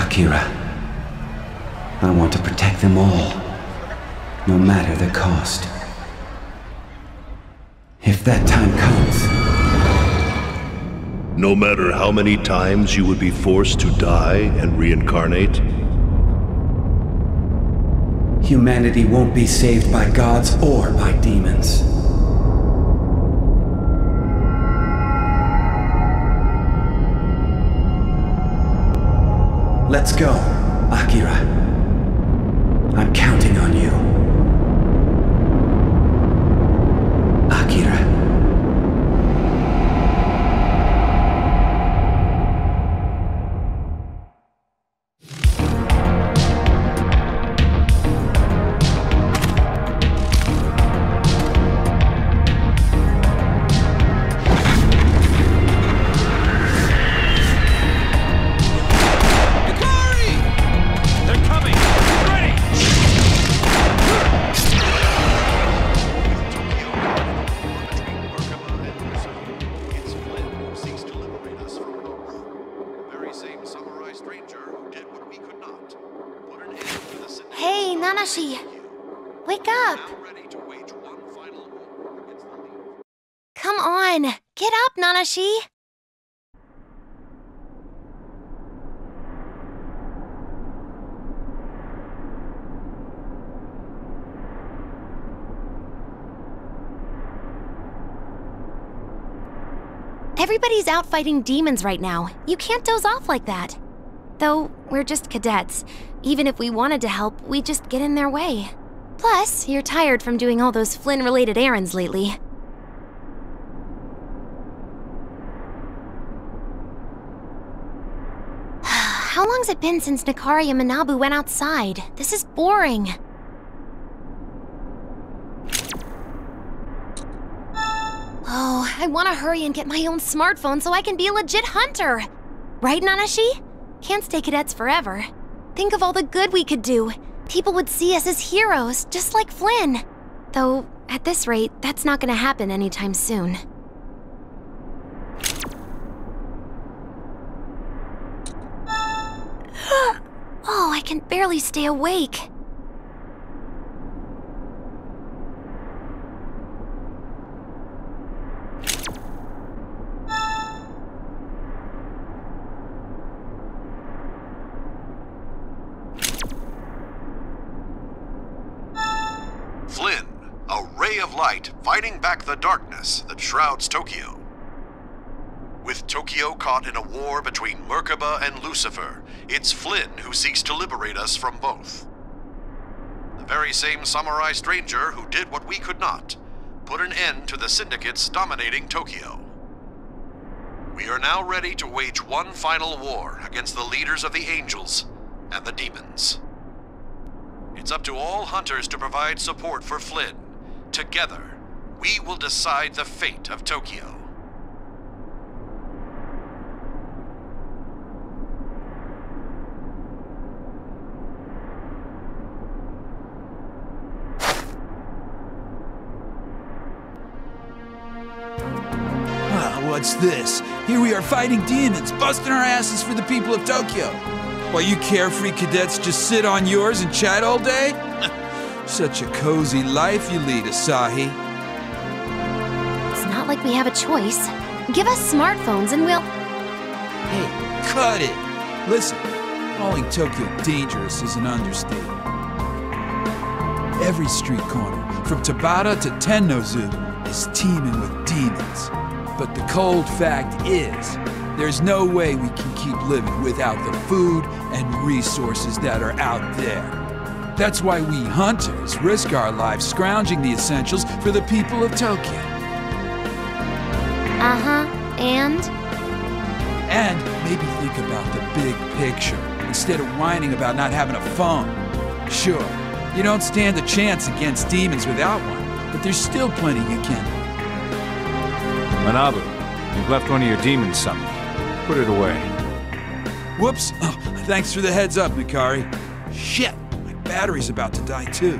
Akira. I want to protect them all, no matter the cost. If that time comes... No matter how many times you would be forced to die and reincarnate? Humanity won't be saved by gods or by demons. Let's go, Akira. I'm counting on you. Akira. Wake up! Come on! Get up, Nanashi! Everybody's out fighting demons right now. You can't doze off like that. Though, we're just cadets. Even if we wanted to help, we'd just get in their way. Plus, you're tired from doing all those Flynn-related errands lately. How long's it been since Nakari and Manabu went outside? This is boring. Oh, I want to hurry and get my own smartphone so I can be a legit hunter. Right, Nanashi? Can't stay cadets forever. Think of all the good we could do. People would see us as heroes, just like Flynn. Though, at this rate, that's not gonna happen anytime soon. Oh, I can barely stay awake. Flynn, a ray of light fighting back the darkness that shrouds Tokyo. With Tokyo caught in a war between Merkaba and Lucifer, it's Flynn who seeks to liberate us from both. The very same samurai stranger who did what we could not, put an end to the syndicates dominating Tokyo. We are now ready to wage one final war against the leaders of the angels and the demons. It's up to all hunters to provide support for Flynn. Together, we will decide the fate of Tokyo. What's this? Here we are fighting demons, busting our asses for the people of Tokyo. While you carefree cadets just sit on yours and chat all day? Such a cozy life you lead, Asahi. It's not like we have a choice. Give us smartphones and we'll... Hey, cut it! Listen, calling Tokyo dangerous is an understatement. Every street corner, from Tabata to Tennozu, is teeming with demons. But the cold fact is, there's no way we can keep living without the food and resources that are out there. That's why we hunters risk our lives scrounging the essentials for the people of Tokyo. Uh-huh, and? And maybe think about the big picture, instead of whining about not having a phone. Sure, you don't stand a chance against demons without one, but there's still plenty you can. Manabu, you've left one of your demons summoned. Put it away. Whoops. Oh, thanks for the heads up, Mikari. Shit, my battery's about to die too.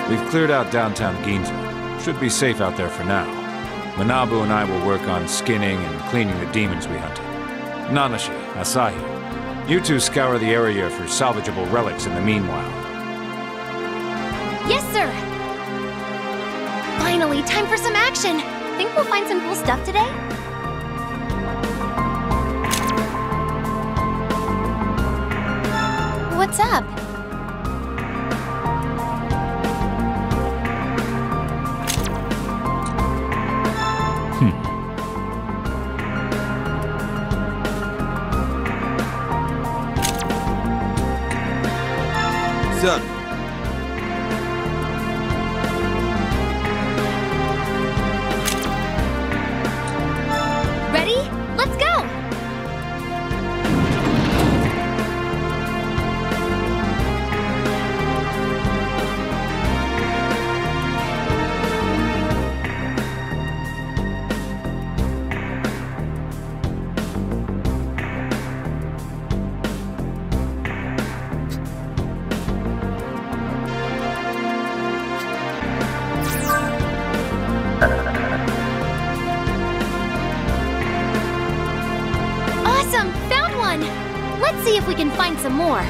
We've cleared out downtown Ginza. Should be safe out there for now. Manabu and I will work on skinning and cleaning the demons we hunted. Nanashi, Asahi, you two scour the area for salvageable relics in the meanwhile. Yes, sir! Finally, time for some action! Think we'll find some cool stuff today? What's up? What's up? Ready? Let's go! Awesome! Found one! Let's see if we can find some more.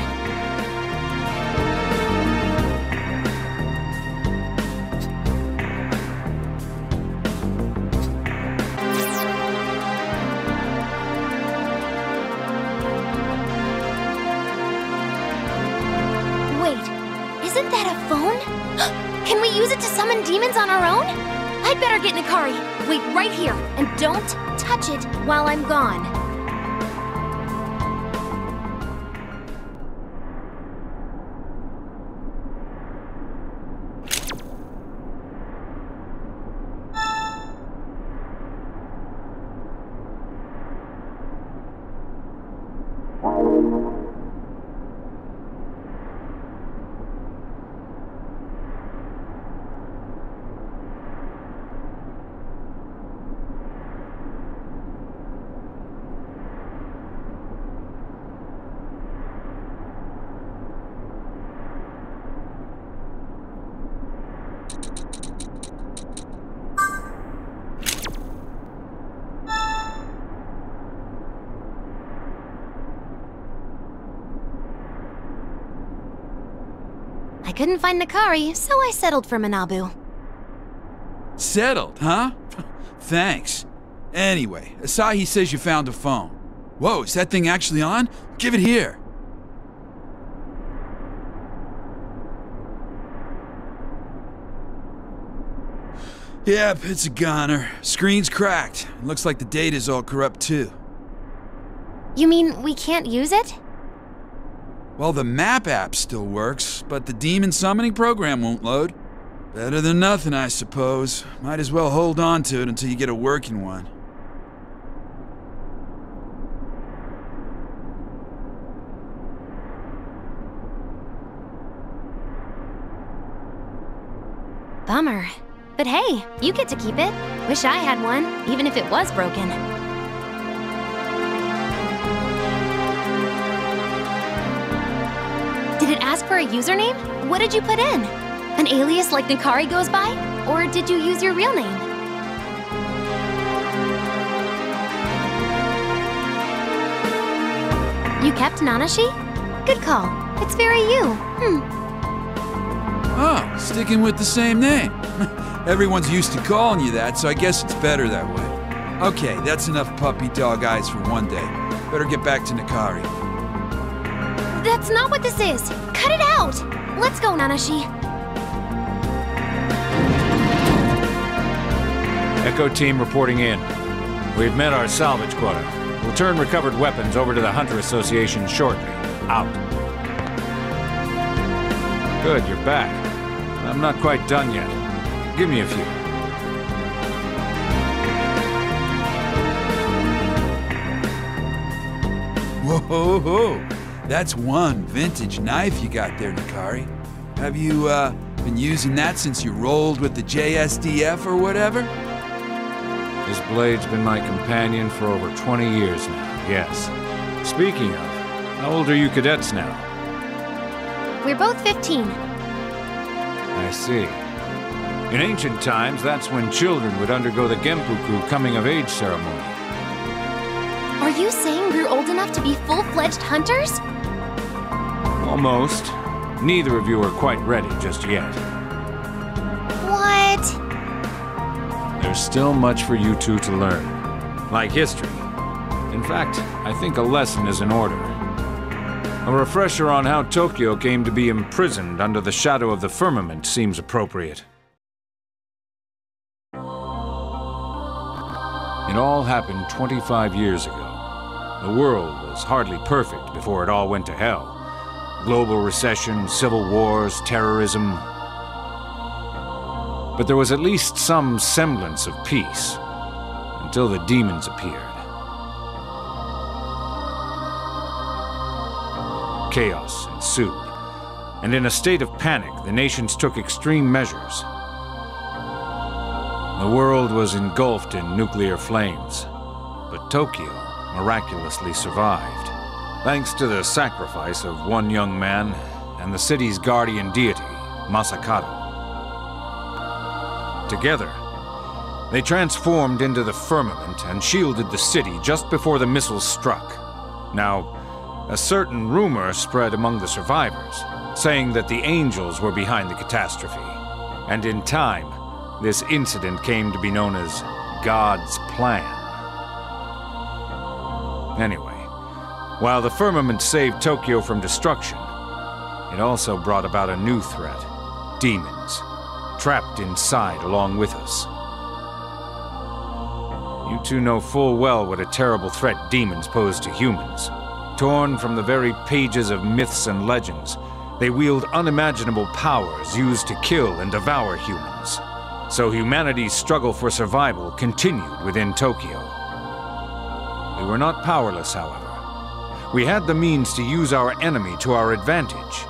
Wait, isn't that a phone? Can we use it to summon demons on our own? I'd better get Nikari. Wait right here, and don't touch it while I'm gone. I couldn't find Nikari, so I settled for Manabu. Settled, huh? Thanks. Anyway, Asahi says you found a phone. Whoa, is that thing actually on? Give it here. Yep, it's a goner. Screen's cracked. Looks like the data's all corrupt too. You mean we can't use it? Well, the map app still works, but the demon summoning program won't load. Better than nothing, I suppose. Might as well hold on to it until you get a working one. Bummer. But hey, you get to keep it. Wish I had one, even if it was broken. Did it ask for a username? What did you put in? An alias like Nikari goes by? Or did you use your real name? You kept Nanashi? Good call. It's very you. Oh, sticking with the same name. Everyone's used to calling you that, so I guess it's better that way. Okay, that's enough puppy dog eyes for one day. Better get back to Nikari. That's not what this is! Cut it out! Let's go, Nanashi. Echo team reporting in. We've met our salvage quota. We'll turn recovered weapons over to the Hunter Association shortly. Out. Good, you're back. I'm not quite done yet. Give me a few. Whoa, that's one vintage knife you got there, Nikari. Have you, been using that since you rolled with the JSDF or whatever? This blade's been my companion for over 20 years now, yes. Speaking of, how old are you cadets now? We're both 15. I see. In ancient times, that's when children would undergo the Genpuku coming-of-age ceremony. Are you saying we're old enough to be full-fledged hunters? Almost. Neither of you are quite ready just yet. What? There's still much for you two to learn. Like history. In fact, I think a lesson is in order. A refresher on how Tokyo came to be imprisoned under the shadow of the firmament seems appropriate. It all happened 25 years ago. The world was hardly perfect before it all went to hell. Global recession, civil wars, terrorism. But there was at least some semblance of peace, until the demons appeared. Chaos ensued, and in a state of panic, the nations took extreme measures. The world was engulfed in nuclear flames, but Tokyo miraculously survived, thanks to the sacrifice of one young man and the city's guardian deity, Masakado. Together, they transformed into the firmament and shielded the city just before the missiles struck. Now, a certain rumor spread among the survivors, saying that the angels were behind the catastrophe. And in time, this incident came to be known as God's plan. Anyway, while the firmament saved Tokyo from destruction, it also brought about a new threat: demons, trapped inside along with us. You two know full well what a terrible threat demons pose to humans. Torn from the very pages of myths and legends, they wield unimaginable powers used to kill and devour humans. So humanity's struggle for survival continued within Tokyo. We were not powerless, however. We had the means to use our enemy to our advantage.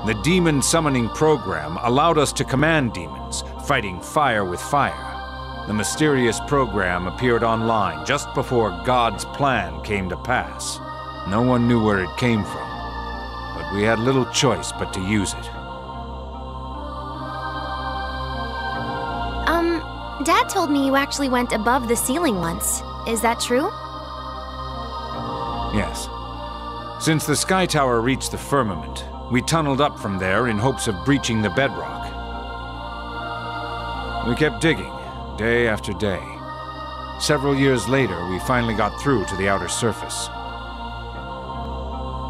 The demon summoning program allowed us to command demons, fighting fire with fire. The mysterious program appeared online just before God's plan came to pass. No one knew where it came from, but we had little choice but to use it. Dad told me you actually went above the ceiling once. Is that true? Yes. Since the Sky Tower reached the firmament, we tunneled up from there in hopes of breaching the bedrock. We kept digging, day after day. Several years later, we finally got through to the outer surface.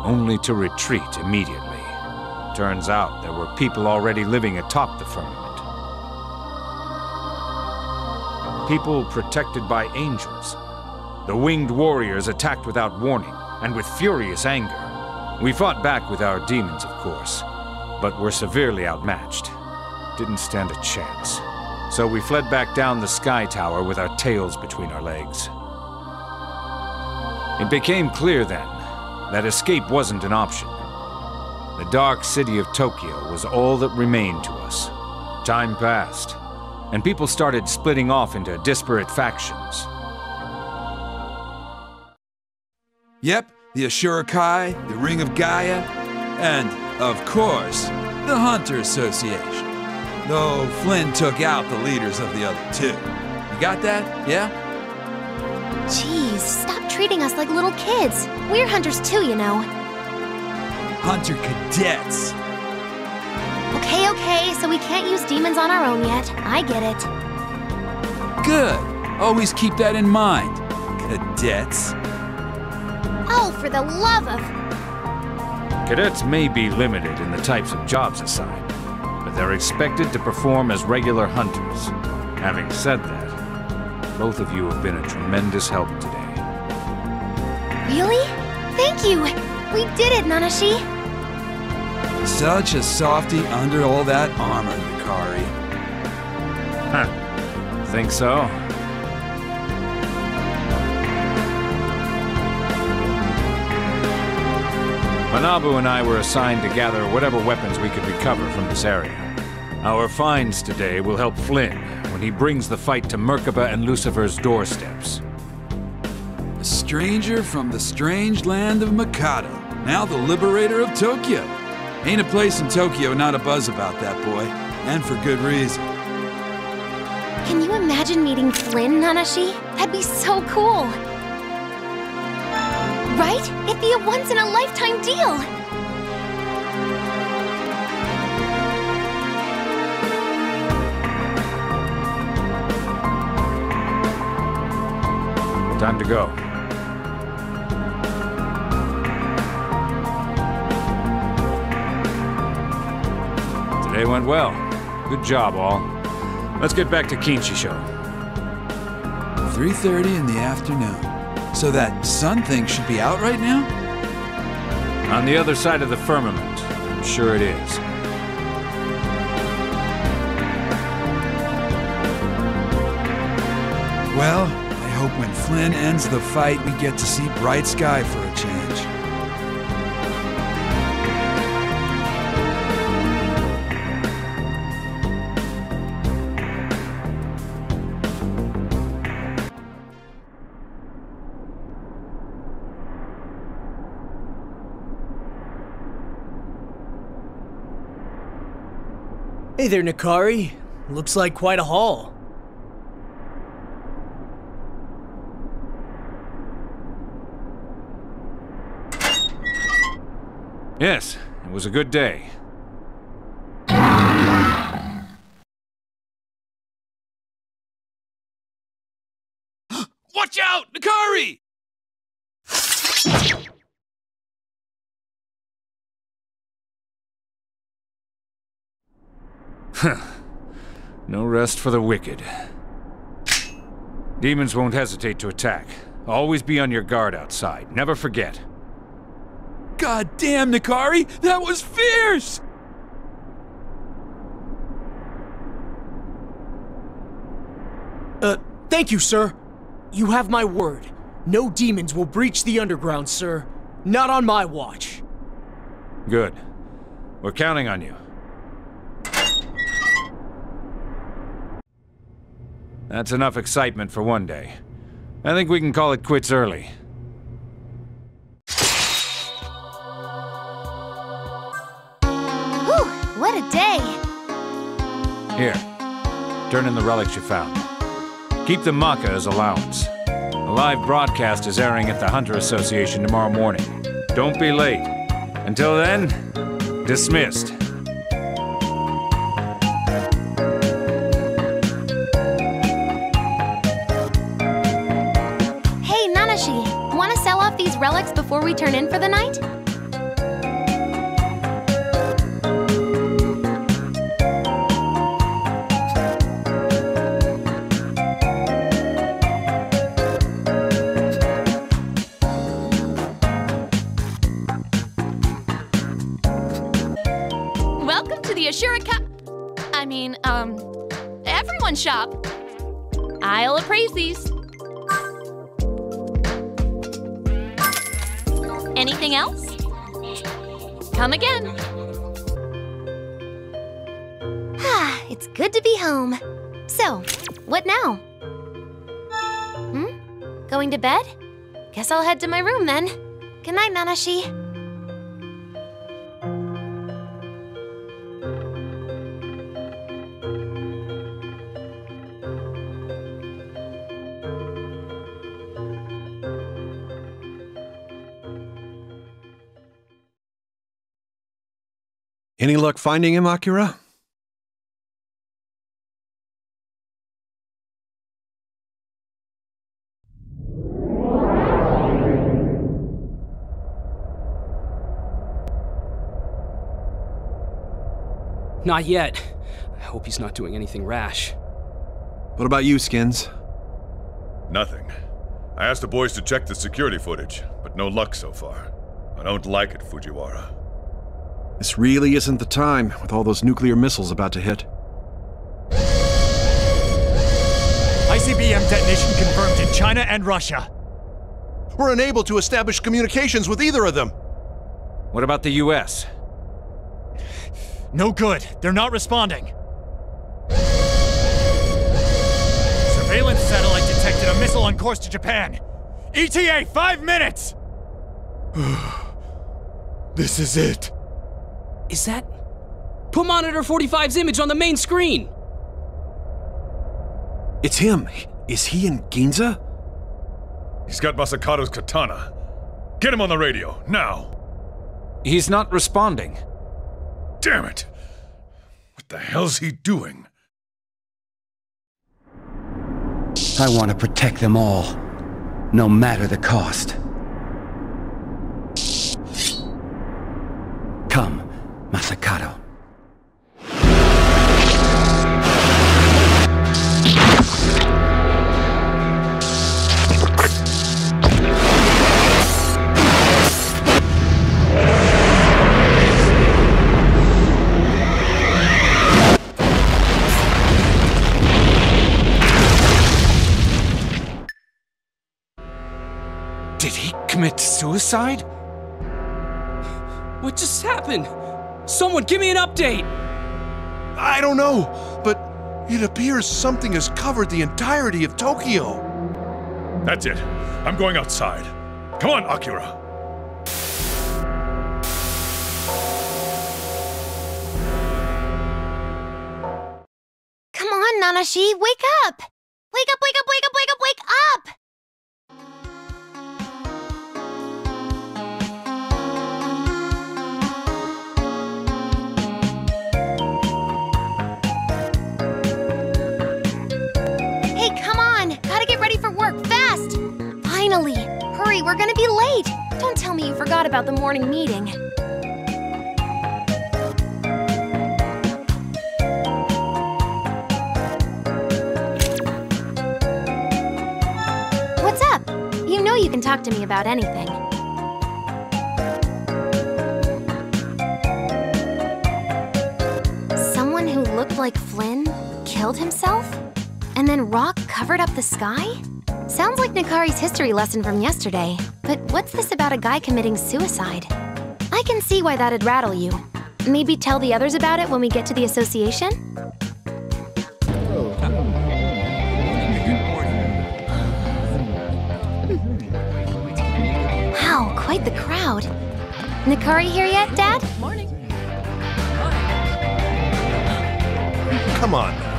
Only to retreat immediately. Turns out there were people already living atop the firmament. People protected by angels. The winged warriors attacked without warning, and with furious anger. We fought back with our demons, of course, but were severely outmatched. Didn't stand a chance. So we fled back down the Sky Tower with our tails between our legs. It became clear then that escape wasn't an option. The dark city of Tokyo was all that remained to us. Time passed, and people started splitting off into disparate factions. Yep, the Ashura Kai, the Ring of Gaia, and, of course, the Hunter Association. Though Flynn took out the leaders of the other two. You got that? Yeah? Jeez, stop treating us like little kids. We're hunters too, you know. Hunter cadets. Okay, so we can't use demons on our own yet. I get it. Good. Always keep that in mind. Cadets. Oh, for the love of... Cadets may be limited in the types of jobs assigned, but they're expected to perform as regular hunters. Having said that, both of you have been a tremendous help today. Really? Thank you! We did it, Nanashi! Such a softie under all that armor, Yukari. Huh. Think so? Manabu and I were assigned to gather whatever weapons we could recover from this area. Our finds today will help Flynn when he brings the fight to Merkaba and Lucifer's doorsteps. A stranger from the strange land of Mikado, now the liberator of Tokyo. Ain't a place in Tokyo not a buzz about that boy, and for good reason. Can you imagine meeting Flynn, Nanashi? That'd be so cool. Right? It'd be a once-in-a-lifetime deal. Time to go. Today went well. Good job, all. Let's get back to Kinshisho. 3:30 in the afternoon. So that sun thing should be out right now? On the other side of the firmament. I'm sure it is. Well, I hope when Flynn ends the fight, we get to see bright sky for a change. Hey there, Nikari. Looks like quite a haul. Yes, it was a good day. Watch out, Nikari! No rest for the wicked. Demons won't hesitate to attack. Always be on your guard outside. Never forget. God damn, Nikari! That was fierce! Thank you, sir. You have my word. No demons will breach the underground, sir. Not on my watch. Good. We're counting on you. That's enough excitement for one day. I think we can call it quits early. Whew, what a day! Here, turn in the relics you found. Keep the Maka as allowance. A live broadcast is airing at the Hunter Association tomorrow morning. Don't be late. Until then, dismissed. Hey, Nanashi, want to sell off these relics before we turn in for the night? Welcome to the everyone's shop. I'll appraise these. Anything else? Come again. It's good to be home. So, what now? Going to bed? Guess I'll head to my room then. Good night, Nanashi. Any luck finding him, Akira? Not yet. I hope he's not doing anything rash. What about you, Skins? Nothing. I asked the boys to check the security footage, but no luck so far. I don't like it, Fujiwara. This really isn't the time, with all those nuclear missiles about to hit. ICBM detonation confirmed in China and Russia. We're unable to establish communications with either of them. What about the US? No good. They're not responding. Surveillance satellite detected a missile on course to Japan. ETA 5 minutes! This is it. Is that... Put Monitor 45's image on the main screen! It's him. Is he in Ginza? He's got Masakato's katana. Get him on the radio, now! He's not responding. Damn it! What the hell's he doing? I want to protect them all, no matter the cost. Come, Masakato. Did he commit suicide? What just happened? Someone give me an update! I don't know, but it appears something has covered the entirety of Tokyo. That's it. I'm going outside. Come on, Akira. Come on, Nanashi, wake up! Wake up, wake up, wake up, wake up, wake up! Hey, come on! Gotta get ready for work, fast! Finally! Hurry, we're gonna be late! Don't tell me you forgot about the morning meeting. What's up? You know you can talk to me about anything. Someone who looked like Flynn killed himself? And then rock covered up the sky? Sounds like Nakari's history lesson from yesterday. But what's this about a guy committing suicide? I can see why that'd rattle you. Maybe tell the others about it when we get to the association? Wow, quite the crowd. Nakari here yet, Dad? Morning. Come on now.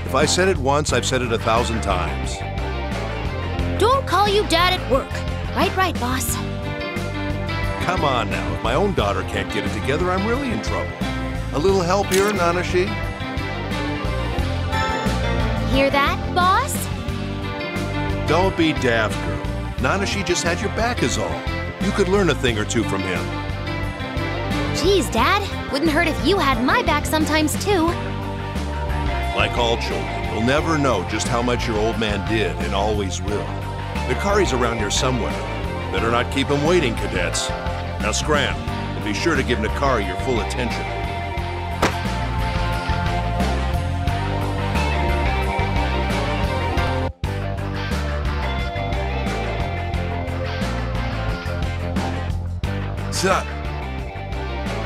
If I said it once, I've said it 1,000 times. Don't call you Dad at work. Right, boss. Come on now. If my own daughter can't get it together, I'm really in trouble. A little help here, Nanashi? Hear that, boss? Don't be daft, girl. Nanashi just had your back is all. You could learn a thing or two from him. Geez, Dad. Wouldn't hurt if you had my back sometimes, too. Like all children, you'll never know just how much your old man did and always will. Nakari's around here somewhere. Better not keep him waiting, cadets. Now scram, and be sure to give Nakari your full attention. Sup?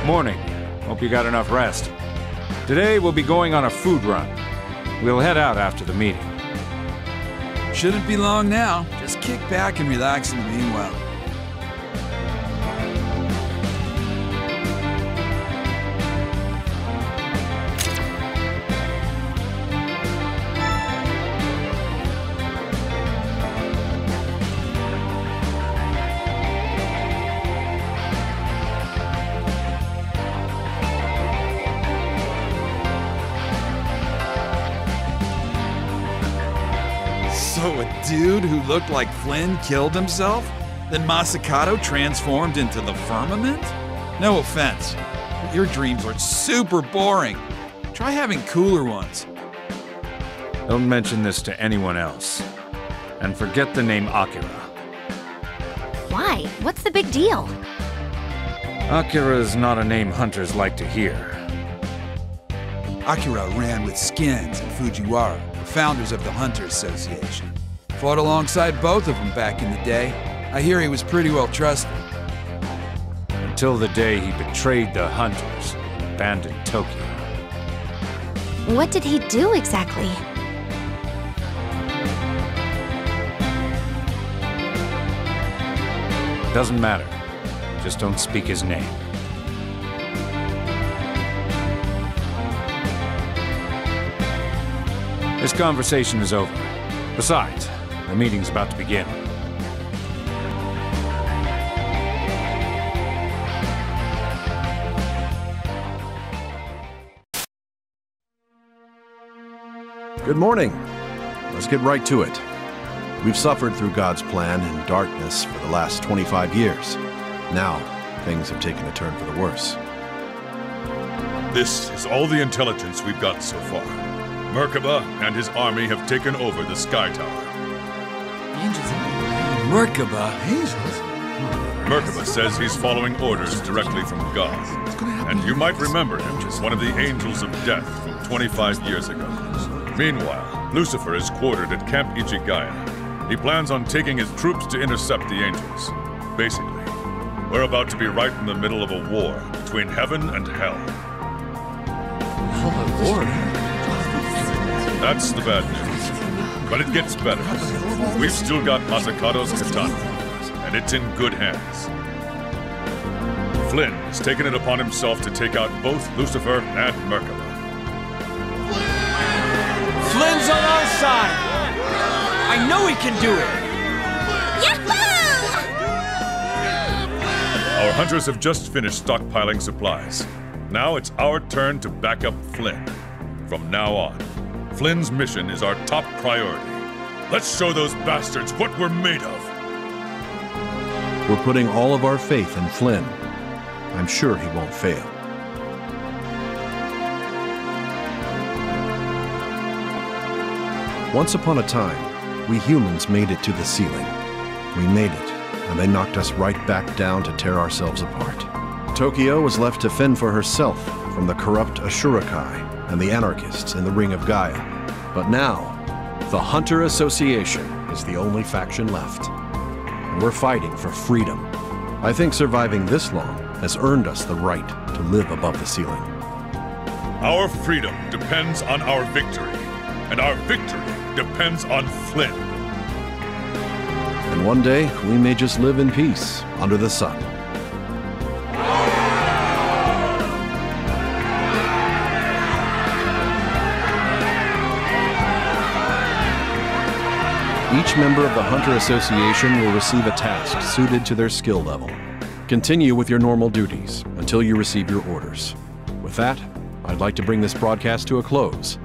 Morning. Hope you got enough rest. Today we'll be going on a food run. We'll head out after the meeting. Shouldn't be long now. Just kick back and relax in the meanwhile. So a dude who looked like Flynn killed himself? Then Masakato transformed into the firmament? No offense, but your dreams are super boring. Try having cooler ones. Don't mention this to anyone else. And forget the name Akira. Why? What's the big deal? Akira's not a name hunters like to hear. Akira ran with Skins and Fujiwara, the founders of the Hunter Association. Fought alongside both of them back in the day. I hear he was pretty well trusted. Until the day he betrayed the hunters and abandoned Tokyo. What did he do exactly? Doesn't matter. Just don't speak his name. This conversation is over. Besides, the meeting's about to begin. Good morning. Let's get right to it. We've suffered through God's plan in darkness for the last 25 years. Now, things have taken a turn for the worse. This is all the intelligence we've got so far. Merkaba and his army have taken over the Sky Tower. Merkaba? Merkaba says he's following orders directly from God. And you might remember him as one of the Angels of Death from 25 years ago. Meanwhile, Lucifer is quartered at Camp Ichigaya. He plans on taking his troops to intercept the Angels. Basically, we're about to be right in the middle of a war between heaven and hell. That's the bad news. But it gets better. We've still got Masakado's katana, and it's in good hands. Flynn has taken it upon himself to take out both Lucifer and Merkaba. Flynn's on our side! I know he can do it! Yahoo! Our hunters have just finished stockpiling supplies. Now it's our turn to back up Flynn. From now on, Flynn's mission is our top priority. Let's show those bastards what we're made of. We're putting all of our faith in Flynn. I'm sure he won't fail. Once upon a time, we humans made it to the ceiling. We made it, and they knocked us right back down to tear ourselves apart. Tokyo was left to fend for herself from the corrupt Ashurakai and the anarchists in the Ring of Gaia. But now, the Hunter Association is the only faction left. And we're fighting for freedom. I think surviving this long has earned us the right to live above the ceiling. Our freedom depends on our victory, and our victory depends on Flynn. And one day, we may just live in peace under the sun. Each member of the Hunter Association will receive a task suited to their skill level. Continue with your normal duties until you receive your orders. With that, I'd like to bring this broadcast to a close.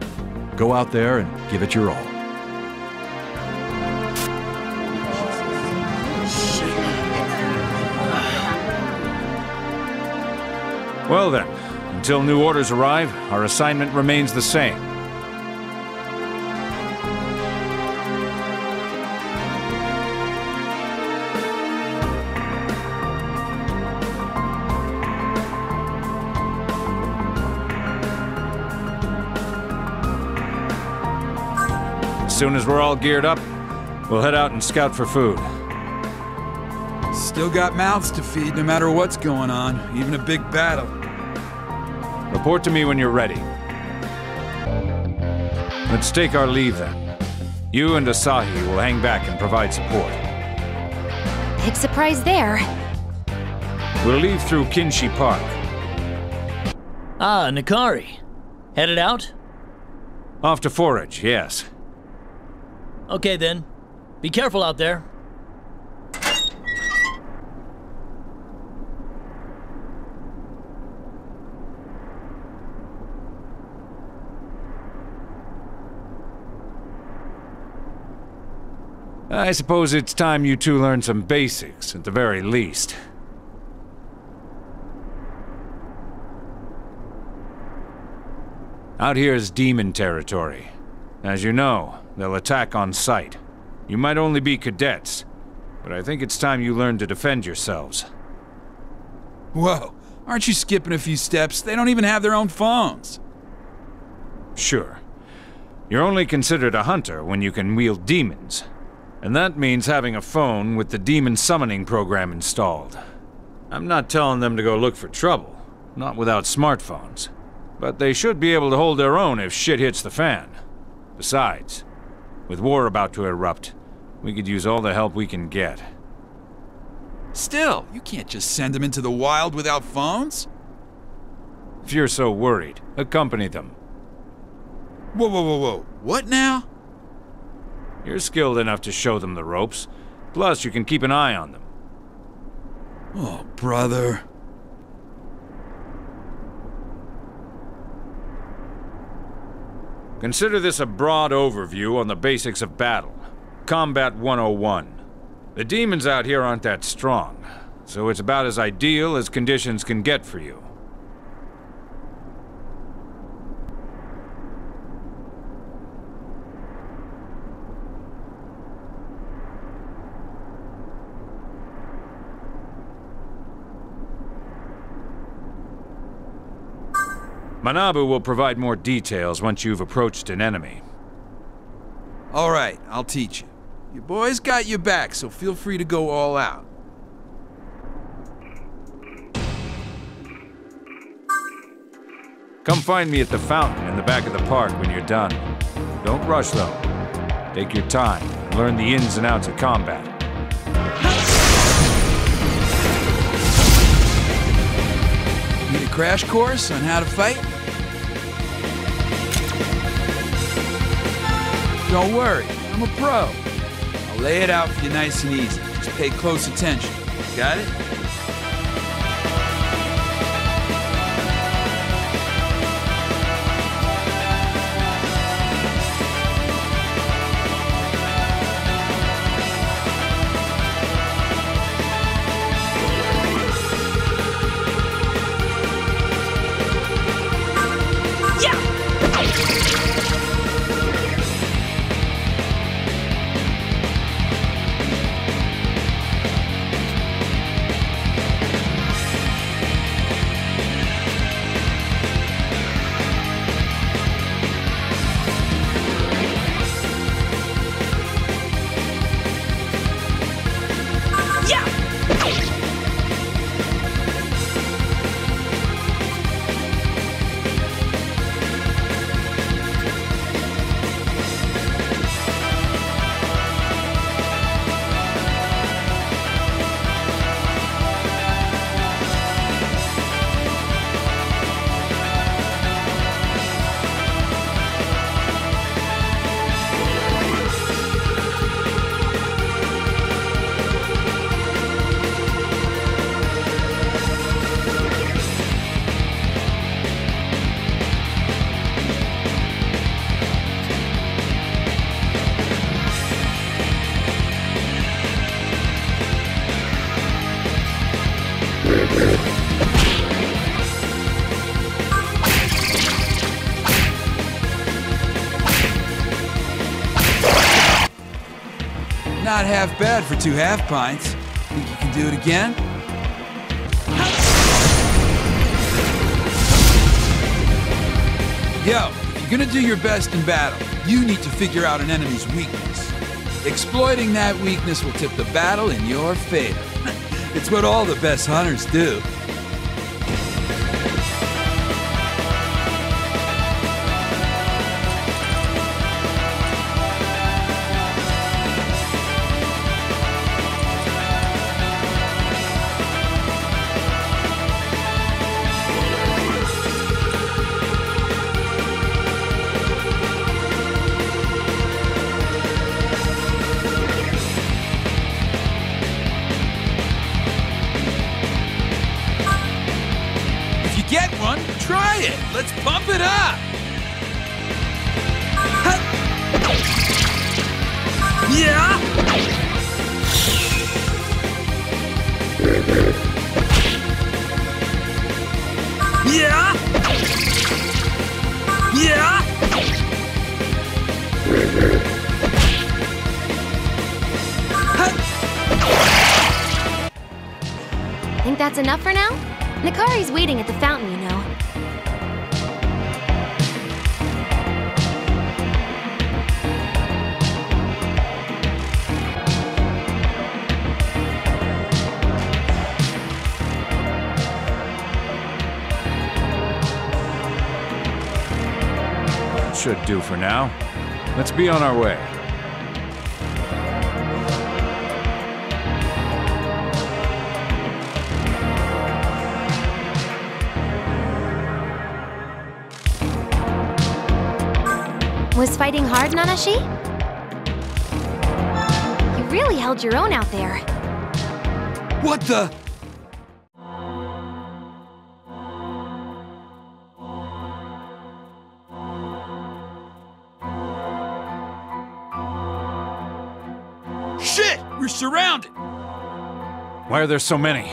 Go out there and give it your all. Well then, until new orders arrive, our assignment remains the same. As soon as we're all geared up, we'll head out and scout for food. Still got mouths to feed no matter what's going on, even a big battle. Report to me when you're ready. Let's take our leave then. You and Asahi will hang back and provide support. Big surprise there. We'll leave through Kinshi Park. Ah, Nakari. Headed out? Off to forage, yes. Okay then. Be careful out there. I suppose it's time you two learn some basics, at the very least. Out here is demon territory. As you know, they'll attack on sight. You might only be cadets, but I think it's time you learn to defend yourselves. Whoa, aren't you skipping a few steps? They don't even have their own phones. Sure. You're only considered a hunter when you can wield demons. And that means having a phone with the demon summoning program installed. I'm not telling them to go look for trouble, not without smartphones. But they should be able to hold their own if shit hits the fan. Besides, with war about to erupt, we could use all the help we can get. Still, you can't just send them into the wild without phones? If you're so worried, accompany them. Whoa, whoa, whoa, whoa. What now? You're skilled enough to show them the ropes. Plus, you can keep an eye on them. Oh, brother. Consider this a broad overview on the basics of battle. Combat 101. The demons out here aren't that strong, so it's about as ideal as conditions can get for you. Manabu will provide more details once you've approached an enemy. All right, I'll teach you. Your boy's got your back, so feel free to go all out. Come find me at the fountain in the back of the park when you're done. Don't rush, though. Take your time and learn the ins and outs of combat. Need a crash course on how to fight? Don't worry, I'm a pro. I'll lay it out for you nice and easy. Just pay close attention. Got it? Not half bad for 2 half pints. Think you can do it again? Yo, if you're gonna do your best in battle, you need to figure out an enemy's weakness. Exploiting that weakness will tip the battle in your favor. It's what all the best hunters do. Get one? Try it! Let's pump it up! Yeah! Yeah! Yeah! Think that's enough for now? Nakari's waiting at the fountain, you know. Should do for now. Let's be on our way. Was fighting hard, Nanashi? You really held your own out there. What the? Shit! We're surrounded! Why are there so many?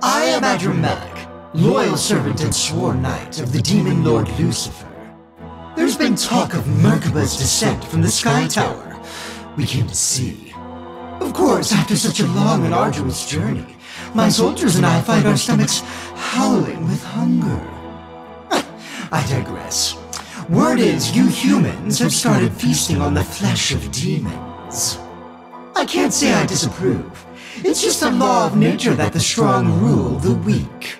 I am Adramelic, loyal servant and sworn knight of the demon lord Lucifer. There's been talk of Merkaba's descent from the Sky Tower. We came to see. Of course, after such a long and arduous journey, my soldiers and I find our stomachs howling with hunger. I digress. Word is, you humans have started feasting on the flesh of demons. I can't say I disapprove. It's just a law of nature that the strong rule the weak.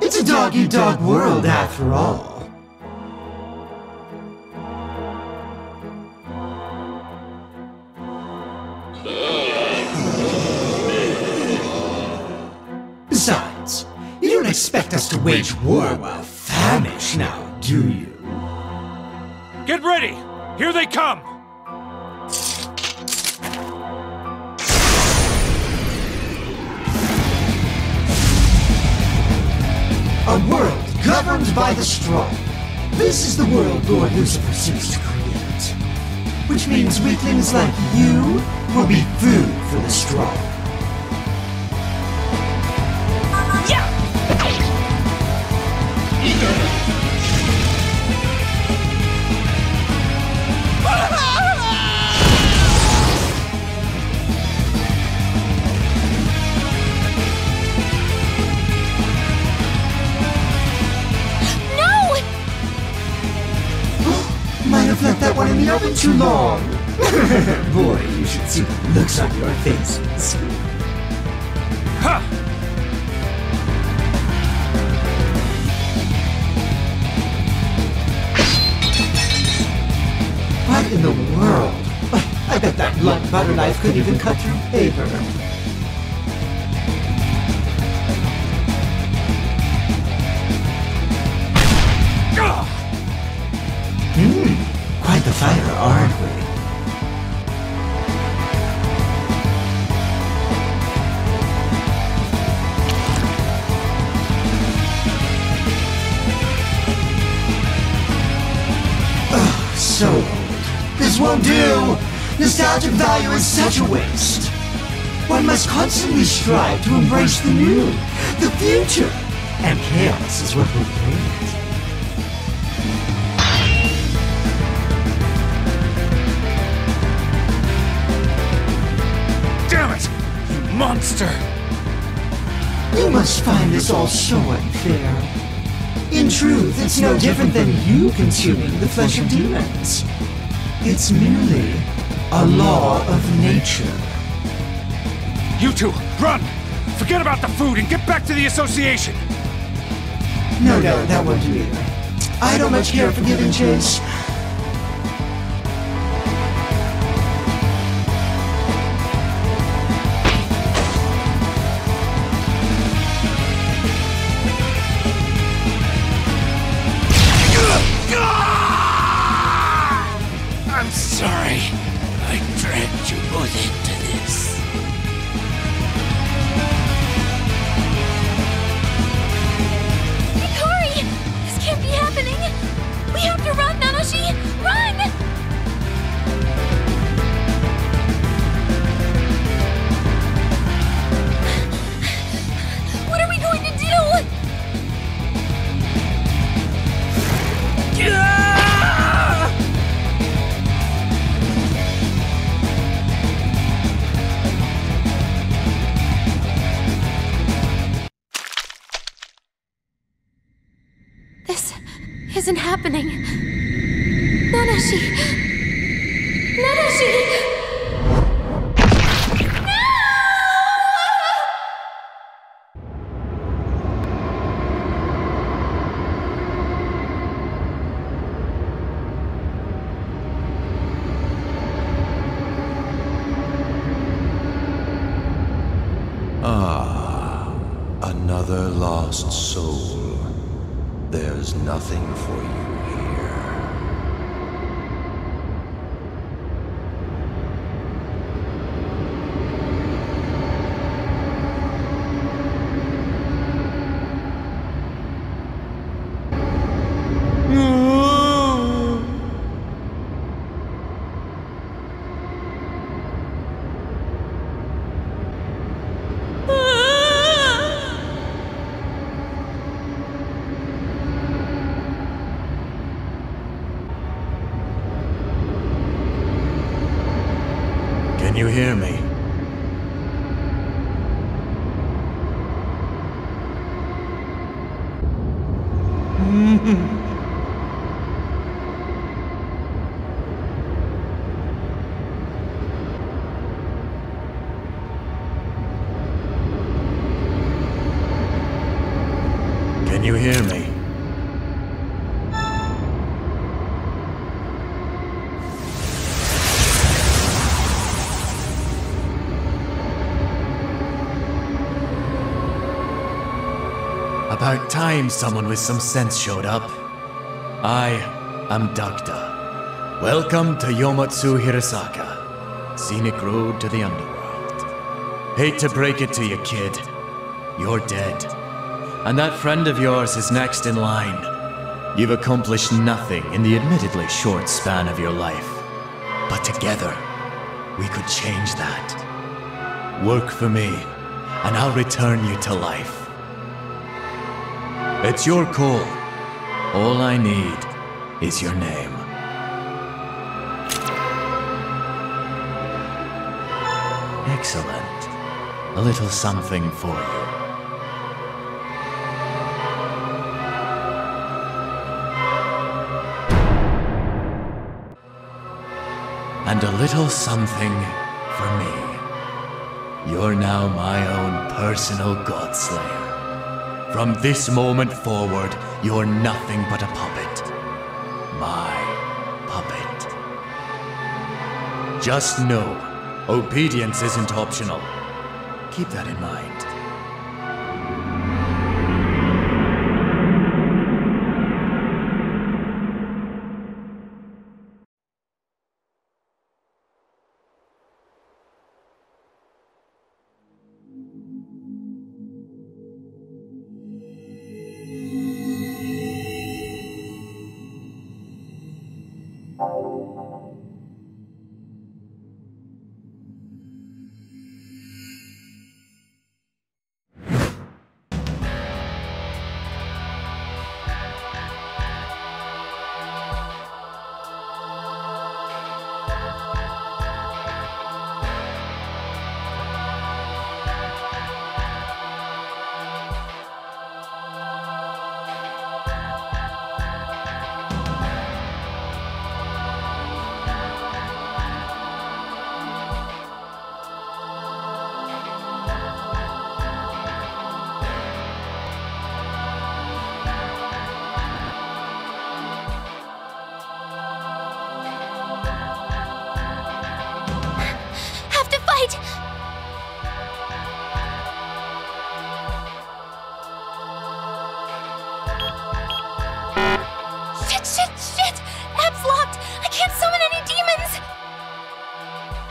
It's a dog-eat-dog world, after all. Besides, you don't expect us to wage war while famished now, do you? Get ready! Here they come! A world governed by the strong. This is the world Lord Lucifer seeks to create. Which means weaklings like you will be food for the strong. Left that one in the oven too long. Boy, you should see the looks on your faces. Ha! What in the world? I bet that blunt butter knife couldn't even cut through paper. Quite the fighter, aren't we? Ugh, so old. This won't do! Nostalgic value is such a waste. One must constantly strive to embrace the new, the future, and chaos is what will bring it. Monster! You must find this all so unfair. In truth, it's no different than you consuming the flesh of demons. It's merely a law of nature. You two, run! Forget about the food and get back to the association! No, that won't do either. I don't much care for giving chase. I'm sorry. I dragged you both into this. Hikari! This can't be happening! We have to run, Nanashi! Run! What are we going to do? This isn't happening. Nanashi! Nanashi! lost soul. There's nothing for you here. Can you hear me? Can you hear me? About time someone with some sense showed up. I am Doctor. Welcome to Yomotsu Hirasaka, scenic road to the underworld. Hate to break it to you, kid. You're dead. And that friend of yours is next in line. You've accomplished nothing in the admittedly short span of your life. But together, we could change that. Work for me, and I'll return you to life. It's your call. All I need is your name. Excellent. A little something for you. And a little something for me. You're now my own personal Godslayer. From this moment forward, you're nothing but a puppet. My puppet. Just know, obedience isn't optional. Keep that in mind.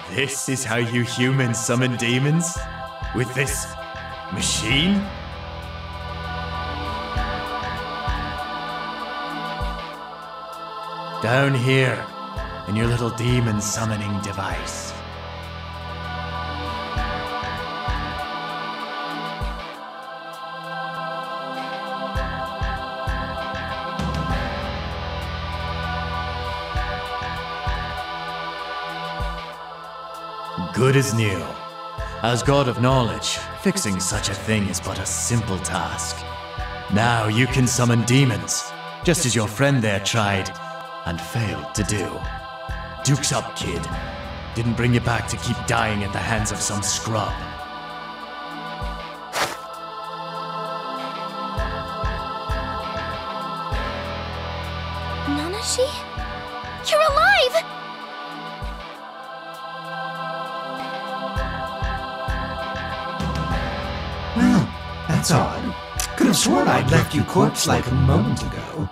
This is how you humans summon demons? With this machine? Down here, in your little demon summoning device. Good as new. As God of knowledge, fixing such a thing is but a simple task. Now you can summon demons, just as your friend there tried and failed to do. Duke's up, kid. Didn't bring you back to keep dying at the hands of some scrub. Nanashi? You're alive! Well, that's odd. Could could have sworn I'd left you corpse-like a moment ago.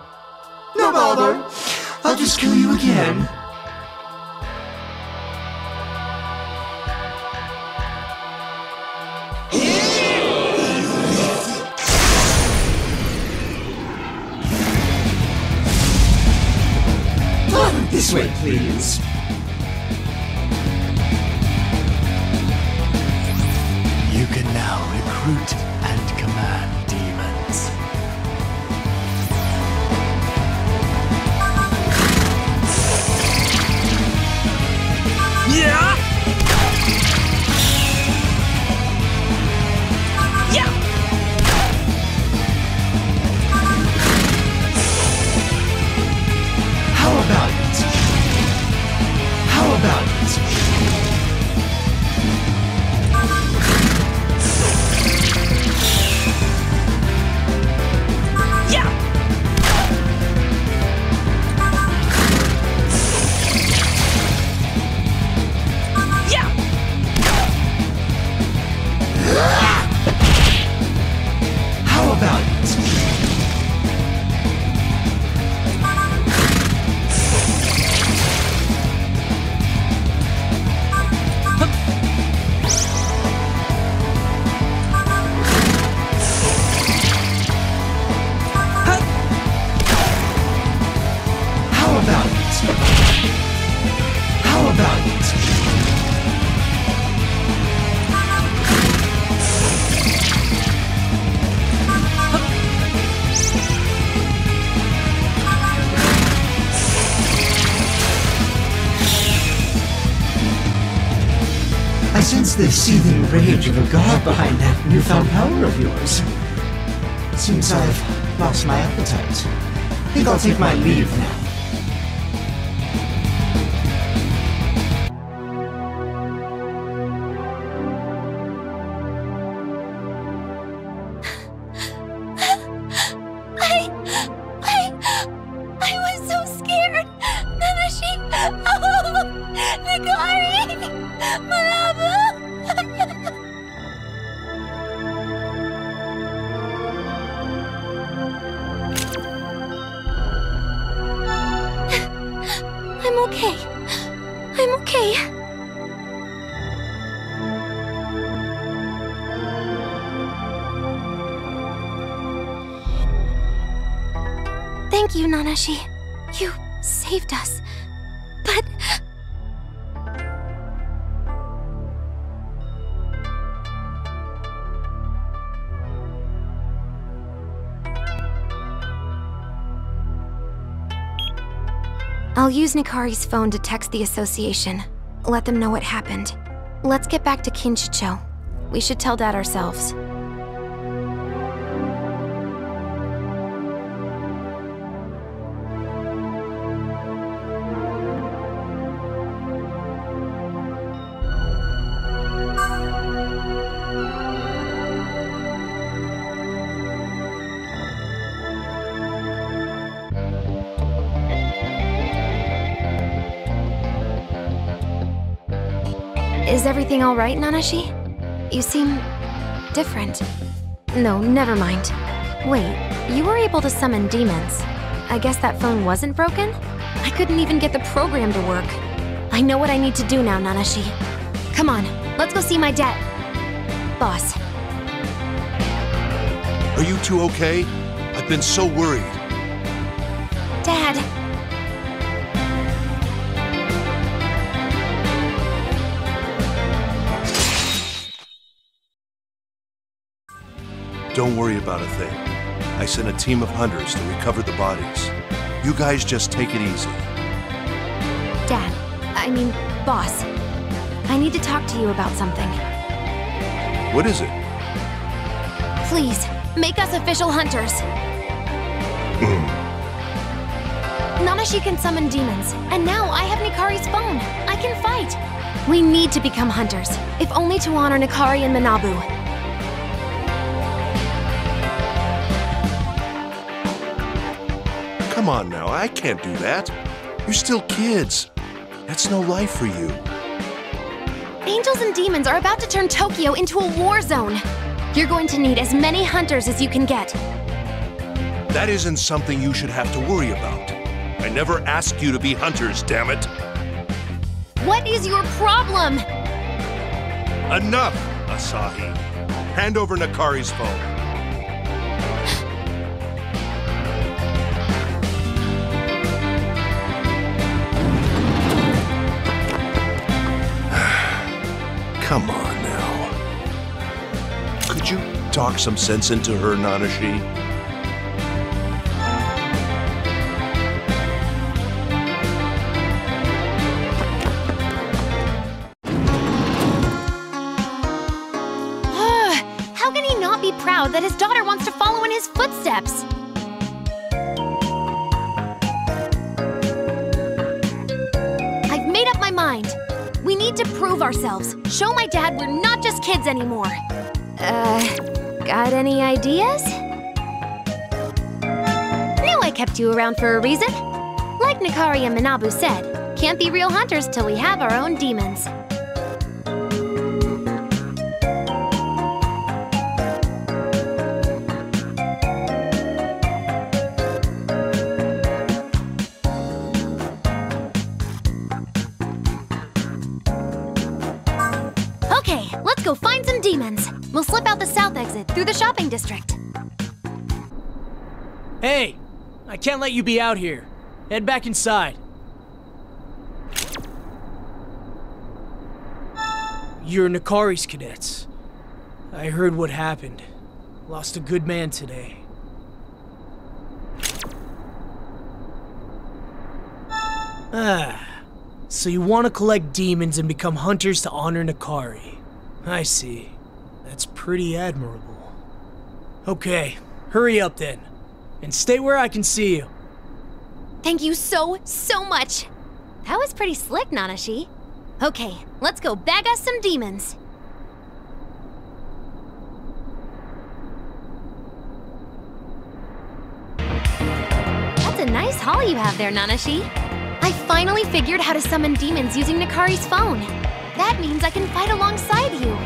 No bother. I'll just kill you again. This way, please. You can now recruit and command demons. Yeah! Yeah! How about it? How about it? Yeah! Yeah! How about it? How about it? How about it? I sense the seething rage of a god behind that newfound power of yours. Seems I've lost my appetite. Think I'll take my leave now. I was so scared. Nanashi, oh, Nikari, Manabu. I'm okay. I'm okay. Thank you, Nanashi. You saved us. But... I'll use Nikari's phone to text the association. Let them know what happened. Let's get back to Kinchicho. We should tell Dad ourselves. Is everything all right, Nanashi? You seem... different. No, never mind. Wait, you were able to summon demons. I guess that phone wasn't broken? I couldn't even get the program to work. I know what I need to do now, Nanashi. Come on, let's go see my dad. Boss. Are you two okay? I've been so worried. Dad. Don't worry about a thing. I sent a team of hunters to recover the bodies. You guys just take it easy. Dad. I mean, boss. I need to talk to you about something. What is it? Please, make us official hunters. Nanashi can summon demons, and now I have Nikari's phone. I can fight. We need to become hunters, if only to honor Nikari and Manabu. Come on now, I can't do that. You're still kids. That's no life for you. Angels and demons are about to turn Tokyo into a war zone. You're going to need as many hunters as you can get. That isn't something you should have to worry about. I never asked you to be hunters, damn it. What is your problem? Enough, Asahi. Hand over Nakari's phone. Come on now. Could you talk some sense into her, Nanashi? How can he not be proud that his daughter wants to follow in his footsteps? I've made up my mind. We need to prove ourselves. Show my dad we're not just kids anymore. Got any ideas? Knew I kept you around for a reason. Like Nakari and Manabu said, can't be real hunters till we have our own demons. Okay, let's go find some demons. We'll slip out the south exit through the shopping district. Hey! I can't let you be out here. Head back inside. You're Nakari's cadets. I heard what happened. Lost a good man today. So you want to collect demons and become hunters to honor Nakari. I see. That's pretty admirable. Okay, hurry up then. And stay where I can see you. Thank you so much. That was pretty slick, Nanashi. Okay, let's go bag us some demons. That's a nice haul you have there, Nanashi. I finally figured how to summon demons using Nakari's phone. That means I can fight alongside you.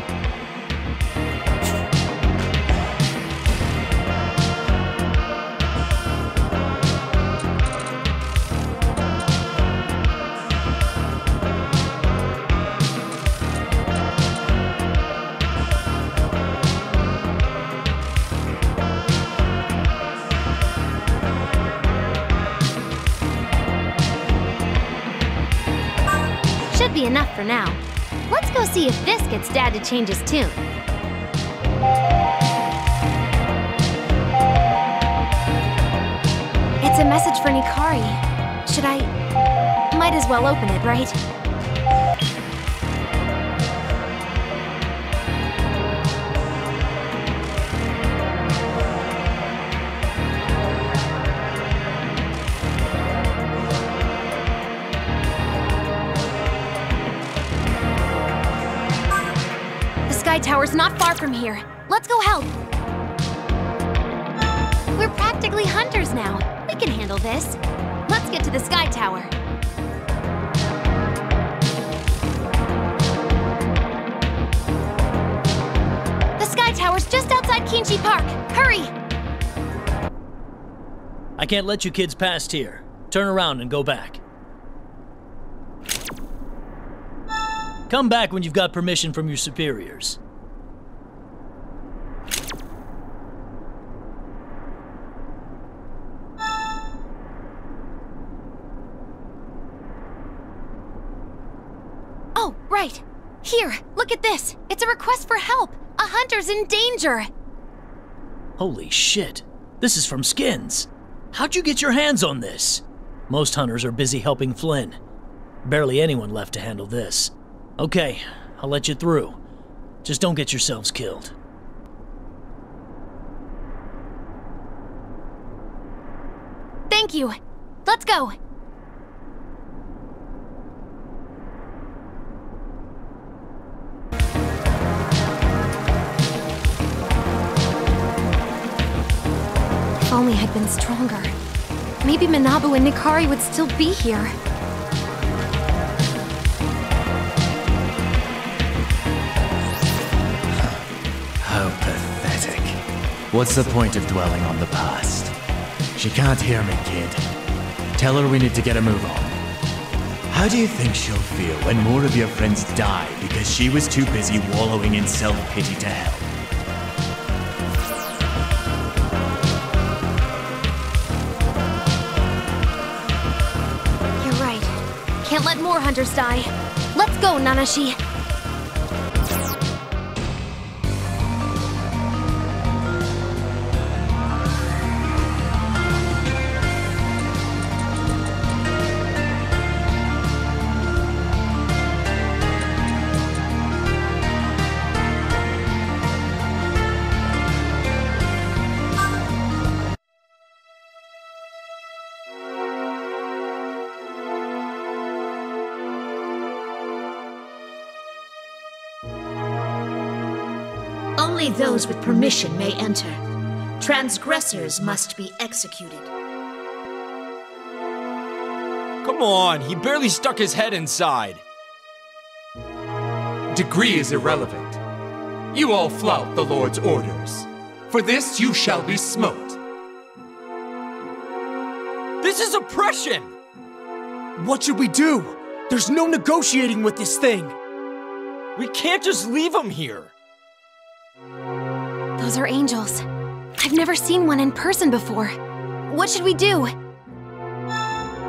Should be enough for now. Let's go see if this gets Dad to change his tune. It's a message for Nakari. Should I... Might as well open it, right? The Sky Tower's not far from here. Let's go help. We're practically hunters now. We can handle this. Let's get to the Sky Tower. The Sky Tower's just outside Kinshi Park. Hurry! I can't let you kids past here. Turn around and go back. Come back when you've got permission from your superiors. Oh, right. Here, look at this. It's a request for help. A hunter's in danger. Holy shit. This is from Skins. How'd you get your hands on this? Most hunters are busy helping Flynn. Barely anyone left to handle this. Okay, I'll let you through. Just don't get yourselves killed. Thank you. Let's go. If only I'd been stronger. Maybe Manabu and Nakari would still be here. How pathetic. What's the point of dwelling on the past? She can't hear me, kid. Tell her we need to get a move on. How do you think she'll feel when more of your friends die because she was too busy wallowing in self-pity to help? You're right. Can't let more hunters die. Let's go, Nanashi. Only those with permission may enter. Transgressors must be executed. Come on, he barely stuck his head inside. Degree is irrelevant. You all flout the Lord's orders. For this you shall be smote. This is oppression! What should we do? There's no negotiating with this thing. We can't just leave him here. Those are angels. I've never seen one in person before. What should we do?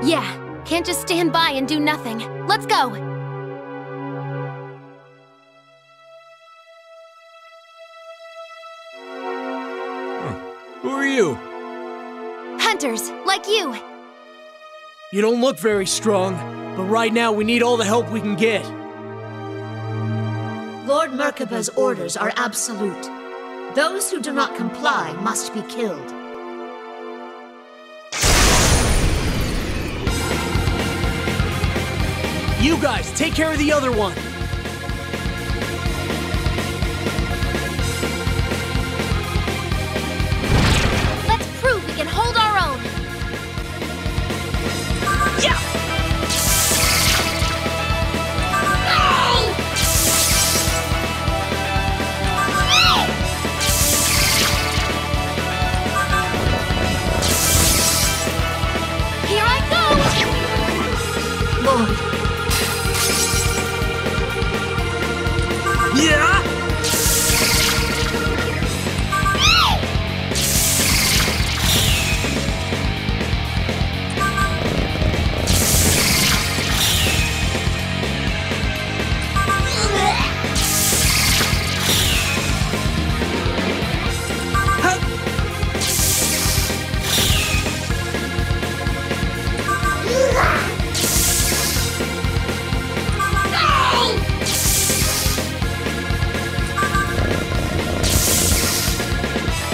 Yeah, can't just stand by and do nothing. Let's go! Who are you? Hunters, like you! You don't look very strong, but right now we need all the help we can get. Lord Merkaba's orders are absolute. Those who do not comply must be killed. You guys, take care of the other one. Let's prove we can hold our own! Yeah! Here I go! Lord. Yeah!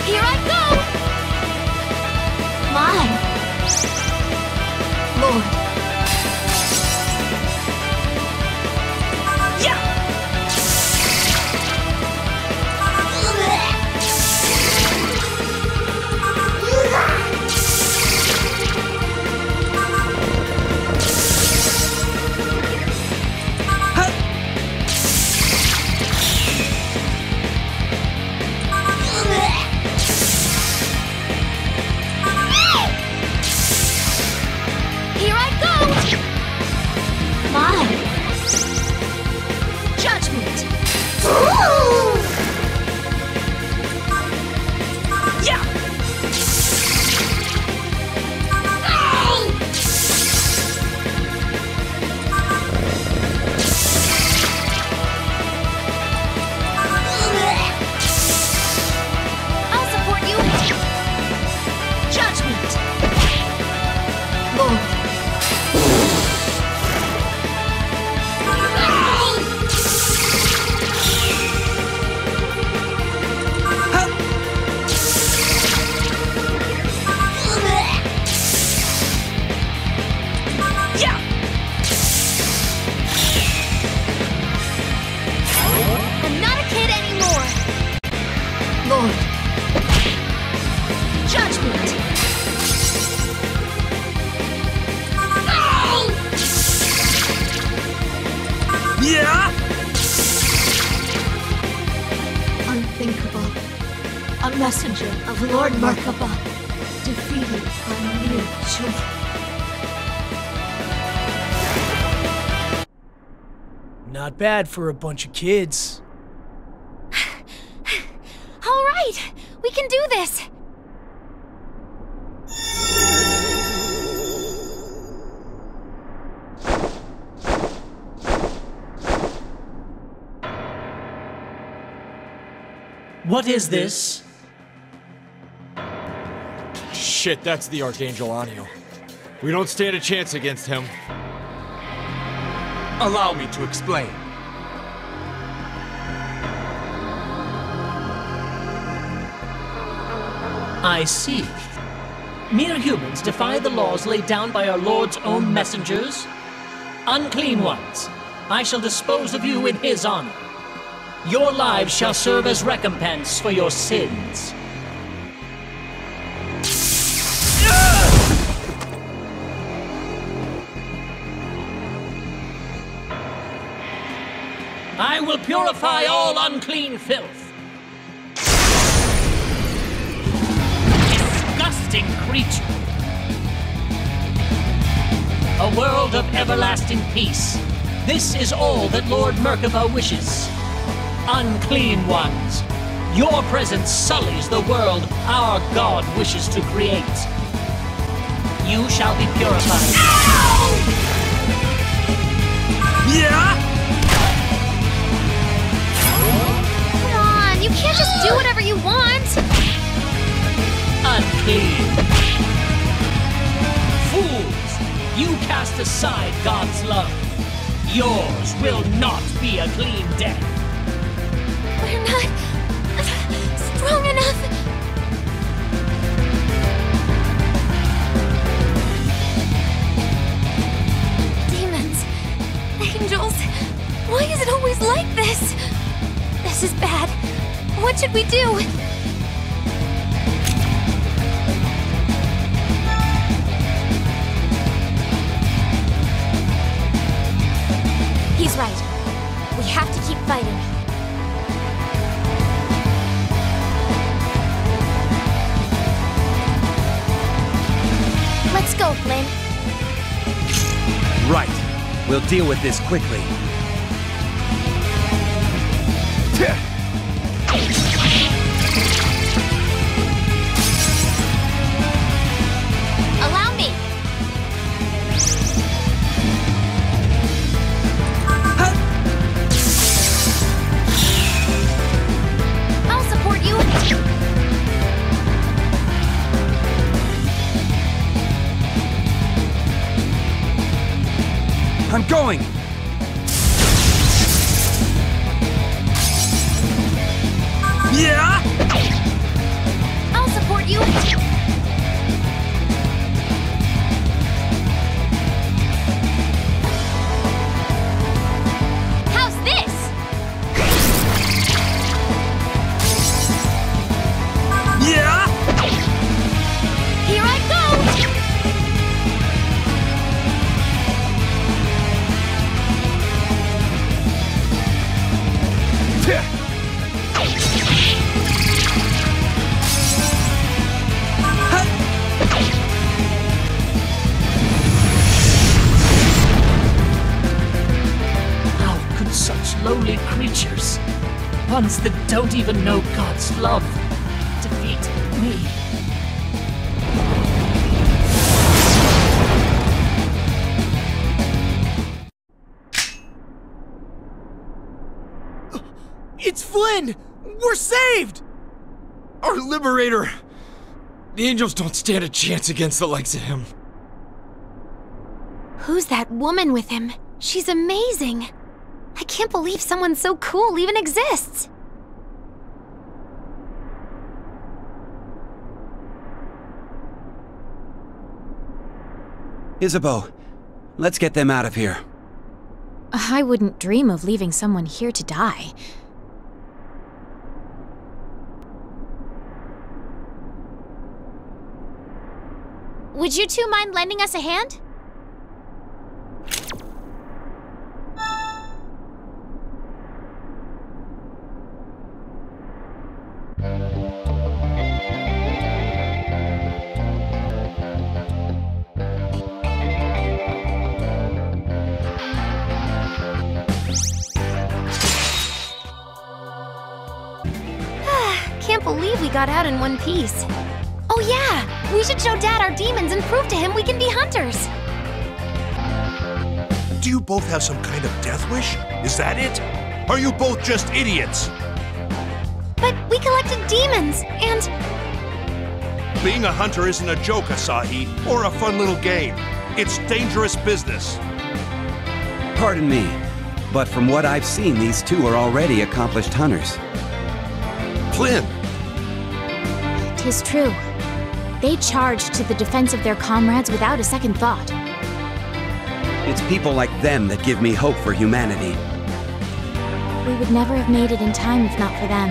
Here I go! Mine. Lord. Yeah! Here I go! Mine. Judgment. Yeah! I'll support you! Judgment. Lord. Yeah! I'm not a kid anymore! Lord. Judgment. Yeah! Unthinkable. A messenger of Lord Merkaba, defeated by mere children. Not bad for a bunch of kids. All right, we can do this. What is this? Shit, that's the Archangel Anio. We don't stand a chance against him. Allow me to explain. I see. Mere humans defy the laws laid down by our Lord's own messengers? Unclean ones, I shall dispose of you in his honor. Your lives shall serve as recompense for your sins. I will purify all unclean filth. Disgusting creature. A world of everlasting peace. This is all that Lord Merkaba wishes. Unclean ones, your presence sullies the world our God wishes to create. You shall be purified. Ow! Yeah? Come on, you can't just do whatever you want. Unclean. Fools, you cast aside God's love. Yours will not be a clean death. We're not strong enough. Demons, angels, why is it always like this? This is bad. What should we do? He's right. We have to keep fighting. Let's go, Flynn. Right. We'll deal with this quickly. Allow me. I'll support you. I'm going! Yeah? I'll support you. How's this? Yeah? Here I go! How could such lowly creatures, ones that don't even know God's love, defeat me? It's Flynn! We're saved! Our liberator! The angels don't stand a chance against the likes of him. Who's that woman with him? She's amazing. I can't believe someone so cool even exists. Isabeau, let's get them out of here. I wouldn't dream of leaving someone here to die. Would you two mind lending us a hand? believe we got out in one piece. Oh yeah! We should show Dad our demons and prove to him we can be hunters! Do you both have some kind of death wish? Is that it? Are you both just idiots? But we collected demons, and... Being a hunter isn't a joke, Asahi, or a fun little game. It's dangerous business. Pardon me, but from what I've seen, these two are already accomplished hunters. Flynn! 'Tis true. They charged to the defense of their comrades without a second thought. It's people like them that give me hope for humanity. We would never have made it in time if not for them.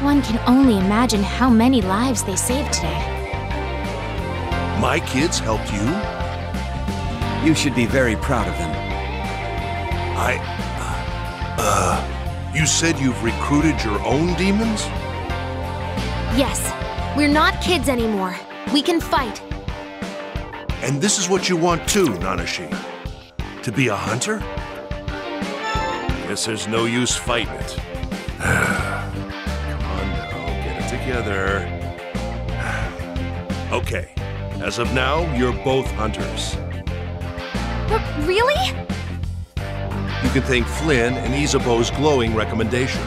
One can only imagine how many lives they saved today. My kids helped you? You should be very proud of them. You said you've recruited your own demons? Yes, we're not kids anymore. We can fight. And this is what you want too, Nanashi? To be a hunter? Guess there's no use fighting it. Come on now, get it together. Okay, as of now, you're both hunters. Really? You can thank Flynn and Isabeau's glowing recommendation.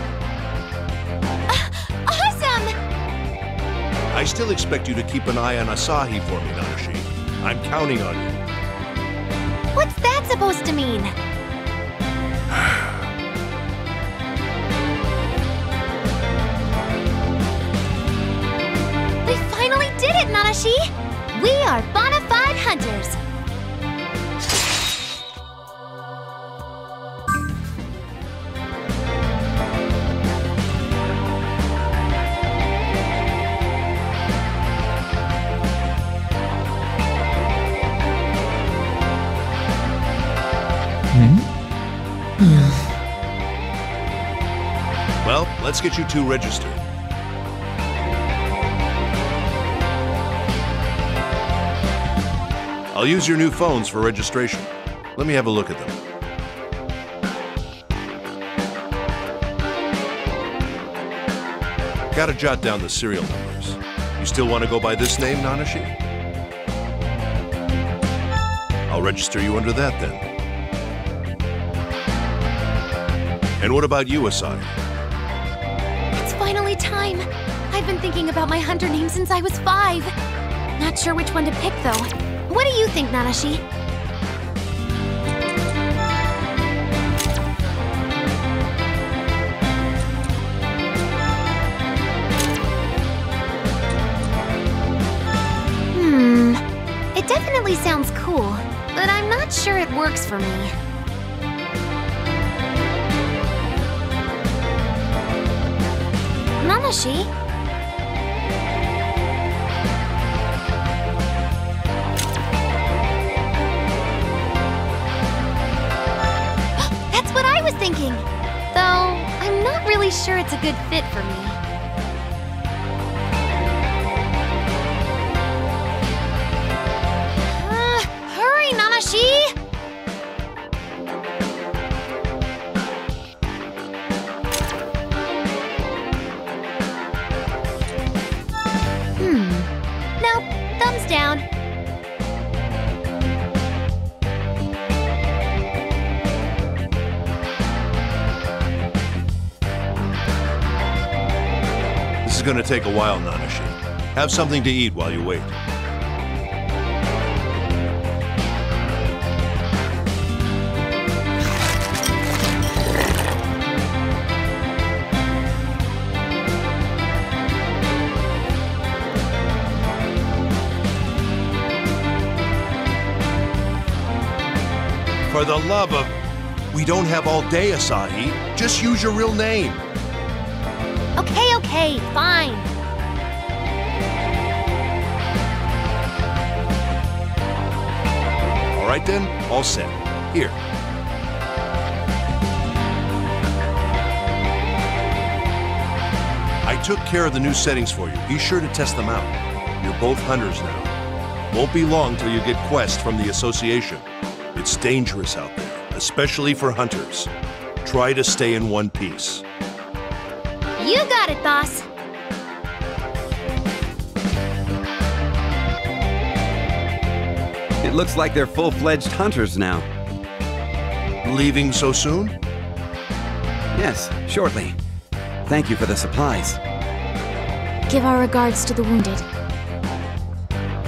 Awesome! I still expect you to keep an eye on Asahi for me, Nanashi. I'm counting on you. What's that supposed to mean? We finally did it, Nanashi! We are bona fide hunters! Well, let's get you two registered. I'll use your new phones for registration. Let me have a look at them. Gotta jot down the serial numbers. You still want to go by this name, Nanashi? I'll register you under that then. And what about you, Asahi? It's finally time. I've been thinking about my hunter name since I was 5. Not sure which one to pick, though. What do you think, Nanashi? It definitely sounds cool, but I'm not sure it works for me. Nanashi? That's what I was thinking! Though, I'm not really sure it's a good fit for me. Hurry, Nanashi! Nope, thumbs down. This is gonna take a while, Nanashi. Have something to eat while you wait. For the love of... We don't have all day, Asahi. Just use your real name. Okay, fine. All right then, all set. Here. I took care of the new settings for you. Be sure to test them out. You're both hunters now. Won't be long till you get quests from the association. It's dangerous out there, especially for hunters. Try to stay in one piece. You got it, boss. It looks like they're full-fledged hunters now. Leaving so soon? Yes, shortly. Thank you for the supplies. Give our regards to the wounded.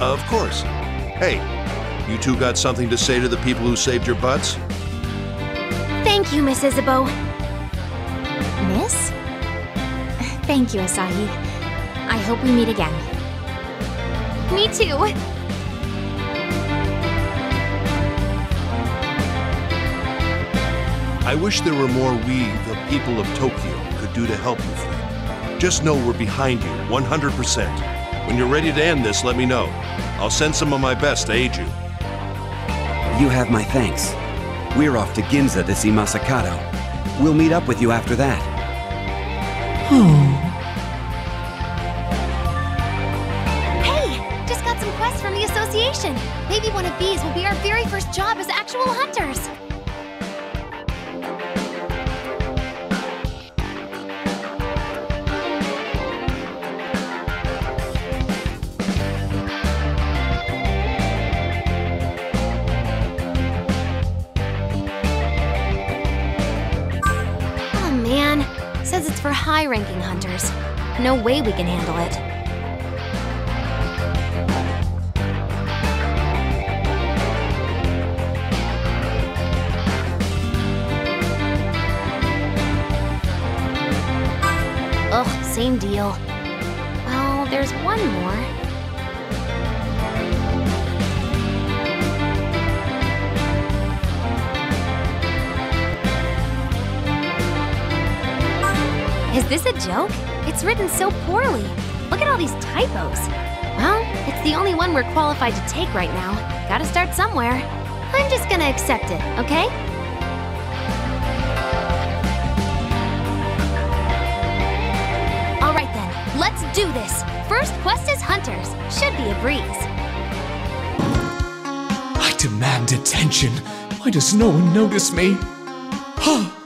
Of course. Hey, you two got something to say to the people who saved your butts? Thank you, Miss Isabeau. Miss? Thank you, Asahi. I hope we meet again. Me too. I wish there were more we, the people of Tokyo, could do to help you, Flynn. Just know we're behind you, 100%. When you're ready to end this, let me know. I'll send some of my best to aid you. You have my thanks. We're off to Ginza to see Masakato. We'll meet up with you after that. Hey! Just got some quests from the association. Maybe one of these will be our very first job as actual hunters. Says it's for high-ranking hunters. No way we can handle it. Ugh, same deal. Well, there's one more. Is this a joke? It's written so poorly. Look at all these typos. Well, it's the only one we're qualified to take right now. Gotta start somewhere. I'm just gonna accept it, okay? Alright then, let's do this. First quest is Hunters. Should be a breeze. I demand attention. Why does no one notice me? Huh.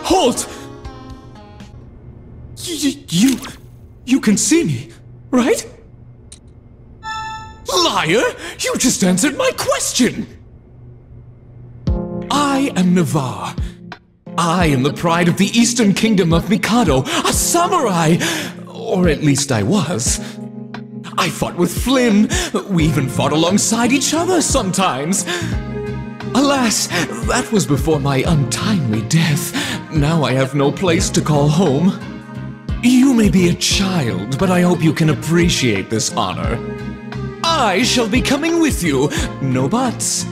Halt! You can see me, right? Liar! You just answered my question! I am Navarre. I am the pride of the Eastern Kingdom of Mikado, a samurai! Or at least I was. I fought with Flynn. We even fought alongside each other sometimes. Alas, that was before my untimely death. Now I have no place to call home. You may be a child, but I hope you can appreciate this honor. I shall be coming with you. No buts.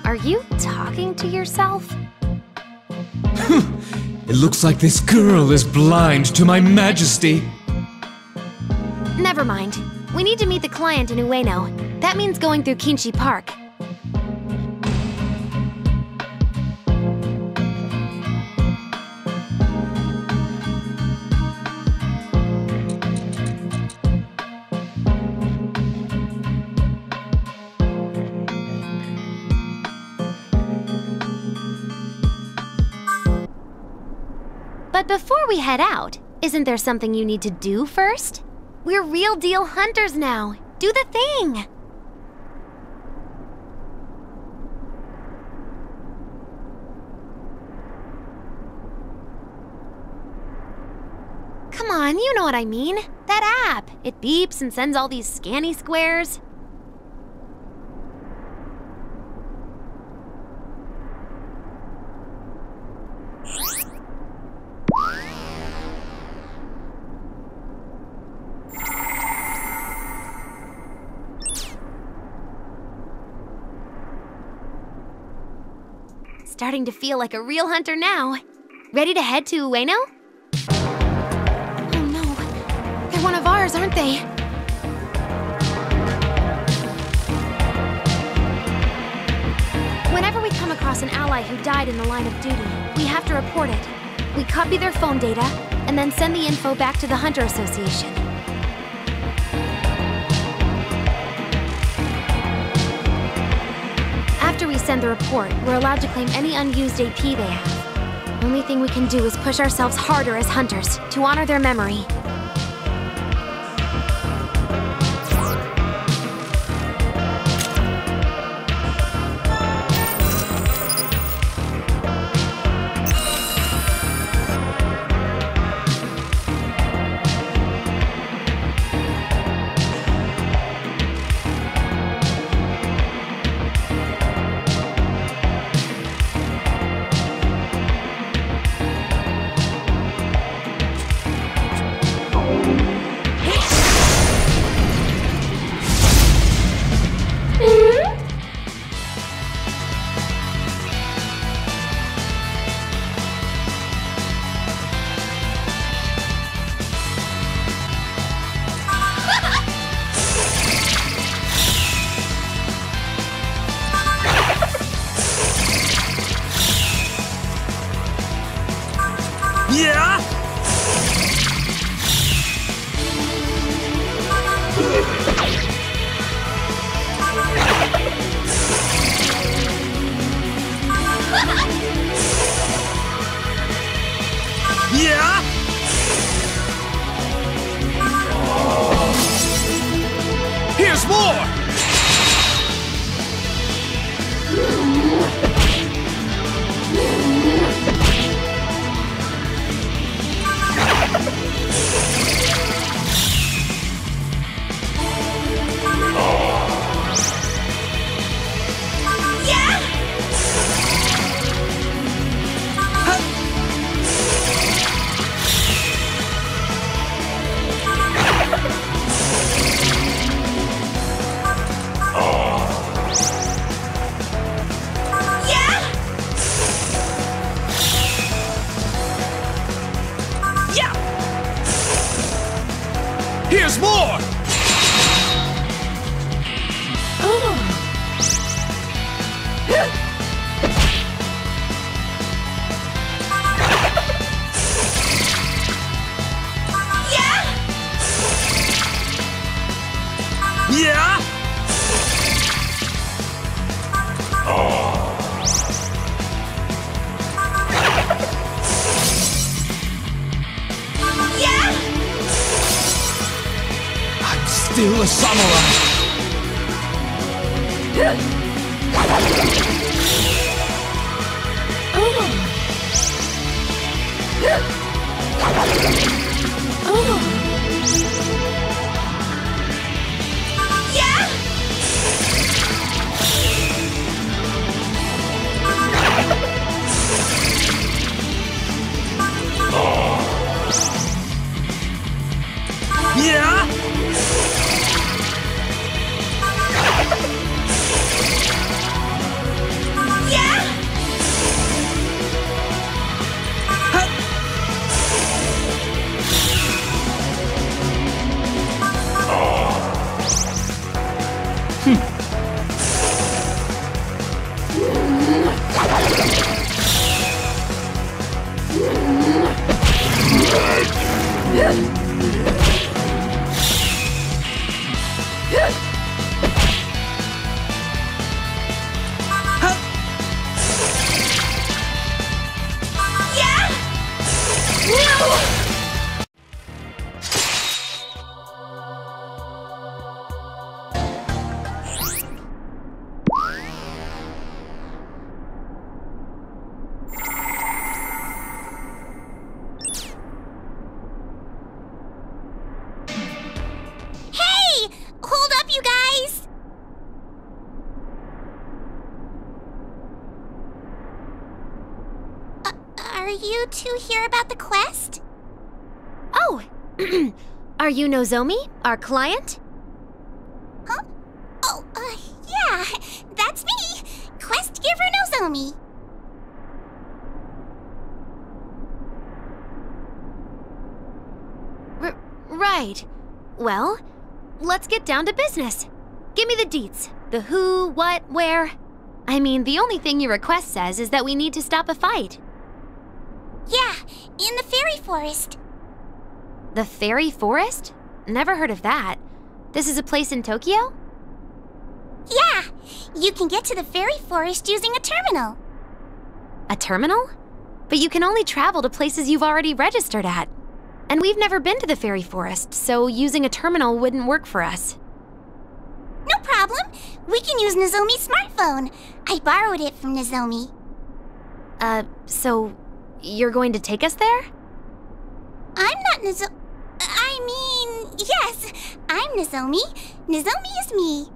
Are you talking to yourself? It looks like this girl is blind to my majesty. Never mind. We need to meet the client in Ueno. That means going through Kinshi Park. But before we head out, isn't there something you need to do first? We're real deal hunters now. Do the thing! Come on, you know what I mean. That app. It beeps and sends all these scanny squares. Starting to feel like a real hunter now. Ready to head to Ueno? Oh no, they're one of ours, aren't they? Whenever we come across an ally who died in the line of duty, we have to report it. We copy their phone data, and then send the info back to the Hunter Association. After we send the report, we're allowed to claim any unused AP they have. Only thing we can do is push ourselves harder as hunters, to honor their memory. Here's more! Here's more! Yeah! Still a samurai. Yeah! hear about the quest? Oh! Are you Nozomi, our client? Huh? Oh, yeah, that's me! Quest giver Nozomi. Right. Well, let's get down to business. Give me the deets. The who, what, where. I mean, the only thing your request says is that we need to stop a fight. Yeah, in the fairy forest. The fairy forest? Never heard of that. This is a place in Tokyo? Yeah, you can get to the fairy forest using a terminal. A terminal? But you can only travel to places you've already registered at. And we've never been to the fairy forest, so using a terminal wouldn't work for us. No problem. We can use Nozomi's smartphone. I borrowed it from Nozomi. So you're going to take us there? I'm not Nozomi. I mean, yes, I'm Nozomi. Nozomi is me.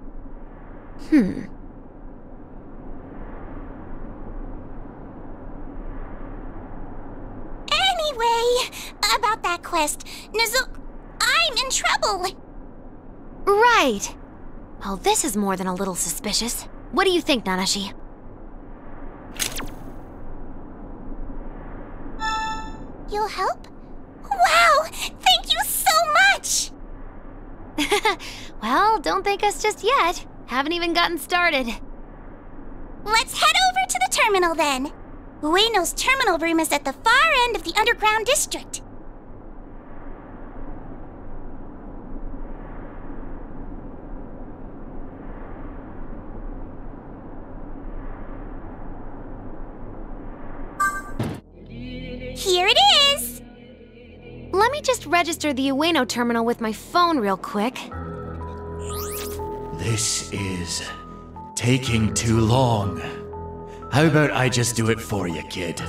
Anyway, about that quest, I'm in trouble. Right. Well, this is more than a little suspicious. What do you think, Nanashi? You'll help? Wow! Thank you so much! Well, don't thank us just yet. Haven't even gotten started. Let's head over to the terminal then. Ueno's terminal room is at the far end of the underground district. Here it is! Let me just register the Ueno terminal with my phone real quick. This is taking too long. How about I just do it for you, kid?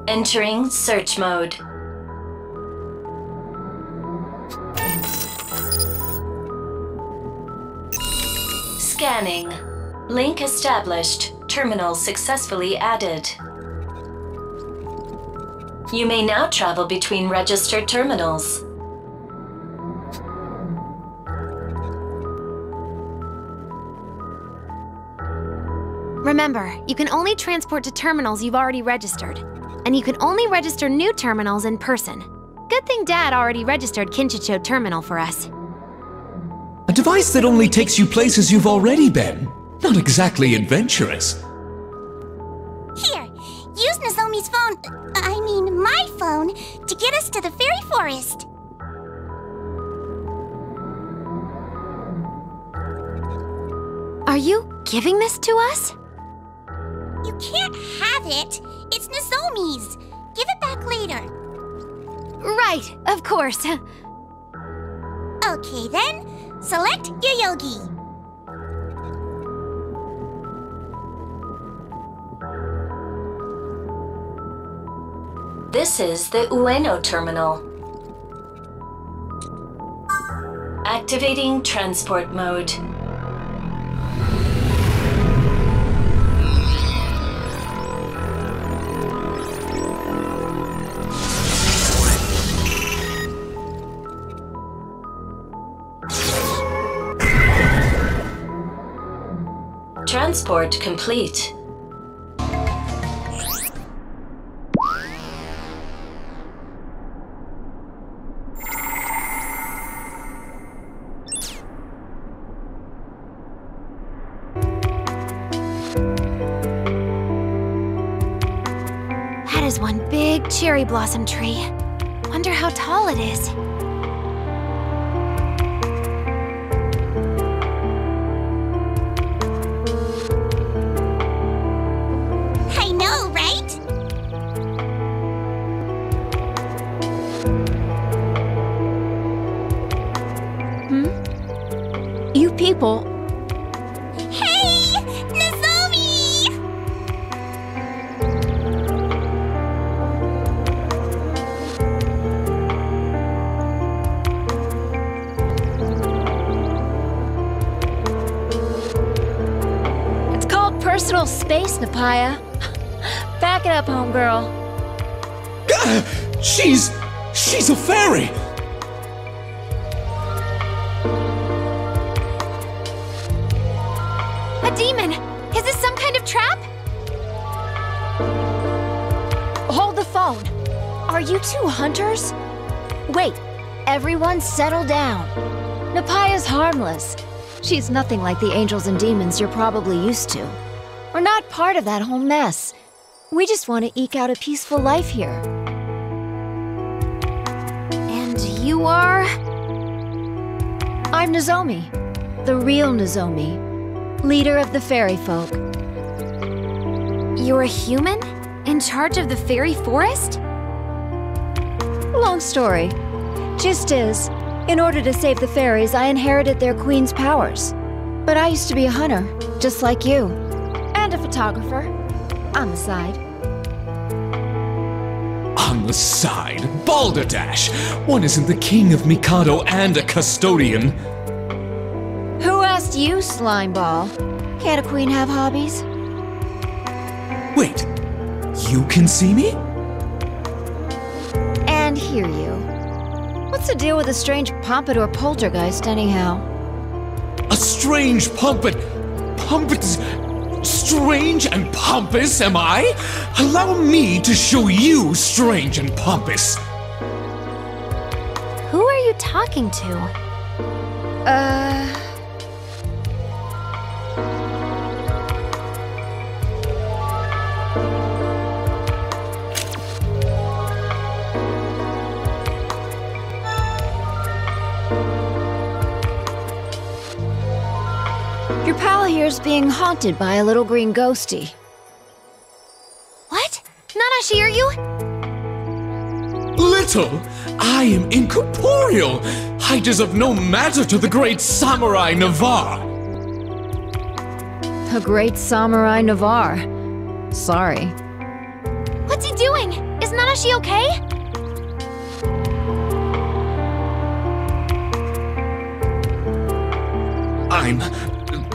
Entering search mode. Scanning. Link established. Terminal successfully added. You may now travel between registered terminals. Remember, you can only transport to terminals you've already registered. And you can only register new terminals in person. Good thing Dad already registered Kinchicho Terminal for us. A device that only takes you places you've already been. Not exactly adventurous. Here, use Nozomi's phone, my phone, to get us to the fairy forest. Are you giving this to us? You can't have it. It's Nozomi's. Give it back later. Right, of course. Okay then, select your yogi. This is the Ueno terminal. Activating transport mode. Transport complete. That is one big cherry blossom tree. Wonder how tall it is. I know, right? You people... Hey! Nozomi! It's called personal space, Napaya. Back it up, homegirl. She's a fairy! A demon! Is this some kind of trap? Hold the phone. Are you two hunters? Wait, everyone settle down. Napaya's harmless. She's nothing like the angels and demons you're probably used to. We're not part of that whole mess. We just want to eke out a peaceful life here. And you are? I'm Nozomi. The real Nozomi. Leader of the fairy folk. You're a human? In charge of the fairy forest? Long story. Gist is, in order to save the fairies, I inherited their queen's powers. But I used to be a hunter, just like you. And a photographer. On the side. On the side? Balderdash! One isn't the king of Mikado and a custodian. Who asked you, Slimeball? Can't a queen have hobbies? Wait, you can see me? And hear you. What's the deal with a strange pompadour poltergeist, anyhow? A strange pumpet... Strange and pompous, am I? Allow me to show you strange and pompous. Who are you talking to? Your pal here's being haunted by a little green ghosty. What? Nanashi, are you? Little? I am incorporeal! Height is of no matter to the great samurai Navarre! The great samurai Navarre. Sorry. What's he doing? Is Nanashi okay?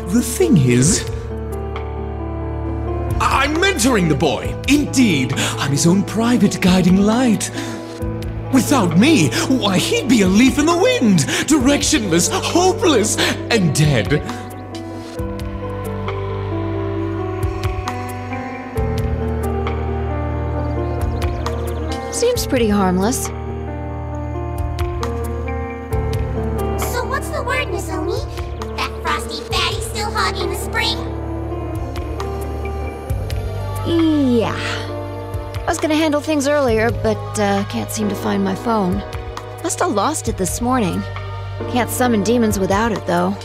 The thing is... I'm mentoring the boy! Indeed, I'm his own private guiding light. Without me, why, he'd be a leaf in the wind, directionless, hopeless, and dead. Seems pretty harmless. So what's the word, Nozomi? That frosty fatty still hogging the spring? Yeah. I was gonna handle things earlier, but can't seem to find my phone. Must have lost it this morning. Can't summon demons without it, though.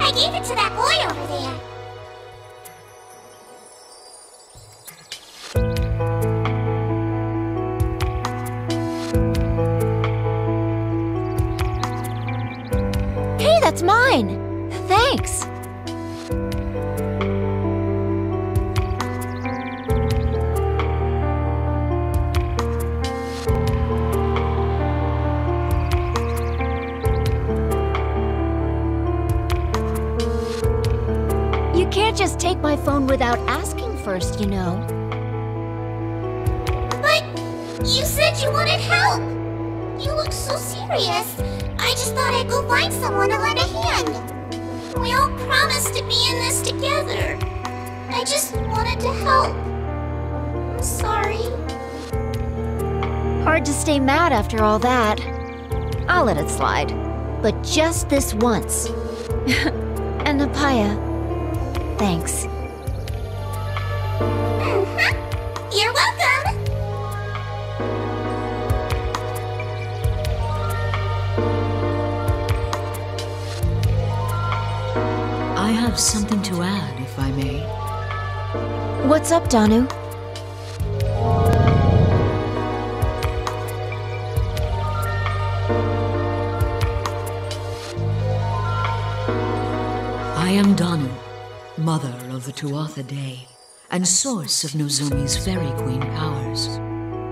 I gave it to that boy over there. Hey, that's mine! Thanks! You can't just take my phone without asking first, you know. But you said you wanted help. You look so serious. I just thought I'd go find someone to lend a hand. We all promised to be in this together. I just wanted to help. I'm sorry. Hard to stay mad after all that. I'll let it slide. But just this once. And Napaya, thanks. You're welcome. I have something to add, if I may. What's up, Danu? I am Danu, mother of the Tuatha Day, and source of Nozumi's Fairy Queen powers.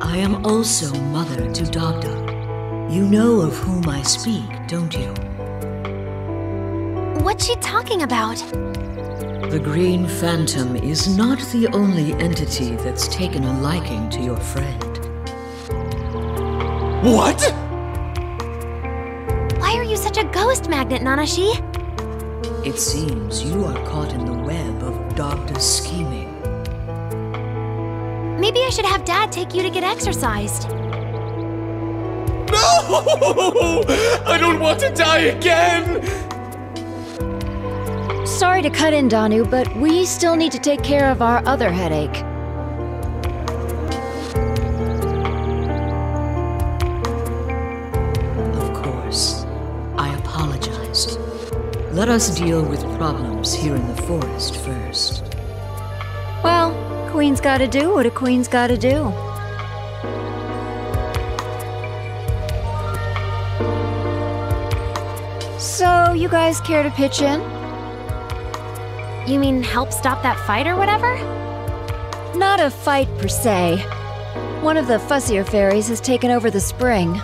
I am also mother to Dogda. You know of whom I speak, don't you? What's she talking about? The Green Phantom is not the only entity that's taken a liking to your friend. What? Why are you such a ghost magnet, Nanashi? It seems you are caught in the web of Dogda's scheming. Maybe I should have Dad take you to get exercised. No! I don't want to die again! Sorry to cut in, Danu, but we still need to take care of our other headache. Of course. I apologize. Let us deal with problems here in the forest first. Well, Queen's gotta do what a queen's gotta do. So, you guys care to pitch in? You mean help stop that fight or whatever? Not a fight per se. One of the fussier fairies has taken over the spring.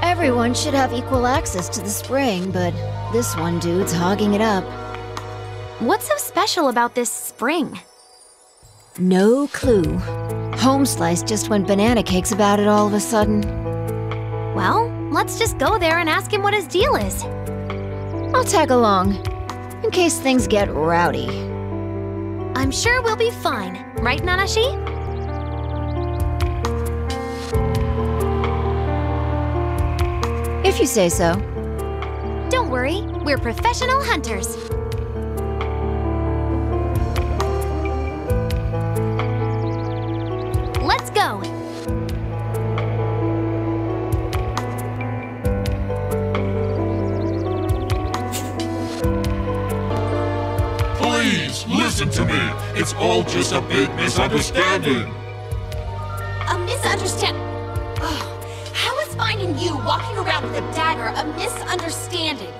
Everyone should have equal access to the spring, but this one dude's hogging it up. What's so special about this spring? No clue. Homeslice just went banana cakes about it all of a sudden. Well, let's just go there and ask him what his deal is. I'll tag along, in case things get rowdy. I'm sure we'll be fine, right, Nanashi? If you say so. Don't worry, we're professional hunters. Let's go! Please, listen to me. It's all just a big misunderstanding. A misunderstanding? Oh, how is finding you walking around with a dagger a misunderstanding?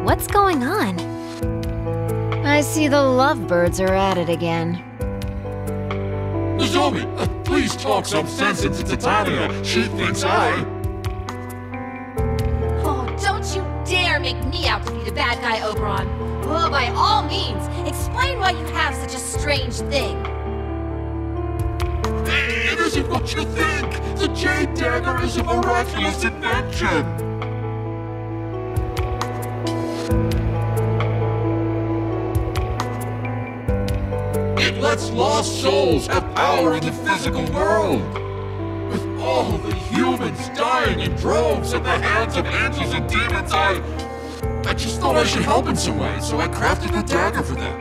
What's going on? I see the lovebirds are at it again. Nozomi, please talk some sense into Titania. She thinks Oh, don't you dare make me out to be the bad guy, Oberon. Oh, by all means, explain why you have such a strange thing. It isn't what you think. The Jade Dagger is a miraculous invention. It lets lost souls have power in the physical world. With all the humans dying in droves at the hands of angels and demons, I just thought I should help in some way, so I crafted a dagger for them.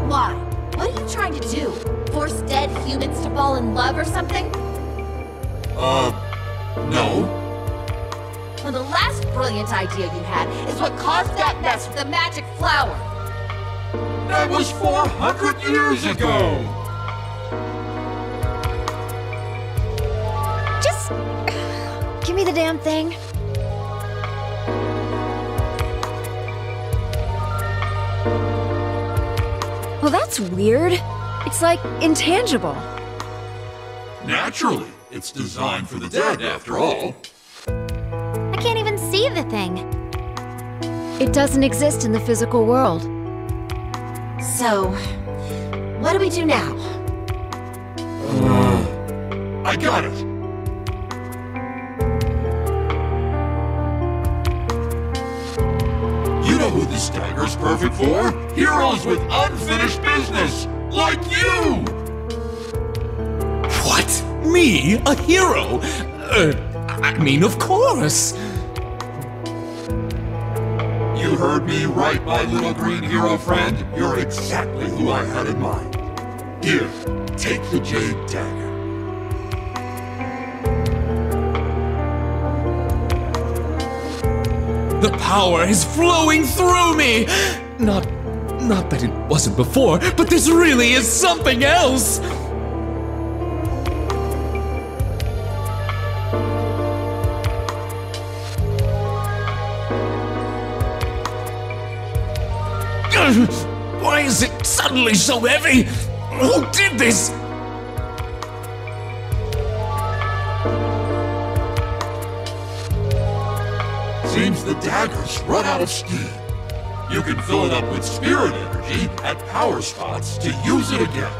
Why? What are you trying to do? Force dead humans to fall in love or something? No. Well, the last brilliant idea you had is what caused that mess with the magic flower. That was 400 years ago! Just give me the damn thing. Well, that's weird. It's like intangible. Naturally. It's designed for the dead, after all. I can't even see the thing. It doesn't exist in the physical world. So, what do we do now? I got it. You know who this dagger's perfect for? Heroes with unfinished business, like you! What? Me? A hero? I mean, of course. You heard me right, my little green hero friend. You're exactly who I had in mind. Here, take the Jade Dagger. The power is flowing through me! Not that it wasn't before, but this really is something else! Why is it suddenly so heavy? Who did this? Seems the dagger's run out of steam. You can fill it up with spirit energy at power spots to use it again.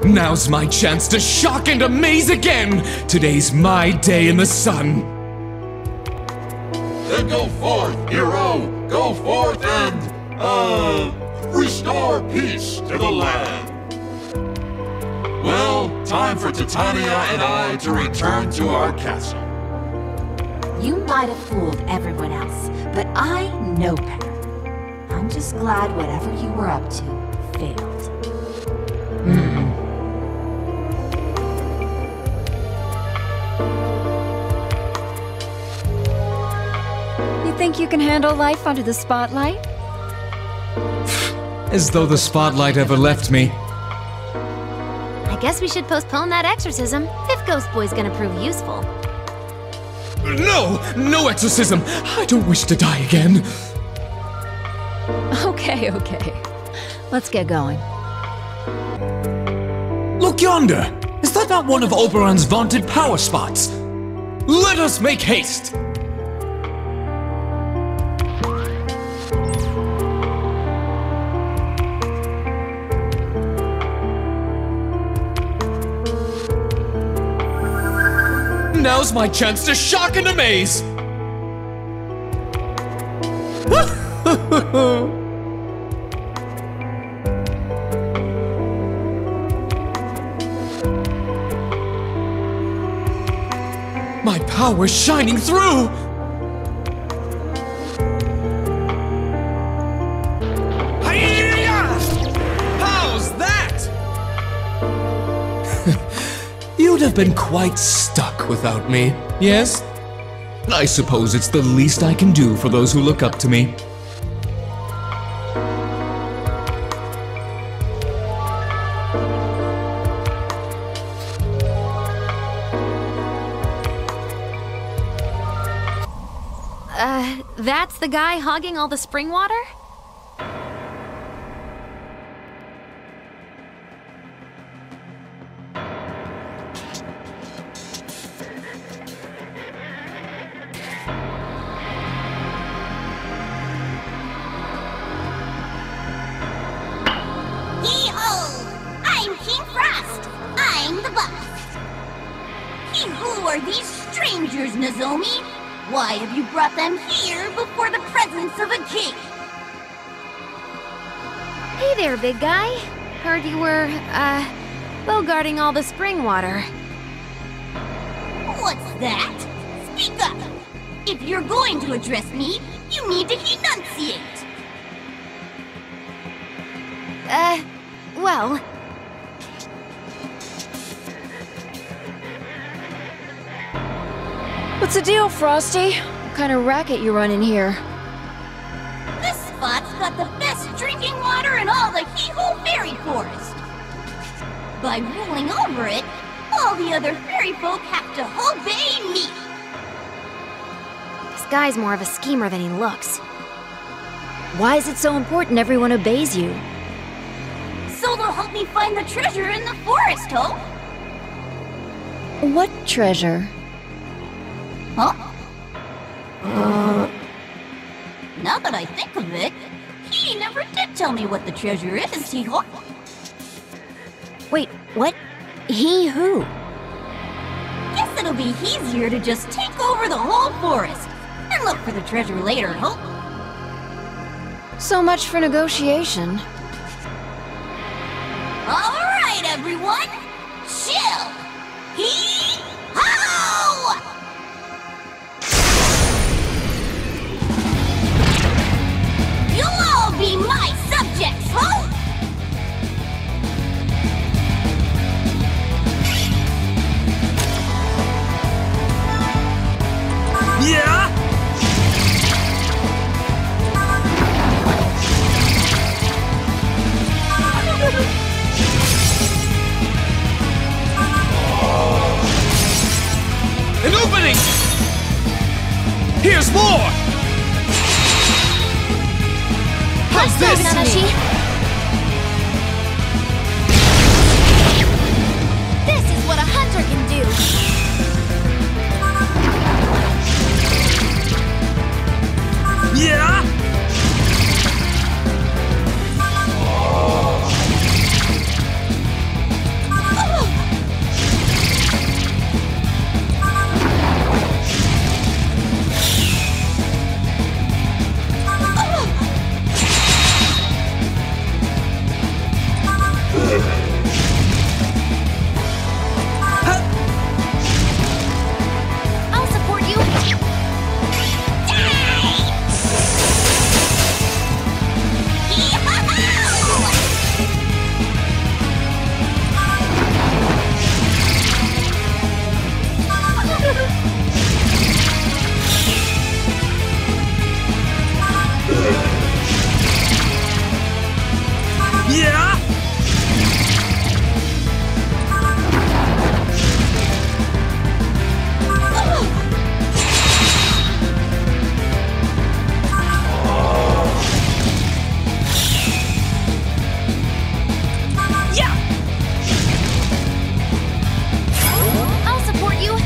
Now's my chance to shock and amaze again! Today's my day in the sun! Then go forth, hero! Go forth and, restore peace to the land! Well, time for Titania and I to return to our castle. You might have fooled everyone else, but I know better. I'm just glad whatever you were up to failed. Think you can handle life under the spotlight? As though the spotlight ever left me. I guess we should postpone that exorcism, if Ghost Boy's gonna prove useful. No! No exorcism! I don't wish to die again! Okay. Let's get going. Look yonder! Is that not one of Oberon's vaunted power spots? Let us make haste! Now's my chance to shock and amaze! My power's shining through! How's that? You'd have been quite stuck without me, yes? I suppose it's the least I can do for those who look up to me. That's the guy hogging all the spring water? Nozomi? Why have you brought them here before the presence of a king? Hey there, big guy. Heard you were, bogarting all the spring water. What's that? Speak up! If you're going to address me, you need to enunciate! Well... What's the deal, Frosty? What kind of racket you running here? This spot's got the best drinking water in all the Hee-Ho Fairy Forest! By ruling over it, all the other fairy folk have to obey me! This guy's more of a schemer than he looks. Why is it so important everyone obeys you? So they'll help me find the treasure in the forest, Ho! What treasure? Huh? Now that I think of it, he never did tell me what the treasure is, Hee-Ho. Wait, what? He who? Guess it'll be easier to just take over the whole forest and look for the treasure later, Ho. So much for negotiation. Alright, everyone! Chill! Hee-Ho! You'll all be my How's this? Nanashi. This is what a hunter can do. Yeah! I'll support you. Yeah! I'll support you.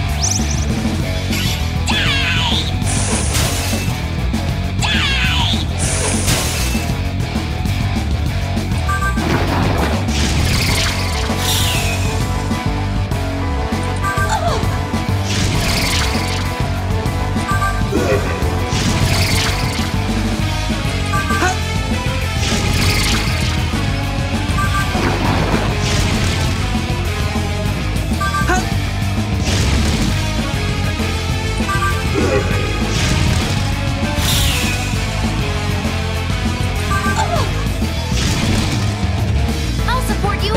I'll support you.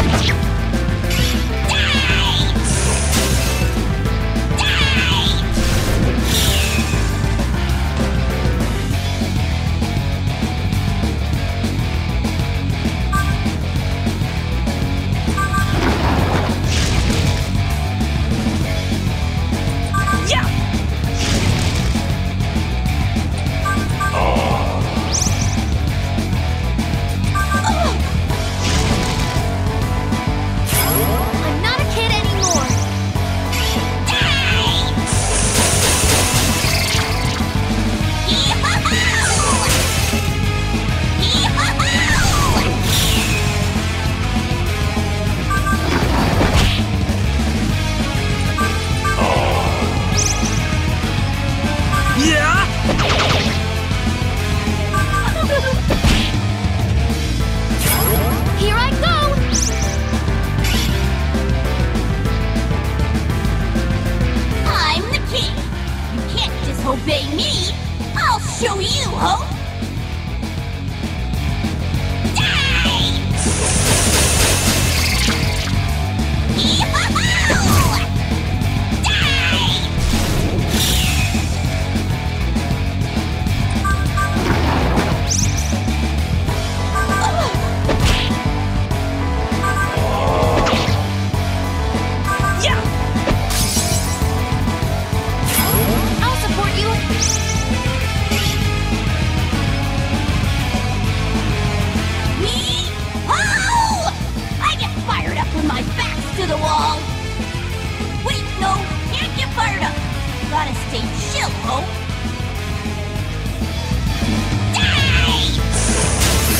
I'm not a kid anymore. Yeah! Here I go. I'm the king. You can't disobey me. I'll show you, ho. I'll support you. Me? Oh! I get fired up when my back's to the wall. Wait, no, can't get fired up. Gotta stay chill, ho.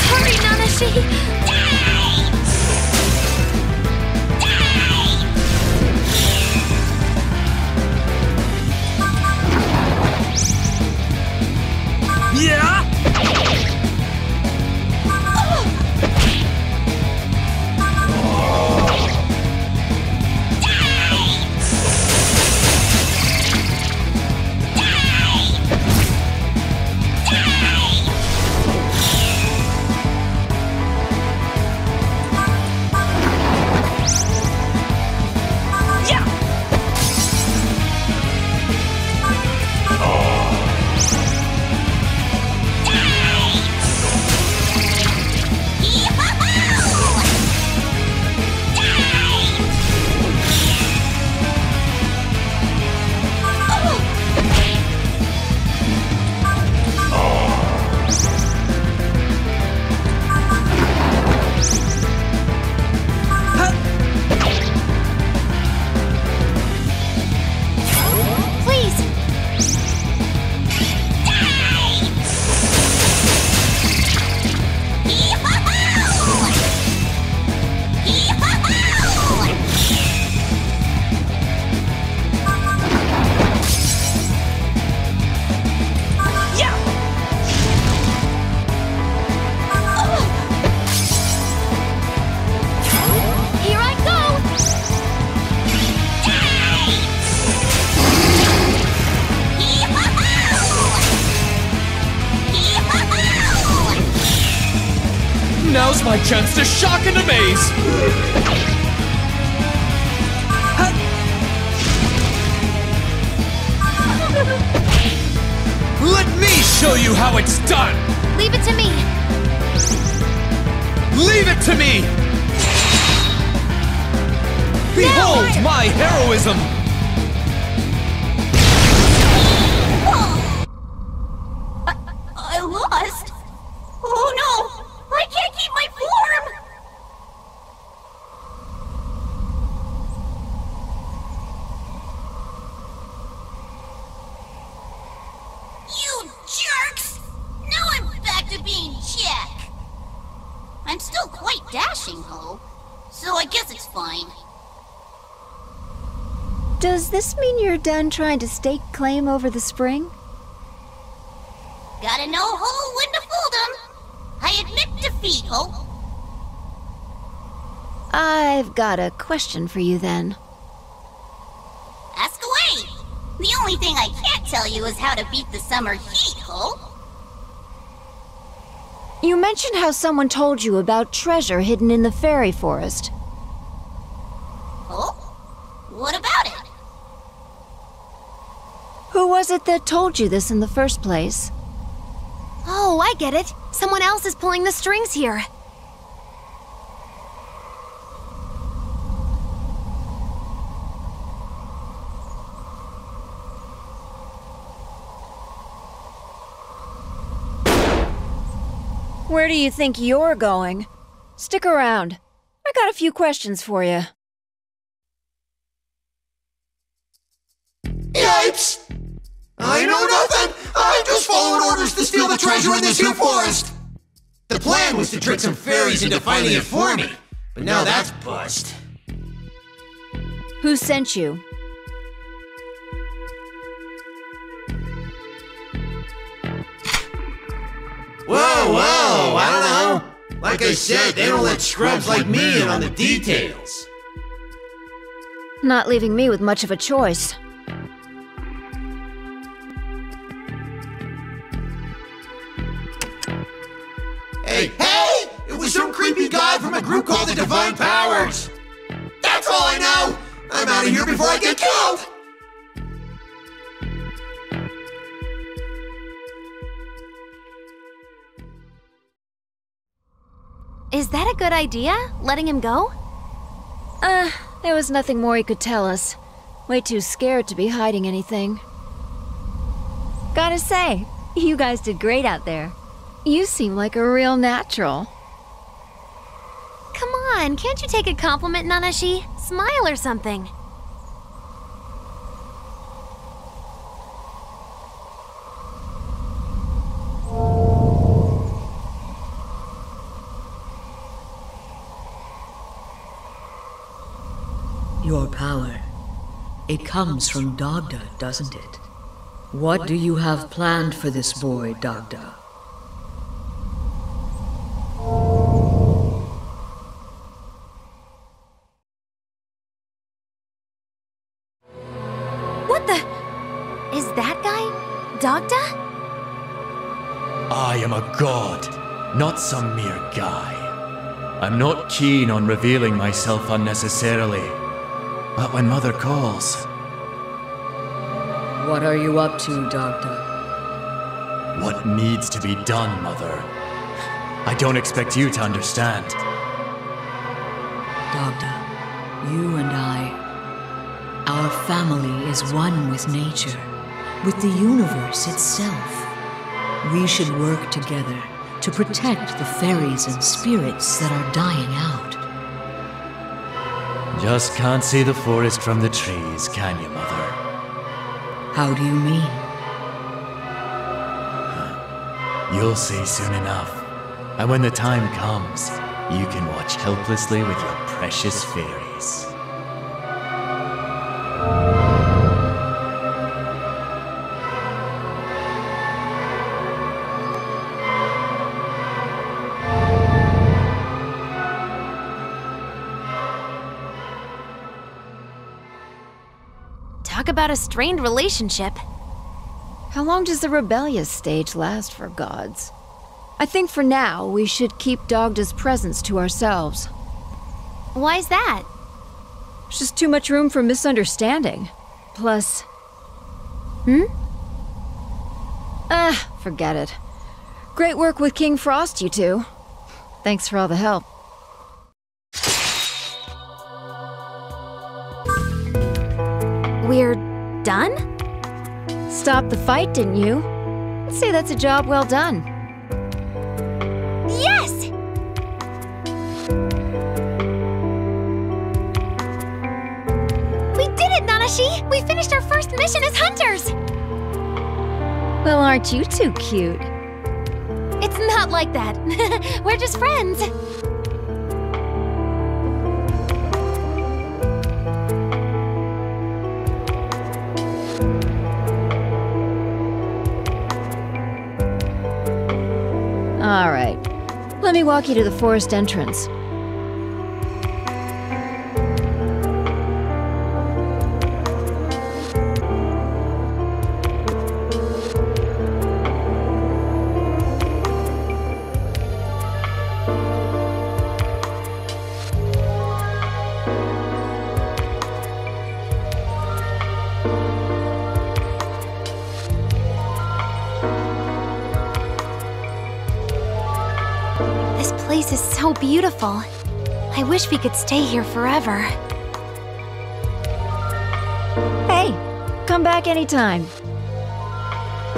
Hurry, Nanashi. Yeah! Now's my chance to shock and amaze! Let me show you how it's done! Leave it to me! Leave it to me! Behold my heroism! I lost? Oh no! I can't keep my form! You jerks! Now I'm back to being Jack! I'm still quite dashing, though, so I guess it's fine. Does this mean you're done trying to stake claim over the spring? Gotta know Ho when to fold 'em. I admit defeat, Ho. I've got a question for you then. Ask away. The only thing I can't tell you is how to beat the summer heat, Ho. You mentioned how someone told you about treasure hidden in the fairy forest. Oh? What about it? Who was it that told you this in the first place? Oh, I get it. Someone else is pulling the strings here. Where do you think you're going? Stick around. I got a few questions for you. Yipes! I know nothing! I just followed orders to steal the treasure in this here forest! The plan was to trick some fairies into finding it for me, but now that's bust. Who sent you? Whoa, I don't know. Like I said, they don't let scrubs like me in on the details. Not leaving me with much of a choice. Hey! It was some creepy guy from a group called the Divine Powers! That's all I know! I'm out of here before I get killed! Is that a good idea? Letting him go? There was nothing more he could tell us. Way too scared to be hiding anything. Gotta say, you guys did great out there. You seem like a real natural. Come on, can't you take a compliment, Nanashi? Smile or something. Your power. It comes from Dagda, doesn't it? What do you have planned for this boy, Dagda? What the? Is that guy Dagda? I am a god, not some mere guy. I'm not keen on revealing myself unnecessarily, but when Mother calls... What are you up to, Dagda? What needs to be done, Mother? I don't expect you to understand. Dagda, you and I, our family is one with nature, with the universe itself. We should work together to protect the fairies and spirits that are dying out. Just can't see the forest from the trees, can you, Mother? How do you mean? You'll see soon enough. And when the time comes, you can watch helplessly with your precious fairies. Talk about a strained relationship. How long does the rebellious stage last for gods? I think for now, we should keep Dagda's presence to ourselves. Why's that? There's just too much room for misunderstanding. Plus... forget it. Great work with King Frost, you two. Thanks for all the help. We're done? Stopped the fight, didn't you? I'd say that's a job well done. Yes! We did it, Nanashi! We finished our first mission as hunters! Well, aren't you two cute? It's not like that. We're just friends. All right. Let me walk you to the forest entrance. This place is so beautiful. I wish we could stay here forever. Hey, come back anytime.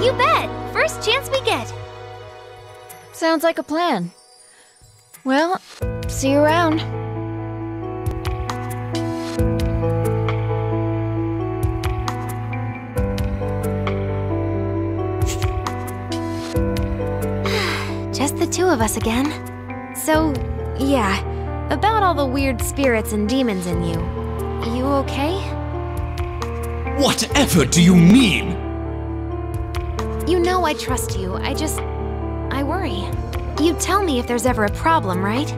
You bet! First chance we get. Sounds like a plan. Well, see you around. Just the two of us again. So, yeah, about all the weird spirits and demons in you. You okay? Whatever do you mean? You know I trust you. I worry. You tell me if there's ever a problem, right?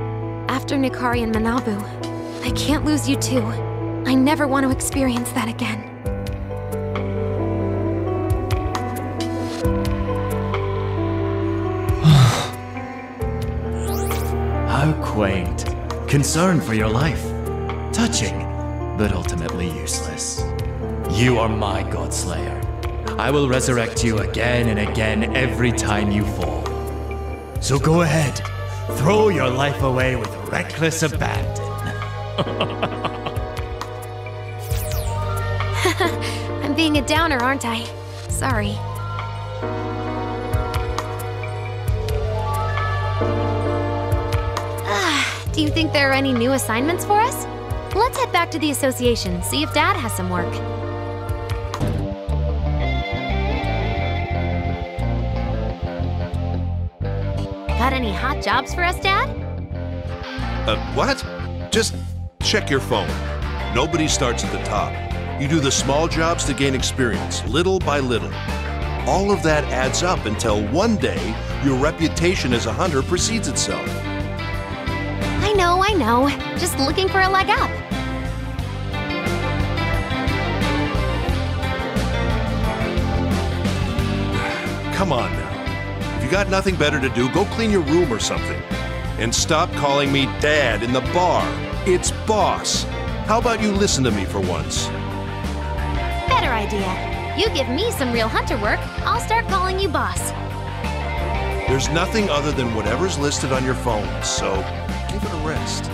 After Nikari and Manabu. I can't lose you too. I never want to experience that again. How quaint. Concern for your life. Touching, but ultimately useless. You are my Godslayer. I will resurrect you again and again every time you fall. So go ahead, throw your life away with reckless abandon. I'm being a downer, aren't I? Sorry. Do you think there are any new assignments for us? Let's head back to the association, see if Dad has some work. Got any hot jobs for us, Dad? What? Just check your phone. Nobody starts at the top. You do the small jobs to gain experience, little by little. All of that adds up until one day, your reputation as a hunter precedes itself. I know. Just looking for a leg up. Come on now. If you got nothing better to do, go clean your room or something. And stop calling me Dad in the bar. It's boss. How about you listen to me for once? Better idea. You give me some real hunter work, I'll start calling you boss. There's nothing other than whatever's listed on your phone, so give it a rest.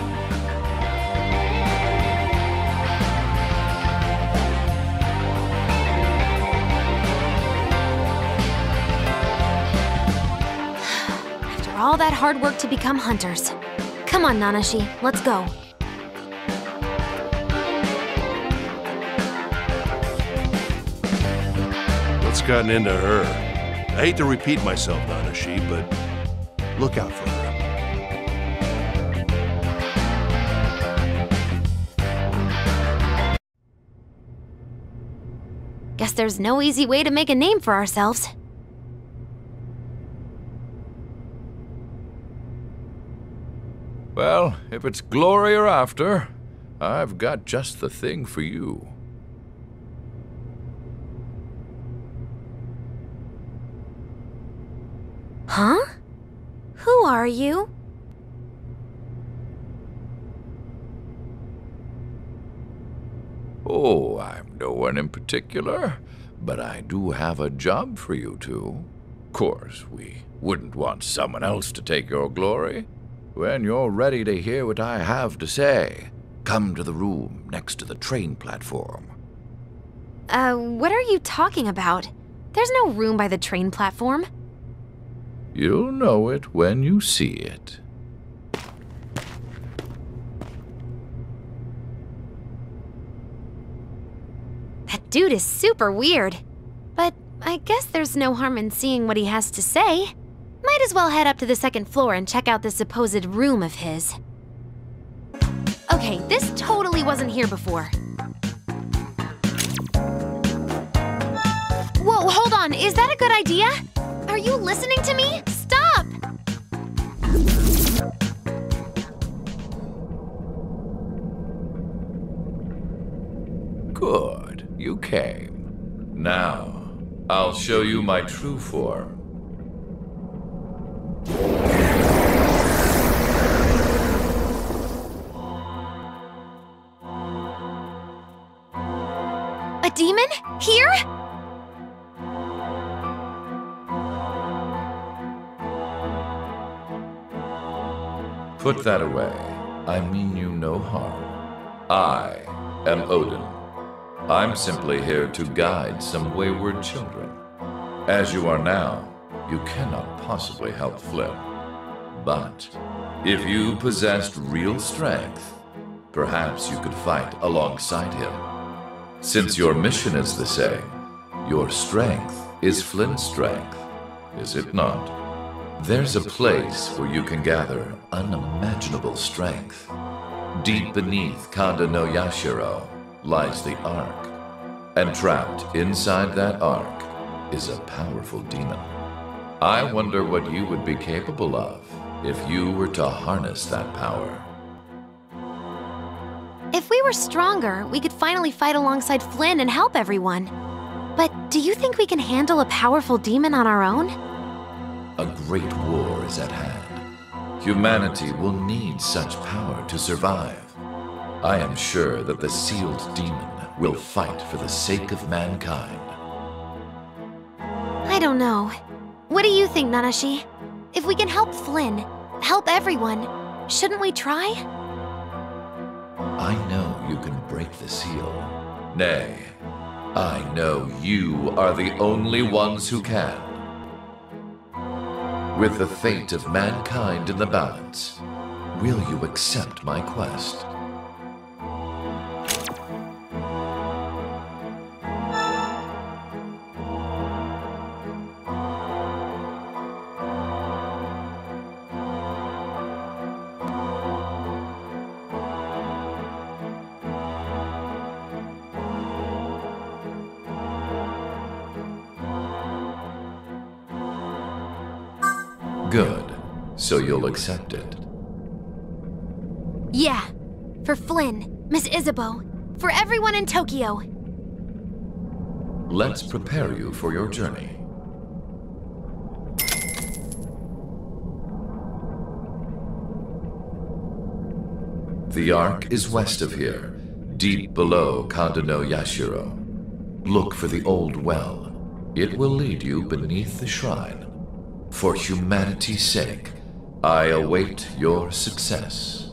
After all that hard work to become hunters. Come on, Nanashi, let's go. What's gotten into her? I hate to repeat myself, Nanashi, but look out for her. Guess there's no easy way to make a name for ourselves. Well, if it's glory you're after, I've got just the thing for you. Huh? are you? Oh, I'm no one in particular, but I do have a job for you two. Of course, we wouldn't want someone else to take your glory. When you're ready to hear what I have to say, come to the room next to the train platform. What are you talking about? There's no room by the train platform. You'll know it when you see it. That dude is super weird. But I guess there's no harm in seeing what he has to say. Might as well head up to the second floor and check out this supposed room of his. Okay, this totally wasn't here before. Whoa, hold on, is that a good idea? Are you listening to me? Stop! Good, you came. Now, I'll show you my true form. A demon? Here? Put that away. I mean you no harm. I am Odin. I'm simply here to guide some wayward children. As you are now, you cannot possibly help Flynn. But if you possessed real strength, perhaps you could fight alongside him. Since your mission is the same, your strength is Flynn's strength, is it not? There's a place where you can gather unimaginable strength. Deep beneath Kanda no Yashiro lies the Ark, and trapped inside that Ark is a powerful demon. I wonder what you would be capable of if you were to harness that power. If we were stronger, we could finally fight alongside Flynn and help everyone. But do you think we can handle a powerful demon on our own? A great war is at hand. Humanity will need such power to survive. I am sure that the sealed demon will fight for the sake of mankind. I don't know. What do you think, Nanashi? If we can help Flynn, help everyone, shouldn't we try? I know you can break the seal. Nay, I know you are the only ones who can. With the fate of mankind in the balance, will you accept my quest? Good. So you'll accept it. Yeah. For Flynn, Miss Isabeau, for everyone in Tokyo. Let's prepare you for your journey. The Ark is west of here, deep below Kanda no Yashiro. Look for the old well. It will lead you beneath the shrine. For humanity's sake, I await your success.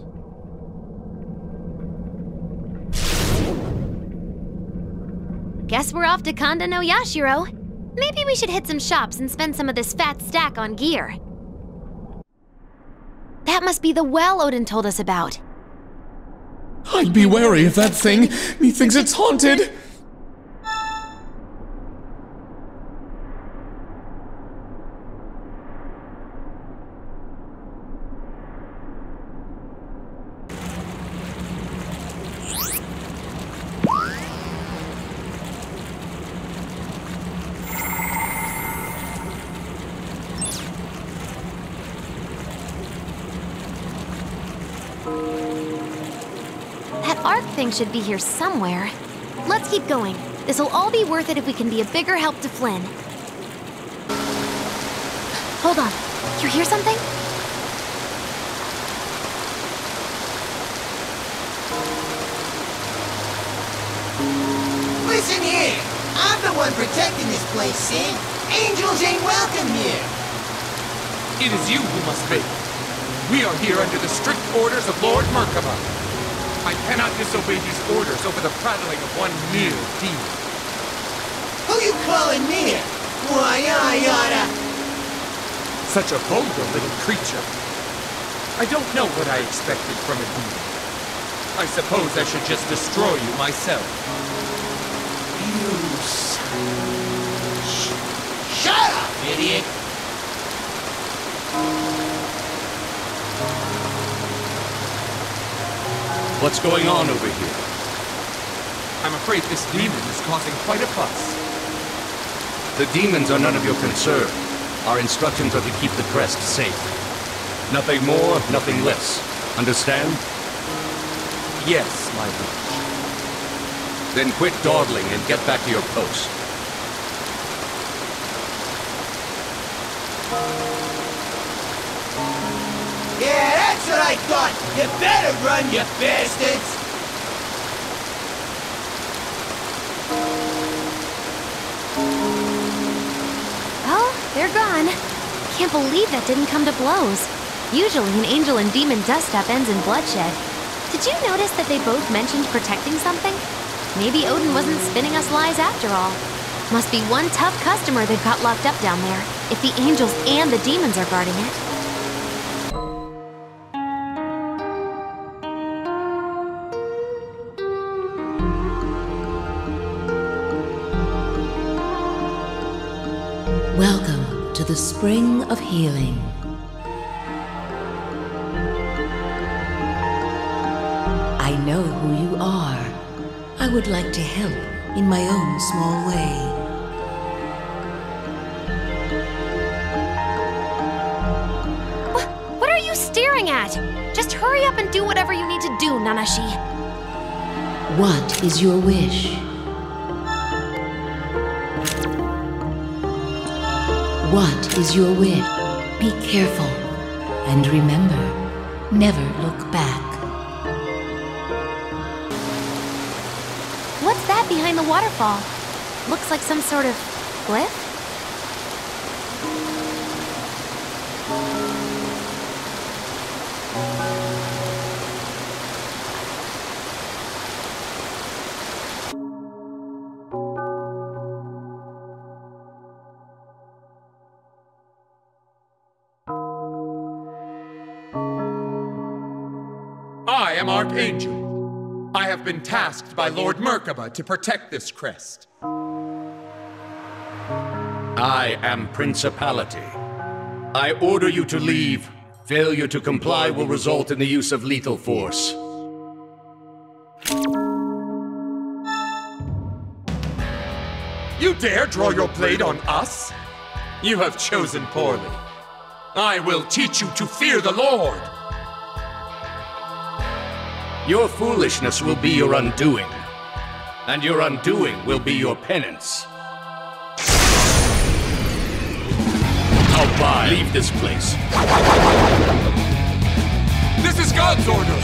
Guess we're off to Kanda no Yashiro. Maybe we should hit some shops and spend some of this fat stack on gear. That must be the well Odin told us about. I'd be wary of that thing. Methinks it's haunted. That Ark thing should be here somewhere. Let's keep going. This'll all be worth it if we can be a bigger help to Flynn. Hold on. You hear something? one protecting this place, Sin. Angels ain't welcome here. It is you who must make. We are here under the strict orders of Lord Merkaba. I cannot disobey these orders over the prattling of one mere demon. Who you calling mere? Why, I oughta... Such a vulgar little creature. I don't know what I expected from a demon. I suppose I should just destroy you myself. You Shut up, idiot! What's going on over here? I'm afraid this demon is causing quite a fuss. The demons are none of your concern. Our instructions are to keep the crest safe. Nothing more, nothing less. Understand? Yes, my liege. Then quit dawdling and get back to your post. Yeah, that's what I thought! You better run, you bastards! Well, they're gone. Can't believe that didn't come to blows. Usually an angel and demon dust-up ends in bloodshed. Did you notice that they both mentioned protecting something? Maybe Odin wasn't spinning us lies after all. Must be one tough customer they've got locked up down there, if the angels and the demons are guarding it. Welcome to the Spring of Healing. I know who you are. I would like to help in my own small way. What are you staring at? Just hurry up and do whatever you need to do, Nanashi. What is your wish? What is your wish? Be careful, and remember, never look back. What's that behind the waterfall? Looks like some sort of glyph? I am Archangel. I have been tasked by Lord Merkaba to protect this crest. I am Principality. I order you to leave. Failure to comply will result in the use of lethal force. You dare draw your blade on us? You have chosen poorly. I will teach you to fear the Lord. Your foolishness will be your undoing, and your undoing will be your penance. How vile! Leave this place. This is God's order!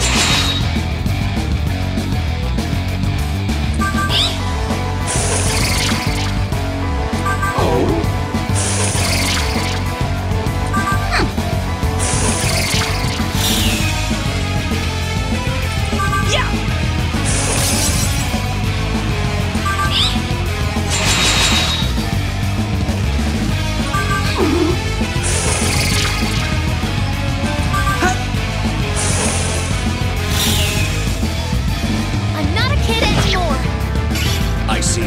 I see.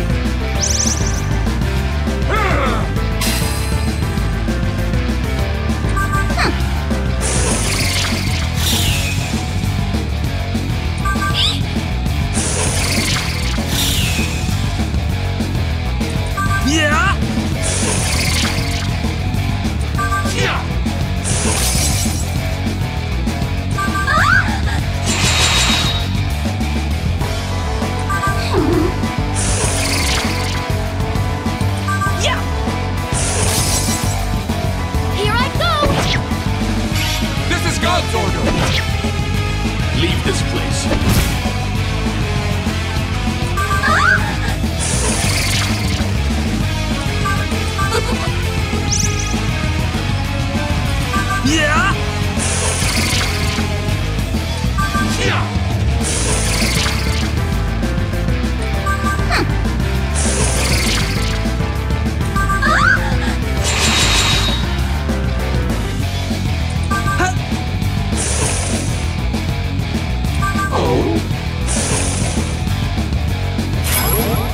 Yeah! God's order! Leave this place. Yeah!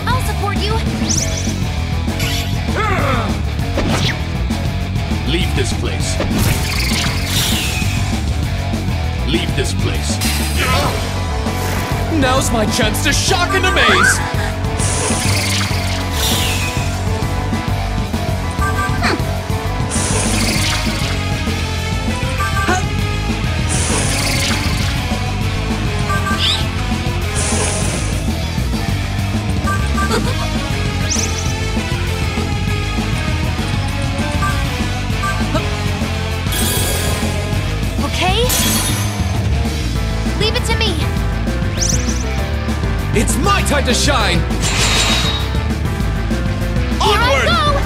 I'll support you. Leave this place. Leave this place. Now's my chance to shock and amaze! Okay? Leave it to me. It's my time to shine! Here I go!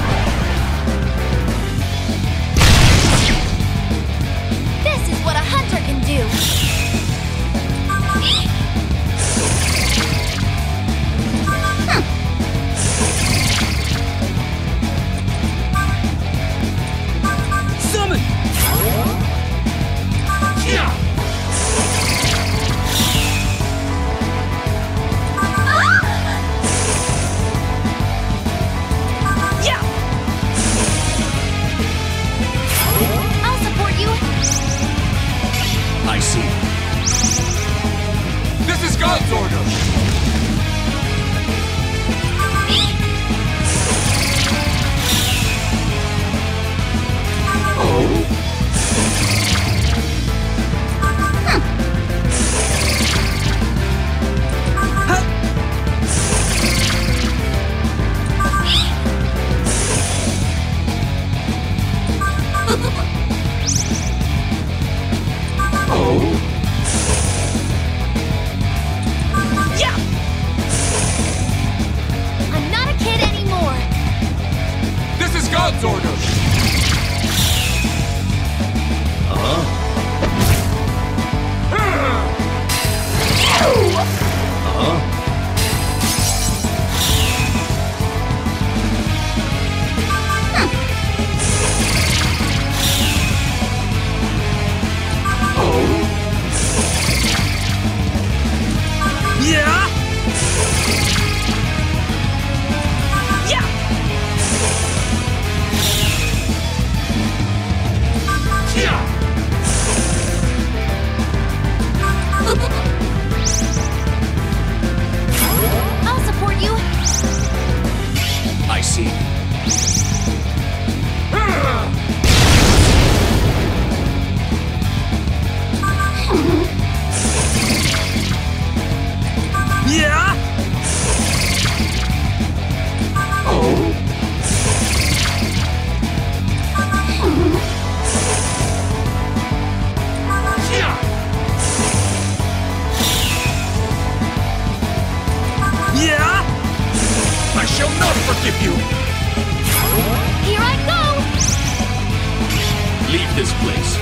This is what a hunter can do. Summon! I'll support you. I see. This is God's order! Yeah! I'm not a kid anymore. This is God's order! Yeah! Yeah! I'll support you. I see. Yeah! Yeah! I shall not forgive you! Here I go! Leave this place.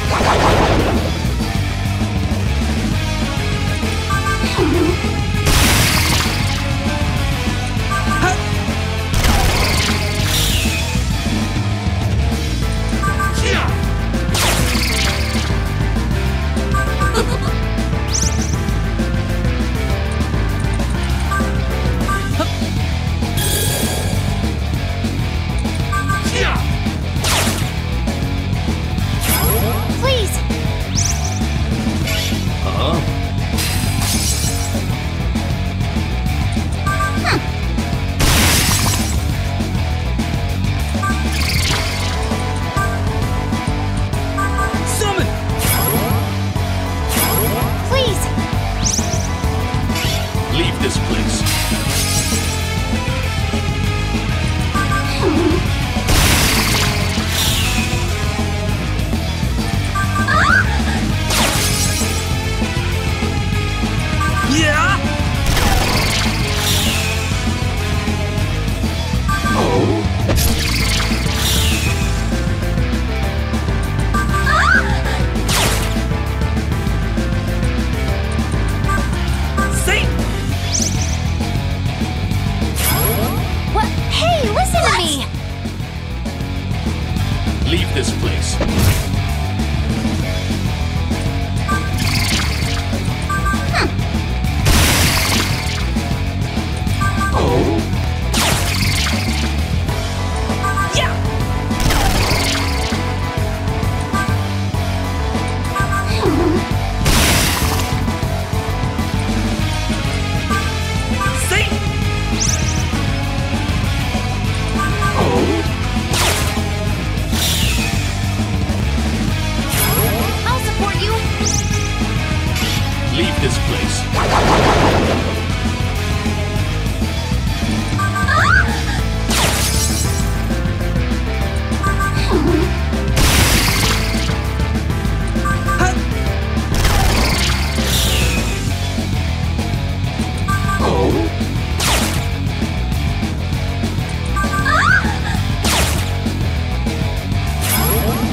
Leave this place.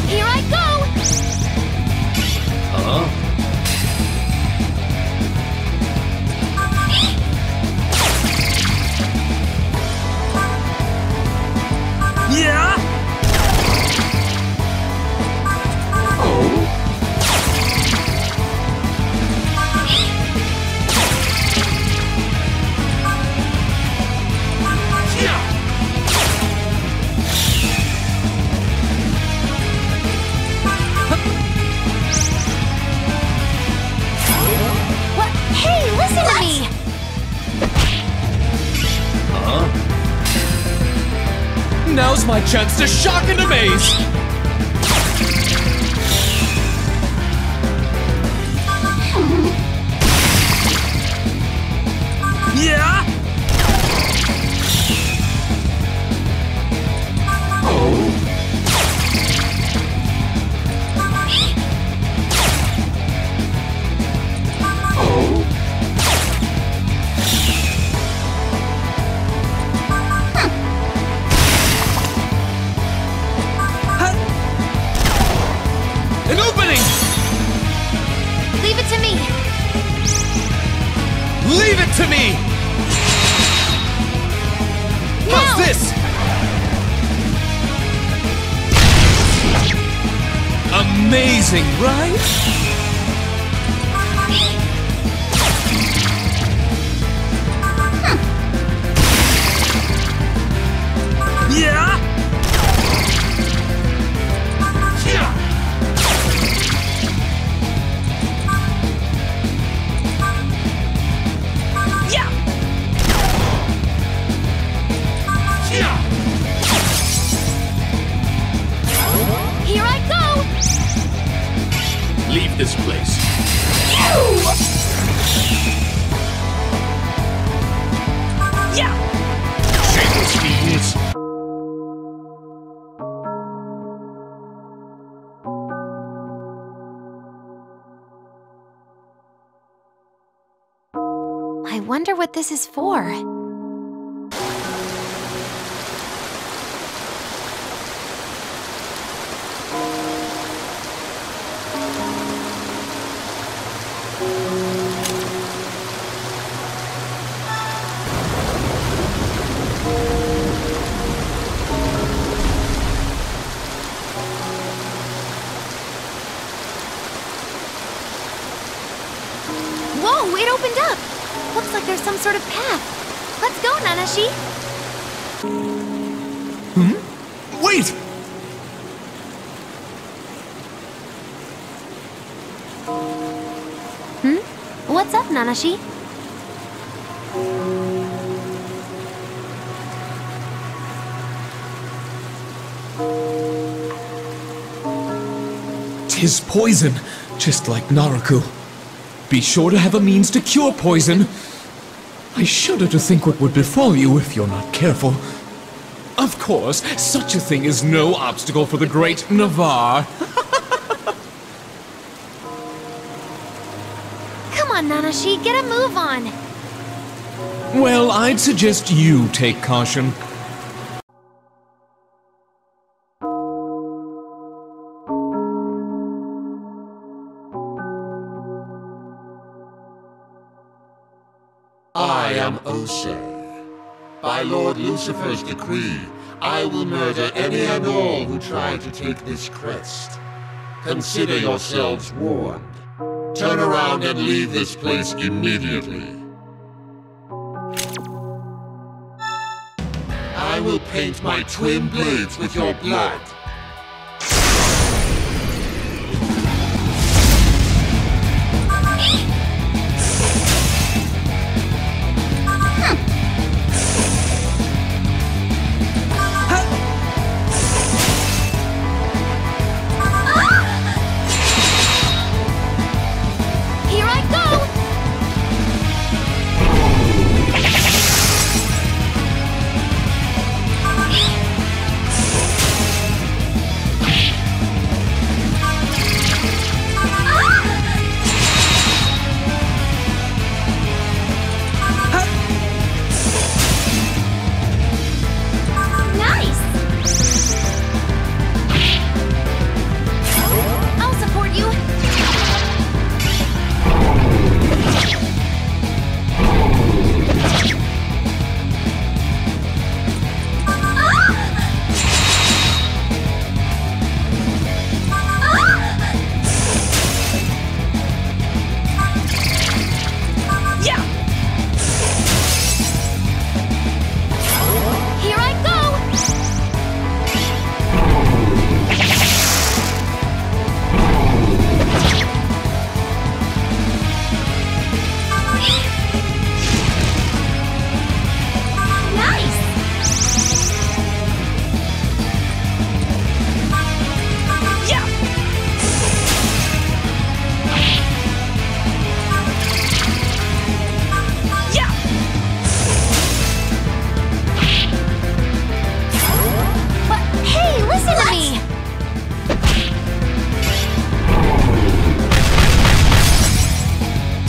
Here I go! Yeah! What? Hey, listen to me! Now's my chance to shock and amaze! Yeah! An opening! Leave it to me! Leave it to me! How's this? Amazing, right? Yeah! Here I go! Leave this place. Yeah! Shameless fiends. I wonder what this is for. Whoa, it opened up! Looks like there's some sort of path. Let's go, Nanashi! Wait! What's up, Nanashi? Tis poison, just like Naruku. Be sure to have a means to cure poison. I shudder to think what would befall you if you're not careful. Of course, such a thing is no obstacle for the great Navarre. Come on, Nanashi, get a move on! Well, I'd suggest you take caution. I am Osei. By Lord Lucifer's decree, I will murder any and all who try to take this crest. Consider yourselves warned. Turn around and leave this place immediately. I will paint my twin blades with your blood. Here I go!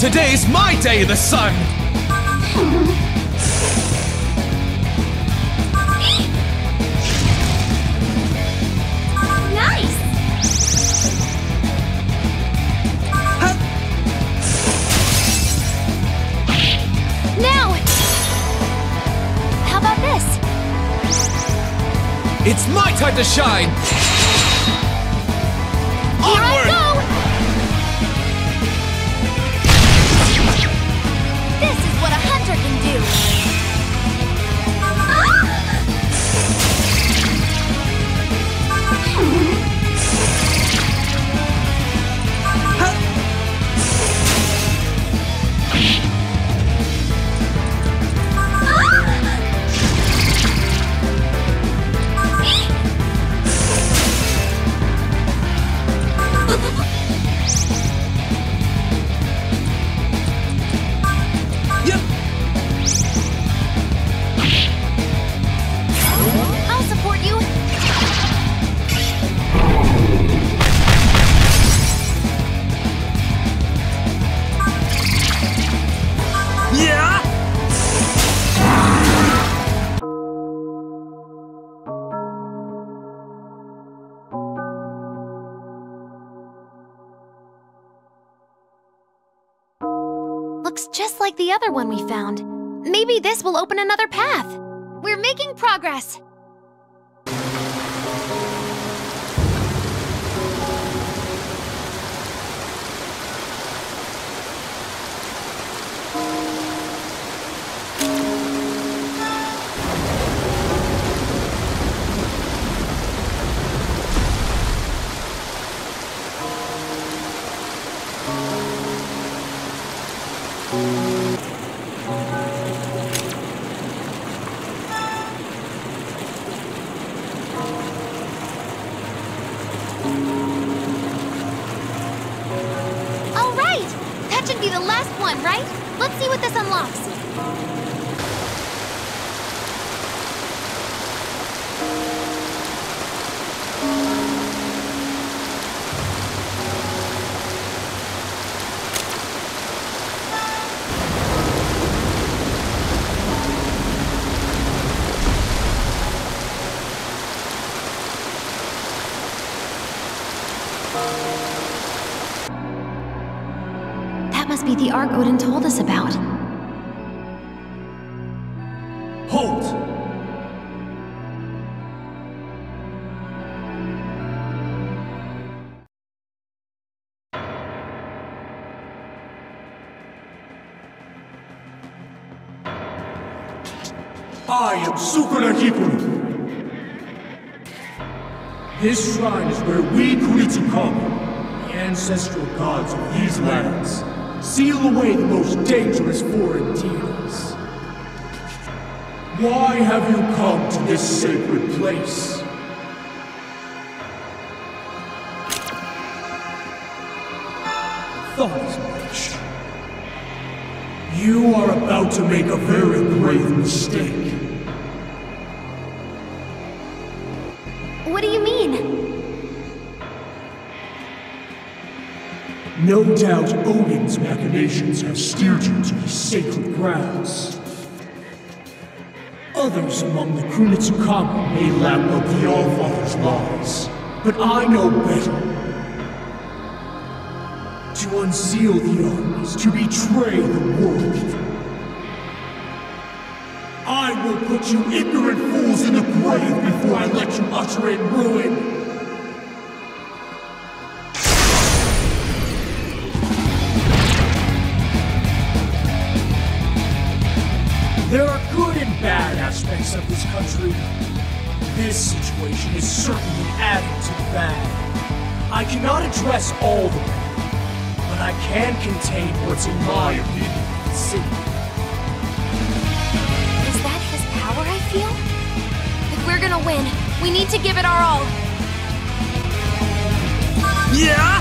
Today's my day in the sun! Nice! Now! How about this? It's my time to shine! Here Onward! I go! This is what a hunter can do! I'll support you! Yeah! Looks just like the other one we found. Maybe this will open another path. We're making progress. All right! That should be the last one, right? Let's see what this unlocks. That must be the Ark Odin told us about. Halt! I am Sukuna. This shrine is where we Kunitsukami, the ancestral gods of these lands, seal away the most dangerous foreign deities. Why have you come to this sacred place? Thought as much. You are about to make a very grave mistake. What do you mean? No doubt Odin's machinations have steered you to these sacred grounds. Others among the Kunitsukami may lap up the Allfather's lies, but I know better. To unseal the armies, to betray the world. I will put you ignorant fools in the grave before I let you usher in ruin. There are good and bad aspects of this country. This situation is certainly adding to the bad. I cannot address all the bad, but I can contain what's in my immediate vicinity. Is that his power I feel? If we're gonna win, we need to give it our all. Yeah?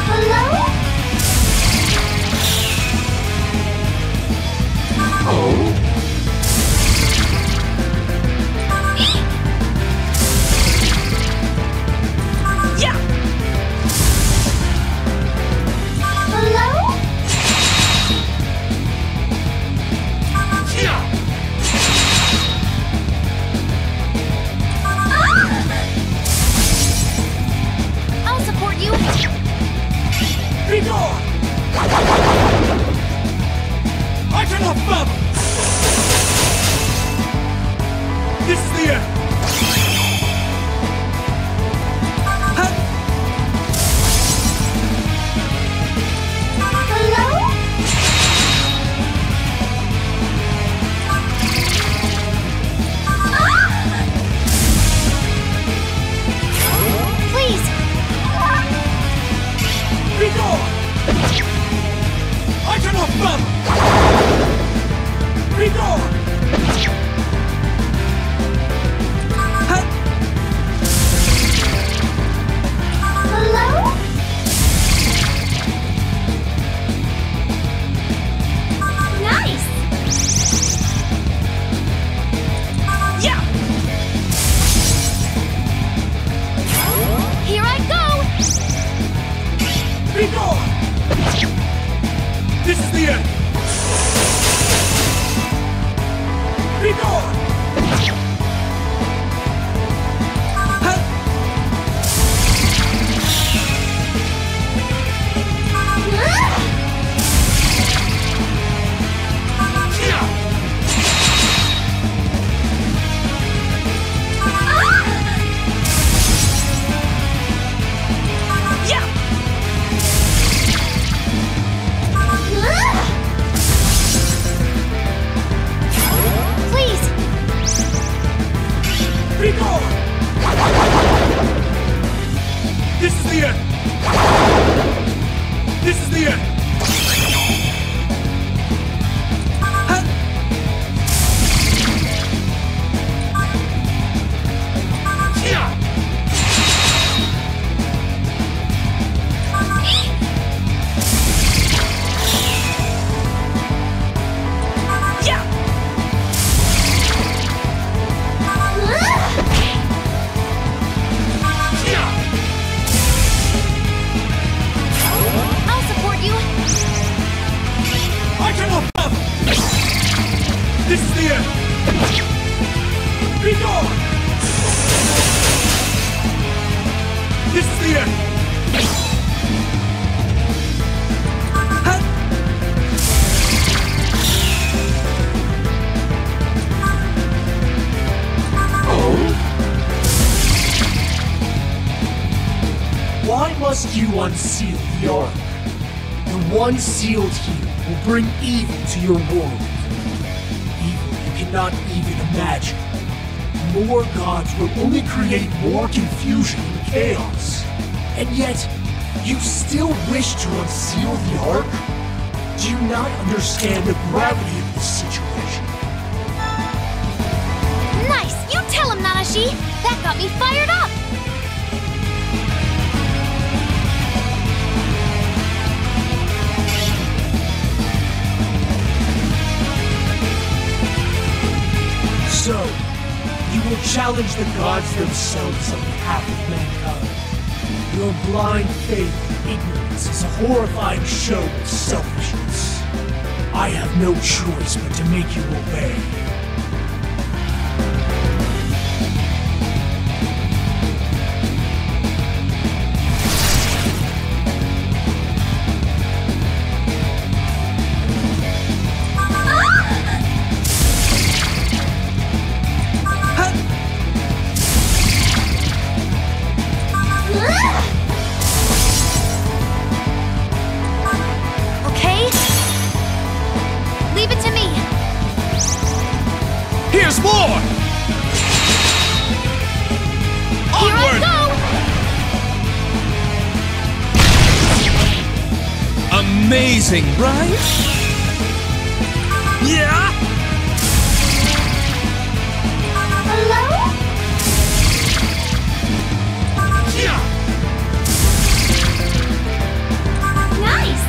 Hello? Oh? Yeah! cannot fathom! This is the end! Be gone! I cannot fathom! Be gone! Hello? Nice! Yeah! Here I go! Be gone! This is the end! Be gone! Be gone! This is the end! This is the end! This is the end! Be gone! This is the end! Why must you unseal the Ark? The one sealed here will bring evil to your world. Cannot even imagine. More gods will only create more confusion and chaos. And yet, you still wish to unseal the Ark? Do you not understand the gravity of this situation? Nice! You tell him, Nanashi! That got me fired up! So, you will challenge the gods themselves on behalf of mankind. Your blind faith and ignorance is a horrifying show of selfishness. I have no choice but to make you obey. Here's more! Here I go! Amazing, right? Yeah! Hello? Yeah! Nice!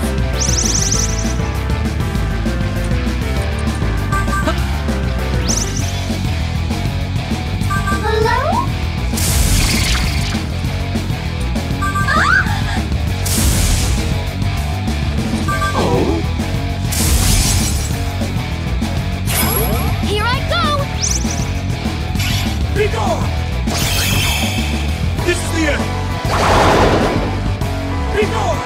Hello? Oh? Here I go! Be gone! This is the end! Be gone!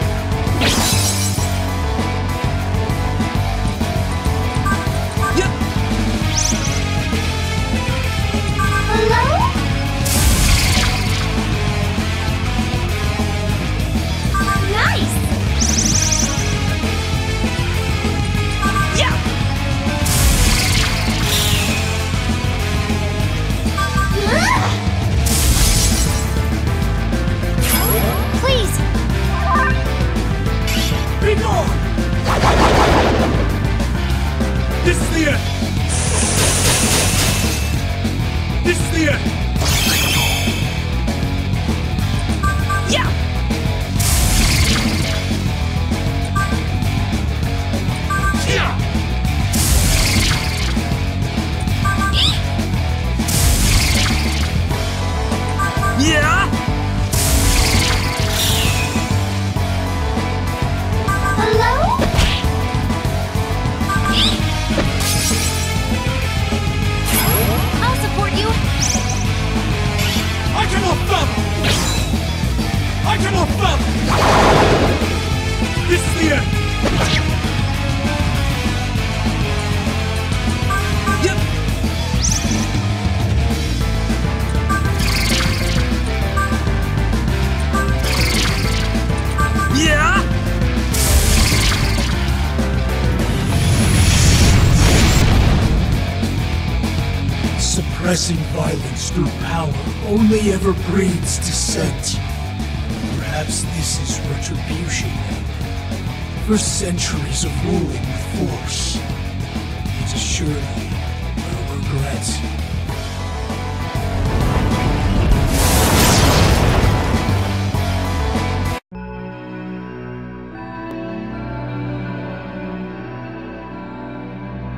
up! This is the end! Yep! Yeah! Suppressing violence through power only ever breeds dissent. Perhaps this is retribution for centuries of ruling with force. It is surely a regret.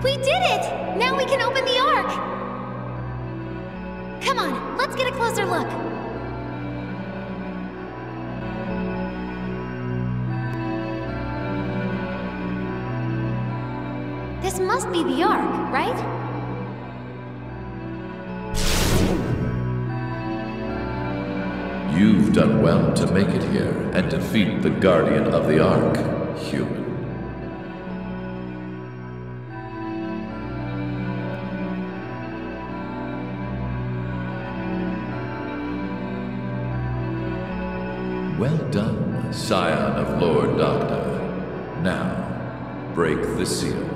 We did it! Now we can open the Ark! Come on, let's get a closer look. This must be the Ark, right? You've done well to make it here and defeat the Guardian of the Ark, human. Well done, scion of Lord Doctor. Now, break the seal.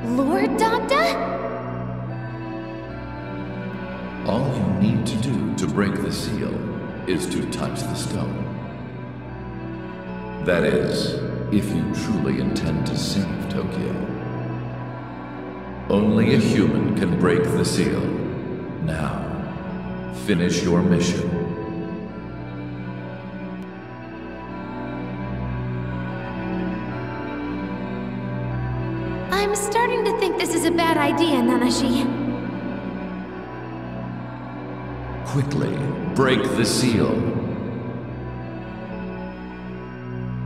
Lord Doctor? All you need to do to break the seal is to touch the stone. That is, if you truly intend to save Tokyo. Only a human can break the seal. Now, finish your mission. I'm starting to think this is a bad idea, Nanashi. Quickly, break the seal.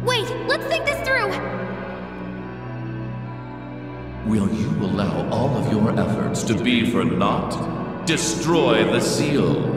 Wait, let's think this through! Will you allow all of your efforts to be for naught? Destroy the seal.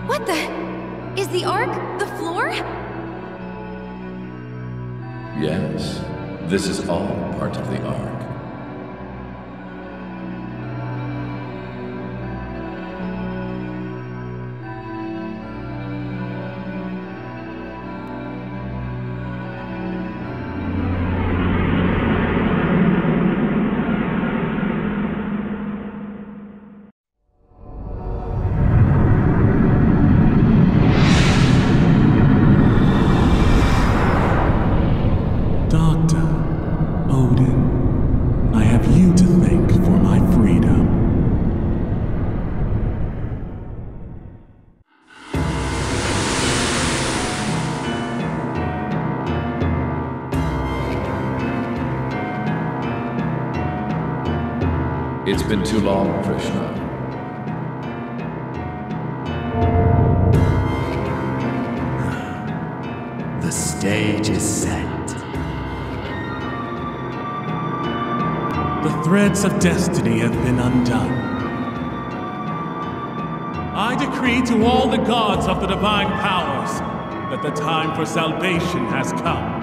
What the? Is the Ark the floor? Yes, this is all part of the Ark. It's been too long, Krishna. The stage is set. The threads of destiny have been undone. I decree to all the gods of the divine powers that the time for salvation has come.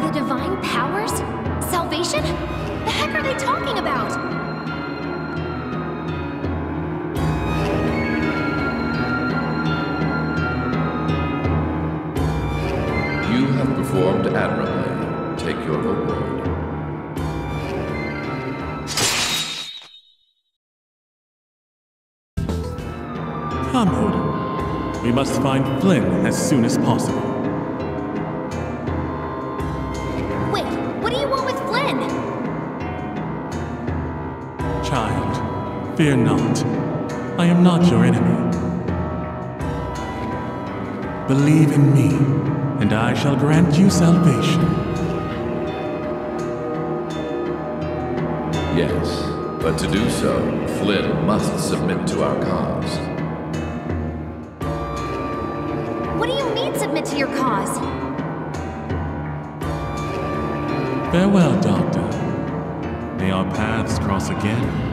The divine powers? Salvation? The heck are they talking about? You have performed admirably. Take your reward. Come, Odin. We must find Flynn as soon as possible. Wait, what do you want with Flynn? Child, Fear not. I am not your enemy. Believe in me, and I shall grant you salvation. Yes, but to do so, Flynn must submit to our cause. What do you mean, submit to your cause? Farewell, Doctor. May our paths cross again.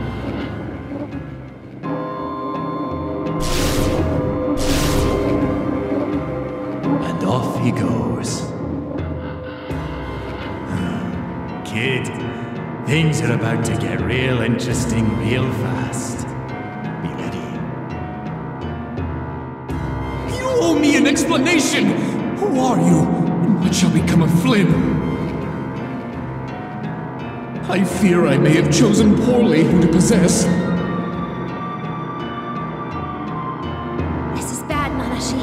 And off he goes. Kid, things are about to get real interesting real fast. Be ready. You owe me an explanation! Who are you? And what shall become of Flynn? I fear I may have chosen poorly who to possess. This is bad, Nanashi.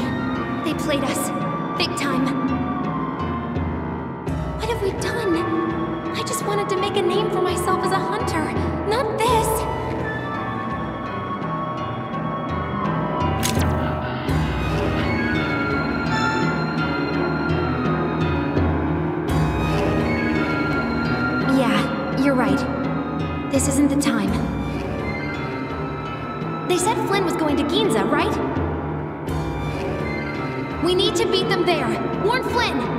They played us. Big time. What have we done? I just wanted to make a name for myself as a hunter, not this. Yeah, you're right. This isn't the time. They said Flynn was going to Ginza, right? We need to beat them there. Warn Flynn!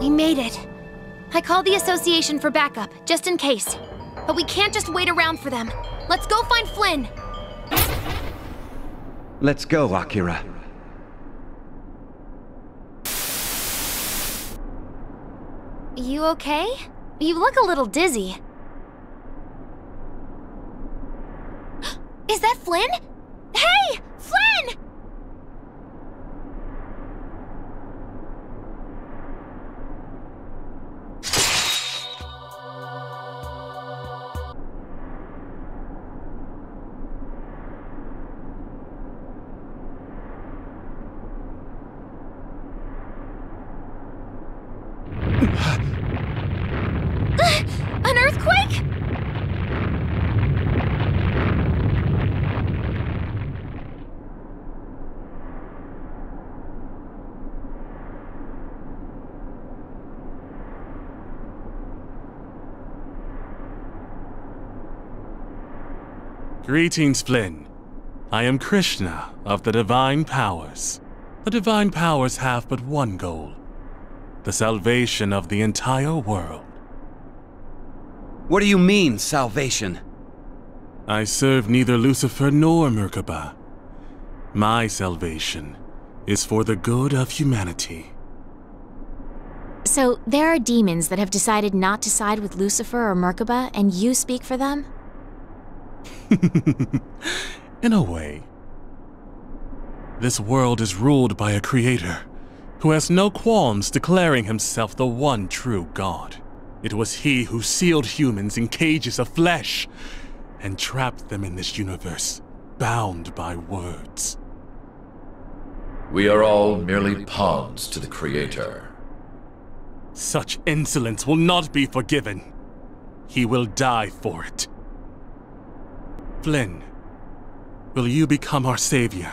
We made it. I called the association for backup, just in case. But we can't just wait around for them. Let's go find Flynn! Let's go, Akira. You okay? You look a little dizzy. Is that Flynn? Hey! Flynn! An earthquake? Greetings, Flynn. I am Krishna of the Divine Powers. The Divine Powers have but one goal: the salvation of the entire world. What do you mean, salvation? I serve neither Lucifer nor Merkaba. My salvation is for the good of humanity. So, there are demons that have decided not to side with Lucifer or Merkaba, and you speak for them? In a way. This world is ruled by a creator who has no qualms declaring himself the one true God. It was he who sealed humans in cages of flesh and trapped them in this universe, bound by words. We are all merely pawns to the Creator. Such insolence will not be forgiven. He will die for it. Flynn, will you become our savior?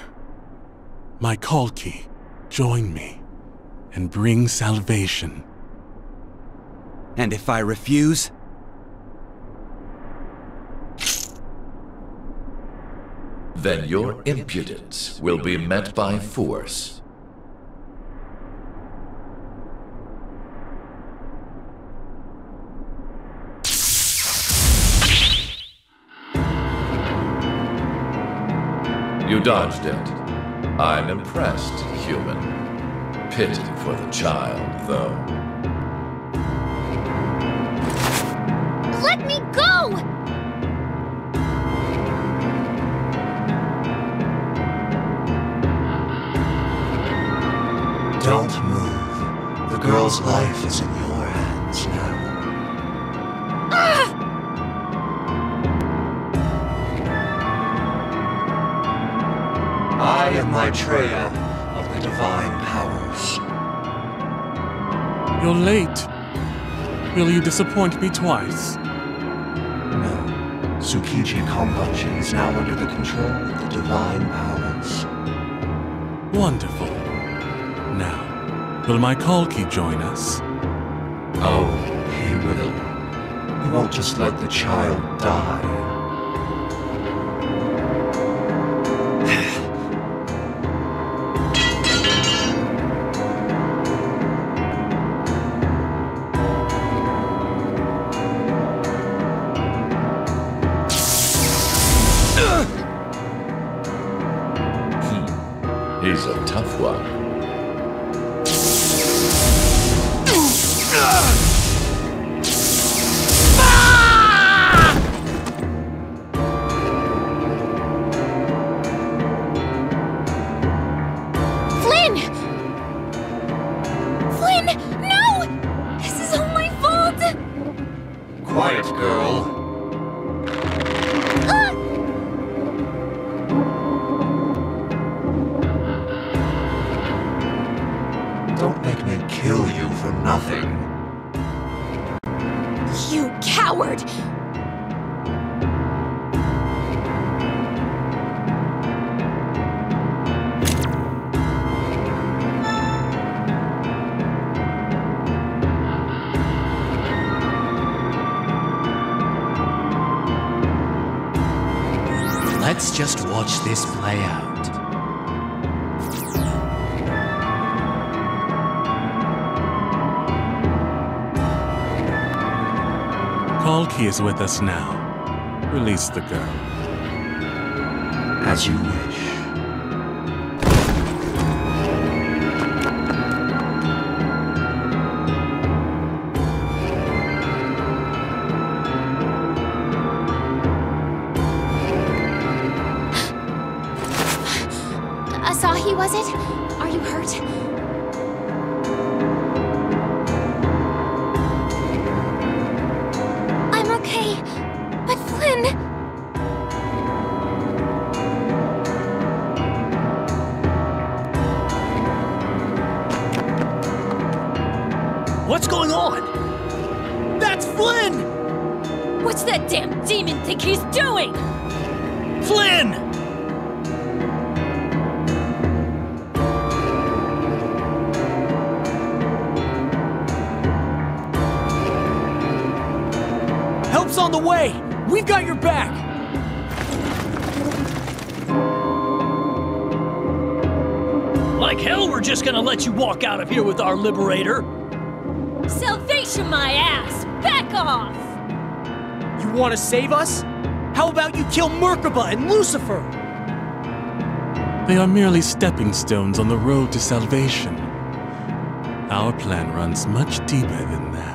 My Kalki, join me and bring salvation. And if I refuse? Then your impudence will be met by force. You dodged it. I'm impressed, human. Pity for the child, though. Let me go! Don't move. The girl's life is in your hands now. I am Maitreya of the Divine Powers. You're late. Will you disappoint me twice? No. Tsukiji Konbachi is now under the control of the Divine Powers. Wonderful. Now, will my Kalki join us? Oh, he will. He won't just let the child die. He's a tough one. Flynn! Flynn, no! This is all my fault! Quiet, girl. Don't make me kill you for nothing. You coward! Let's just watch this play out. Kalki is with us now. Release the girl. As you wish. Asahi, was it? Are you hurt? I'm okay, but Flynn... What's going on? That's Flynn! What's that damn demon think he's doing? Flynn! Help's on the way! We've got your back! Like hell we're just gonna let you walk out of here with our liberator! Salvation my ass! Back off! You want to save us? How about you kill Merkaba and Lucifer? They are merely stepping stones on the road to salvation. Our plan runs much deeper than that.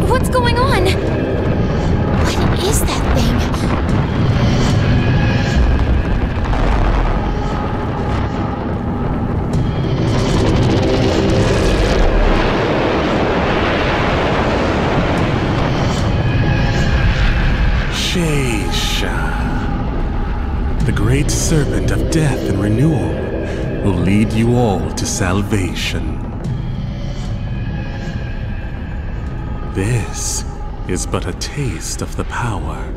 What's going on? What is that thing? The great serpent of death and renewal will lead you all to salvation. This is but a taste of the power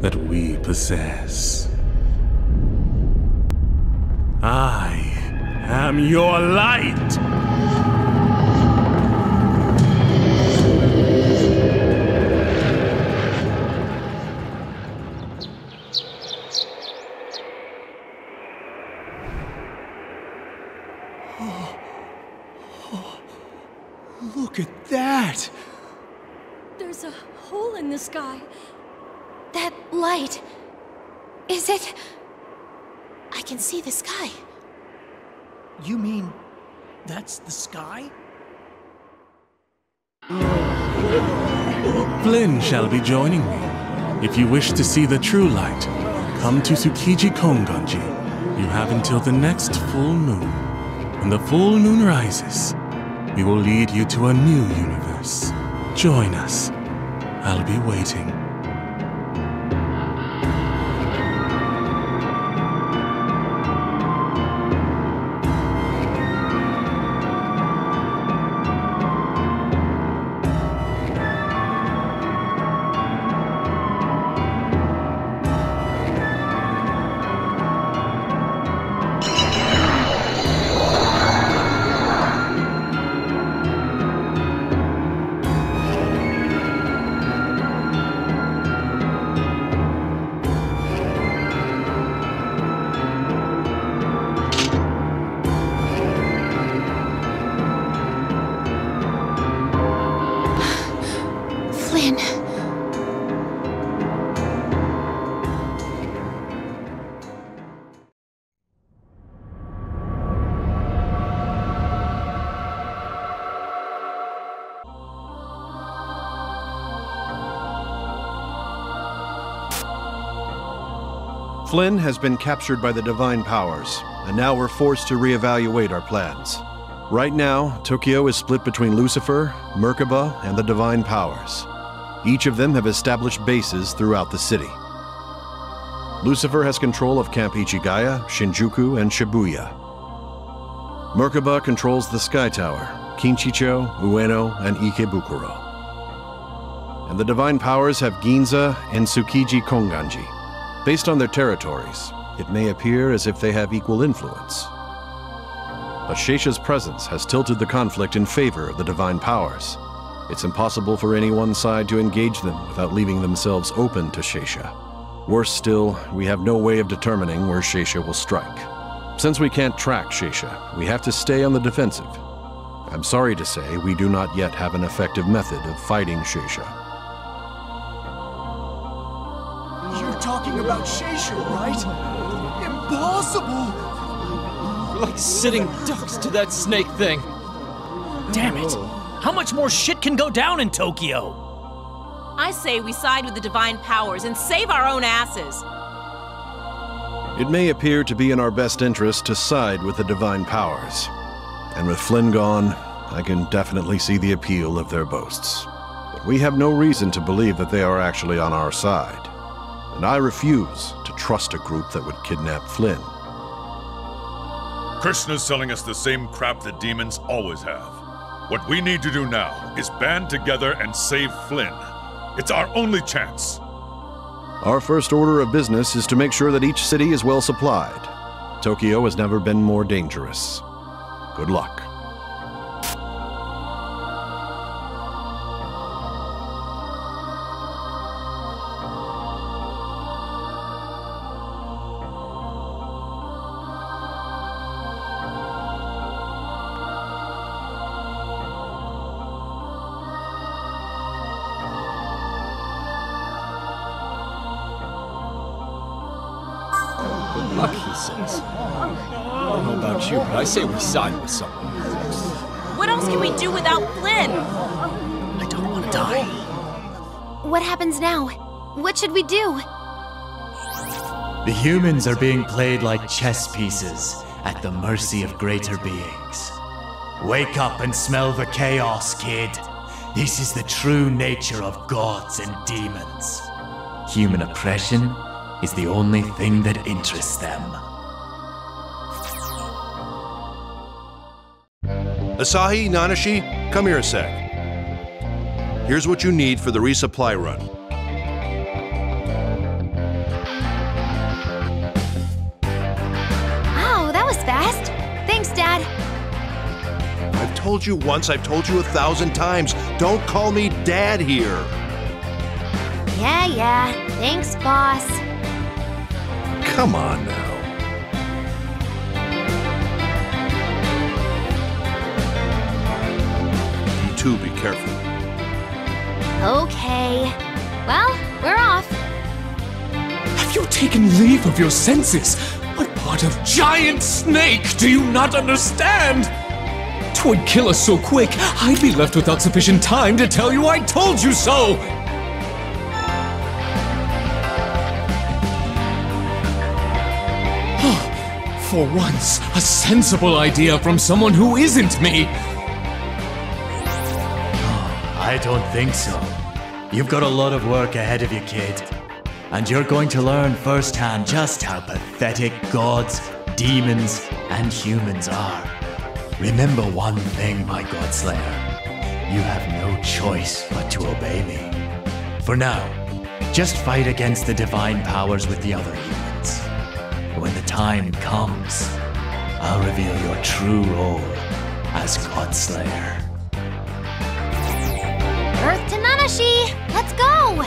that we possess. I am your light! Look at that! There's a hole in the sky. That light... Is it... I can see the sky. You mean... that's the sky? Flynn shall be joining me. If you wish to see the true light, come to Tsukiji Konganji. You have until the next full moon. When the full moon rises, we will lead you to a new universe. Join us. I'll be waiting. Flynn has been captured by the Divine Powers, and now we're forced to reevaluate our plans. Right now, Tokyo is split between Lucifer, Merkaba, and the Divine Powers. Each of them have established bases throughout the city. Lucifer has control of Camp Ichigaya, Shinjuku, and Shibuya. Merkaba controls the Sky Tower, Kinchicho, Ueno, and Ikebukuro. And the Divine Powers have Ginza and Tsukiji Konganji. Based on their territories, it may appear as if they have equal influence. But Sheisha's presence has tilted the conflict in favor of the Divine Powers. It's impossible for any one side to engage them without leaving themselves open to Sheisha. Worse still, we have no way of determining where Sheisha will strike. Since we can't track Sheisha, we have to stay on the defensive. I'm sorry to say we do not yet have an effective method of fighting Sheisha. You're talking about Sheisha, right? Impossible! We're like sitting ducks to that snake thing. Damn it! How much more shit can go down in Tokyo? I say we side with the Divine Powers and save our own asses. It may appear to be in our best interest to side with the Divine Powers. And with Flynn gone, I can definitely see the appeal of their boasts. But we have no reason to believe that they are actually on our side. And I refuse to trust a group that would kidnap Flynn. Krishna's selling us the same crap that demons always have. What we need to do now is band together and save Flynn. It's our only chance. Our first order of business is to make sure that each city is well supplied. Tokyo has never been more dangerous. Good luck. Luck, he says. I don't know about you, but I say we side with someone. What else can we do without Flynn? I don't want to die. What happens now? What should we do? The humans are being played like chess pieces at the mercy of greater beings. Wake up and smell the chaos, kid. This is the true nature of gods and demons. Human oppression is the only thing that interests them. Asahi, Nanashi, come here a sec. Here's what you need for the resupply run. Oh, that was fast. Thanks, Dad. told you once, I've told you 1,000 times. Don't call me Dad here. Yeah. Thanks, boss. Come on now. You two be careful. Okay. Well, we're off. Have you taken leave of your senses? What part of giant snake do you not understand? 'Twould kill us so quick, I'd be left without sufficient time to tell you I told you so! For once, a sensible idea from someone who isn't me! I don't think so. You've got a lot of work ahead of you, kid. And you're going to learn firsthand just how pathetic gods, demons, and humans are. Remember one thing, my Godslayer. You have no choice but to obey me. For now, just fight against the divine powers with the other humans. When the time comes, I'll reveal your true role as Godslayer. Earth to Nanashi! Let's go!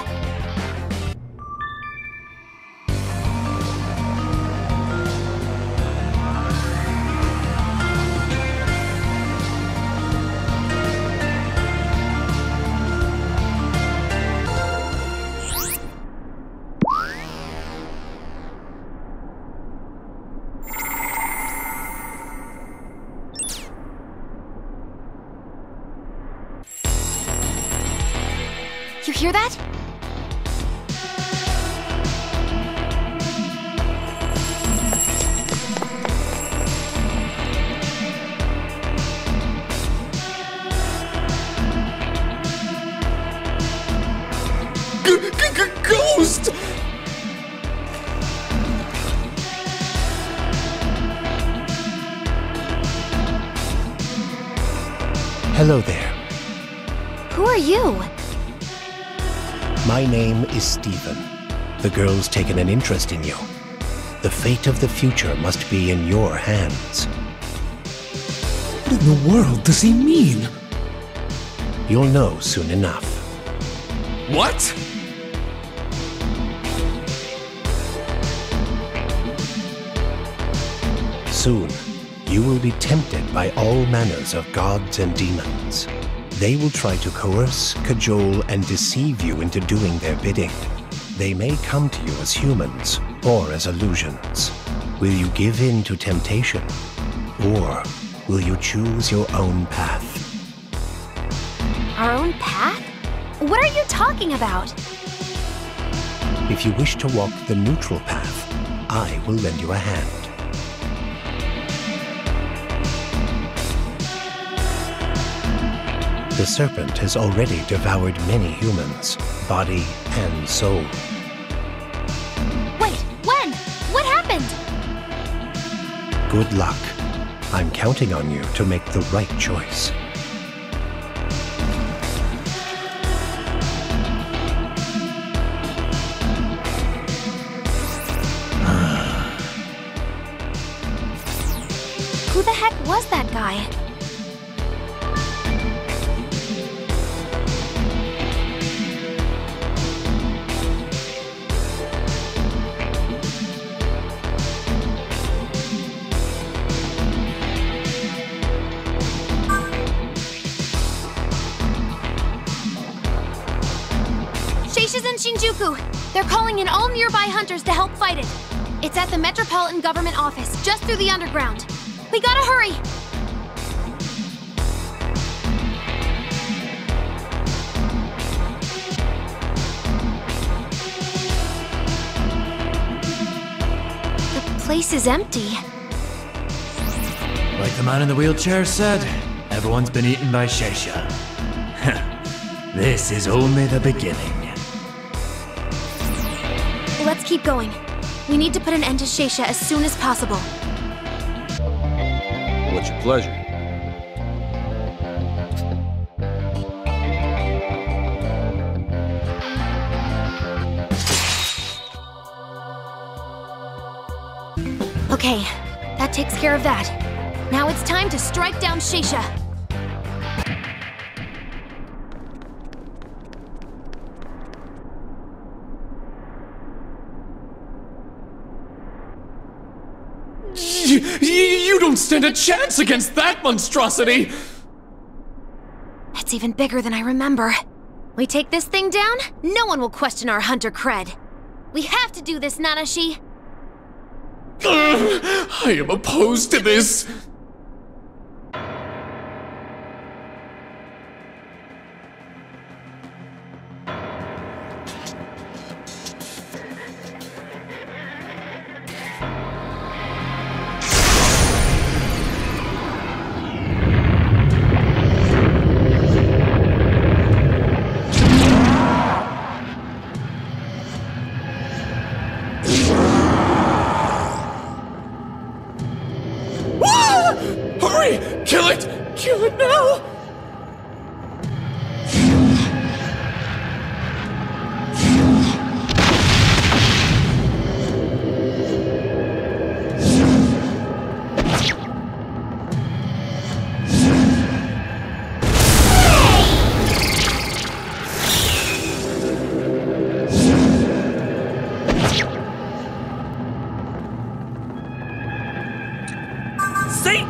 You hear that? Ghost! Hello there. Who are you? My name is Stephen. The girl's taken an interest in you. The fate of the future must be in your hands. What in the world does he mean? You'll know soon enough. What? Soon, you will be tempted by all manners of gods and demons. They will try to coerce, cajole, and deceive you into doing their bidding. They may come to you as humans or as illusions. Will you give in to temptation? Or will you choose your own path? Our own path? What are you talking about? If you wish to walk the neutral path, I will lend you a hand. The serpent has already devoured many humans, body and soul. Wait, when? What happened? Good luck. I'm counting on you to make the right choice. Who the heck was that guy? In Shinjuku. They're calling in all nearby hunters to help fight it. It's at the Metropolitan Government Office, just through the underground. We gotta hurry! The place is empty. Like the man in the wheelchair said, everyone's been eaten by Sheisha. This is only the beginning. Let's keep going. We need to put an end to Sheisha as soon as possible. What's your pleasure? Okay, that takes care of that. Now it's time to strike down Sheisha. You don't stand a chance against that monstrosity! It's even bigger than I remember. We take this thing down, no one will question our hunter cred. We have to do this, Nanashi! I am opposed to this! Kill it! Kill it now! See?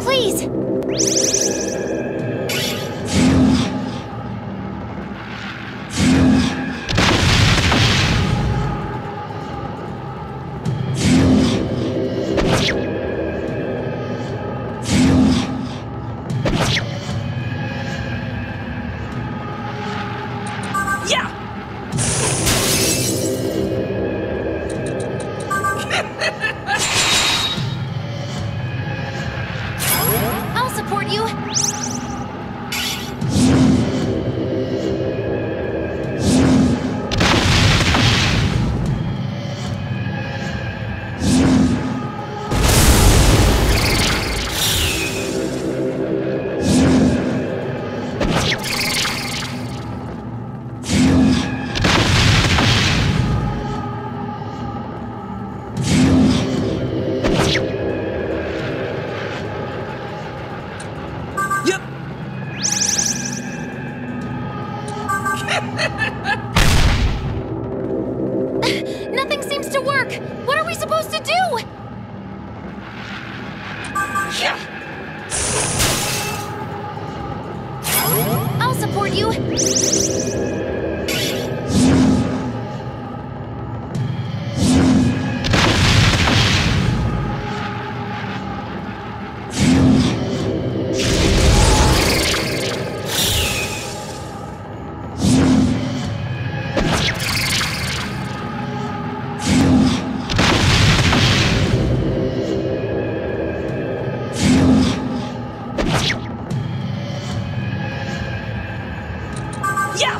Please! Yeah! I'll support you! Yep! Nothing seems to work! What are we supposed to do? I'll support you! Yeah!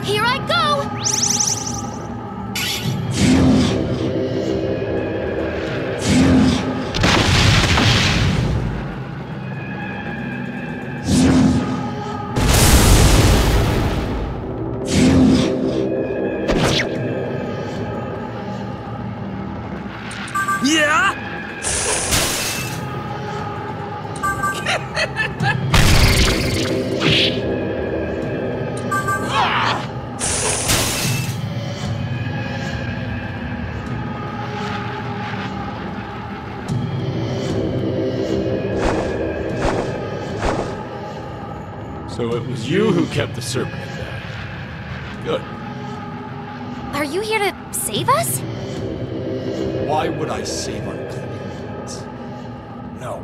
Here I go! Yeah! So it was you who kept the serpent at bay. Good. Are you here to save us? Why would I save unclean ones? No.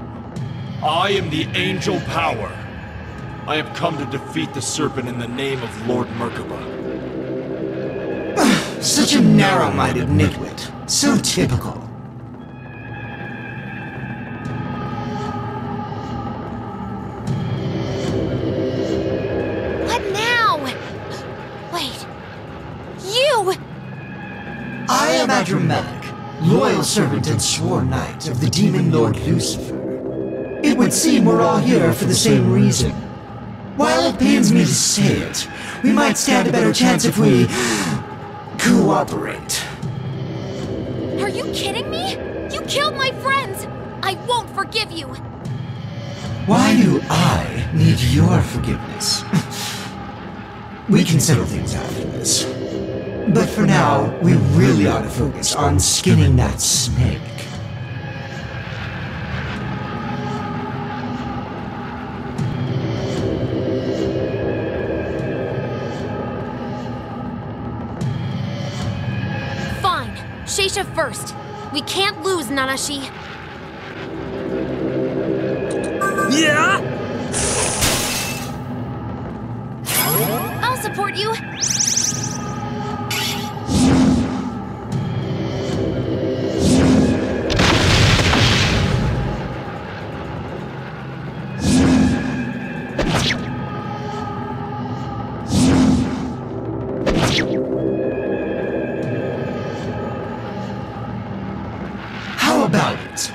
I am the Angel Power. I have come to defeat the serpent in the name of Lord Merkaba. Such a narrow-minded nitwit. So typical. What now? Wait. You! I am Adramelic, loyal servant and sworn knight of the demon lord Lucifer. It would seem we're all here for the same reason. While it pains me to say it, we might stand a better chance if we cooperate. Are you kidding me? You killed my friends! I won't forgive you! Why do I need your forgiveness? We can settle things after this. But for now, we really ought to focus on skinning that snake. Fine. Sheisha first. We can't lose, Nanashi. Yeah? I'll support you. How about it?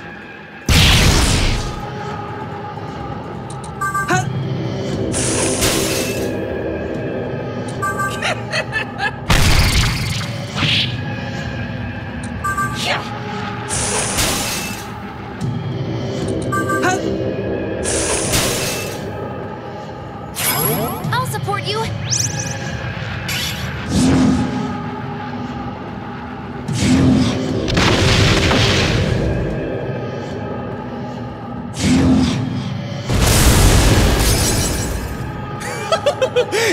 I'll support you.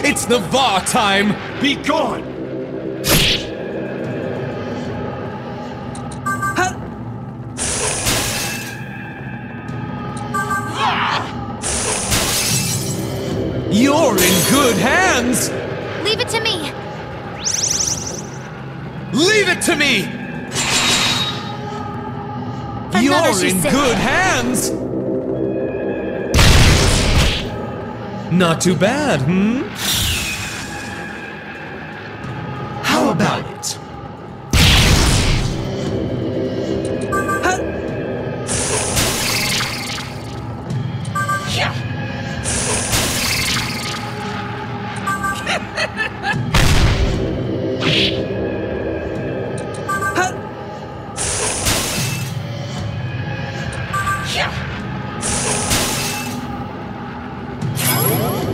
It's Navarre time! Be gone! You're in good hands! Leave it to me. Leave it to me! You're in good hands! Not too bad, hmm? How about it?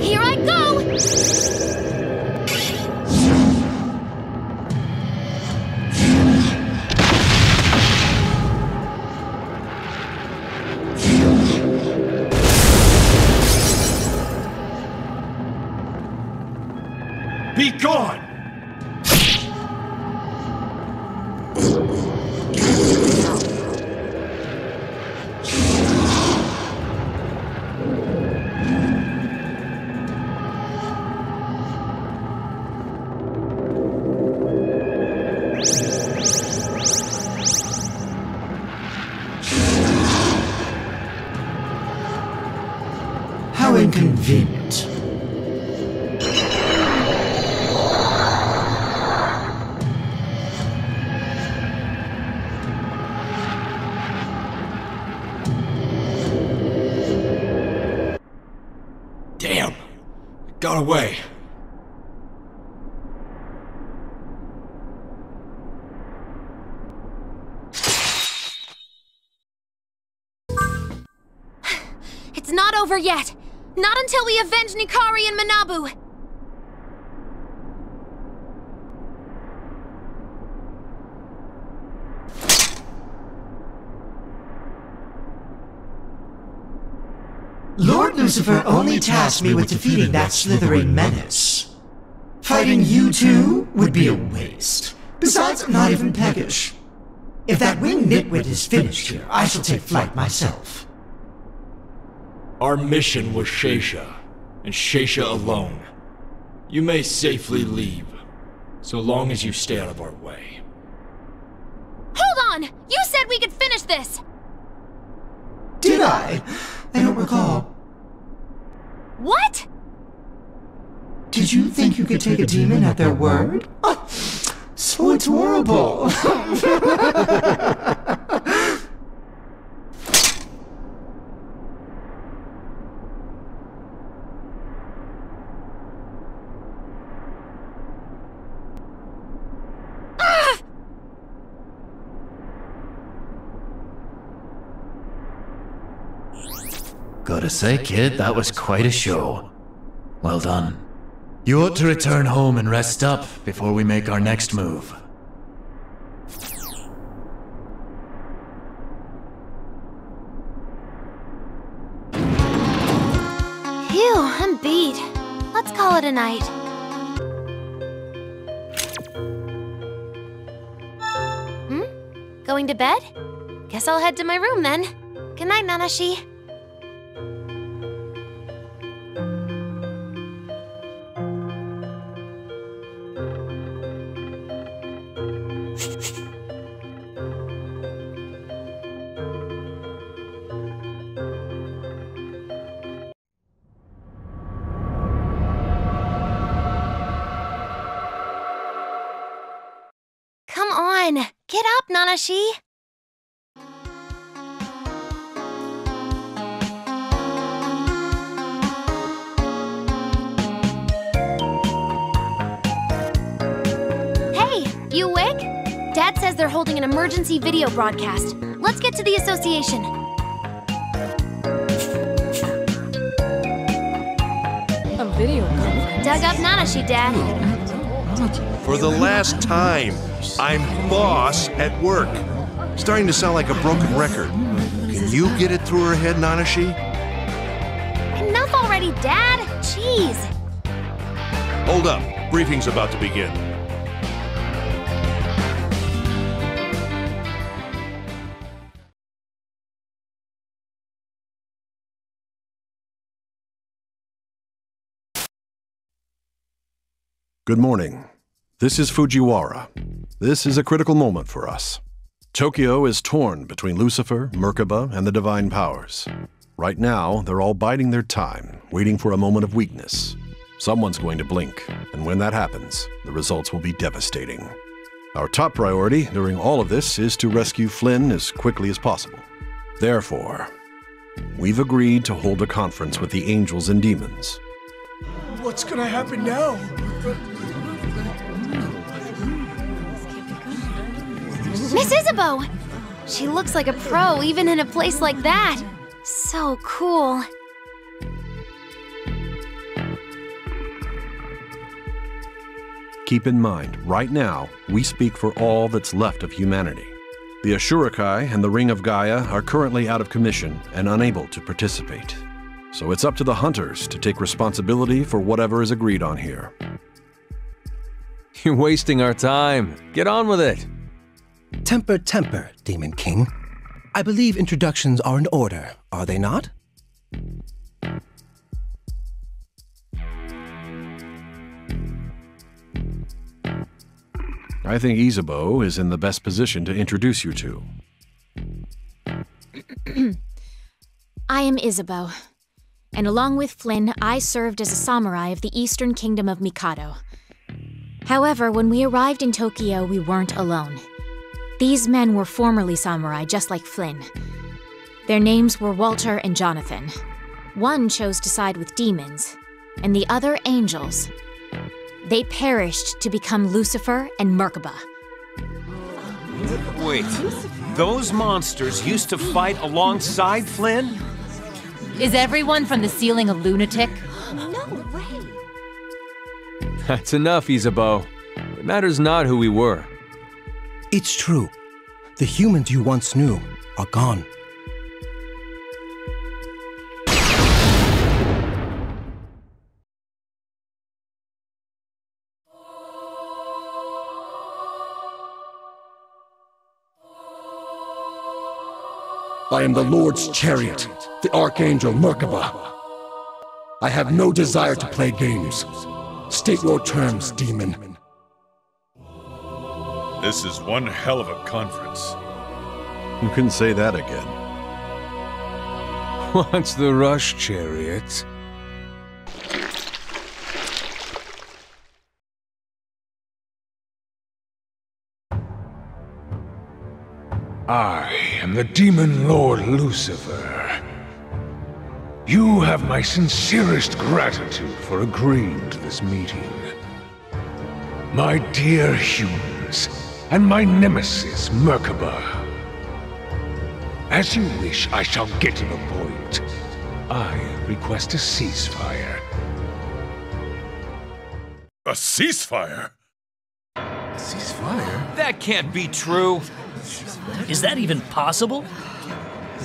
Here I go! Be gone! How inconvenient. Damn! Got away. It's not over yet. Not until we avenge Nikari and Manabu. Lord Lucifer only tasked me with defeating that slithering menace. Fighting you two would be a waste. Besides, I'm not even peckish. If that winged nitwit is finished here, I shall take flight myself. Our mission was Sheisha, and Sheisha alone. You may safely leave, so long as you stay out of our way. Hold on! You said we could finish this! Did I? I don't recall. What? Did you think you could take a demon at their word? Oh, so adorable. Gotta say, kid, that was quite a show. Well done. You ought to return home and rest up before we make our next move. Phew, I'm beat. Let's call it a night. Going to bed? Guess I'll head to my room then. Good night, Nanashi. Come on, get up, Nanashi. Hey, you awake? Dad says they're holding an emergency video broadcast. Let's get to the association. A video conference. Dug up Nanashi, Dad. For the last time, I'm boss at work. Starting to sound like a broken record. Can you get it through her head, Nanashi? Enough already, Dad! Jeez! Hold up. Briefing's about to begin. Good morning. This is Fujiwara. This is a critical moment for us. Tokyo is torn between Lucifer, Merkaba, and the Divine Powers. Right now, they're all biding their time, waiting for a moment of weakness. Someone's going to blink, and when that happens, the results will be devastating. Our top priority during all of this is to rescue Flynn as quickly as possible. Therefore, we've agreed to hold a conference with the angels and demons. What's gonna happen now? Miss Isabeau! She looks like a pro even in a place like that. So cool. Keep in mind, right now, we speak for all that's left of humanity. The Ashurakai and the Ring of Gaia are currently out of commission and unable to participate. So it's up to the hunters to take responsibility for whatever is agreed on here. You're wasting our time. Get on with it. Temper, temper, Demon King. I believe introductions are in order, are they not? I think Isabeau is in the best position to introduce you to. I am Isabeau, and along with Flynn, I served as a samurai of the Eastern Kingdom of Mikado. However, when we arrived in Tokyo, we weren't alone. These men were formerly samurai, just like Flynn. Their names were Walter and Jonathan. One chose to side with demons, and the other angels. They perished to become Lucifer and Merkaba. Wait, those monsters used to fight alongside Flynn? Is everyone from the ceiling a lunatic? No way. That's enough, Isabeau. It matters not who we were. It's true. The humans you once knew are gone. I am the Lord's chariot, the Archangel Merkaba. I have no desire to play games. State your terms, demon. This is one hell of a conference. You can say that again. What's the rush, chariot? I am the Demon Lord Lucifer. You have my sincerest gratitude for agreeing to this meeting. My dear humans, and my nemesis, Merkaba. As you wish, I shall get to the point. I request a ceasefire. A ceasefire? Ceasefire? That can't be true. Is that even possible?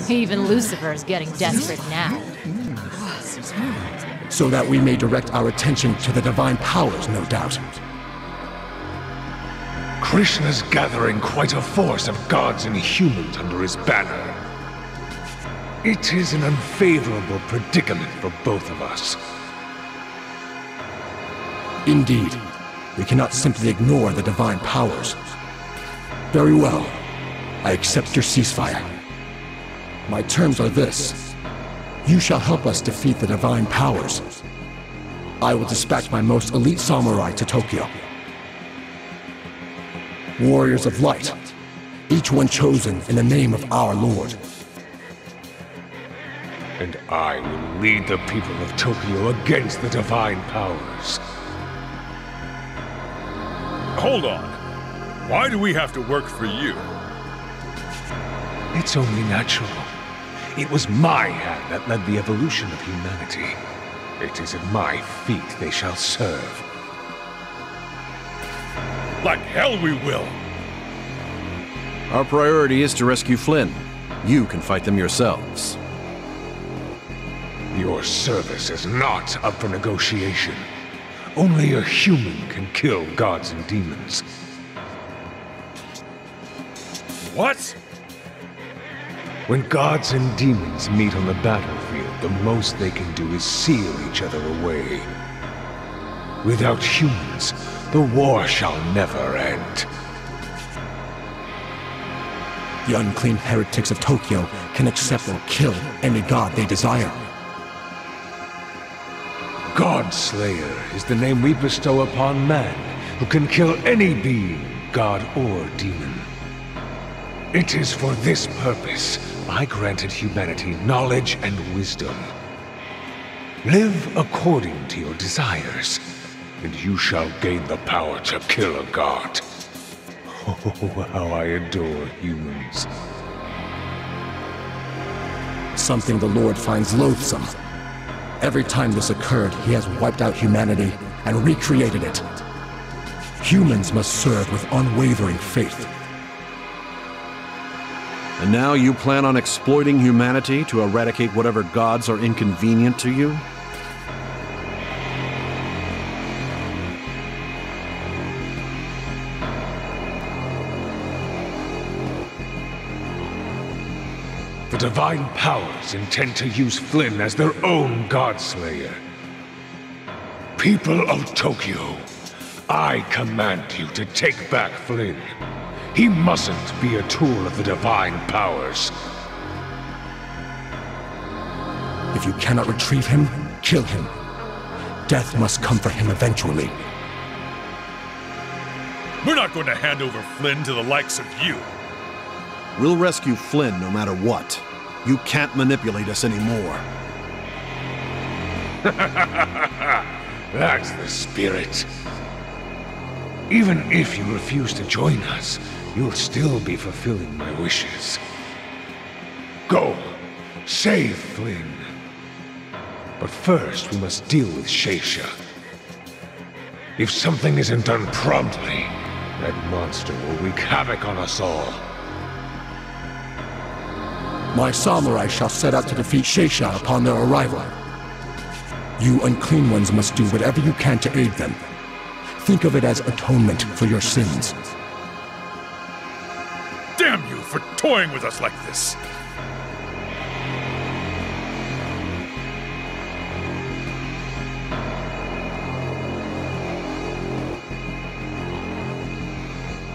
Even Lucifer is getting desperate now. So that we may direct our attention to the divine powers, no doubt. Krishna's gathering quite a force of gods and humans under his banner. It is an unfavorable predicament for both of us. Indeed. We cannot simply ignore the divine powers. Very well. I accept your ceasefire. My terms are this. You shall help us defeat the divine powers. I will dispatch my most elite samurai to Tokyo. Warriors of light, each one chosen in the name of our Lord. And I will lead the people of Tokyo against the divine powers. Hold on. Why do we have to work for you? It's only natural. It was my hand that led the evolution of humanity. It is at my feet they shall serve. Like hell we will! Our priority is to rescue Flynn. You can fight them yourselves. Your service is not up for negotiation. Only a human can kill gods and demons. What? When gods and demons meet on the battlefield, the most they can do is seal each other away. Without humans, the war shall never end. The unclean heretics of Tokyo can accept or kill any god they desire. Godslayer is the name we bestow upon man, who can kill any being, god or demon. It is for this purpose I granted humanity knowledge and wisdom. Live according to your desires, and you shall gain the power to kill a god. Oh, how I adore humans. Something the Lord finds loathsome. Every time this occurred, he has wiped out humanity and recreated it. Humans must serve with unwavering faith. And now you plan on exploiting humanity to eradicate whatever gods are inconvenient to you? The divine powers intend to use Flynn as their own Godslayer. People of Tokyo, I command you to take back Flynn. He mustn't be a tool of the divine powers. If you cannot retrieve him, kill him. Death must come for him eventually. We're not going to hand over Flynn to the likes of you. We'll rescue Flynn no matter what. You can't manipulate us anymore. That's the spirit. Even if you refuse to join us, you'll still be fulfilling my wishes. Go, save Flynn. But first, we must deal with Sheisha. If something isn't done promptly, that monster will wreak havoc on us all. My samurai shall set out to defeat Sheisha upon their arrival. You unclean ones must do whatever you can to aid them. Think of it as atonement for your sins. Damn you for toying with us like this!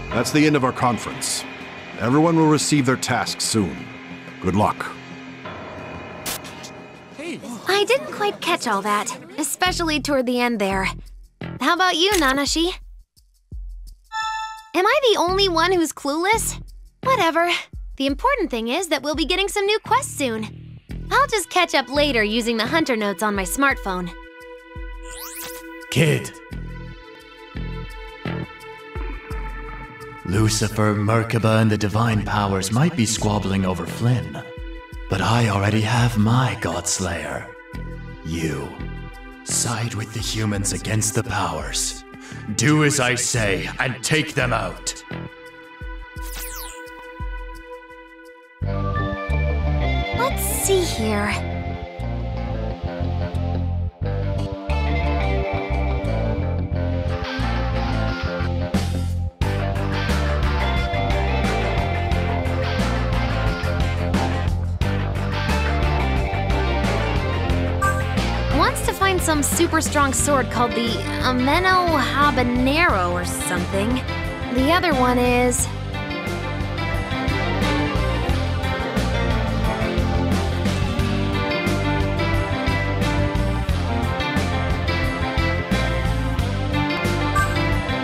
That's the end of our conference. Everyone will receive their tasks soon. Good luck. I didn't quite catch all that, especially toward the end there. How about you, Nanashi? Am I the only one who's clueless? Whatever. The important thing is that we'll be getting some new quests soon. I'll just catch up later using the hunter notes on my smartphone. Kid. Lucifer, Merkaba, and the divine powers might be squabbling over Flynn. But I already have my Godslayer. You. Side with the humans against the powers. Do as I say and take them out. Let's see here. Wants to find some super strong sword called the Ameno Habanero or something. The other one is...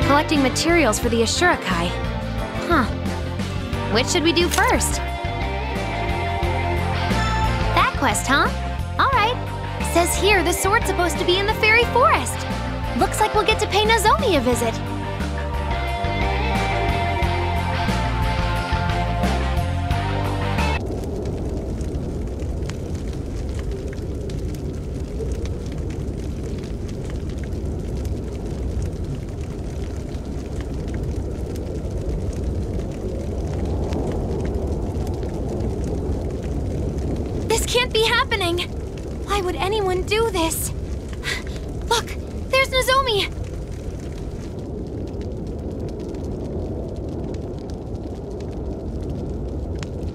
collecting materials for the Ashurakai. Huh. Which should we do first? That quest, huh? Alright. Says here the sword's supposed to be in the fairy forest. Looks like we'll get to pay Nozomi a visit. Can't be happening! Why would anyone do this? Look! There's Nozomi!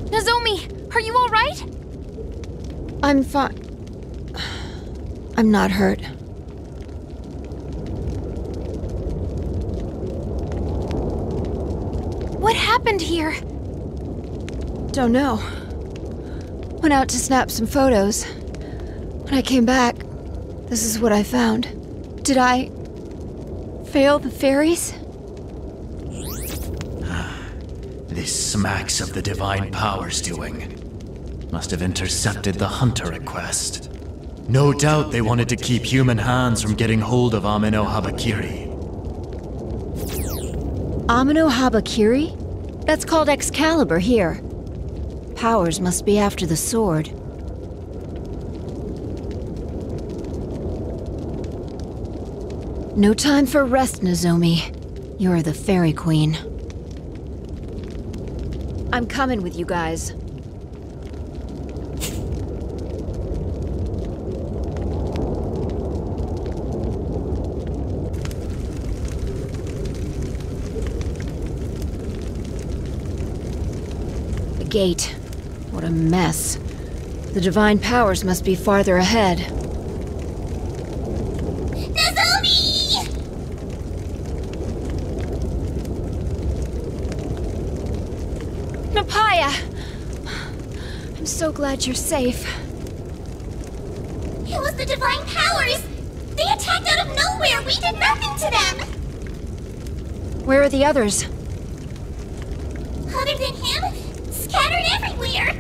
Nozomi! Are you alright? I'm fine. I'm not hurt. What happened here? Don't know. Went out to snap some photos. When I came back, this is what I found. Did I fail the fairies? This smacks of the divine powers doing. Must have intercepted the hunter request. No doubt they wanted to keep human hands from getting hold of Ameno Habakiri. Ameno Habakiri? That's called Excalibur here. Powers must be after the sword. No time for rest, Nozomi. You're the fairy queen. I'm coming with you guys. The gate. What a mess. The divine powers must be farther ahead. Nozomi! Napaya! I'm so glad you're safe. It was the divine powers! They attacked out of nowhere! We did nothing to them! Where are the others? Other than him, scattered everywhere!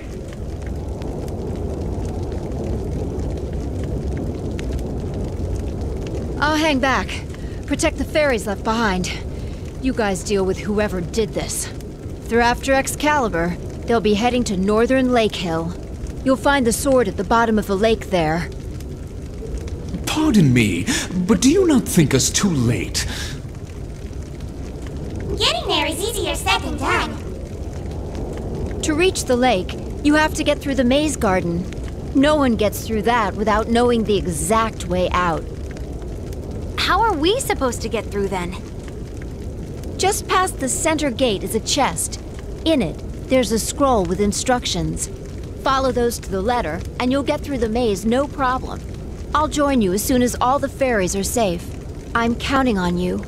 I'll hang back. Protect the fairies left behind. You guys deal with whoever did this. If they're after Excalibur, they'll be heading to Northern Lake Hill. You'll find the sword at the bottom of the lake there. Pardon me, but do you not think us too late? Getting there is easier said than done. To reach the lake, you have to get through the maze garden. No one gets through that without knowing the exact way out. How are we supposed to get through then? Just past the center gate is a chest. In it, there's a scroll with instructions. Follow those to the letter, and you'll get through the maze no problem. I'll join you as soon as all the fairies are safe. I'm counting on you.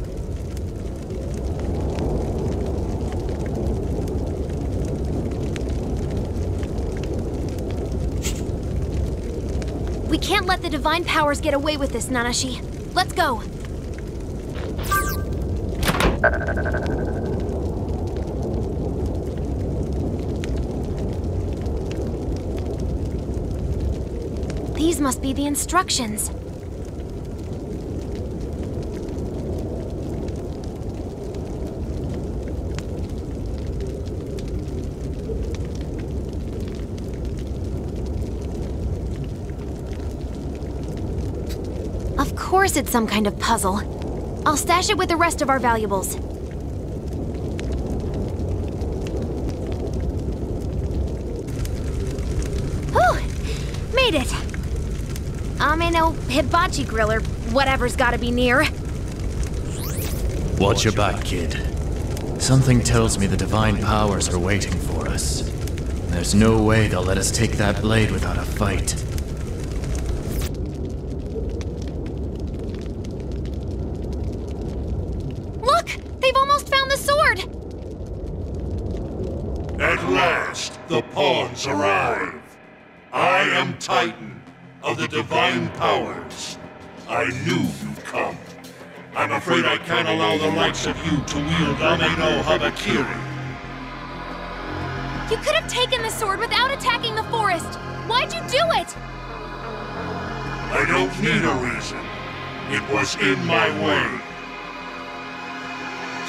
We can't let the divine powers get away with this, Nanashi. Let's go! These must be the instructions. course it's some kind of puzzle. I'll stash it with the rest of our valuables. Whew! Made it! I'm in a hibachi grill or whatever's gotta be near. Watch your back, kid. Something tells me the divine powers are waiting for us. There's no way they'll let us take that blade without a fight. Look! They've almost found the sword! At last, the pawns arrive. I am Titan of the divine powers. I knew you'd come. I'm afraid I can't allow the likes of you to wield Ame no Habakiri. You could have taken the sword without attacking the forest! Why'd you do it? I don't need a reason. It was in my way.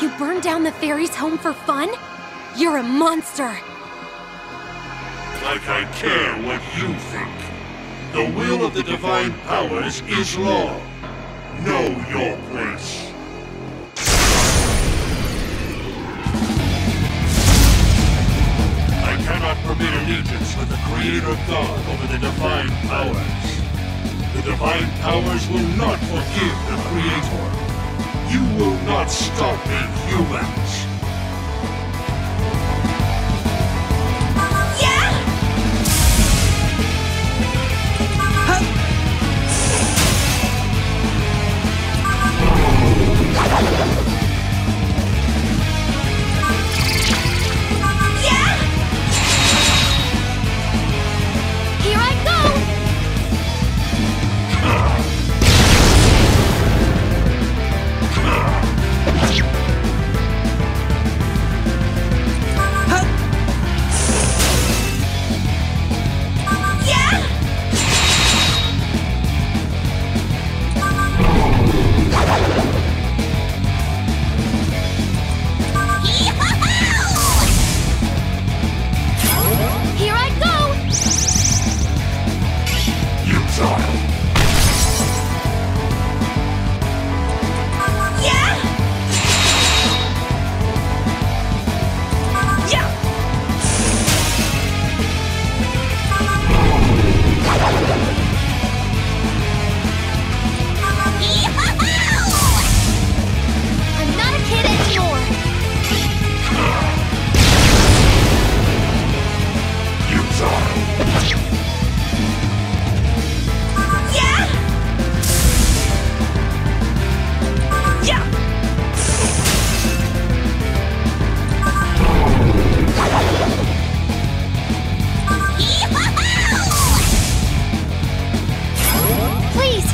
You burned down the fairy's home for fun? You're a monster! Like I care what you think. The will of the divine powers is law. Know your place. I cannot permit allegiance with the Creator God over the divine powers. The divine powers will not forgive the Creator. You will not stop me, humans. Here I go! Here I go! You child. I'm not a kid anymore! You child. Please!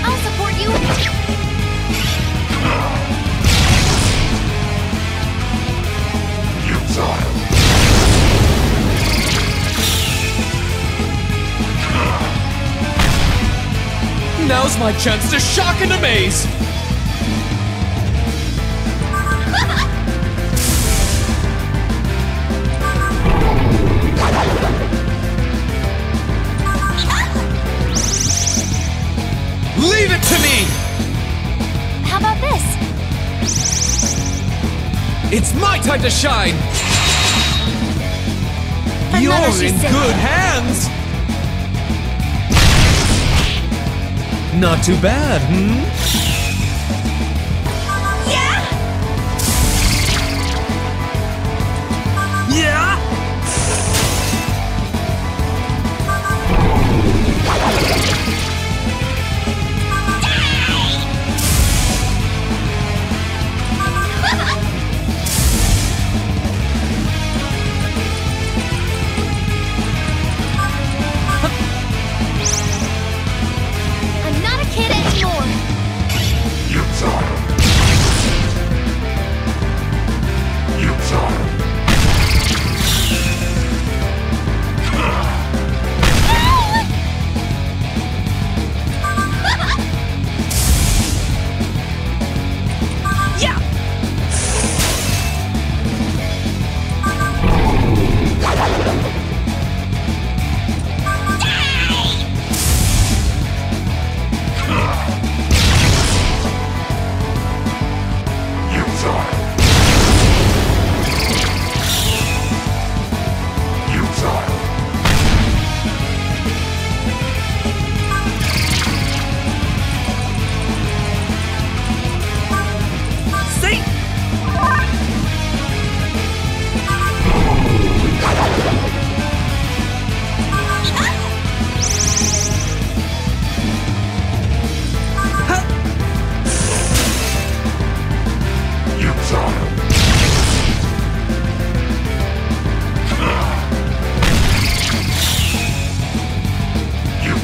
I'll support you! You child. Now's my chance to shock and amaze! Leave it to me! How about this? It's my time to shine! Another You're in Shiseido. good hands! Not too bad, Yeah! I'm not a kid anymore!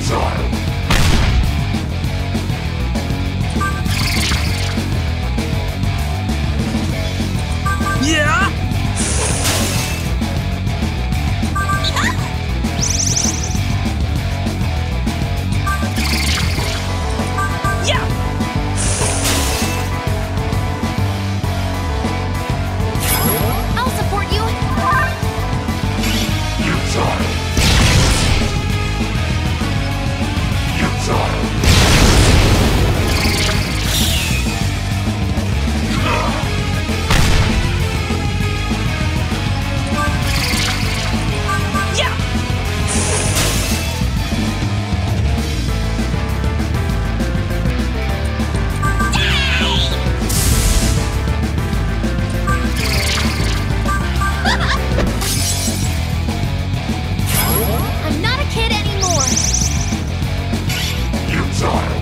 Futile. Yeah? I'll support you. Futile. Futile. I'm not a kid anymore. Futile.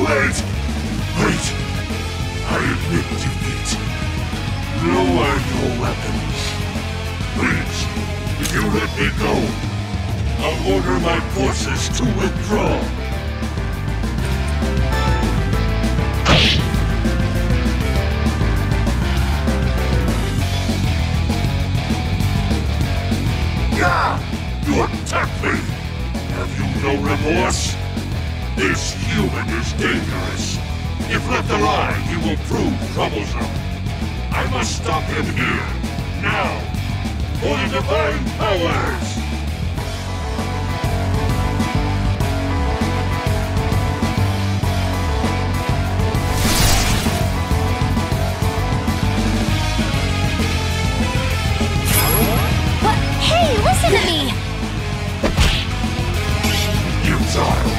Wait! Wait! I admit defeat. Lower your weapons. Please, if you let me go, I'll order my forces to withdraw. Gah! You attacked me! Have you no remorse? This human is dangerous. If left alive, he will prove troublesome. I must stop him here, now, for the divine powers! What? Hey, listen to me! Futile.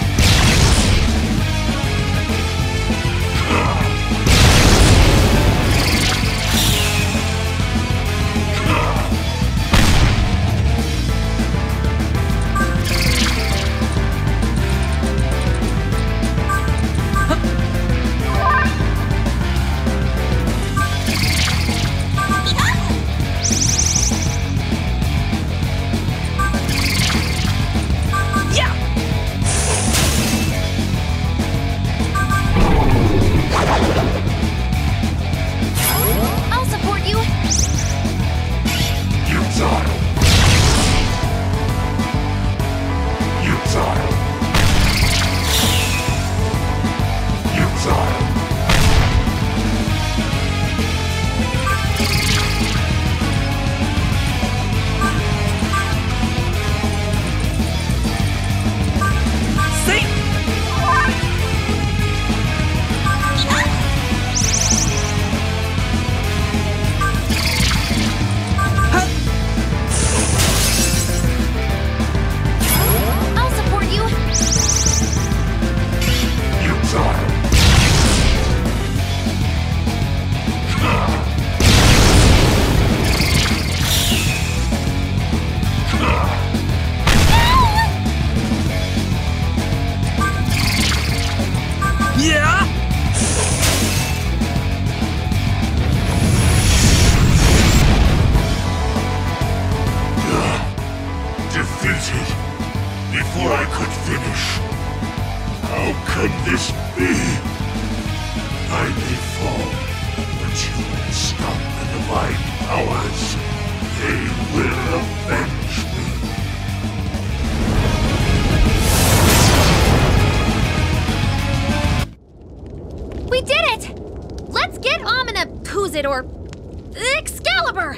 I'll support you. Futile. Futile. Futile. I'll support you. Futile. Yeah? Defeated before I could finish. How could this be? I may fall, but you won't stop the divine powers. They will avenge me. We did it! Let's get Amina Kuzit or Excalibur!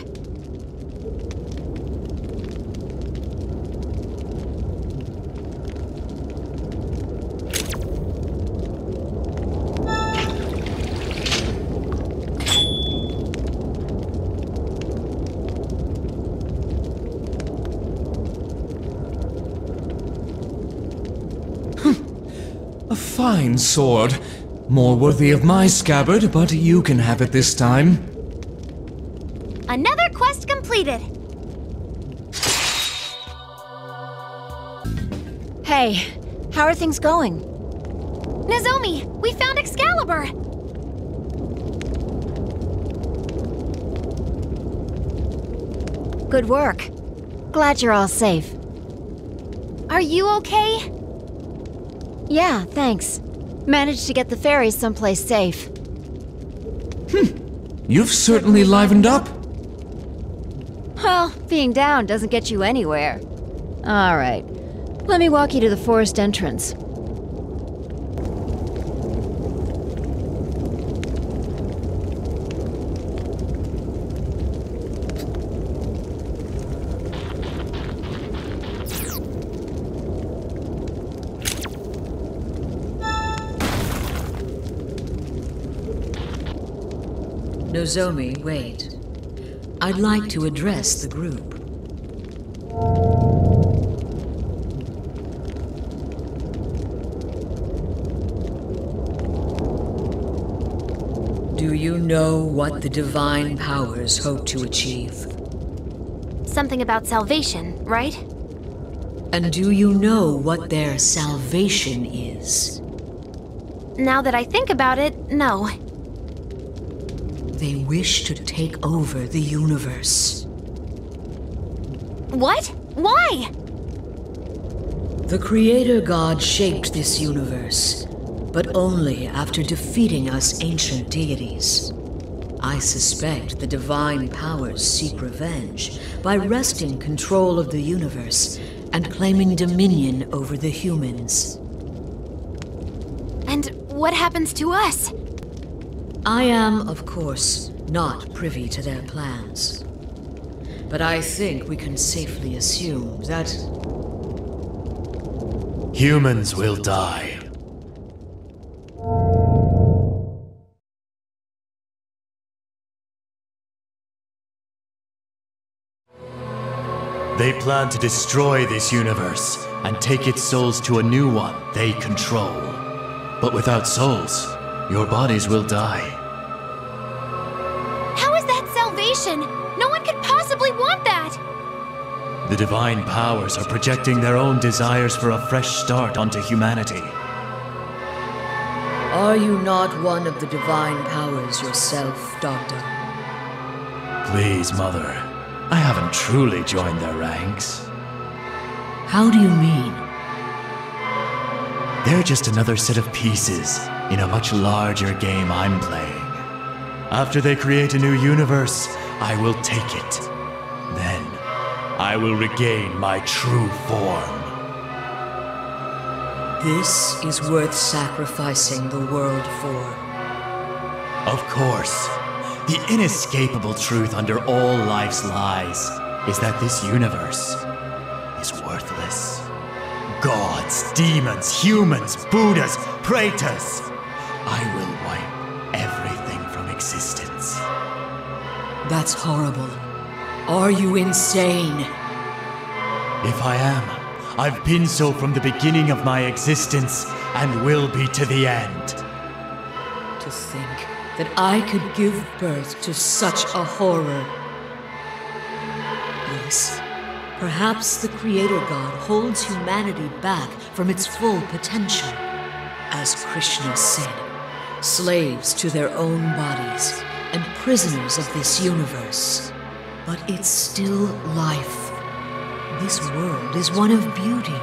A fine sword. More worthy of my scabbard, but you can have it this time. Another quest completed! Hey, how are things going? Nozomi, we found Excalibur! Good work. Glad you're all safe. Are you okay? Yeah, thanks. Managed to get the ferries someplace safe. You've certainly livened up. Well, being down doesn't get you anywhere. All right. Let me walk you to the forest entrance. Nozomi, wait. I'd like to address the group. Do you know what the divine powers hope to achieve? Something about salvation, right? And do you know what their salvation is? Now that I think about it, no. They wish to take over the universe. What? Why? The Creator God shaped this universe, but only after defeating us ancient deities. I suspect the divine powers seek revenge by wresting control of the universe and claiming dominion over the humans. And what happens to us? I am, of course, not privy to their plans. But I think we can safely assume that humans will die. They plan to destroy this universe and take its souls to a new one they control. But without souls, your bodies will die. How is that salvation? No one could possibly want that! The divine powers are projecting their own desires for a fresh start onto humanity. Are you not one of the divine powers yourself, Doctor? Please, Mother. I haven't truly joined their ranks. How do you mean? They're just another set of pieces in a much larger game I'm playing. After they create a new universe, I will take it. Then, I will regain my true form. This is worth sacrificing the world for. Of course. The inescapable truth under all life's lies is that this universe is worthless. Gods, demons, humans, Buddhas, Pretas. I will wipe everything from existence. That's horrible. Are you insane? If I am, I've been so from the beginning of my existence and will be to the end. To think that I could give birth to such a horror. Yes, perhaps the Creator God holds humanity back from its full potential. As Krishna said, slaves to their own bodies and prisoners of this universe. But it's still life. This world is one of beauty,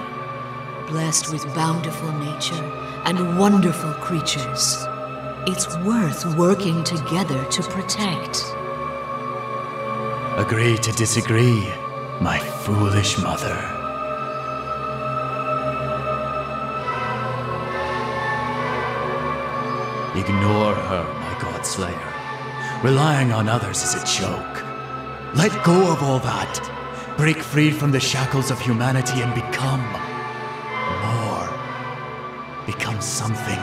blessed with bountiful nature and wonderful creatures. It's worth working together to protect. Agree to disagree, my foolish mother. Ignore her, my Godslayer. Relying on others is a joke. Let go of all that. Break free from the shackles of humanity and become more. Become something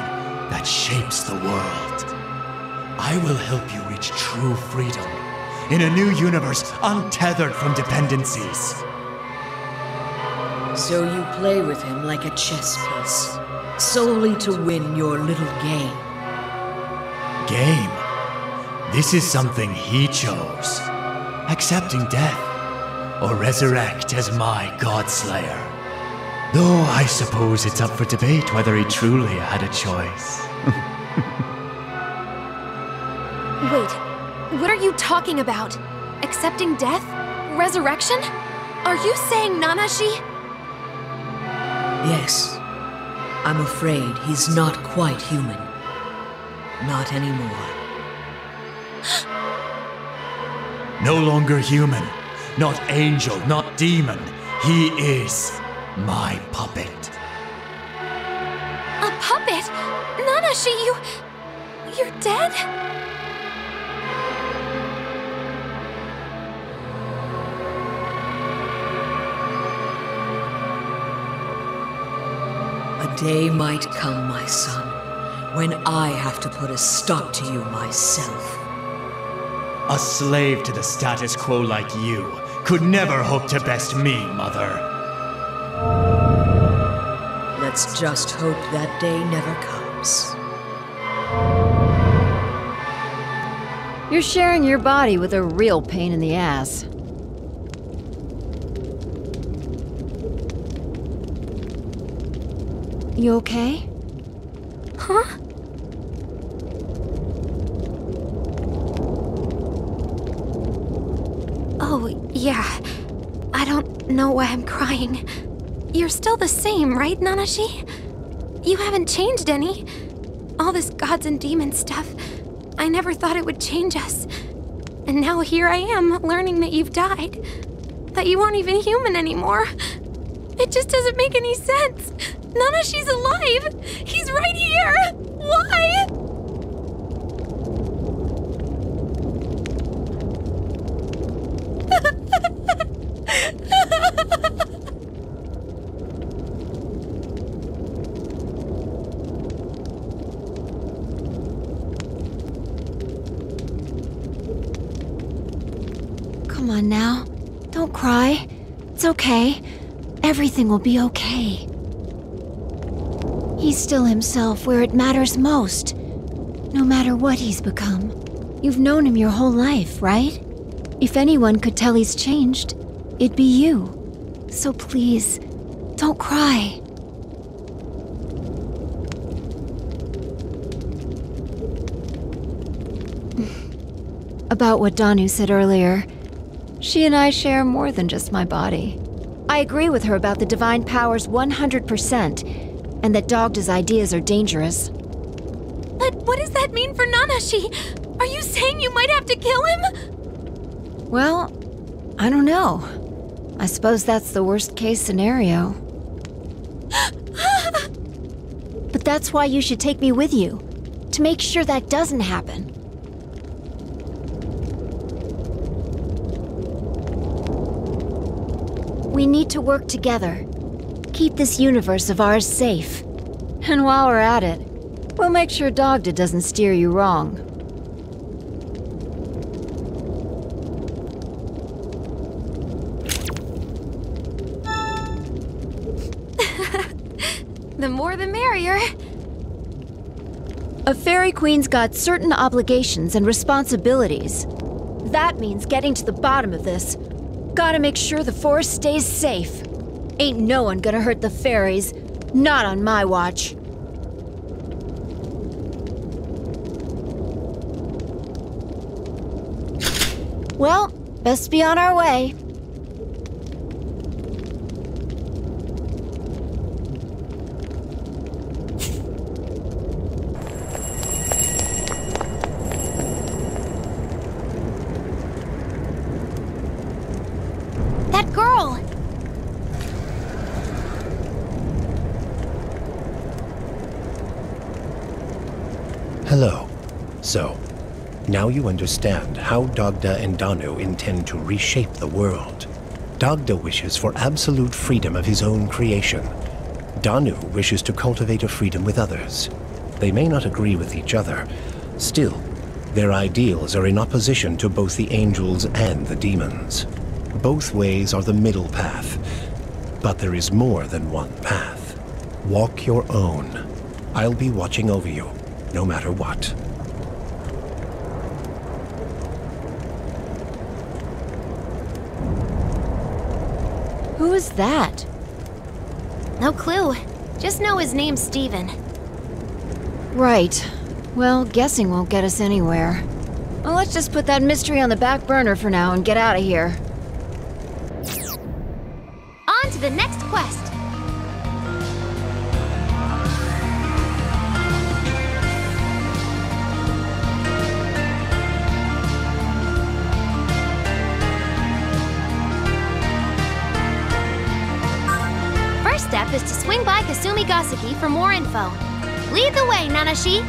that shapes the world. I will help you reach true freedom in a new universe untethered from dependencies. So you play with him like a chess piece. solely to win your little game. Game? This is something he chose. Accepting death, or resurrect as my Godslayer. Though I suppose it's up for debate whether he truly had a choice. Wait, what are you talking about? Accepting death? Resurrection? Are you saying Nanashi? Yes. I'm afraid he's not quite human. Not anymore. No longer human, not angel, not demon. He is my puppet. A puppet? Nanashi, you're dead? A day might come, my son, when I have to put a stop to you myself. A slave to the status quo like you could never hope to best me, Mother. Let's just hope that day never comes. You're sharing your body with a real pain in the ass. You okay? Huh? Oh, yeah. I don't know why I'm crying. You're still the same, right, Nanashi? You haven't changed any. All this gods and demons stuff, I never thought it would change us. And now here I am, learning that you've died. That you aren't even human anymore. It just doesn't make any sense. Nanashi's alive! He's right here! Why? Come on now. Don't cry. It's okay. Everything will be okay. He's still himself where it matters most. No matter what he's become. You've known him your whole life, right? If anyone could tell he's changed, it'd be you. So please, don't cry. About what Danu said earlier, she and I share more than just my body. I agree with her about the divine powers 100%, and that Dogda's ideas are dangerous. But what does that mean for Nanashi? Are you saying you might have to kill him? Well, I don't know. I suppose that's the worst case scenario. But that's why you should take me with you, to make sure that doesn't happen. We need to work together. Keep this universe of ours safe. And while we're at it, we'll make sure Dogda doesn't steer you wrong. The more the merrier. A fairy queen's got certain obligations and responsibilities. That means getting to the bottom of this. Gotta make sure the forest stays safe. Ain't no one gonna hurt the fairies. Not on my watch. Well, best be on our way. That girl! Hello. So, now you understand how Dogda and Danu intend to reshape the world. Dogda wishes for absolute freedom of his own creation. Danu wishes to cultivate a freedom with others. They may not agree with each other. Still, their ideals are in opposition to both the angels and the demons. Both ways are the middle path, but there is more than one path. Walk your own. I'll be watching over you, no matter what. Who is that? No clue. Just know his name's Steven. Right. Well, guessing won't get us anywhere. Well, let's just put that mystery on the back burner for now and get out of here. On to the next quest. First step is to swing by Kasumi Gaseki for more info. Lead the way, Nanashi!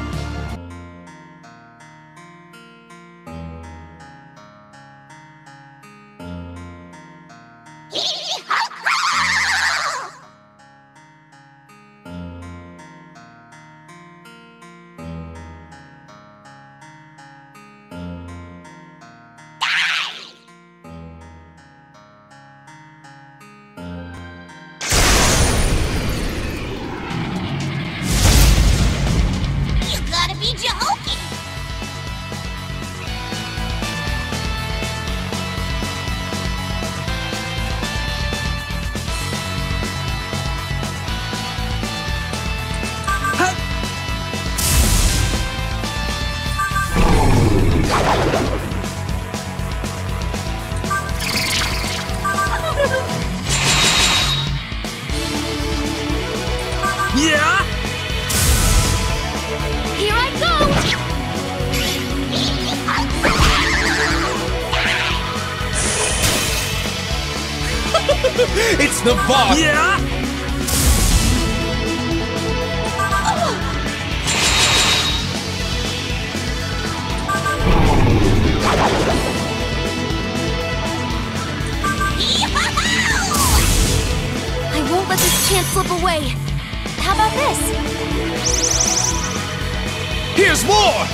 Yeah! Here I go! It's the boss! Yeah! I won't let this chance slip away. How about this? Here's more!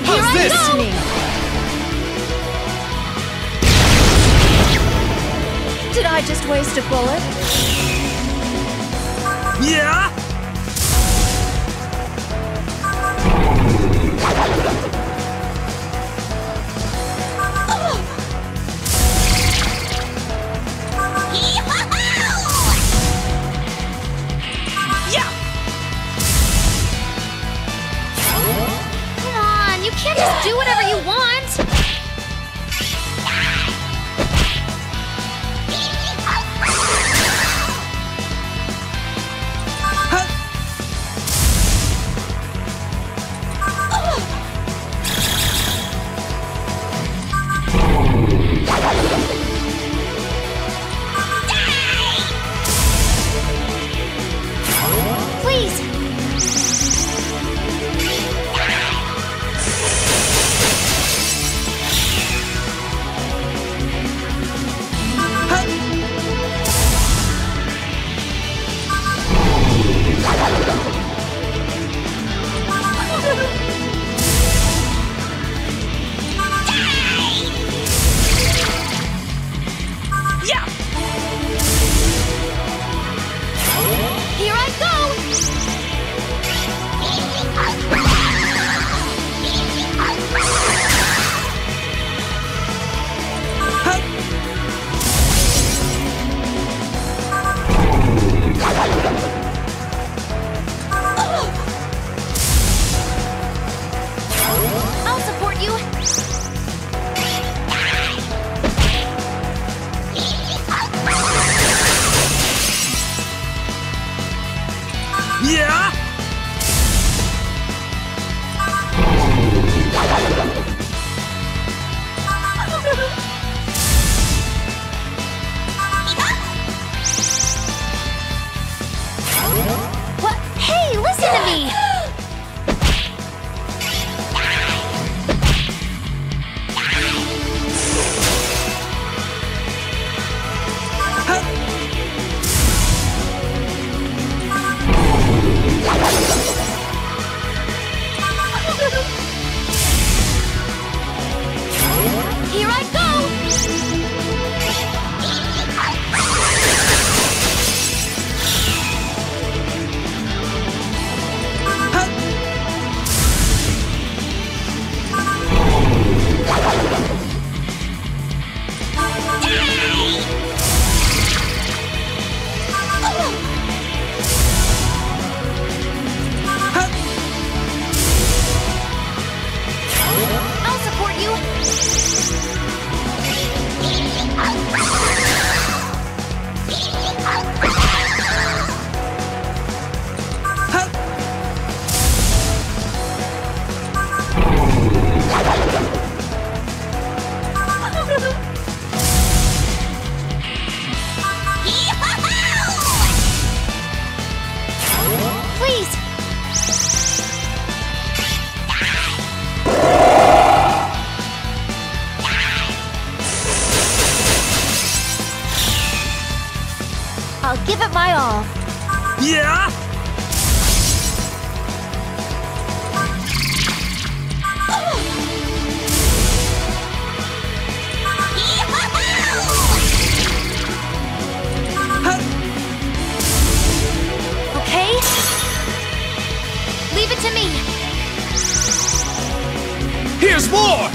How's this? Did I just waste a bullet? Yeah! Come on, you can't just do whatever you want! I'll give it my all. Yeah! Okay? Leave it to me. Here's more!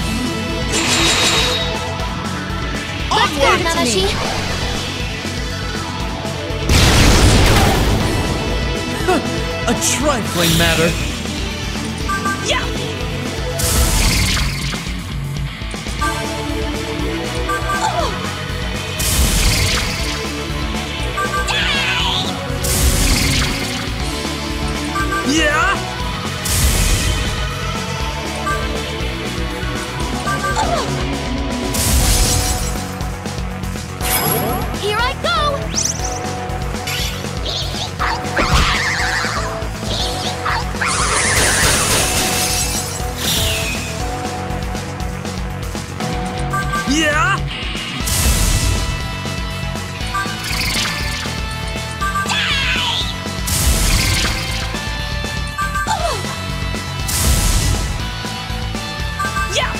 Let's go, Nanashi. A trifling matter. Yeah! Yeah! Here I go! Yeah! Yeah!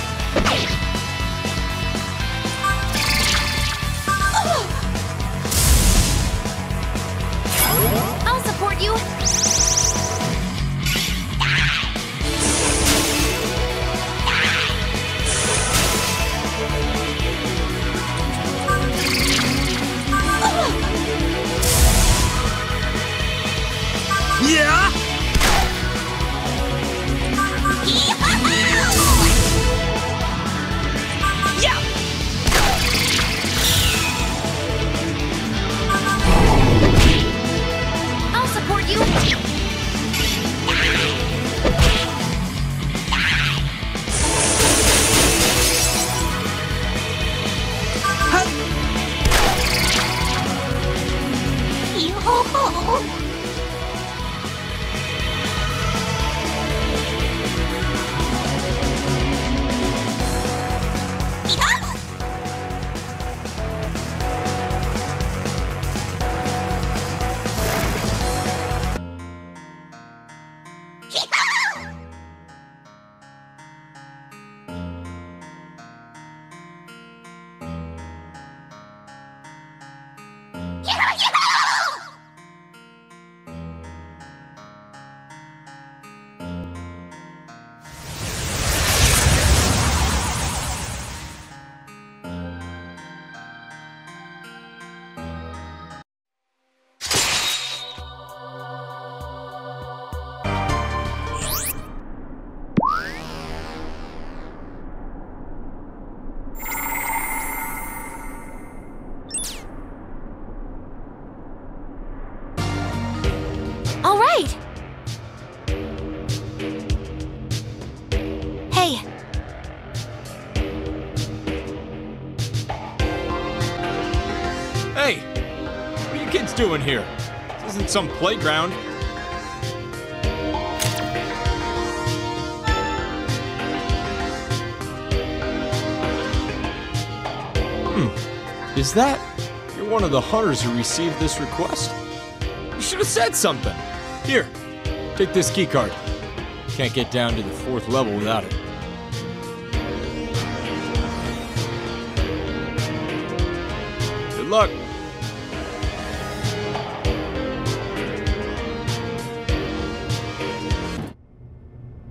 I'll support you. Yeah! Yeah! I'll support you. All right. Hey. Hey, what are you kids doing here? This isn't some playground. Is that? You're one of the hunters who received this request? You should have said something. Here, take this keycard. Can't get down to the 4th level without it. Good luck.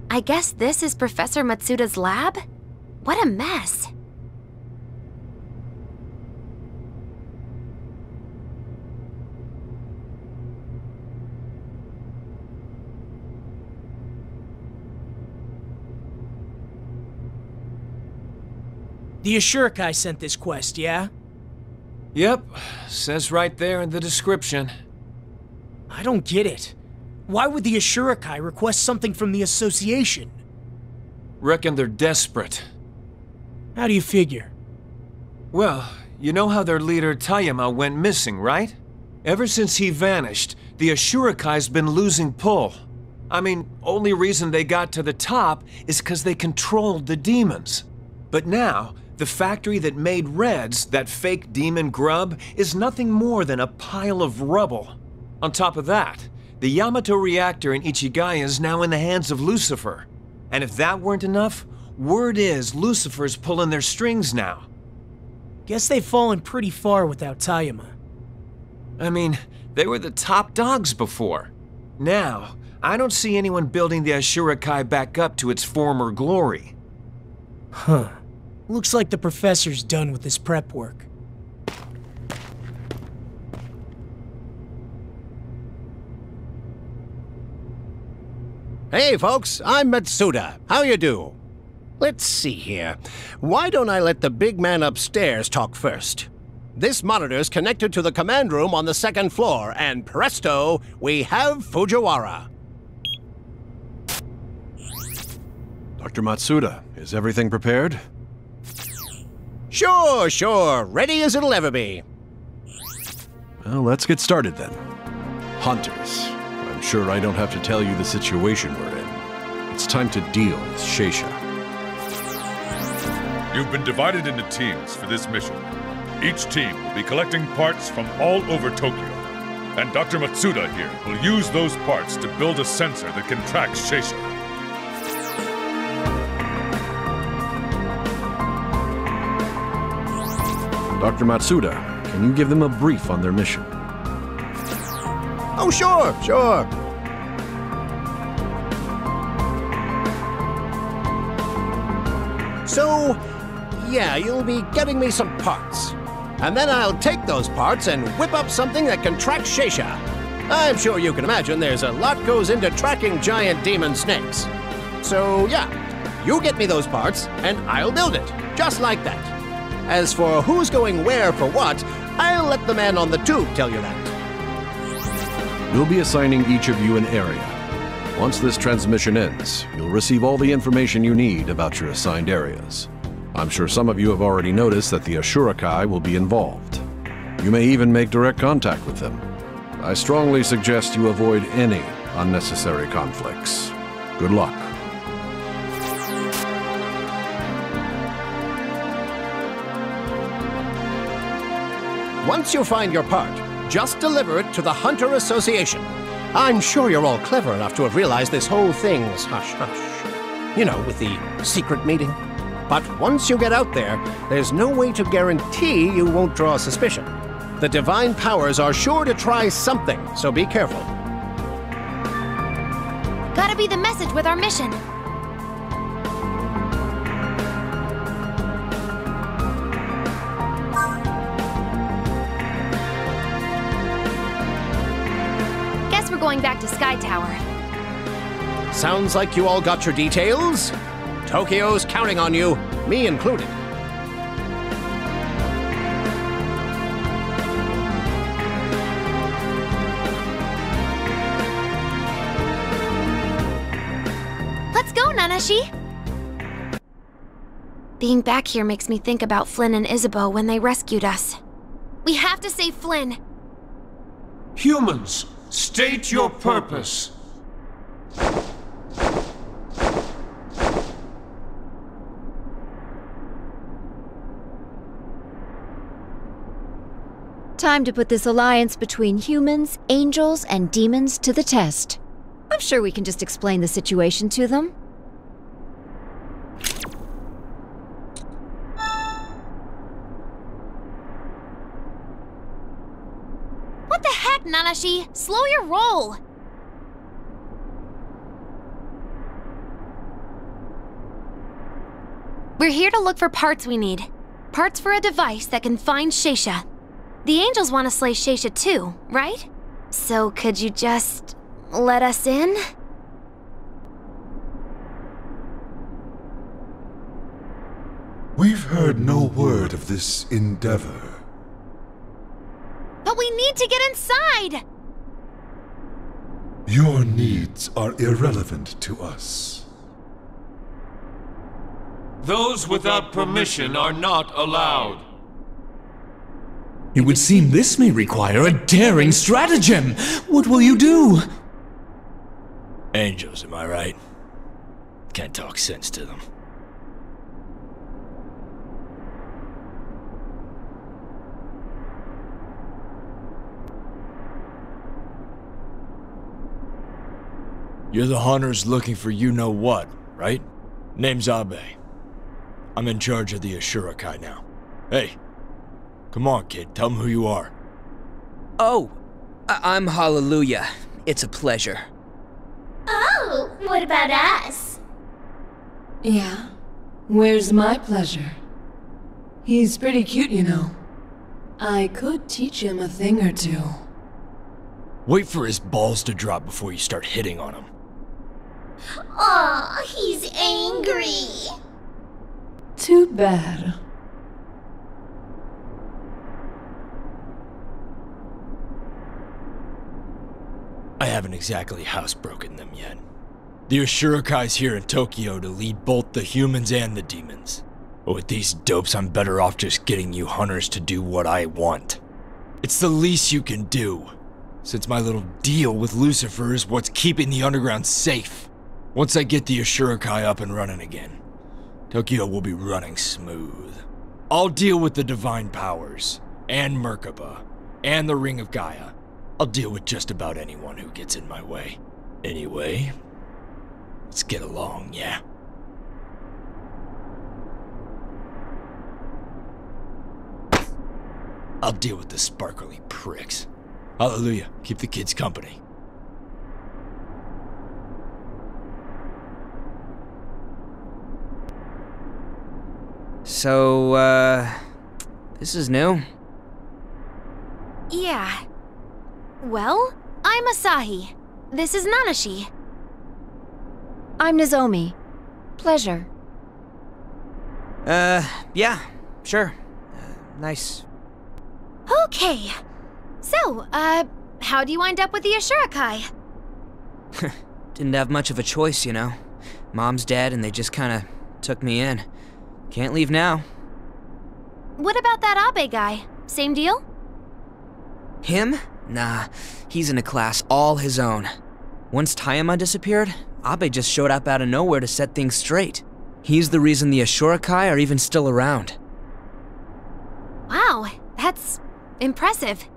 I guess this is Professor Matsuda's lab? What a mess. The Ashurikai sent this quest, yeah? Yep, says right there in the description. I don't get it. Why would the Ashurikai request something from the Association? Reckon they're desperate. How do you figure? Well, you know how their leader Tayama went missing, right? Ever since he vanished, the Ashurikai's been losing pull. I mean, only reason they got to the top is 'cause they controlled the demons. But now, The factory that made Reds, that fake demon grub, is nothing more than a pile of rubble. On top of that, the Yamato reactor in Ichigaya is now in the hands of Lucifer. And if that weren't enough, word is Lucifer's pulling their strings now. Guess they've fallen pretty far without Tayama. I mean, they were the top dogs before. Now, I don't see anyone building the Ashura-kai back up to its former glory. Huh. Looks like the professor's done with his prep work. Hey folks, I'm Matsuda. How you do? Let's see here. Why don't I let the big man upstairs talk first? This monitor's connected to the command room on the 2nd floor, and presto, we have Fujiwara. Dr. Matsuda, is everything prepared? Sure. Ready as it'll ever be. Well, let's get started then. Hunters, I'm sure I don't have to tell you the situation we're in. It's time to deal with Sheisha. You've been divided into teams for this mission. Each team will be collecting parts from all over Tokyo. And Dr. Matsuda here will use those parts to build a sensor that can track Sheisha. Dr. Matsuda, can you give them a brief on their mission? Oh, sure. So, yeah, you'll be getting me some parts. And then I'll take those parts and whip up something that can track Sheisha. I'm sure you can imagine there's a lot goes into tracking giant demon snakes. So, yeah, you get me those parts, and I'll build it, just like that. As for who's going where for what, I'll let the man on the tube tell you that. We'll be assigning each of you an area. Once this transmission ends, you'll receive all the information you need about your assigned areas. I'm sure some of you have already noticed that the Ashura-kai will be involved. You may even make direct contact with them. I strongly suggest you avoid any unnecessary conflicts. Good luck. Once you find your part, just deliver it to the Hunter Association. I'm sure you're all clever enough to have realized this whole thing's hush-hush. You know, with the secret meeting. But once you get out there, there's no way to guarantee you won't draw suspicion. The divine powers are sure to try something, so be careful. Gotta be the message with our mission. Guess we're going back to Sky Tower. Sounds like you all got your details. Tokyo's counting on you, me included. Let's go, Nanashi! Being back here makes me think about Flynn and Isabeau when they rescued us. We have to save Flynn! Humans, state your purpose. Time to put this alliance between humans, angels, and demons to the test. I'm sure we can just explain the situation to them. What the heck, Nanashi? Slow your roll! We're here to look for parts we need. Parts for a device that can find Sheisha. The angels want to slay Sheisha too, right? So could you just let us in? We've heard no word of this endeavor. But we need to get inside! Your needs are irrelevant to us. Those without permission are not allowed. It would seem this may require a daring stratagem. What will you do? Angels, am I right? Can't talk sense to them. You're the hunters looking for you-know-what, right? Name's Abe. I'm in charge of the Ashurakai now. Hey, come on, kid, tell them who you are. Oh, I'm Hallelujah. It's a pleasure. Oh, what about us? Yeah, where's my pleasure? He's pretty cute, you know. I could teach him a thing or two. Wait for his balls to drop before you start hitting on him. Aw, he's angry. Too bad. I haven't exactly housebroken them yet. The Ashurakai's here in Tokyo to lead both the humans and the demons. But with these dopes, I'm better off just getting you hunters to do what I want. It's the least you can do, since my little deal with Lucifer is what's keeping the underground safe. Once I get the Ashurakai up and running again, Tokyo will be running smooth. I'll deal with the divine powers, and Merkaba, and the Ring of Gaia. I'll deal with just about anyone who gets in my way. Anyway, let's get along, yeah? I'll deal with the sparkly pricks. Hallelujah, keep the kids company. So, this is new? Yeah. Well, I'm Asahi. This is Nanashi. I'm Nozomi. Pleasure. Yeah, sure. Nice. Okay. So, how'd you wind up with the Ashurakai? Didn't have much of a choice, you know. Mom's dead and they just kinda took me in. Can't leave now. What about that Abe guy? Same deal? Him? Nah, he's in a class all his own. Once Tayama disappeared, Abe just showed up out of nowhere to set things straight. He's the reason the Ashurakai are even still around. Wow, that's impressive.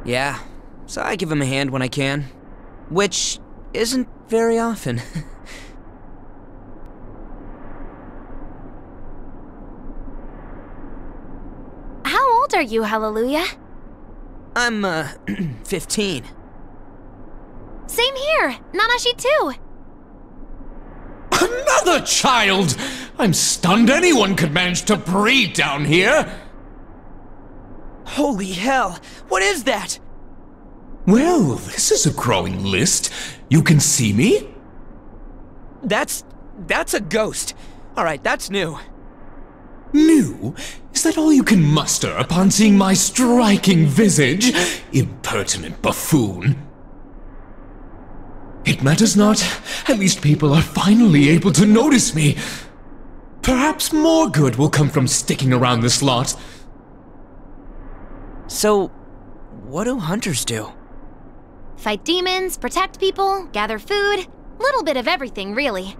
Yeah, so I give him a hand when I can. Which isn't very often. How old are you, Hallelujah? I'm, 15. Same here! Nanashi too! Another child! I'm stunned anyone could manage to breed down here! Holy hell! What is that? Well, this is a growing list. You can see me? That's a ghost. Alright, that's new. New? Is that all you can muster upon seeing my striking visage? Impertinent buffoon. It matters not. At least people are finally able to notice me. Perhaps more good will come from sticking around this lot. So, what do hunters do? Fight demons, protect people, gather food, little bit of everything, really.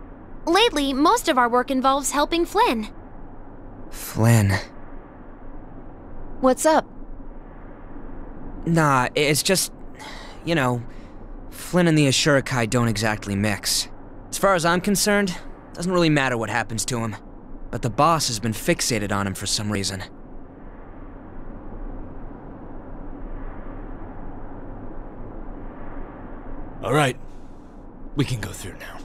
Lately, most of our work involves helping Flynn. Flynn. What's up? Nah, it's just, you know, Flynn and the Ashurakai don't exactly mix. As far as I'm concerned, doesn't really matter what happens to him. But the boss has been fixated on him for some reason. All right, we can go through now.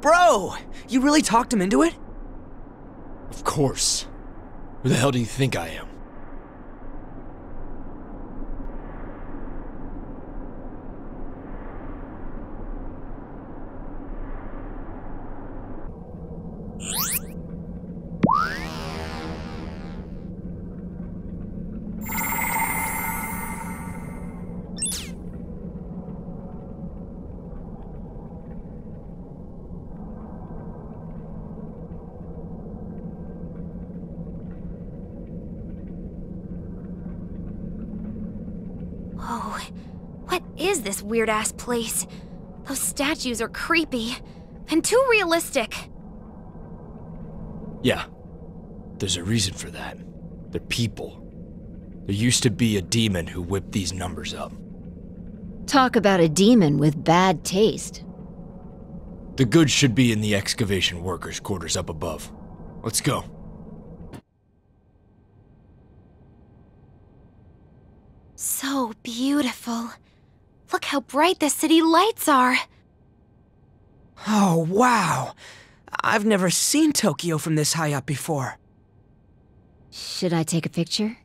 Bro! You really talked him into it? Of course. Who the hell do you think I am? Whoa, what is this weird-ass place? Those statues are creepy, and too realistic. Yeah, there's a reason for that. They're people. There used to be a demon who whipped these numbers up. Talk about a demon with bad taste. The goods should be in the excavation workers' quarters up above. Let's go. So beautiful. Look how bright the city lights are. Oh, wow. I've never seen Tokyo from this high up before. Should I take a picture?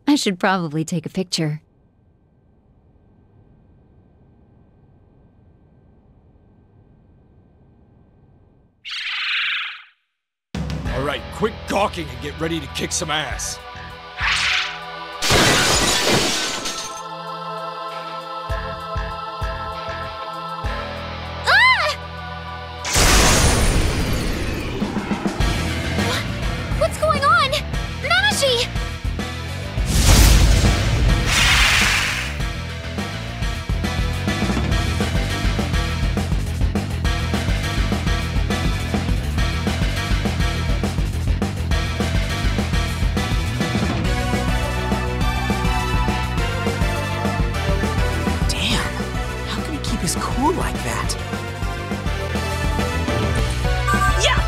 I should probably take a picture. Alright, quit gawking and get ready to kick some ass. What's going on? Nanashi! Damn, how can he keep his cool like that? Yeah!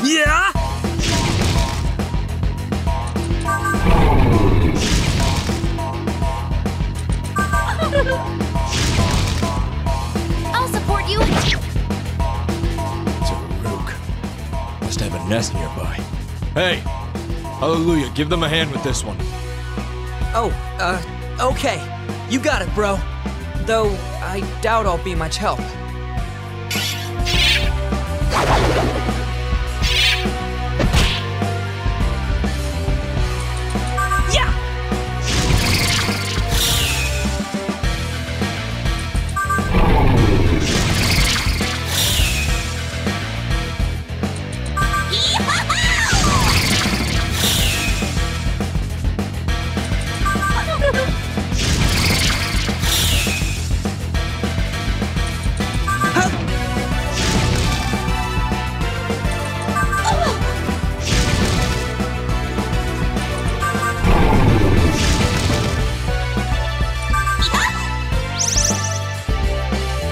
Yeah! I'll support you. It's a rook. Must have a nest nearby. Hey! Hallelujah, give them a hand with this one. Oh, okay. You got it, bro. Though, I doubt I'll be much help. Yeah!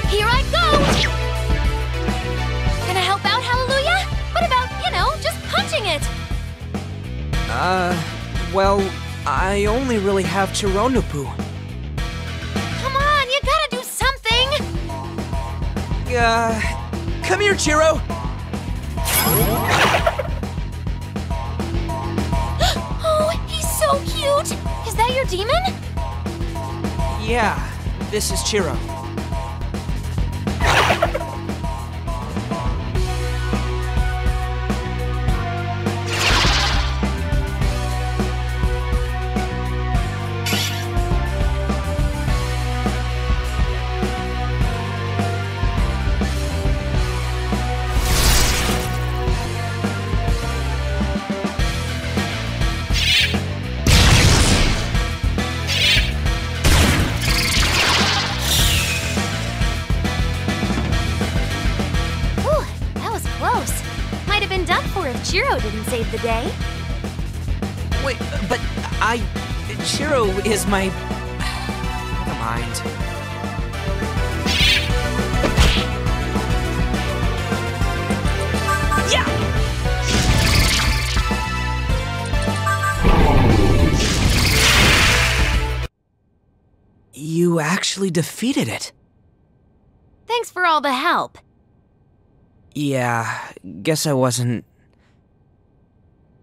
Here I go! Gonna help out, Hallelujah? What about, just punching it? Well, I only really have Chironopu. Come on, you gotta do something! Come here, Chiro! Oh, he's so cute! Is that your demon? Yeah, this is Chiro. Ooh, that was close. Might have been done for if Chiro didn't save the day. Wait, but Chiro is my... Never mind. Yeah! You actually defeated it. Thanks for all the help. Yeah, guess I wasn't...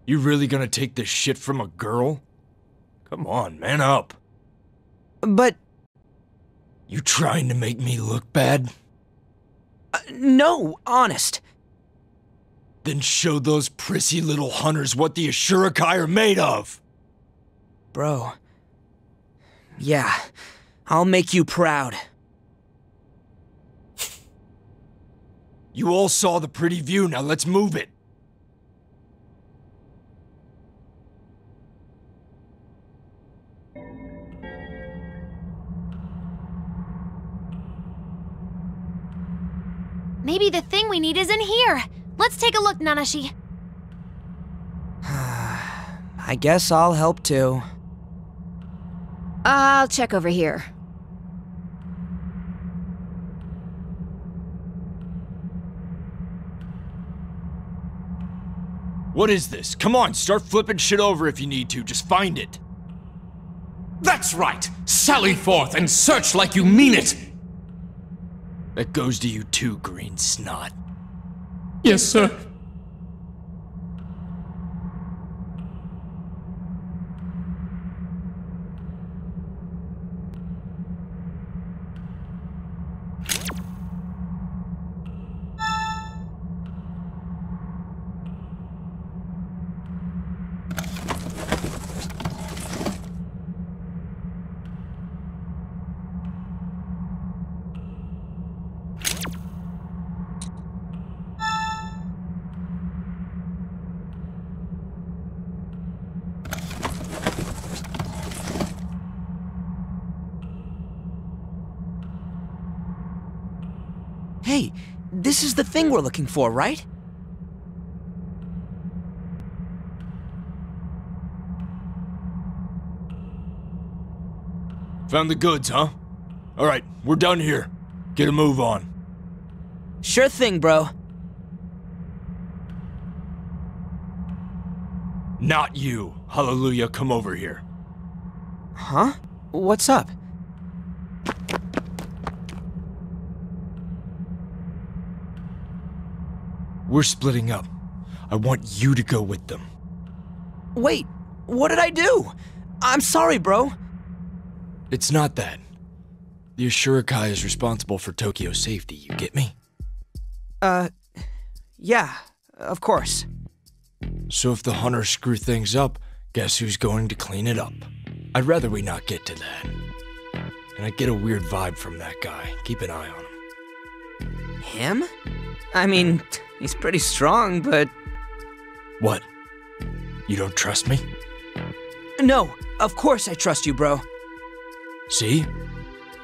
You really gonna take this shit from a girl? Come on, man up. But... You trying to make me look bad? No, honest. Then show those prissy little hunters what the Ashurakai are made of! Bro. Yeah, I'll make you proud. You all saw the pretty view, now let's move it. Maybe the thing we need is in here. Let's take a look, Nanashi. I guess I'll help too. I'll check over here. What is this? Come on, start flipping shit over if you need to. Just find it. That's right! Sally forth and search like you mean it! That goes to you too, green snot. Yes, sir. Hey, this is the thing we're looking for, right? Found the goods, huh? Alright, we're done here. Get a move on. Sure thing, bro. Not you. Hallelujah, come over here. Huh? What's up? We're splitting up. I want you to go with them. Wait, what did I do? I'm sorry, bro. It's not that. The Ashurakai is responsible for Tokyo's safety, you get me? Yeah, of course. So if the hunters screw things up, guess who's going to clean it up? I'd rather we not get to that. And I get a weird vibe from that guy. Keep an eye on him. Him? I mean, he's pretty strong, but... What? You don't trust me? No, of course I trust you, bro. See?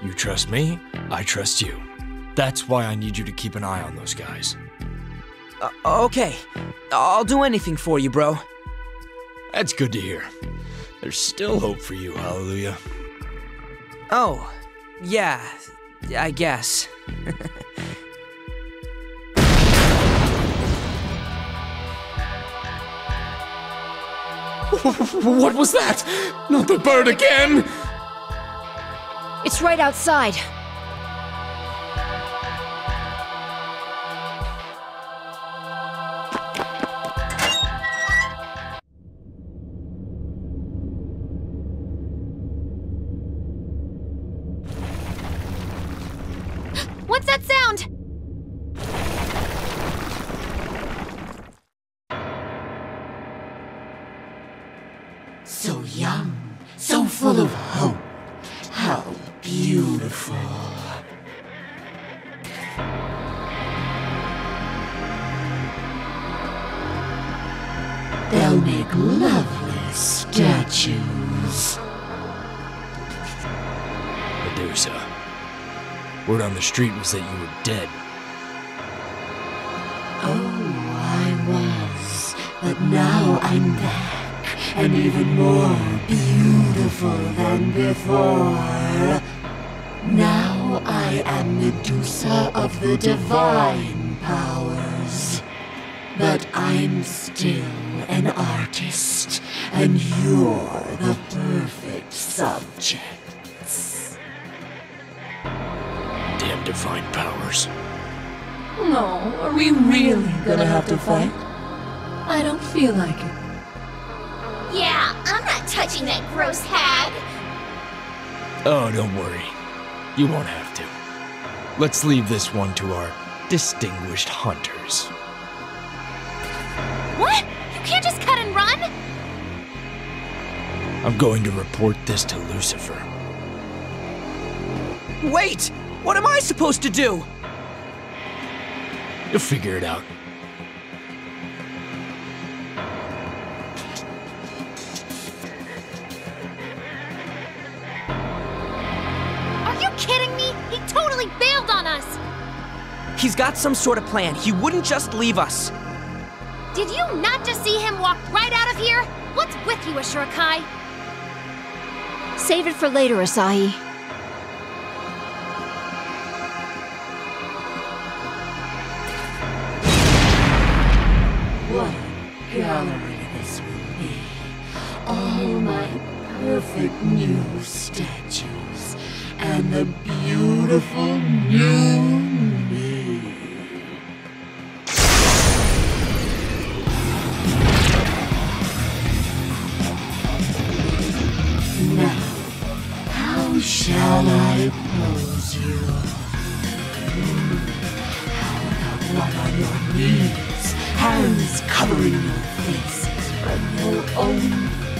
You trust me, I trust you. That's why I need you to keep an eye on those guys. Okay. I'll do anything for you, bro. That's good to hear. There's still hope for you, Hallelujah. Oh, yeah, I guess. What was that? Not the bird again! It's right outside. What's that sound? So young, so full of hope. How beautiful. They'll make lovely statues. Medusa. Word on the street was that you were dead. Oh, I was. But now I'm back. And even more beautiful than before. Now I am Medusa of the divine powers. But I'm still an artist, and you're the perfect subjects. Damn divine powers. No, are we really gonna have to fight? I don't feel like it. Yeah, I'm not touching that gross hag. Oh, don't worry. You won't have to. Let's leave this one to our distinguished hunters. What? You can't just cut and run? I'm going to report this to Lucifer. Wait! What am I supposed to do? You'll figure it out. Are you kidding me? He totally bailed on us! He's got some sort of plan. He wouldn't just leave us. Did you not just see him walk right out of here? What's with you, Ashura-kai? Save it for later, Asahi. What a gallery this will be. All my perfect new statues. And the beautiful new me. Now, how shall I pose you? How about one on your knees, hands covering your faces from your own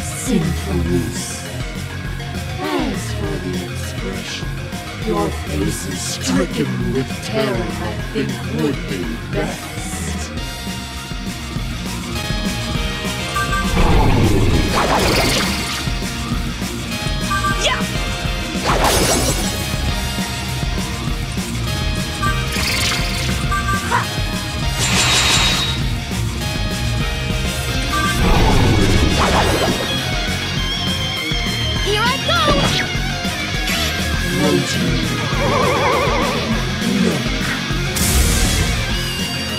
sinfulness? As for the expression, your face is stricken with terror, I think would be best. Yeah! Here I go! Look,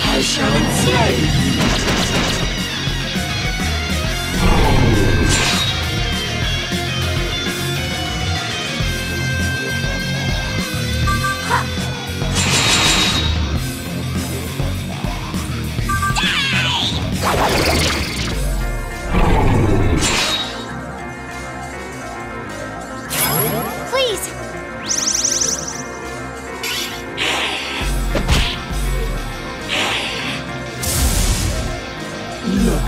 I shall enslave. Please! Look.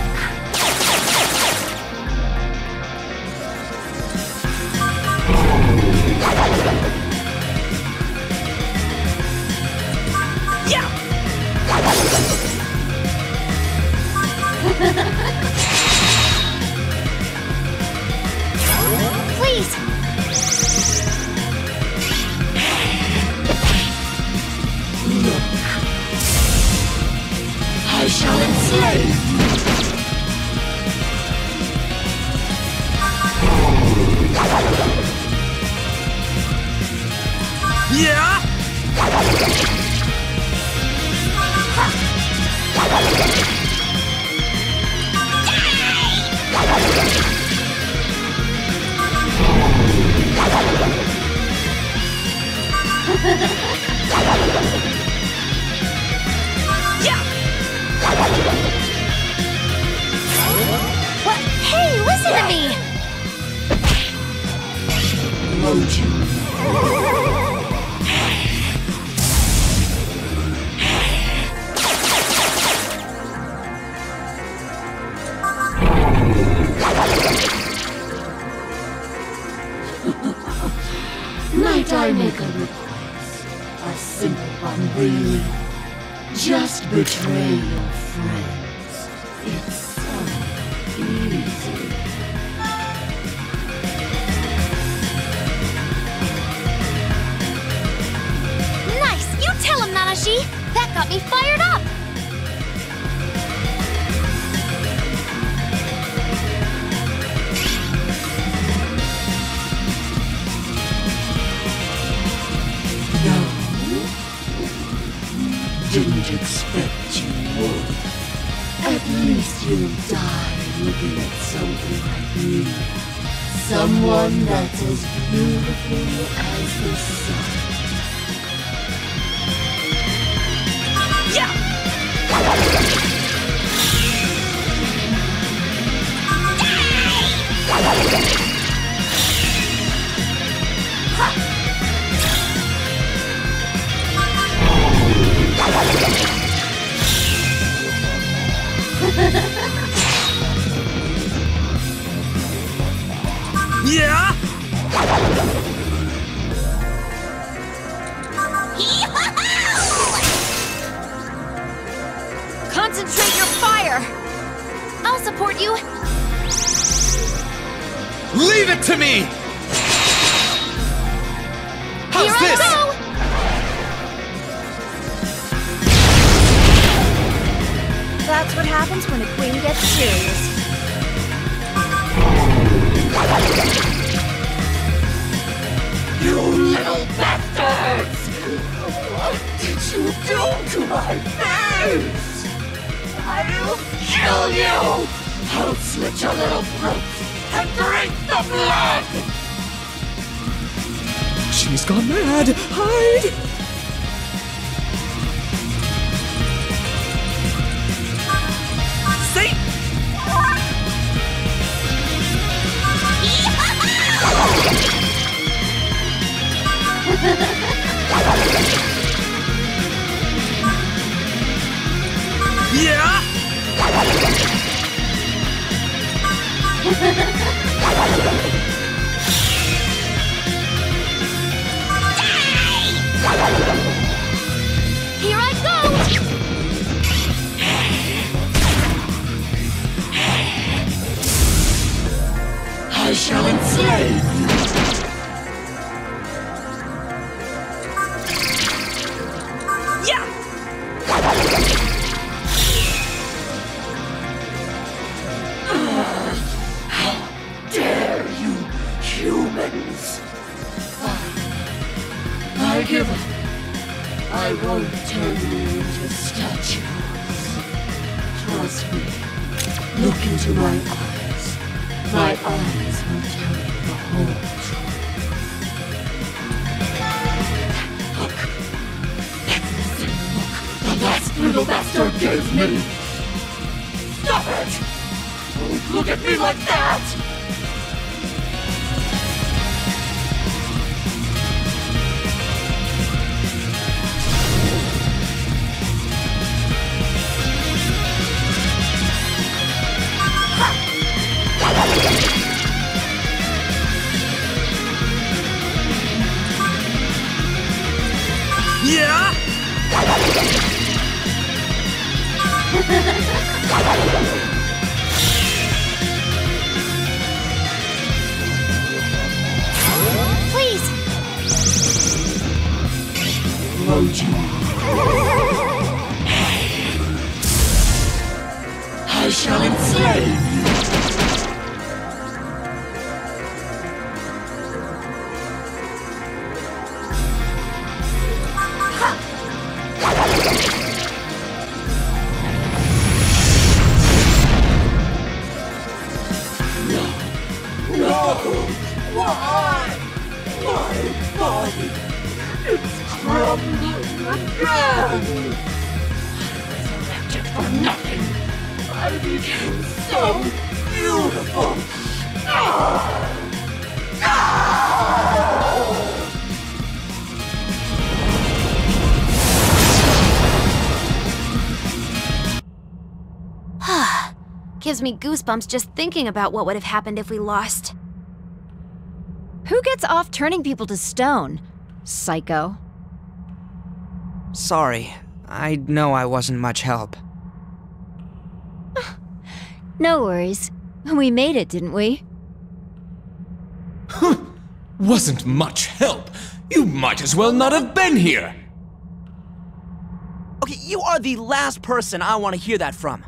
Yeah! Please! Look. I shall enslave you. Yeah! Yeah! What? Hey, listen to me! Won't you? Might I make a request? A simple one, really. Just betray your friends. It's so easy. Nice! You tell him, Nanashi! That got me fired up! Didn't expect you would. At least you'll die looking at something like me. Someone that's as beautiful as the sun. Yeah! Yeah! Concentrate your fire! I'll support you! Leave it to me! How's Here this? I that's what happens when a queen gets serious. You little bastards! What did you do to my face? I'll kill you! I'll slit your little throats and drink the blood! She's gone mad! Hide! See? Yeah! Here I go! I shall enslave you! Yeah! How dare you, humans! I give up. I won't turn you into statues. Trust me. Look into my eyes. My eyes will tell you the whole truth. Look. That's the same look the last little bastard gave me. Stop it! Don't look at me like that! Yeah! Please! I shall enslave you! No! Why? My body! It's crumbling again! I resurrected for nothing! I became so beautiful! Gives me goosebumps just thinking about what would have happened if we lost. Who gets off turning people to stone? Psycho. Sorry. I know I wasn't much help. No worries. We made it, didn't we? Wasn't much help. You might as well not have been here. Okay, you are the last person I want to hear that from.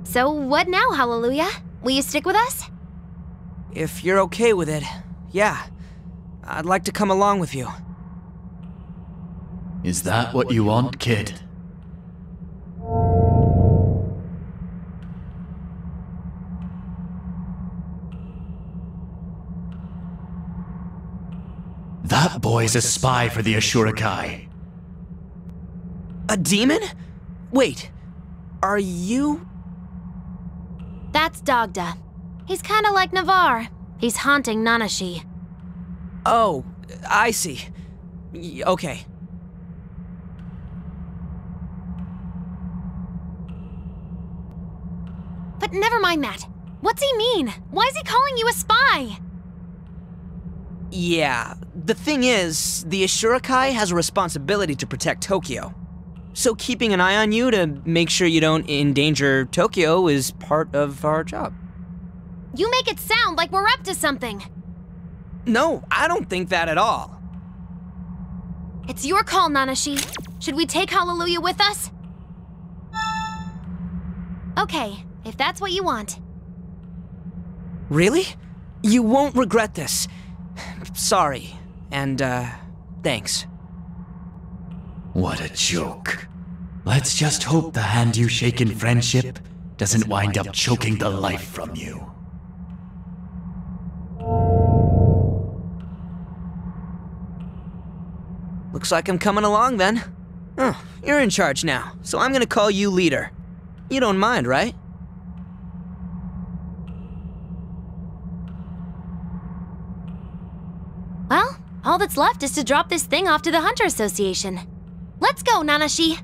So what now, Hallelujah? Will you stick with us? If you're okay with it, yeah. I'd like to come along with you. Is that what you want, kid? That boy's a spy for the Ashurakai. A demon? Wait, are you... That's Dagda. He's kinda like Navarre. He's haunting Nanashi. Oh, I see. Okay. But never mind that. What's he mean? Why is he calling you a spy? Yeah, the thing is, the Ashurakai has a responsibility to protect Tokyo. So keeping an eye on you to make sure you don't endanger Tokyo is part of our job. You make it sound like we're up to something. No, I don't think that at all. It's your call, Nanashi. Should we take Hallelujah with us? Okay, if that's what you want. Really? You won't regret this. Sorry. And, thanks. What a joke. Let's just hope the hand you shake in friendship doesn't wind up choking the life from you. Looks like I'm coming along then. Oh, you're in charge now, so I'm gonna call you leader. You don't mind, right? Well, all that's left is to drop this thing off to the Hunter Association. Let's go, Nanashi!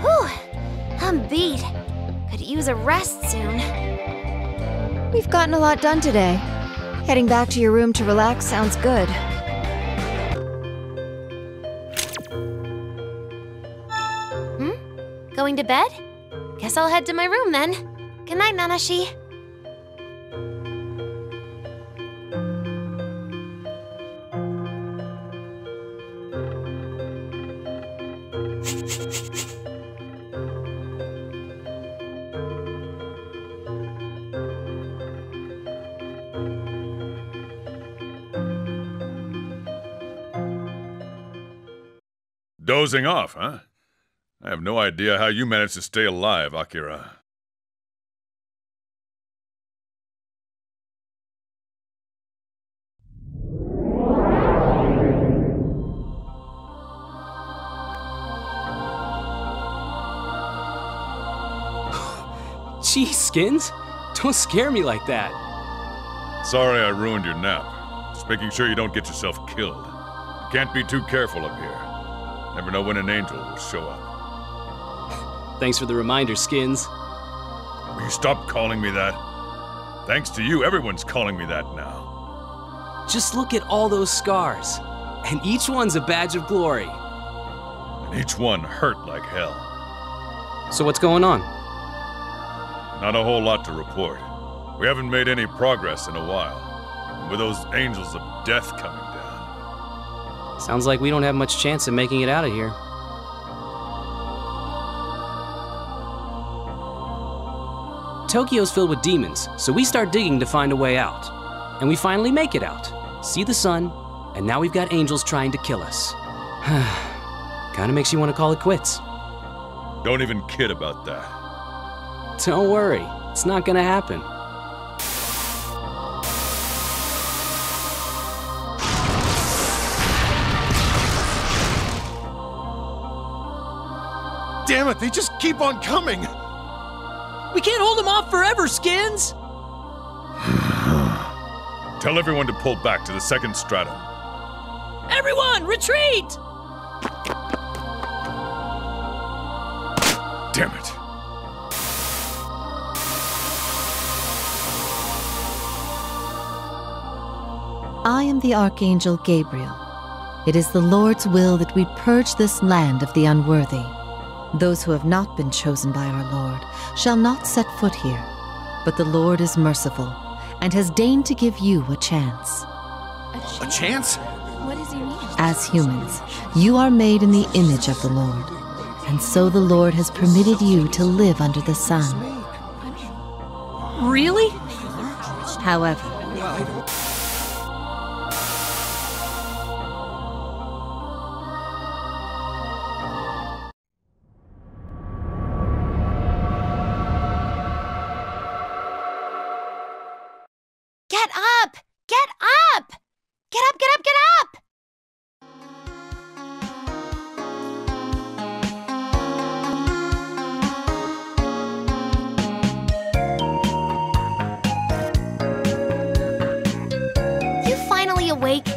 Whew, I'm beat. Could use a rest soon. We've gotten a lot done today. Heading back to your room to relax sounds good. Going to bed? Guess I'll head to my room then. Good night, Nanashi. Dozing off, huh? I have no idea how you managed to stay alive, Akira. Gee, Skins, don't scare me like that. Sorry I ruined your nap. Just making sure you don't get yourself killed. You can't be too careful up here. Never know when an angel will show up. Thanks for the reminder, Skins. Will you stop calling me that? Thanks to you, everyone's calling me that now. Just look at all those scars. And each one's a badge of glory. And each one hurt like hell. So what's going on? Not a whole lot to report. We haven't made any progress in a while. And with those angels of death coming down. Sounds like we don't have much chance of making it out of here. Tokyo's filled with demons, so we start digging to find a way out. And we finally make it out. See the sun, and now we've got angels trying to kill us. Kinda makes you want to call it quits. Don't even kid about that. Don't worry, it's not gonna happen. Damn it, they just keep on coming! We can't hold them off forever, Skins! Tell everyone to pull back to the second stratum. Everyone, retreat! Damn it. I am the Archangel Gabriel. It is the Lord's will that we purge this land of the unworthy. Those who have not been chosen by our Lord shall not set foot here, but the Lord is merciful and has deigned to give you a chance. A chance? What does he mean? As humans, you are made in the image of the Lord, and so the Lord has permitted you to live under the sun. Really? However, Get up! Get up! Get up, get up, get up! You finally awake?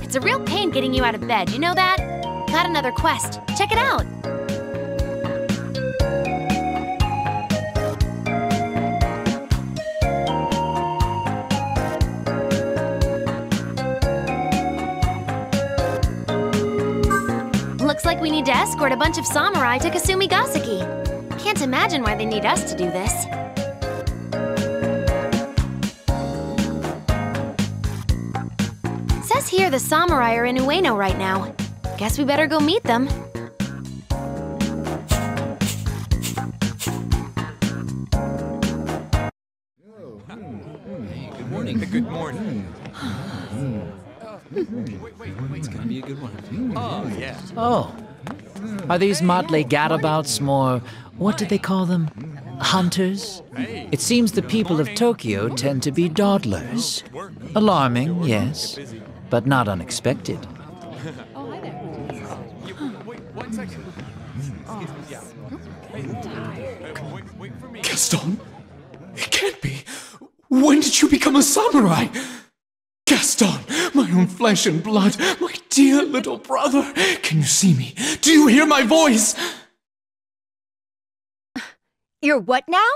It's a real pain getting you out of bed, you know that? Got another quest. Check it out. Looks like we need to escort a bunch of samurai to Kasumigaseki. Can't imagine why they need us to do this. says here the samurai are in Ueno right now. Guess we better go meet them. Good morning. Good morning. It's gonna be a good one. Oh, yeah. Oh. Are these motley gadabouts more, what do they call them? Hunters? It seems the people of Tokyo tend to be dawdlers. Alarming, yes, but not unexpected. Oh, hi there. Wait, 1 second. Gaston? It can't be. When did you become a samurai? Gaston, my own flesh and blood, my dear little brother. Can you see me? Do you hear my voice? You're what now?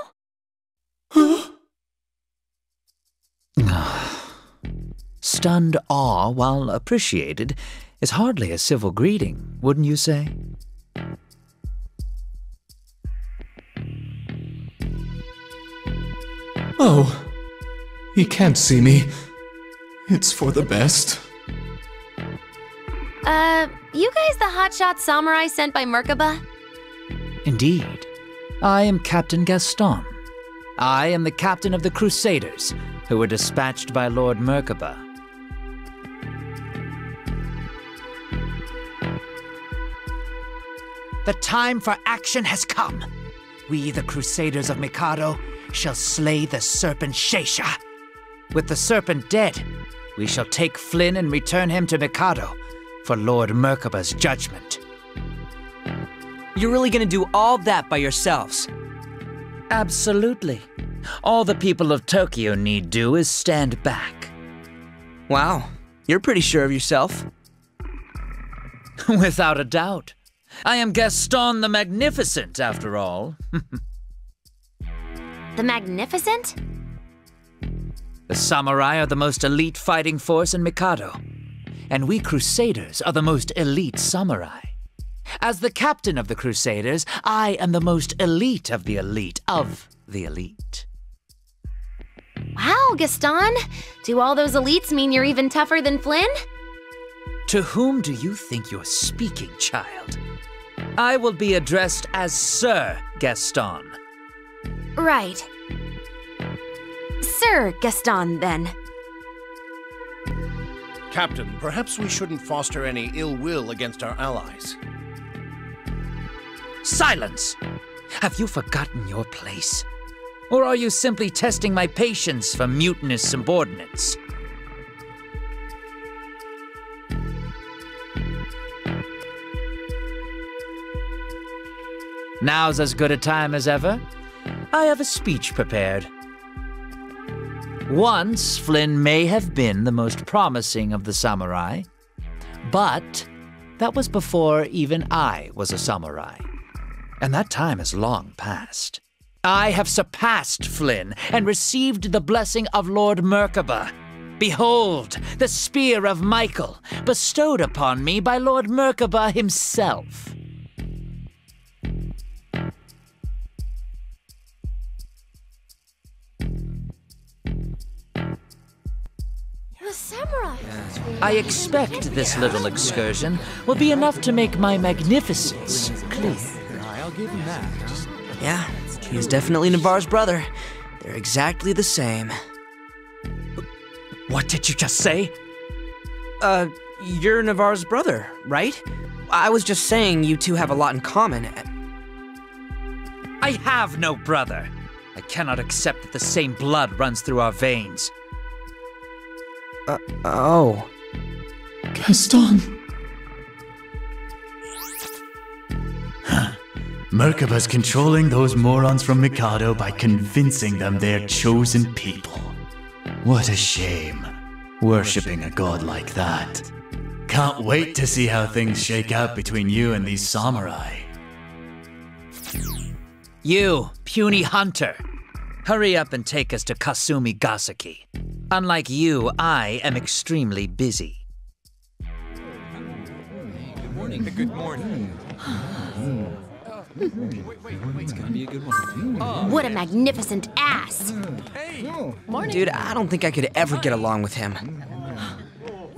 Stunned awe, while appreciated, is hardly a civil greeting, wouldn't you say? Oh, he can't see me. It's for the best. You guys the hotshot samurai sent by Merkaba? Indeed. I am Captain Gaston. I am the captain of the Crusaders, who were dispatched by Lord Merkaba. The time for action has come. We, the Crusaders of Mikado, shall slay the serpent Sheisha. With the serpent dead, we shall take Flynn and return him to Mikado for Lord Merkaba's judgment. You're really gonna do all that by yourselves? Absolutely. All the people of Tokyo need do is stand back. Wow, you're pretty sure of yourself. Without a doubt. I am Gaston the Magnificent, after all. The Magnificent? The samurai are the most elite fighting force in Mikado, and we Crusaders are the most elite samurai. As the captain of the Crusaders, I am the most elite of the elite of the elite. Wow, Gaston! Do all those elites mean you're even tougher than Flynn? To whom do you think you're speaking, child? I will be addressed as Sir Gaston. Right. Sir Gaston, then. Captain, perhaps we shouldn't foster any ill will against our allies. Silence! Have you forgotten your place? Or are you simply testing my patience for mutinous subordinates? Now's as good a time as ever. I have a speech prepared. Once, Flynn may have been the most promising of the samurai, but that was before even I was a samurai. And that time is long past. I have surpassed Flynn and received the blessing of Lord Merkaba. Behold, the spear of Michael, bestowed upon me by Lord Merkaba himself. You're a samurai! I expect this little excursion will be enough to make my magnificence clear. I'll give him that. Yeah, he's definitely Navarre's brother. They're exactly the same. What did you just say? You're Navarre's brother, right? I was just saying you two have a lot in common. I have no brother. I cannot accept that the same blood runs through our veins. Oh. Gaston. Merkaba's controlling those morons from Mikado by convincing them they're chosen people. What a shame, worshipping a god like that. Can't wait to see how things shake out between you and these samurai. You, puny hunter. Hurry up and take us to Kasumi Gasaki. Unlike you, I am extremely busy. Good morning. Good morning. It's gonna be a good one. What a magnificent ass! Dude, I don't think I could ever get along with him.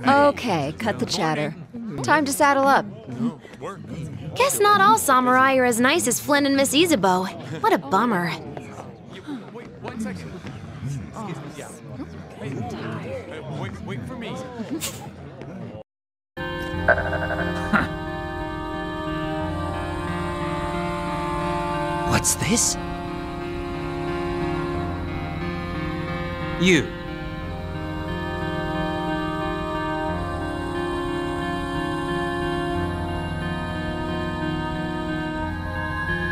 Okay, cut the chatter. Time to saddle up. Guess not all samurai are as nice as Flynn and Miss Isabeau. What a bummer. Wait for me. What's this? You.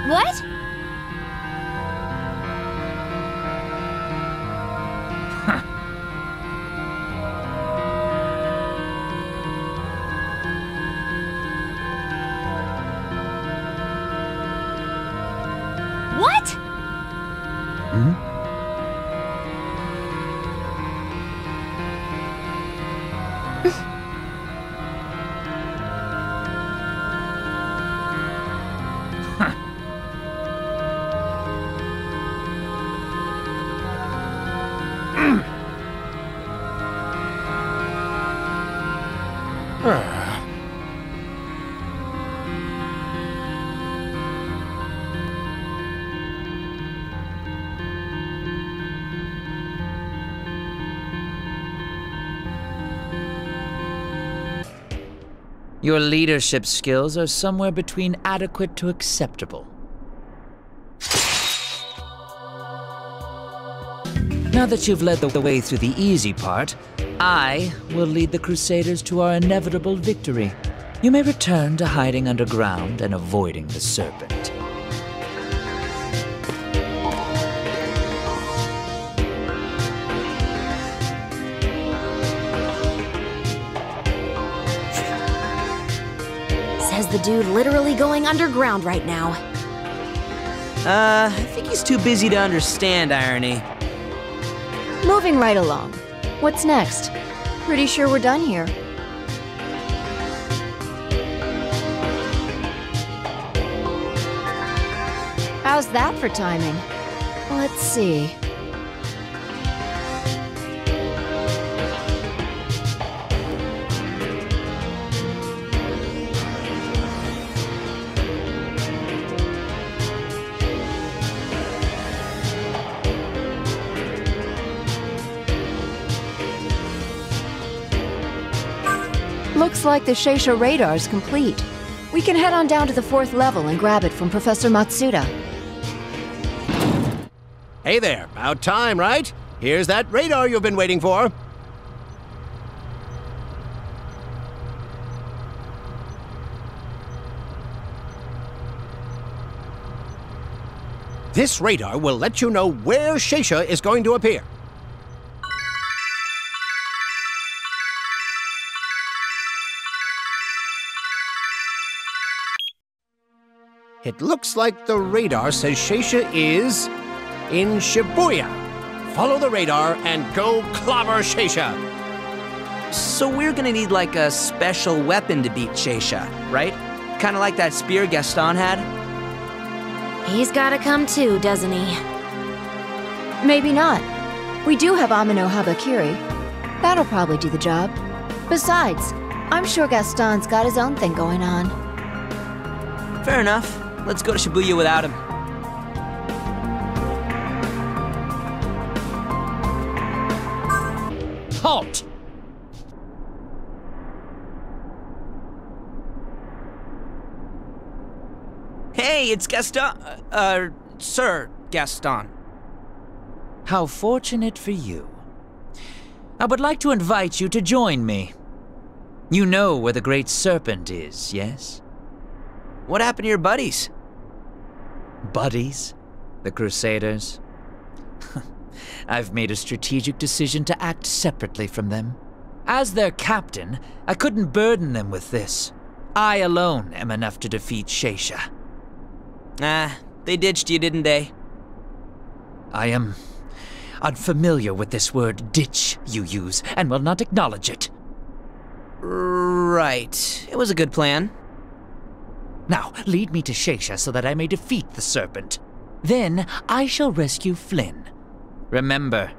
What? What? Hmm? Your leadership skills are somewhere between adequate to acceptable. Now that you've led the way through the easy part, I will lead the Crusaders to our inevitable victory. You may return to hiding underground and avoiding the serpent. Says the dude literally going underground right now. I think he's too busy to understand irony. Moving right along. What's next? Pretty sure we're done here. How's that for timing? Let's see. Looks like the Sheisha radar's complete. We can head on down to the 4th level and grab it from Professor Matsuda. Hey there, about time, right? Here's that radar you've been waiting for. This radar will let you know where Sheisha is going to appear. It looks like the radar says Sheisha is in Shibuya. Follow the radar and go clobber Sheisha. So we're gonna need like a special weapon to beat Sheisha, right? Kinda like that spear Gaston had? He's gotta come too, doesn't he? Maybe not. We do have Amino Habakiri. That'll probably do the job. Besides, I'm sure Gaston's got his own thing going on. Fair enough. Let's go to Shibuya without him. Halt! Hey, it's Gaston. Sir Gaston. How fortunate for you. I would like to invite you to join me. You know where the Great Serpent is, yes? What happened to your buddies? Buddies? The Crusaders? I've made a strategic decision to act separately from them. As their captain, I couldn't burden them with this. I alone am enough to defeat Sheisha. Ah, they ditched you, didn't they? I am unfamiliar with this word ditch you use, and will not acknowledge it. Right. It was a good plan. Now, lead me to Sheisha so that I may defeat the serpent. Then I shall rescue Flynn. Remember,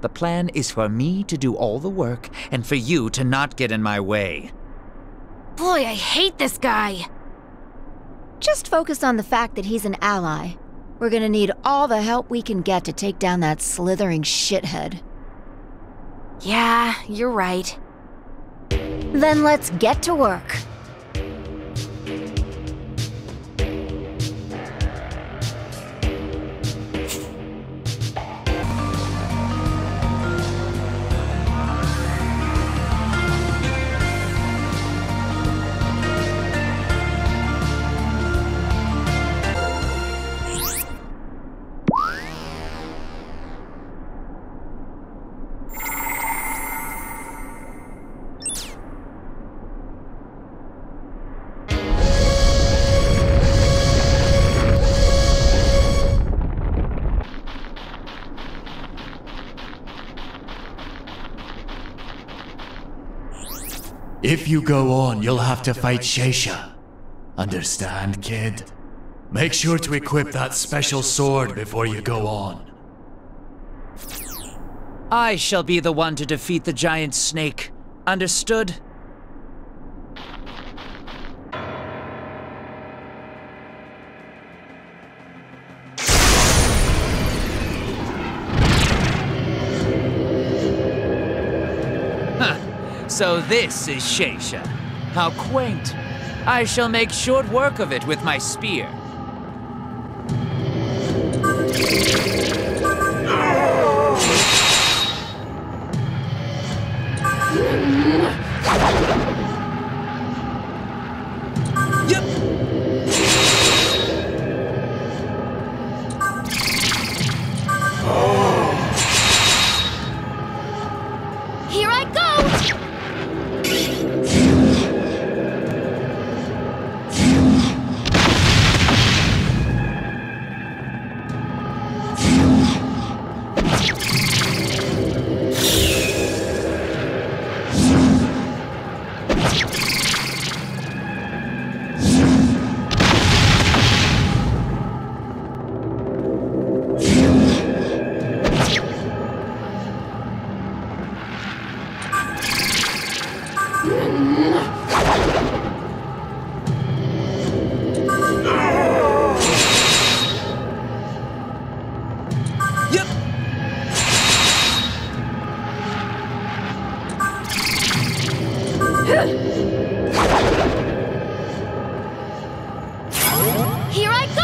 The plan is for me to do all the work and for you to not get in my way. Boy, I hate this guy. Just focus on the fact that he's an ally. We're gonna need all the help we can get to take down that slithering shithead. Yeah, you're right. Then let's get to work. If you go on, you'll have to fight Sheisha. Understand, kid? Make sure to equip that special sword before you go on. I shall be the one to defeat the giant snake. Understood? So this is Sheisha. How quaint. I shall make short work of it with my spear. Here I go! Here I go!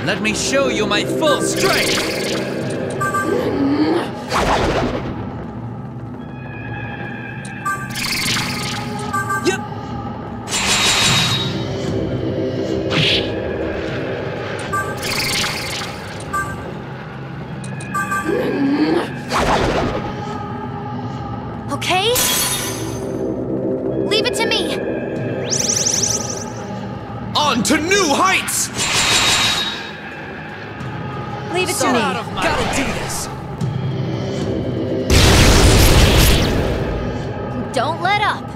Let me show you my full strength! Okay? Leave it to me! On to new heights! Leave it to me. Gotta do this. Don't let up.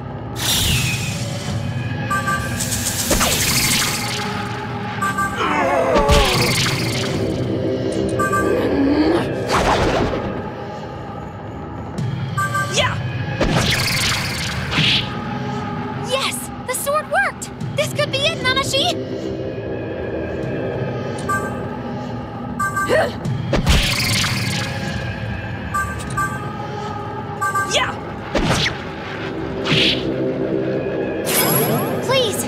Yes! The sword worked! This could be it, Nanashi! Please!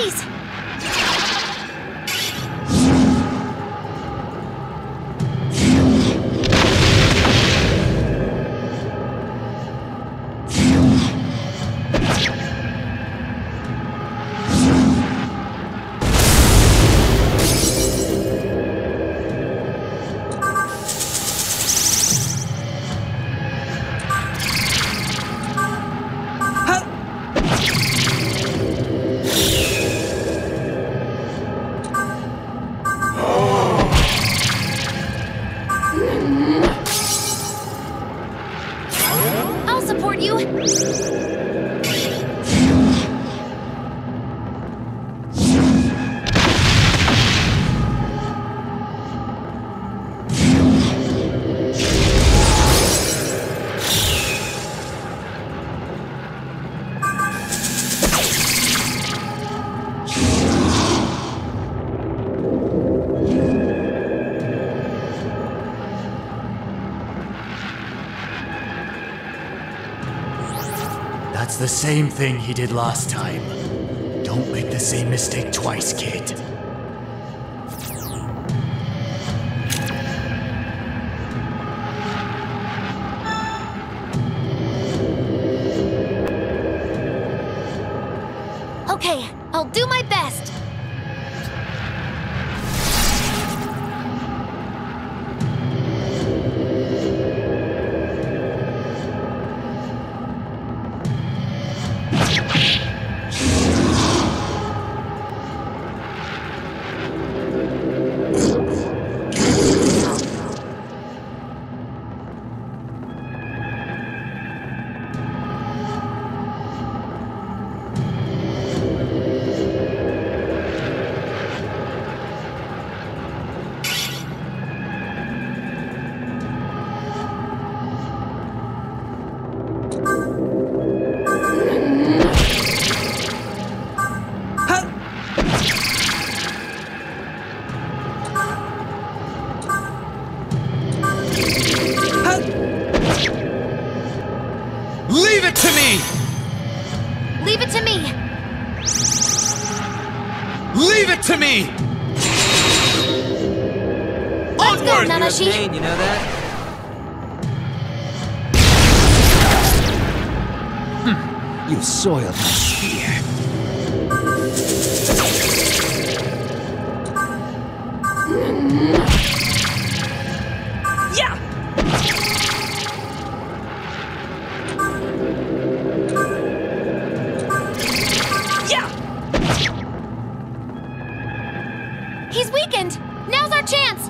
maze! I'll support you! That's the same thing he did last time. Don't make the same mistake twice, kid. Okay, I'll do my best! Leave it to me! Leave it to me! Leave it to me! Let's go, Onward! Nanashi! You're a pain, you know that? You soiled my spear. Yeah! Yeah! He's weakened! Now's our chance!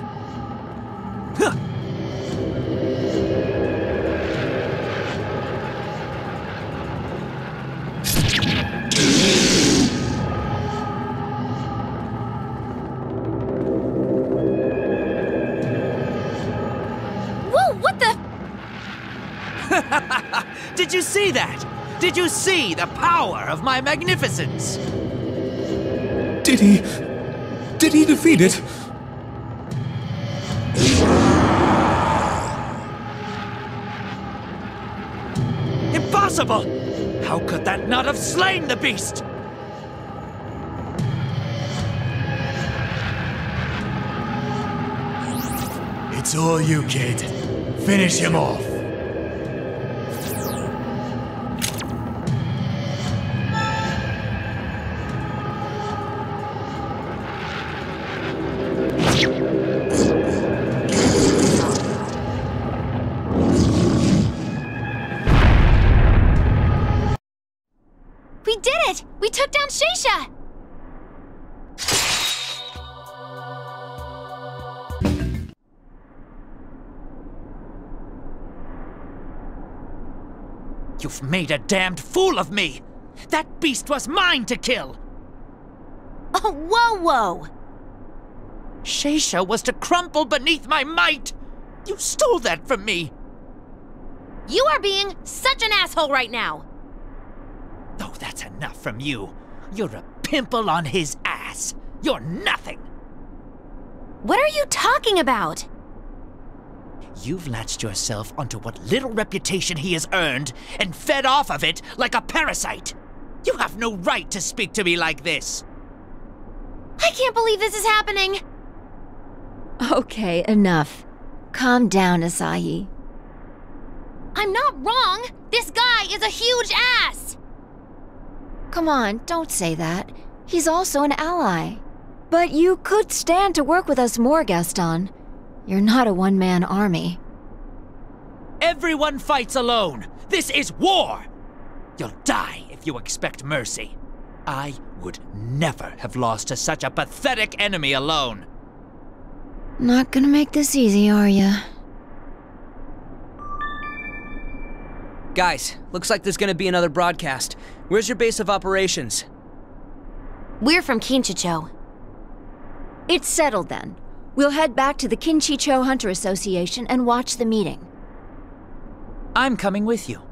Whoa, what the? Did you see that? Did you see the power of my magnificence? Did he defeat it? Impossible! How could that not have slain the beast? It's all you, kid. Finish him off. We did it! We took down Sheisha! You've made a damned fool of me! That beast was mine to kill! Oh, whoa, whoa! Sheisha was to crumple beneath my might! You stole that from me! You are being such an asshole right now! Oh, that's enough from you. You're a pimple on his ass. You're nothing. What are you talking about? You've latched yourself onto what little reputation he has earned and fed off of it like a parasite. You have no right to speak to me like this. I can't believe this is happening! Okay, enough. Calm down, Asahi. I'm not wrong! This guy is a huge ass! Come on, don't say that. He's also an ally. But you could stand to work with us more, Gaston. You're not a one-man army. Everyone fights alone! This is war! You'll die if you expect mercy. I would never have lost to such a pathetic enemy alone. Not gonna make this easy, are ya? Guys, looks like there's gonna be another broadcast. Where's your base of operations? We're from Kinchicho. It's settled then. We'll head back to the Kinchicho Hunter Association and watch the meeting. I'm coming with you.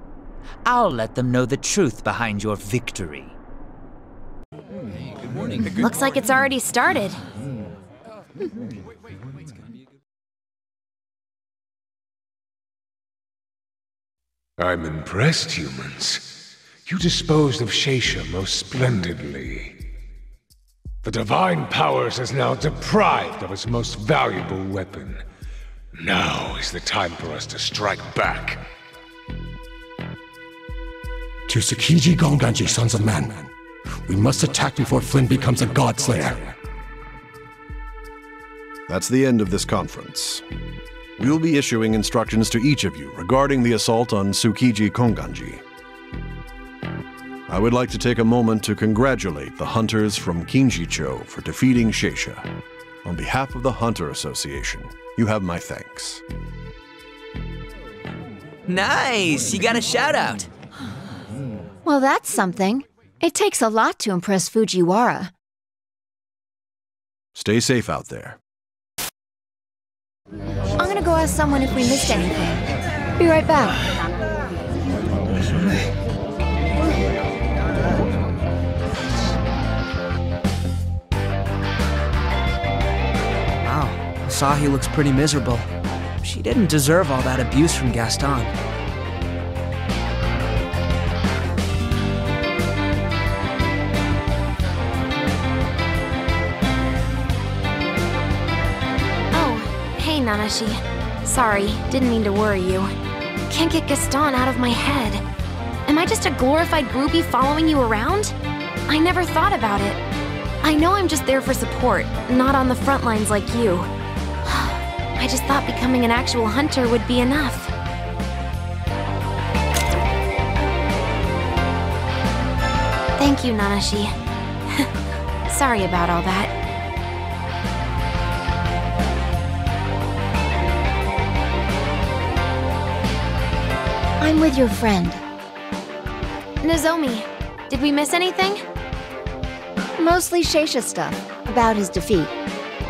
I'll let them know the truth behind your victory. Good morning. Looks like it's already started. I'm impressed, humans. You disposed of Sheisha most splendidly. The Divine Powers is now deprived of its most valuable weapon. Now is the time for us to strike back. To Tsukiji Gonganji, sons of man. We must attack before Flynn becomes a Godslayer. That's the end of this conference. We will be issuing instructions to each of you regarding the assault on Tsukiji Konganji. I would like to take a moment to congratulate the hunters from Kinchicho for defeating Sheisha. On behalf of the Hunter Association, you have my thanks. Nice! You got a shout-out! Well, that's something. It takes a lot to impress Fujiwara. Stay safe out there. I'm gonna go ask someone if we missed anything. Be right back. Wow, Asahi looks pretty miserable. She didn't deserve all that abuse from Gaston. Nanashi. Sorry, didn't mean to worry you. Can't get Gaston out of my head. Am I just a glorified groupie following you around? I never thought about it. I know I'm just there for support, not on the front lines like you. I just thought becoming an actual hunter would be enough. Thank you, Nanashi. Sorry about all that. I'm with your friend. Nozomi, did we miss anything? Mostly Sheisha stuff, about his defeat.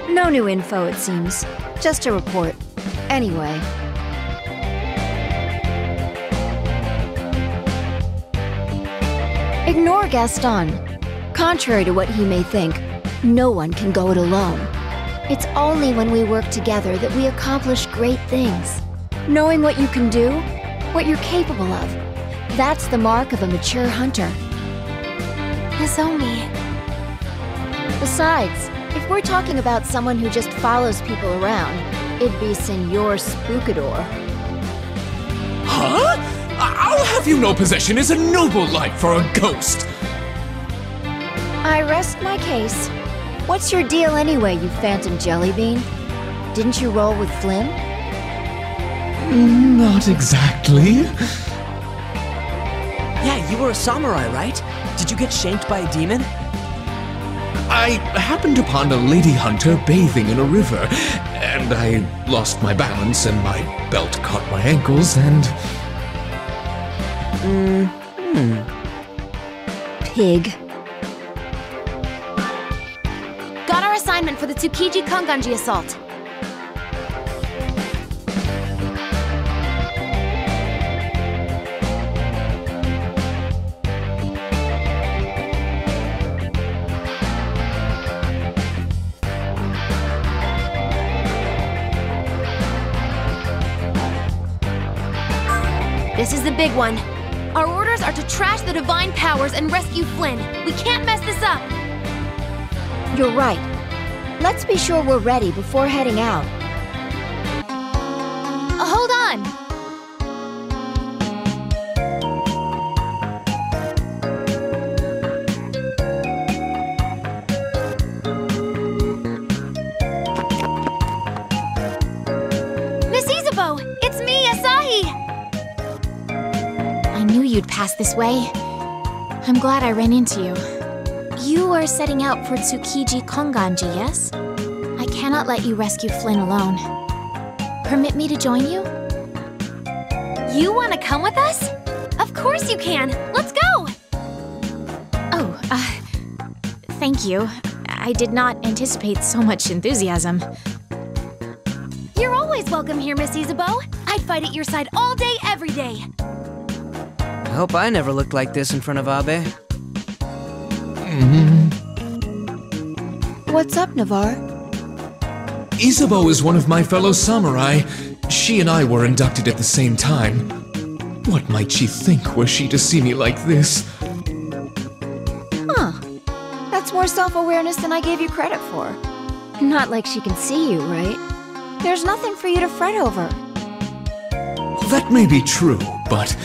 No new info, it seems. Just a report. Anyway. Ignore Gaston. Contrary to what he may think, no one can go it alone. It's only when we work together that we accomplish great things. Knowing what you can do, what you're capable of. That's the mark of a mature hunter. Nozomi. Besides, if we're talking about someone who just follows people around, it'd be Senor Spookador. Huh? I'll have you know possession is a noble life for a ghost. I rest my case. What's your deal anyway, you phantom jellybean? Didn't you roll with Flynn? Not exactly. Yeah, you were a samurai, right? Did you get shanked by a demon? I happened upon a lady hunter bathing in a river, and I lost my balance and my belt caught my ankles and... Pig. Got our assignment for the Tsukiji Konganji assault. This is the big one. Our orders are to trash the Divine Powers and rescue Flynn. We can't mess this up! You're right. Let's be sure we're ready before heading out. Hold on! Miss Isabeau! It's me, Asahi! I knew you'd pass this way. I'm glad I ran into you. You are setting out for Tsukiji Konganji, yes? I cannot let you rescue Flynn alone. Permit me to join you? You want to come with us? Of course you can! Let's go! Oh, thank you. I did not anticipate so much enthusiasm. You're always welcome here, Miss Isabeau. I'd fight at your side all day, every day. I hope I never looked like this in front of Abe. What's up, Navarre? Isabeau is one of my fellow samurai. She and I were inducted at the same time. What might she think were she to see me like this? Huh. That's more self-awareness than I gave you credit for. Not like she can see you, right? There's nothing for you to fret over. That may be true, but...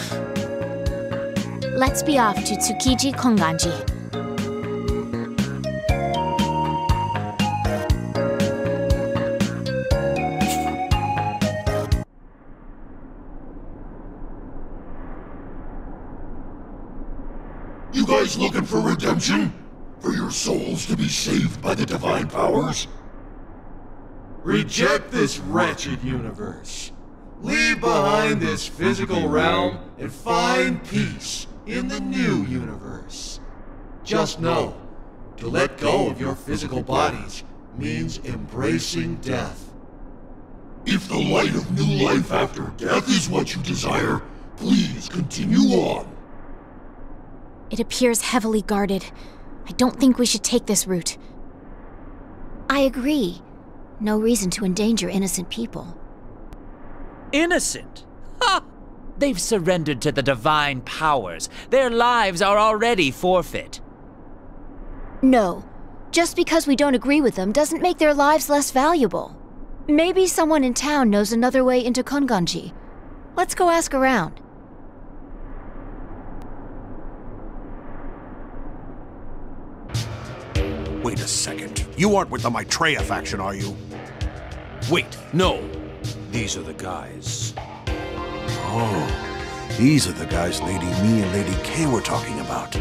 Let's be off to Tsukiji Konganji. You guys looking for redemption? For your souls to be saved by the divine powers? Reject this wretched universe. Leave behind this physical realm and find peace in the new universe. Just know, to let go of your physical bodies means embracing death. If the light of new life after death is what you desire, please continue on. It appears heavily guarded. I don't think we should take this route. I agree. No reason to endanger innocent people. Innocent? Ha! They've surrendered to the divine powers. Their lives are already forfeit. No. Just because we don't agree with them doesn't make their lives less valuable. Maybe someone in town knows another way into Konganji. Let's go ask around. Wait a second. You aren't with the Maitreya faction, are you? Wait, no. These are the guys. Oh, these are the guys Lady Mi and Lady K were talking about.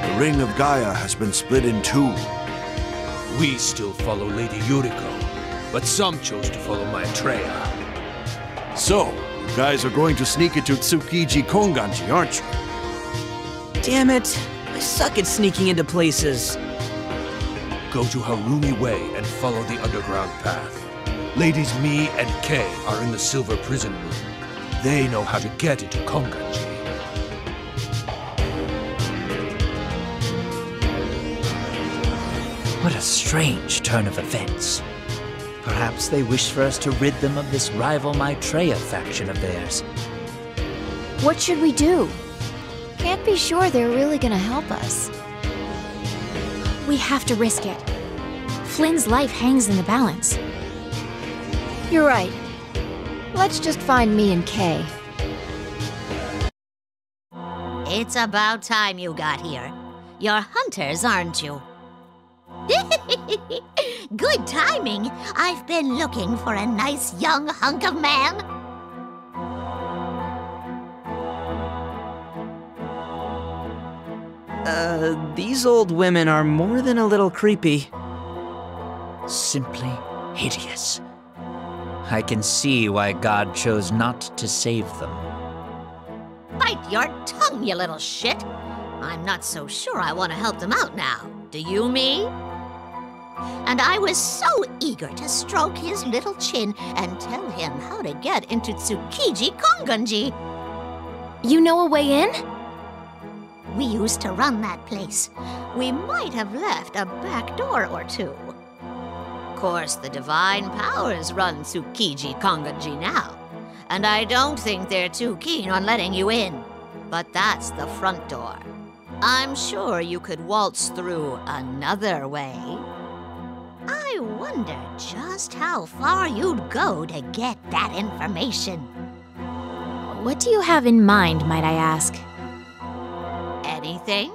The Ring of Gaia has been split in two. We still follow Lady Yuriko, but some chose to follow Maitreya. So, you guys are going to sneak into Tsukiji Konganji, aren't you? Damn it! I suck at sneaking into places. Go to Harumi Way and follow the underground path. Ladies Mi and Kay are in the Silver Prison Room. They know how to get into Konganji. What a strange turn of events. Perhaps they wish for us to rid them of this rival Maitreya faction of theirs. What should we do? Can't be sure they're really gonna help us. We have to risk it. Flynn's life hangs in the balance. You're right. Let's just find me and Kay. It's about time you got here. You're hunters, aren't you? Good timing. I've been looking for a nice young hunk of man. These old women are more than a little creepy. Simply hideous. I can see why God chose not to save them. Bite your tongue, you little shit. I'm not so sure I want to help them out now. Do you, me? And I was so eager to stroke his little chin and tell him how to get into Tsukiji Konganji. You know a way in? We used to run that place. We might have left a back door or two. Of course, the divine powers run Tsukiji Konganji now, and I don't think they're too keen on letting you in. But that's the front door. I'm sure you could waltz through another way. I wonder just how far you'd go to get that information. What do you have in mind, might I ask? Anything?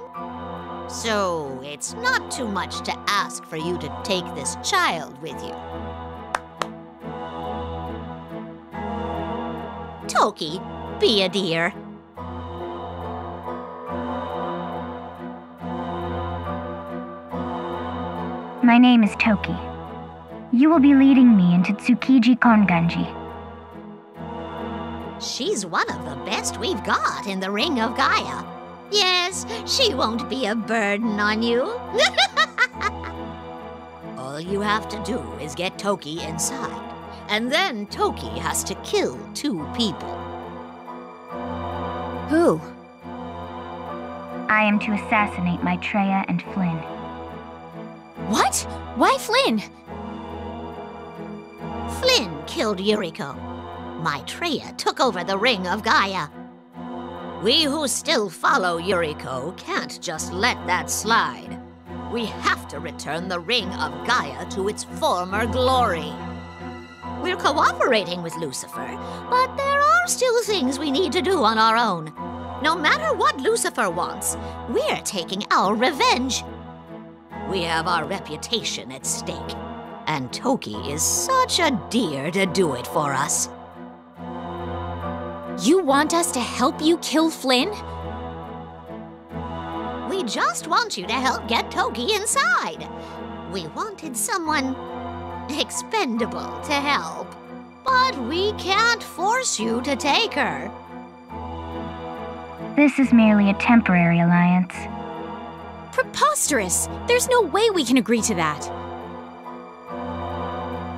So, it's not too much to ask for you to take this child with you. Toki, be a dear. My name is Toki. You will be leading me into Tsukiji Konganji. She's one of the best we've got in the Ring of Gaia. Yes, she won't be a burden on you. All you have to do is get Toki inside, and then Toki has to kill 2 people. Who? I am to assassinate Maitreya and Flynn. What? Why Flynn? Flynn killed Yuriko. Maitreya took over the Ring of Gaia. We who still follow Yuriko can't just let that slide. We have to return the Ring of Gaia to its former glory. We're cooperating with Lucifer, but there are still things we need to do on our own. No matter what Lucifer wants, we're taking our revenge. We have our reputation at stake, and Toki is such a dear to do it for us. You want us to help you kill Flynn? We just want you to help get Toki inside. We wanted someone expendable to help, but we can't force you to take her. This is merely a temporary alliance. Preposterous! There's no way we can agree to that.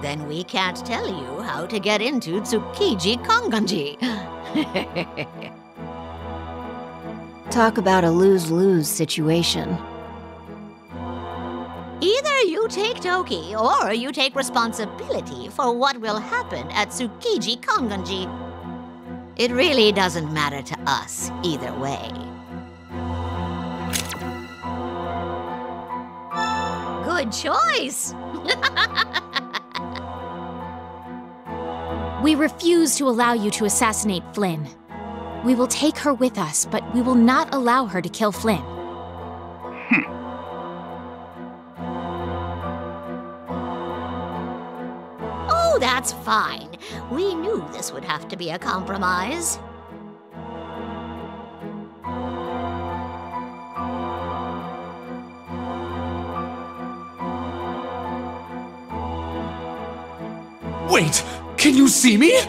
Then we can't tell you how to get into Tsukiji Konganji. Talk about a lose-lose situation. Either you take Toki, or you take responsibility for what will happen at Tsukiji Konganji. It really doesn't matter to us either way. Good choice! We refuse to allow you to assassinate Flynn. We will take her with us, but we will not allow her to kill Flynn. Oh, that's fine. We knew this would have to be a compromise. Wait! Can you see me?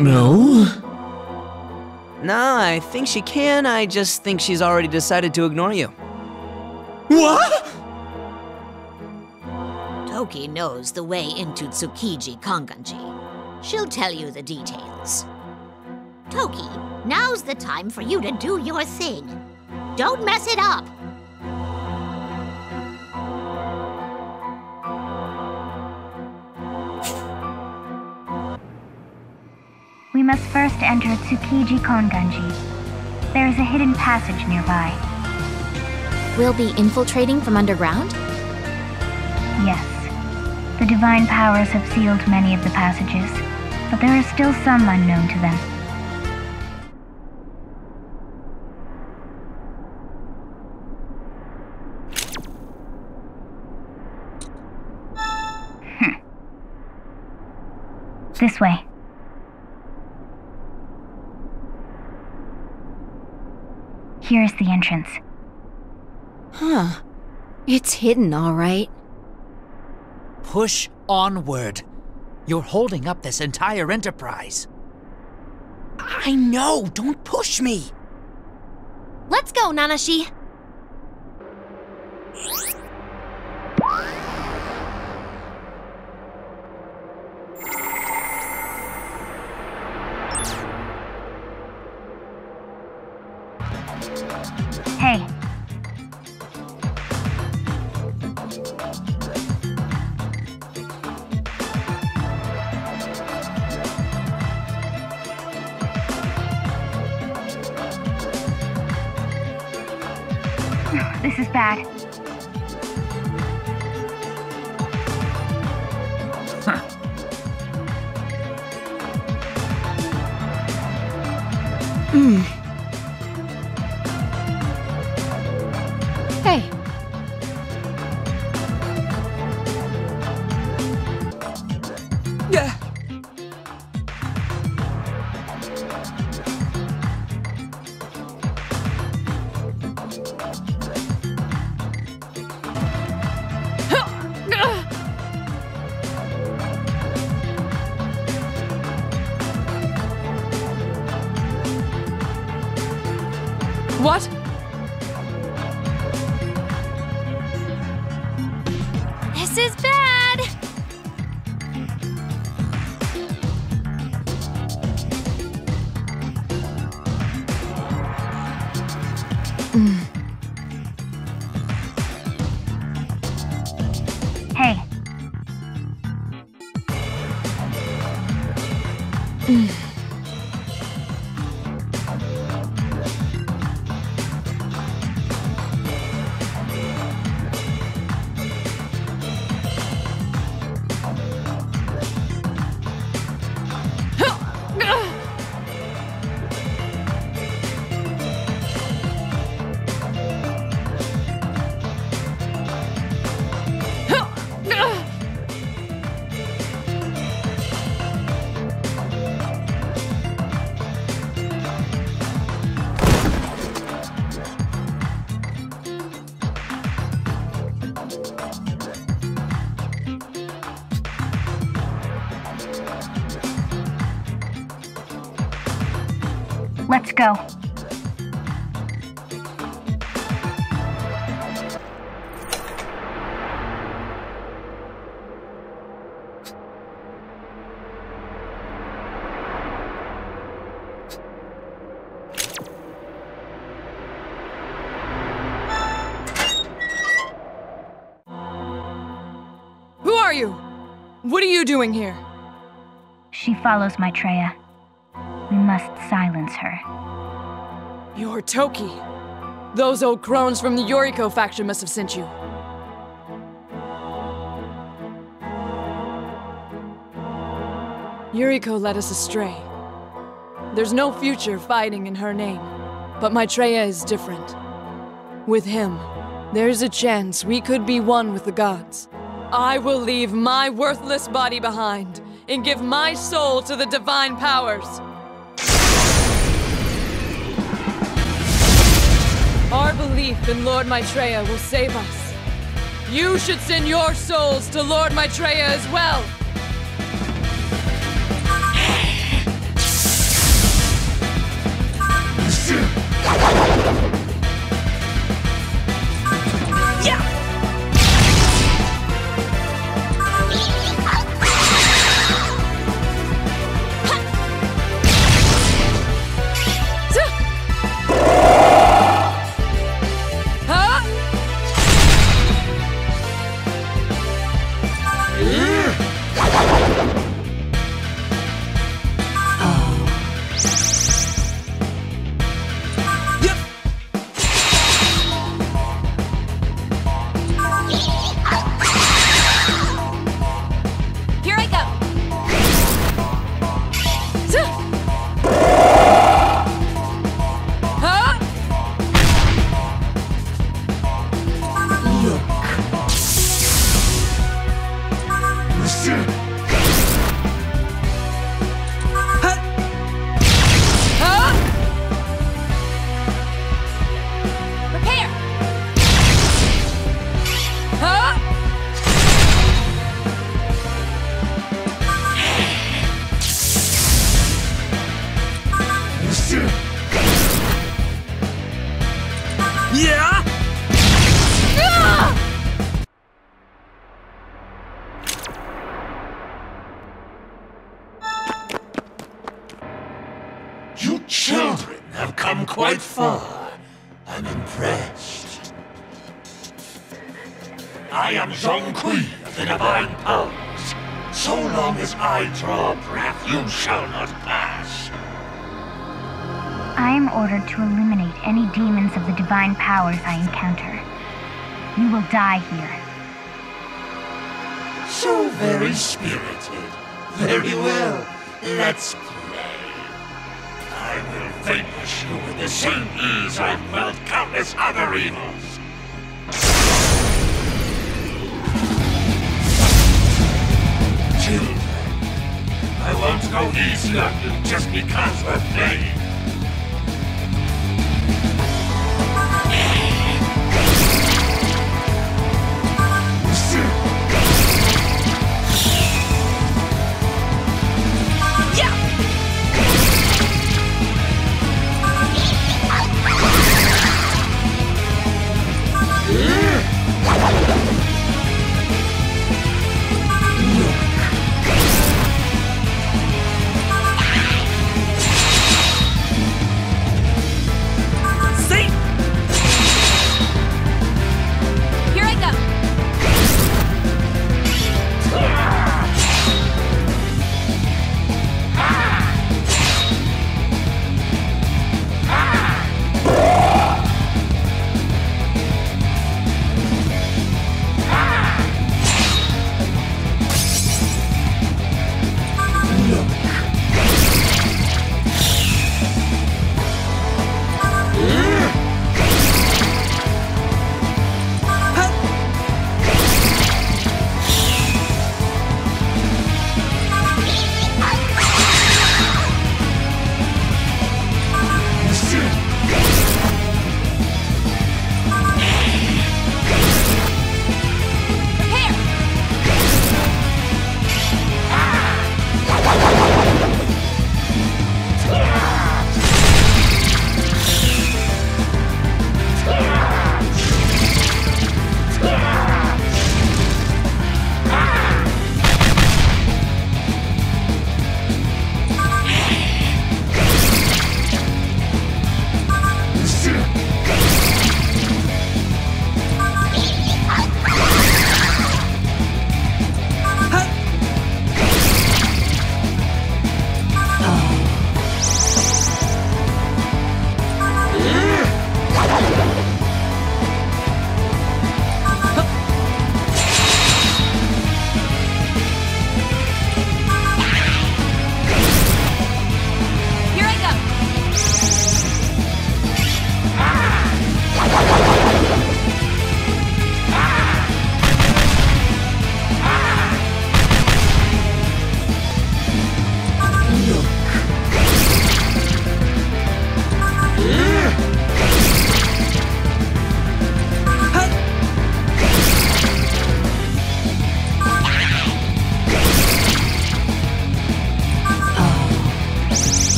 No? No, I think she can. I just think she's already decided to ignore you. What? Toki knows the way into Tsukiji Konganji. She'll tell you the details. Toki, now's the time for you to do your thing. Don't mess it up! We must first enter Tsukiji Konganji. There is a hidden passage nearby. We'll be infiltrating from underground? Yes. The divine powers have sealed many of the passages, but there are still some unknown to them. This way. Here is the entrance. Huh. It's hidden, all right. Push onward. You're holding up this entire enterprise. I know! Don't push me! Let's go, Nanashi! Hey. This is bad. Hey. Yeah. What? This is bad! Hey. Let's go. Who are you? What are you doing here? She follows Maitreya. We must silence her. You're Toki. Those old crones from the Yoriko faction must have sent you. Yuriko led us astray. There's no future fighting in her name, but Maitreya is different. With him, there's a chance we could be one with the gods. I will leave my worthless body behind and give my soul to the divine powers. Our belief in Lord Maitreya will save us. You should send your souls to Lord Maitreya as well. You children have come quite far. I'm impressed. I am Zhong Kui of the Divine Powers. So long as I draw breath, you shall not pass. I am ordered to eliminate any demons of the divine powers I encounter. You will die here. So very spirited. Very well. Let's play. I will vanquish you with the same ease I've quelled countless other evils. Children, I won't go easy on you just because we're playing. Here!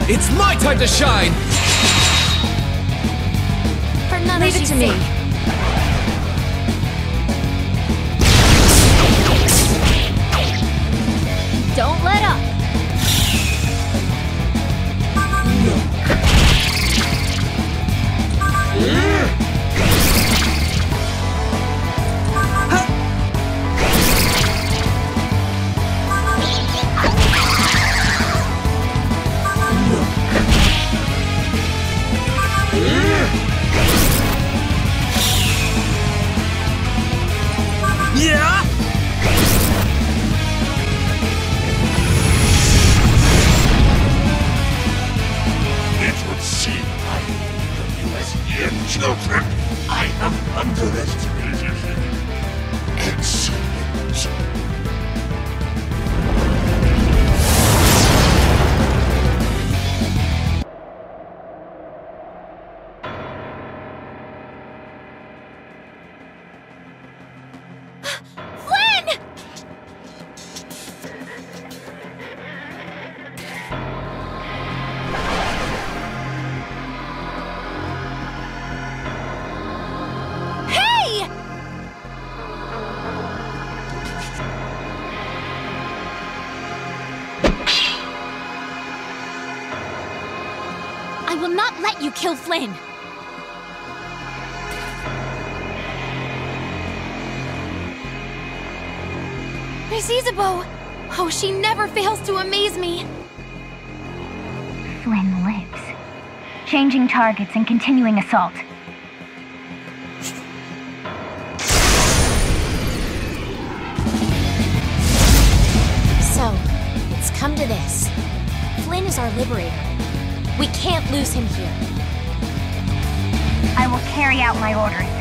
It's my time to shine! For none Leave it to me. Don't let up. Yeah! It would seem I think of you as mere children. I have underestimated you. Excellent. I will not let you kill Flynn! Miss Isabeau! Oh, she never fails to amaze me! Flynn lives. Changing targets and continuing assault. So, it's come to this. Flynn is our liberator. We can't lose him here. I will carry out my orders.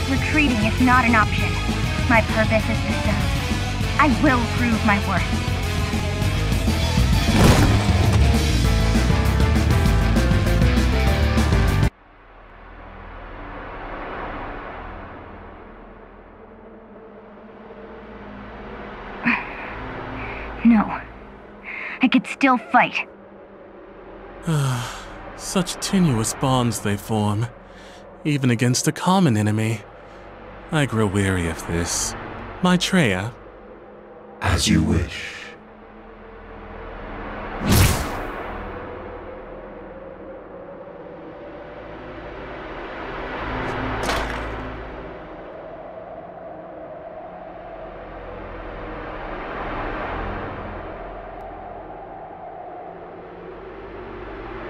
Retreating is not an option. My purpose is to serve. I will prove my worth. No. I could still fight. Such tenuous bonds they form, even against a common enemy. I grow weary of this. Maitreya. As you wish.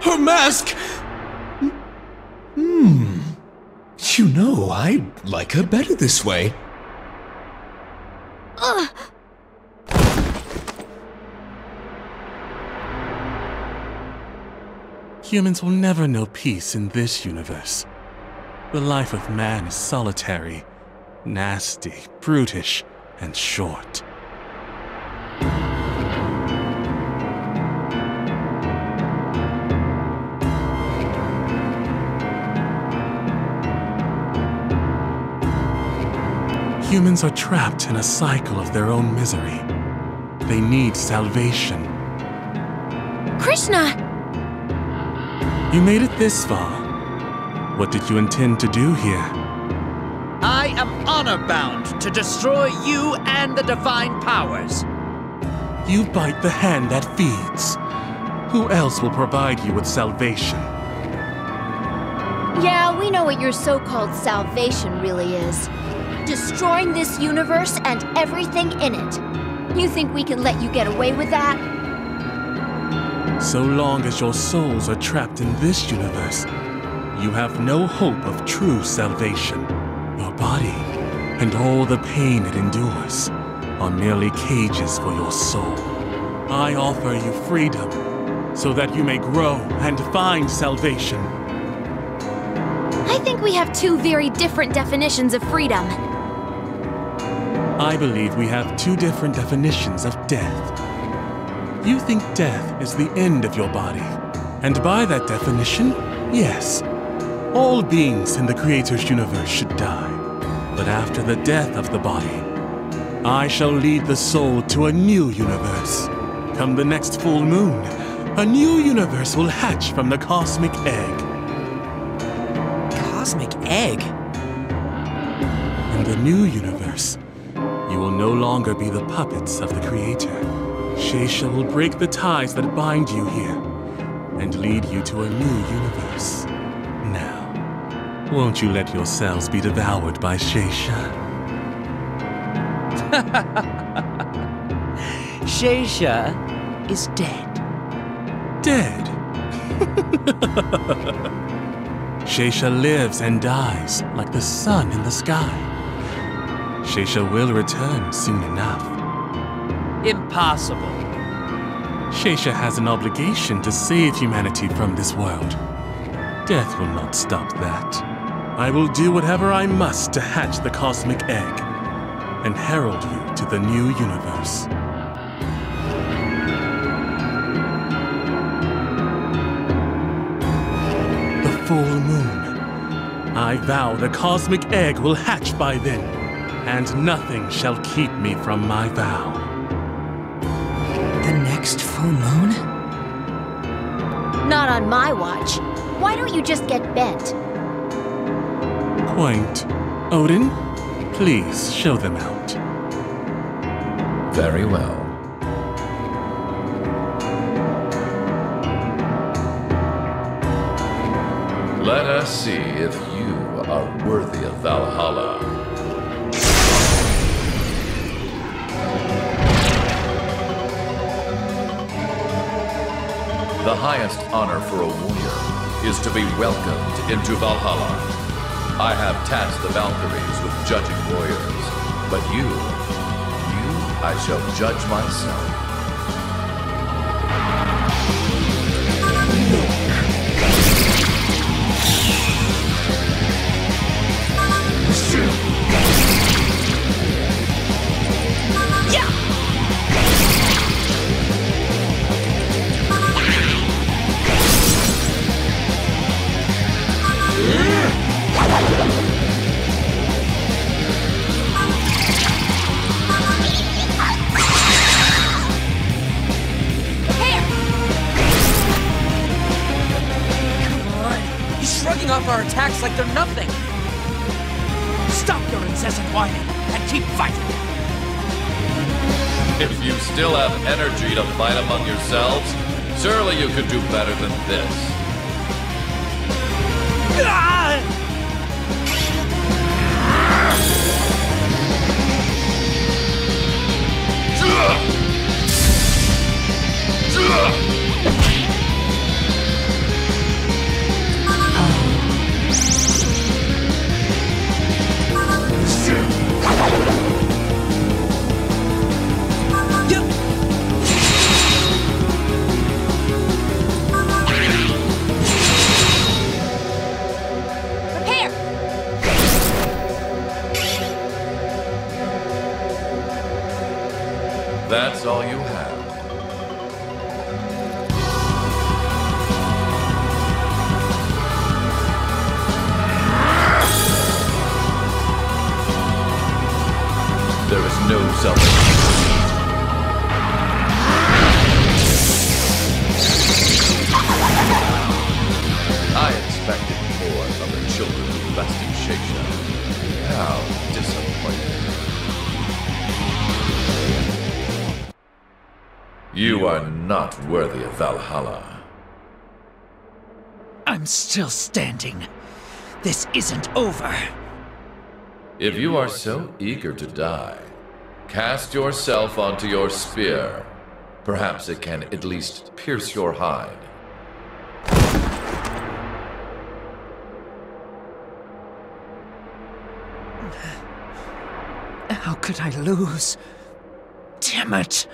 Her mask! You know, I like her better this way. Humans will never know peace in this universe. The life of man is solitary, nasty, brutish, and short. Humans are trapped in a cycle of their own misery. They need salvation. Krishna! You made it this far. What did you intend to do here? I am honor-bound to destroy you and the divine powers. You bite the hand that feeds. Who else will provide you with salvation? Yeah, we know what your so-called salvation really is. Destroying this universe and everything in it. You think we can let you get away with that? So long as your souls are trapped in this universe, you have no hope of true salvation. Your body and all the pain it endures are merely cages for your soul. I offer you freedom so that you may grow and find salvation. I think we have two very different definitions of freedom. I believe we have two different definitions of death. You think death is the end of your body, and by that definition, yes, all beings in the Creator's universe should die. But after the death of the body, I shall lead the soul to a new universe. Come the next full moon, a new universe will hatch from the cosmic egg. Cosmic egg? In the new universe, you will no longer be the puppets of the Creator. Sheisha will break the ties that bind you here and lead you to a new universe. Now, won't you let yourselves be devoured by Sheisha? Sheisha is dead. Dead? Sheisha lives and dies like the sun in the sky. Sheisha will return soon enough. Impossible. Sheisha has an obligation to save humanity from this world. Death will not stop that. I will do whatever I must to hatch the cosmic egg and herald you to the new universe. The full moon. I vow the cosmic egg will hatch by then, and nothing shall keep me from my vow. The next full moon? Not on my watch. Why don't you just get bent? Quaint. Odin, please show them out. Very well. Let us see if you are worthy of Valhalla. The highest honor for a warrior is to be welcomed into Valhalla. I have tasked the Valkyries with judging warriors, but you I shall judge myself. Off our attacks like they're nothing. Stop your incessant whining and keep fighting. If you still have energy to fight among yourselves, surely you could do better than this. That's all you have. There is no salvation. I expected more from the children who rescued Sheisha. How disappointing. You are not worthy of Valhalla. I'm still standing. This isn't over. If you are so eager to die, cast yourself onto your spear. Perhaps it can at least pierce your hide. How could I lose? Damn it!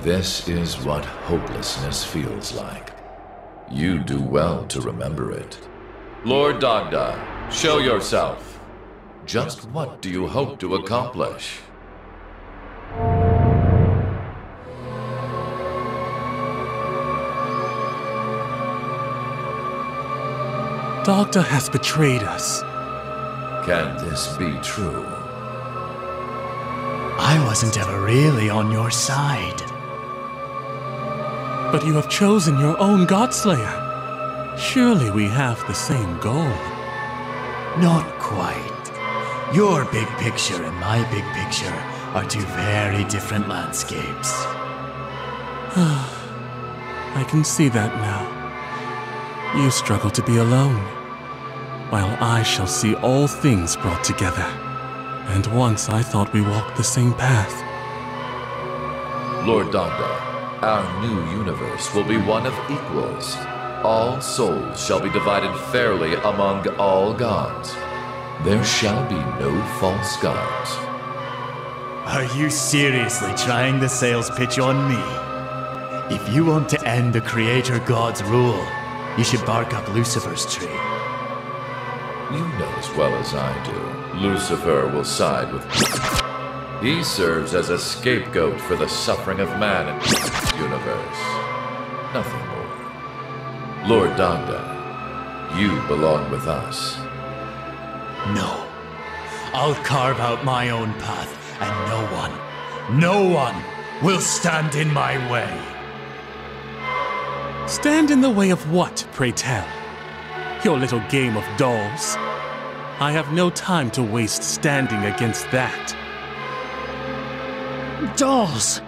This is what hopelessness feels like. You do well to remember it. Lord Dagda, show yourself. Just what do you hope to accomplish? Dagda has betrayed us. Can this be true? I wasn't ever really on your side. But you have chosen your own Godslayer. Surely we have the same goal. Not quite. Your big picture and my big picture are two very different landscapes. I can see that now. You struggle to be alone, while I shall see all things brought together. And once I thought we walked the same path. Lord Dagda, our new universe will be one of equals. All souls shall be divided fairly among all gods. There shall be no false gods. Are you seriously trying the sales pitch on me? If you want to end the Creator God's rule, you should bark up Lucifer's tree. You know as well as I do, Lucifer will side with me. He serves as a scapegoat for the suffering of man in this universe. Nothing more. Lord Dagda, you belong with us. No. I'll carve out my own path, and no one will stand in my way. Stand in the way of what, pray tell? Your little game of dolls? I have no time to waste standing against that. Dolls!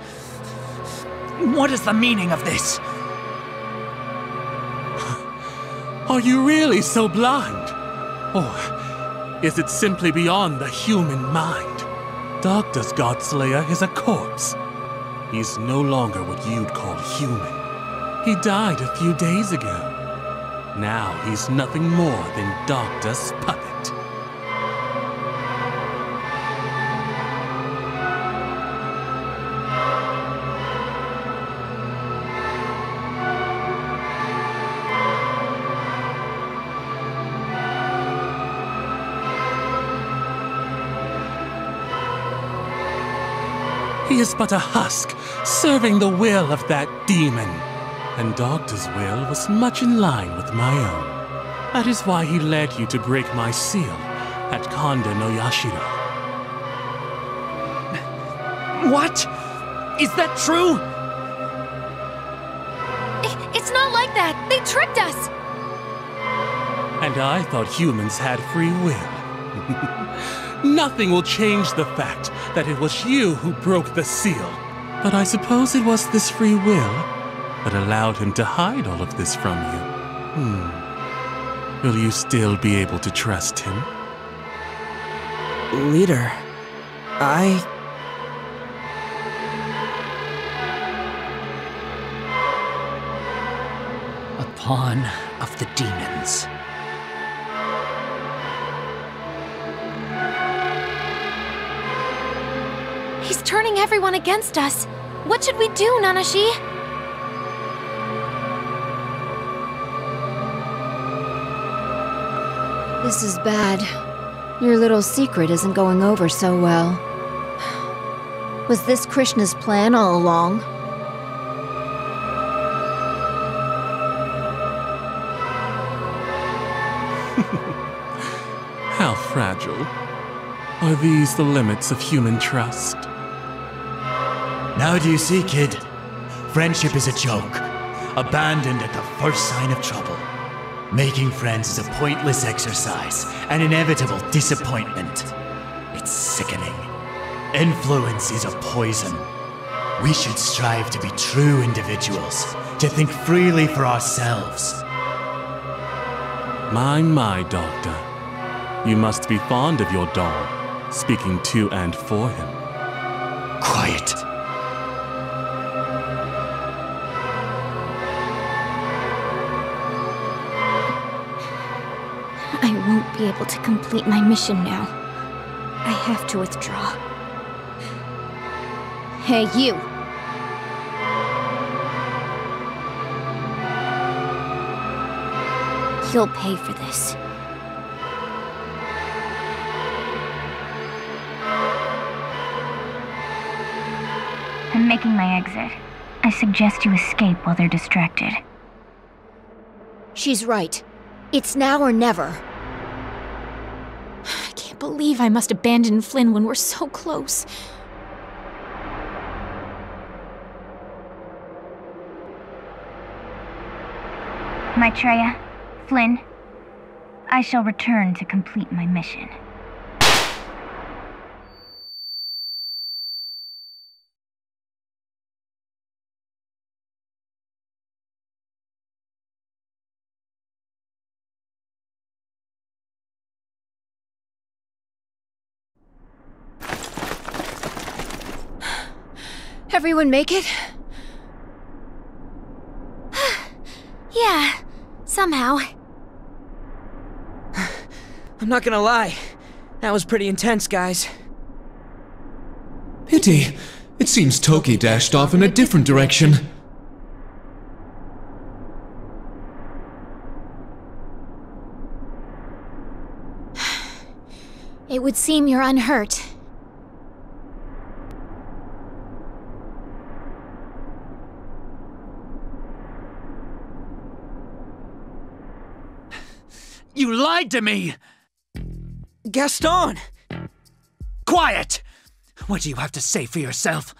What is the meaning of this? Are you really so blind? Or is it simply beyond the human mind? Dagda's Godslayer is a corpse. He's no longer what you'd call human. He died a few days ago. Now he's nothing more than Dagda's puppet. He is but a husk, serving the will of that demon. And Dagda's will was much in line with my own. That is why he led you to break my seal at Kanda no Yashiro. What? Is that true? It's not like that! They tricked us! And I thought humans had free will. Nothing will change the fact that it was you who broke the seal. But I suppose it was this free will that allowed him to hide all of this from you. Will you still be able to trust him? Leader, a pawn of the demons. He's turning everyone against us. What should we do, Nanashi? This is bad. Your little secret isn't going over so well. Was this Krishna's plan all along? How fragile. Are these the limits of human trust? Now do you see, kid? Friendship is a joke, abandoned at the first sign of trouble. Making friends is a pointless exercise, an inevitable disappointment. It's sickening. Influence is a poison. We should strive to be true individuals, to think freely for ourselves. My, Doctor. You must be fond of your doll, speaking to and for him. Quiet. I won't be able to complete my mission now. I have to withdraw. Hey, you! You'll pay for this. I'm making my exit. I suggest you escape while they're distracted. She's right. It's now or never. I can't believe I must abandon Flynn when we're so close. Maitreya, Flynn, I shall return to complete my mission. Everyone make it? Yeah, somehow. I'm not gonna lie. That was pretty intense, guys. Pity. It seems Toki dashed off in a different direction. It would seem you're unhurt. You lied to me! Gaston! Quiet! What do you have to say for yourself?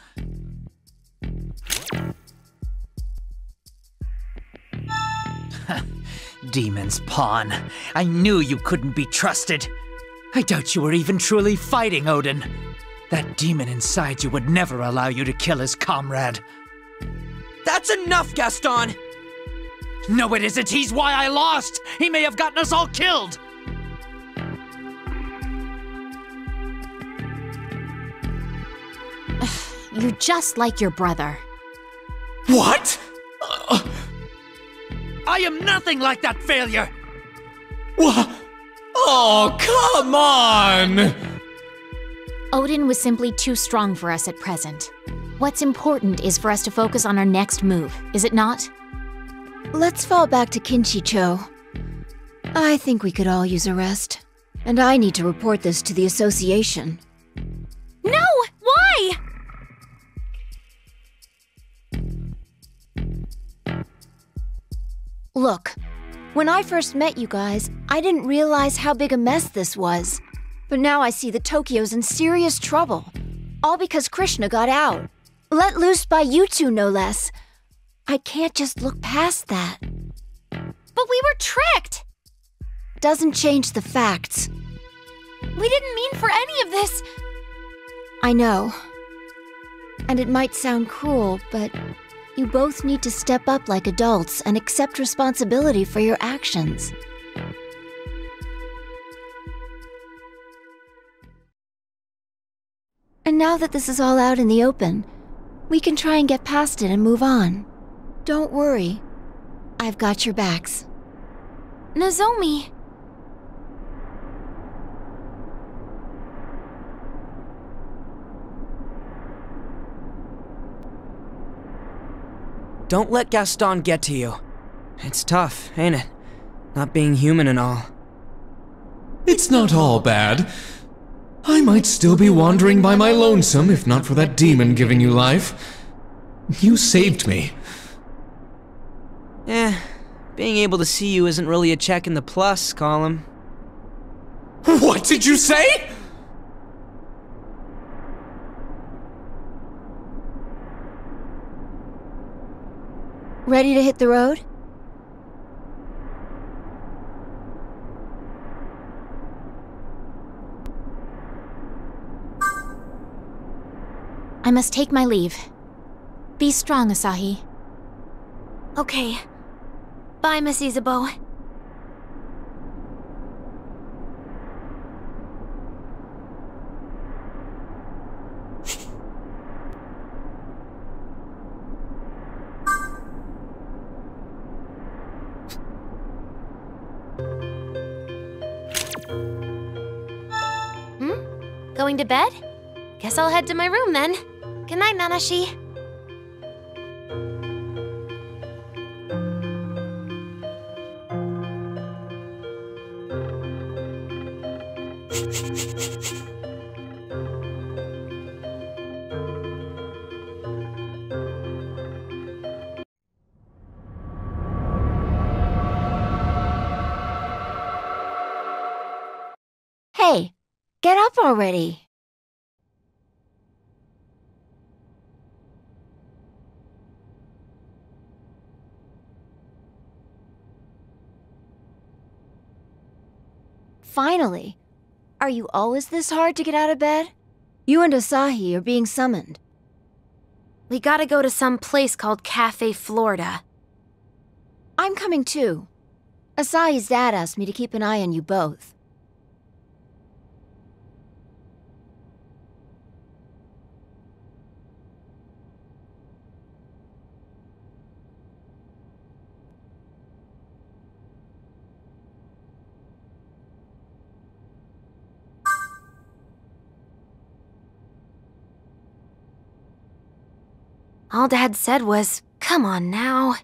Demon's pawn. I knew you couldn't be trusted. I doubt you were even truly fighting Odin. That demon inside you would never allow you to kill his comrade. That's enough, Gaston! No, it isn't. He's why I lost. He may have gotten us all killed. You're just like your brother. What? I am nothing like that failure. What? Oh, come on! Odin was simply too strong for us at present. What's important is for us to focus on our next move, is it not? Let's fall back to Kinchi-cho. I think we could all use a rest. And I need to report this to the association. No! Why? Look, when I first met you guys, I didn't realize how big a mess this was. But now I see that Tokyo's in serious trouble. All because Krishna got out. Let loose by you two, no less. I can't just look past that. But we were tricked! Doesn't change the facts. We didn't mean for any of this. I know. And it might sound cruel, but you both need to step up like adults and accept responsibility for your actions. And now that this is all out in the open, we can try and get past it and move on. Don't worry. I've got your backs. Nozomi. Don't let Gaston get to you. It's tough, ain't it? Not being human and all. It's not all bad. I might still be wandering by my lonesome if not for that demon giving you life. You saved me. Being able to see you isn't really a check in the plus column. What did you say? Ready to hit the road? I must take my leave. Be strong, Asahi. Okay. Bye, Miss Isabeau. Going to bed? Guess I'll head to my room then. Good night, Nanashi. Hey, get up already. Finally. Are you always this hard to get out of bed? You and Asahi are being summoned. We gotta go to some place called Cafe Florida. I'm coming too. Asahi's dad asked me to keep an eye on you both. All Dad said was, "Come on now."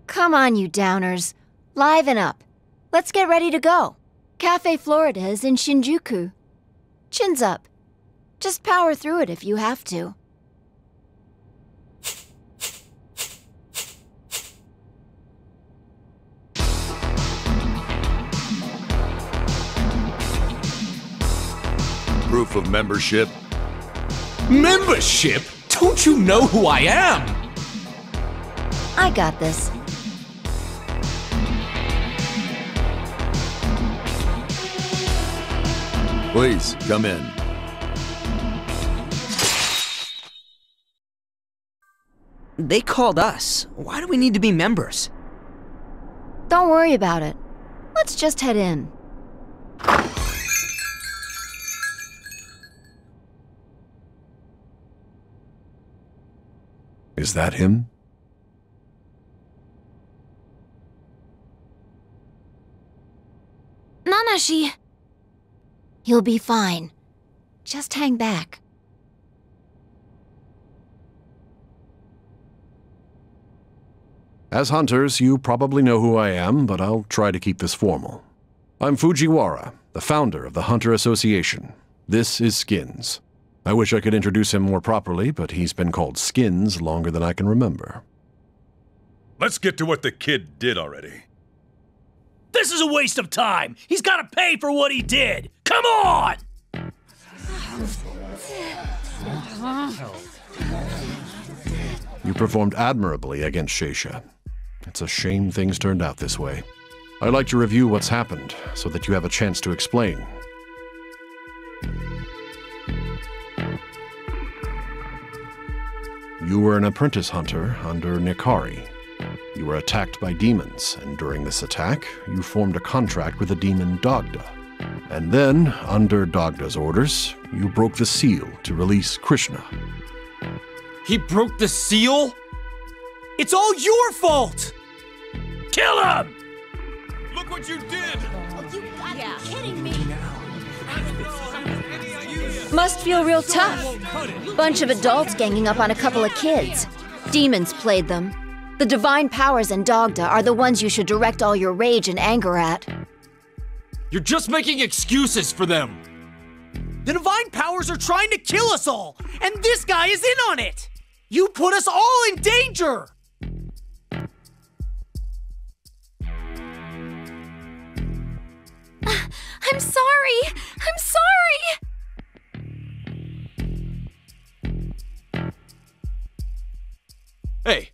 Come on, you downers. Liven up. Let's get ready to go. Cafe Florida is in Shinjuku. Chins up. Just power through it if you have to. Proof of membership. Membership? Don't you know who I am? I got this. Please, come in. They called us. Why do we need to be members? Don't worry about it. Let's just head in. Is that him? Nanashi! You'll be fine. Just hang back. As hunters, you probably know who I am, but I'll try to keep this formal. I'm Fujiwara, the founder of the Hunter Association. This is Skins. I wish I could introduce him more properly, but he's been called Skins longer than I can remember. Let's get to what the kid did already. This is a waste of time! He's gotta pay for what he did! Come on! You performed admirably against Sheisha. It's a shame things turned out this way. I'd like to review what's happened, so that you have a chance to explain. You were an apprentice hunter under Nikari. You were attacked by demons, and during this attack, you formed a contract with the demon Dagda. And then, under Dagda's orders, you broke the seal to release Krishna. He broke the seal? It's all your fault! Kill him! Look what you did! You gotta be kidding me! Must feel real tough. Bunch of adults ganging up on a couple of kids. Demons played them. The divine powers in Dogda are the ones you should direct all your rage and anger at. You're just making excuses for them. The divine powers are trying to kill us all, and this guy is in on it! You put us all in danger! I'm sorry! I'm sorry! Hey,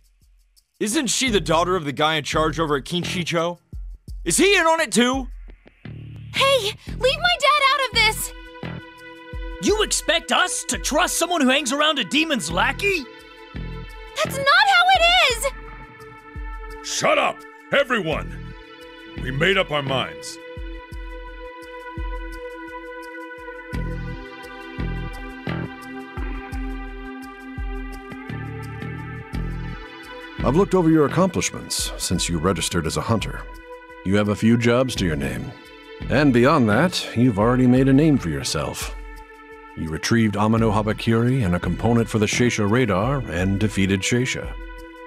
isn't she the daughter of the guy in charge over at Kinshicho? Is he in on it too? Hey, leave my dad out of this! You expect us to trust someone who hangs around a demon's lackey? That's not how it is! Shut up, everyone! We made up our minds. I've looked over your accomplishments since you registered as a hunter. You have a few jobs to your name. And beyond that, you've already made a name for yourself. You retrieved Amano Habakiri and a component for the Sheisha radar and defeated Sheisha.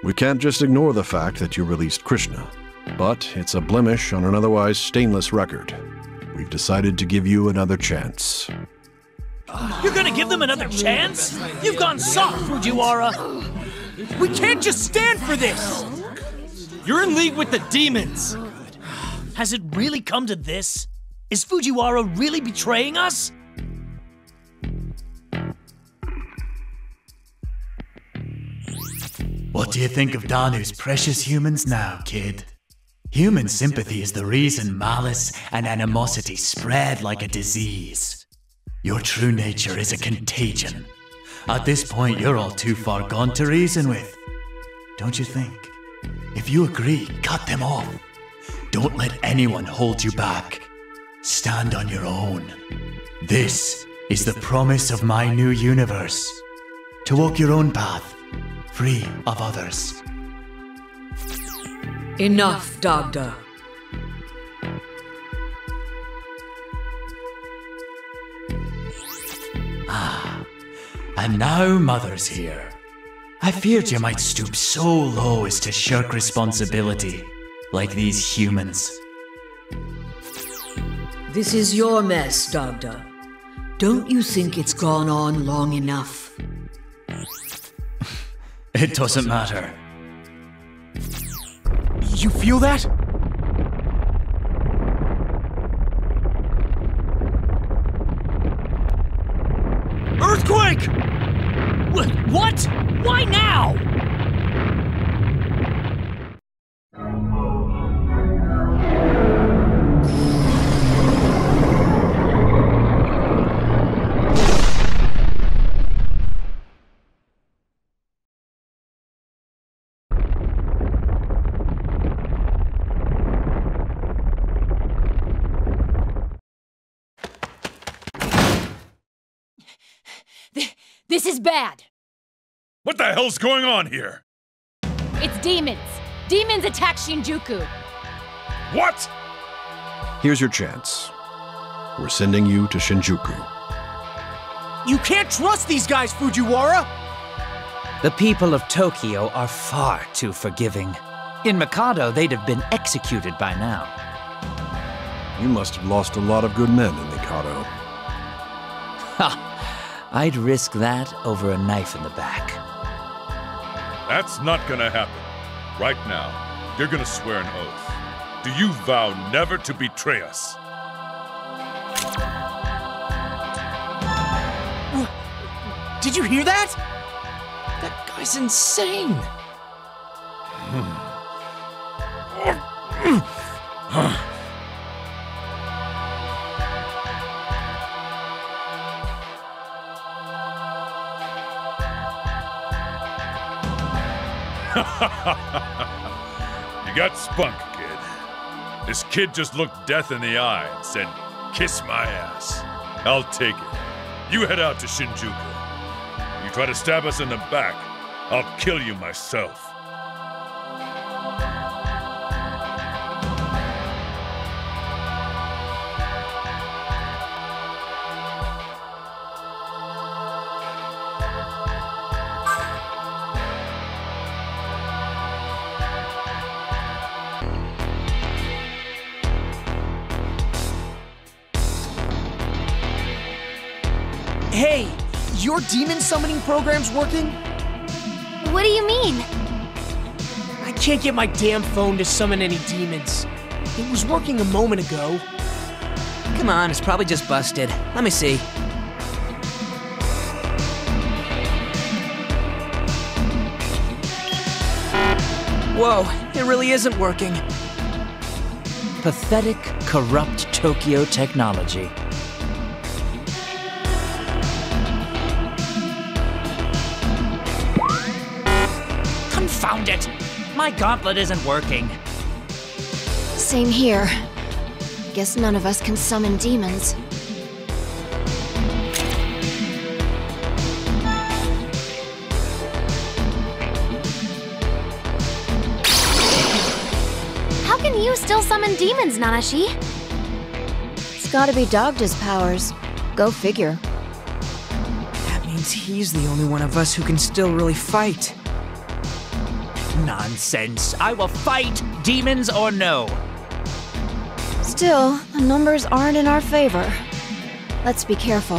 We can't just ignore the fact that you released Krishna, but it's a blemish on an otherwise stainless record. We've decided to give you another chance. You're gonna give them another chance? You've gone soft, Fujiwara! We can't just stand for this! You're in league with the demons! Has it really come to this? Is Fujiwara really betraying us? What do you think of Danu's precious humans now, kid? Human sympathy is the reason malice and animosity spread like a disease. Your true nature is a contagion. At this point, you're all too far gone to reason with. Don't you think? If you agree, cut them off. Don't let anyone hold you back. Stand on your own. This is the promise of my new universe. To walk your own path, free of others. Enough, Dogda. And now Mother's here. I feared you might stoop so low as to shirk responsibility, like these humans. This is your mess, Dogda. Don't you think it's gone on long enough? It doesn't matter. You feel that? Earthquake! What? Why now? This is bad. What the hell's going on here? It's demons. Demons attack Shinjuku. What? Here's your chance. We're sending you to Shinjuku. You can't trust these guys, Fujiwara! The people of Tokyo are far too forgiving. In Mikado, they'd have been executed by now. You must have lost a lot of good men in Mikado. Ha! I'd risk that over a knife in the back. That's not gonna happen. Right now, you're gonna swear an oath. Do you vow never to betray us? Did you hear that? That guy's insane. You got spunk, kid. This kid just looked death in the eye and said, "Kiss my ass." I'll take it. You head out to Shinjuku. You try to stab us in the back, I'll kill you myself. Hey, your demon summoning program's working? What do you mean? I can't get my damn phone to summon any demons. It was working a moment ago. Come on, it's probably just busted. Let me see. Whoa, it really isn't working. Pathetic, corrupt Tokyo technology. Confound it! My gauntlet isn't working. Same here. Guess none of us can summon demons. How can you still summon demons, Nanashi? It's gotta be Dogda's powers. Go figure. That means he's the only one of us who can still really fight. Nonsense. I will fight, demons or no. Still, the numbers aren't in our favor. Let's be careful.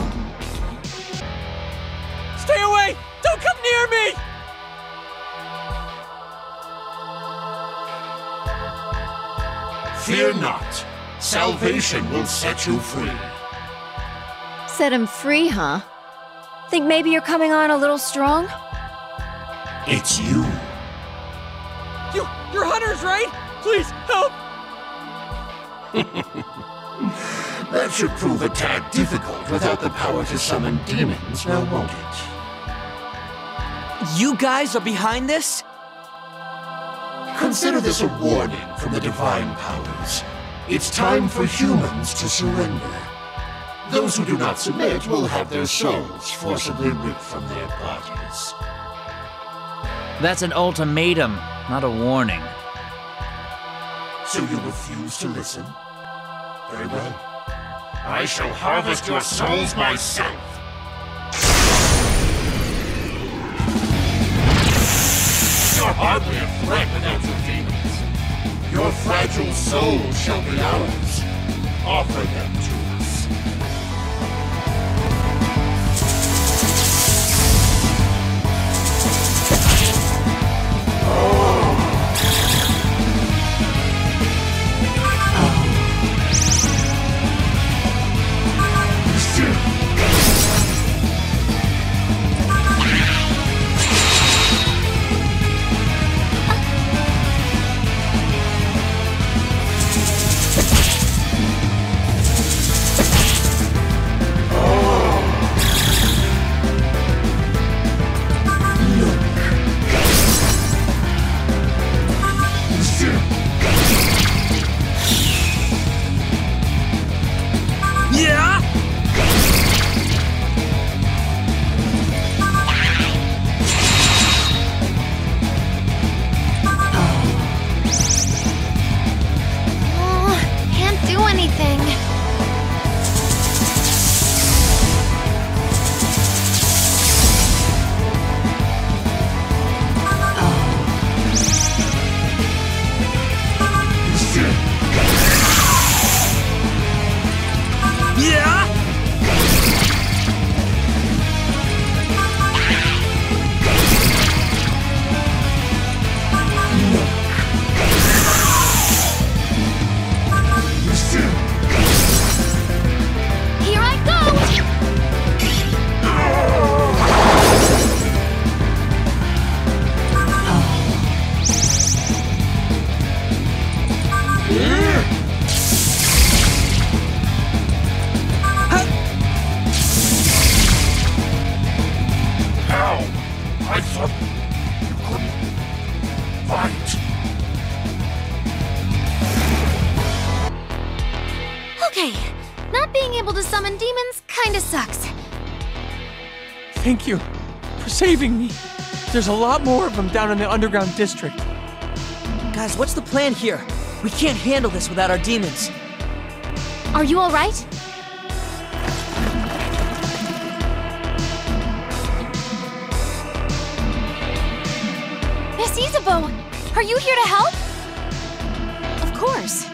Stay away! Don't come near me! Fear not. Salvation will set you free. Set him free, huh? Think maybe you're coming on a little strong? It's you. You're hunters, right? Please, help! That should prove a tad difficult without the power to summon demons, now won't it? You guys are behind this? Consider this a warning from the divine powers. It's time for humans to surrender. Those who do not submit will have their souls forcibly ripped from their bodies. That's an ultimatum, not a warning. So you refuse to listen? Very well. I shall harvest your souls myself. You're hardly a threat without your demons. Your fragile souls shall be ours. Offer them to us. Thank you for saving me. There's a lot more of them down in the underground district. Guys, what's the plan here? We can't handle this without our demons. Are you all right? Miss Isabeau, are you here to help? Of course.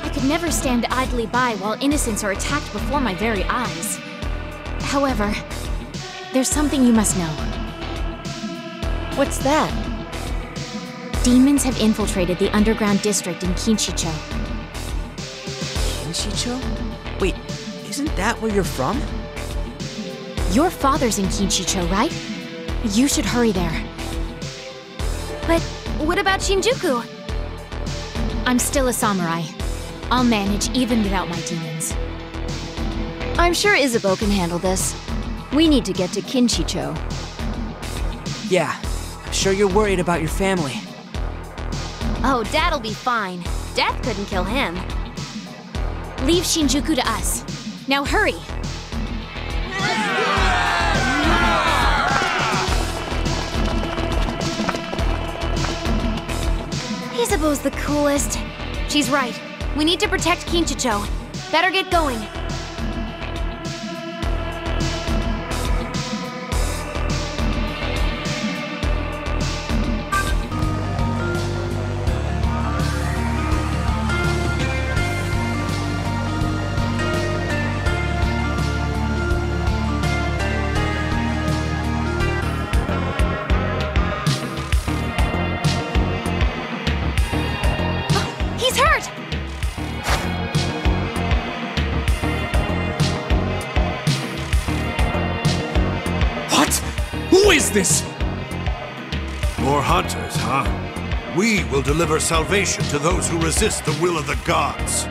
I could never stand idly by while innocents are attacked before my very eyes. However, there's something you must know. What's that? Demons have infiltrated the underground district in Kinshicho. Kinshicho? Wait, isn't that where you're from? Your father's in Kinshicho, right? You should hurry there. But what about Shinjuku? I'm still a samurai. I'll manage even without my demons. I'm sure Isabeau can handle this. We need to get to Kinshicho. Yeah, I'm sure you're worried about your family. Oh, Dad'll be fine. Death couldn't kill him. Leave Shinjuku to us. Now hurry! Isabeau's the coolest. She's right. We need to protect Kinshicho. Better get going. Who is this? More hunters, huh? We will deliver salvation to those who resist the will of the gods.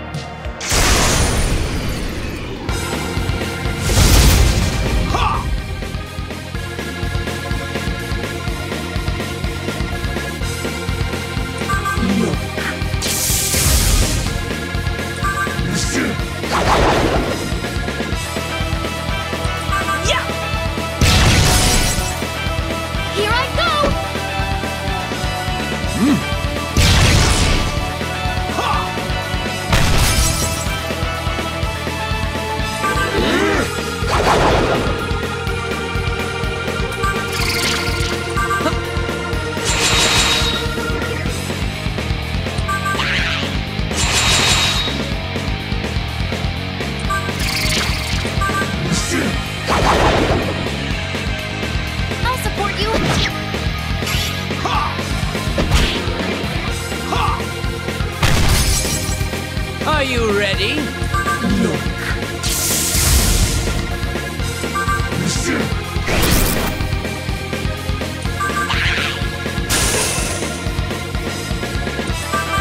Are you ready?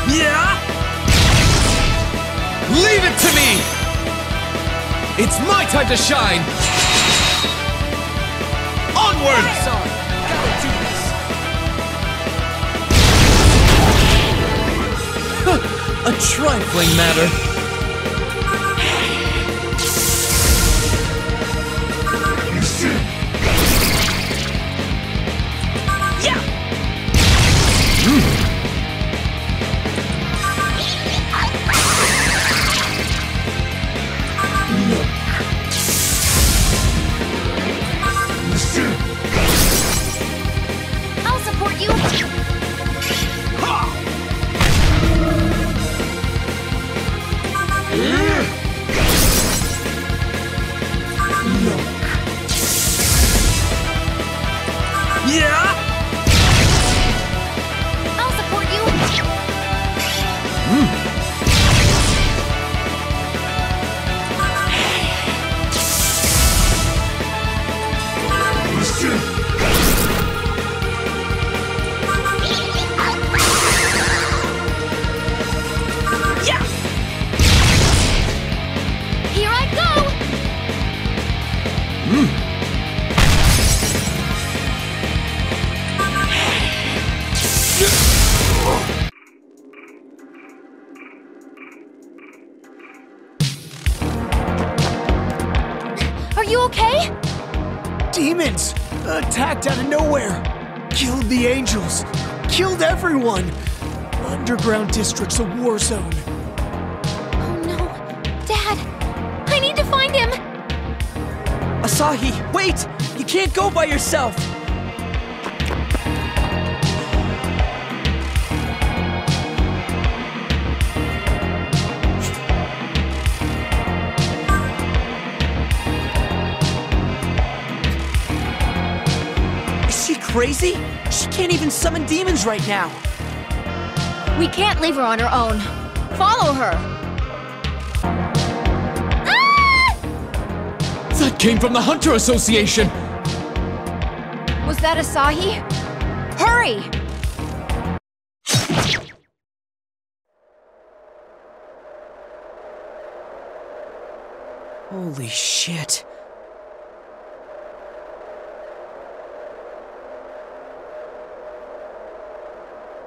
Yeah? Leave it to me! It's my time to shine! Onward! A trifling matter. Yeah! I'll support you. Yeah? I'll support you. Yeah! Here I go. Are you okay? Demons! Attacked out of nowhere! Killed the angels! Killed everyone! Underground district's a war zone. Oh no. Dad! I need to find him! Asahi, wait! You can't go by yourself! crazy? She can't even summon demons right now. We can't leave her on her own. Follow her! That came from the Hunter Association! Was that Asahi? Hurry! Holy shit.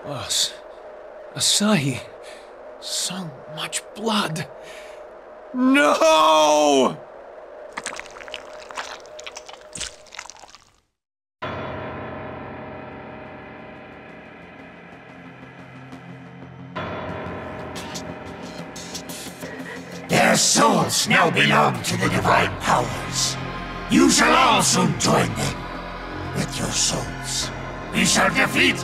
Boss, Asahi, so much blood. No! Their souls now belong to the divine powers. You shall all soon join them. With your souls, we shall defeat.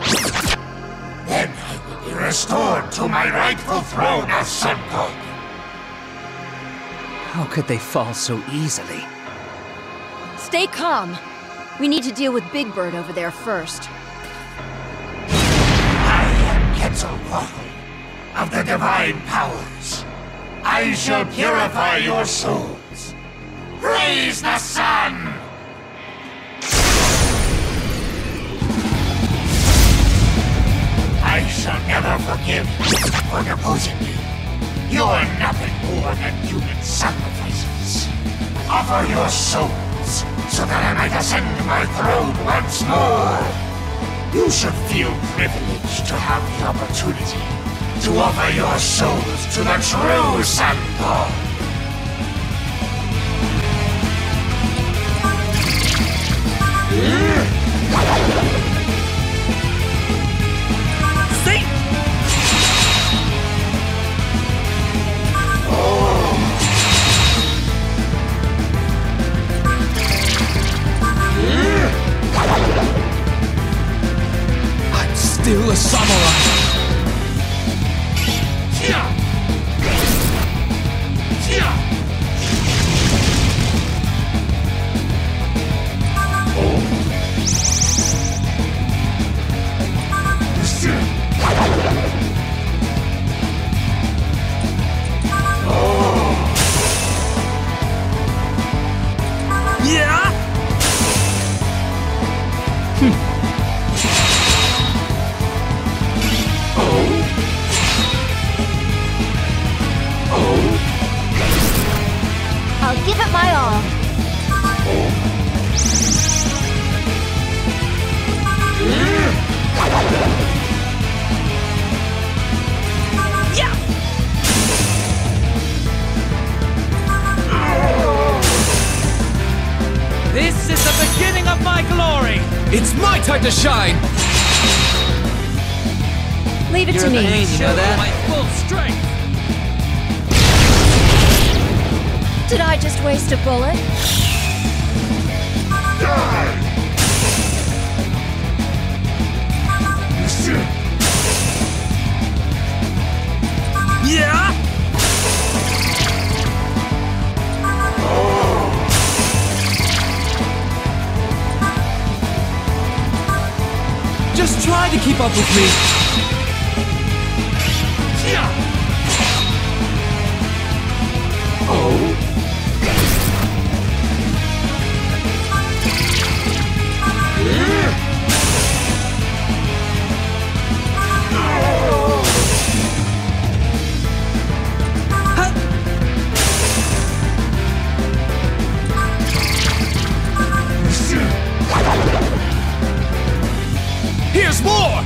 Then I will be restored to my rightful throne as Sun God. How could they fall so easily? Stay calm. We need to deal with Big Bird over there first. I am Quetzalcoatl of the divine powers. I shall purify your souls. Praise the sun! I shall never forgive you for deposing me. You are nothing more than human sacrifices. Offer your souls so that I might ascend my throne once more. You should feel privileged to have the opportunity to offer your souls to the true Sun God. See? I'm still a samurai. I'll give it my all. This is the beginning of my glory! It's my time to shine! Leave it You're to me. Pain, you know that? My full strength! Did I just waste a bullet? Yeah? Just try to keep up with me. Here's more!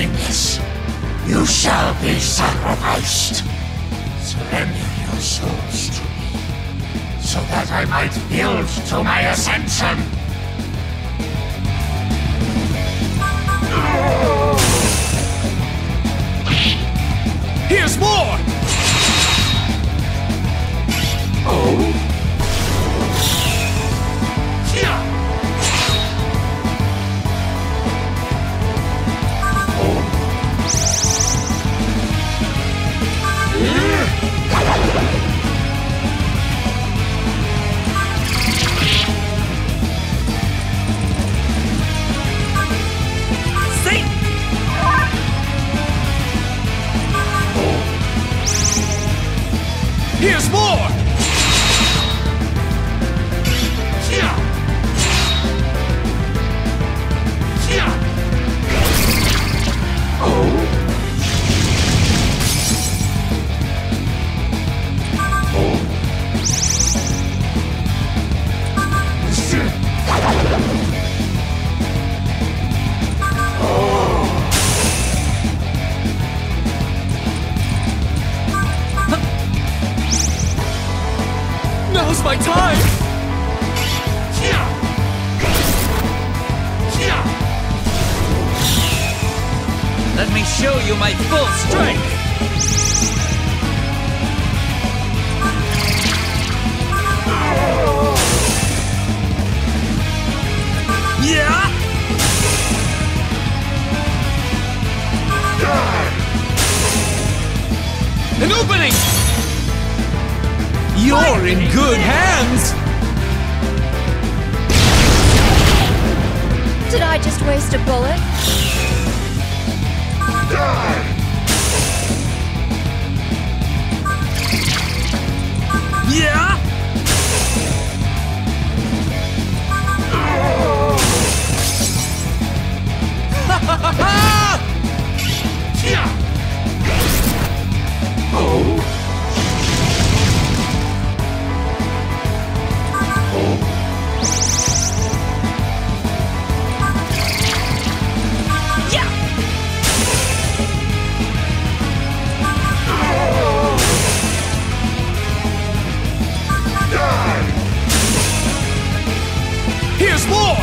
in this. You shall be sacrificed. Surrender your souls to me, so that I might build to my ascension. Here's more! Oh? Here's more! Now's my time! Let me show you my full strength! Yeah! An opening! You're in good hands! Did I just waste a bullet? Yeah! Here's more!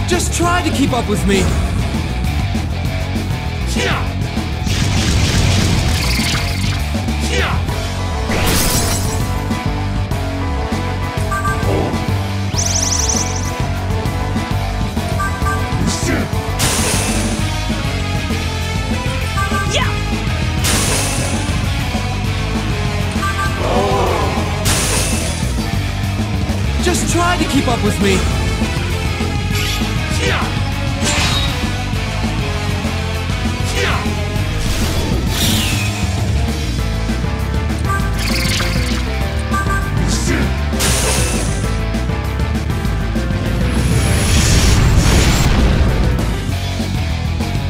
Just try to keep up with me. Just try to keep up with me.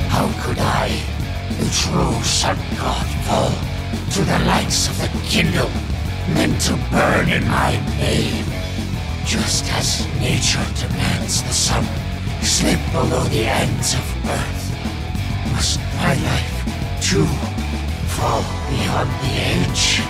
How could I, the true sun god, fall to the likes of the kindle meant to burn in my name? Just as nature demands the sun slip below the ends of earth, must my life, too, fall beyond the age?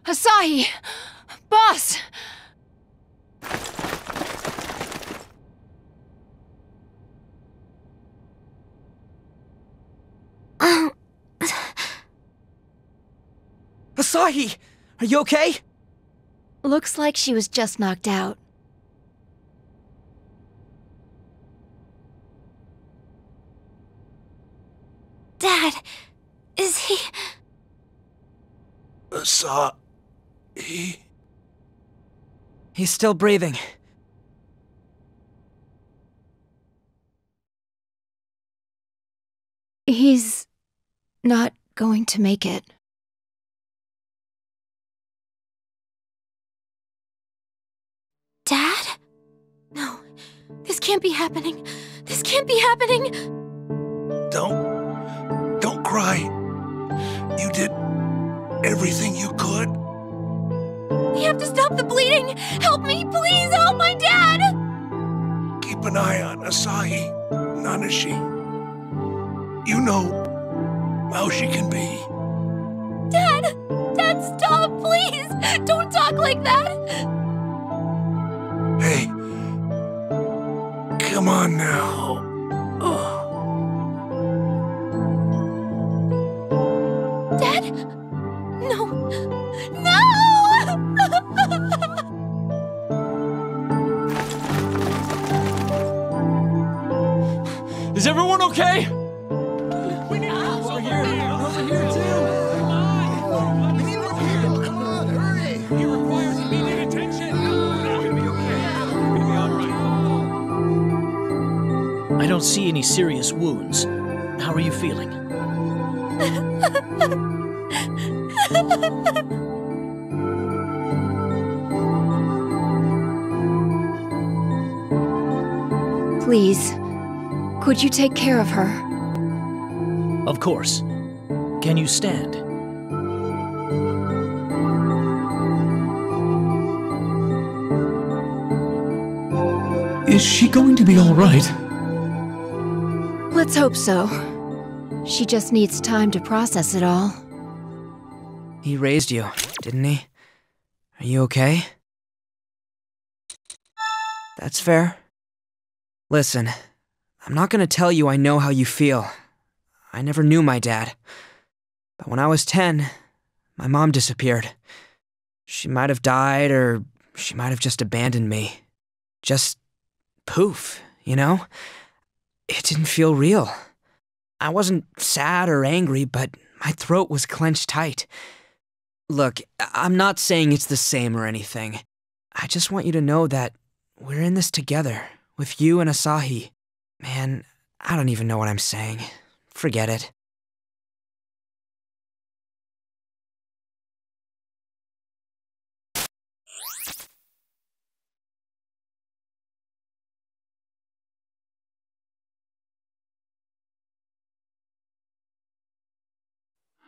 Asahi! Boss! Asahi! Are you okay? Looks like she was just knocked out. Dad, is he... He's still breathing. He's not going to make it. Dad? No, this can't be happening. This can't be happening. Don't cry. You did everything you could. We have to stop the bleeding. Help me, please help my dad. Keep an eye on Asahi, Nanashi. You know how she can be. Dad, stop, please. Don't talk like that. Hey, come on now. Dad? No. No! Is everyone okay? We need help over here. Over here, too. We need one here. Come on, hurry. He requires immediate attention. We're gonna be okay. We're gonna be all right. I don't see any serious wounds. How are you feeling? Please, could you take care of her? Of course. Can you stand? Is she going to be all right? Let's hope so. She just needs time to process it all. He raised you, didn't he? Are you okay? That's fair. Listen, I'm not gonna tell you I know how you feel. I never knew my dad. But when I was 10, my mom disappeared. She might have died, or she might have just abandoned me. Just poof, you know? It didn't feel real. I wasn't sad or angry, but my throat was clenched tight. Look, I'm not saying it's the same or anything. I just want you to know that we're in this together, with you and Asahi. Man, I don't even know what I'm saying. Forget it.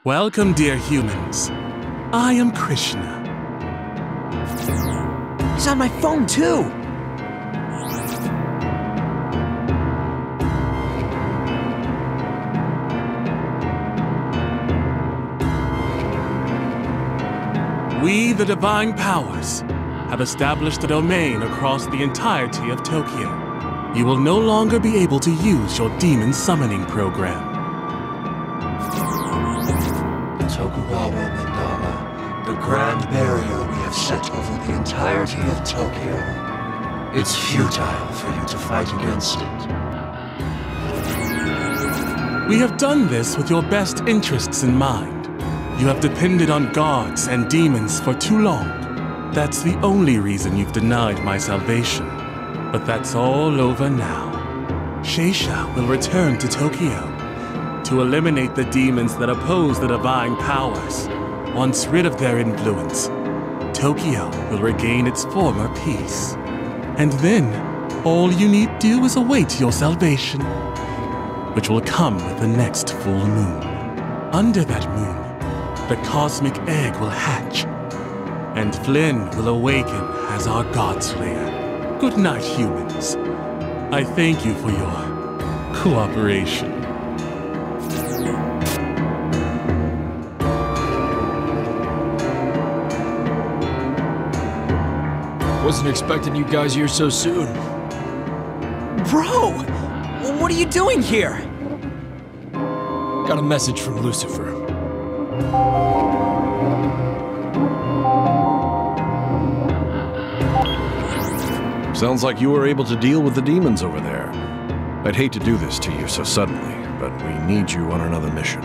Welcome, dear humans. I am Krishna. He's on my phone, too! We, the Divine Powers, have established a domain across the entirety of Tokyo. You will no longer be able to use your demon summoning program. The Tokugawa Mandala, the grand barrier we have set over the entirety of Tokyo. It's futile for you to fight against it. We have done this with your best interests in mind. You have depended on gods and demons for too long. That's the only reason you've denied my salvation. But that's all over now. Sheisha will return to Tokyo to eliminate the demons that oppose the divine powers. Once rid of their influence, Tokyo will regain its former peace. And then, all you need do is await your salvation, which will come with the next full moon. Under that moon, the cosmic egg will hatch, and Flynn will awaken as our Godslayer. Good night, humans. I thank you for your cooperation. Wasn't expecting you guys here so soon. Bro! What are you doing here? Got a message from Lucifer. Sounds like you were able to deal with the demons over there. I'd hate to do this to you so suddenly, but we need you on another mission.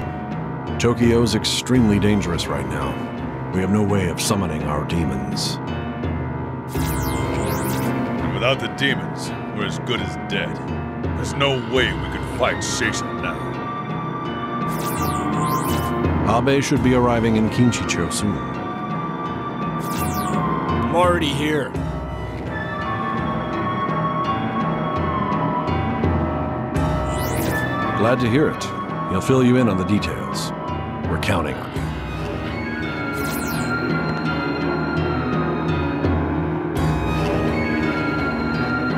Tokyo's extremely dangerous right now. We have no way of summoning our demons. And without the demons, we're as good as dead. There's no way we could fight Seisha now. Abe should be arriving in Kinchicho soon. I'm already here. Glad to hear it. He'll fill you in on the details. We're counting on you.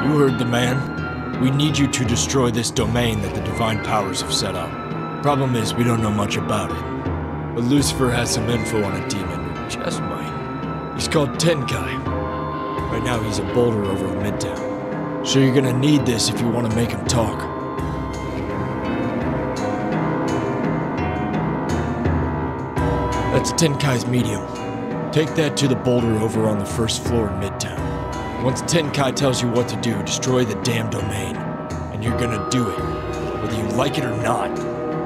You heard the man. We need you to destroy this domain that the Divine Powers have set up. Problem is, we don't know much about it. But Lucifer has some info on a demon who just might. He's called Tenkai. Right now he's a boulder over in Midtown. So you're gonna need this if you want to make him talk. That's Tenkai's medium. Take that to the boulder over on the first floor in Midtown. Once Tenkai tells you what to do, destroy the damn domain. And you're gonna do it, whether you like it or not.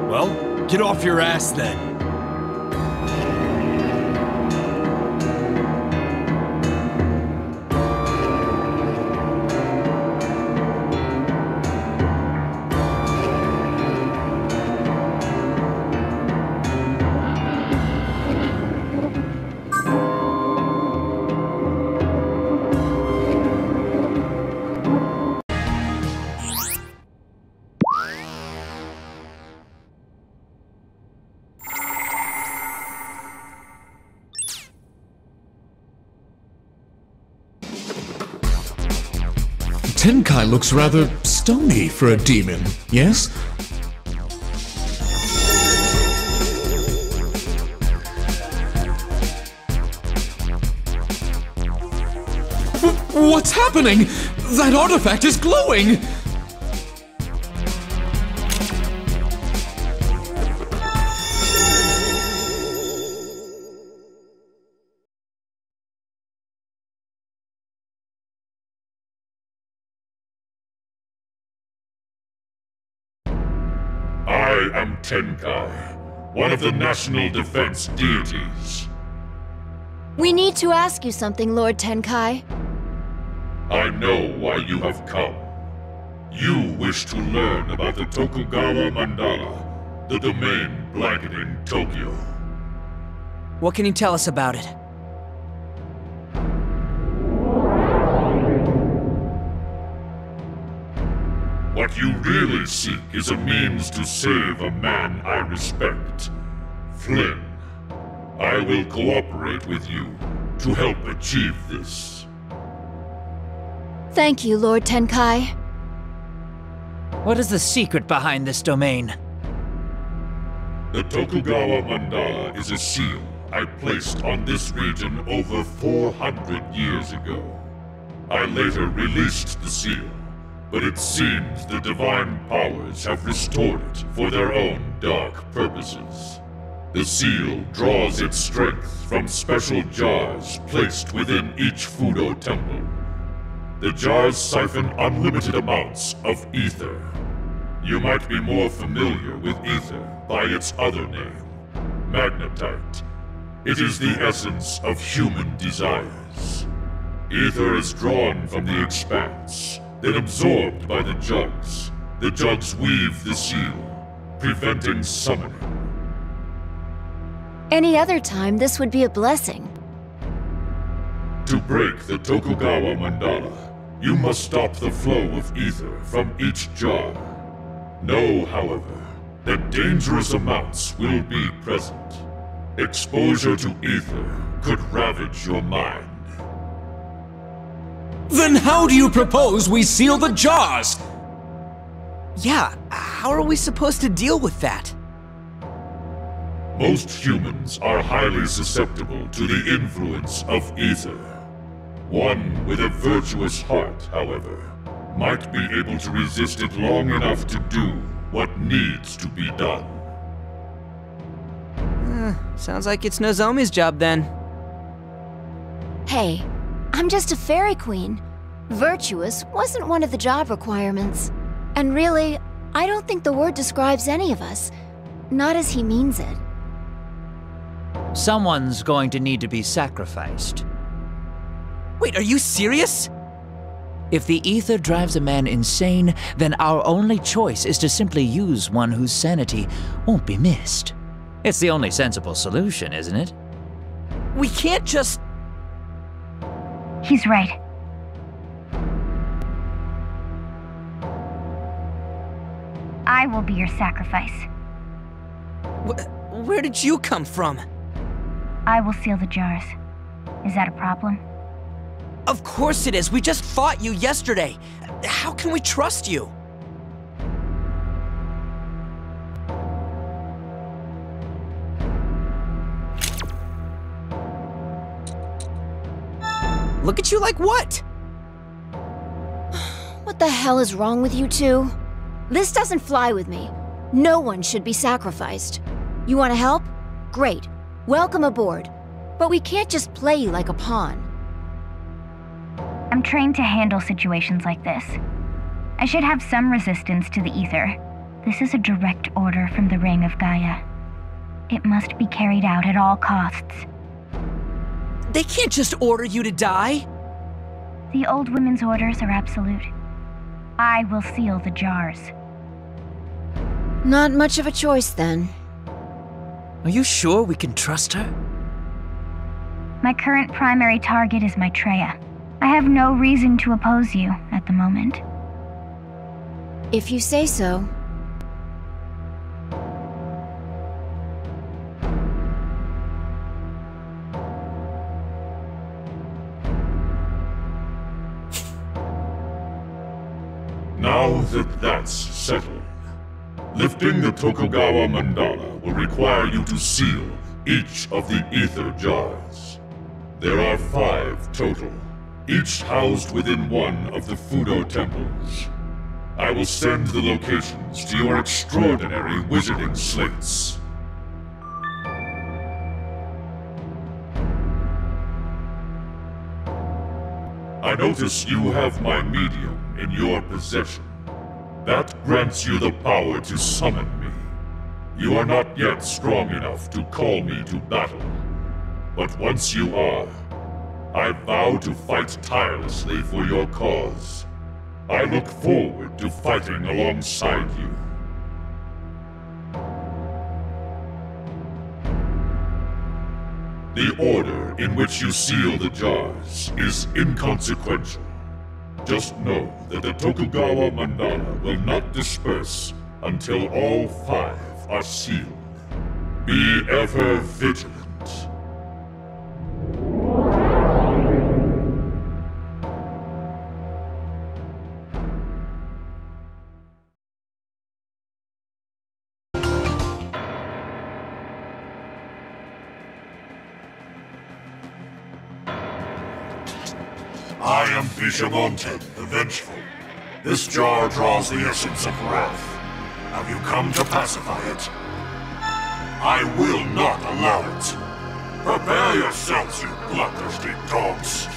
Well, get off your ass then. Tenkai looks rather stony for a demon, yes? What's happening? That artifact is glowing! I am Tenkai, one of the national defense deities. We need to ask you something, Lord Tenkai. I know why you have come. You wish to learn about the Tokugawa Mandala, the domain blanketing Tokyo. What can you tell us about it? What you really seek is a means to save a man I respect. Flynn, I will cooperate with you to help achieve this. Thank you, Lord Tenkai. What is the secret behind this domain? The Tokugawa Mandala is a seal I placed on this region over 400 years ago. I later released the seal, but it seems the Divine Powers have restored it for their own dark purposes. The seal draws its strength from special jars placed within each Fudo temple. The jars siphon unlimited amounts of ether. You might be more familiar with ether by its other name, magnetite. It is the essence of human desires. Ether is drawn from the expanse, then absorbed by the jugs. The jugs weave the seal, preventing summoning. Any other time, this would be a blessing. To break the Tokugawa Mandala, you must stop the flow of ether from each jar. Know, however, that dangerous amounts will be present. Exposure to ether could ravage your mind. Then how do you propose we seal the jars? Yeah, how are we supposed to deal with that? Most humans are highly susceptible to the influence of ether. One with a virtuous heart, however, might be able to resist it long enough to do what needs to be done. Sounds like it's Nozomi's job then. Hey, I'm just a fairy queen. Virtuous wasn't one of the job requirements. And really, I don't think the word describes any of us. Not as he means it. Someone's going to need to be sacrificed. Wait, are you serious? If the ether drives a man insane, then our only choice is to simply use one whose sanity won't be missed. It's the only sensible solution, isn't it? We can't just... He's right. I will be your sacrifice. Where did you come from? I will seal the jars. Is that a problem? Of course it is. We just fought you yesterday. How can we trust you? Look at you like what? What the hell is wrong with you two? This doesn't fly with me. No one should be sacrificed. You want to help? Great. Welcome aboard. But we can't just play you like a pawn. I'm trained to handle situations like this. I should have some resistance to the ether. This is a direct order from the Ring of Gaia. It must be carried out at all costs. They can't just order you to die. The old women's orders are absolute. I will seal the jars. Not much of a choice, then. Are you sure we can trust her? My current primary target is Maitreya. I have no reason to oppose you at the moment. If you say so. Now that that's settled, lifting the Tokugawa mandala will require you to seal each of the ether jars. There are 5 total, each housed within one of the Fudo temples. I will send the locations to your extraordinary wizarding slates. I notice you have my medium in your possession. That grants you the power to summon me. You are not yet strong enough to call me to battle. But once you are, I vow to fight tirelessly for your cause. I look forward to fighting alongside you. The order in which you seal the jars is inconsequential. Just know that the Tokugawa mandala will not disperse until all 5 are sealed. Be ever vigilant. I am Bishamonten, the Vengeful. This jar draws the essence of wrath. Have you come to pacify it? I will not allow it. Prepare yourselves, you bloodthirsty dogs.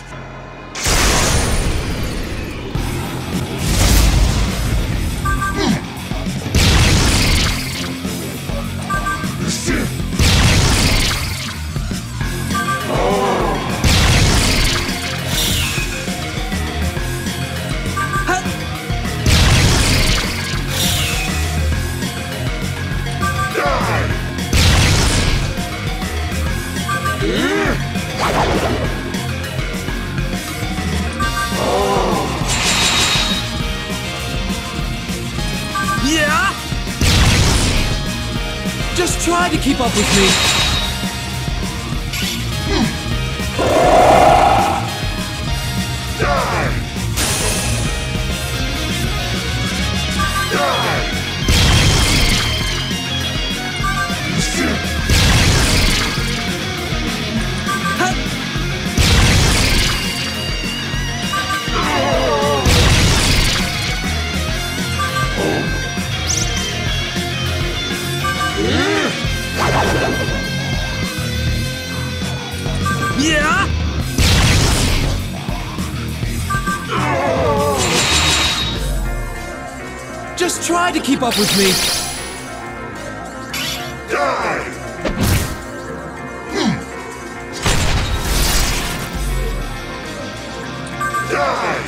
Yeah? Just try to keep up with me. Just try to keep up with me. Die! Die!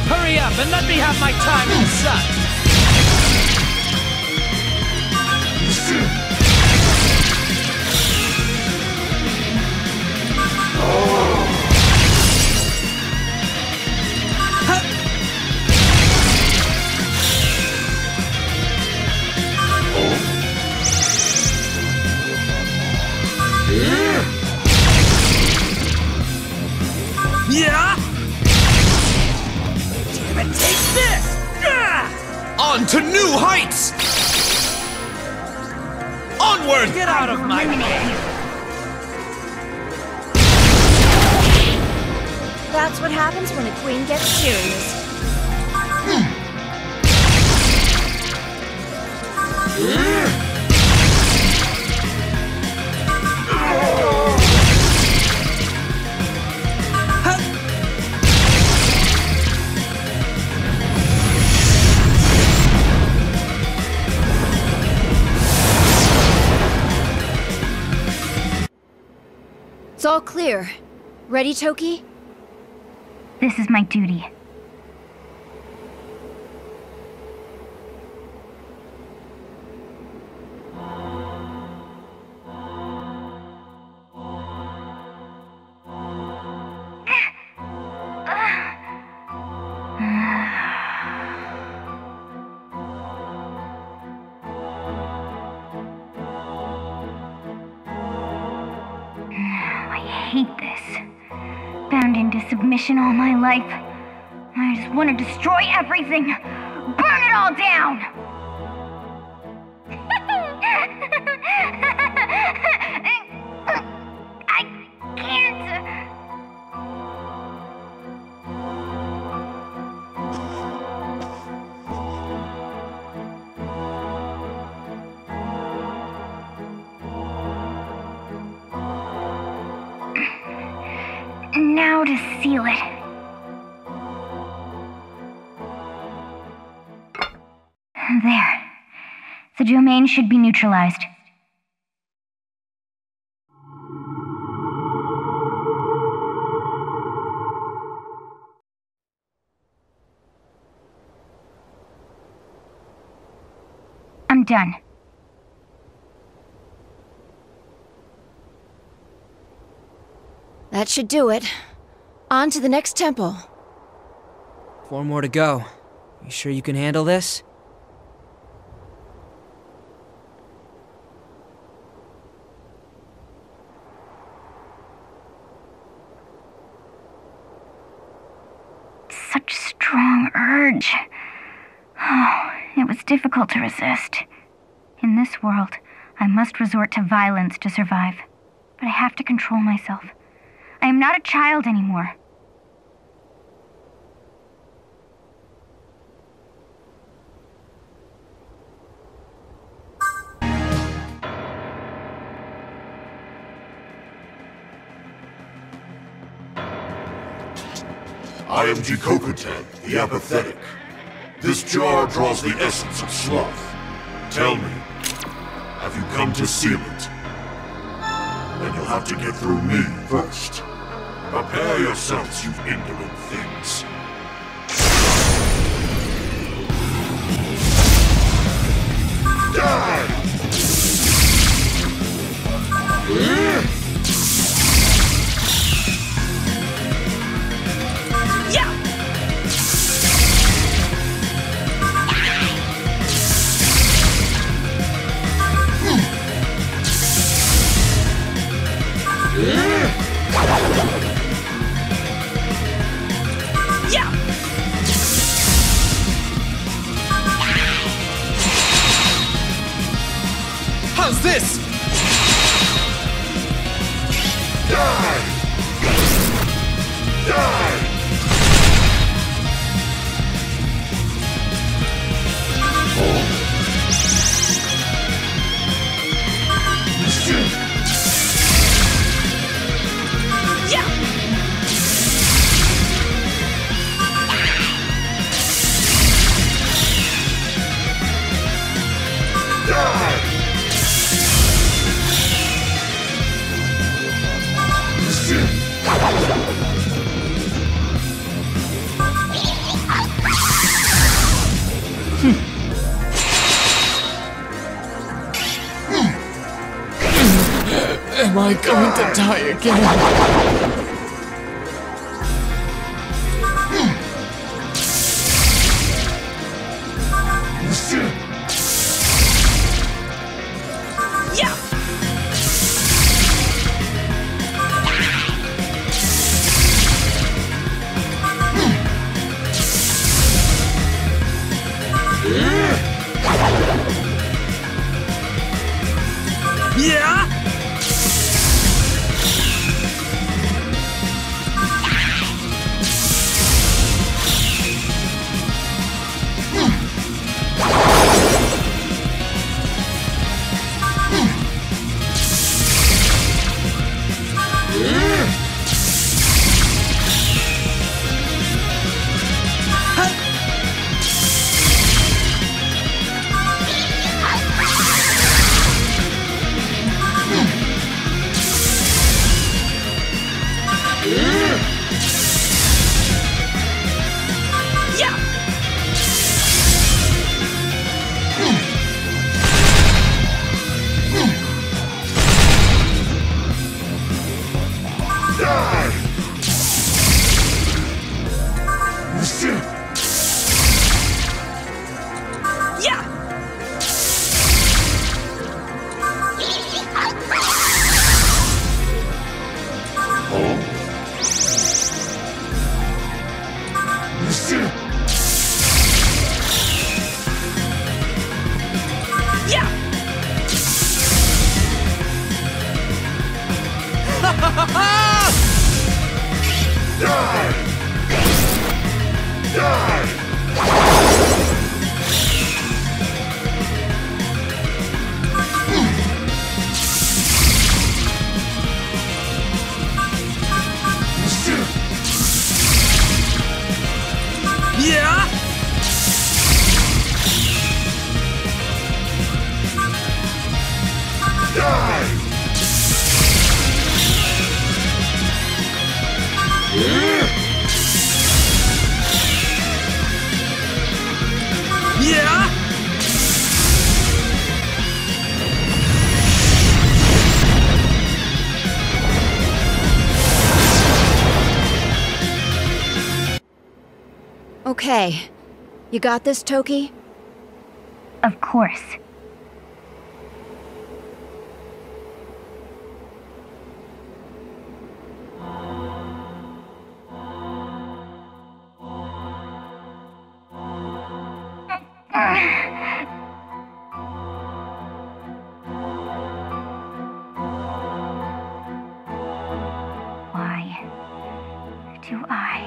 Hurry up and let me have my time in the sun! Yeah? Damn it, take this! On to new heights! Onward! Get out of my way! That's what happens when a queen gets serious. It's all clear. Ready, Toki? This is my duty. I hate this. Bound into submission all my life. I just want to destroy everything. Burn it all down! I can't... Now to seal it. There. The domain should be neutralized. I'm done. That should do it. On to the next temple. 4 more to go. You sure you can handle this? Such strong urge. Oh, it was difficult to resist. In this world, I must resort to violence to survive. But I have to control myself. I am not a child anymore. I am Jikokutan, the apathetic. This jar draws the essence of sloth. Tell me, have you come to seal it? Then you'll have to get through me first. Prepare yourselves, you indolent things. Die! How's this? Die! Die! Yeah! Die! Am I going to die again? Yeah! Yeah! Okay. You got this, Toki? Of course. Why do I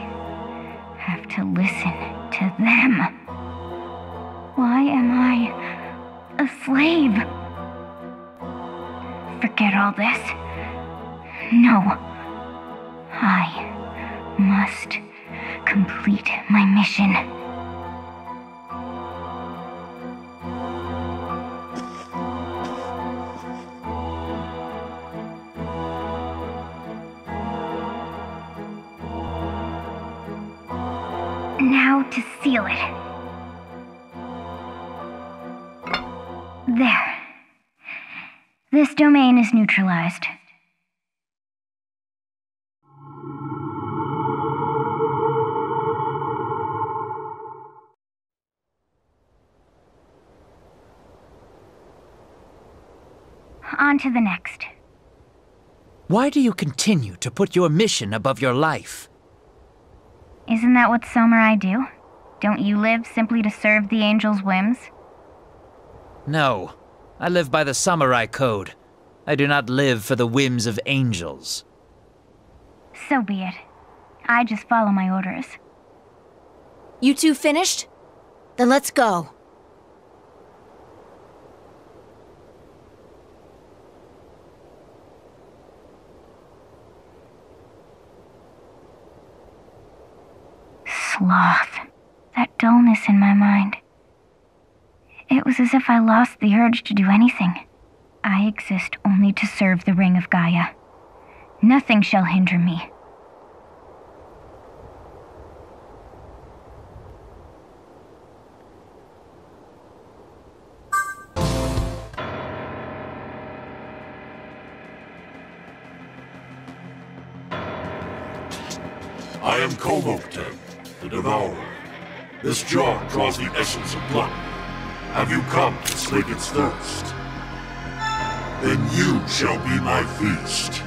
have to listen to them? Why am I a slave? Forget all this. No. I must complete my mission. Now to seal it. There. This domain is neutralized. On to the next. Why do you continue to put your mission above your life? Isn't that what samurai do? Don't you live simply to serve the angel's whims? No. I live by the samurai code. I do not live for the whims of angels. So be it. I just follow my orders. You two finished? Then let's go. Sloth. That dullness in my mind. It was as if I lost the urge to do anything. I exist only to serve the Ring of Gaia. Nothing shall hinder me. I am NOCTURNE, the Devourer. This jar draws the essence of blood. Have you come to slake its thirst? Then you shall be my feast.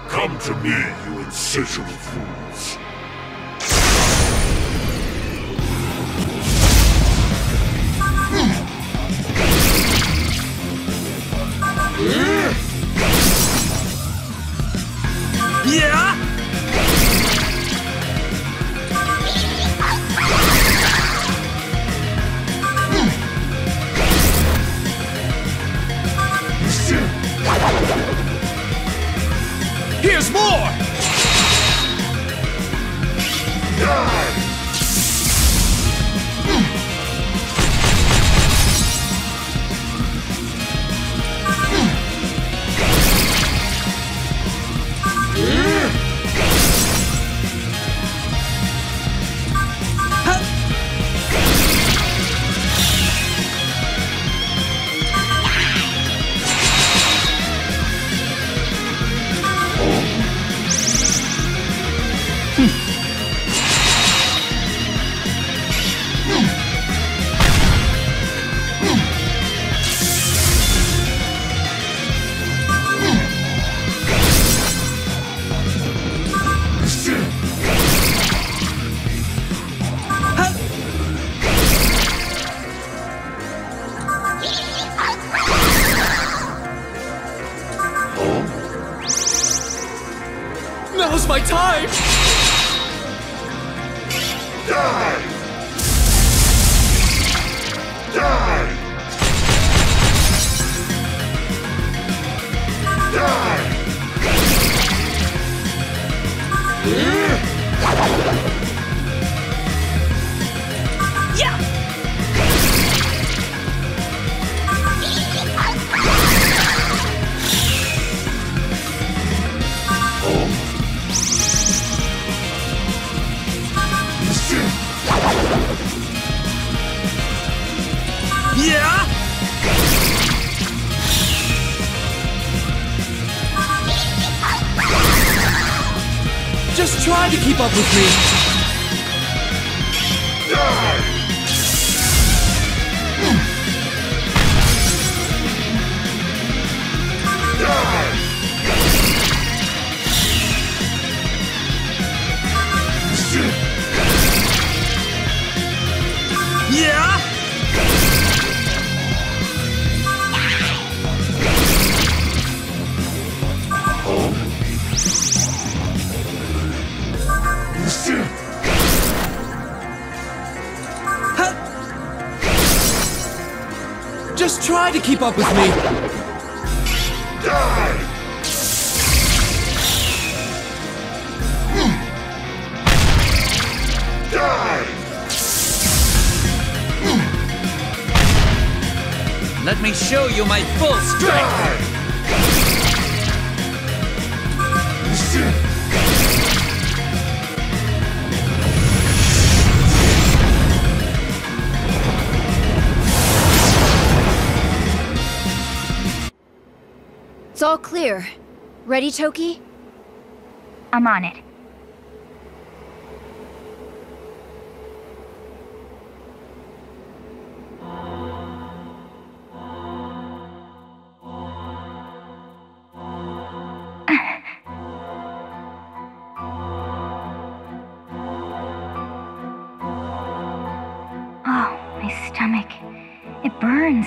Come to me, you insatiable fools. Yeah! Here's more! Now's my time! Die! Die! Die! Yeah! Yeah! Just try to keep up with me. Die! Yeah! Just try to keep up with me. Die! Die! Let me show you my full strength! It's all clear. Ready, Toki? I'm on it. Oh, my stomach. It burns.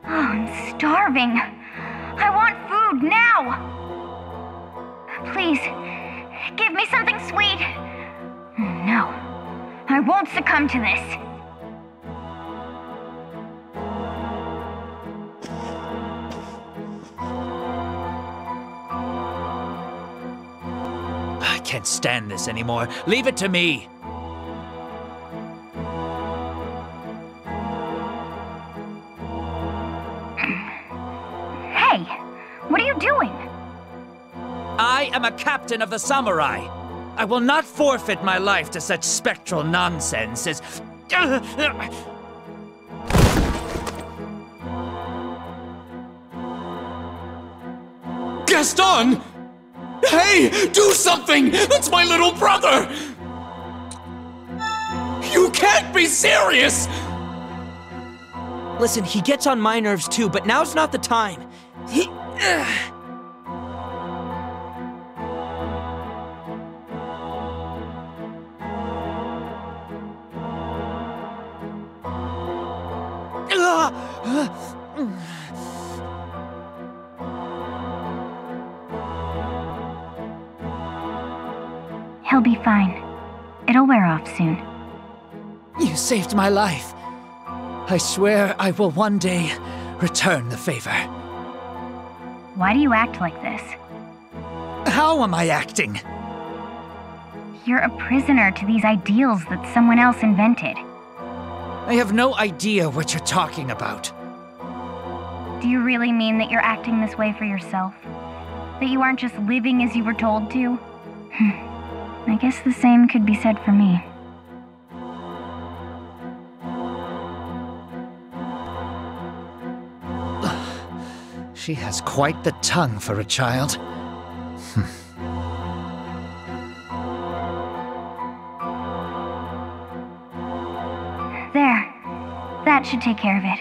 Oh, I'm starving. I want food now. Please, give me something sweet. No, I won't succumb to this. I can't stand this anymore. Leave it to me. Hey, what are you doing? I am a captain of the samurai. I will not forfeit my life to such spectral nonsense as... Gaston! Hey, do something! That's my little brother! You can't be serious! Listen, he gets on my nerves too, but now's not the time. He'll be fine. It'll wear off soon. You saved my life. I swear I will one day return the favor. Why do you act like this? How am I acting? You're a prisoner to these ideals that someone else invented. I have no idea what you're talking about. Do you really mean that you're acting this way for yourself? That you aren't just living as you were told to? I guess the same could be said for me. She has quite the tongue for a child. There. That should take care of it.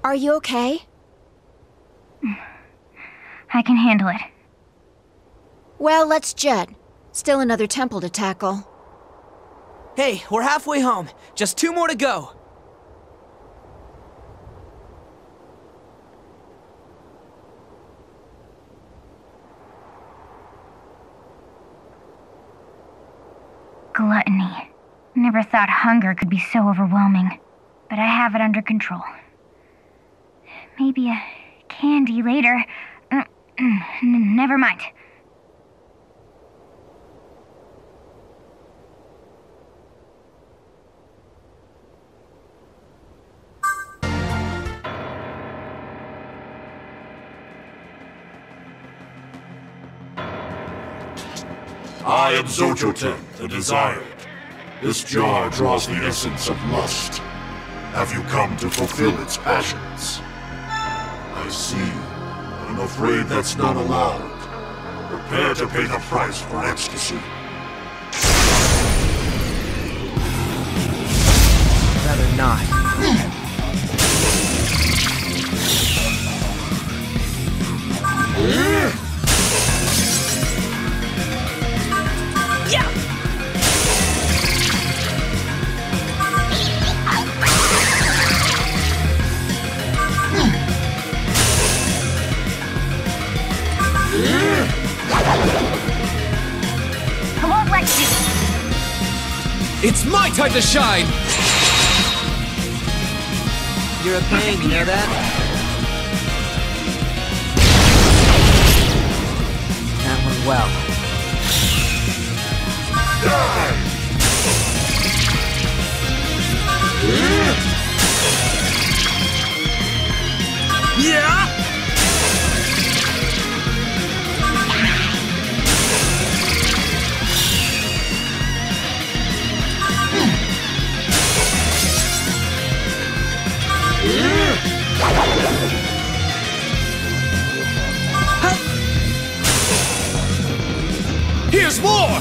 Are you okay? I can handle it. Well, let's jet. Still another temple to tackle. Hey, we're halfway home. Just 2 more to go. Gluttony. Never thought hunger could be so overwhelming. But I have it under control. Maybe a candy later. Never mind. I am Zojoten, the Desired. This jar draws the essence of lust. Have you come to fulfill its passions? I see. I'm afraid that's not allowed. Prepare to pay the price for ecstasy. Rather not. I won't let you! It's my time to shine! You're a pain, you know that? That went well. Yeah! Here's more!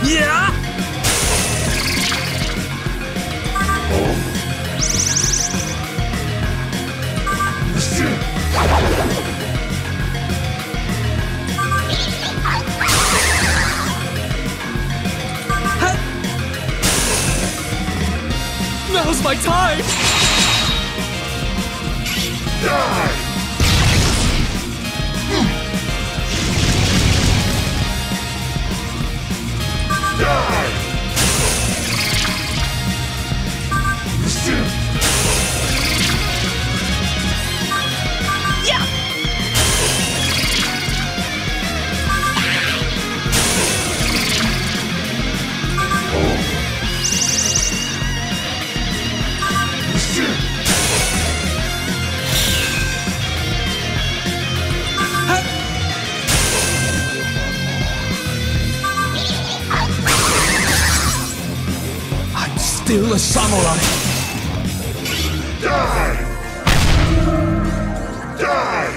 Yeah! Now's my time! Die! Die! Yeah! I'm still a samurai! Die! Die!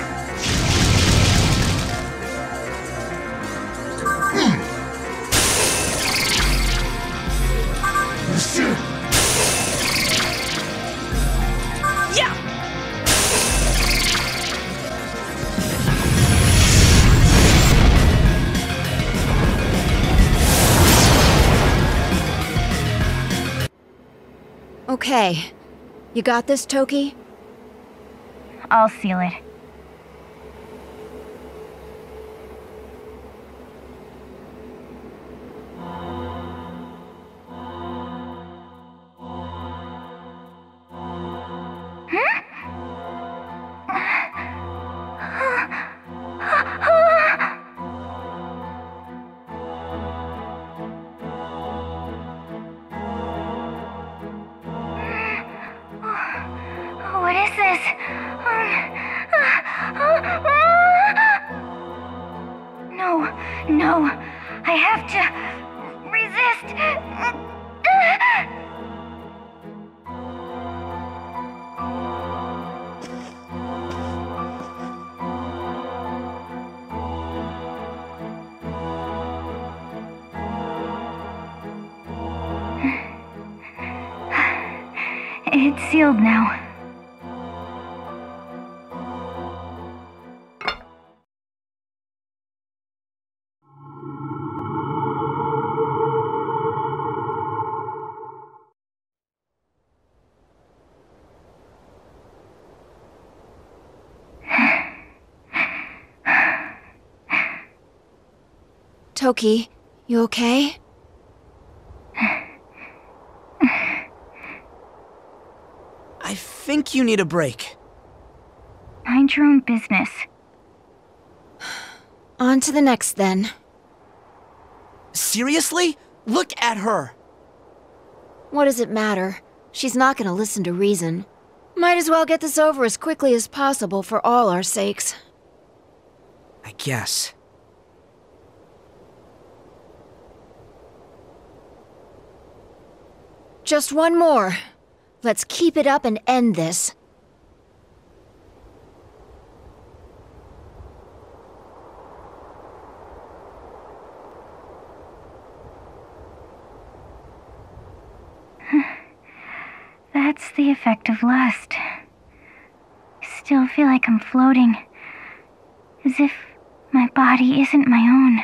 Yeah! Okay. You got this, Toki? I'll seal it. What is this? No, no. I have to resist. It's sealed now. Toki, you okay? I think you need a break. Mind your own business. On to the next, then. Seriously? Look at her! What does it matter? She's not gonna listen to reason. Might as well get this over as quickly as possible for all our sakes. I guess. Just one more. Let's keep it up and end this. That's the effect of lust. I still feel like I'm floating. As if my body isn't my own.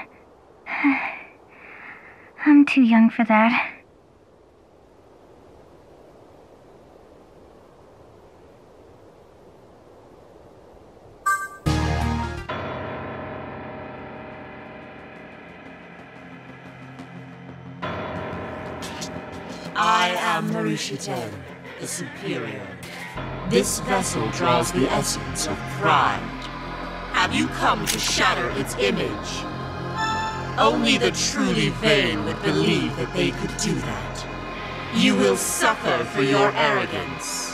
I'm too young for that. I am Marishiten, the Superior. This vessel draws the essence of pride. Have you come to shatter its image? Only the truly vain would believe that they could do that. You will suffer for your arrogance.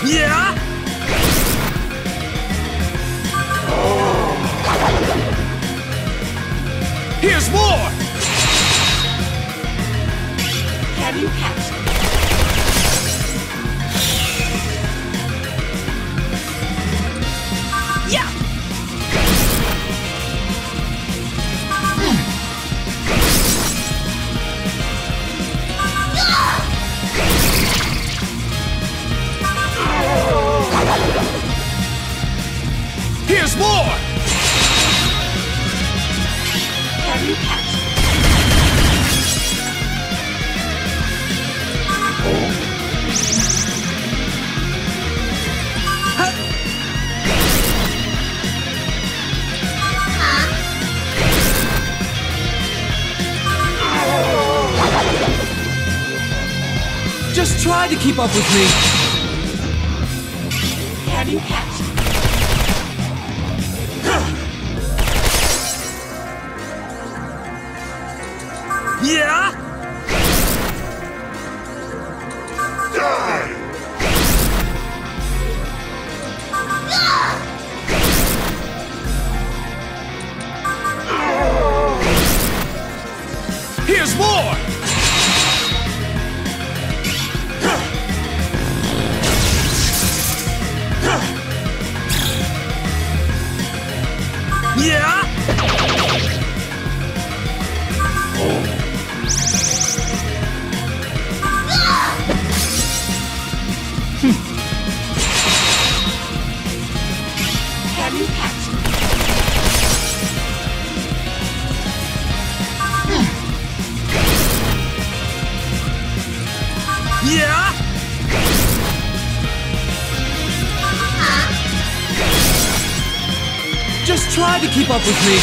Yeah! Here's more! Just try to keep up with me. Can you catch me? Yeah? Die! Here's more! Yeah? Can you catch me? Yeah? Just try to keep up with me.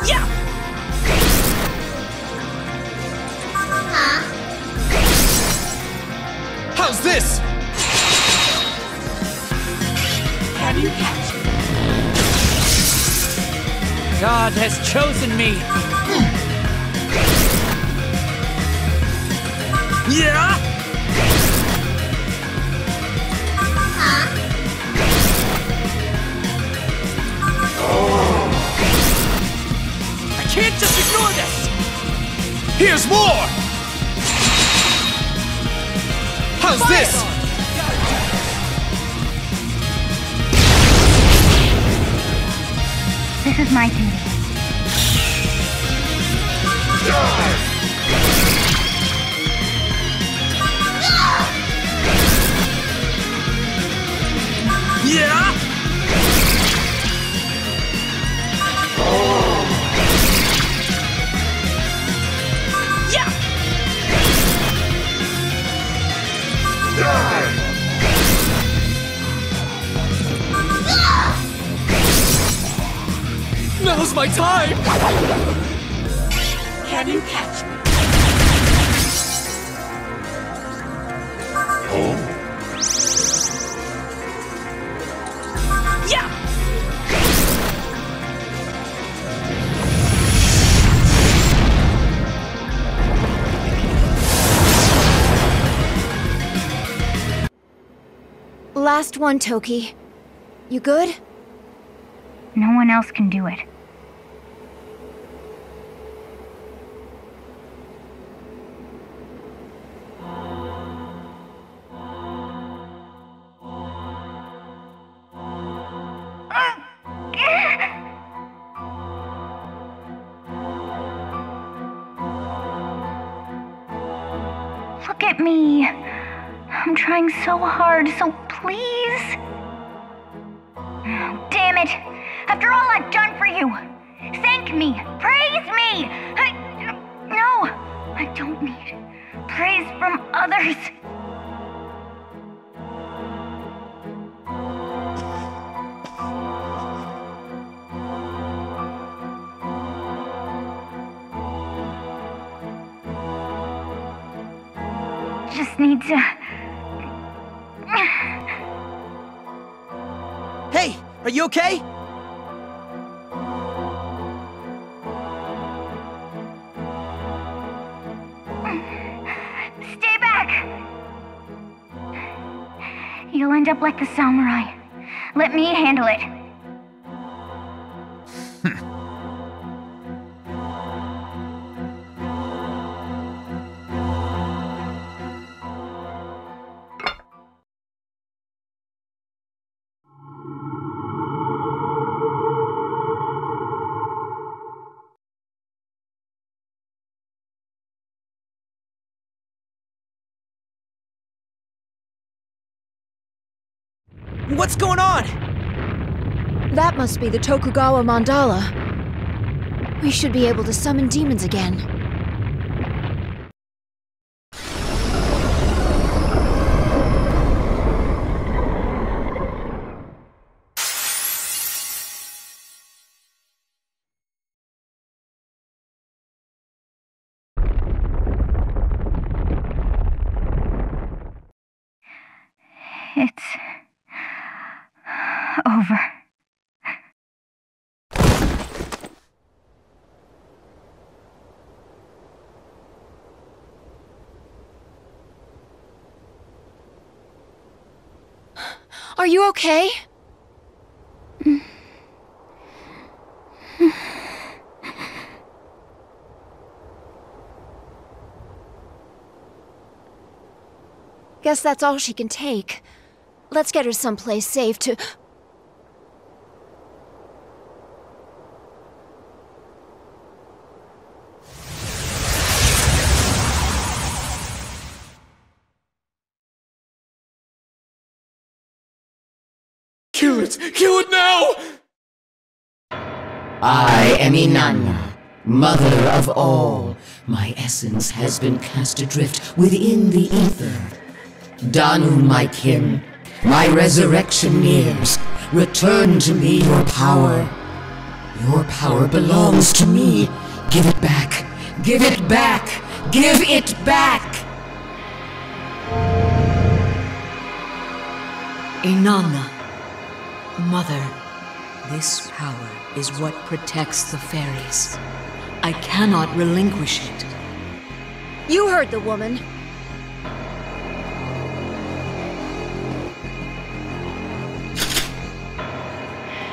Yeah! How's this? Can you catch me? God has chosen me. Yeah? I can't just ignore this. Here's more. How's this? This is my duty. Yeah? Yeah! Now's my time! Can you catch me? Yeah! Last one, Toki. You good? No one else can do it. Look at me. I'm trying so hard, so please. Oh, damn it. After all I've done for you, thank me, praise me. No, I don't need praise from others. Just need to... Hey, are you okay? Stay back! You'll end up like the samurai. Let me handle it. What's going on? That must be the Tokugawa mandala. We should be able to summon demons again. It's over. Are you okay? Guess that's all she can take. Let's get her someplace safe to... Kill it! Kill it now! I am Inanna, mother of all. My essence has been cast adrift within the ether. Danu, my kin, my resurrection nears. Return to me your power. Your power belongs to me. Give it back. Give it back. Give it back! Inanna, Mother, this power is what protects the fairies. I cannot relinquish it. You heard the woman.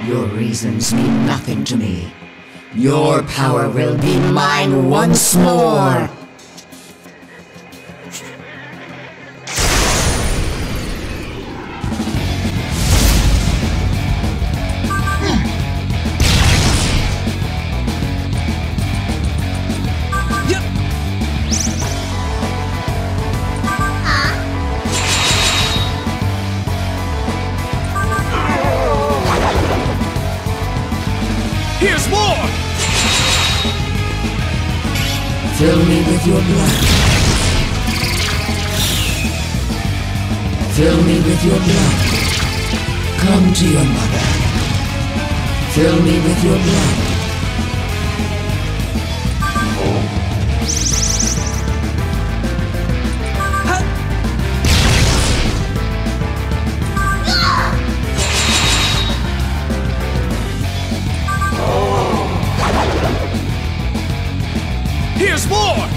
Your reasons mean nothing to me. Your power will be mine once more! Here's more! Fill me with your blood. Fill me with your blood. Come to your mother. Fill me with your blood. Here's more!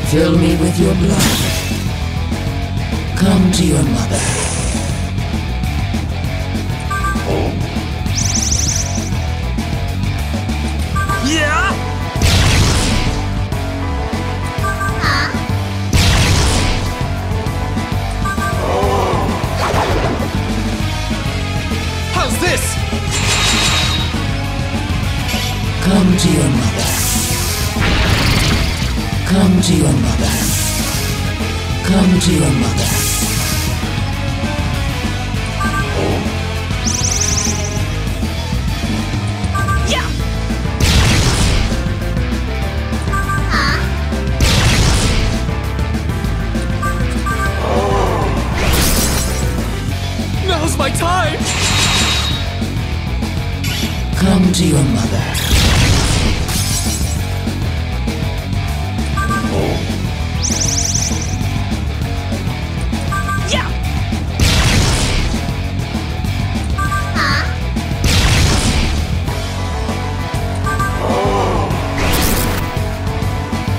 Fill me with your blood. Come to your mother. Yeah? How's this? Come to your mother. Come to your mother. Come to your mother. Yeah! Now's my time! Come to your mother.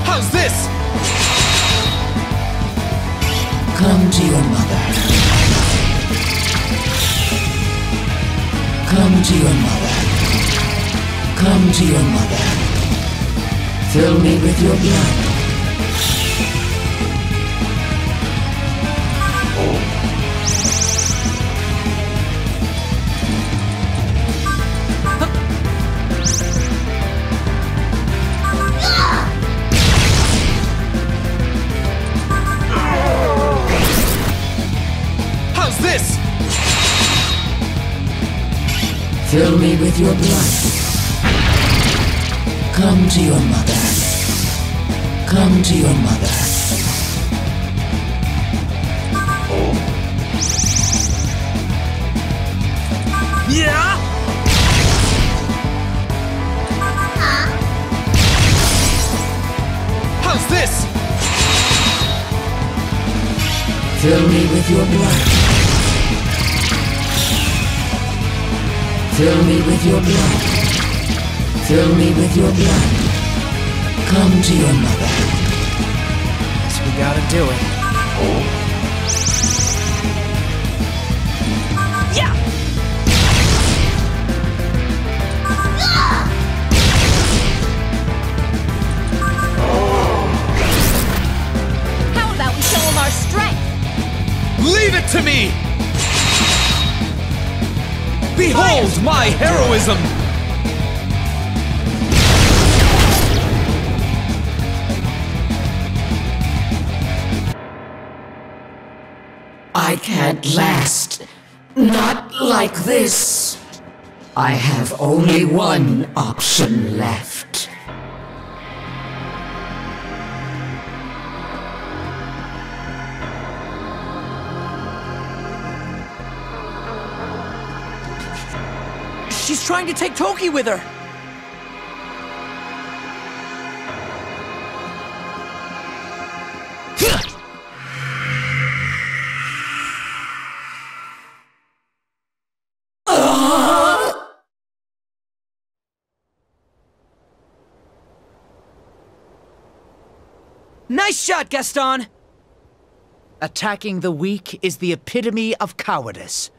How's this? Come to your mother. Come to your mother. Come to your mother. Fill me with your blood. Fill me with your blood. Come to your mother. Come to your mother. Yeah? How's this? Fill me with your blood. Fill me with your blood. Fill me with your blood. Come to your mother. Guess we gotta do it. Yeah! How about we show him our strength? Leave it to me! Behold my heroism! I can't last. Not like this. I have only one option left. She's trying to take Toki with her! Nice shot, Gaston! Attacking the weak is the epitome of cowardice.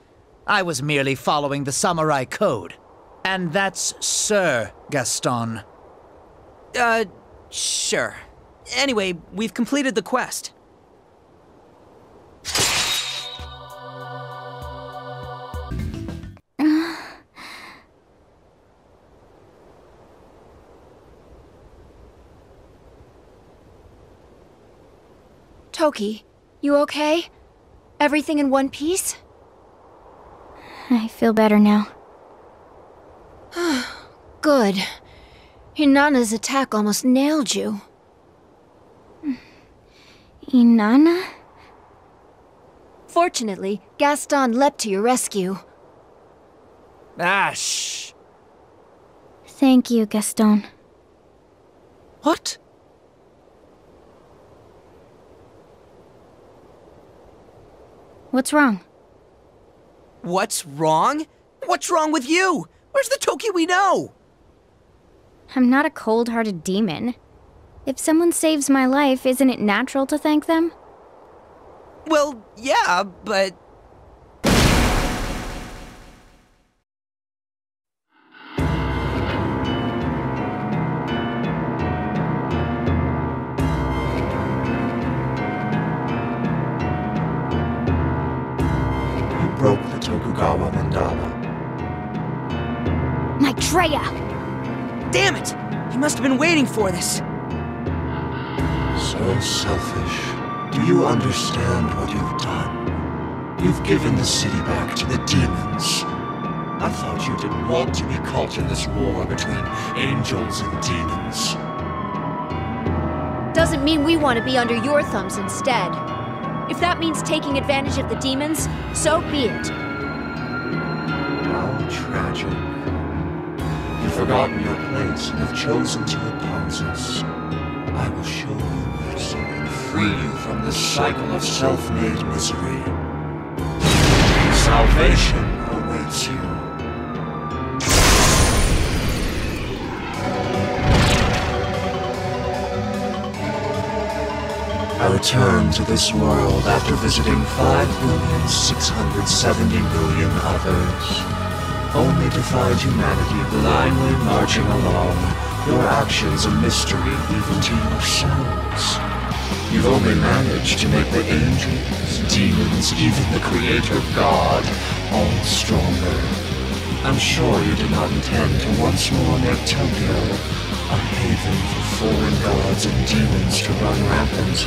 I was merely following the samurai code. And that's Sir Gaston. Sure. Anyway, we've completed the quest. Toki, you okay? Everything in one piece? I feel better now. Good. Inanna's attack almost nailed you. Inanna? Fortunately, Gaston leapt to your rescue. Ah, shh. Thank you, Gaston. What? What's wrong? What's wrong? What's wrong with you? Where's the Toki we know? I'm not a cold-hearted demon. If someone saves my life, isn't it natural to thank them? Well, yeah, but... Broke the Tokugawa mandala. Maitreya! Damn it! He must have been waiting for this. So selfish. Do you understand what you've done? You've given the city back to the demons. I thought you didn't want to be caught in this war between angels and demons. Doesn't mean we want to be under your thumbs instead. If that means taking advantage of the demons, so be it. How tragic. You've forgotten your place and have chosen to oppose us. I will show you mercy and free you from this cycle of self-made misery. Salvation awaits you. I returned to this world after visiting 5,670,000,000 others, only to find humanity blindly marching along, your actions a mystery even to yourselves. You've only managed to make the angels, demons, even the creator God, all stronger. I'm sure you did not intend to once more make Tokyo a haven for foreign gods and demons to run rampant.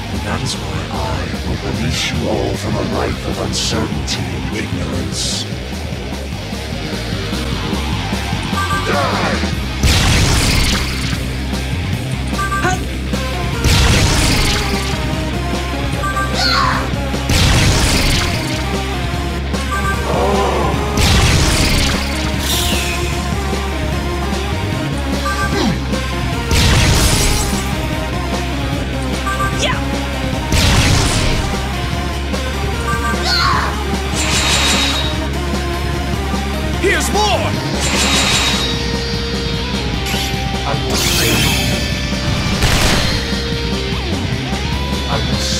And that is why I will release you all from a life of uncertainty and ignorance.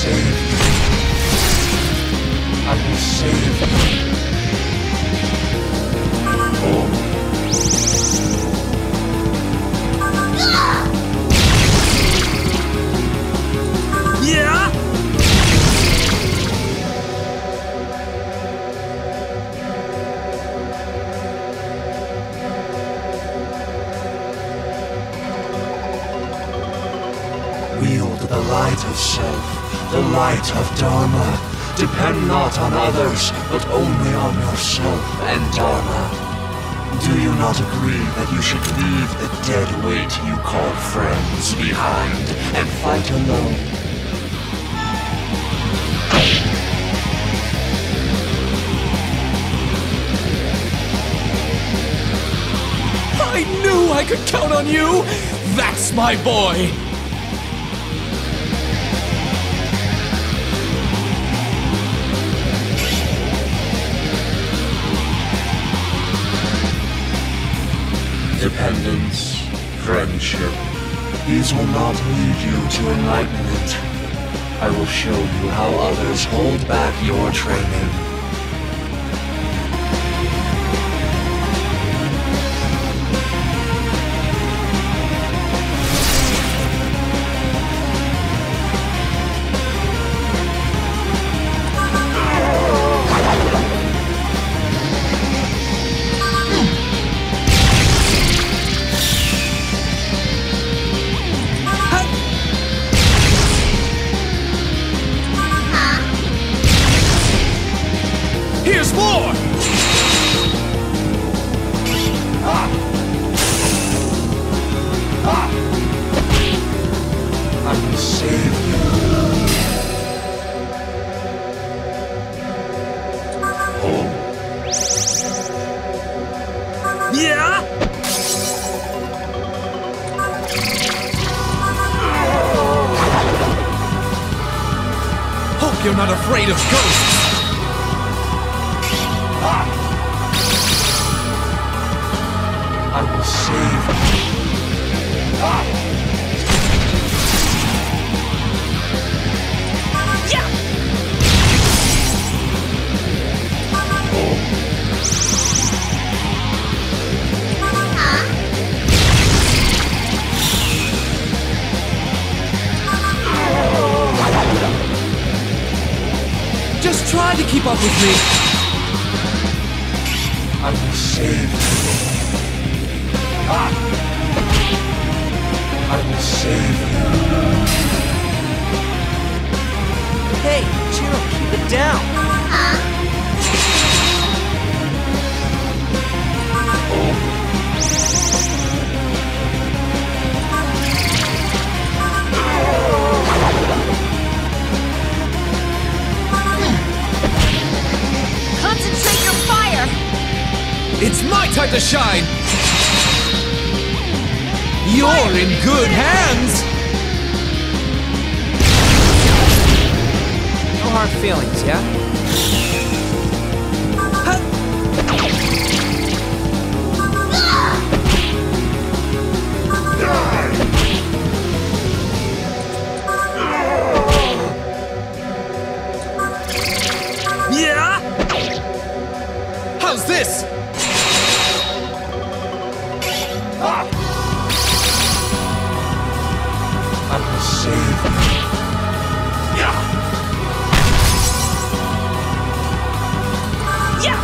save you. I will save you. Oh. Yeah! Wield the light of self, the light of Dharma. Depend not on others, but only on yourself and Dharma. Do you not agree that you should leave the dead weight you call friends behind and fight alone? I knew I could count on you! That's my boy! Dependence, friendship, these will not lead you to enlightenment. I will show you how others hold back your training. Here's more! I will save you. Oh. Yeah! Hope you're not afraid of ghosts! I will save you. Yeah! Just try to keep up with me! I will save you. I will save you. Hey, chill, keep it down. Concentrate your fire! It's my time to shine! You're in good hands! No hard feelings, yeah? Yeah! How's this? I will save you. Yeah! Yeah!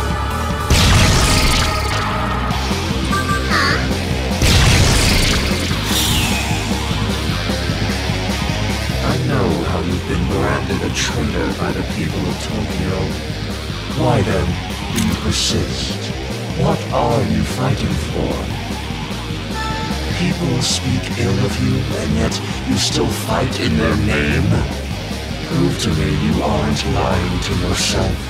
I know how you've been branded a traitor by the people of Tokyo. Why then do you persist? What are you fighting for? People speak ill of you, and yet you still fight in their name? Prove to me you aren't lying to yourself.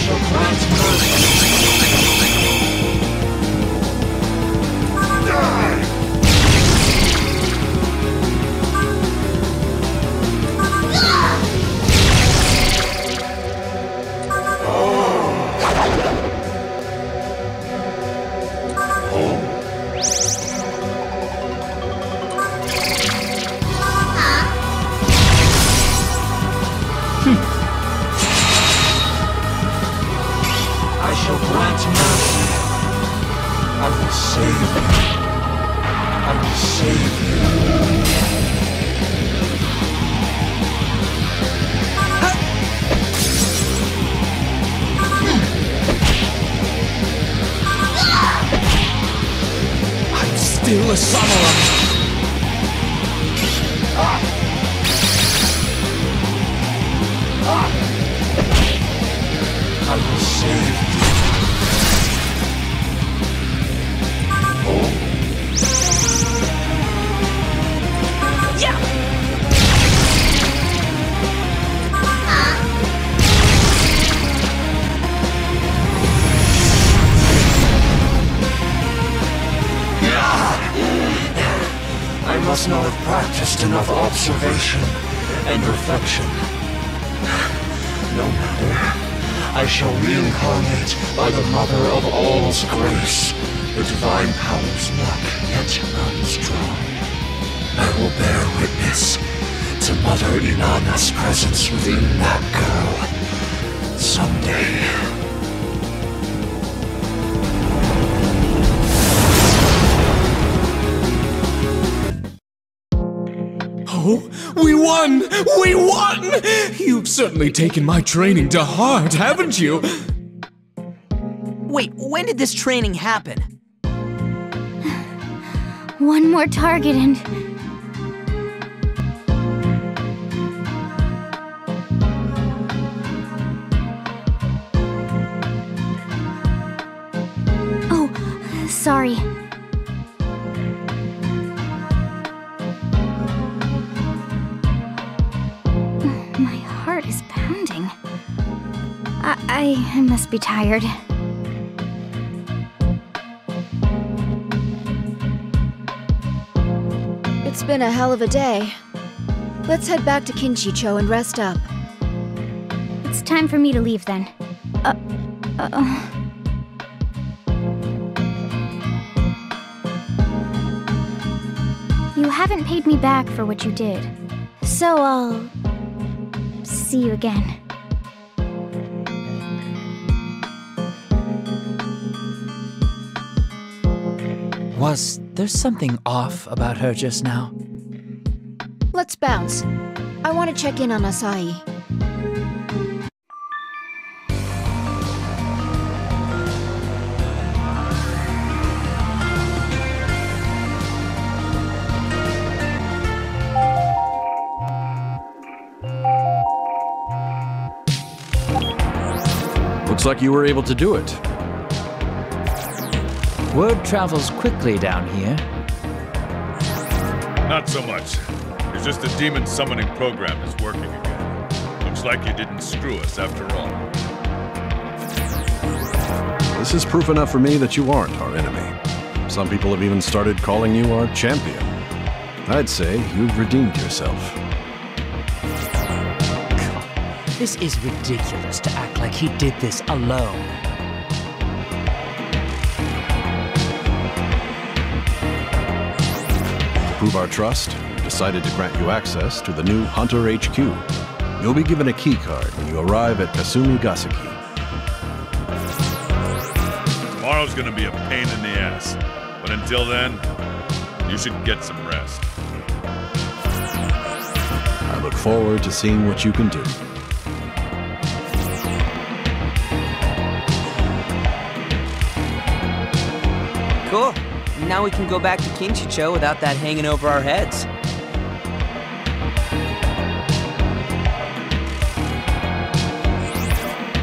shall grant mercy. Die! Still a samurai! I will save you. Yeah! I must not have practiced enough observation and reflection. No matter. I shall reincarnate by the Mother of All's grace. The divine powers not yet runs dry. I will bear witness to Mother Inanna's presence within that girl. Someday. Oh, we won! We won! You've certainly taken my training to heart, haven't you? Wait, when did this training happen? One more target and... Oh, sorry. My heart is pounding. I must be tired. It's been a hell of a day. Let's head back to Kinchicho and rest up. It's time for me to leave then. You haven't paid me back for what you did, so I'll see you again. Was there something off about her just now? Let's bounce. I want to check in on Asahi. Looks like you were able to do it. Word travels quickly down here. Not so much. It's just the demon summoning program is working again. Looks like you didn't screw us after all. This is proof enough for me that you aren't our enemy. Some people have even started calling you our champion. I'd say you've redeemed yourself. This is ridiculous to act like he did this alone. To prove our trust, we've decided to grant you access to the new Hunter HQ. You'll be given a key card when you arrive at Kasumi Gaseki. Tomorrow's gonna be a pain in the ass. But until then, you should get some rest. I look forward to seeing what you can do. Cool. Now we can go back to Kinchicho without that hanging over our heads.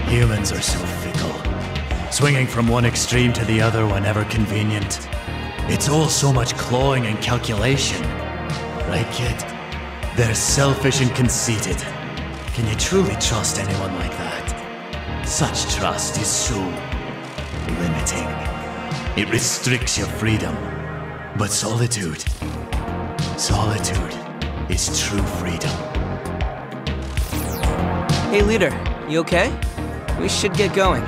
Humans are so fickle, swinging from one extreme to the other whenever convenient. It's all so much clawing and calculation. Right, kid? They're selfish and conceited. Can you truly trust anyone like that? Such trust is so limiting. It restricts your freedom. But solitude is true freedom. Hey, leader, you okay? We should get going.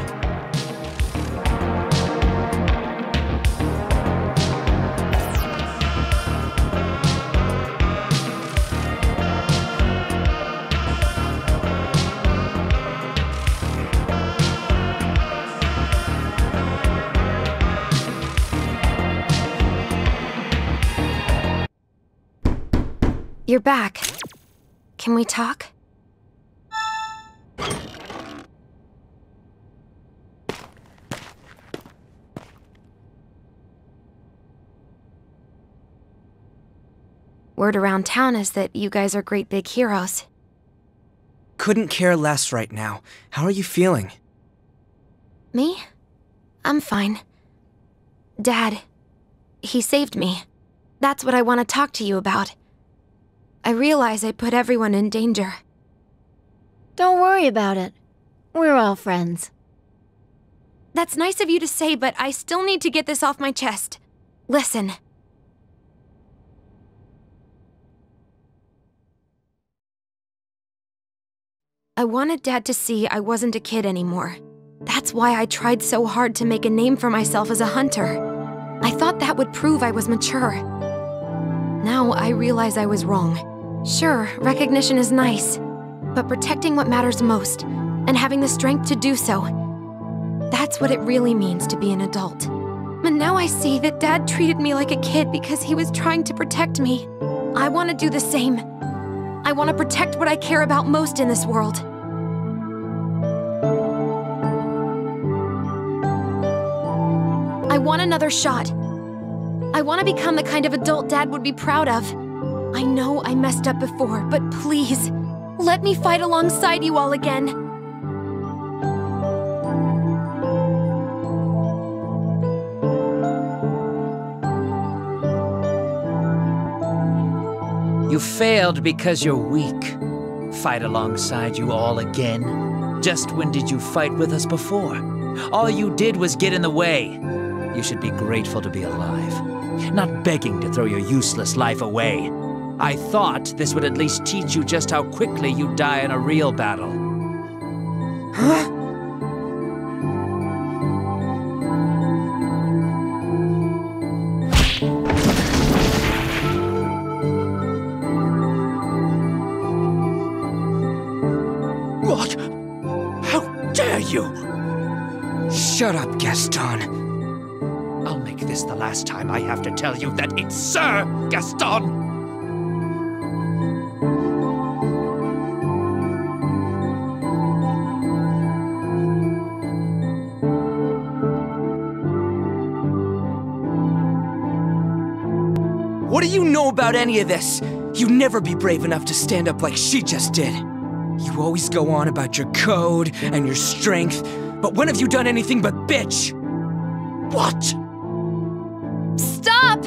You're back. Can we talk? Word around town is that you guys are great big heroes. Couldn't care less right now. How are you feeling? Me? I'm fine. Dad, he saved me. That's what I want to talk to you about. I realize I put everyone in danger. Don't worry about it. We're all friends. That's nice of you to say, but I still need to get this off my chest. Listen. I wanted Dad to see I wasn't a kid anymore. That's why I tried so hard to make a name for myself as a hunter. I thought that would prove I was mature. Now I realize I was wrong. Sure, recognition is nice, but protecting what matters most, and having the strength to do so, that's what it really means to be an adult. But now I see that Dad treated me like a kid because he was trying to protect me. I want to do the same. I want to protect what I care about most in this world. I want another shot. I want to become the kind of adult Dad would be proud of. I know I messed up before, but please, let me fight alongside you all again. You failed because you're weak. Fight alongside you all again? Just when did you fight with us before? All you did was get in the way. You should be grateful to be alive, not begging to throw your useless life away. I thought this would at least teach you just how quickly you die in a real battle. Huh? What? How dare you? Shut up, Gaston. I'll make this the last time I have to tell you that it's Sir Gaston! What do you know about any of this? You'd never be brave enough to stand up like she just did. You always go on about your code and your strength, but when have you done anything but bitch? What? Stop!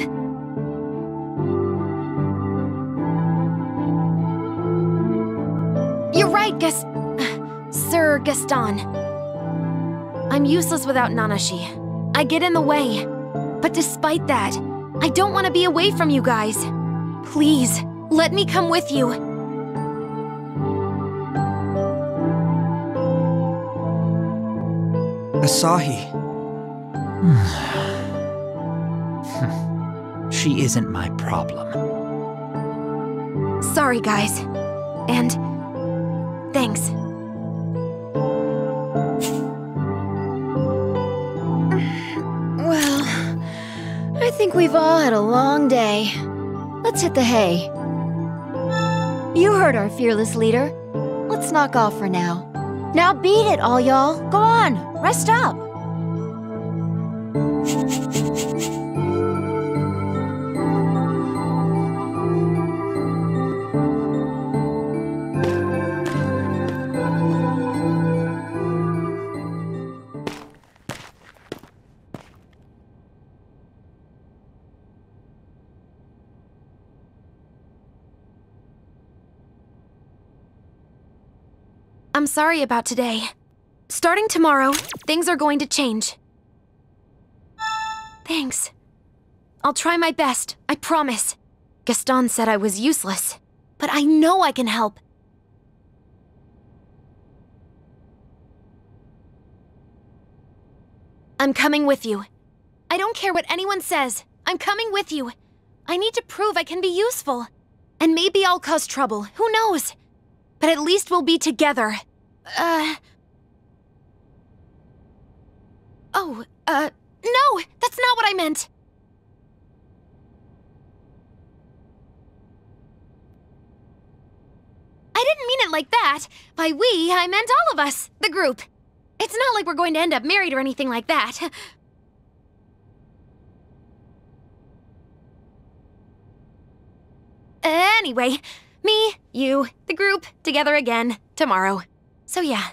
You're right, Sir Gaston. I'm useless without Nanashi. I get in the way. But despite that, I don't want to be away from you guys. Please, let me come with you. Asahi. She isn't my problem. Sorry, guys. And thanks. Well, I think we've all had a long day. Let's hit the hay. You heard our fearless leader. Let's knock off for now. Now beat it, all y'all. Go on, rest up. I'm sorry about today. Starting tomorrow, things are going to change. Thanks. I'll try my best, I promise. Gaston said I was useless, but I know I can help. I'm coming with you. I don't care what anyone says. I'm coming with you. I need to prove I can be useful. And maybe I'll cause trouble, who knows? But at least we'll be together. No, that's not what I meant. I didn't mean it like that. By we, I meant all of us, the group. It's not like we're going to end up married or anything like that. Anyway, me, you, the group, together again, tomorrow. So yeah,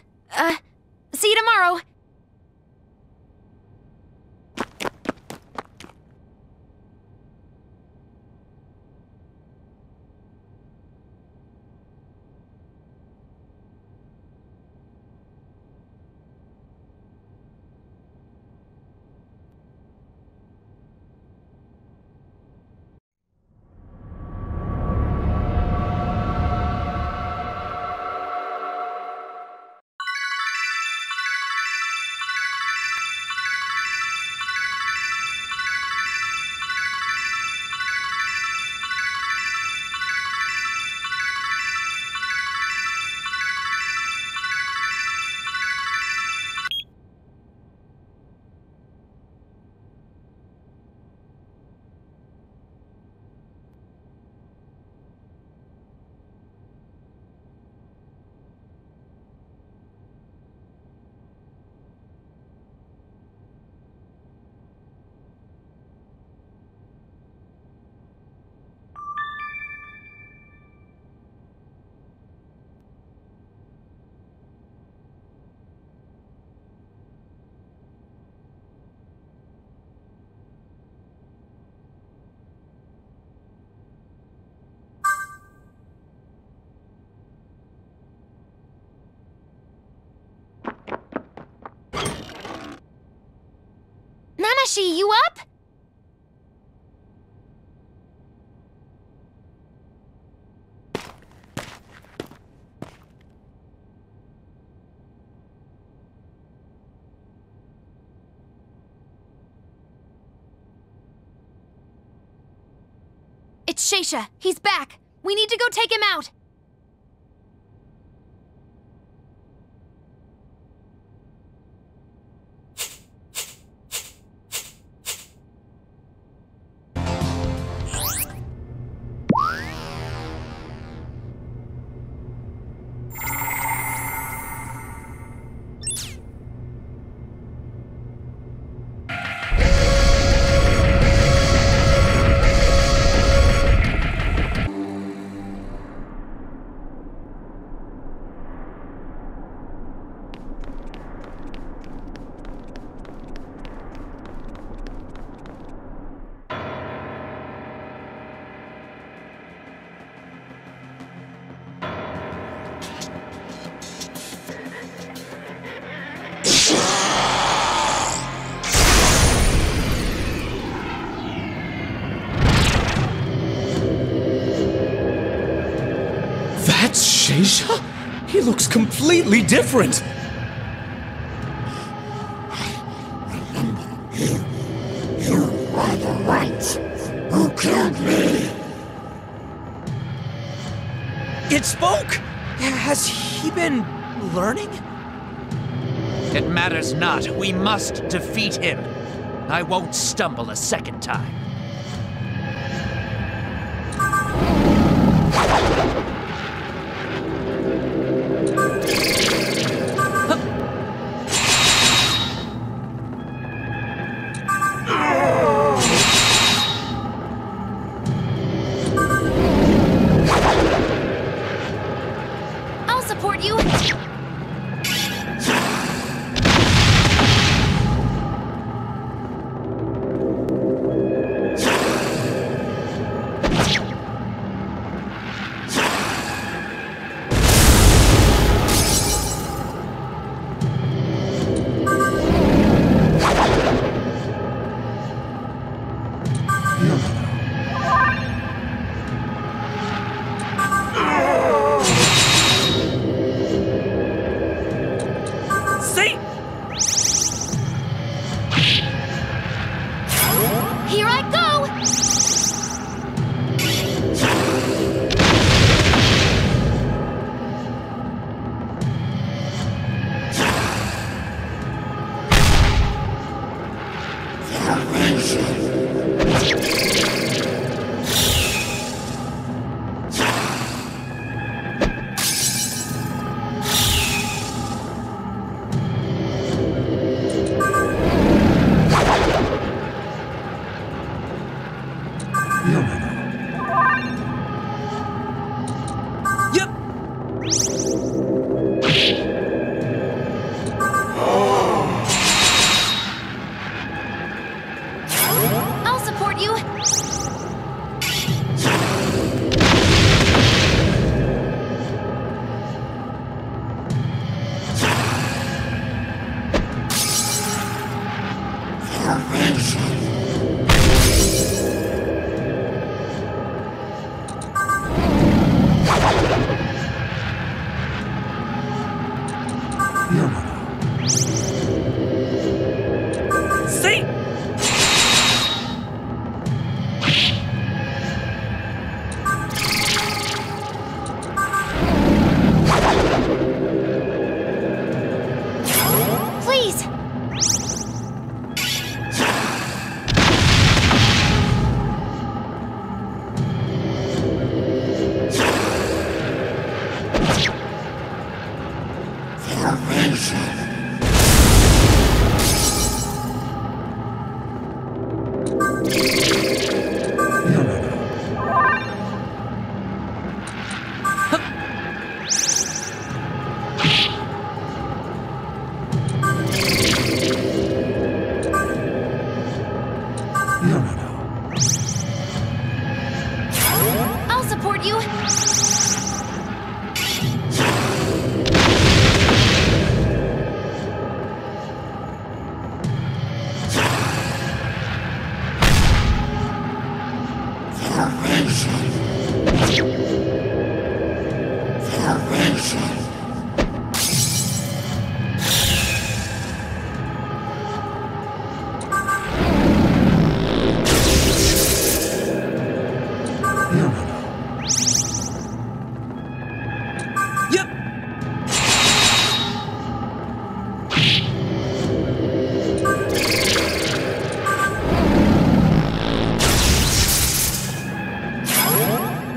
see you tomorrow. Nanashi, you up? It's Sheisha. He's back. We need to go take him out. Sheisha? He looks completely different! You are the ones who killed me! It spoke! Has he been learning? It matters not. We must defeat him. I won't stumble a second time.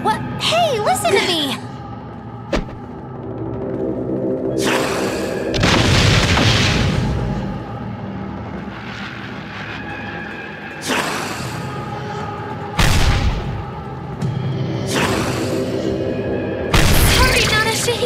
What? Hey, listen to me! Hurry, Nanashi!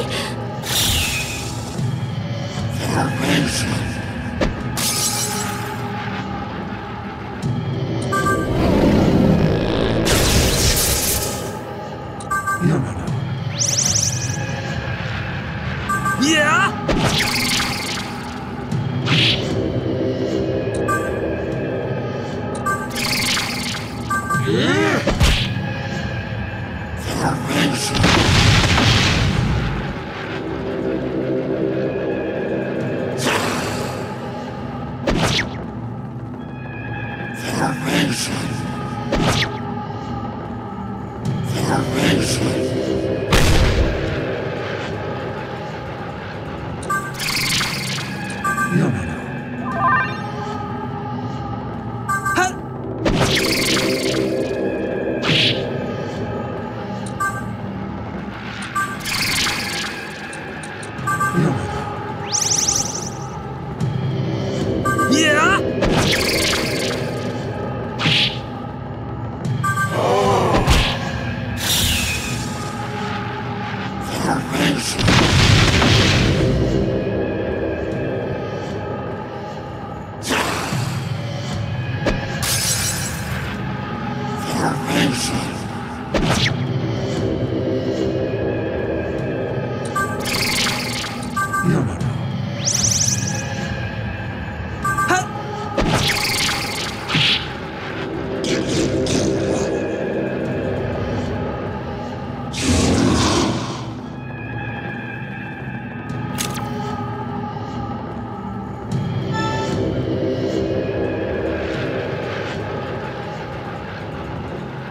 Yeah! Yeah!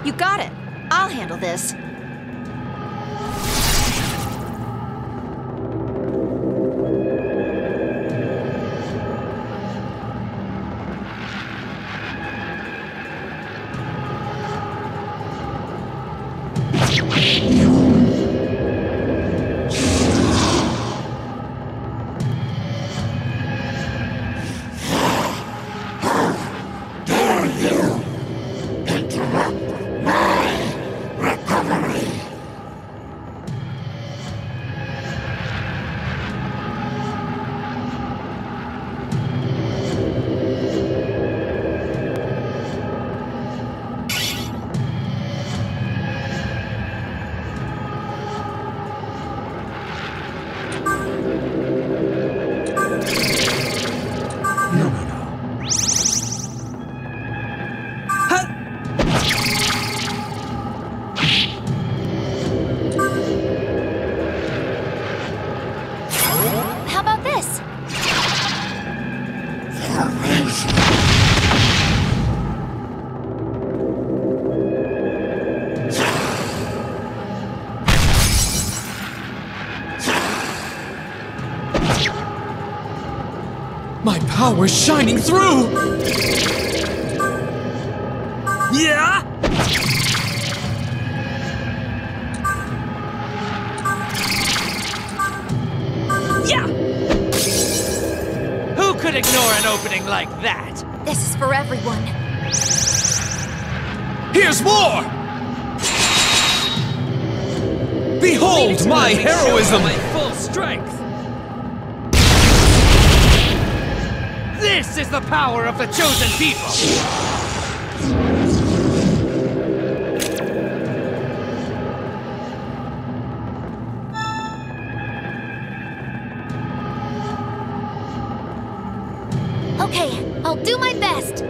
You got it. I'll handle this. How about this? My power's shining through! Yeah! Yeah! Who could ignore an opening like that? This is for everyone. Here's more! Behold my heroism! My full strength! This is the power of the chosen people! Okay, I'll do my best.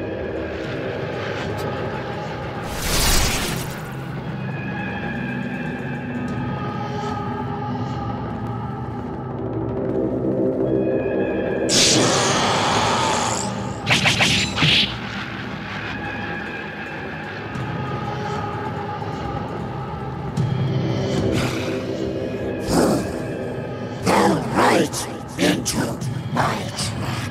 right into my trap.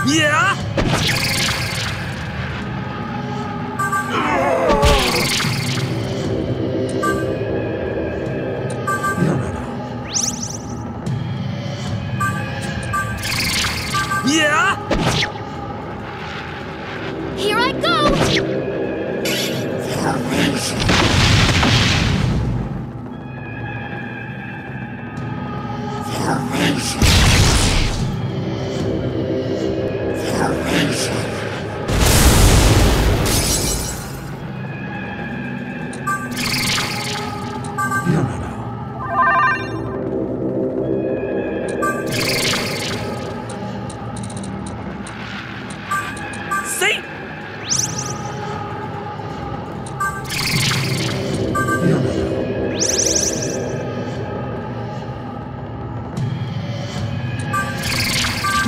Yeah! Yeah! Here I go!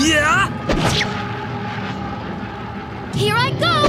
Yeah! Here I go!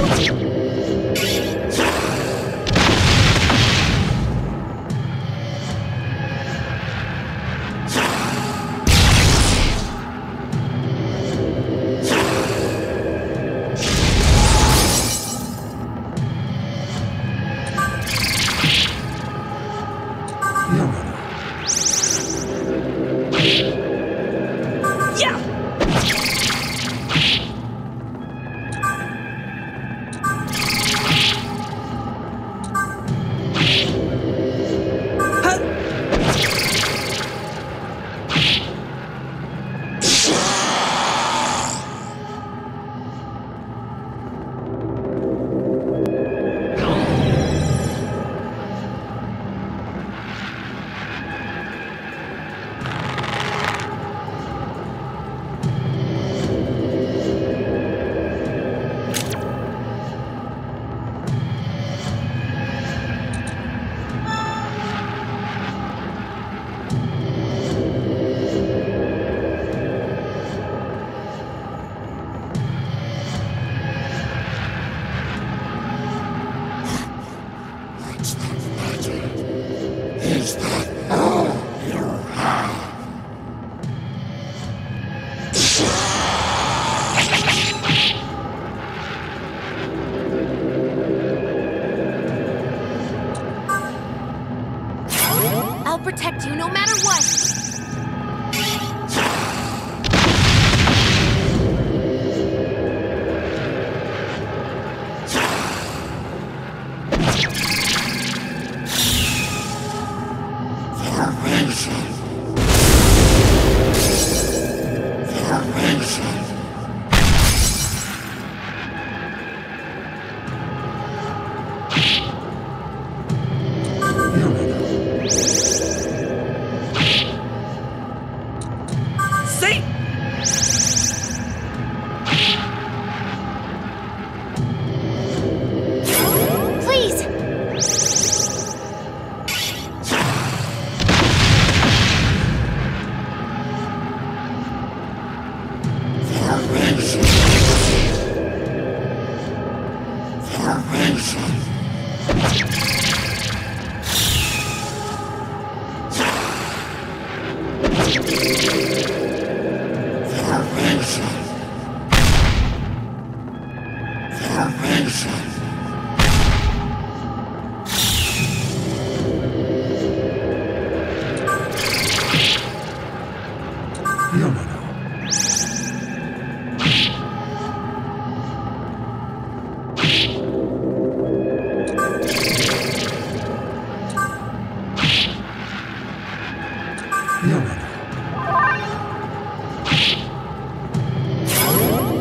Is that all you have? I'll protect you no matter what!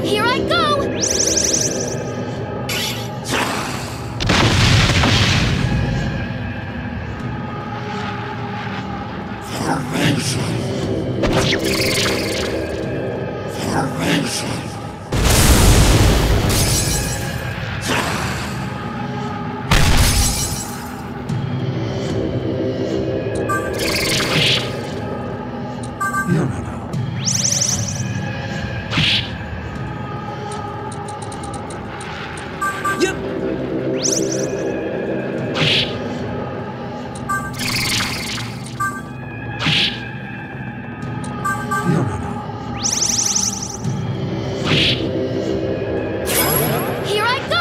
Here I go! Here I go!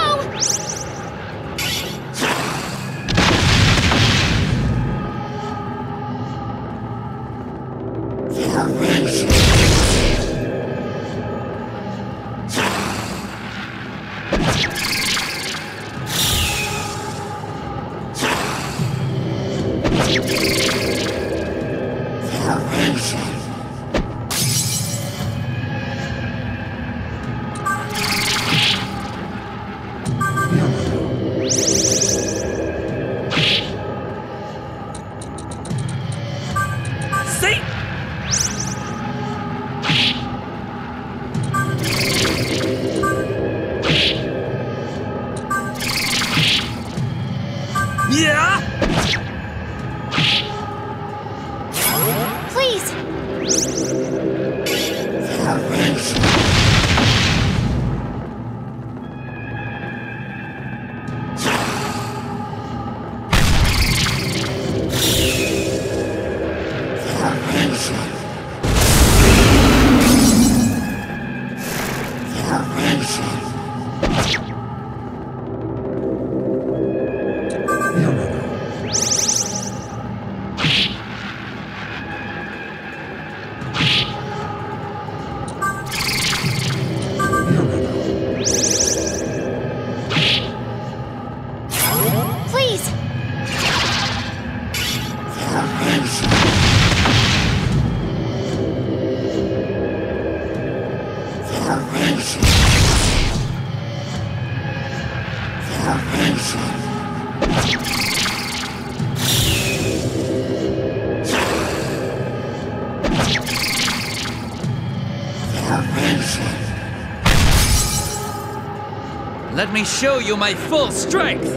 Let me show you my full strength!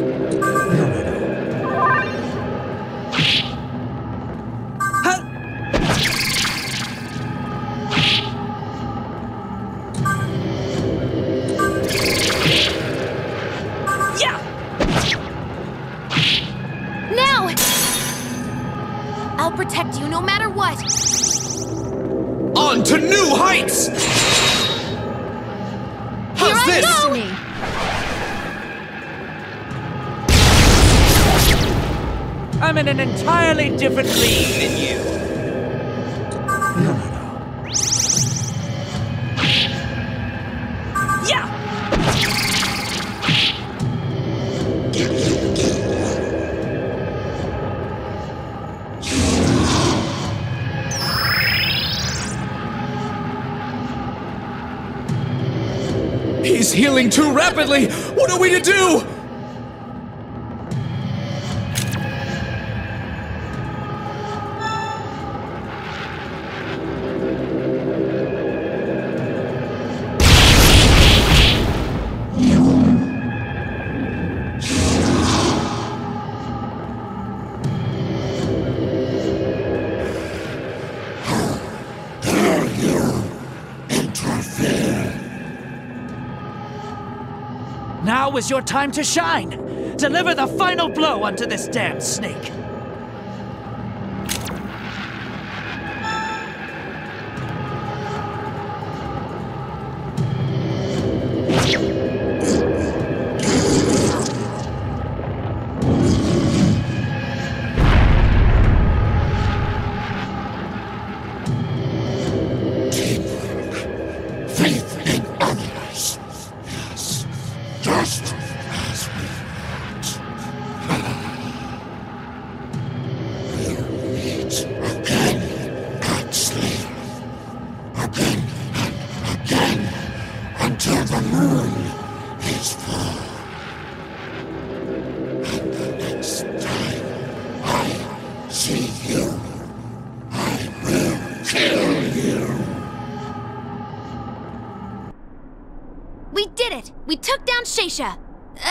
Now! I'll protect you no matter what! On to new heights! How's this? I'm in an entirely different league than you. Yeah! He's healing too rapidly! What are we to do? Now is your time to shine! Deliver the final blow onto this damned snake! We did it! We took down Sheisha!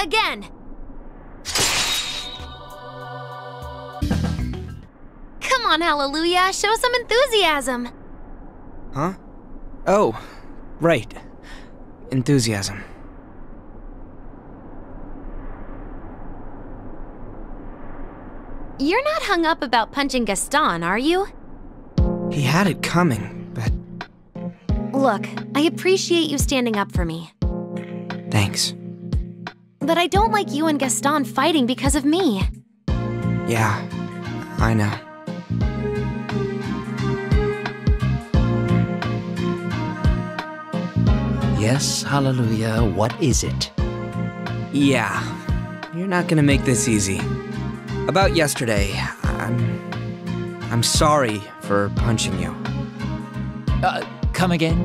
Again! Come on, Hallelujah! Show some enthusiasm! Huh? Oh, right. Enthusiasm. You're not hung up about punching Gaston, are you? He had it coming, but... Look, I appreciate you standing up for me. Thanks. But I don't like you and Gaston fighting because of me. Yeah, I know. Yes, hallelujah, what is it? Yeah, you're not gonna make this easy. About yesterday, I'm sorry for punching you. Come again?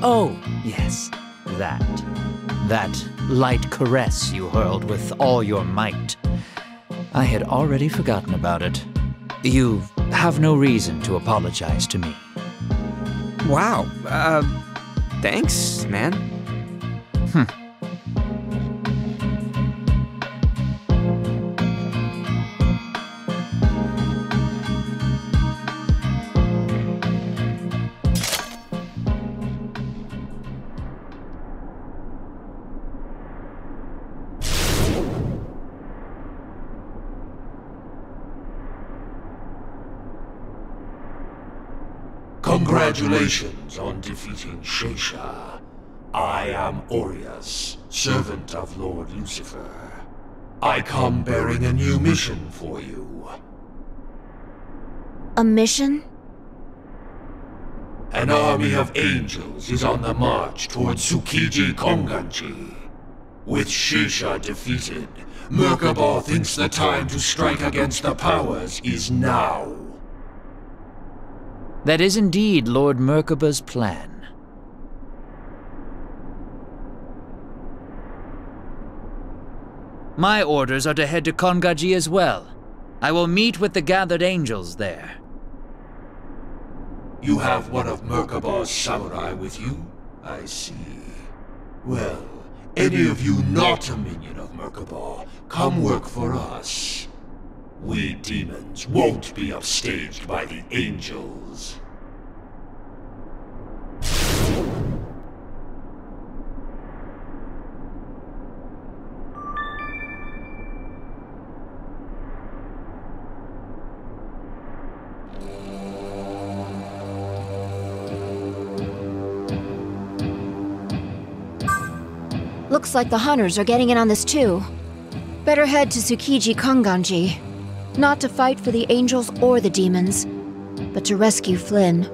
Oh, yes, that light caress you hurled with all your might. I had already forgotten about it. You have no reason to apologize to me. Wow, thanks, man. Congratulations on defeating Sheisha. I am Aureus, servant of Lord Lucifer. I come bearing a new mission for you. A mission? An army of angels is on the march towards Tsukiji Konganji. With Sheisha defeated, Merkabah thinks the time to strike against the powers is now. That is indeed Lord Merkabah's plan. My orders are to head to Kongaji as well. I will meet with the gathered angels there. You have one of Merkabah's samurai with you? I see. Well, any of you not a minion of Merkabah, come work for us. We demons won't be upstaged by the angels. Looks like the hunters are getting in on this too. Better head to Tsukiji Konganji. Not to fight for the angels or the demons, but to rescue Flynn.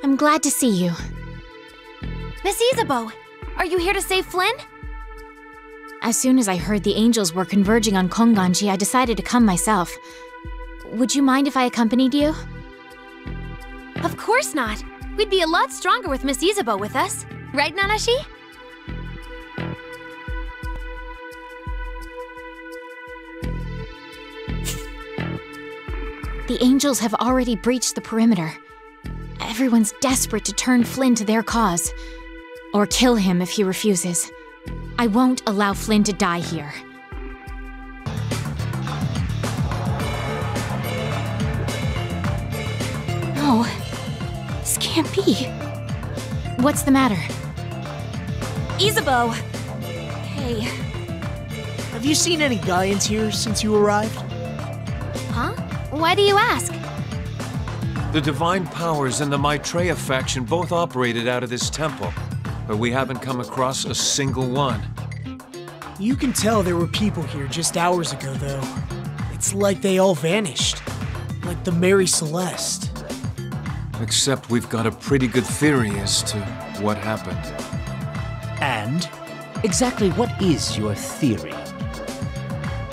I'm glad to see you. Miss Isabeau, are you here to save Flynn? As soon as I heard the angels were converging on Konganji, I decided to come myself. Would you mind if I accompanied you? Of course not. We'd be a lot stronger with Miss Isabeau with us. Right, Nanashi? The angels have already breached the perimeter. Everyone's desperate to turn Flynn to their cause. Or kill him if he refuses. I won't allow Flynn to die here. No, this can't be. What's the matter? Isabeau! Hey. Have you seen any Gaians here since you arrived? Huh? Why do you ask? The Divine Powers and the Maitreya faction both operated out of this temple, but we haven't come across a single one. You can tell there were people here just hours ago, though. It's like they all vanished. Like the Mary Celeste. Except we've got a pretty good theory as to what happened. And? Exactly what is your theory?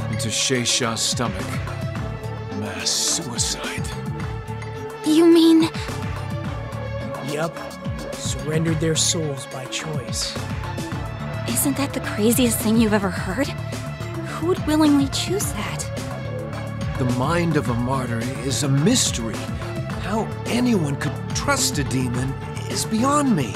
Into Sheisha's stomach. Mass suicide. You mean... Yup. Surrendered their souls by choice. Isn't that the craziest thing you've ever heard? Who would willingly choose that? The mind of a martyr is a mystery. How anyone could trust a demon is beyond me.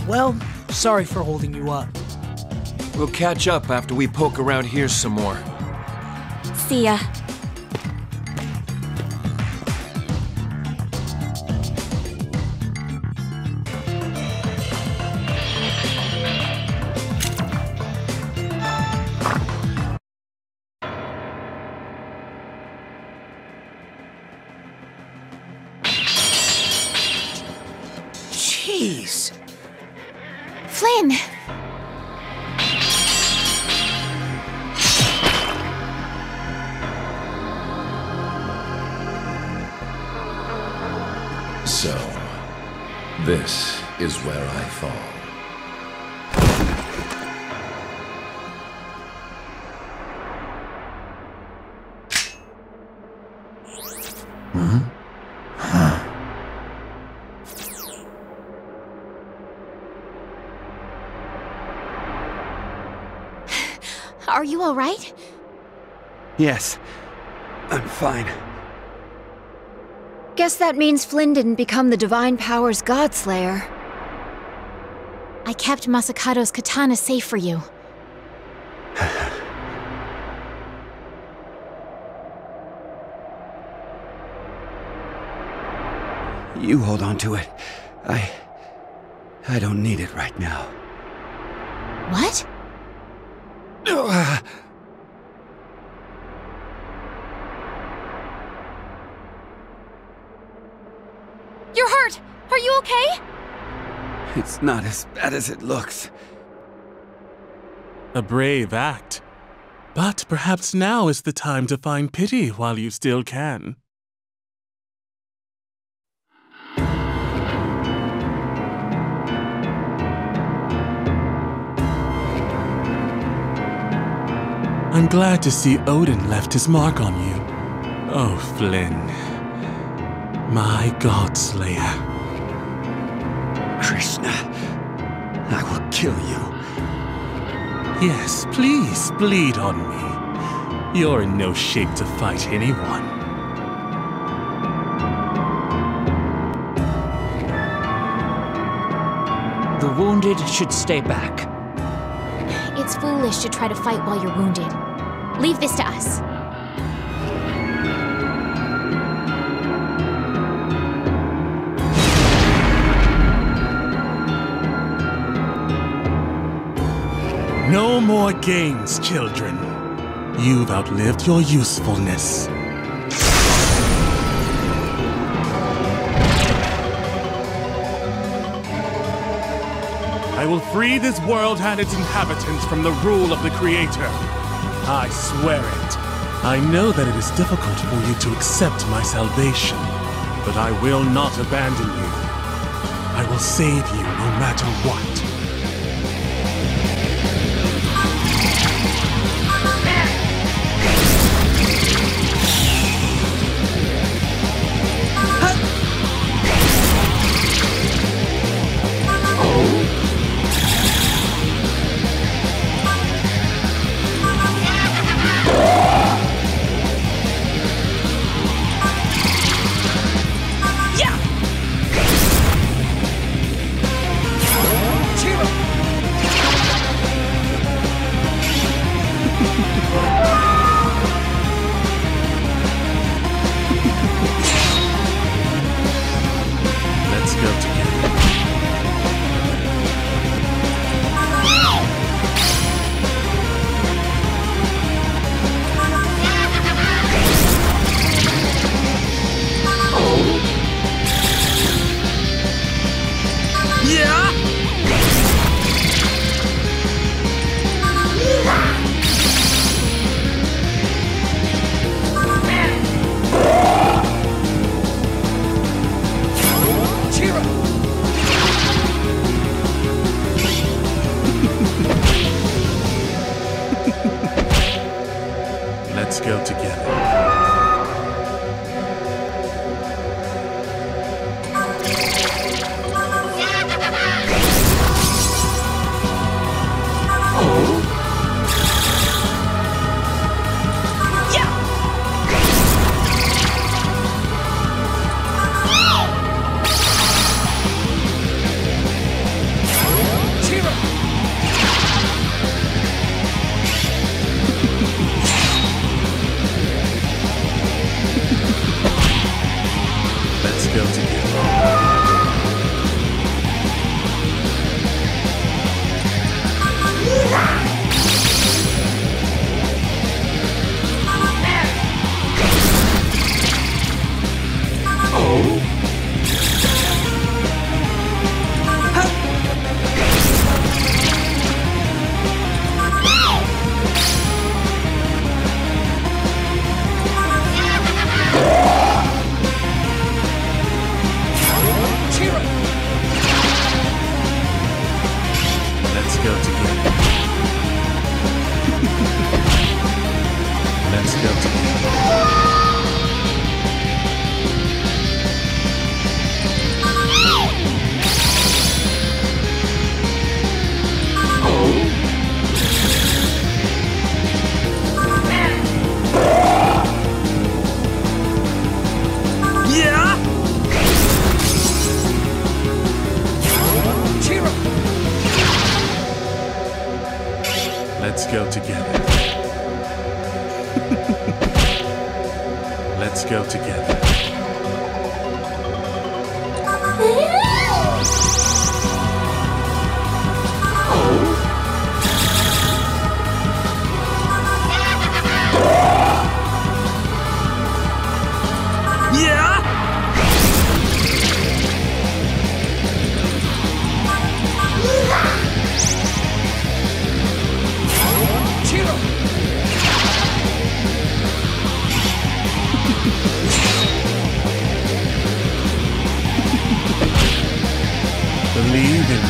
Well, sorry for holding you up. We'll catch up after we poke around here some more. See ya. Jeez. Flynn! So, this is where I fall. Are you alright? Yes, I'm fine. Guess that means Flynn didn't become the Divine Powers Godslayer. I kept Masakato's katana safe for you. You hold on to it. I don't need it right now. What? You're hurt! Are you okay? It's not as bad as it looks. A brave act. But perhaps now is the time to find pity while you still can. I'm glad to see Odin left his mark on you. Oh, Flynn. My Godslayer. Krishna, I will kill you. Yes, please, bleed on me. You're in no shape to fight anyone. The wounded should stay back. It's foolish to try to fight while you're wounded. Leave this to us. No more games, children. You've outlived your usefulness. I will free this world and its inhabitants from the rule of the Creator. I swear it. I know that it is difficult for you to accept my salvation, but I will not abandon you. I will save you no matter what. Let's go together. go together. Yeah! Believe in me.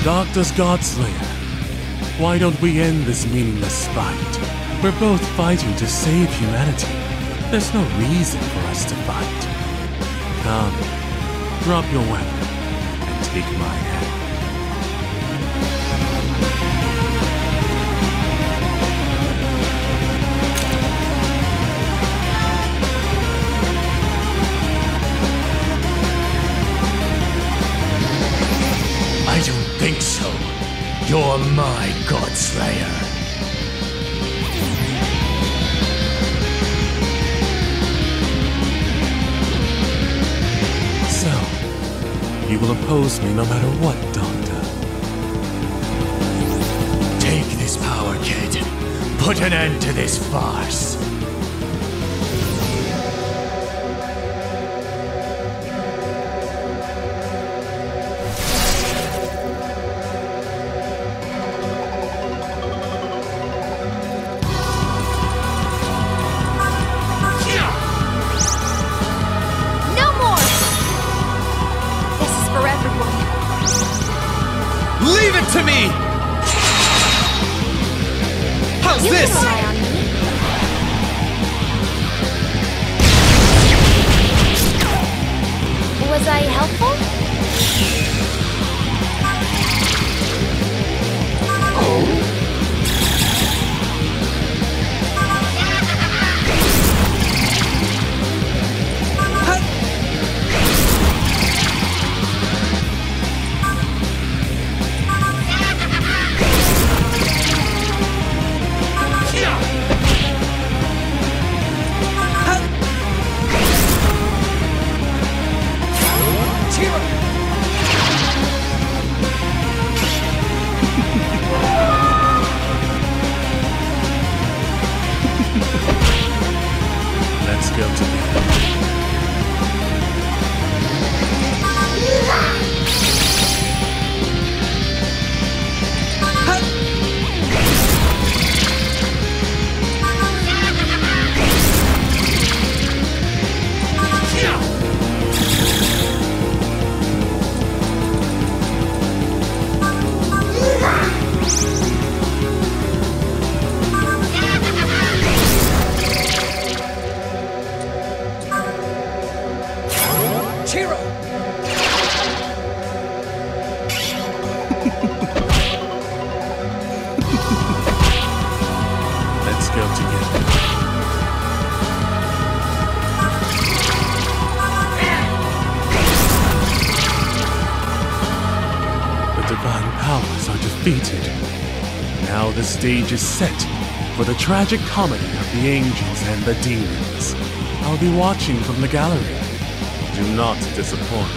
Doctor's Godslayer, why don't we end this meaningless fight? We're both fighting to save humanity. There's no reason for us to fight. Come, drop your weapon and take my hand. I don't think so. You're my Godslayer. So, you will oppose me no matter what, Doctor. Take this power, kid. Put an end to this farce. Leave it to me! How's this? Was I helpful? Yeah! defeated. Now the stage is set for the tragic comedy of the angels and the demons. I'll be watching from the gallery. Do not disappoint.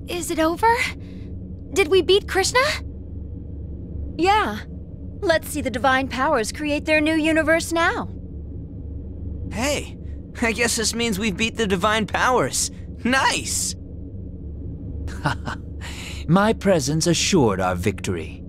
Is it over? Did we beat Krishna? Yeah. Let's see the divine powers create their new universe now. Hey, I guess this means we've beat the divine powers. Nice! My presence assured our victory.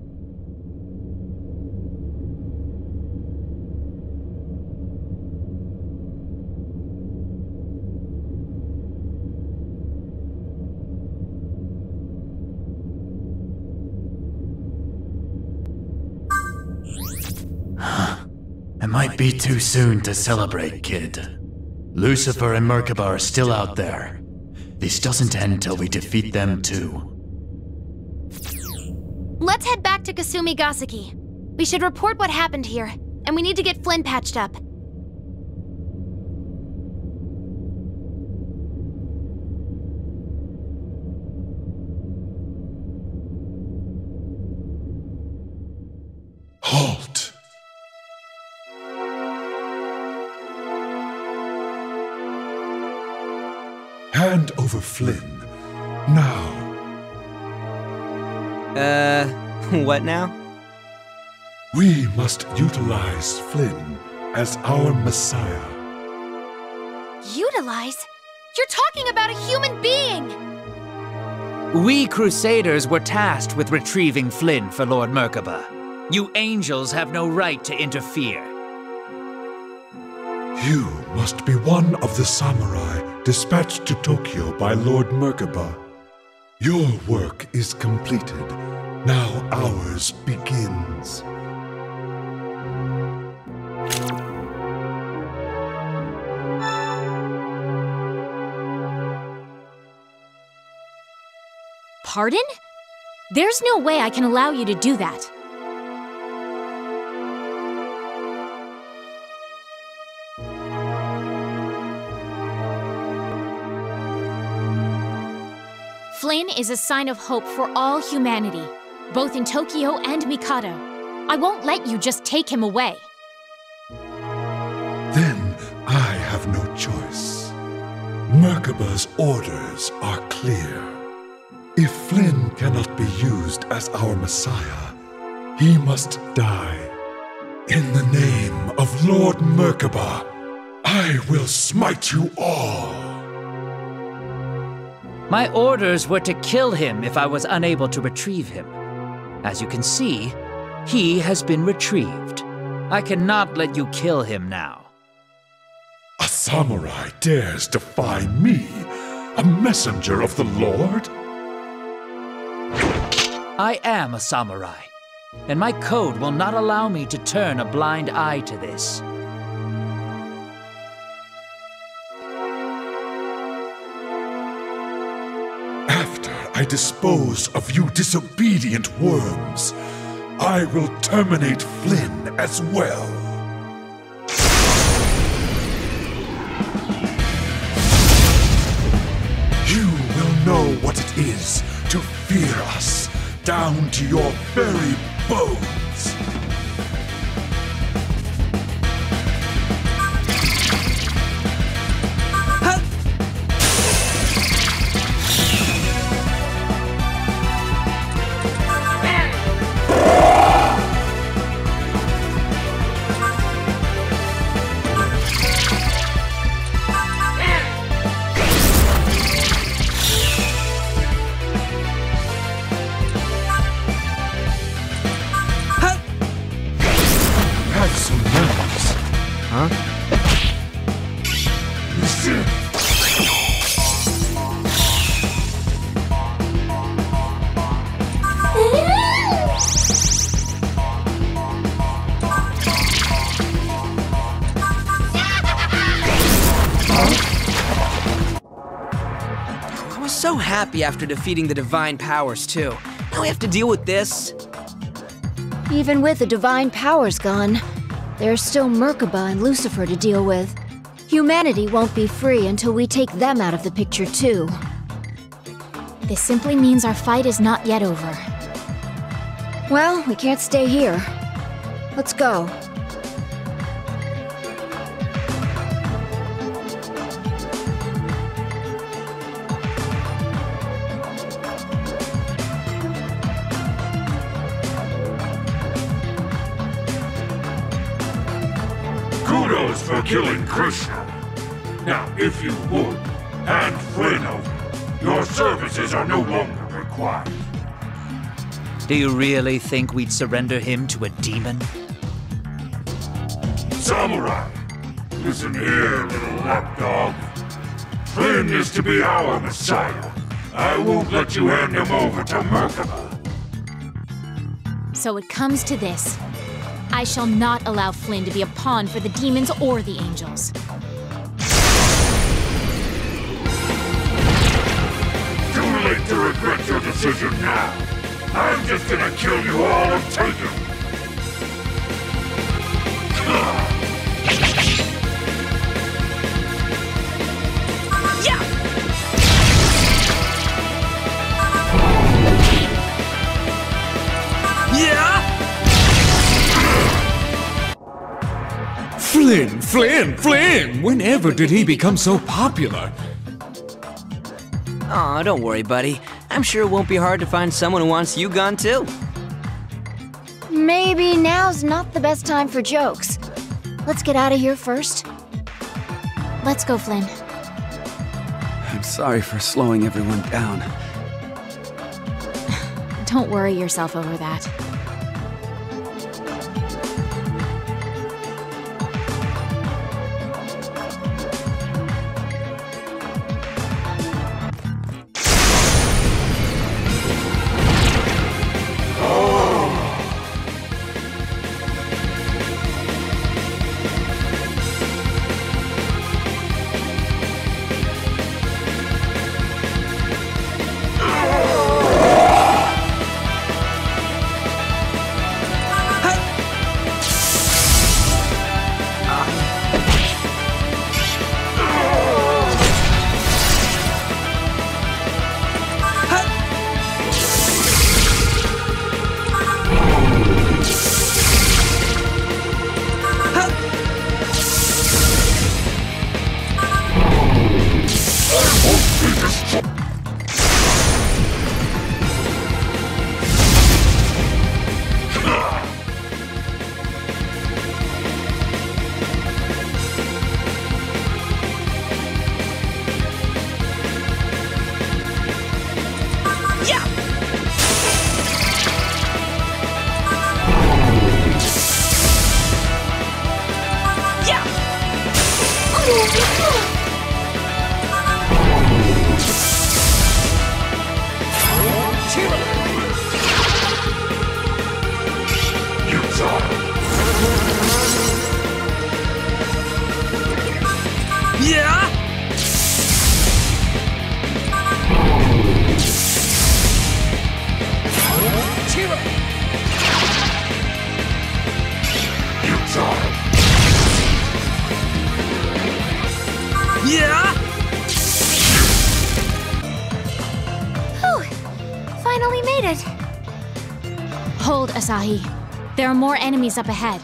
It might be too soon to celebrate, kid. Lucifer and Merkaba are still out there. This doesn't end till we defeat them too. Let's head back to Kasumigaseki. We should report what happened here, and we need to get Flynn patched up. Halt! Hand over Flynn, now. What now? We must utilize Flynn as our messiah. Utilize? You're talking about a human being! We Crusaders were tasked with retrieving Flynn for Lord Merkaba. You angels have no right to interfere. You must be one of the samurai dispatched to Tokyo by Lord Merkaba. Your work is completed. Now ours begins. Pardon? There's no way I can allow you to do that. Flynn is a sign of hope for all humanity, both in Tokyo and Mikado. I won't let you just take him away. Then I have no choice. Merkaba's orders are clear. If Flynn cannot be used as our messiah, he must die. In the name of Lord Merkaba, I will smite you all. My orders were to kill him if I was unable to retrieve him. As you can see, he has been retrieved. I cannot let you kill him now. A samurai dares defy me, a messenger of the Lord? I am a samurai, and my code will not allow me to turn a blind eye to this. I dispose of you disobedient worms, I will terminate Flynn as well. You will know what it is to fear us down to your very bones. So happy after defeating the divine powers, too. Now we have to deal with this. Even with the divine powers gone, there's still Merkaba and Lucifer to deal with. Humanity won't be free until we take them out of the picture too. This simply means our fight is not yet over. Well, we can't stay here. Let's go. Kudos for killing Krishna. Now, if you would, hand Flynn over. Your services are no longer required. Do you really think we'd surrender him to a demon? Samurai! Listen here, little lapdog. Flynn is to be our messiah. I won't let you hand him over to Merkaba. So it comes to this. I shall not allow Flynn to be a pawn for the demons or the angels. Too late to regret your decision now. I'm just gonna kill you all and take him. Yeah! Yeah! Flynn! Whenever did he become so popular? Aw, don't worry, buddy. I'm sure it won't be hard to find someone who wants you gone too. Maybe now's not the best time for jokes. Let's get out of here first. Let's go, Flynn. I'm sorry for slowing everyone down. Don't worry yourself over that. Finally made it. Hold, Asahi. There are more enemies up ahead.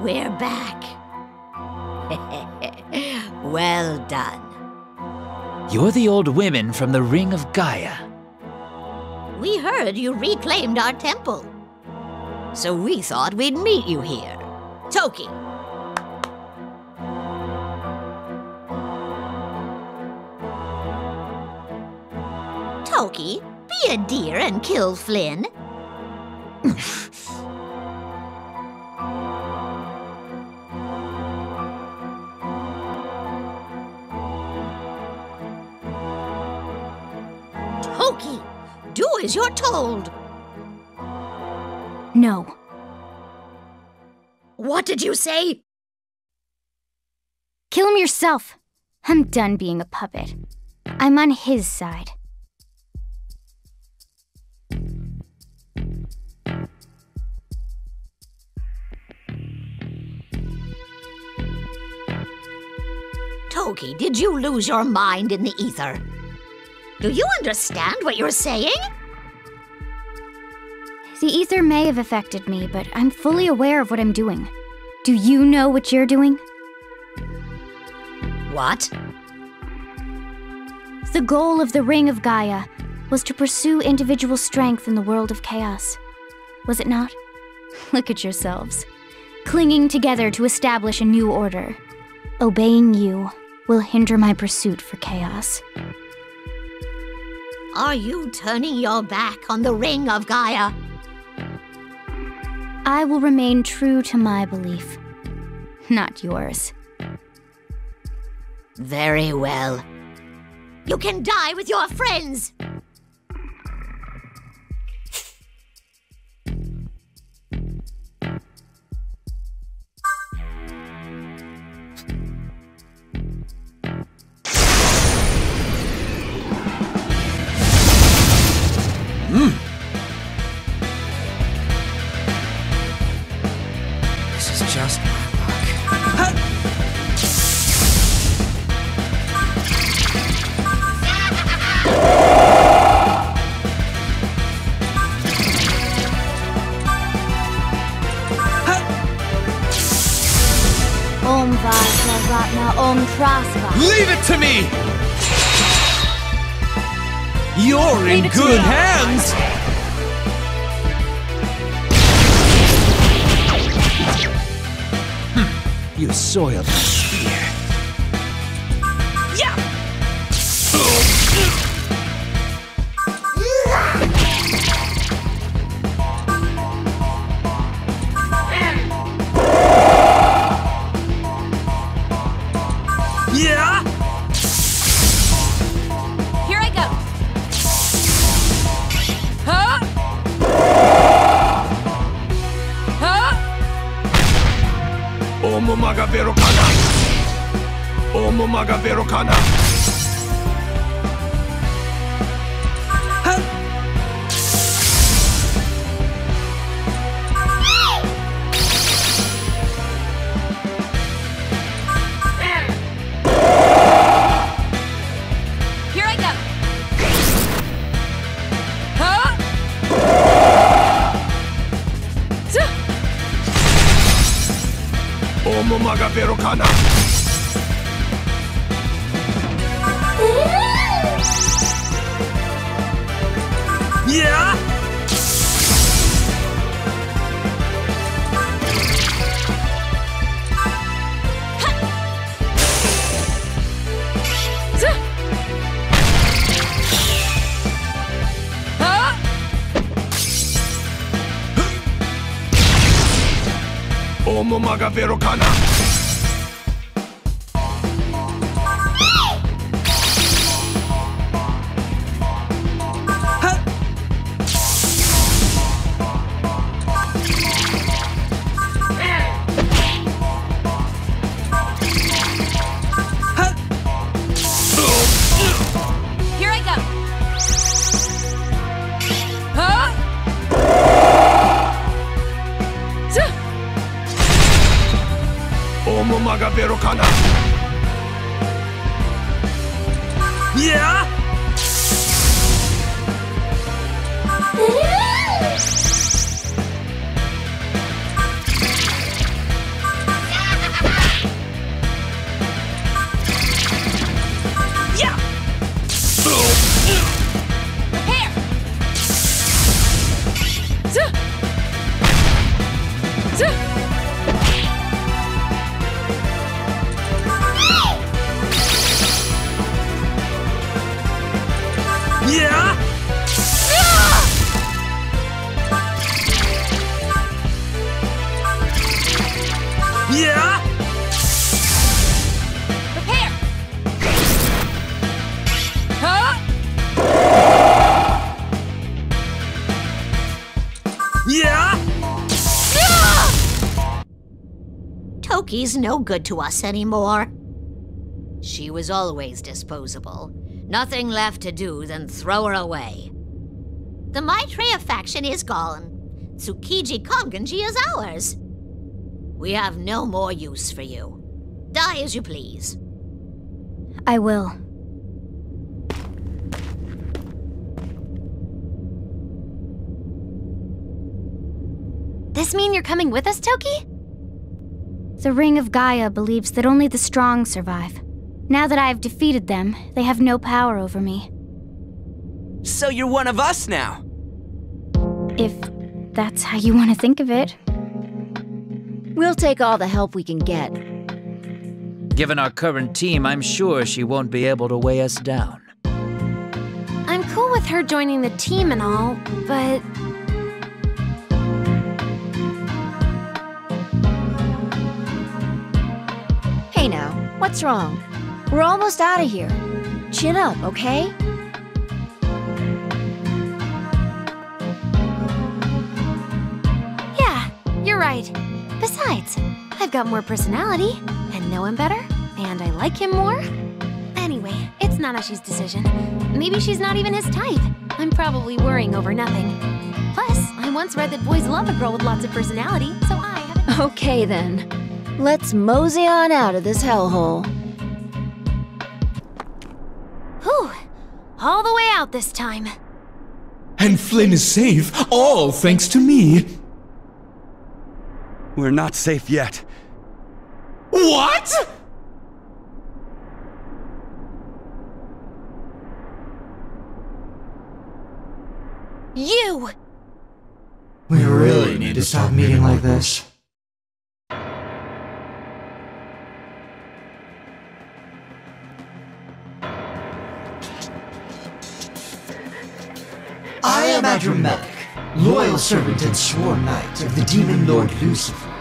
We're back. Well done. You're the old women from the Ring of Gaia. We heard you reclaimed our temple. So we thought we'd meet you here. Toki. Toki, be a dear and kill Flynn. Toki, do as you're told. No. What did you say? Kill him yourself. I'm done being a puppet. I'm on his side. Toki, did you lose your mind in the ether? Do you understand what you're saying? The ether may have affected me, but I'm fully aware of what I'm doing. Do you know what you're doing? What? The goal of the Ring of Gaia was to pursue individual strength in the world of chaos. Was it not? Look at yourselves. Clinging together to establish a new order. Obeying you will hinder my pursuit for chaos. Are you turning your back on the Ring of Gaia? I will remain true to my belief, not yours. Very well. You can die with your friends! This is just my luck. Om Vasna Ratna Om Trasva. Leave it to me! You're in good hands! You soiled my spear. Yeah! Yeah! Here I go. Huh? Huh? Omo magavero kana. Omo magavero kana. Here I go. Huh? Omo magavero kana. Yeah! Omo magavero kana. Here I go. Huh? Omo magavero kana. Yeah! Yeah! Here! Yeah! Yeah! Prepare! Huh? Yeah! Toki's no good to us anymore. She was always disposable. Nothing left to do than throw her away. The Maitreya faction is gone. Tsukiji Konganji is ours. We have no more use for you. Die as you please. I will. This mean you're coming with us, Toki? The Ring of Gaia believes that only the strong survive. Now that I have defeated them, they have no power over me. So you're one of us now? If that's how you want to think of it. We'll take all the help we can get. Given our current team, I'm sure she won't be able to weigh us down. I'm cool with her joining the team and all, but... Hey now, what's wrong? We're almost out of here. Chin up, okay? Yeah, you're right. Besides, I've got more personality, and know him better, and I like him more. Anyway, it's Nanashi's decision. Maybe she's not even his type. I'm probably worrying over nothing. Plus, I once read that boys love a girl with lots of personality, so I haven't... Okay then. Let's mosey on out of this hellhole. Whew. All the way out this time. And Flynn is safe, all thanks to me. We're not safe yet. What?! You! We really need to stop meeting like this. I am Adramelic, loyal servant and sworn knight of the demon lord Lucifer.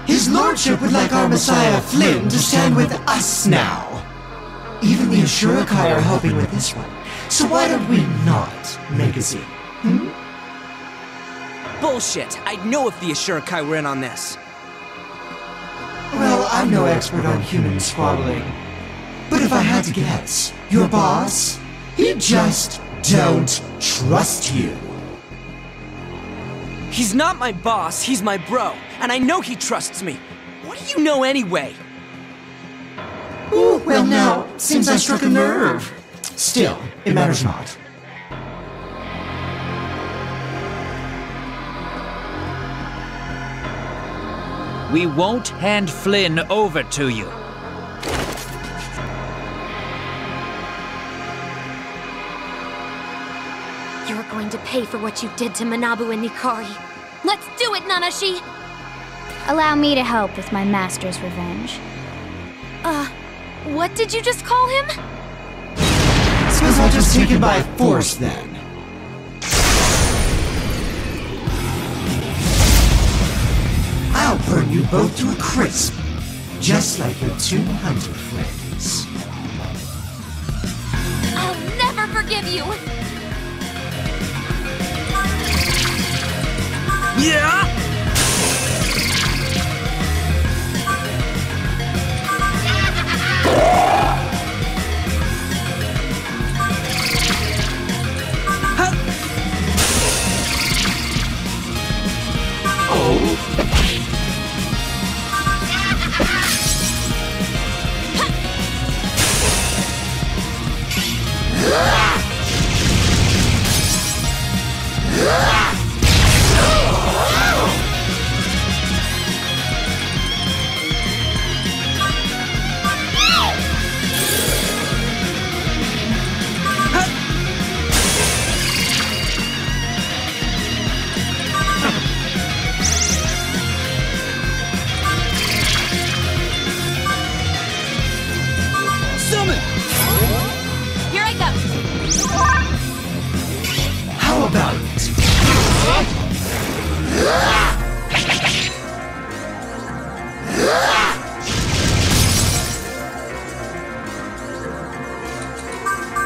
His lordship would like our messiah Flynn to stand with us now. Even the Ashurakai are helping with this one, so why don't we not make a scene? Bullshit! I'd know if the Ashurakai were in on this. Well, I'm no expert on human squabbling, but if I had to guess, your boss, he just don't trust you. He's not my boss, he's my bro, and I know he trusts me. What do you know anyway? Ooh, well now, seems I struck a nerve. Still, it matters not. We won't hand Flynn over to you. You're going to pay for what you did to Manabu and Nikari. Let's do it, Nanashi! Allow me to help with my master's revenge. What did you just call him? Suppose I'll just take it by force then. I'll burn you both to a crisp, just like your two hunter friends. I'll never forgive you! Yeah? Here I come! How about it?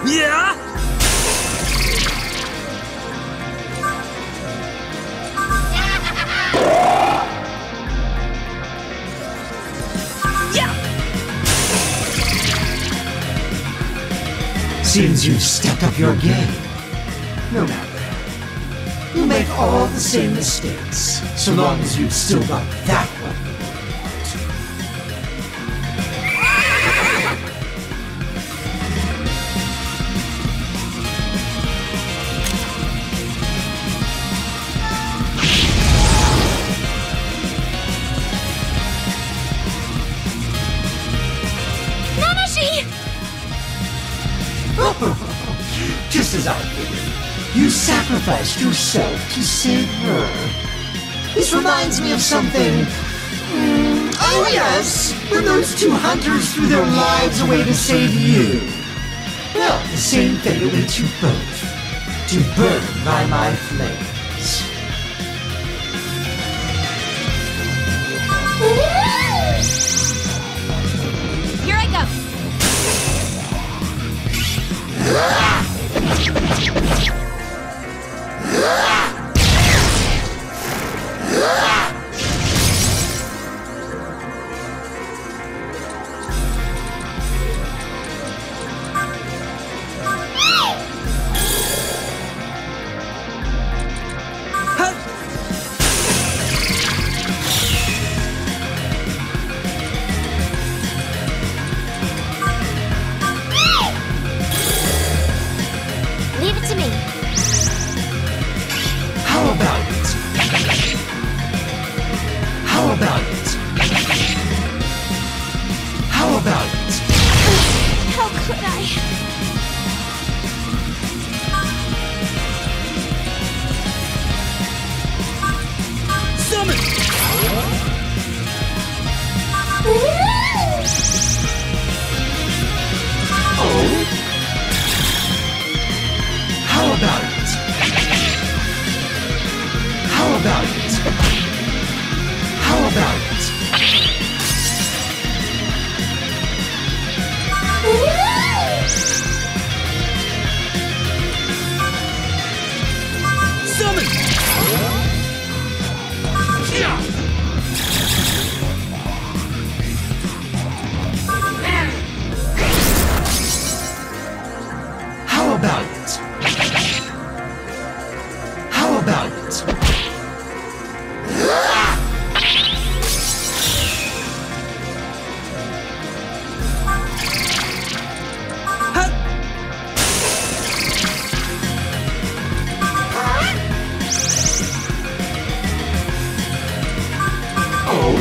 Yeah? Seems you've stepped up your game. No matter. You'll make all the same mistakes, so long as you've still got that one. You sacrificed yourself to save her. This reminds me of something. Oh yes, when those two hunters threw their lives away to save you. Well, the same fate awaits you both. To burn by my flames. Here I go. Leave it to me. How about it? How about it? How about it? How could I? Summon! Oh? How about it? How about it? How about it? Summon! How about it? How about it? Oh?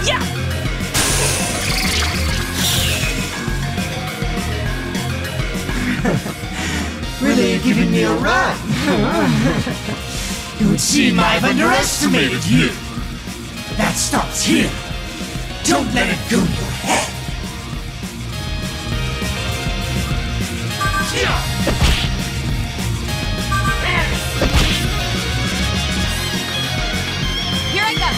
Yeah! Really giving me a run? It would seem I've underestimated you. That stops here. Don't let it go to your head. Here I go.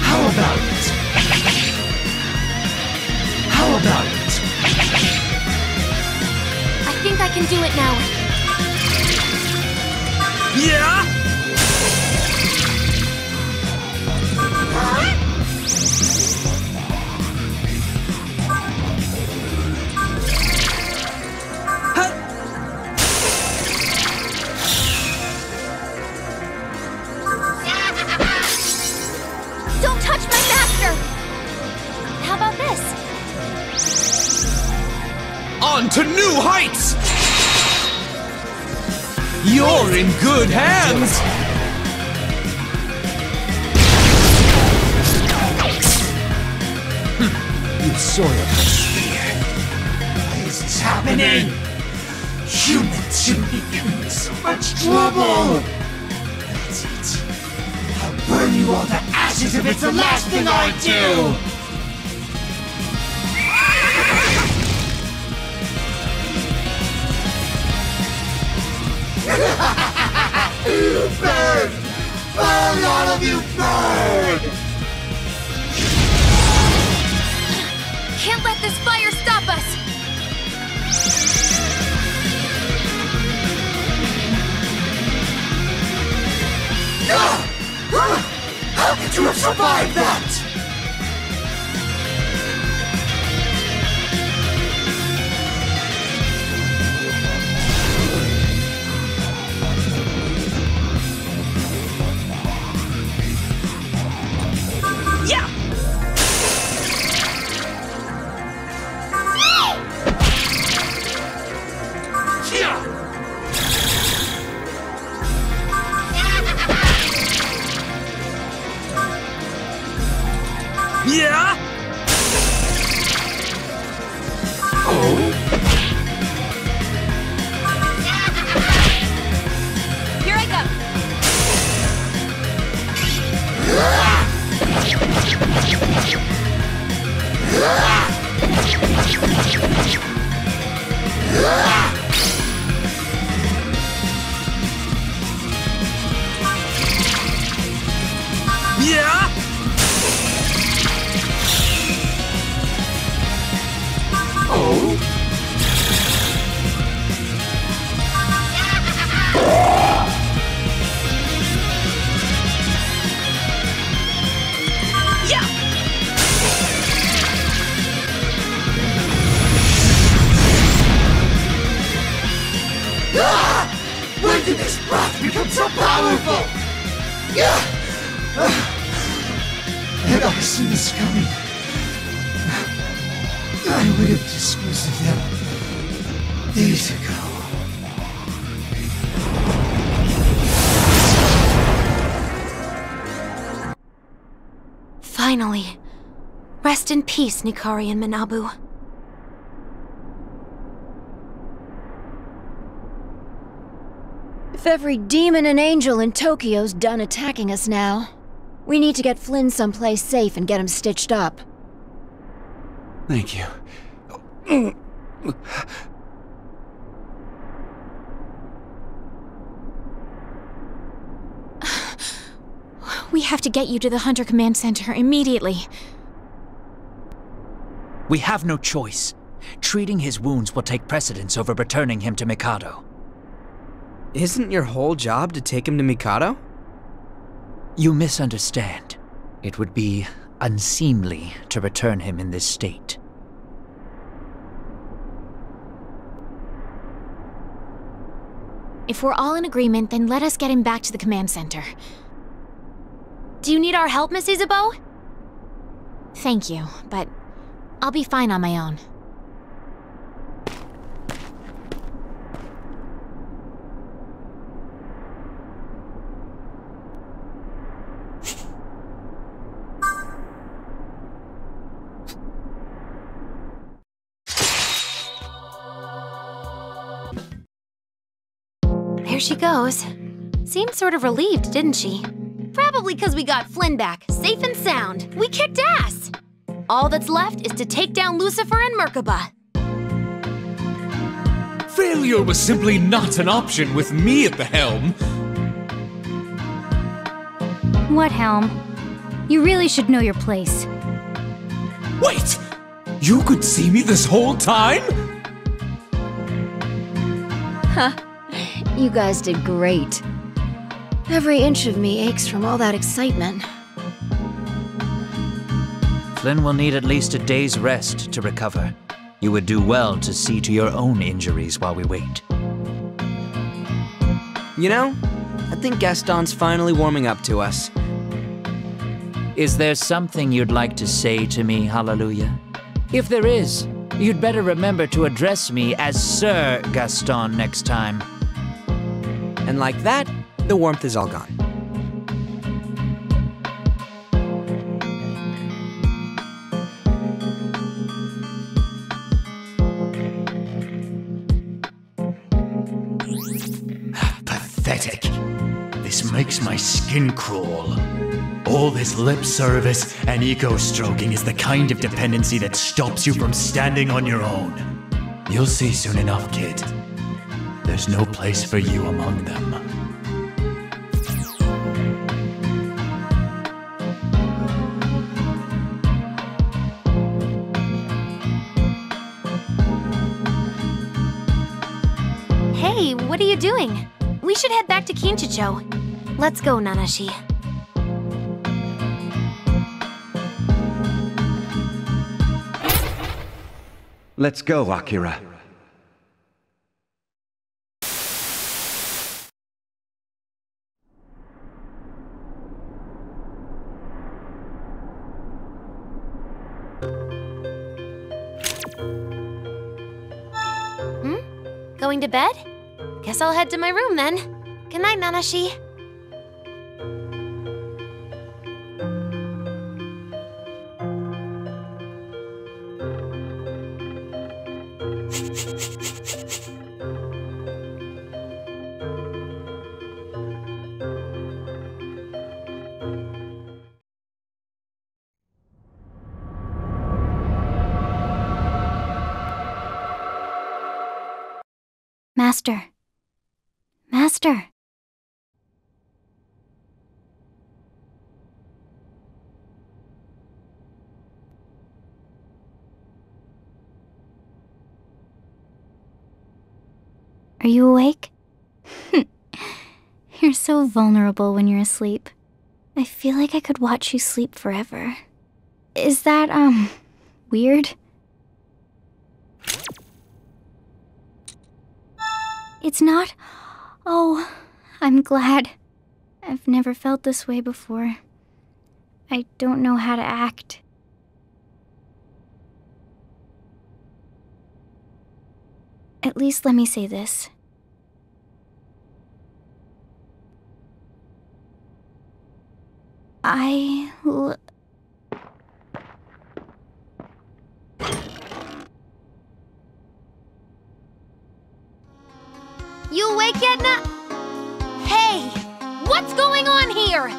How about it? How about it? I think I can do it now. Yeah? Don't touch my master! How about this? On to new heights! You're in good hands! You soiled my spear. Why is this happening? Humans shouldn't be giving me so much trouble. That's it. I'll burn you all to ashes if it's the last thing I do. Burn! Burn, all of you, burn! Can't let this fire stop us! How could you have survived that? Yeah! Yeah! Here I go. Yeah! When did this brat become so powerful? Had I seen this coming, I would have disposed of them days ago. Finally. Rest in peace, Nikari and Manabu. If every demon and angel in Tokyo's done attacking us now, we need to get Flynn someplace safe and get him stitched up. Thank you. We have to get you to the Hunter Command Center immediately. We have no choice. Treating his wounds will take precedence over returning him to Mikado. Isn't your whole job to take him to Mikado? You misunderstand. It would be unseemly to return him in this state. If we're all in agreement, then let us get him back to the command center. Do you need our help, Miss Isabeau? Thank you, but I'll be fine on my own. There she goes. Seemed sort of relieved, didn't she? Probably because we got Flynn back, safe and sound. We kicked ass! All that's left is to take down Lucifer and Merkaba. Failure was simply not an option with me at the helm. What helm? You really should know your place. Wait! You could see me this whole time? Huh. You guys did great. Every inch of me aches from all that excitement. Flynn will need at least a day's rest to recover. You would do well to see to your own injuries while we wait. You know, I think Gaston's finally warming up to us. Is there something you'd like to say to me, Hallelujah? If there is, you'd better remember to address me as Sir Gaston next time. And like that, the warmth is all gone. Pathetic. This makes my skin crawl. All this lip service and ego-stroking is the kind of dependency that stops you from standing on your own. You'll see soon enough, kid. There's no place for you among them. Hey, what are you doing? We should head back to Kinchicho. Let's go, Nanashi. Let's go, Akira. Going to bed? Guess I'll head to my room then. Good night, Nanashi. Master. Master. Are you awake? You're so vulnerable when you're asleep. I feel like I could watch you sleep forever. Is that, weird? It's not? Oh, I'm glad. I've never felt this way before. I don't know how to act. At least let me say this. You awake yet, Hey! What's going on here?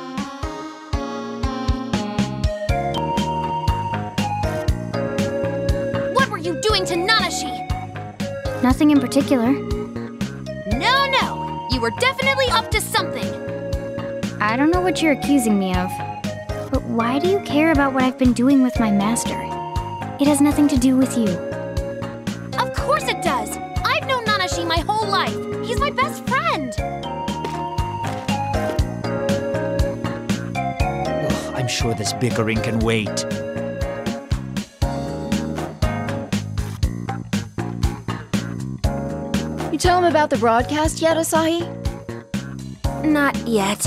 What were you doing to Nanashi? Nothing in particular. No! You were definitely up to something! I don't know what you're accusing me of. But why do you care about what I've been doing with my master? It has nothing to do with you. Of course it does! I've known Nanashi my whole life! He's my best friend! Ugh, I'm sure this bickering can wait. You tell him about the broadcast yet, Asahi? Not yet.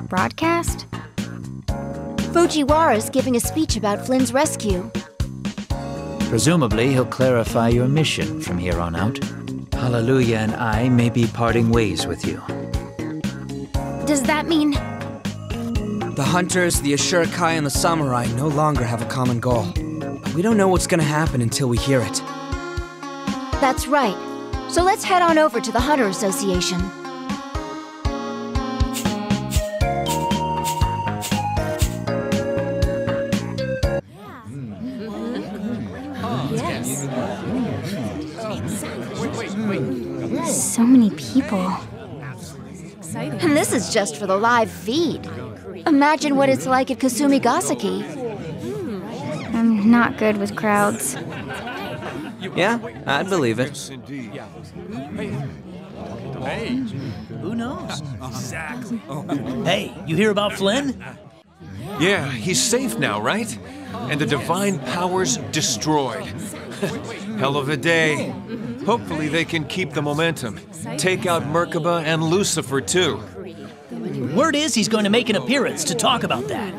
Broadcast? Fujiwara's giving a speech about Flynn's rescue. Presumably, he'll clarify your mission from here on out. Hallelujah and I may be parting ways with you. Does that mean... The hunters, the Ashurakai, and the samurai no longer have a common goal. But we don't know what's gonna happen until we hear it. That's right. So let's head on over to the Hunter Association. So many people. And this is just for the live feed. Imagine what it's like at Kasumigaseki. I'm not good with crowds. Yeah, I'd believe it. Hey, who knows? Exactly. Hey, you hear about Flynn? Yeah, he's safe now, right? And the divine powers destroyed. Hell of a day. Hopefully they can keep the momentum. Take out Merkaba and Lucifer, too. Word is he's going to make an appearance to talk about that.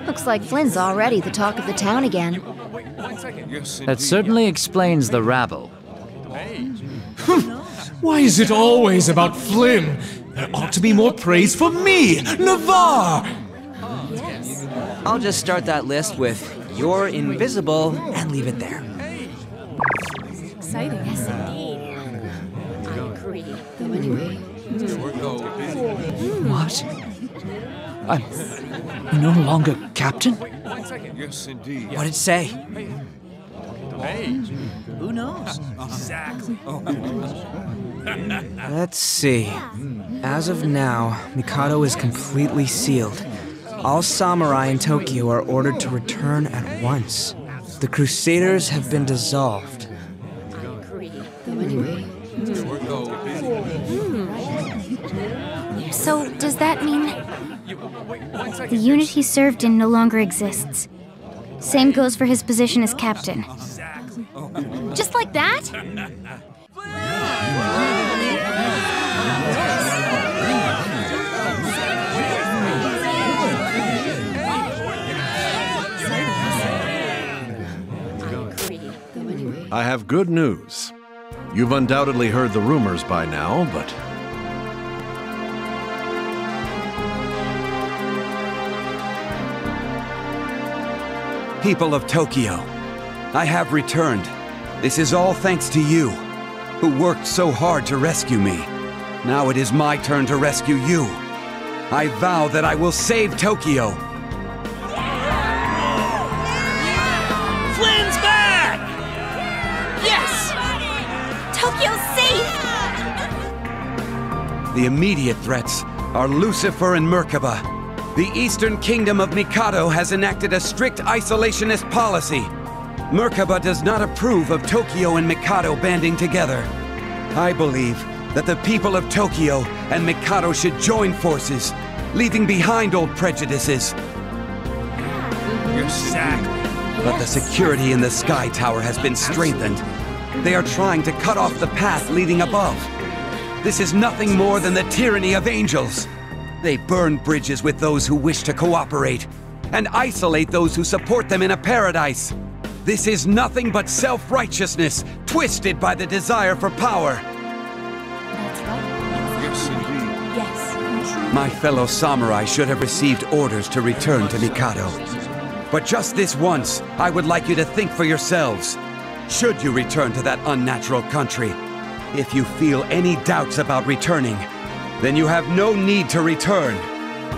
Looks like Flynn's already the talk of the town again. That certainly explains the rabble. Why is it always about Flynn? There ought to be more praise for me, Navarre! I'll just start that list with, "You're invisible," and leave it there. Exciting. Yes, indeed. I agree. Though anyway. What? I'm no longer captain? Yes, indeed. What'd it say? Hey, who knows? Exactly. Let's see. As of now, Mikado is completely sealed. All samurai in Tokyo are ordered to return at once. The Crusaders have been dissolved. So, does that mean the unit he served in no longer exists? Same goes for his position as captain. Just like that? I have good news. You've undoubtedly heard the rumors by now, but... People of Tokyo, I have returned. This is all thanks to you, who worked so hard to rescue me. Now it is my turn to rescue you. I vow that I will save Tokyo. Flynn's back! Yes! Tokyo's The immediate threats are Lucifer and Merkaba. The Eastern Kingdom of Mikado has enacted a strict isolationist policy. Merkaba does not approve of Tokyo and Mikado banding together. I believe that the people of Tokyo and Mikado should join forces, leaving behind old prejudices. Exactly. But the security in the Sky Tower has been strengthened. They are trying to cut off the path leading above. This is nothing more than the tyranny of angels. They burn bridges with those who wish to cooperate, and isolate those who support them in a paradise. This is nothing but self-righteousness, twisted by the desire for power. That's right. Yes, indeed. Yes. My fellow samurai should have received orders to return to Mikado. But just this once, I would like you to think for yourselves. Should you return to that unnatural country, if you feel any doubts about returning, then you have no need to return.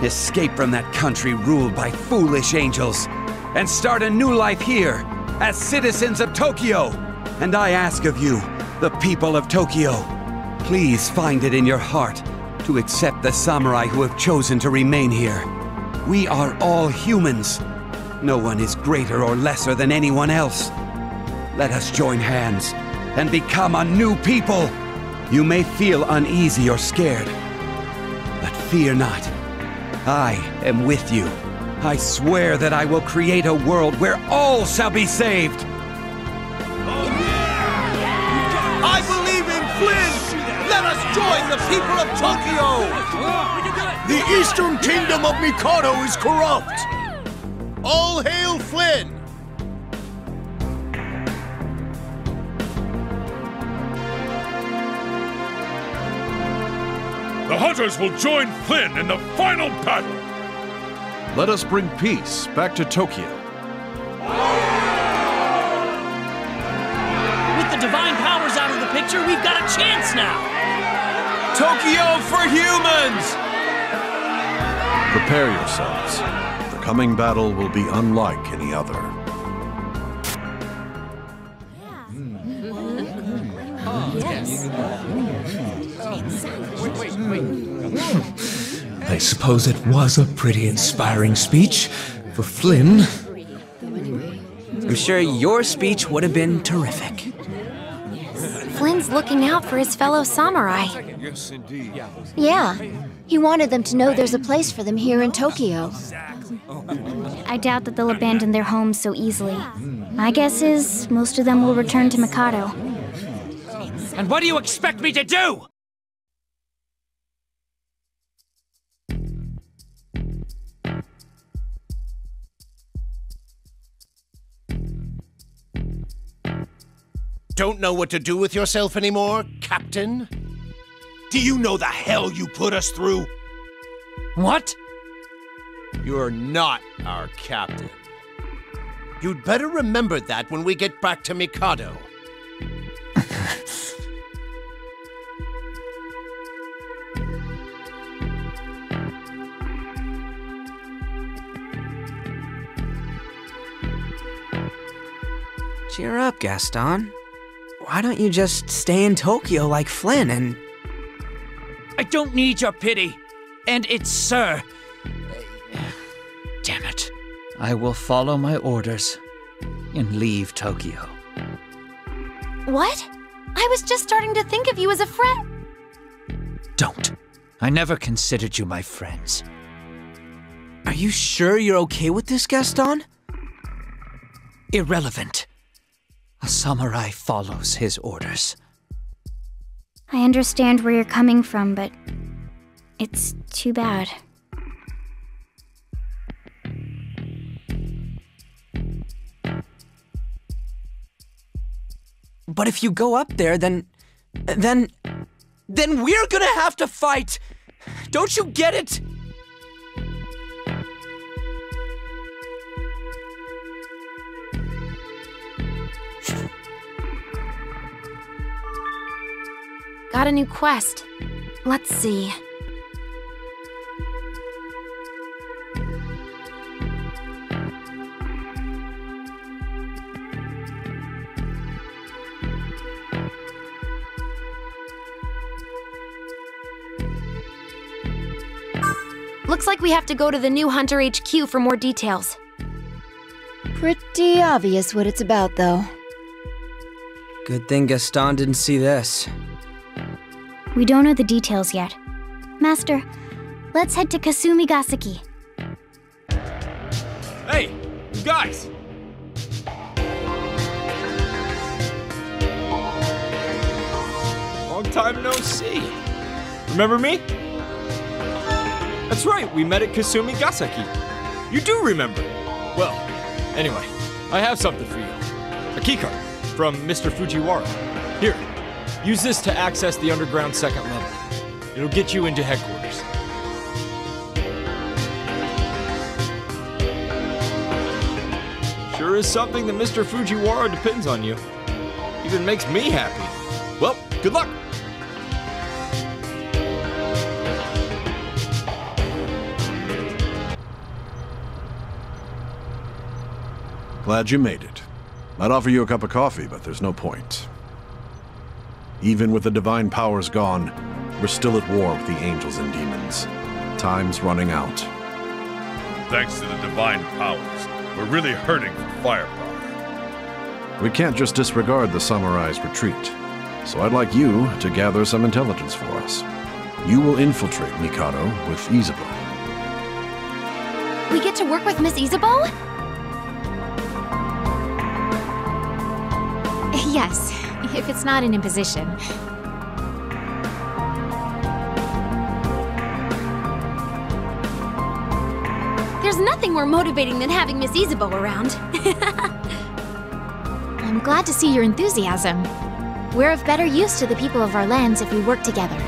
Escape from that country ruled by foolish angels, and start a new life here, as citizens of Tokyo. And I ask of you, the people of Tokyo, please find it in your heart to accept the samurai who have chosen to remain here. We are all humans. No one is greater or lesser than anyone else. Let us join hands and become a new people. You may feel uneasy or scared, but fear not. I am with you. I swear that I will create a world where all shall be saved. I believe in Flynn! Let us join the people of Tokyo! The Eastern Kingdom of Mikado is corrupt! All hail Flynn! The Hunters will join Flynn in the final battle! Let us bring peace back to Tokyo. With the divine powers out of the picture, we've got a chance now! Tokyo for humans! Prepare yourselves. The coming battle will be unlike any other. I suppose it was a pretty inspiring speech for Flynn. I'm sure your speech would have been terrific. Flynn's looking out for his fellow samurai. Yes, indeed. Yeah. He wanted them to know there's a place for them here in Tokyo. I doubt that they'll abandon their homes so easily. My guess is most of them will return to Mikado. And what do you expect me to do? Don't know what to do with yourself anymore, Captain? Do you know the hell you put us through? What? You're not our captain. You'd better remember that when we get back to Mikado. Cheer up, Gaston. Why don't you just stay in Tokyo like Flynn and... I don't need your pity. And it's Sir. Damn it. I will follow my orders and leave Tokyo. What? I was just starting to think of you as a friend. Don't. I never considered you my friends. Are you sure you're okay with this, Gaston? Irrelevant. A samurai follows his orders. I understand where you're coming from, but it's too bad. But if you go up there, then we're gonna have to fight! Don't you get it? Got a new quest. Let's see. Looks like we have to go to the new Hunter HQ for more details. Pretty obvious what it's about, though. Good thing Gaston didn't see this. We don't know the details yet. Master, let's head to Kasumigaseki. Hey, you guys! Long time no see. Remember me? That's right, we met at Kasumigaseki. You do remember. Well, anyway, I have something for you. A keycard from Mr. Fujiwara. Here, use this to access the underground second level. It'll get you into headquarters. Sure is something that Mr. Fujiwara depends on you. Even makes me happy. Well, good luck! Glad you made it. I'd offer you a cup of coffee, but there's no point. Even with the divine powers gone, we're still at war with the angels and demons. Time's running out. Thanks to the divine powers, we're really hurting for firepower. We can't just disregard the samurai's retreat, so I'd like you to gather some intelligence for us. You will infiltrate Mikado with Isabeau. We get to work with Miss Isabeau? Yes, if it's not an imposition. There's nothing more motivating than having Miss Isabeau around. I'm glad to see your enthusiasm. We're of better use to the people of our lands if we work together.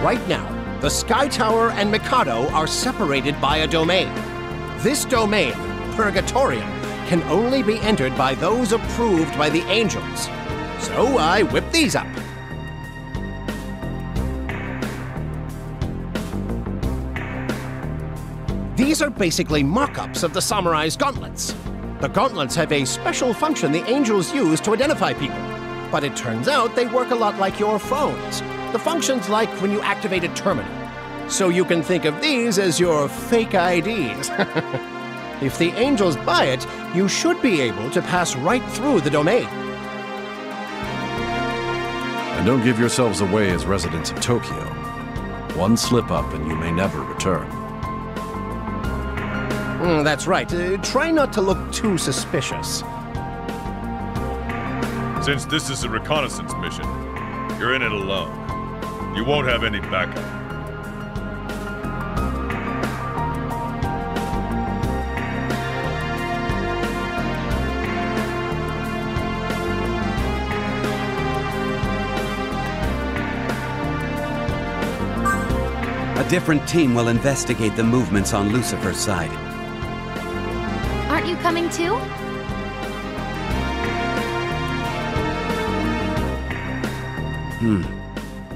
Right now, the Sky Tower and Mikado are separated by a domain. This domain, Purgatorium, can only be entered by those approved by the angels. So I whipped these up. These are basically mock-ups of the samurai's gauntlets. The gauntlets have a special function the angels use to identify people. But it turns out they work a lot like your phones. The function's like when you activate a terminal. So you can think of these as your fake IDs. If the angels buy it, you should be able to pass right through the domain. And don't give yourselves away as residents of Tokyo. One slip-up and you may never return. That's right. Try not to look too suspicious. Since this is a reconnaissance mission, you're in it alone. You won't have any backup. A different team will investigate the movements on Lucifer's side. Aren't you coming too?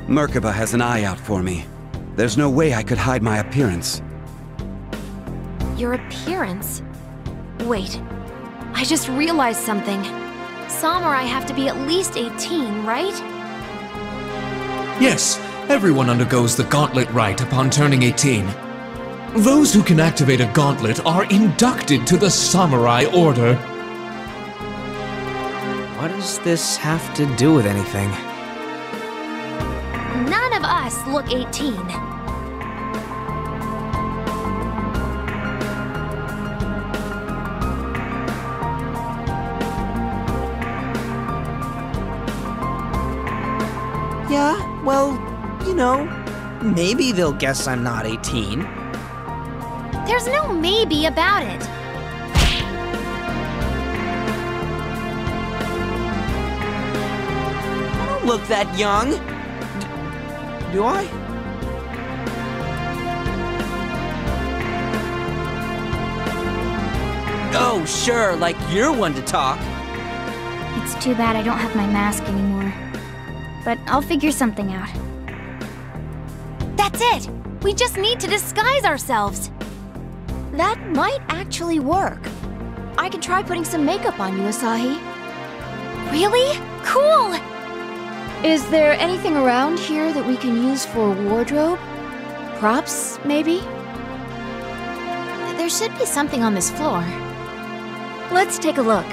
Merkaba has an eye out for me. There's no way I could hide my appearance. Your appearance? Wait, I just realized something. Samurai have to be at least 18, right? Yes, everyone undergoes the gauntlet rite upon turning 18. Those who can activate a gauntlet are inducted to the Samurai Order. What does this have to do with anything? None of us look 18. Yeah, well, you know, maybe they'll guess I'm not 18. There's no maybe about it. I don't look that young. Do I? Oh, sure, like you're one to talk. It's too bad I don't have my mask anymore. But I'll figure something out. That's it! We just need to disguise ourselves. That might actually work. I can try putting some makeup on you, Asahi. Really? Cool! Is there anything around here that we can use for wardrobe? Props, maybe? There should be something on this floor. Let's take a look.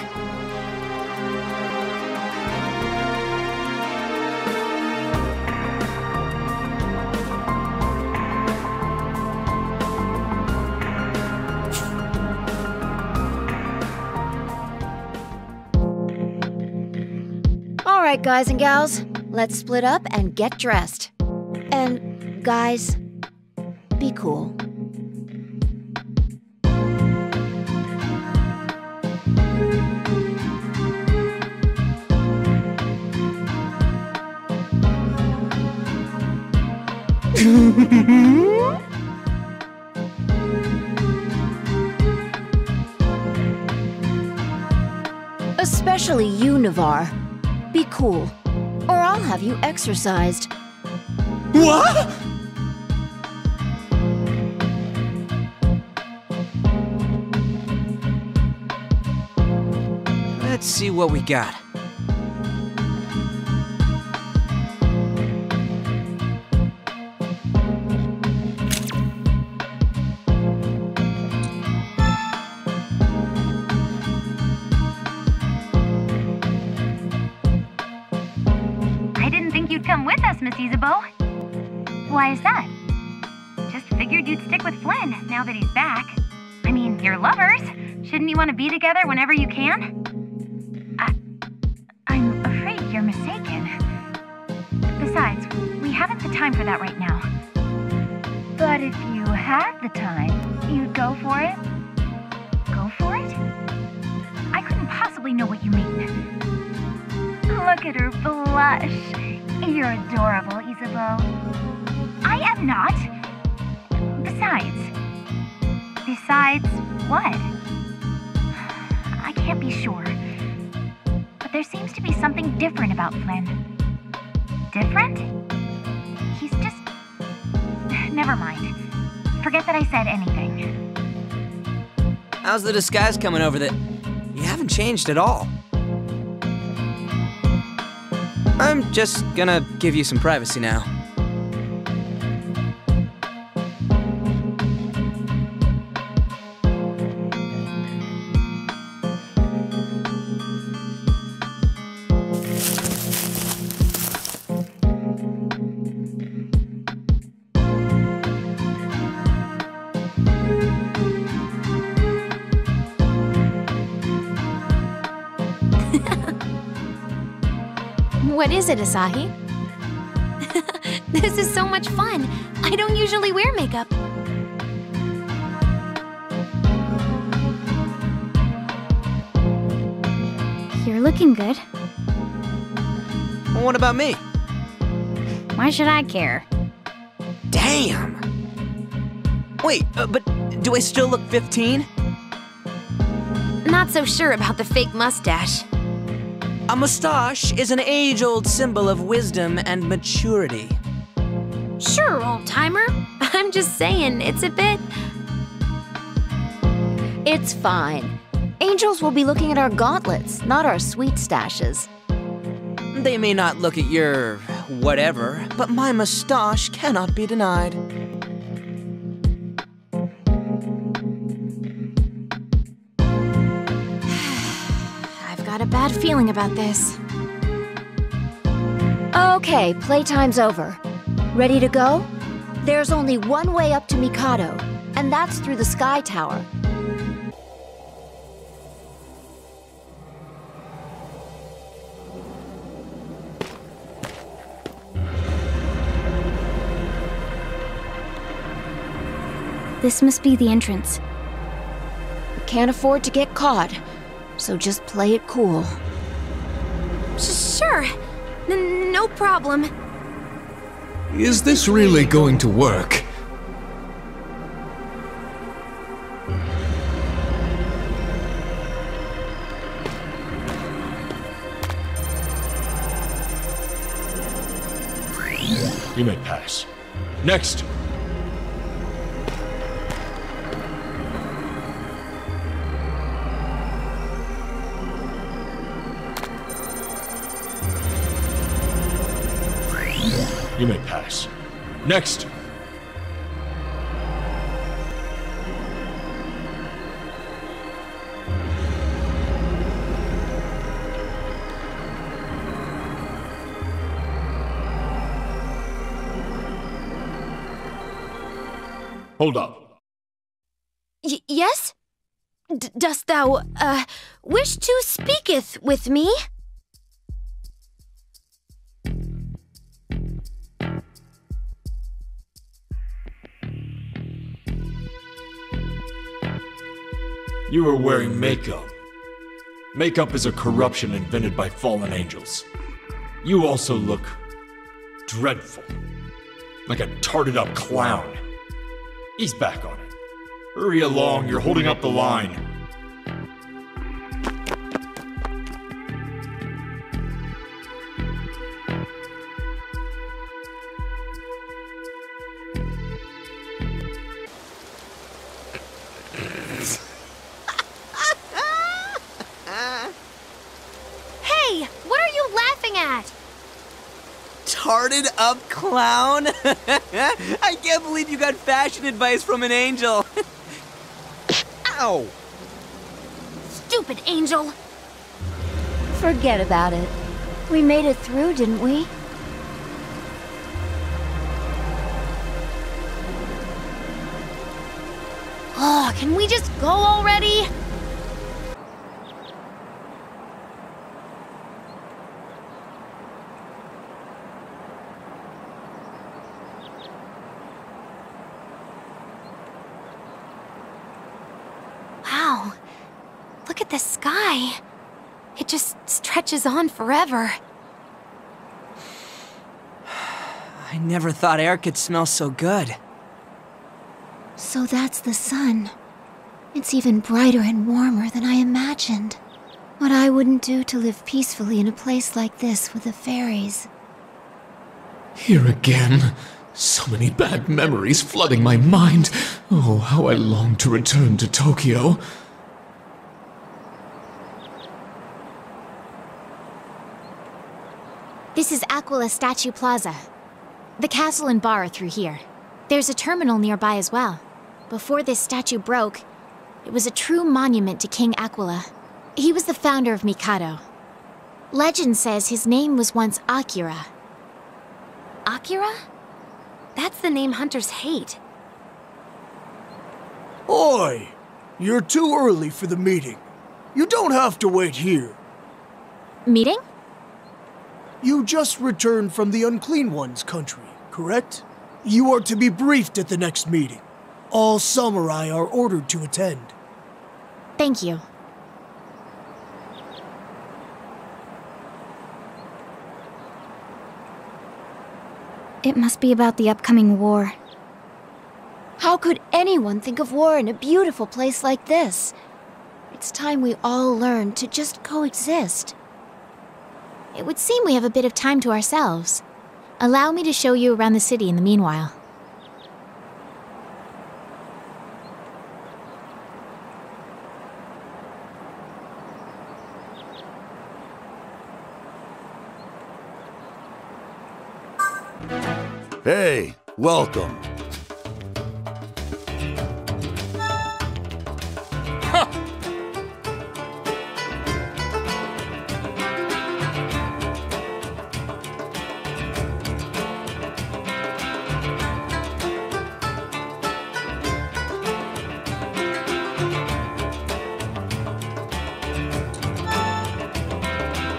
Alright, guys and gals, let's split up and get dressed. And, guys, be cool. Especially you, Navarre. Be cool, or I'll have you exercised. What? Let's see what we got. Come with us, Miss Isabeau. Why is that? Just figured you'd stick with Flynn now that he's back. I mean, you're lovers. Shouldn't you want to be together whenever you can? I'm afraid you're mistaken. Besides, we haven't the time for that right now. But if you had the time, you'd go for it? Go for it? I couldn't possibly know what you mean. Look at her blush. You're adorable, Isabeau. I am not. Besides what? I can't be sure. But there seems to be something different about Flynn. Different? He's just... Never mind. Forget that I said anything. How's the disguise coming over that... You haven't changed at all. I'm just gonna give you some privacy now. What is it, Asahi? This is so much fun. I don't usually wear makeup. You're looking good. Well, what about me? Why should I care? Damn! Wait, but do I still look 15? Not so sure about the fake mustache. A mustache is an age-old symbol of wisdom and maturity. Sure, old-timer. I'm just saying, it's a bit... It's fine. Angels will be looking at our gauntlets, not our sweet stashes. They may not look at your... whatever, but my mustache cannot be denied. Got a bad feeling about this. Okay, playtime's over. Ready to go? There's only one way up to Mikado, and that's through the Sky Tower. This must be the entrance. We can't afford to get caught. So just play it cool. Sure. No problem. Is this really going to work? You may pass. Next! You may pass. Next! Hold up. Yes? Dost thou, wish to speaketh with me? You are wearing makeup. Makeup is a corruption invented by fallen angels. You also look dreadful. Like a tarted up clown. Ease back on it. Hurry along, you're holding up the line. Hey, what are you laughing at? Tarted up clown? I can't believe you got fashion advice from an angel. Ow! Stupid angel! Forget about it. We made it through, didn't we? Oh, can we just go already? Wow. Look at the sky. It just stretches on forever. I never thought air could smell so good. So that's the sun. It's even brighter and warmer than I imagined. What I wouldn't do to live peacefully in a place like this with the fairies. Here again. So many bad memories flooding my mind. Oh, how I long to return to Tokyo. This is Aquila Statue Plaza. The castle and bar are through here. There's a terminal nearby as well. Before this statue broke, it was a true monument to King Aquila. He was the founder of Mikado. Legend says his name was once Akira. Akira? That's the name hunters hate. Oi! You're too early for the meeting. You don't have to wait here. Meeting? You just returned from the Unclean One's country, correct? You are to be briefed at the next meeting. All samurai are ordered to attend. Thank you. It must be about the upcoming war. How could anyone think of war in a beautiful place like this? It's time we all learn to just coexist. It would seem we have a bit of time to ourselves. Allow me to show you around the city in the meanwhile. Hey, welcome.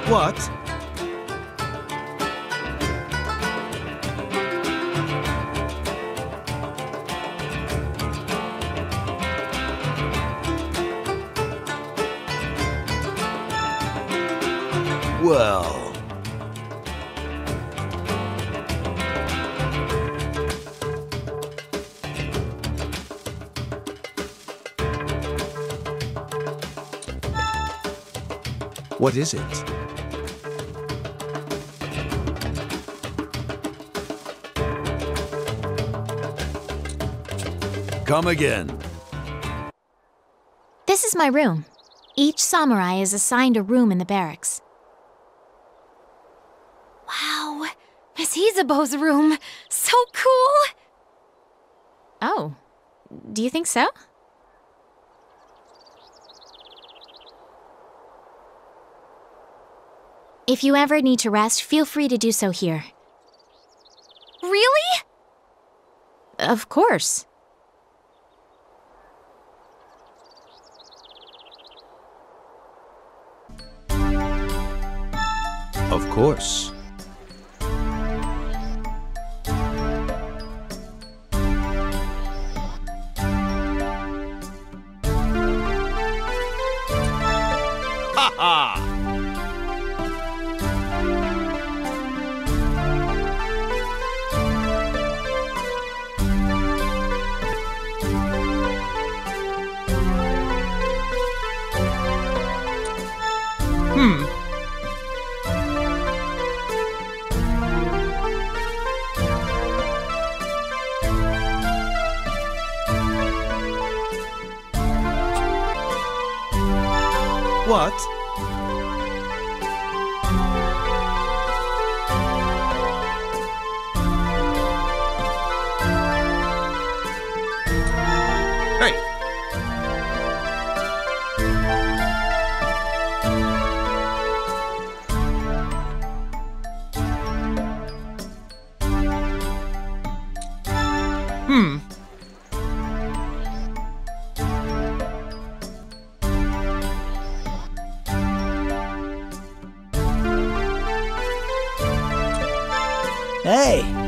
What? Well... What is it? Come again. This is my room. Each samurai is assigned a room in the barracks. Wow, Miss Isabeau's room. So cool! Oh, do you think so? If you ever need to rest, feel free to do so here. Really? Of course. Of course. Ha ha! What? Hey! Hey!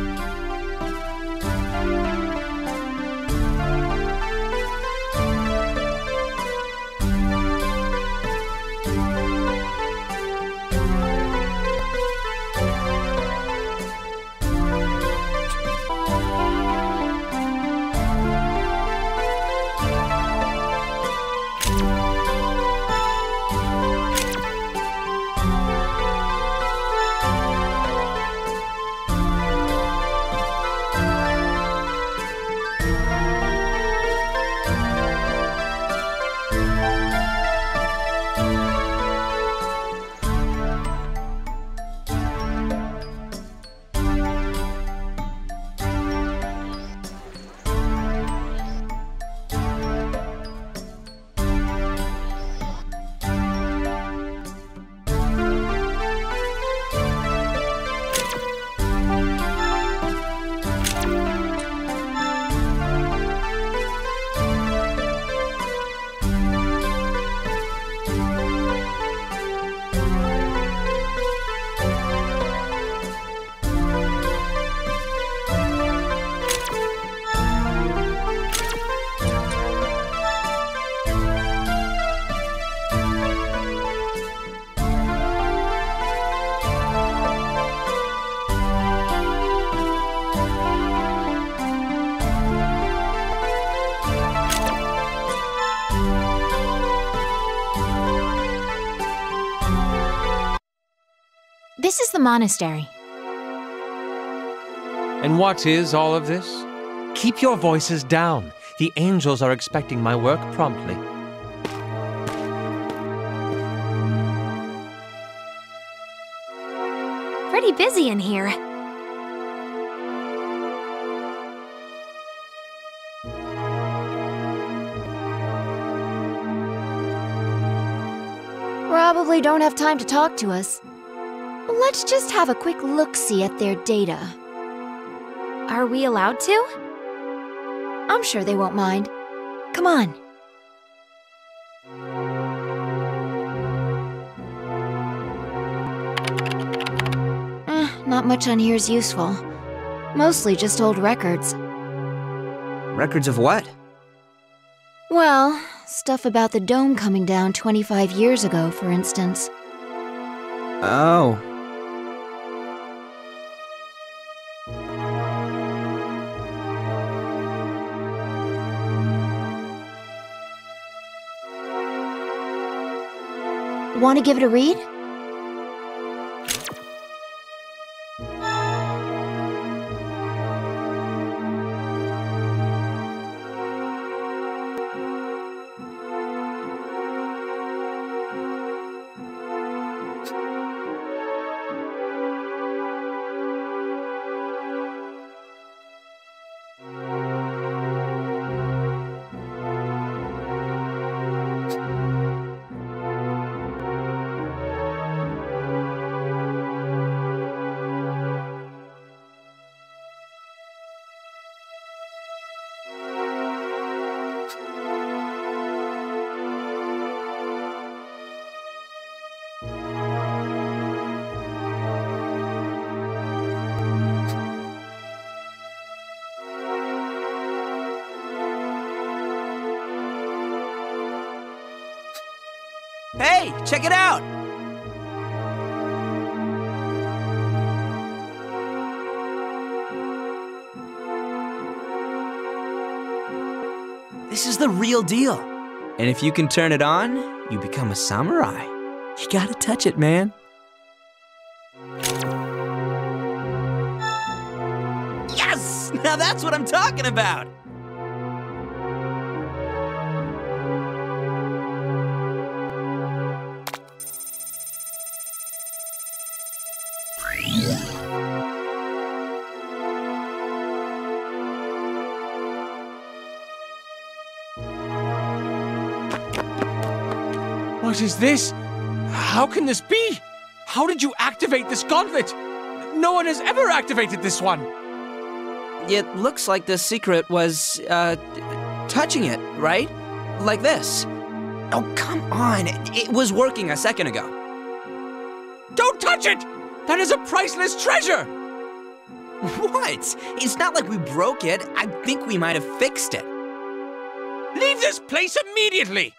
This is the monastery. And what is all of this? Keep your voices down. The angels are expecting my work promptly. Pretty busy in here. Probably don't have time to talk to us. Let's just have a quick look-see at their data. Are we allowed to? I'm sure they won't mind. Come on. Not much on here is useful. Mostly just old records. Records of what? Well, stuff about the dome coming down 25 years ago, for instance. Oh. Want to give it a read? Hey, check it out! This is the real deal. And if you can turn it on, you become a samurai. You gotta touch it, man. Yes! Now that's what I'm talking about! What is this? How can this be? How did you activate this gauntlet? No one has ever activated this one. It looks like the secret was, touching it, right? Like this. Oh, come on. It was working a second ago. Don't touch it! That is a priceless treasure! What? It's not like we broke it. I think we might have fixed it. Leave this place immediately!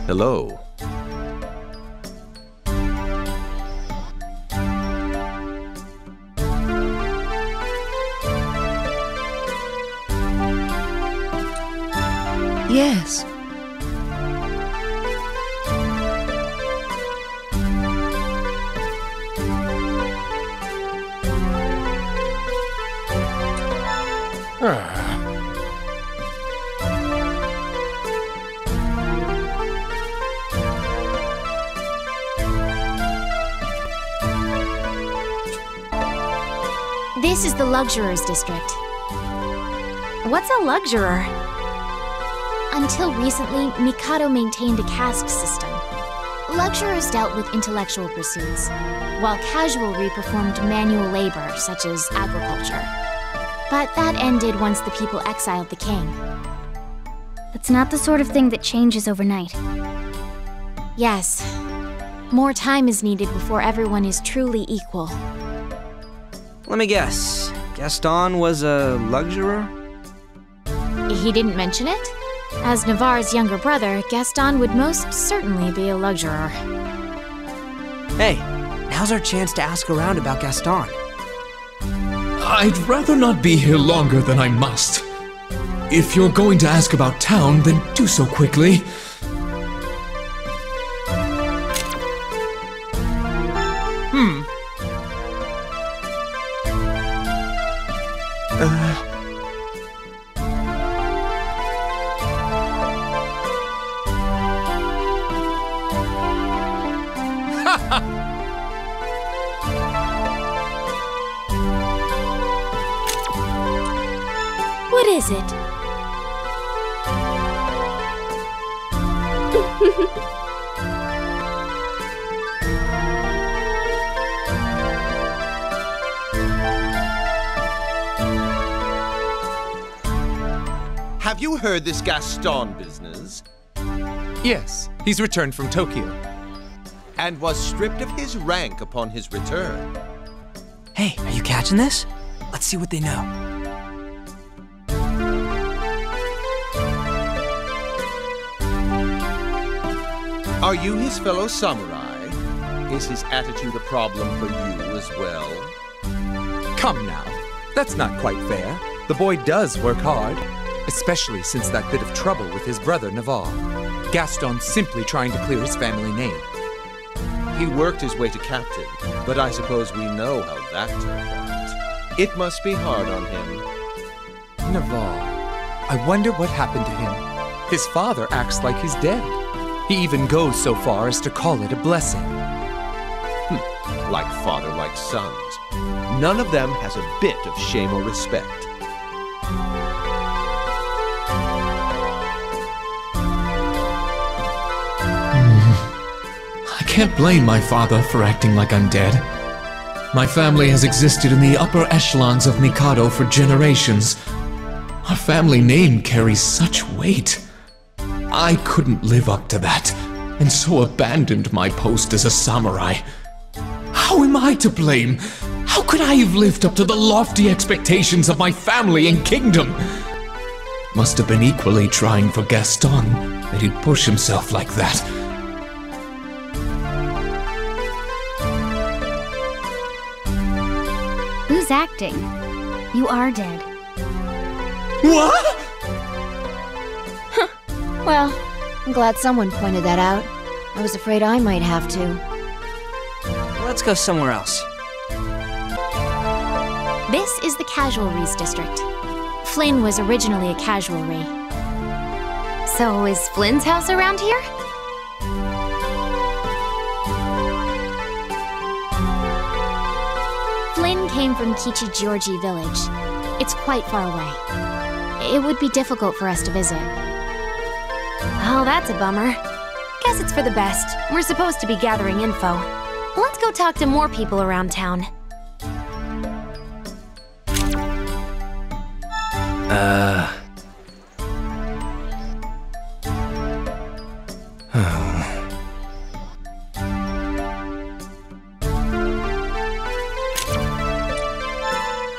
Hello. Yes. This is the Luxurer's District. What's a luxurer? Until recently, Mikado maintained a caste system. Luxurers dealt with intellectual pursuits, while casualry performed manual labor, such as agriculture. But that ended once the people exiled the king. That's not the sort of thing that changes overnight. Yes. More time is needed before everyone is truly equal. Let me guess. Gaston was a luxurer? He didn't mention it? As Navarre's younger brother, Gaston would most certainly be a luxurer. Hey, now's our chance to ask around about Gaston. I'd rather not be here longer than I must. If you're going to ask about town, then do so quickly. What is it? Have you heard this Gaston business? Yes, he's returned from Tokyo. And was stripped of his rank upon his return. Hey, are you catching this? Let's see what they know. Are you his fellow samurai? Is his attitude a problem for you as well? Come now, that's not quite fair. The boy does work hard, especially since that bit of trouble with his brother Navarre. Gaston's simply trying to clear his family name. He worked his way to captain, but I suppose we know how that turned out. It must be hard on him. Navarre, I wonder what happened to him. His father acts like he's dead. He even goes so far as to call it a blessing. Like father, like sons. None of them has a bit of shame or respect. I can't blame my father for acting like I'm dead. My family has existed in the upper echelons of Mikado for generations. Our family name carries such weight. I couldn't live up to that, and so abandoned my post as a samurai. How am I to blame? How could I have lived up to the lofty expectations of my family and kingdom? Must have been equally trying for Gaston that he'd push himself like that. Who's acting? You are dead. What? Well, I'm glad someone pointed that out. I was afraid I might have to. Let's go somewhere else. This is the Casualries District. Flynn was originally a casualry. So is Flynn's house around here? Flynn came from Kichigeorgi village. It's quite far away. It would be difficult for us to visit. Oh, that's a bummer. Guess it's for the best. We're supposed to be gathering info. Let's go talk to more people around town.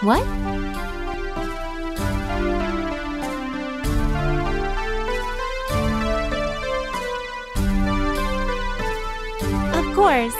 What? Of course.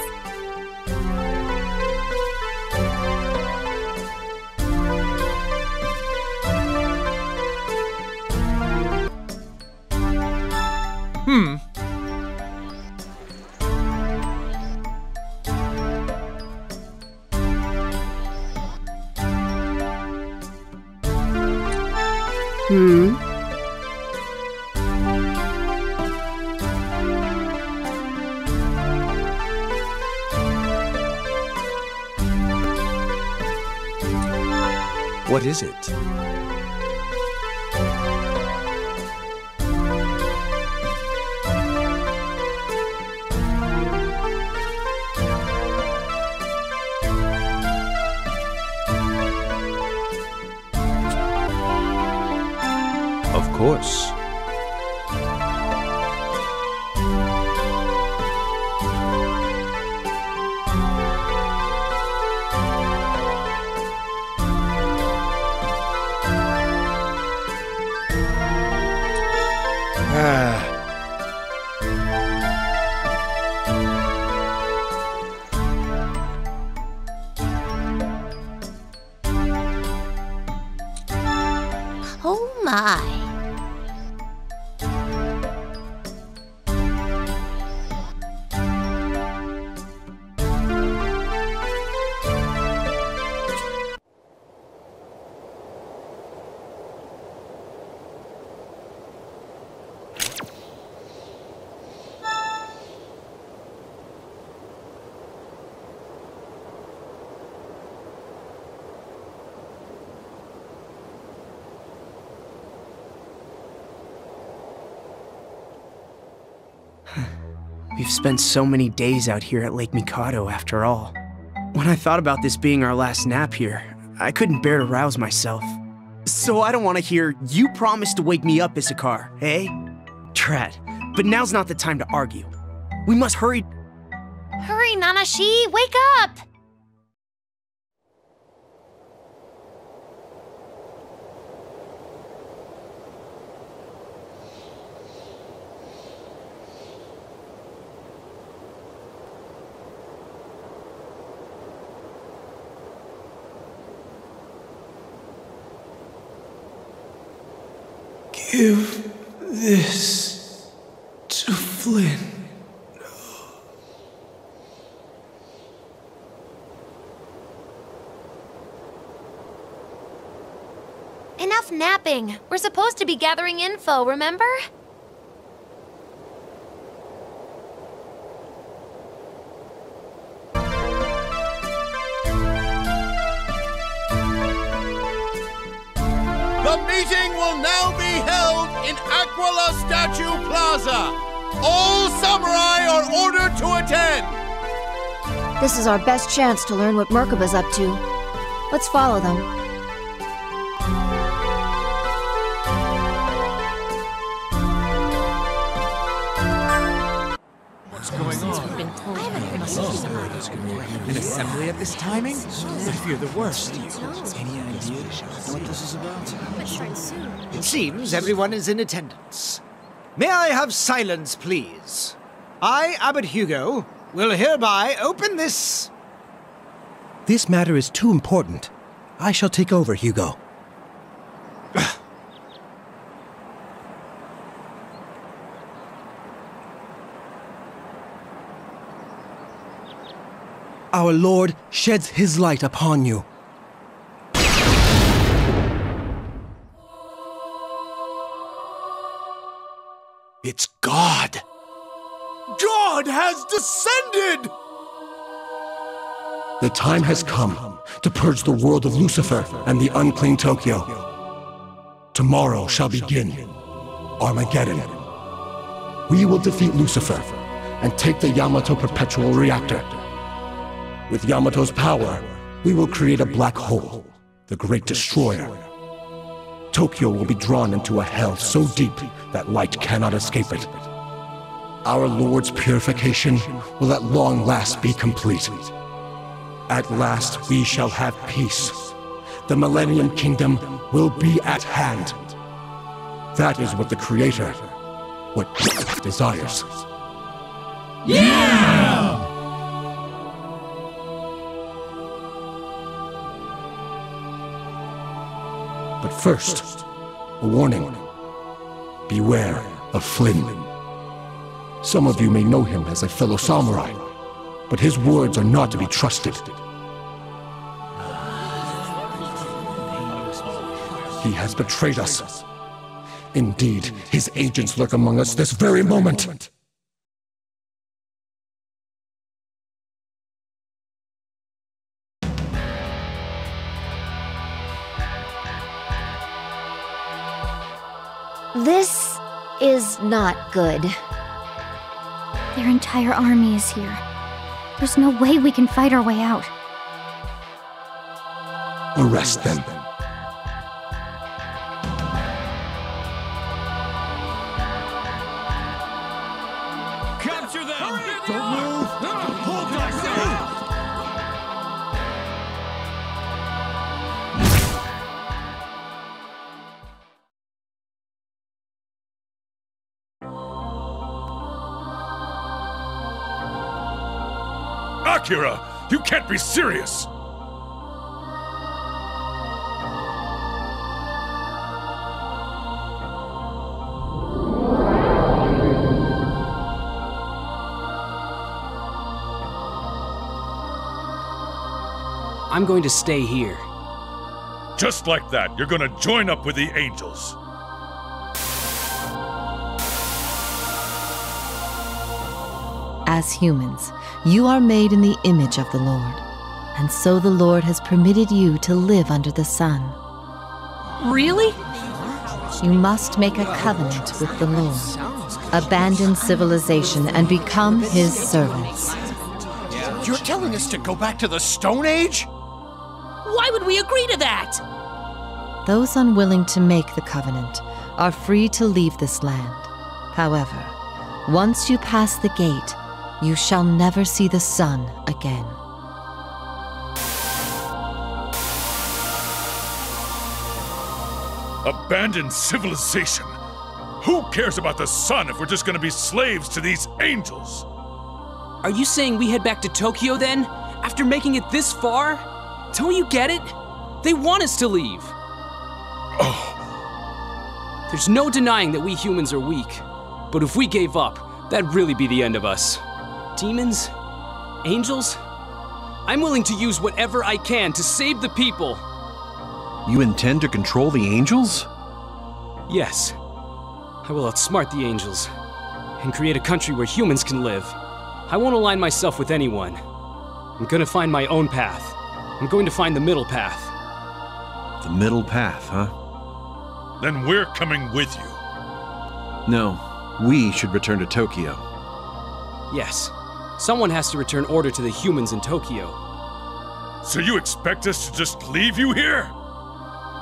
What is it? Of course. Oh my. We've spent so many days out here at Lake Mikado after all. When I thought about this being our last nap here, I couldn't bear to rouse myself. So I don't want to hear, "You promised to wake me up, Isakar," eh? Drat, but now's not the time to argue. We must hurry. Hurry, Nanashi, wake up! Give this to Flynn. Enough napping. We're supposed to be gathering info, remember? The meeting will now be held in Aquila Statue Plaza. All samurai are ordered to attend. This is our best chance to learn what Merkaba's up to. Let's follow them. An assembly at this timing? I fear the worst. Any idea what this is about? It seems everyone is in attendance. May I have silence, please? I, Abbot Hugo, will hereby open this. This matter is too important. I shall take over, Hugo. Our Lord sheds his light upon you. It's God! God has descended! The time has come to purge the world of Lucifer and the unclean Tokyo. Tomorrow shall begin Armageddon. We will defeat Lucifer and take the Yamato Perpetual Reactor. With Yamato's power, we will create a black hole, the Great Destroyer. Tokyo will be drawn into a hell so deep that light cannot escape it. Our Lord's purification will at long last be complete. At last we shall have peace. The Millennium Kingdom will be at hand. That is what the Creator, what desires. Yeah! But first, a warning. Beware of Flynn. Some of you may know him as a fellow samurai, but his words are not to be trusted. He has betrayed us. Indeed, his agents lurk among us this very moment. This is not good. Their entire army is here. There's no way we can fight our way out. Arrest them. Capture them! Don't move! Hold thyself! Akira, you can't be serious! I'm going to stay here. Just like that, you're gonna join up with the angels. As humans, you are made in the image of the Lord, and so the Lord has permitted you to live under the sun. Really? You must make a covenant with the Lord, abandon civilization, and become his servants. You're telling us to go back to the Stone Age? Why would we agree to that? Those unwilling to make the covenant are free to leave this land. However, once you pass the gate, you shall never see the sun again. Abandon civilization? Who cares about the sun if we're just gonna be slaves to these angels? Are you saying we head back to Tokyo then? After making it this far? Don't you get it? They want us to leave. Oh. There's no denying that we humans are weak. But if we gave up, that'd really be the end of us. Demons? Angels? I'm willing to use whatever I can to save the people. You intend to control the angels? Yes. I will outsmart the angels and create a country where humans can live. I won't align myself with anyone. I'm gonna find my own path. I'm going to find the middle path. The middle path, huh? Then we're coming with you. No, we should return to Tokyo. Yes. Someone has to return order to the humans in Tokyo. So you expect us to just leave you here?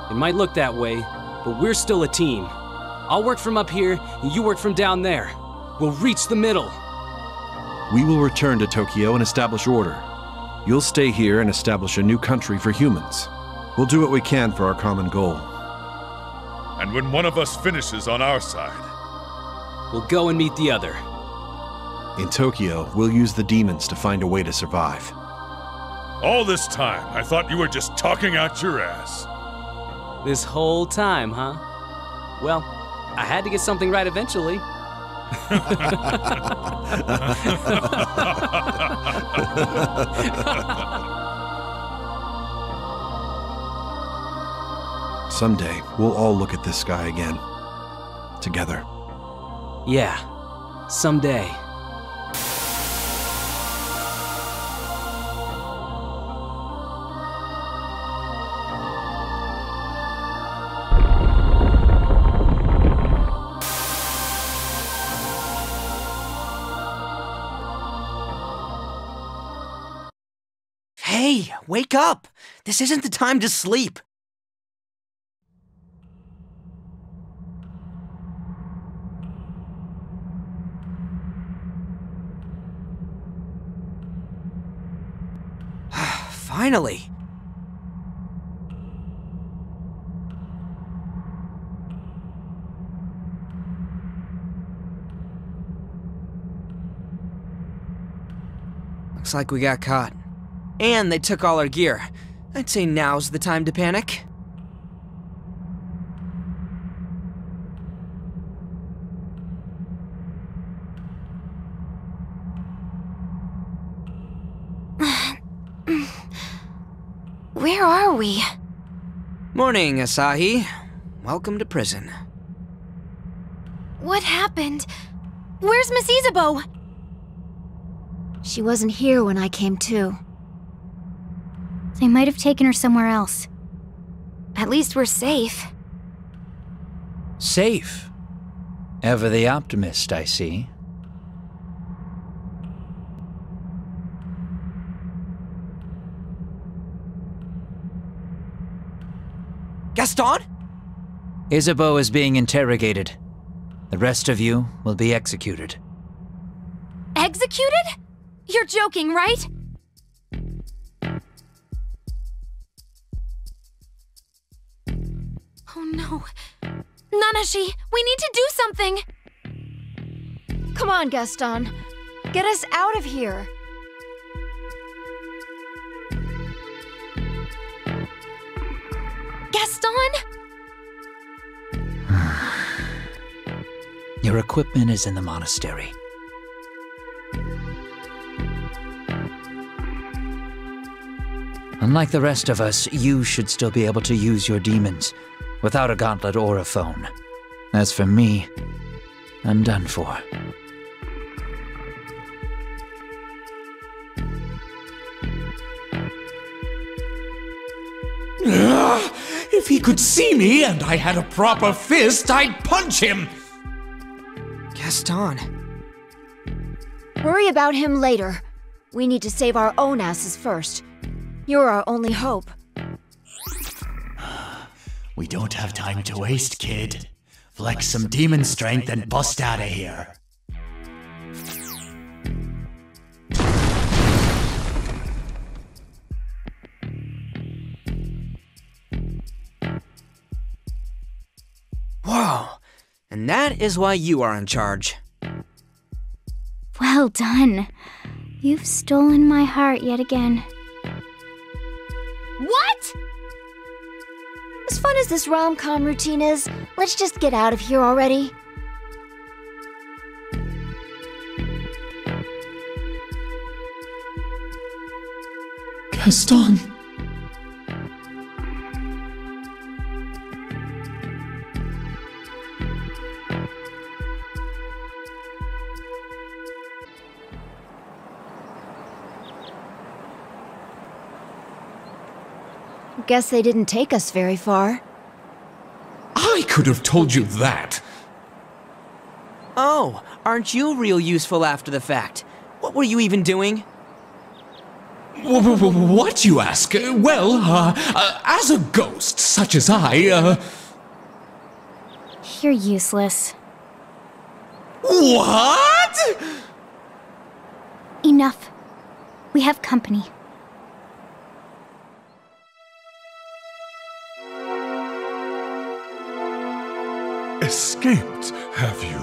It might look that way, but we're still a team. I'll work from up here, and you work from down there. We'll reach the middle. We will return to Tokyo and establish order. You'll stay here and establish a new country for humans. We'll do what we can for our common goal. And when one of us finishes on our side, we'll go and meet the other. In Tokyo, we'll use the demons to find a way to survive. All this time, I thought you were just talking out your ass. This whole time, huh? Well, I had to get something right eventually. Someday, we'll all look at this sky again. Together. Yeah, someday. Hey, wake up! This isn't the time to sleep! Finally! Looks like we got caught. And they took all our gear. I'd say now's the time to panic. Where are we? Morning, Asahi. Welcome to prison. What happened? Where's Miss Isabeau? She wasn't here when I came to. They might have taken her somewhere else. At least we're safe. Safe? Ever the optimist, I see. Gaston? Isabeau is being interrogated. The rest of you will be executed. Executed? You're joking, right? Oh no. Nanashi, we need to do something! Come on, Gaston. Get us out of here. Gaston? Your equipment is in the monastery. Unlike the rest of us, you should still be able to use your demons without a gauntlet or a phone. As for me, I'm done for. If he could see me and I had a proper fist, I'd punch him! Gaston. Worry about him later. We need to save our own asses first. You're our only hope. We don't have time to waste, kid. Flex some demon strength and bust out of here. Whoa. And that is why you are in charge. Well done. You've stolen my heart yet again. What? As fun as this rom-com routine is, let's just get out of here already. Gaston. Guess they didn't take us very far. I could have told you that. Oh, aren't you real useful after the fact? What were you even doing? What, you ask? Well, as a ghost such as I, You're useless. What? Enough. We have company. Escaped, have you?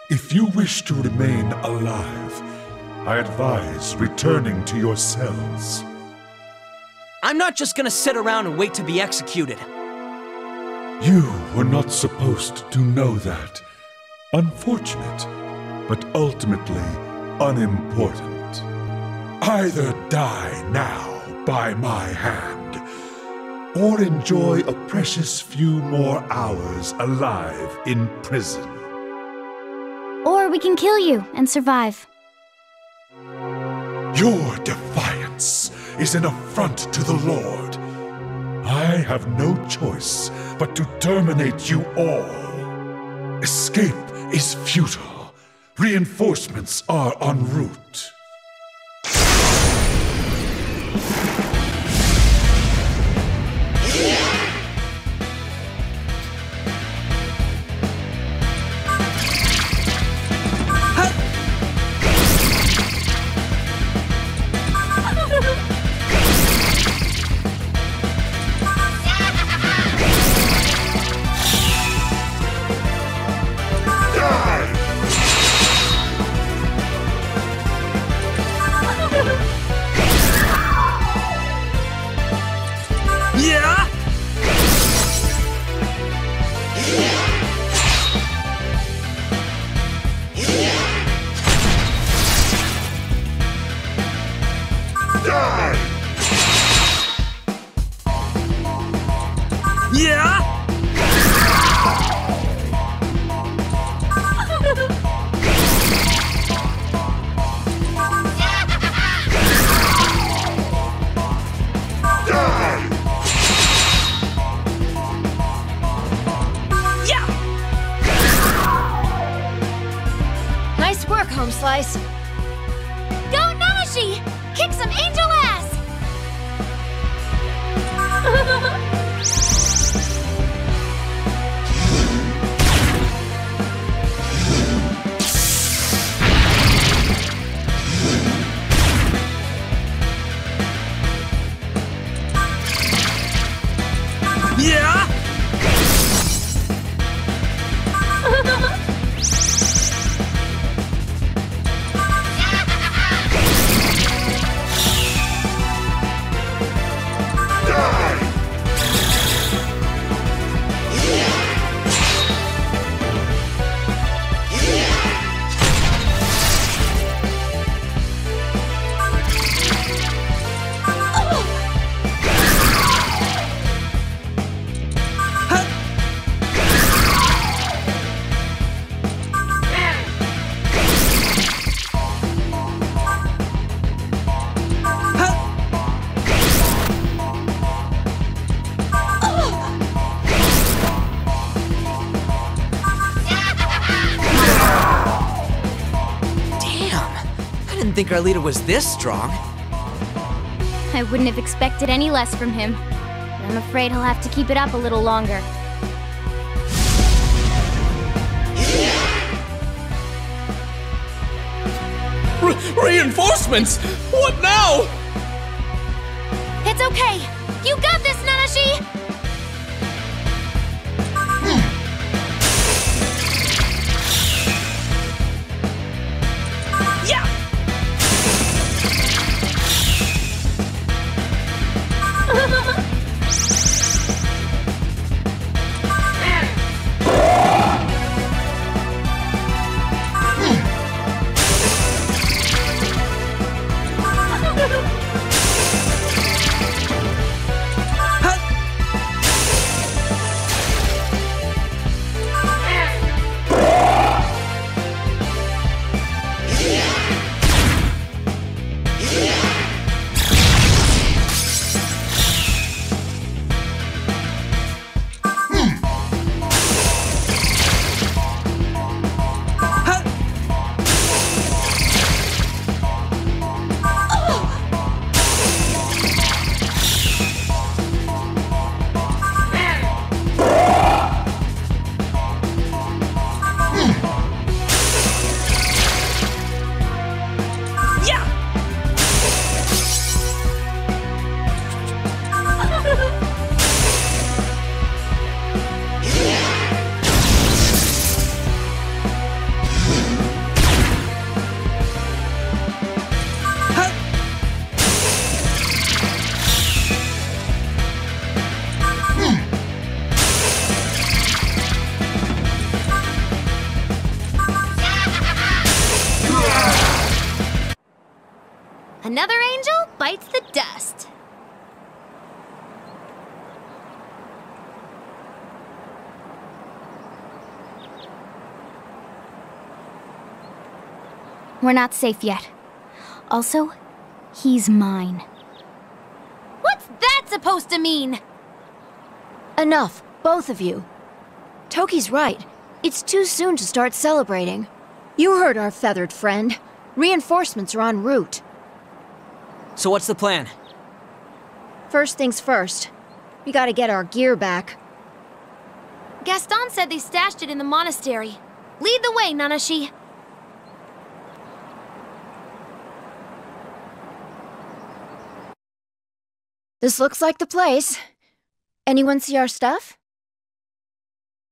If you wish to remain alive, I advise returning to your cells. I'm not just gonna sit around and wait to be executed. You were not supposed to know that. Unfortunate, but ultimately unimportant. Either die now by my hand, or enjoy a precious few more hours alive in prison. Or we can kill you and survive. Your defiance is an affront to the Lord. I have no choice but to terminate you all. Escape is futile. Reinforcements are en route. Slice. Go, Nanashi! Kick some angel ass! Yeah! I didn't think our leader was this strong. I wouldn't have expected any less from him. But I'm afraid he'll have to keep it up a little longer. Reinforcements? What now? It's okay! You got this, Nanashi! Another angel bites the dust. We're not safe yet. Also, he's mine. What's that supposed to mean? Enough, both of you. Toki's right. It's too soon to start celebrating. You heard our feathered friend. Reinforcements are en route. So what's the plan? First things first. We gotta get our gear back. Gaston said they stashed it in the monastery. Lead the way, Nanashi. This looks like the place. Anyone see our stuff?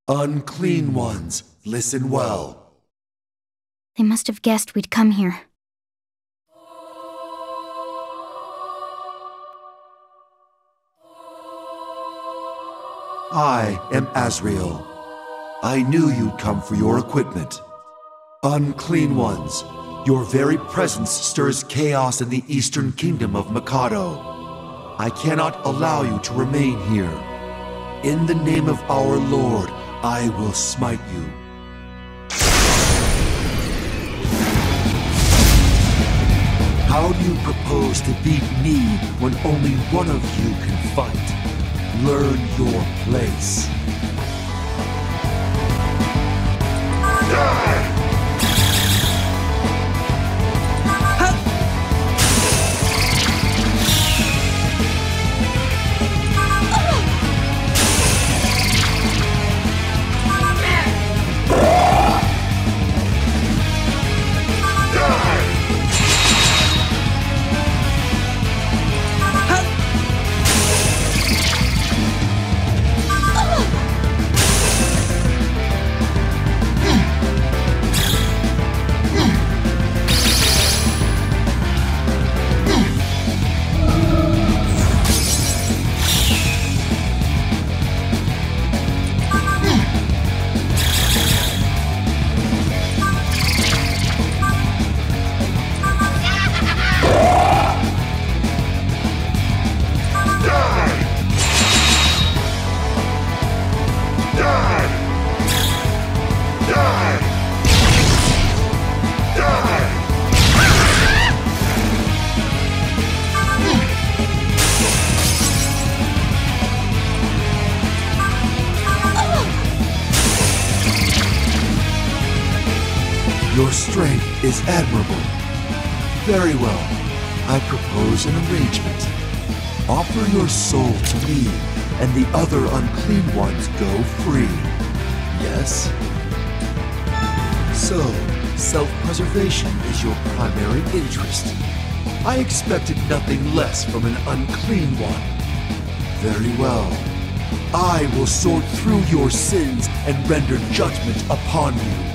Unclean ones, listen well. They must have guessed we'd come here. I am Azrael. I knew you'd come for your equipment. Unclean ones, your very presence stirs chaos in the Eastern Kingdom of Mikado. I cannot allow you to remain here. In the name of our Lord, I will smite you. How do you propose to beat me when only one of you can fight? Learn your place. Your strength is admirable. Very well. I propose an arrangement. Offer your soul to me, and the other unclean ones go free. Yes? So, self-preservation is your primary interest. I expected nothing less from an unclean one. Very well. I will sort through your sins and render judgment upon you.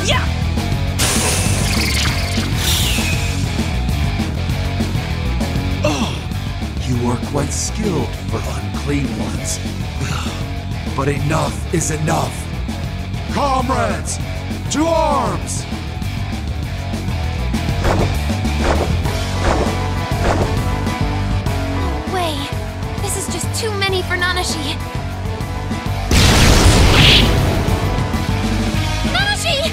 Yeah! You are quite skilled for unclean ones. But enough is enough. Comrades, to arms! No way. This is just too many for Nanashi. Nanashi!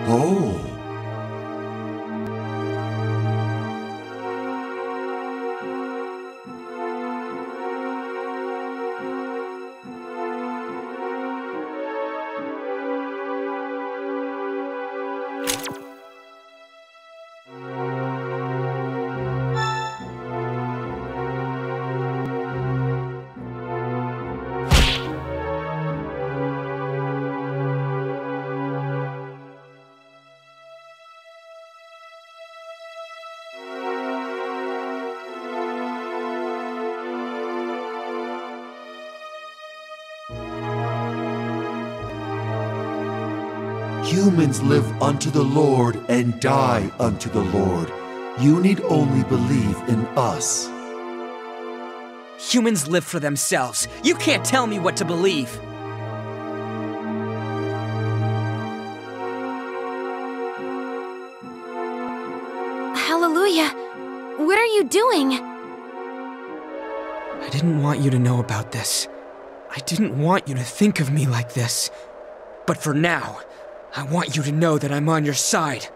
Oh. Humans live unto the Lord and die unto the Lord. You need only believe in us. Humans live for themselves. You can't tell me what to believe. Hallelujah. What are you doing? I didn't want you to know about this. I didn't want you to think of me like this. But for now, I want you to know that I'm on your side.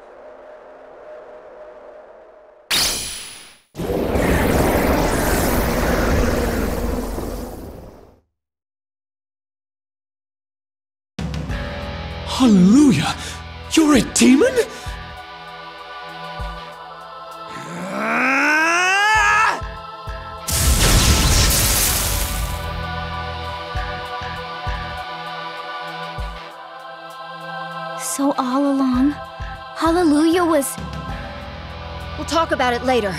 Hallelujah! You're a demon? So all along, Hallelujah was... We'll talk about it later.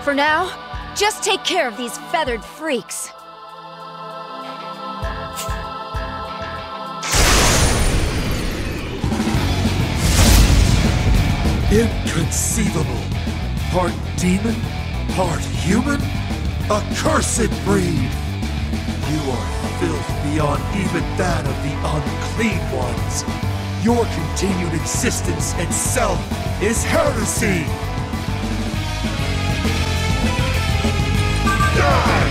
For now, just take care of these feathered freaks. Inconceivable. Part demon, part human? Accursed breed! You are filth beyond even that of the unclean ones. Your continued existence itself is heresy! Die!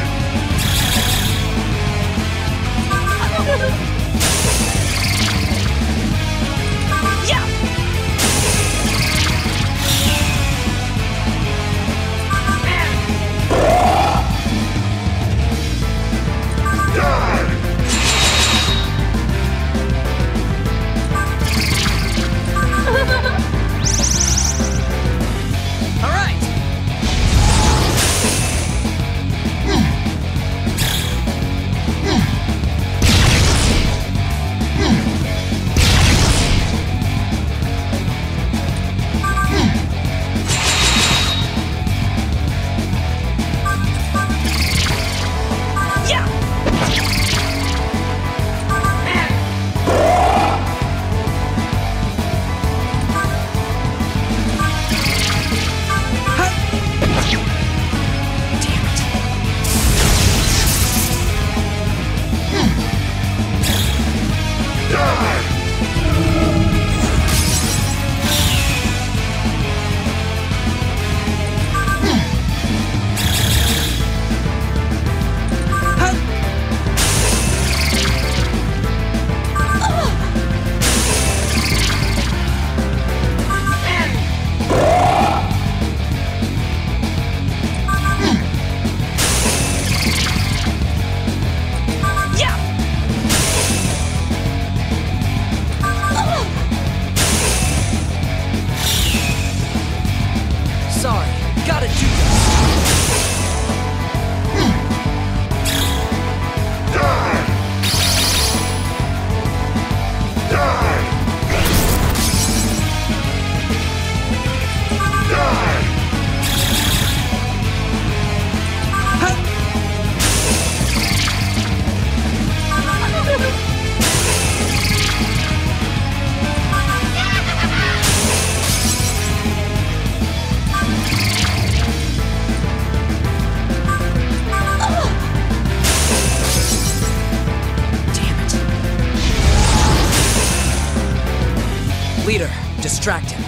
distract him.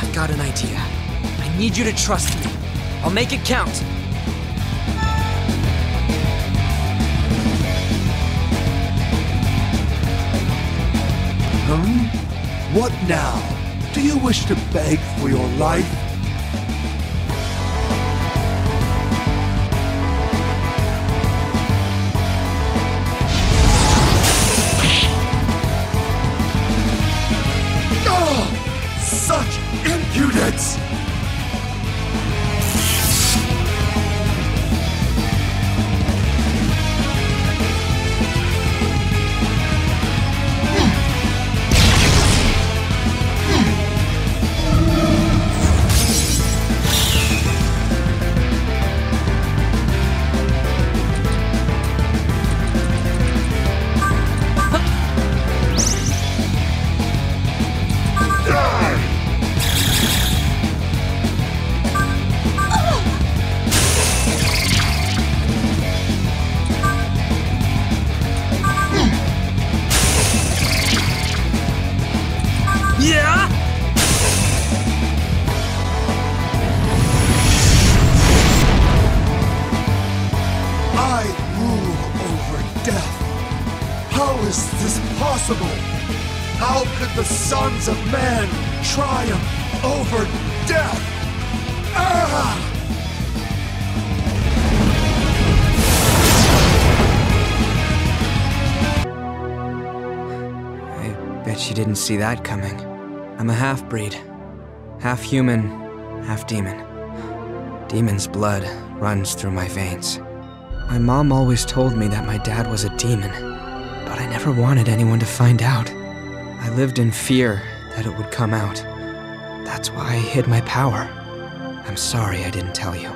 I've got an idea. I need you to trust me. I'll make it count. What now? Do you wish to beg for your life? Such impudence! How could the sons of men triumph over death? I bet you didn't see that coming. I'm a half-breed. Half human, half demon. Demon's blood runs through my veins. My mom always told me that my dad was a demon, but I never wanted anyone to find out. I lived in fear that it would come out. That's why I hid my power. I'm sorry I didn't tell you.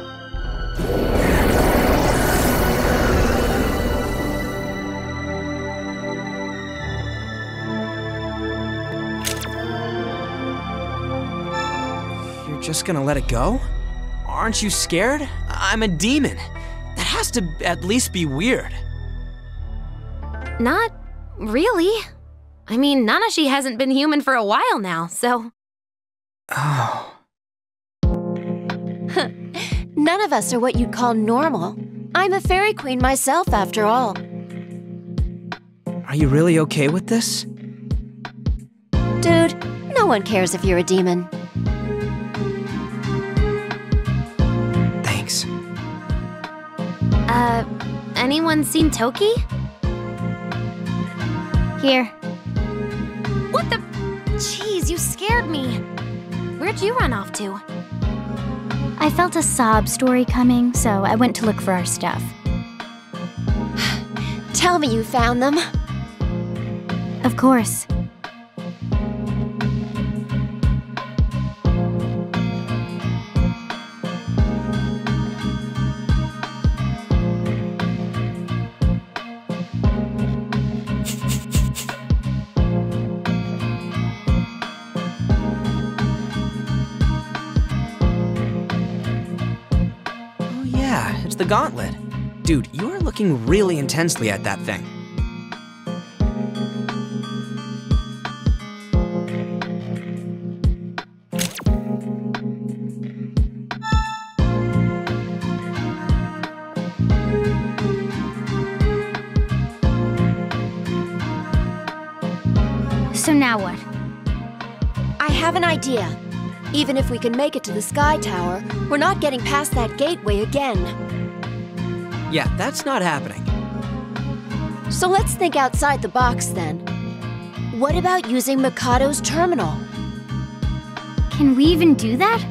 You're just gonna let it go? Aren't you scared? I'm a demon. That has to at least be weird. Not really. I mean, Nanashi hasn't been human for a while now, so... Oh. None of us are what you'd call normal. I'm a fairy queen myself, after all. Are you really okay with this? Dude, no one cares if you're a demon. Thanks. Anyone seen Toki? Here. What the? Jeez, you scared me. Where'd you run off to? I felt a sob story coming, so I went to look for our stuff. Tell me you found them. Of course. The gauntlet. Dude, you are looking really intensely at that thing. So now what? I have an idea. Even if we can make it to the Sky Tower, we're not getting past that gateway again. Yeah, that's not happening. So let's think outside the box then. What about using Mikado's terminal? Can we even do that?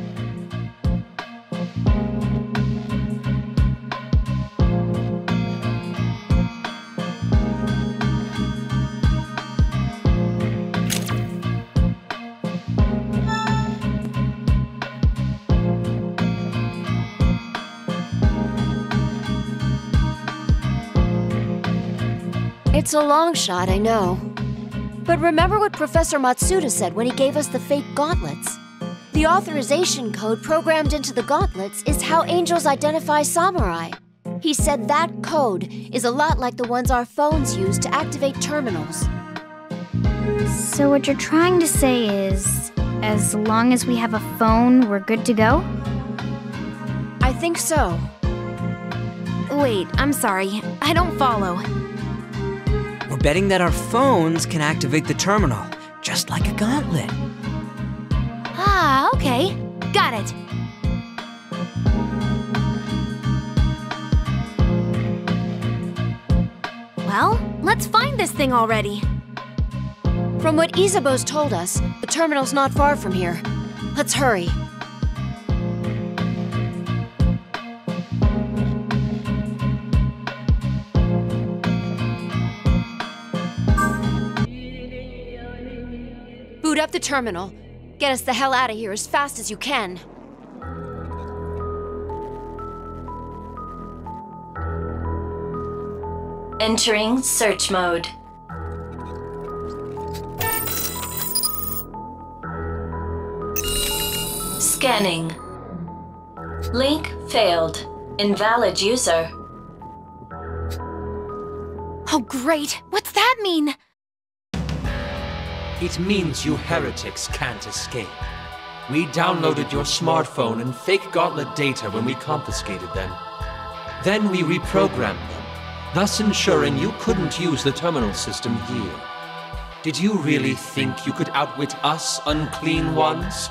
It's a long shot, I know. But remember what Professor Matsuda said when he gave us the fake gauntlets? The authorization code programmed into the gauntlets is how angels identify samurai. He said that code is a lot like the ones our phones use to activate terminals. So what you're trying to say is, As long as we have a phone, we're good to go? I think so. Wait, I'm sorry. I don't follow. We're betting that our phones can activate the terminal, just like a gauntlet. Ah, okay. Got it. Well, let's find this thing already. From what Isabeau's told us, the terminal's not far from here. Let's hurry. Boot up the terminal. Get us the hell out of here as fast as you can. Entering search mode. Scanning. Link failed. Invalid user. Oh, great! What's that mean? It means you heretics can't escape. We downloaded your smartphone and fake gauntlet data when we confiscated them. Then we reprogrammed them, thus ensuring you couldn't use the terminal system here. Did you really think you could outwit us, unclean ones?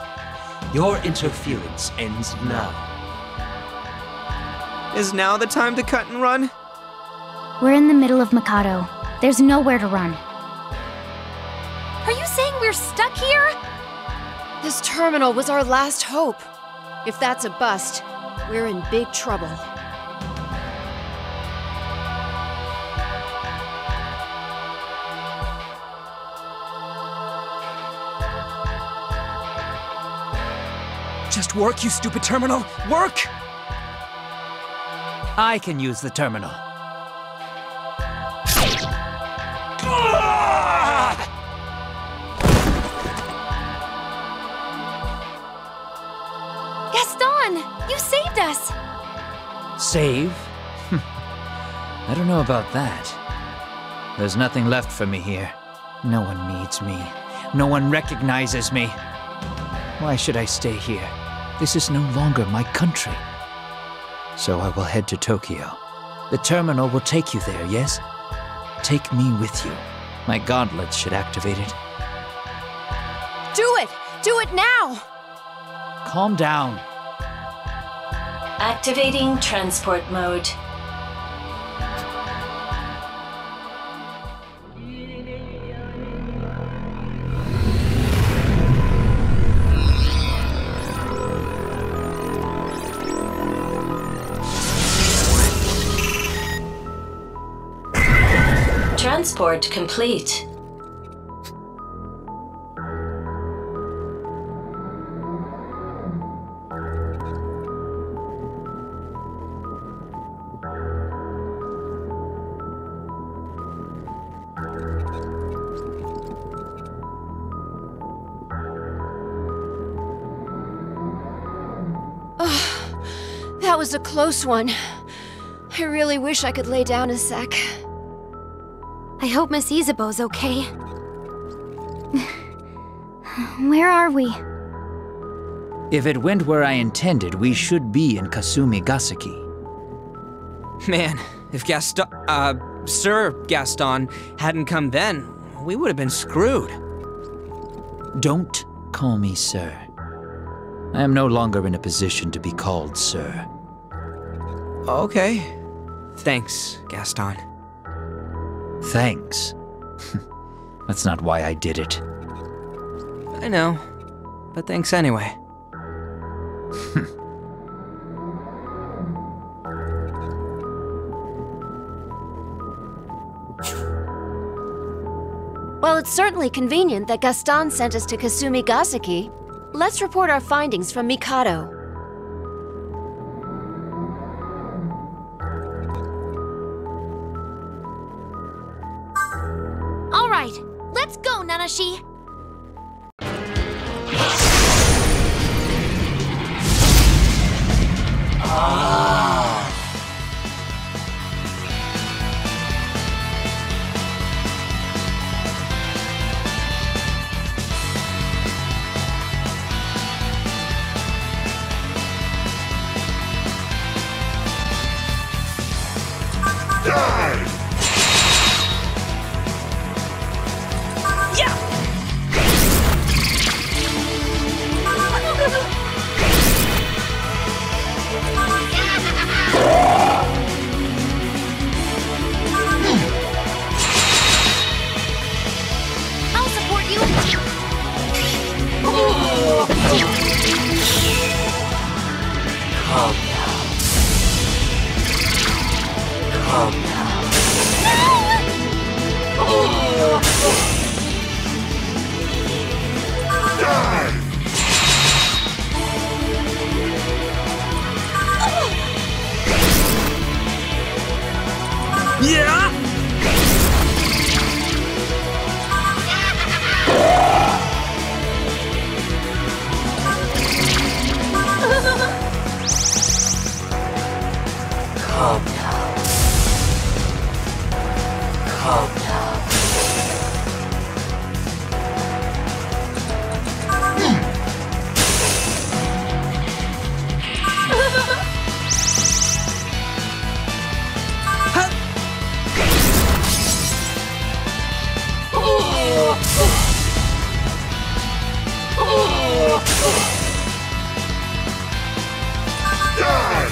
Your interference ends now. Is now the time to cut and run? We're in the middle of Mikado. There's nowhere to run. Are you saying we're stuck here? This terminal was our last hope. If that's a bust, we're in big trouble. Just work, you stupid terminal! Work! I can use the terminal. Gaston! You saved us! Save? I don't know about that. There's nothing left for me here. No one needs me. No one recognizes me. Why should I stay here? This is no longer my country. So I will head to Tokyo. The terminal will take you there, yes? Take me with you. My gauntlets should activate it. Do it! Do it now! Calm down. Activating transport mode. Transport complete. That was a close one. I really wish I could lay down a sec. I hope Miss Isabeau's okay. Where are we? If it went where I intended, we should be in Kasumi Gasaki. Man, if Sir Gaston hadn't come then, we would have been screwed. Don't call me sir. I am no longer in a position to be called sir. Okay. Thanks, Gaston. Thanks? That's not why I did it. I know, but thanks anyway. Well, it's certainly convenient that Gaston sent us to Kasumi Gasaki. Let's report our findings from Mikado. All right, let's go, Nanashi! Die! Yeah! I'll support you. Calm down. Calm down. Die! Yeah! Calm down. Calm down. Die!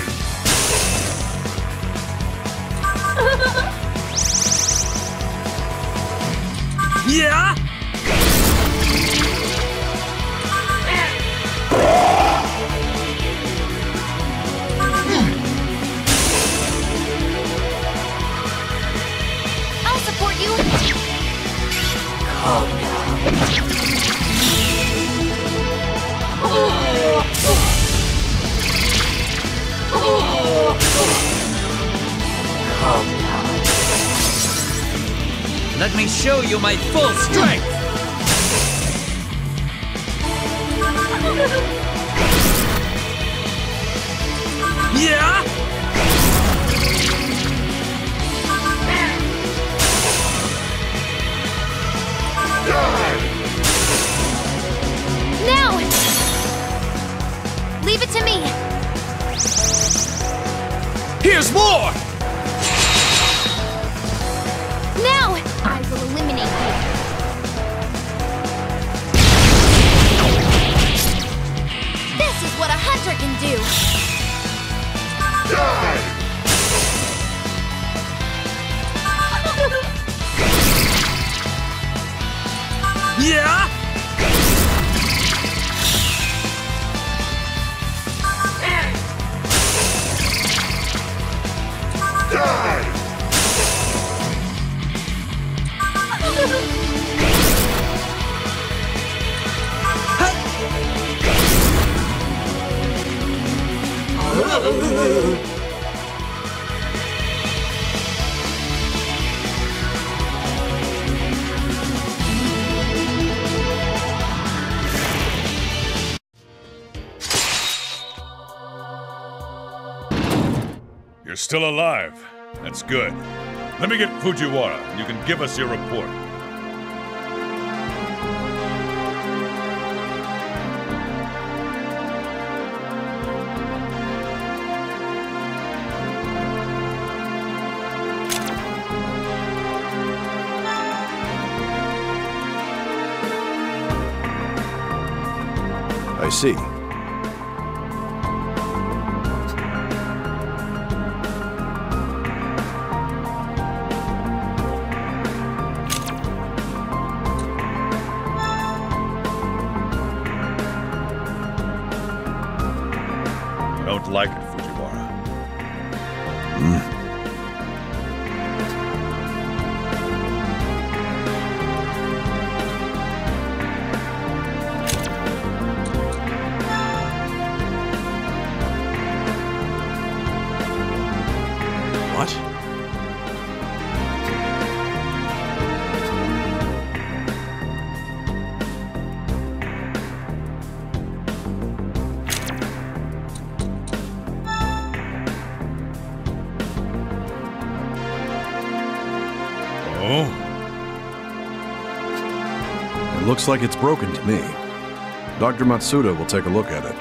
Yeah! I'll support you. Calm down. Calm down. Let me show you my full strength! Yeah! Die! Now! Leave it to me. Here's more! Now! I will eliminate you. This is what a hunter can do. Die! Yeah! Die! You're still alive. That's good. Let me get Fujiwara, and you can give us your report. I see. Don't like it, Fujiwara. What? Oh? It looks like it's broken to me. Dr. Matsuda will take a look at it.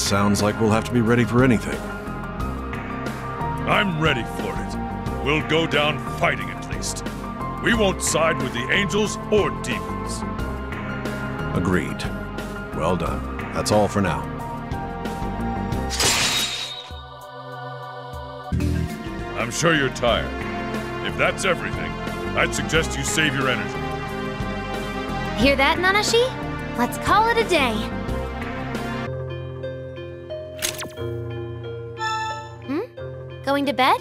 sounds like we'll have to be ready for anything. I'm ready for it. We'll go down fighting at least. We won't side with the angels or demons. Agreed. Well done. That's all for now. I'm sure you're tired. If that's everything, I'd suggest you save your energy. Hear that, Nanashi? Let's call it a day. Going to bed?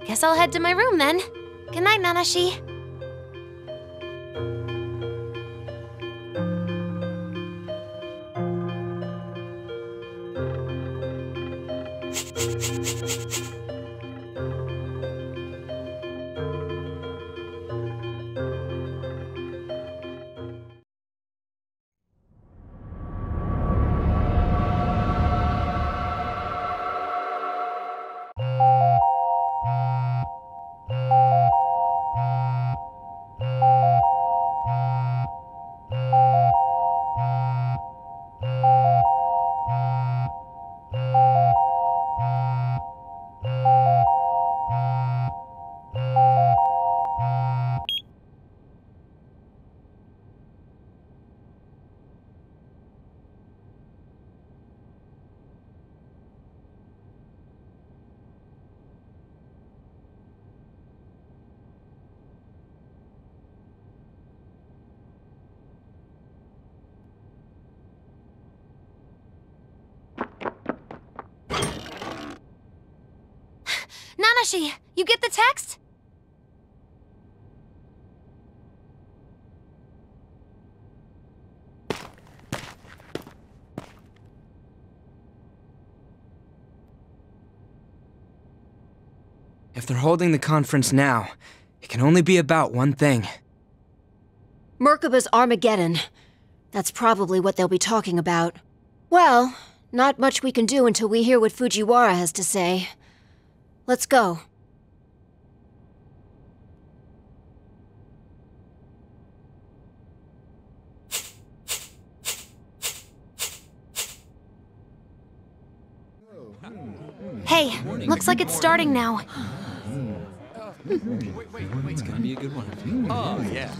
Guess I'll head to my room then. Good night, Nanashi. Nanashi, you get the text? If they're holding the conference now, it can only be about one thing. Merkaba's Armageddon. That's probably what they'll be talking about. Well, not much we can do until we hear what Fujiwara has to say. Let's go. Hey, looks like it's starting now. It's gonna be a good one. Oh, yeah.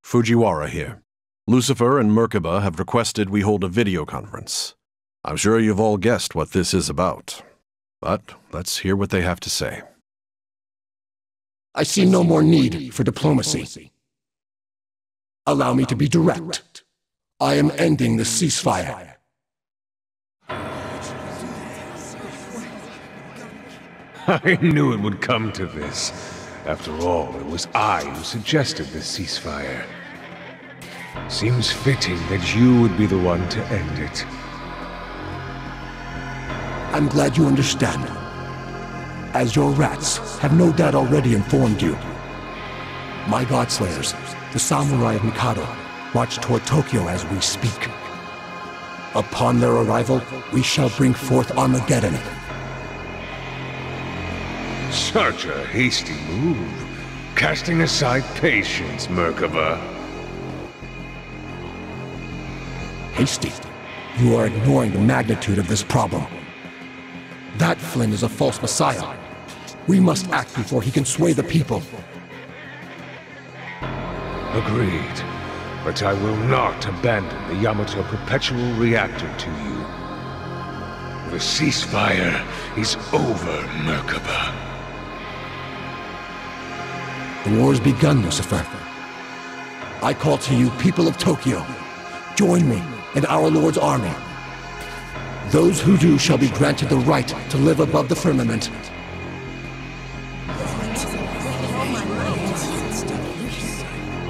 Fujiwara here. Lucifer and Merkaba have requested we hold a video conference. I'm sure you've all guessed what this is about. But let's hear what they have to say. I see no more need for diplomacy. Allow me to be direct. I am ending the ceasefire. I knew it would come to this. After all, it was I who suggested this ceasefire. Seems fitting that you would be the one to end it. I'm glad you understand. As your rats have no doubt already informed you. My Godslayers, the samurai of Mikado, march toward Tokyo as we speak. Upon their arrival, we shall bring forth Armageddon. Such a hasty move. Casting aside patience, Merkaba. Hasty? You are ignoring the magnitude of this problem. That Flynn is a false messiah. We must act before he can sway the people. Agreed. But I will not abandon the Yamato Perpetual Reactor to you. The ceasefire is over, Merkaba. The war's begun, Lucifer. I call to you, people of Tokyo. Join me and our Lord's army. Those who do shall be granted the right to live above the firmament.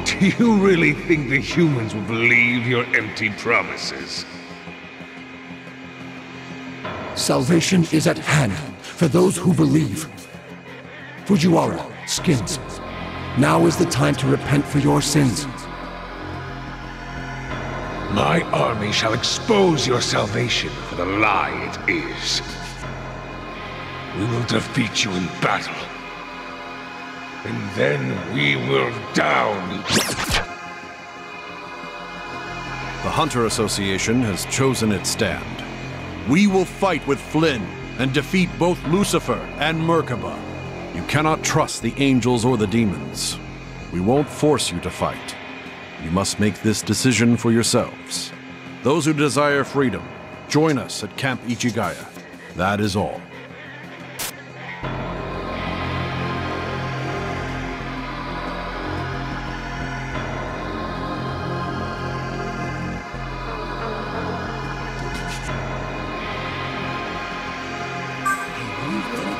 Do you really think the humans will believe your empty promises? Salvation is at hand for those who believe. Fujiwara, Skins, now is the time to repent for your sins. My army shall expose your salvation for the lie it is. We will defeat you in battle. And then we will down. The Hunter Association has chosen its stand. We will fight with Flynn and defeat both Lucifer and Merkaba. You cannot trust the angels or the demons. We won't force you to fight. You must make this decision for yourselves. Those who desire freedom, join us at Camp Ichigaya. That is all.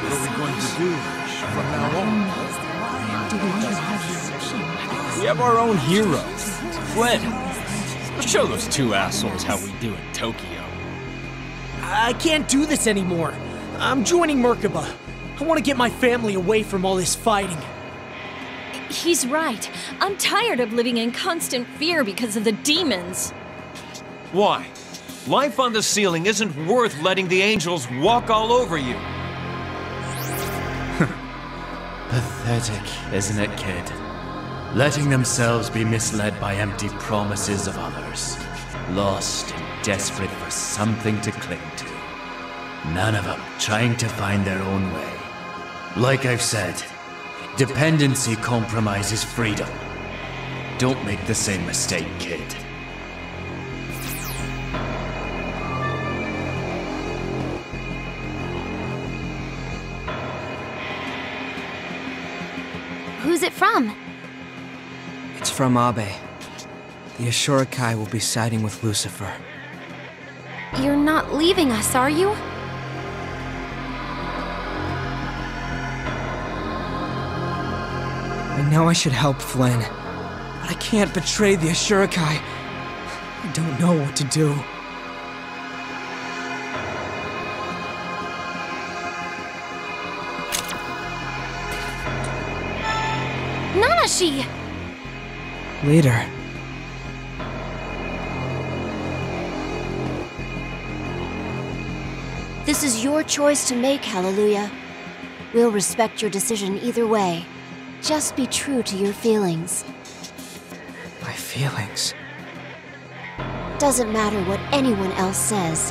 What are we going to do from now on? We have our own hero, Flynn. Let's show those two assholes how we do in Tokyo. I can't do this anymore. I'm joining Merkaba. I want to get my family away from all this fighting. He's right. I'm tired of living in constant fear because of the demons. Why? Life on the ceiling isn't worth letting the angels walk all over you. Pathetic, isn't it, kid? Letting themselves be misled by empty promises of others. Lost and desperate for something to cling to. None of them trying to find their own way. Like I've said, dependency compromises freedom. Don't make the same mistake, kid. Who's it from? It's from Abe. The Ashura Kai will be siding with Lucifer. You're not leaving us, are you? I know I should help Flynn, but I can't betray the Ashura Kai. I don't know what to do. Nanashi! Leader. This is your choice to make, Hallelujah. We'll respect your decision either way. Just be true to your feelings. My feelings? Doesn't matter what anyone else says.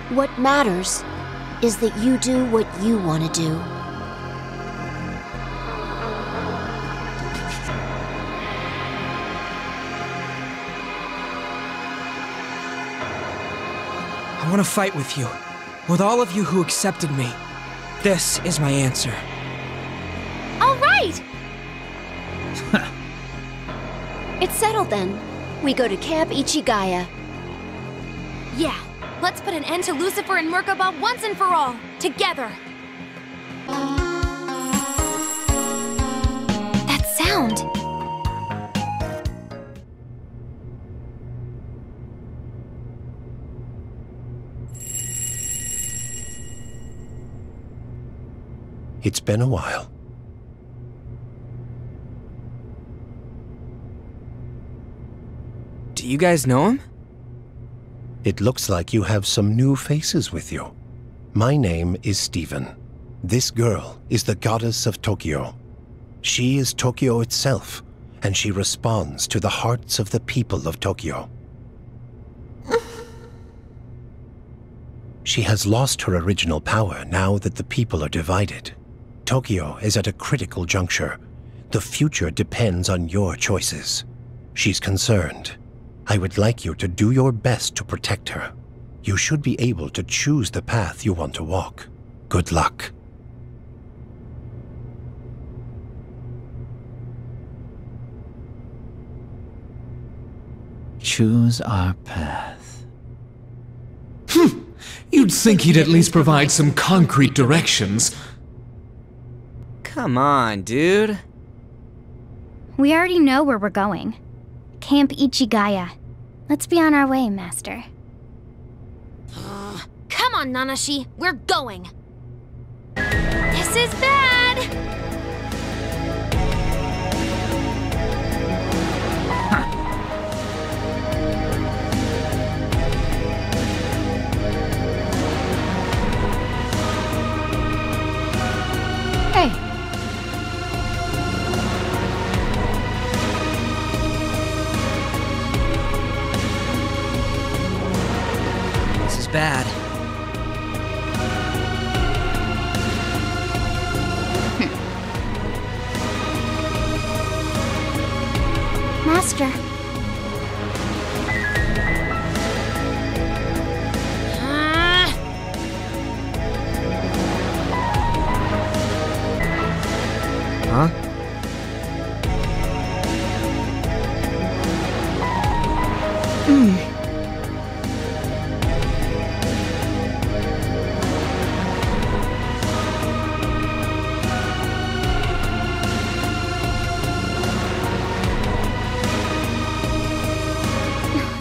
What matters is that you do what you want to do. I want to fight with you. With all of you who accepted me. This is my answer. All right! It's settled then. We go to Camp Ichigaya. Yeah, let's put an end to Lucifer and Merkaba once and for all. Together. That sound. It's been a while. Do you guys know him? It looks like you have some new faces with you. My name is Stephen. This girl is the goddess of Tokyo. She is Tokyo itself, and she responds to the hearts of the people of Tokyo. She has lost her original power now that the people are divided. Tokyo is at a critical juncture. The future depends on your choices. She's concerned. I would like you to do your best to protect her. You should be able to choose the path you want to walk. Good luck. Choose our path. You'd think he'd at least provide some concrete directions. Come on, dude. We already know where we're going. Camp Ichigaya. Let's be on our way, Master. Come on, Nanashi. We're going. This is bad! Hey. Master. Huh?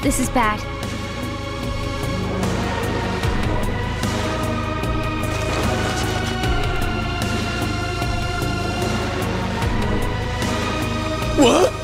This is bad. What?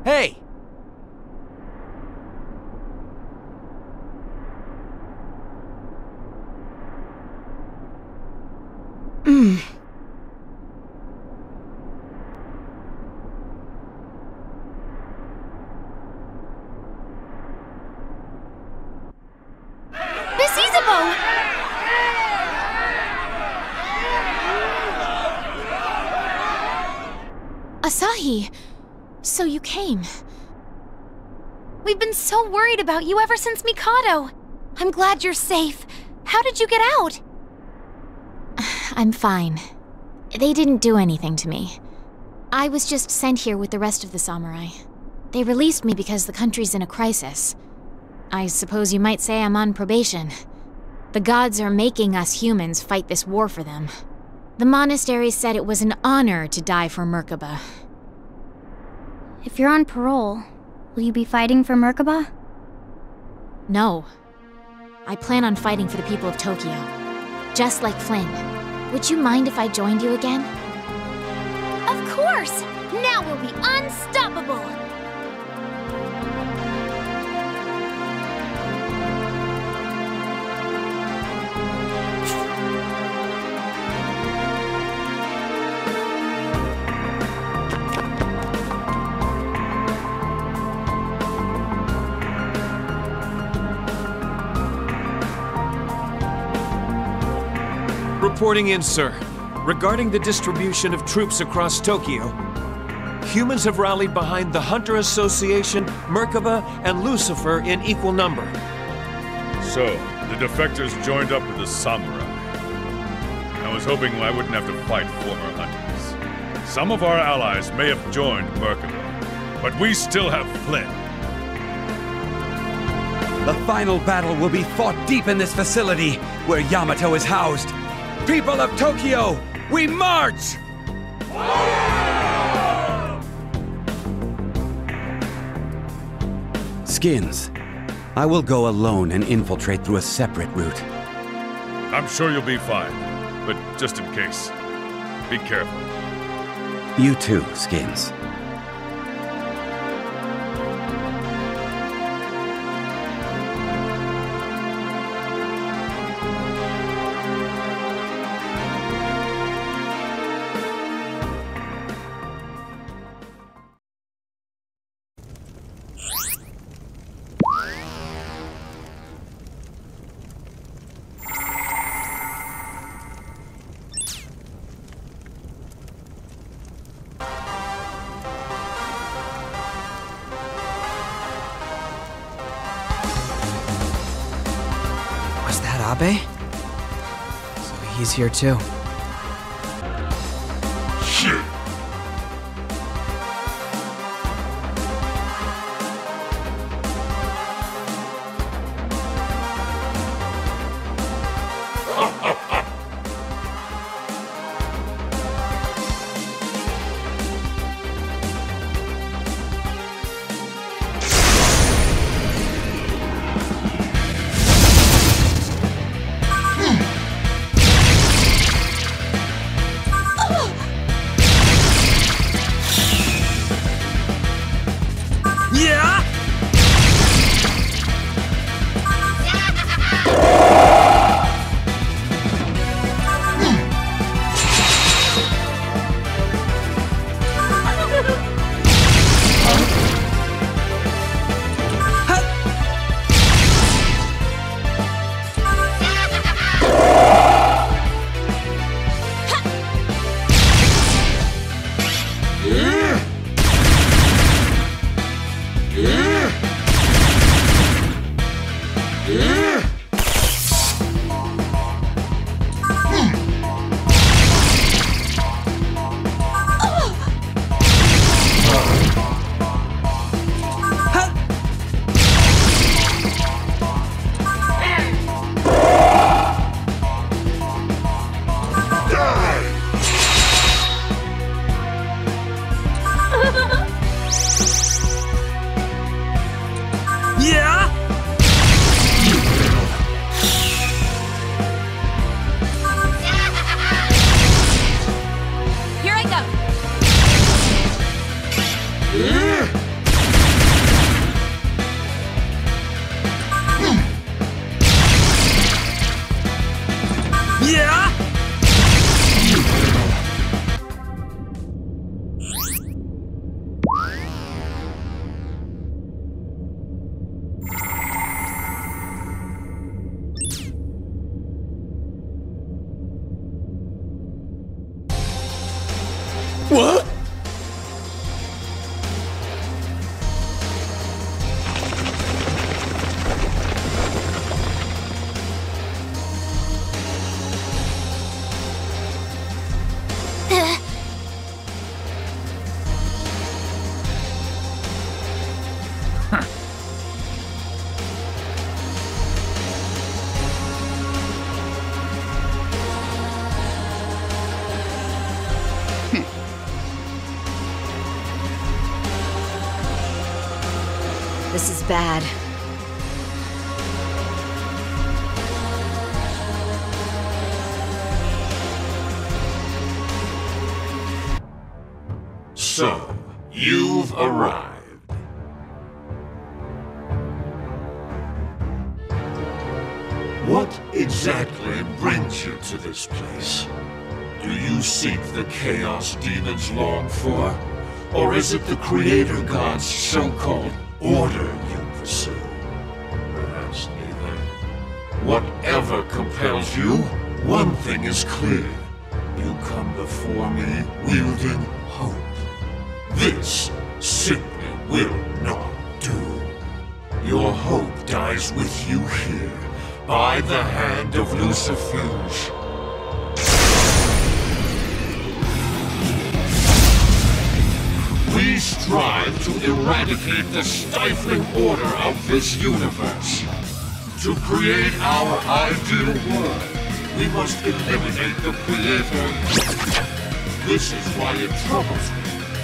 Hey! Miss Isabeau! Asahi, so you came. We've been so worried about you ever since Mikado. I'm glad you're safe. How did you get out? I'm fine. They didn't do anything to me. I was just sent here with the rest of the samurai. They released me because the country's in a crisis. I suppose you might say I'm on probation. The gods are making us humans fight this war for them. The monastery said it was an honor to die for Merkaba. If you're on parole, will you be fighting for Merkaba? No. I plan on fighting for the people of Tokyo. Just like Flynn. Would you mind if I joined you again? Of course! Now we'll be unstoppable! Reporting in, sir. Regarding the distribution of troops across Tokyo, humans have rallied behind the Hunter Association, Merkaba, and Lucifer in equal number. So, the defectors joined up with the samurai. I was hoping I wouldn't have to fight former hunters. Some of our allies may have joined Merkaba, but we still have Flynn. The final battle will be fought deep in this facility, where Yamato is housed. People of Tokyo, we march! Skins, I will go alone and infiltrate through a separate route. I'm sure you'll be fine, but just in case, be careful. You too, Skins. Abe? So he's here too. Shit! What? This is bad. So, you've arrived. What exactly brings you to this place? Do you seek the chaos demons long for? Or is it the Creator God's so-called order you pursue? Perhaps neither. Whatever compels you, one thing is clear. You come before me wielding hope. This simply will not do. Your hope dies with you here, by the hand of Lucifuge. We strive to eradicate the stifling order of this universe. To create our ideal world, we must eliminate the Creator. This is why it troubles me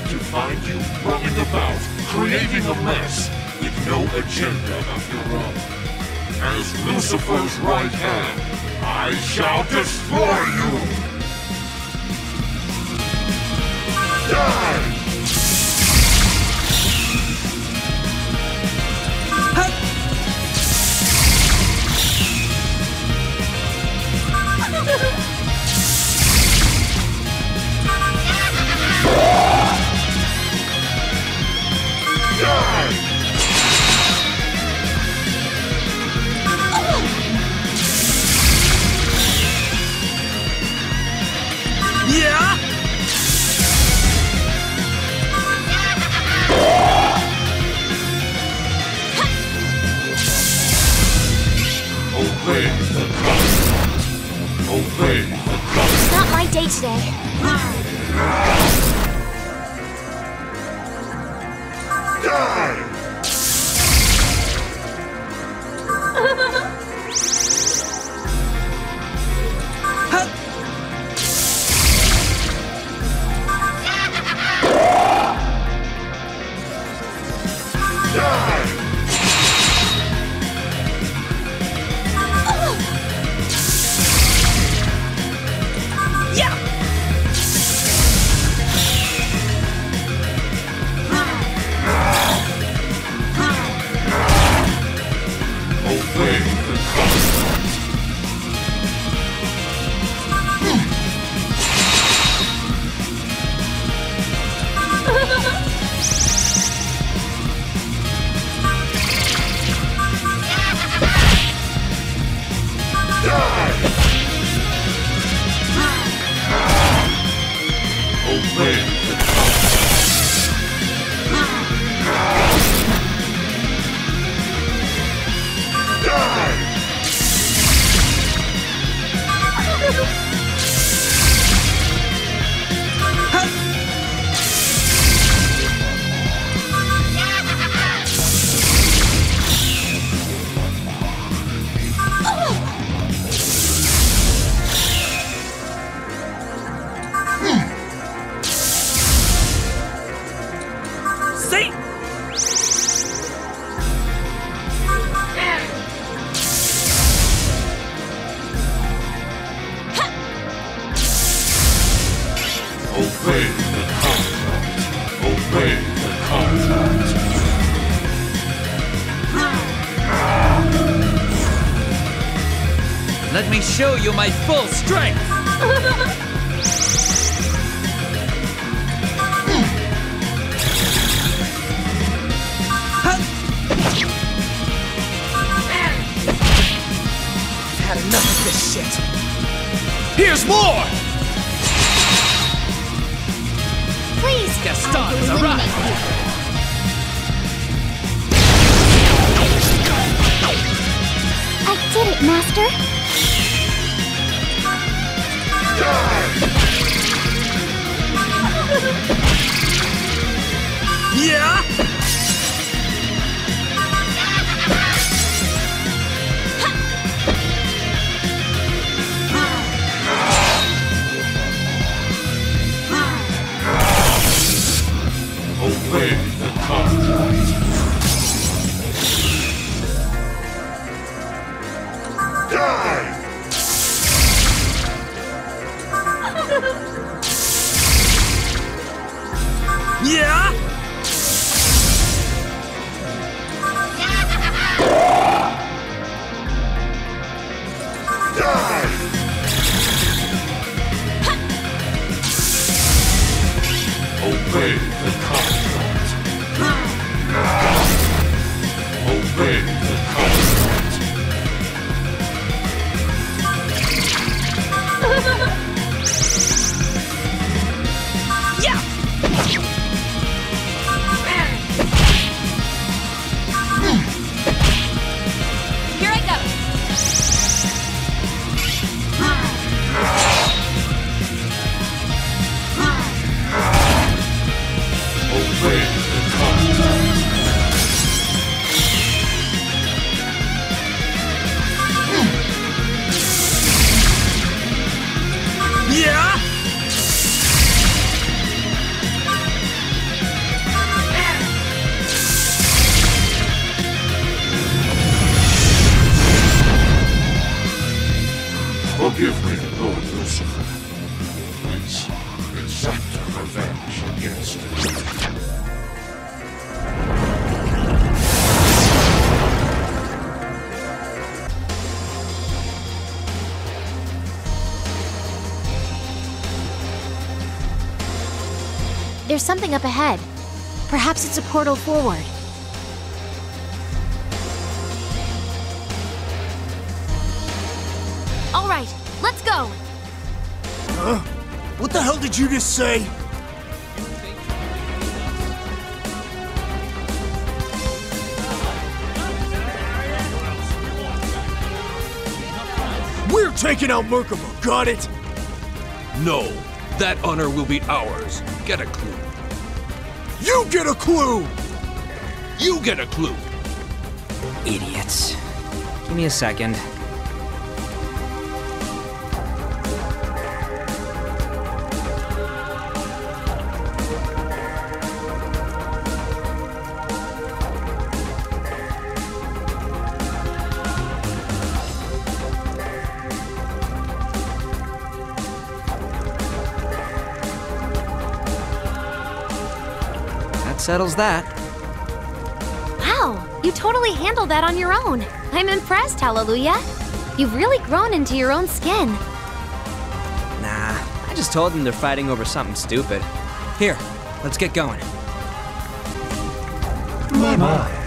to find you running about, creating a mess with no agenda of your own. As Lucifer's right hand, I shall destroy you! Die! today. Die! Let me show you my full strength! I've had enough of this shit. Here's more! Please! Gaston has arrived! I did it, Master! Yeah! Obey the contract. Die! Yeah! Die! Obey the contract. Obey the contract. Yeah! Here I go. Obey the contract. Yeah! Forgive me, Lord Lucifer. Let's exact revenge against it. There's something up ahead. Perhaps it's a portal forward. All right, let's go! Huh? What the hell did you just say? We're taking out Merkaba, got it? No, that honor will be ours. Get a clue. You get a clue! You get a clue! Idiots. Give me a second. Settles that. Wow, you totally handled that on your own. I'm impressed, Hallelujah. You've really grown into your own skin. Nah, I just told them they're fighting over something stupid. Here, let's get going. My.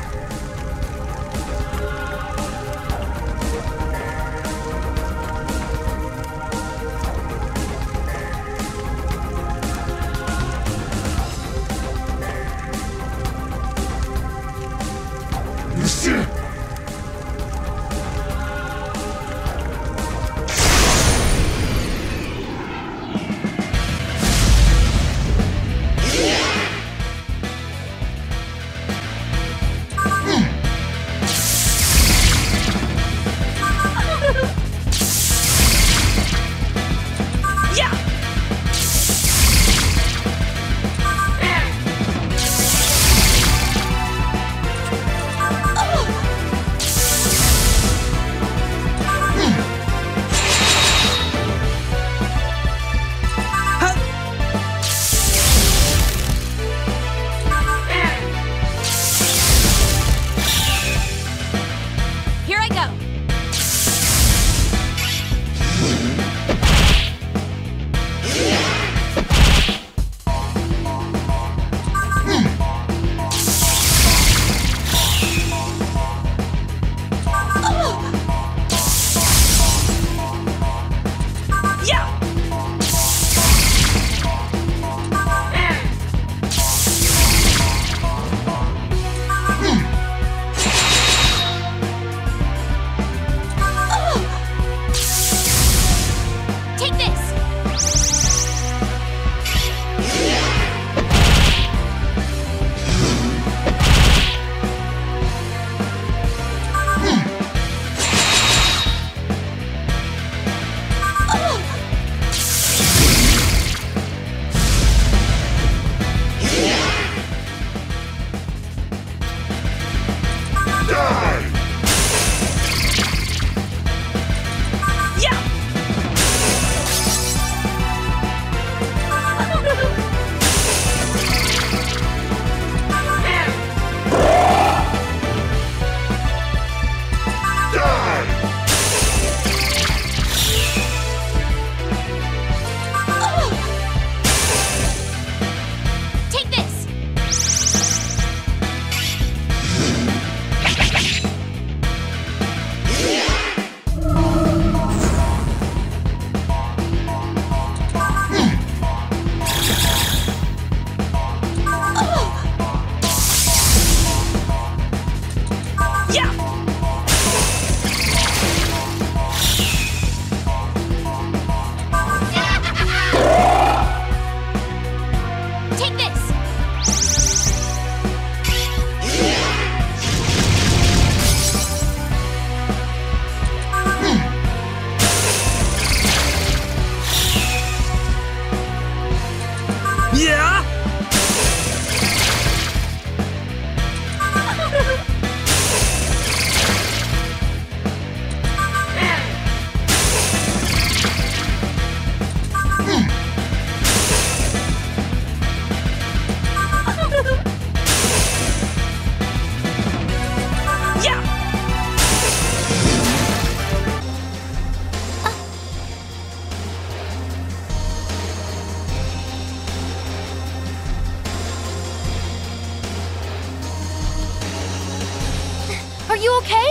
you okay?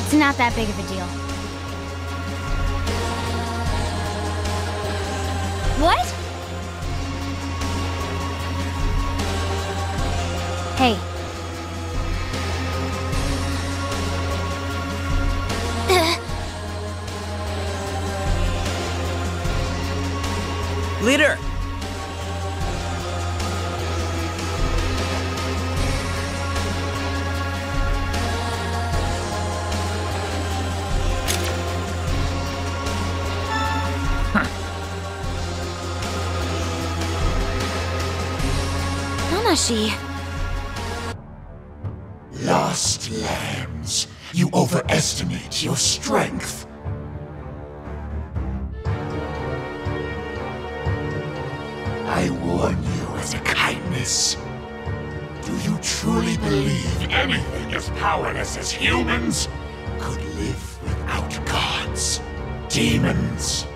It's not that big of a deal. What? Hey. Leader! Nanashi. Lost lambs, you overestimate your strength. I warn you as a kindness. Do you truly believe anything as powerless as humans could live without gods, demons?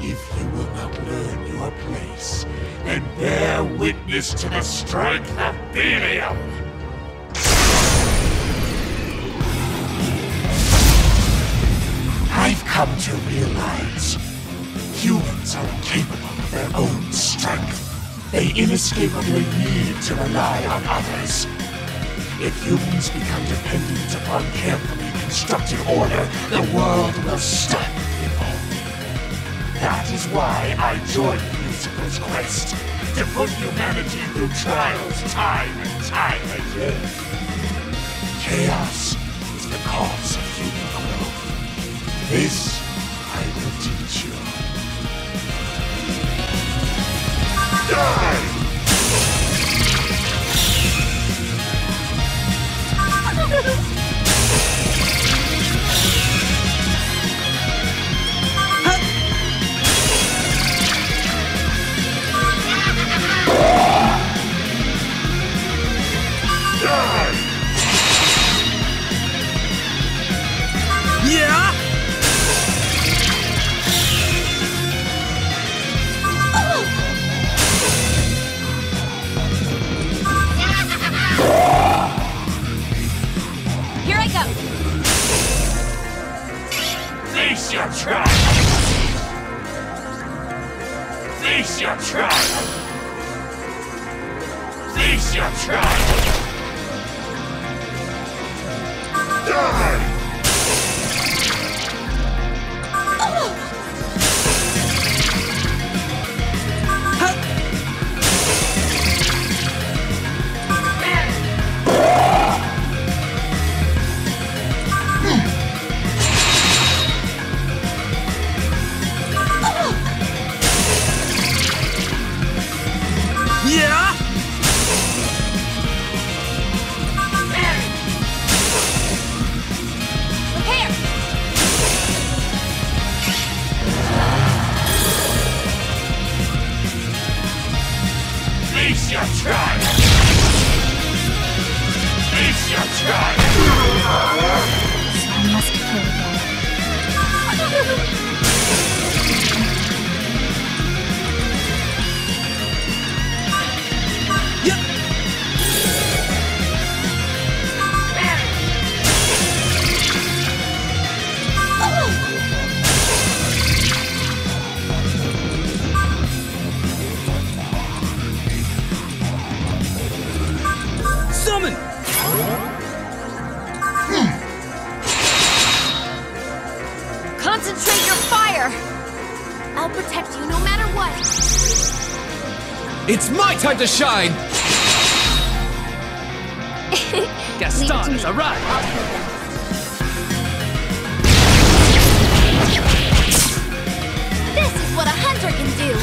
If you will not learn your place, then bear witness to the strength of Belial. I've come to realize humans are incapable of their own strength. They inescapably need to rely on others. If humans become dependent upon carefully constructed order, the world will stop evolving. That is why I joined Lucifer's quest, to put humanity through trials time and time again. Chaos is the cause of human growth. This I will teach you. Die! Yeah! Here I go. Face your trial! Face your trial! Face your trial! Die! Yeah! Prepare! Face your trial! Face your trial! So I must kill again. Summon! Concentrate your fire! I'll protect you no matter what! It's my time to shine! Gaston has arrived! This is what a hunter can do!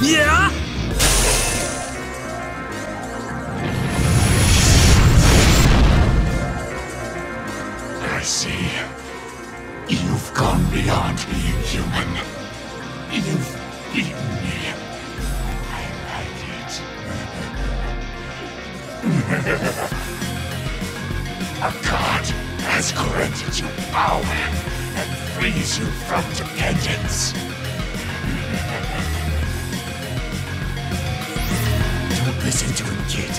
Yeah? I see. You've gone beyond being human. You've beaten me. I like it. A god has granted you power and frees you from dependence. Don't listen to him, kid.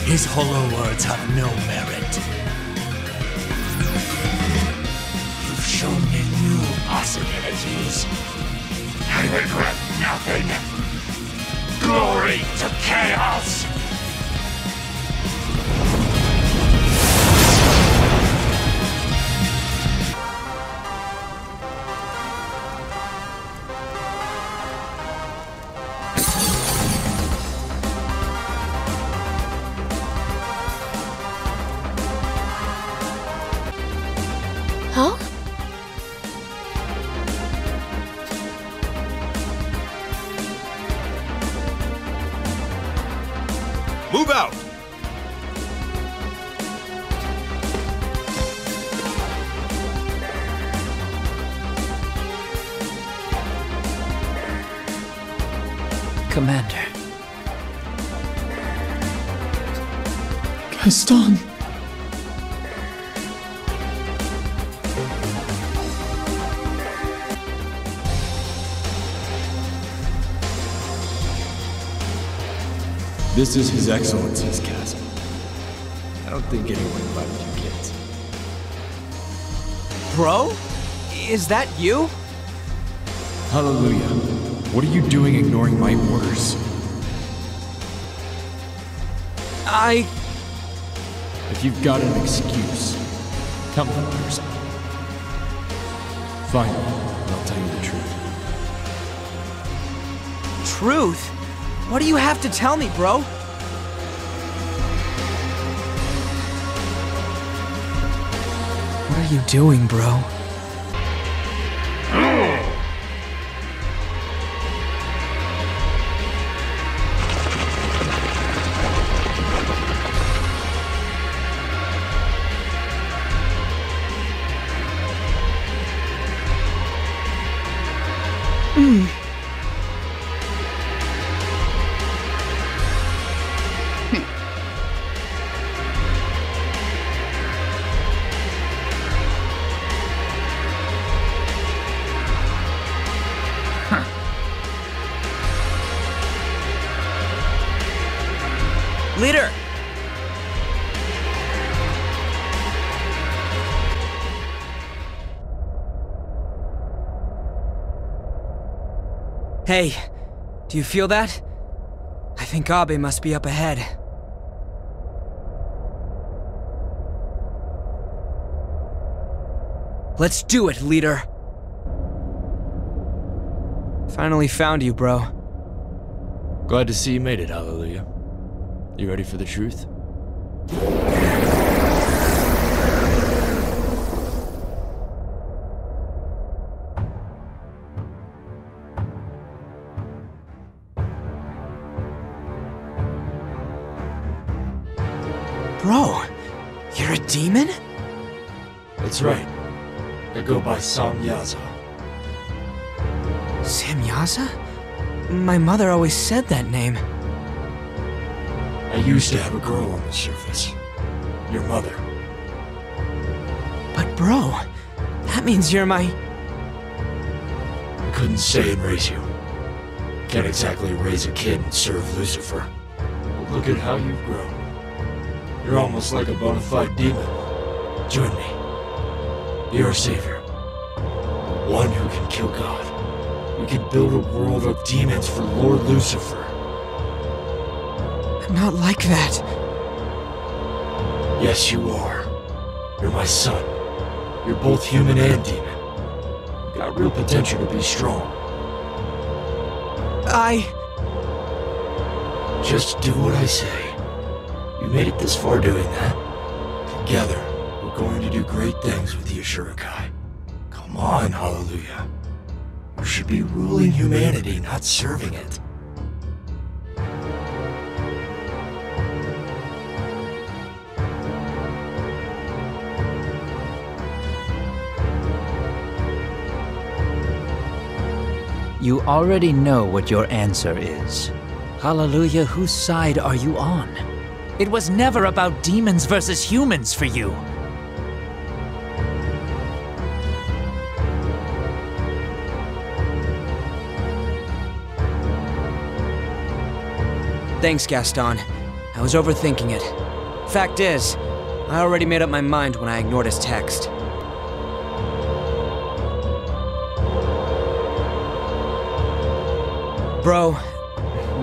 His hollow words have no merit. You've shown me new possibilities. I regret nothing. Glory to chaos! Huh? Move out! Commander. Gaston. This is His Excellency's castle. I don't think anyone invited you kids. Bro? Is that you? Hallelujah. What are you doing ignoring my orders? If you've got an excuse, tell me yours. Fine, I'll tell you the truth. Truth? What do you have to tell me, bro? What are you doing, bro? Leader! Hey, do you feel that? I think Abe must be up ahead. Let's do it, leader! Finally found you, bro. Glad to see you made it, Hallelujah. You ready for the truth? Bro, you're a demon? That's right. I go by Samyaza. Samyaza? My mother always said that name. I used to have a girl on the surface. Your mother. But bro, that means you're my... I couldn't say and raise you. Can't exactly raise a kid and serve Lucifer. But look at how you've grown. You're almost like a bona fide demon. Join me. Be our savior. One who can kill God. We can build a world of demons for Lord Lucifer. I'm not like that. Yes, you are. You're my son. You're both human and demon. You've got real potential to be strong. Just do what I say. You made it this far doing that. Together, we're going to do great things with the Ashurakai. Come on, Hallelujah. You should be ruling humanity, not serving it. You already know what your answer is. Hallelujah, whose side are you on? It was never about demons versus humans for you. Thanks, Gaston. I was overthinking it. Fact is, I already made up my mind when I ignored his text. Bro,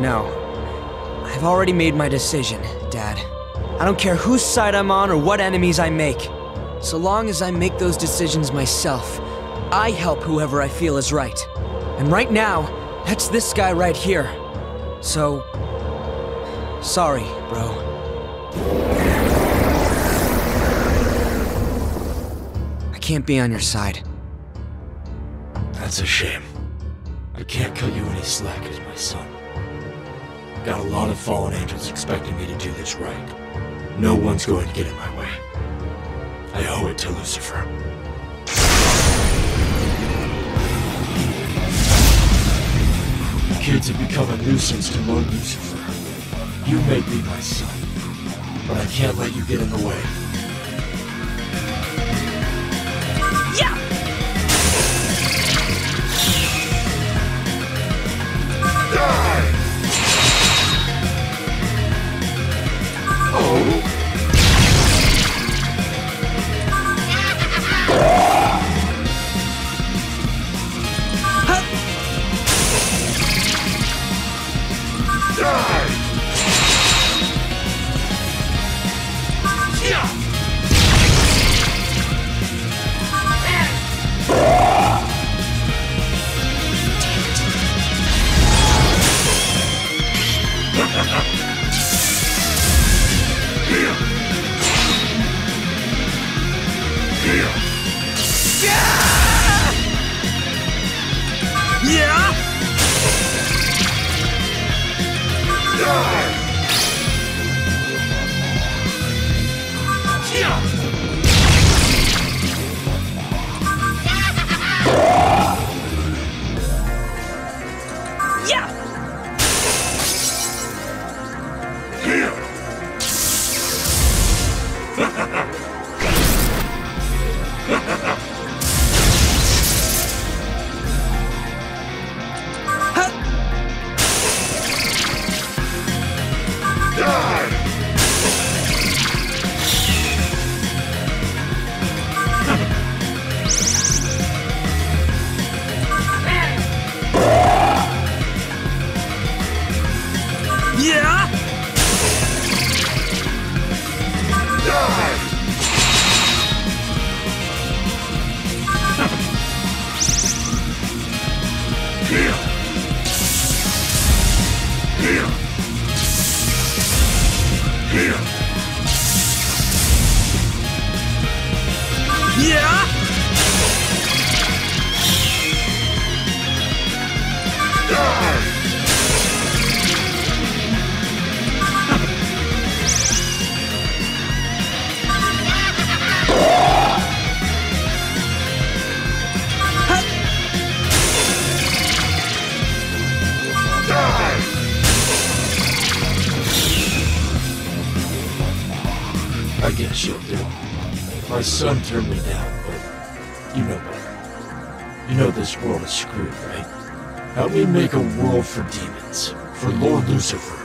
no. I've already made my decision, Dad. I don't care whose side I'm on or what enemies I make. So long as I make those decisions myself, I help whoever I feel is right. And right now, that's this guy right here. So, sorry, bro. I can't be on your side. That's a shame. I can't cut you any slack as my son. Got a lot of fallen angels expecting me to do this right. No one's going to get in my way. I owe it to Lucifer. Kids have become a nuisance to Lord Lucifer. You may be my son, but I can't let you get in the way. Yeah! Die! Oh! I guess you'll do. My son turned me down, but you know better. You know this world is screwed, right? Help me make a world for demons, for Lord Lucifer.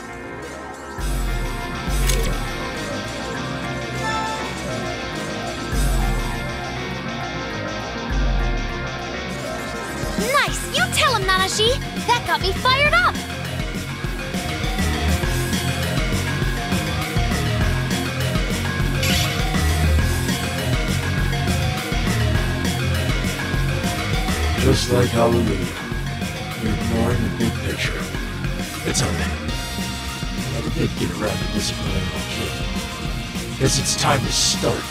Nice! You tell him, Nanashi! That got me fired up! Just like Hallelujah, you're ignoring the big picture. It's okay. I never did get around to disciplining my kid. Guess it's time to start.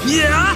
Yeah!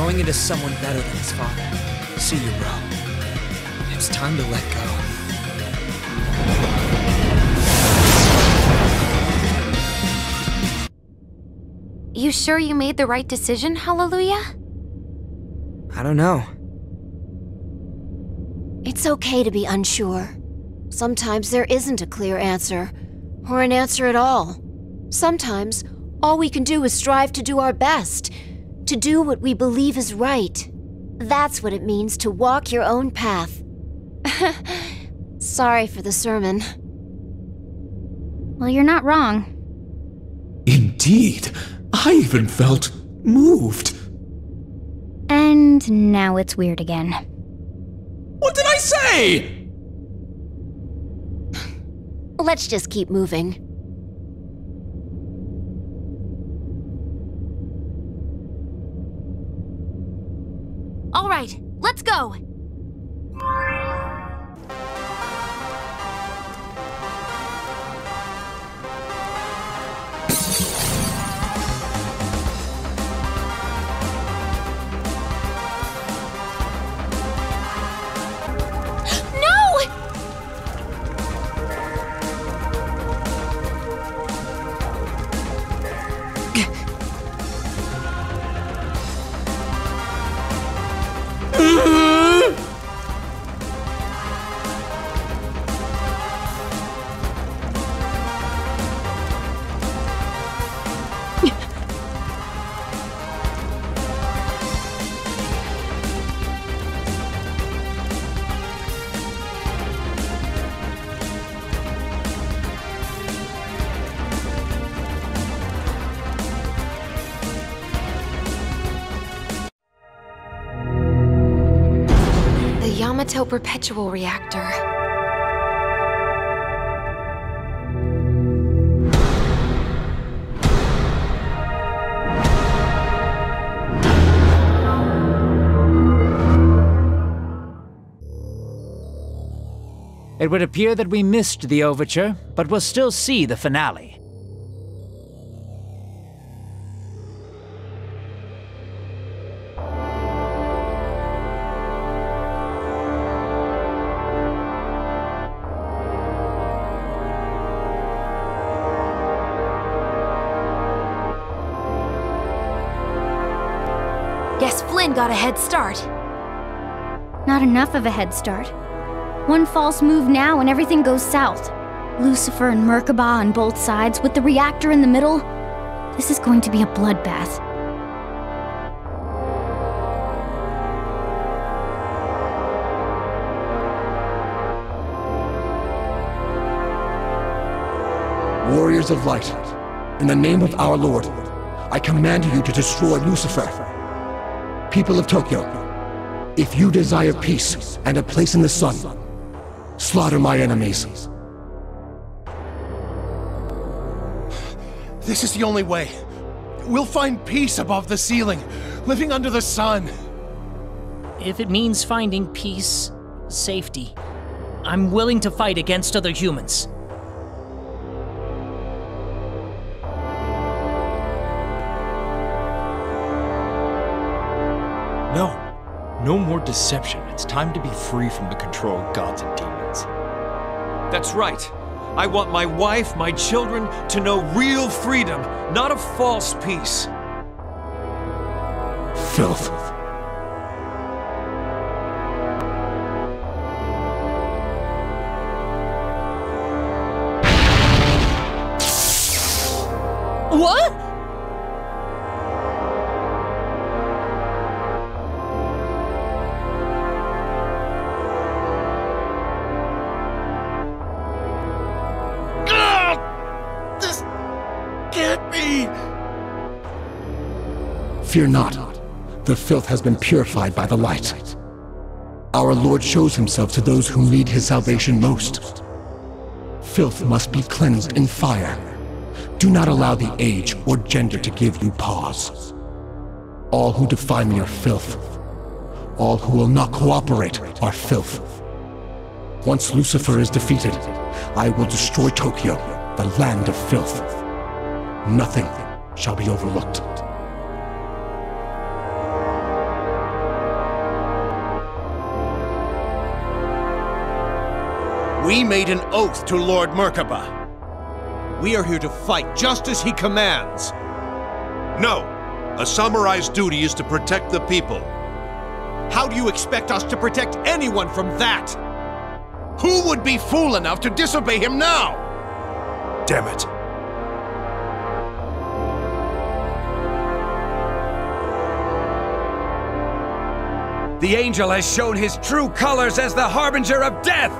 Into someone better than his father. See you, bro. It's time to let go. You sure you made the right decision, Hallelujah? I don't know. It's okay to be unsure. Sometimes there isn't a clear answer, or an answer at all. Sometimes, all we can do is strive to do our best, to do what we believe is right. That's what it means to walk your own path. Sorry for the sermon. Well, you're not wrong. Indeed. I even felt moved. And now it's weird again. What did I say? Let's just keep moving. All right, let's go! Yamato Perpetual Reactor. It would appear that we missed the overture, but we'll still see the finale. Guess Flynn got a head start. Not enough of a head start. One false move now and everything goes south. Lucifer and Merkaba on both sides, with the reactor in the middle. This is going to be a bloodbath. warriors of light, in the name of our Lord, I command you to destroy Lucifer. People of Tokyo, if you desire peace and a place in the sun, slaughter my enemies. This is the only way. We'll find peace above the ceiling, living under the sun. If it means finding peace, safety, I'm willing to fight against other humans. No more deception. It's time to be free from the control of gods and demons. That's right. I want my wife, my children, to know real freedom, not a false peace. Filth. What? Fear not, the filth has been purified by the light. Our Lord shows himself to those who need his salvation most. Filth must be cleansed in fire. Do not allow the age or gender to give you pause. All who defy me are filth. All who will not cooperate are filth. Once Lucifer is defeated, I will destroy Tokyo, the land of filth. Nothing shall be overlooked. We made an oath to Lord Merkaba. We are here to fight just as he commands. No! A samurai's duty is to protect the people. How do you expect us to protect anyone from that? Who would be fool enough to disobey him now? Damn it. The angel has shown his true colors as the harbinger of death!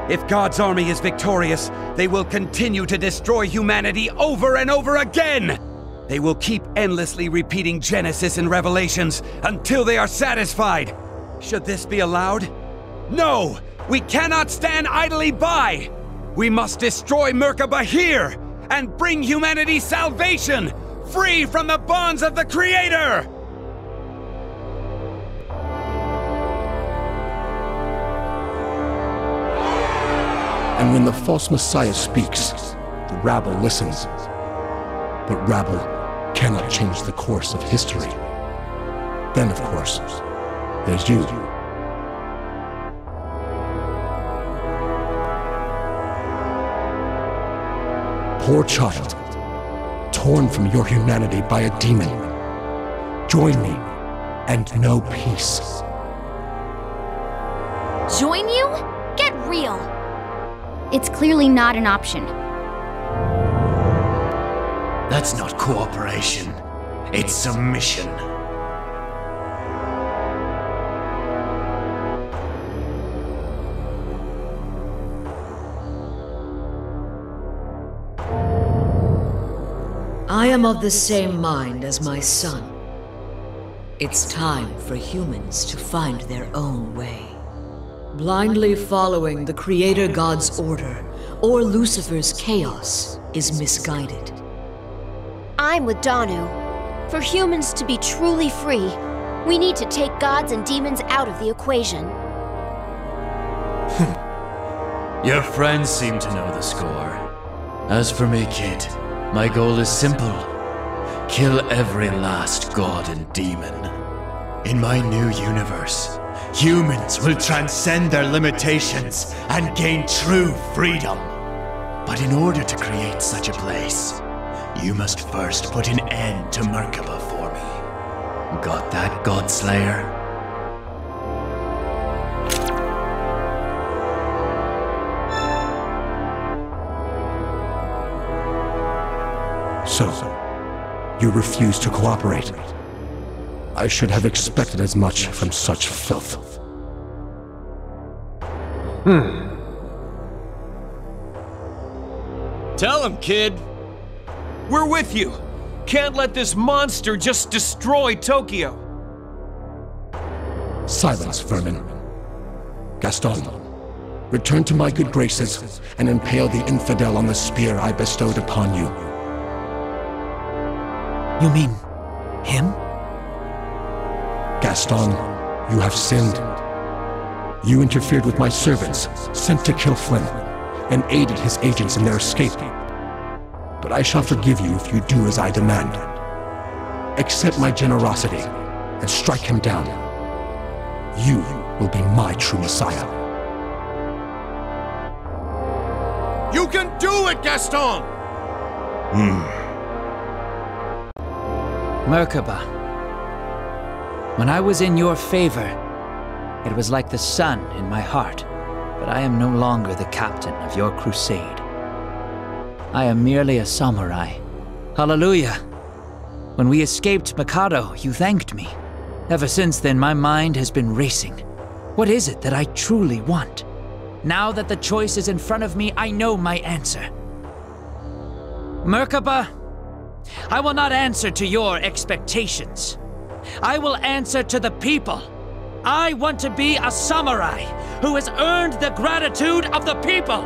If God's army is victorious, they will continue to destroy humanity over and over again! They will keep endlessly repeating Genesis and Revelations until they are satisfied. Should this be allowed? No! We cannot stand idly by! We must destroy Merkaba here and bring humanity salvation, free from the bonds of the Creator! And when the false Messiah speaks, the rabble listens. But rabble cannot change the course of history. Then, of course, there's you. Poor child, torn from your humanity by a demon. Join me and know peace. Join you? Get real! It's clearly not an option. That's not cooperation. It's submission. I am of the same mind as my son. It's time for humans to find their own way. Blindly following the Creator God's order or Lucifer's chaos is misguided. I'm with Danu. For humans to be truly free, we need to take gods and demons out of the equation. Your friends seem to know the score. As for me, kid, my goal is simple. Kill every last god and demon. In my new universe, humans will transcend their limitations and gain true freedom. But in order to create such a place, you must first put an end to Merkaba for me. Got that, Godslayer? So, you refuse to cooperate. I should have expected as much from such filth. Tell him, kid. We're with you! Can't let this monster just destroy Tokyo! Silence, vermin. Gaston, return to my good graces and impale the infidel on the spear I bestowed upon you. You mean him? Gaston, you have sinned. You interfered with my servants, sent to kill Flynn, and aided his agents in their escape. But I shall forgive you if you do as I demand. Accept my generosity and strike him down. You will be my true Messiah. You can do it, Gaston! Merkaba, when I was in your favor, it was like the sun in my heart, but I am no longer the captain of your crusade. I am merely a samurai. Hallelujah! When we escaped Mikado, you thanked me. Ever since then, my mind has been racing. What is it that I truly want? Now that the choice is in front of me, I know my answer. Merkaba, I will not answer to your expectations. I will answer to the people. I want to be a samurai who has earned the gratitude of the people.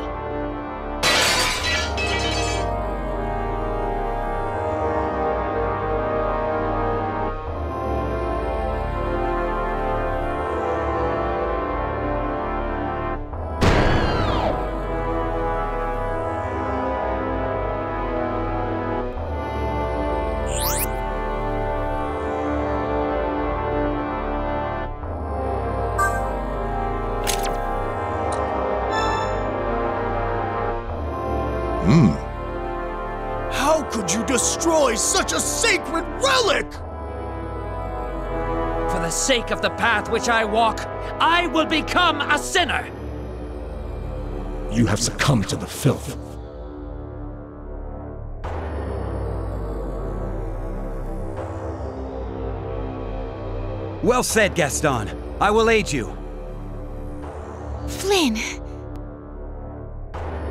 How could you destroy such a sacred relic? For the sake of the path which I walk, I will become a sinner! You have succumbed to the filth. Well said, Gaston. I will aid you. Flynn!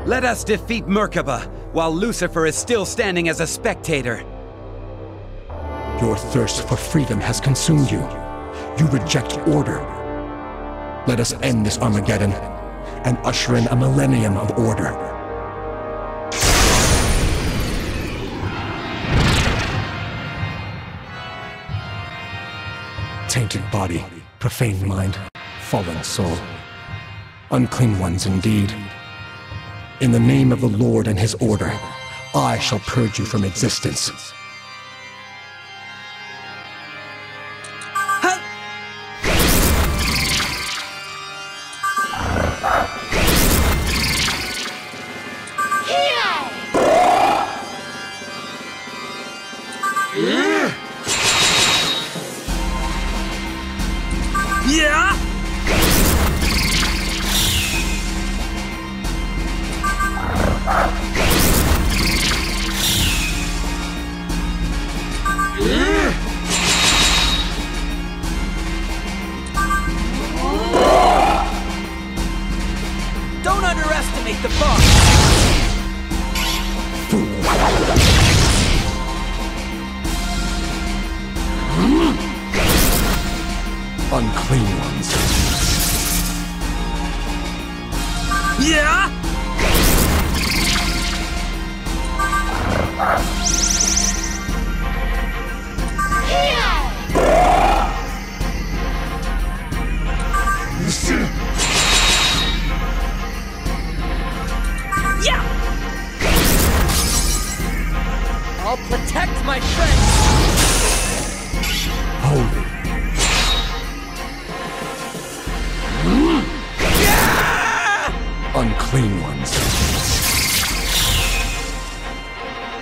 Let us defeat Merkaba, while Lucifer is still standing as a spectator. Your thirst for freedom has consumed you. You reject order. Let us end this Armageddon and usher in a millennium of order. Tainted body, profane mind, fallen soul. Unclean ones indeed. In the name of the Lord and his order, I shall purge you from existence. Yeah! Don't underestimate the boss! Unclean ones. Yeah! Yeah! I'll protect my friends! Holy. Unclean ones.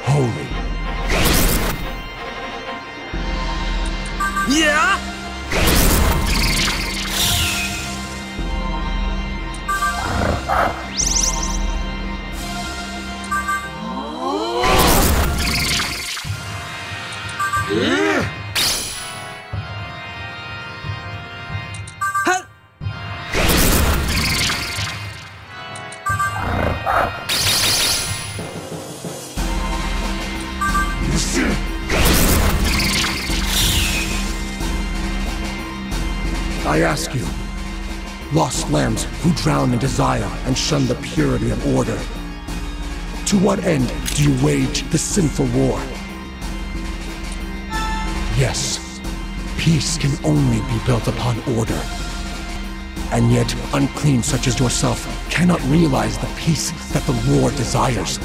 Holy. Yeah! I ask you, lost lambs who drown in desire and shun the purity of order, to what end do you wage the sinful war? Yes, peace can only be built upon order. And yet, unclean such as yourself cannot realize the peace that the war desires.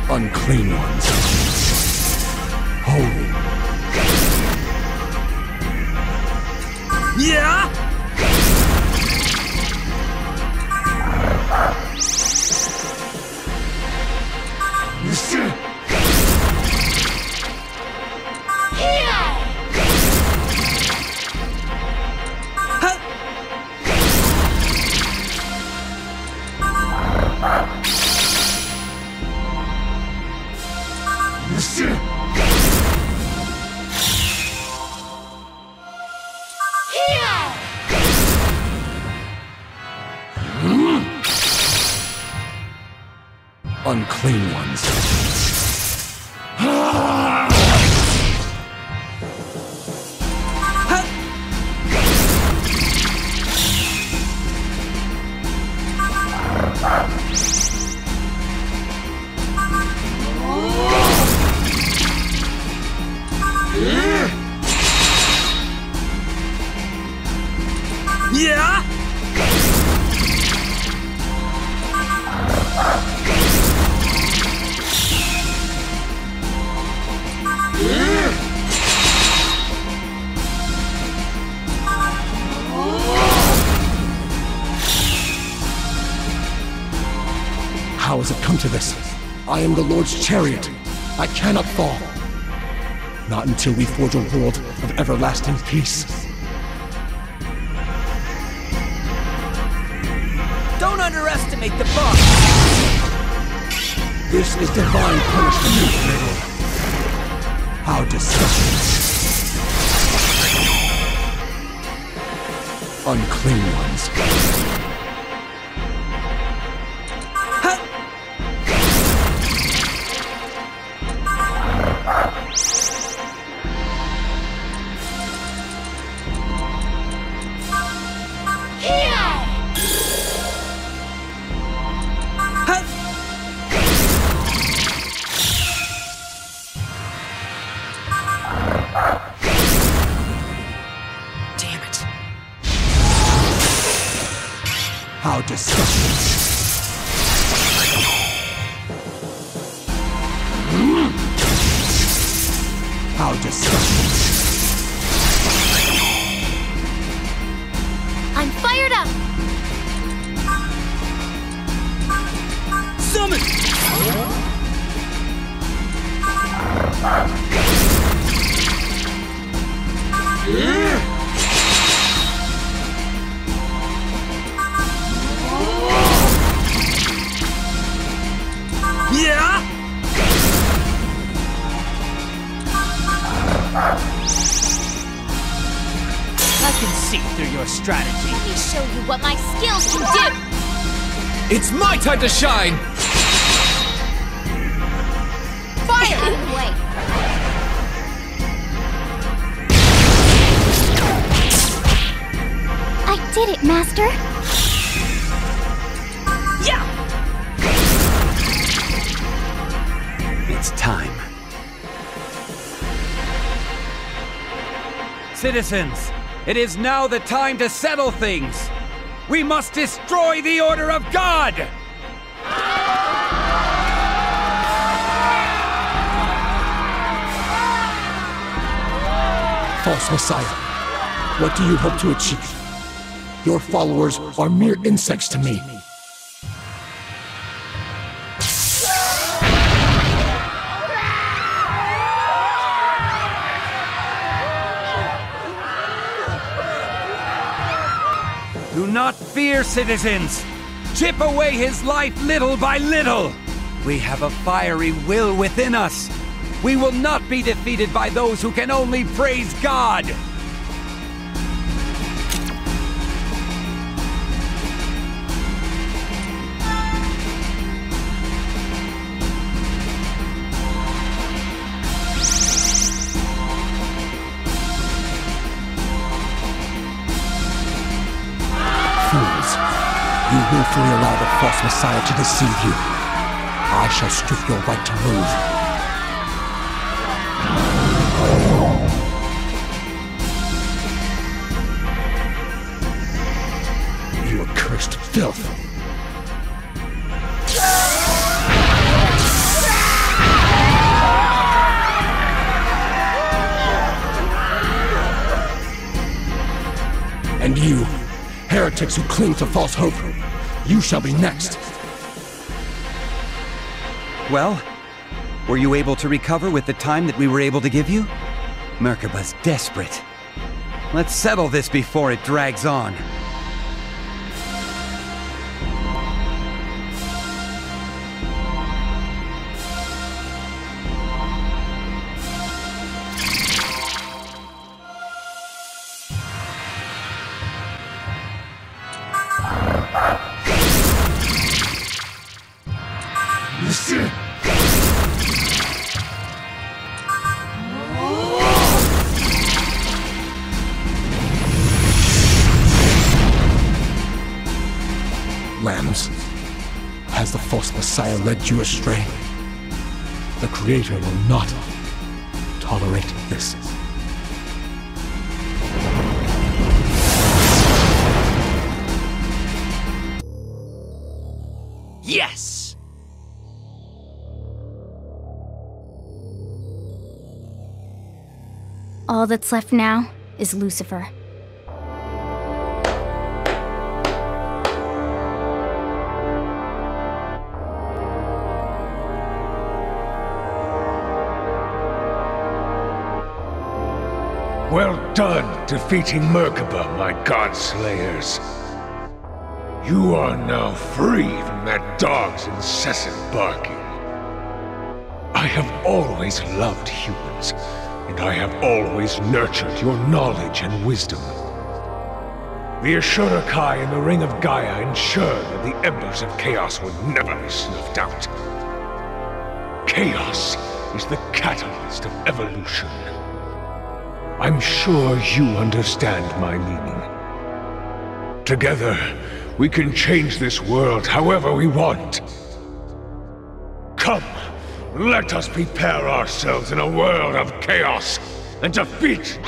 Unclean ones. Holy. Yeah! Unclean ones. Yeah! How has it come to this? I am the Lord's chariot. I cannot fall. Not until we forge a world of everlasting peace. Don't underestimate the boss! This is divine punishment. How disgusting. Unclean ones. How disgusting. How disgusting. I'm fired up! Summon! Yeah! I can see through your strategy. Let me show you what my skills can do! It's my time to shine! Fire! Out of the way! I did it, Master! Yeah! It's time. Citizens, it is now the time to settle things. We must destroy the Order of God! False Messiah, what do you hope to achieve? Your followers are mere insects to me. Do not fear, citizens! Chip away his life little by little! We have a fiery will within us! We will not be defeated by those who can only praise God! Fools, you willfully allow the false messiah to deceive you. I shall strip your right to move. You accursed filth! And you, heretics who cling to false hope, you shall be next. Well, were you able to recover with the time that we were able to give you? Merkaba's desperate. Let's settle this before it drags on. Lambs, has the false messiah led you astray? The Creator will not tolerate this. Yes! All that's left now is Lucifer. Well done, defeating Merkaba, my God-slayers. You are now free from that dog's incessant barking. I have always loved humans, and I have always nurtured your knowledge and wisdom. The Ashura Kai and the Ring of Gaia ensured that the embers of chaos would never be snuffed out. Chaos is the catalyst of evolution. I'm sure you understand my meaning. Together, we can change this world however we want. Come, let us prepare ourselves in a world of chaos and defeat!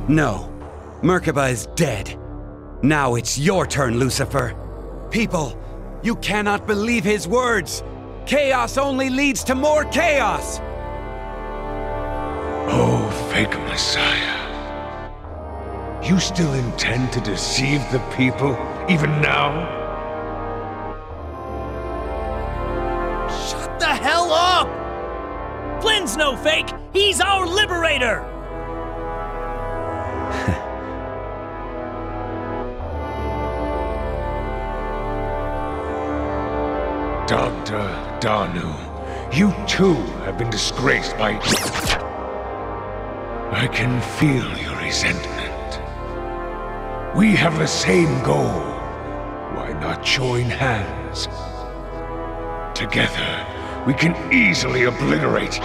No, Merkaba is dead. Now it's your turn, Lucifer. People, you cannot believe his words. Chaos only leads to more chaos! Oh, fake Messiah. You still intend to deceive the people, even now? Shut the hell up! Flynn's no fake! He's our liberator! Dr. Danu, you too have been disgraced by... I can feel your resentment. We have the same goal. Why not join hands? Together, we can easily obliterate...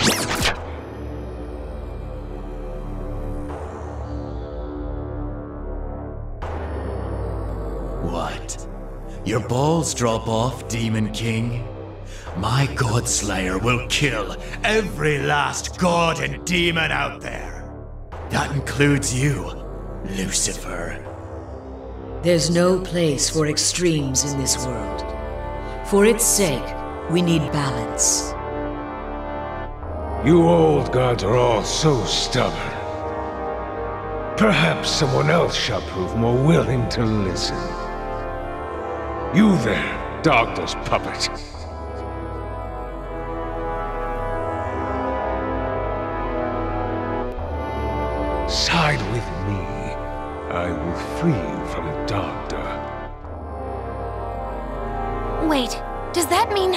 What? Your balls drop off, Demon King? My Godslayer will kill every last god and demon out there. That includes you, Lucifer. There's no place for extremes in this world. For its sake, we need balance. You old gods are all so stubborn. Perhaps someone else shall prove more willing to listen. You there, Doctor's puppet. Side with me. I will free you from Doctor. Wait, does that mean...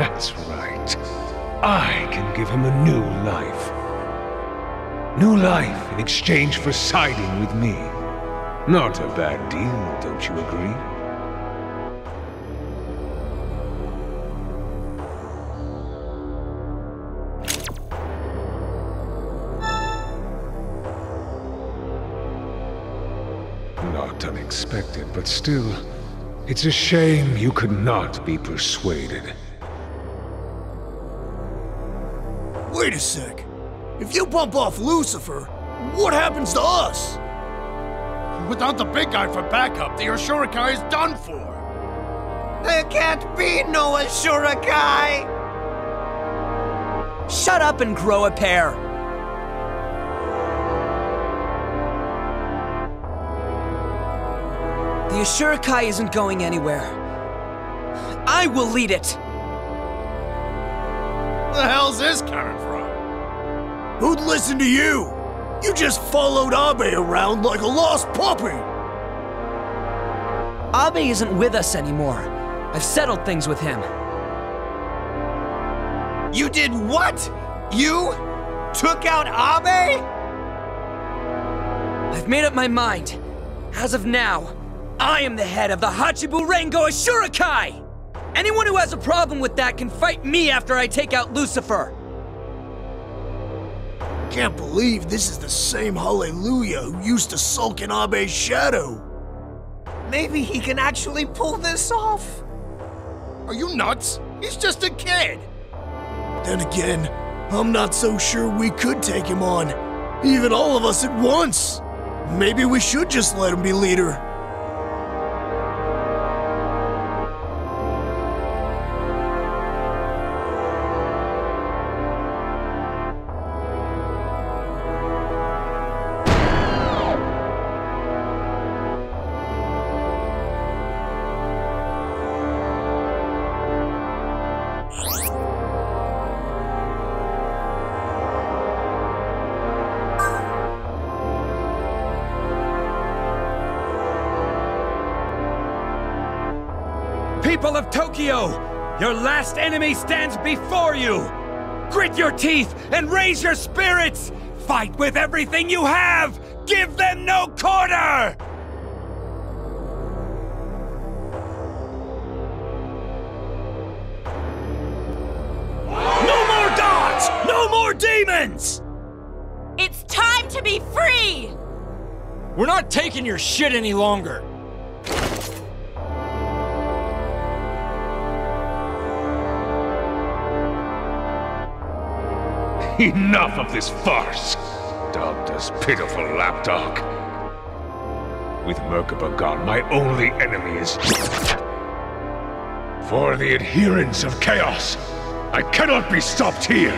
That's right. I can give him a new life. New life in exchange for siding with me. Not a bad deal, don't you agree? Not unexpected, but still, it's a shame you could not be persuaded. Wait a sec. If you bump off Lucifer, what happens to us? Without the big guy for backup, the Ashura-kai is done for. There can't be no Ashura-kai! Shut up and grow a pair! The Ashura-kai isn't going anywhere. I will lead it! The hell's this coming from? Who'd listen to you? You just followed Abe around like a lost puppy! Abe isn't with us anymore. I've settled things with him. You did what? You took out Abe? I've made up my mind. As of now, I am the head of the Hachibu Rengo Ashura-kai! Anyone who has a problem with that can fight me after I take out Lucifer! Can't believe this is the same Hallelujah who used to sulk in Abe's shadow. Maybe he can actually pull this off. Are you nuts? He's just a kid. Then again, I'm not so sure we could take him on. Even all of us at once. Maybe we should just let him be leader. People of Tokyo, your last enemy stands before you! Grit your teeth and raise your spirits! Fight with everything you have! Give them no quarter! No more gods! No more demons! It's time to be free! We're not taking your shit any longer. Enough of this farce! Dogged us pitiful lapdog. With Merkaba gone, my only enemy is... For the adherents of chaos, I cannot be stopped here!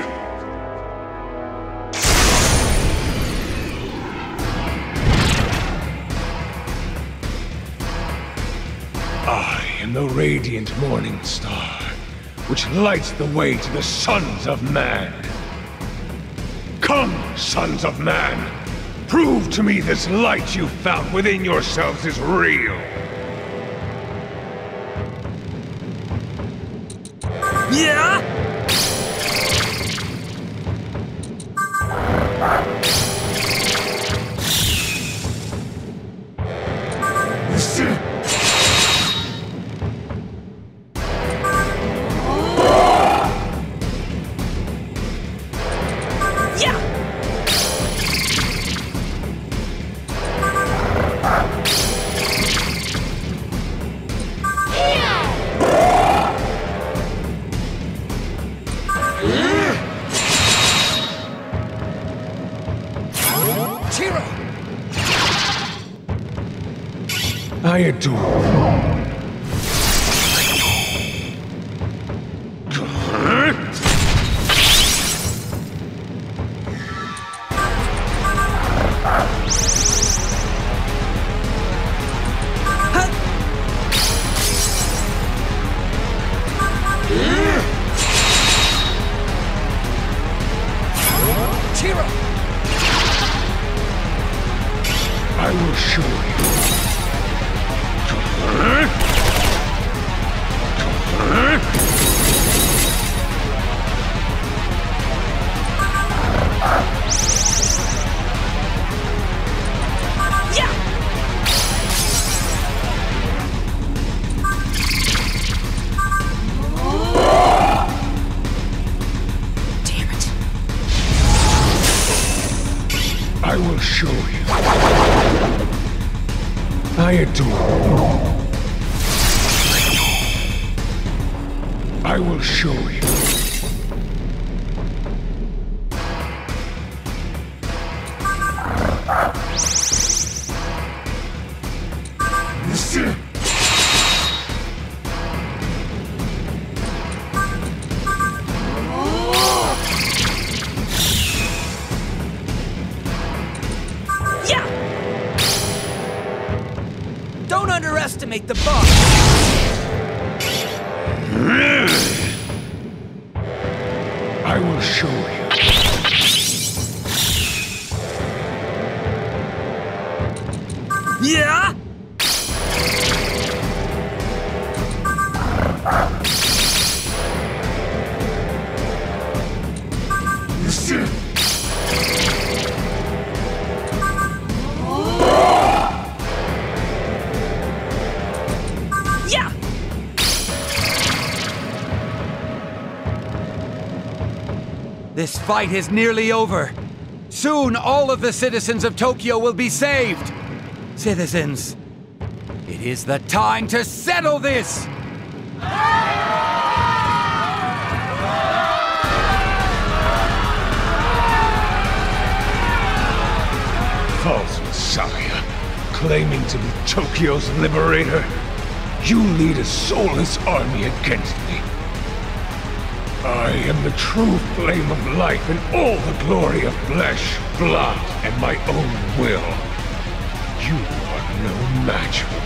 I am the radiant morning star, which lights the way to the sons of man. Come, sons of man! Prove to me this light you found within yourselves is real! Yeah? I adore. I will show you. I will show you. I adore you. I will show you. Yeah! Don't underestimate the boss! I will show you. Yeah? Yeah! This fight is nearly over. Soon all of the citizens of Tokyo will be saved. Citizens, it is the time to settle this! False Messiah, claiming to be Tokyo's liberator. You lead a soulless army against me. I am the true flame of life and all the glory of flesh, blood, and my own will. You are no match for me.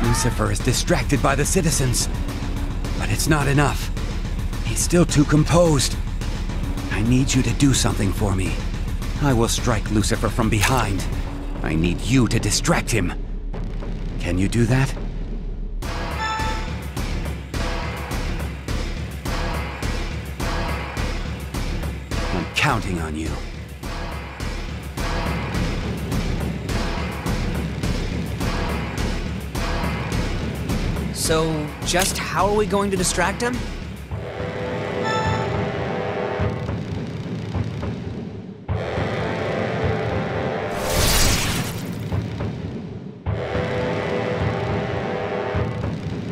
Lucifer is distracted by the citizens, but it's not enough. He's still too composed. I need you to do something for me. I will strike Lucifer from behind. I need you to distract him. Can you do that? I'm counting on you. So, just how are we going to distract him?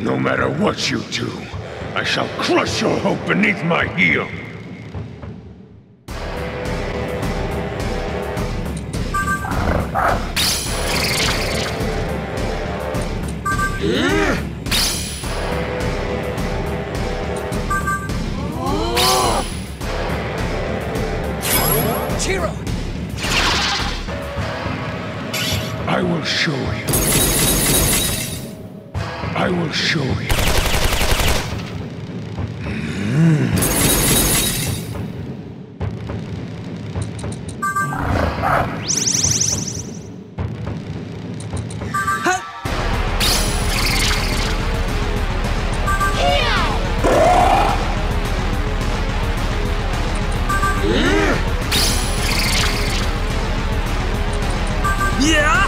No matter what you do, I shall crush your hope beneath my heel. Chiro! I will show you. I will show you. Yeah!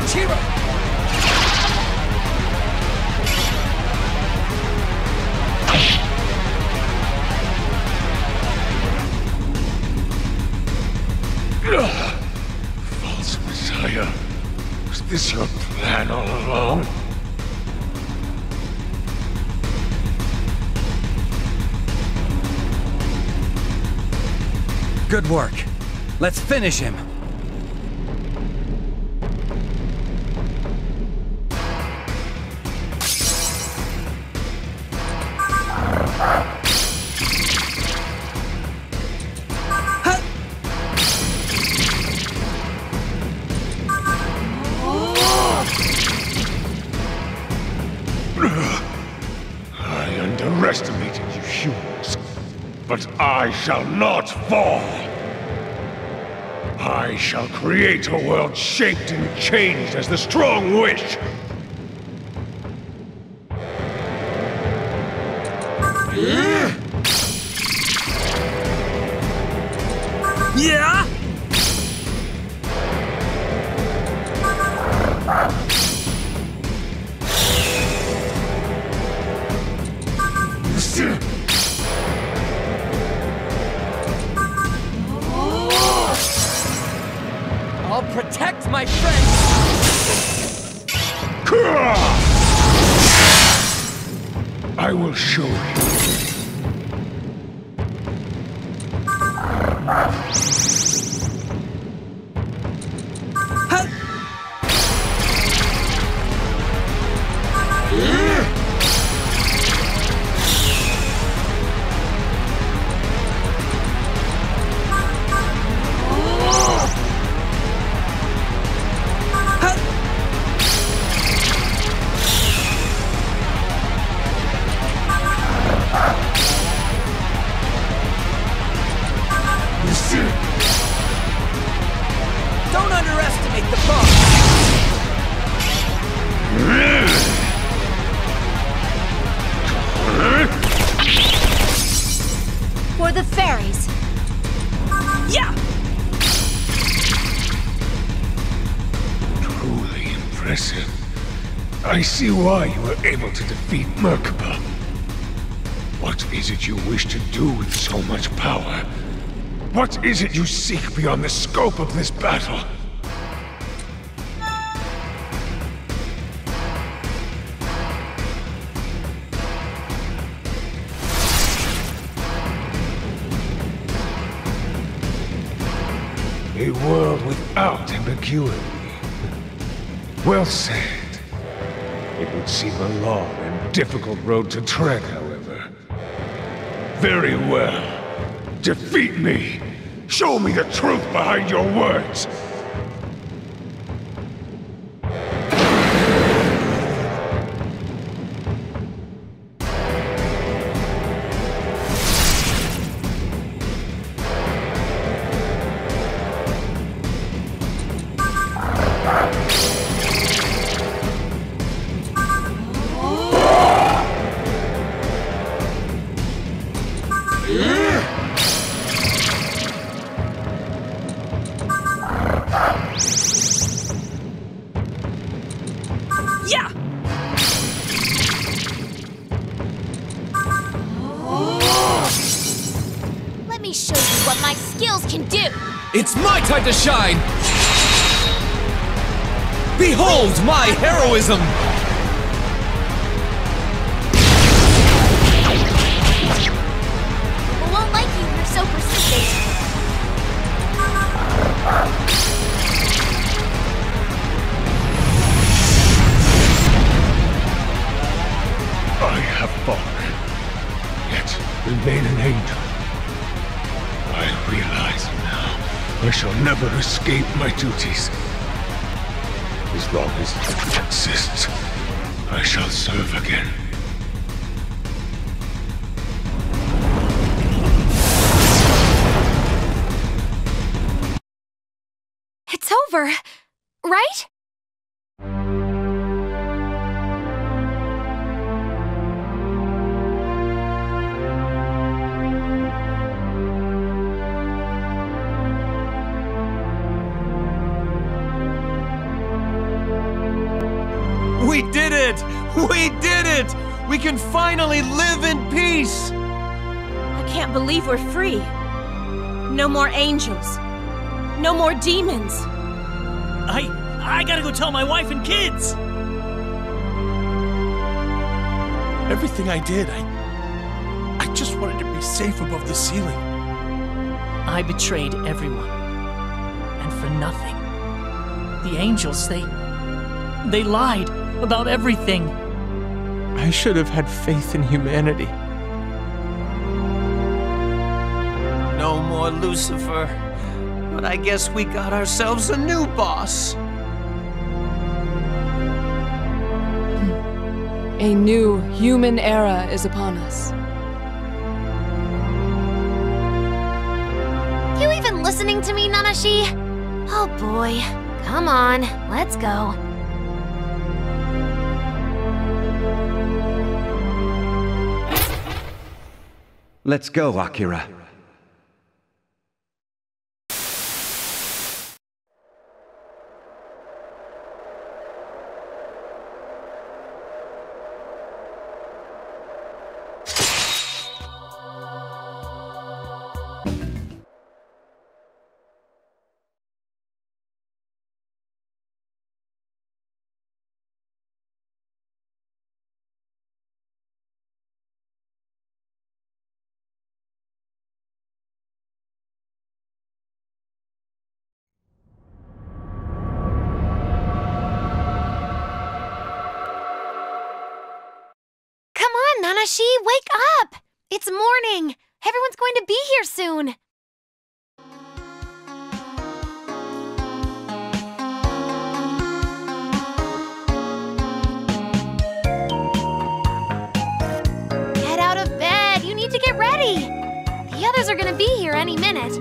Chiro! False Messiah. Was this your plan all along? Good work. Let's finish him. I underestimated you humans, but I shall not fall. I shall create a world shaped and changed as the strong wish. Yeah? I'll protect my friends! I will show you. Don't underestimate the bomb! For the fairies. Yeah! Truly impressive. I see why you were able to defeat Merkaba. What is it you wish to do with so much power? What is it you seek beyond the scope of this battle? A world without ambiguity. Well said. It would seem a long and difficult road to tread, however. Very well. Defeat me! Show me the truth behind your words! Yeah! Let me show you what my skills can do! It's my time to shine! Behold my heroism! People won't like you if you're so persistent. I have fallen, yet remain an angel. I realize now I shall never escape my duties. As long as life exists, I shall serve again. It's over, right? We did it! We did it! We can finally live in peace! I can't believe we're free. No more angels. No more demons. I gotta go tell my wife and kids! Everything I did, I just wanted to be safe above the ceiling. I betrayed everyone. And for nothing. The angels, they lied about everything. I should have had faith in humanity. No more Lucifer. But I guess we got ourselves a new boss. A new human era is upon us. You even listening to me, Nanashi? Oh boy. Come on, let's go. Let's go, Akira. Nanashi, wake up! It's morning! Everyone's going to be here soon! Get out of bed! You need to get ready! The others are gonna be here any minute.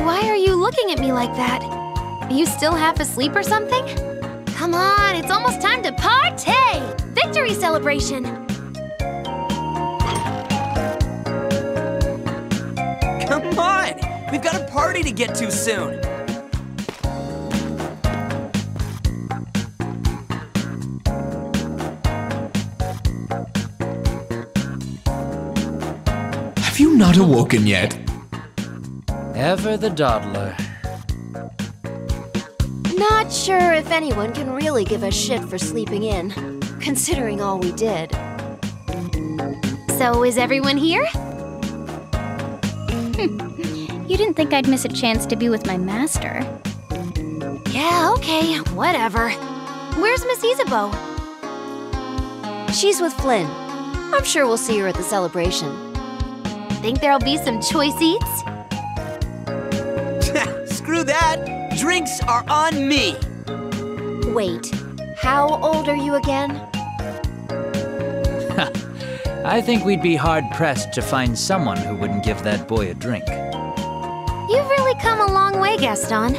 Why are you looking at me like that? Are you still half asleep or something? Come on, it's almost time to party! Victory celebration! Come on! We've got a party to get to soon! Have you not awoken yet? Ever the dawdler. Not sure if anyone can really give a shit for sleeping in, considering all we did. So is everyone here? You didn't think I'd miss a chance to be with my master. Yeah, okay, whatever. Where's Miss Isabeau? She's with Flynn. I'm sure we'll see her at the celebration. Think there'll be some choice eats? Screw that! Drinks are on me! Wait, how old are you again? I think we'd be hard-pressed to find someone who wouldn't give that boy a drink. You've really come a long way, Gaston.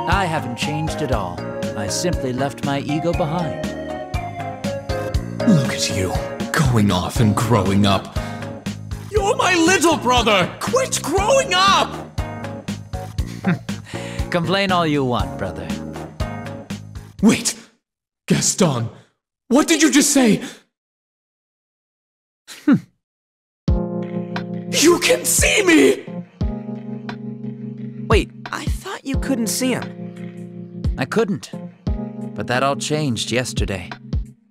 I haven't changed at all. I simply left my ego behind. Look at you, going off and growing up. You're my little brother! Quit growing up! Complain all you want, brother. Wait! Gaston, what did you just say? You can see me! Wait, I thought you couldn't see him. I couldn't, but that all changed yesterday.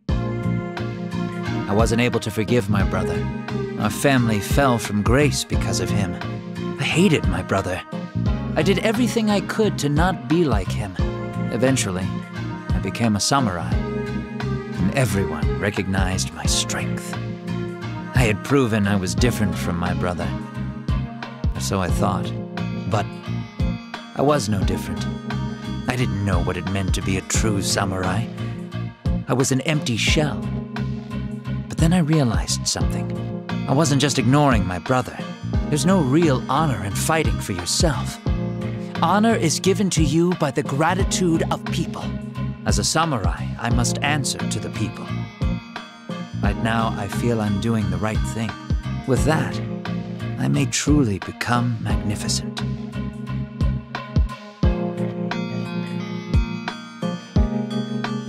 I wasn't able to forgive my brother. Our family fell from grace because of him. I hated my brother. I did everything I could to not be like him. Eventually, I became a samurai, and everyone recognized my strength. I had proven I was different from my brother. So I thought. But I was no different. I didn't know what it meant to be a true samurai. I was an empty shell. But then I realized something. I wasn't just ignoring my brother. There's no real honor in fighting for yourself. Honor is given to you by the gratitude of people. As a samurai, I must answer to the people. Right now, I feel I'm doing the right thing. With that, I may truly become magnificent.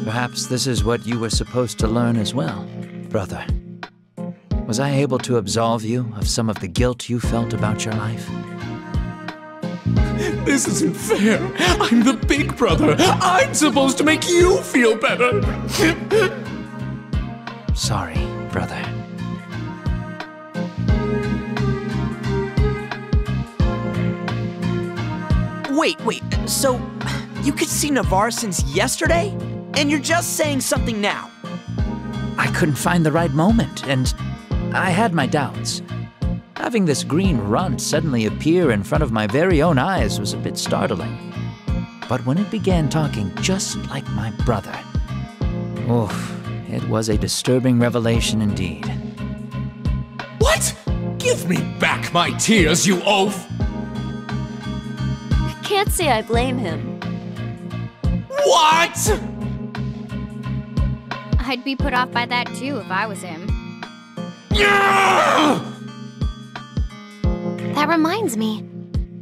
Perhaps this is what you were supposed to learn as well, brother. Was I able to absolve you of some of the guilt you felt about your life? This isn't fair. I'm the big brother. I'm supposed to make you feel better. Sorry, brother. Wait, so you could see Navarre since yesterday? And you're just saying something now? I couldn't find the right moment, and I had my doubts. Having this green runt suddenly appear in front of my very own eyes was a bit startling. but when it began talking just like my brother, oof, it was a disturbing revelation indeed. What? Give me back my tears, you oaf! I can't say I blame him. What? I'd be put off by that too if I was him. That reminds me.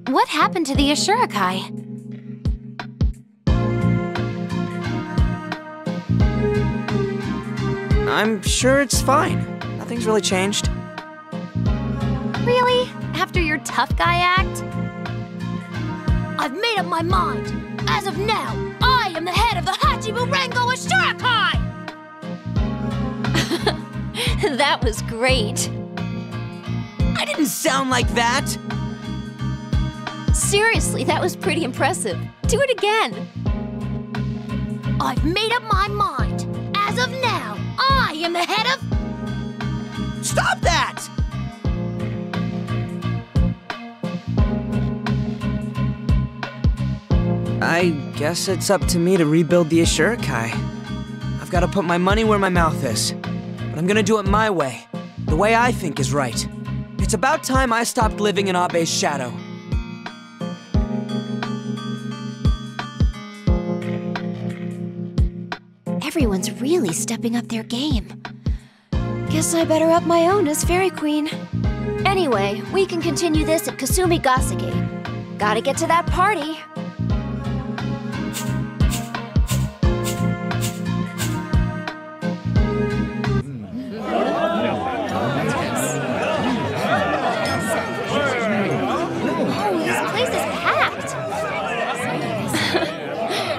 What happened to the Ashurakai? I'm sure it's fine. Nothing's really changed. Really? After your tough guy act? I've made up my mind. As of now, I am the head of the Hachiburengo Ashurakai! That was great. I didn't sound like that! Seriously, that was pretty impressive. Do it again. I've made up my mind. As of now, I am the head of... Stop that! I guess it's up to me to rebuild the Ashurakai. I've got to put my money where my mouth is. But I'm gonna do it my way. The way I think is right. It's about time I stopped living in Abe's shadow. Everyone's really stepping up their game. Guess I better up my own as Fairy Queen. Anyway, we can continue this at Kasumi Gasagate. Gotta get to that party.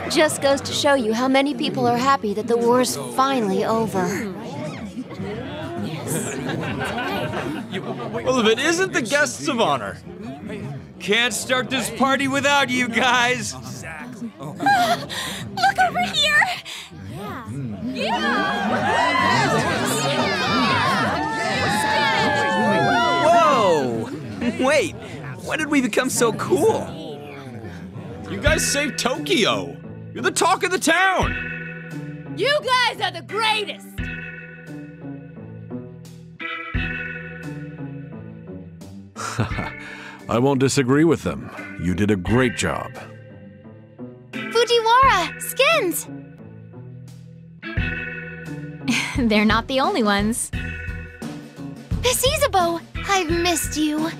Just goes to show you how many people are happy that the war's finally over. Well, if it isn't the guests of honor. Can't start this party without you guys. Look over here! Whoa! Wait, when did we become so cool? You guys saved Tokyo! You're the talk of the town! You guys are the greatest! I won't disagree with them. You did a great job. Fujiwara! Skins! They're not the only ones. Miss Isabeau! I've missed you.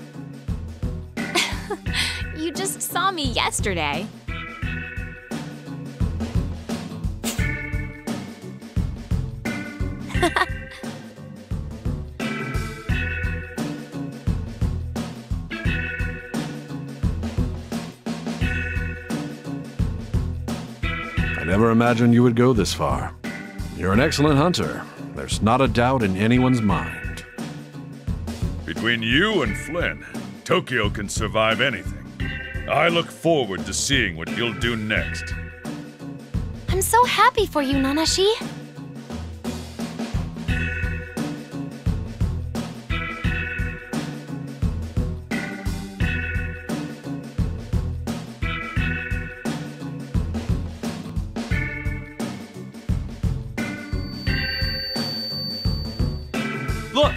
You just saw me yesterday. I never imagined you would go this far. You're an excellent hunter. There's not a doubt in anyone's mind. Between you and Flynn, Tokyo can survive anything. I look forward to seeing what you'll do next. I'm so happy for you, Nanashi. Look!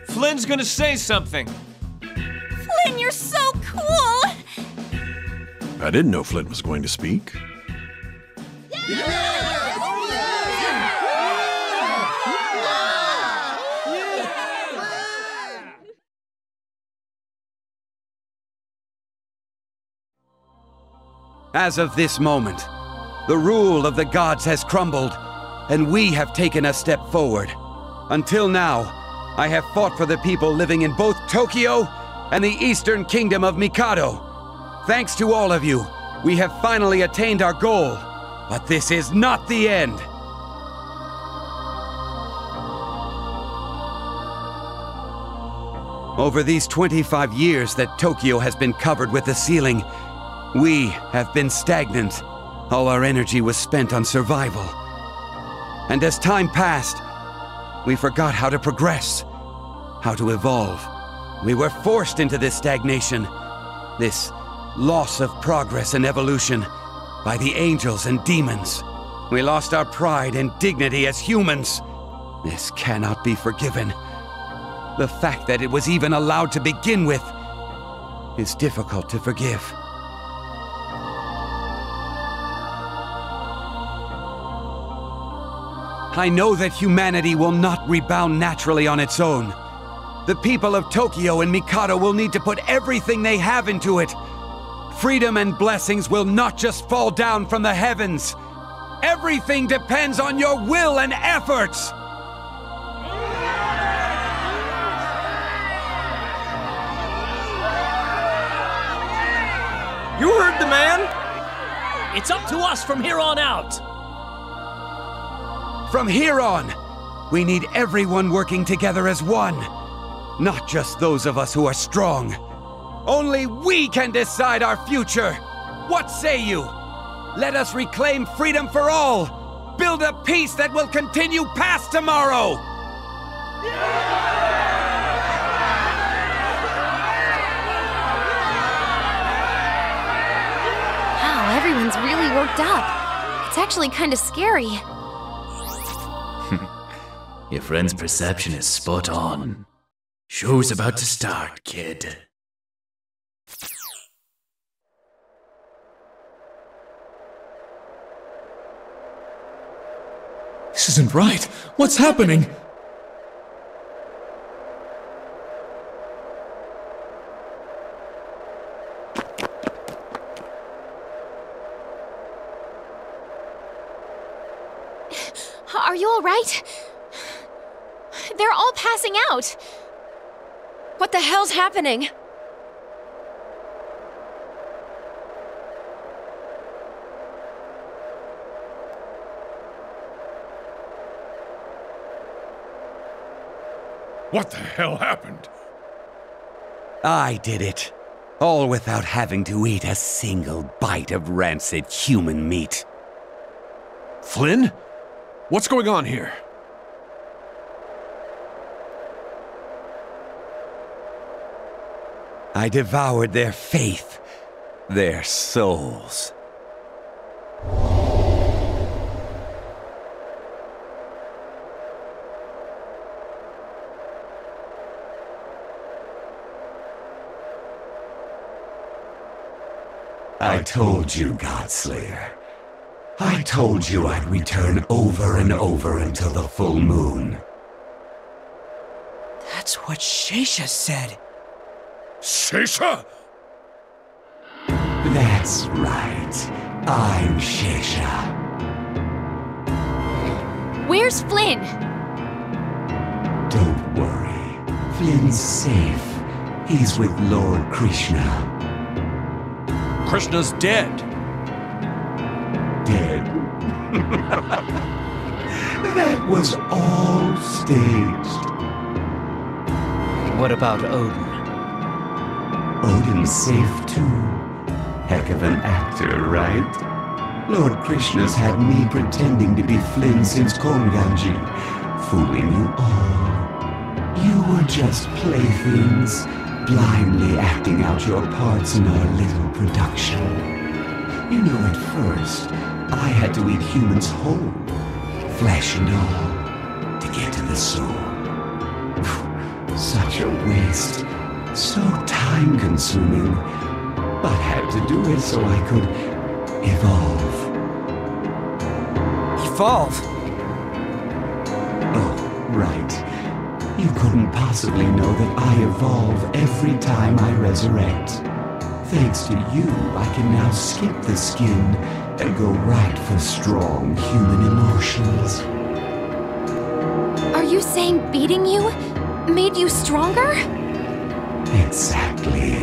Flynn's gonna say something. Flynn, you're so cool! I didn't know Flynn was going to speak. As of this moment, the rule of the gods has crumbled, and we have taken a step forward. Until now, I have fought for the people living in both Tokyo and the Eastern Kingdom of Mikado. Thanks to all of you, we have finally attained our goal. But this is not the end. Over these 25 years that Tokyo has been covered with the ceiling, we have been stagnant. All our energy was spent on survival. And as time passed, we forgot how to progress, how to evolve. We were forced into this stagnation, this loss of progress and evolution, by the angels and demons. We lost our pride and dignity as humans. This cannot be forgiven. The fact that it was even allowed to begin with is difficult to forgive. I know that humanity will not rebound naturally on its own. The people of Tokyo and Mikado will need to put everything they have into it. Freedom and blessings will not just fall down from the heavens. Everything depends on your will and efforts! You heard the man! It's up to us from here on out! From here on, we need everyone working together as one. Not just those of us who are strong. Only we can decide our future! What say you? Let us reclaim freedom for all! Build a peace that will continue past tomorrow! Wow, everyone's really worked up. It's actually kind of scary. Your friend's perception is spot on. Show's about to start, kid. This isn't right. What's happening? Are you all right? They're all passing out. What the hell's happening? What the hell happened? I did it. All without having to eat a single bite of rancid human meat. Flynn? What's going on here? I devoured their faith, their souls. I told you, Godslayer. I told you I'd return over and over until the full moon. That's what Sheisha said. Sheisha? That's right. I'm Sheisha. Where's Flynn? Don't worry. Flynn's safe. He's with Lord Krishna. Krishna's dead. Dead? That was all staged. What about Odin? Odin's safe too. Heck of an actor, right? Lord Krishna's had me pretending to be Flynn since Konganji, fooling you all. You were just playthings, blindly acting out your parts in our little production. You know, at first, I had to eat humans whole, flesh and all, to get to the soul. Such a waste, so time-consuming, but had to do it so I could evolve. Evolve? Oh, right. You couldn't possibly know that I evolve every time I resurrect. Thanks to you, I can now skip the skin and go right for strong human emotions. Are you saying beating you made you stronger? Exactly.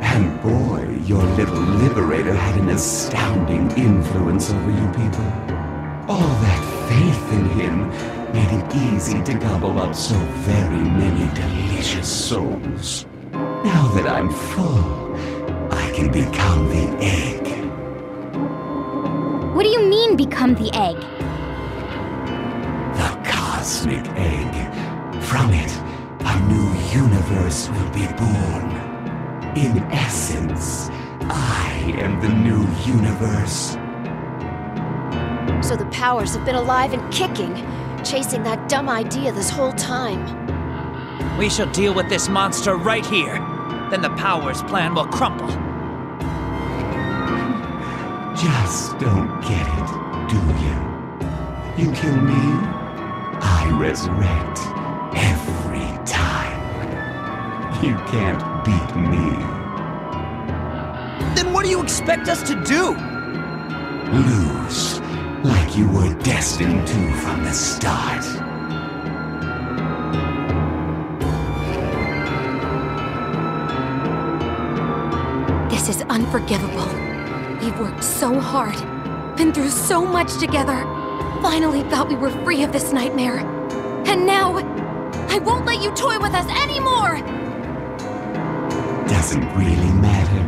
And boy, your little liberator had an astounding influence over you people. All that faith in him made it easy to gobble up so very many delicious souls. Now that I'm full, I can become the egg. What do you mean, become the egg? The cosmic egg. From it, a new universe will be born. In essence, I am the new universe. So the powers have been alive and kicking, chasing that dumb idea this whole time. We shall deal with this monster right here. Then the powers plan will crumble. Just don't get it, do you? You kill me, I resurrect every time. You can't beat me. Then what do you expect us to do? Lose, like you were destined to from the start. This is unforgivable. We've worked so hard, been through so much together. Finally thought we were free of this nightmare. And now, I won't let you toy with us anymore! Doesn't really matter.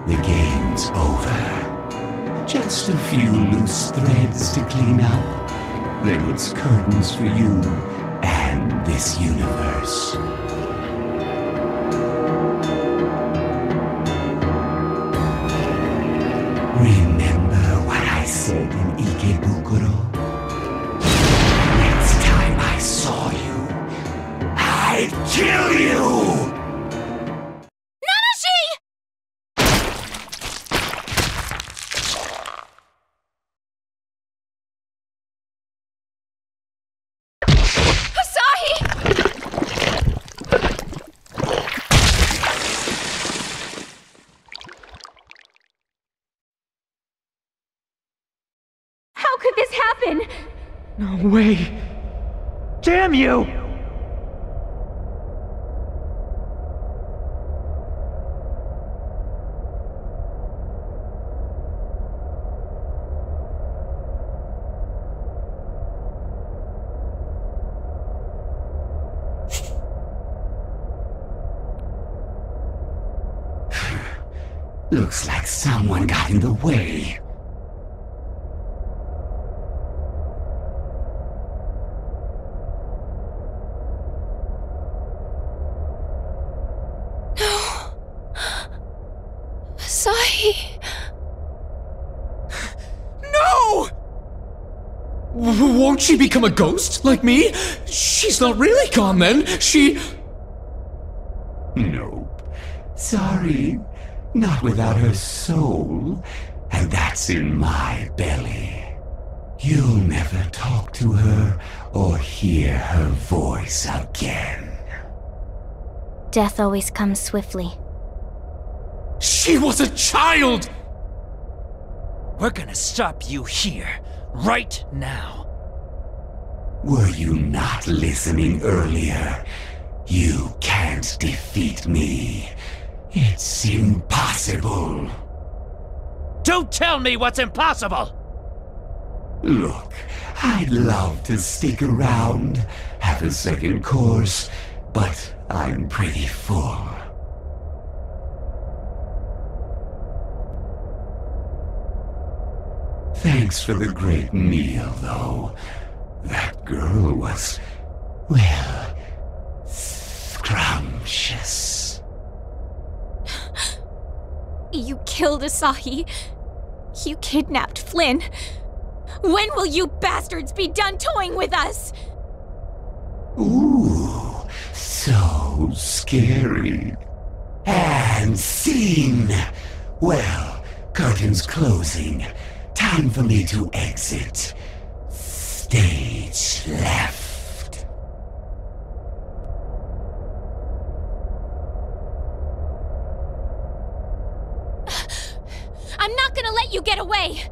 The game's over. Just a few loose threads to clean up. Then it's curtains for you and this universe. Remember what I said in Ikebukuro? Next time I saw you, I'd kill you! How could this happen? No way! Damn you! Looks like someone got in the way. No! Won't she become a ghost, like me? She's not really gone then. She... Nope. Sorry. Not without her soul. And that's in my belly. You'll never talk to her or hear her voice again. Death always comes swiftly. She was a child! We're gonna stop you here, right now. Were you not listening earlier? You can't defeat me. It's impossible. Don't tell me what's impossible! Look, I'd love to stick around, have a second course, but I'm pretty full. Thanks for the great meal, though. That girl was, well, scrumptious. You killed Asahi. You kidnapped Flynn. When will you bastards be done toying with us? Ooh, so scary. And scene! Well, curtains closing. Time for me to exit. Stage left. I'm not gonna let you get away!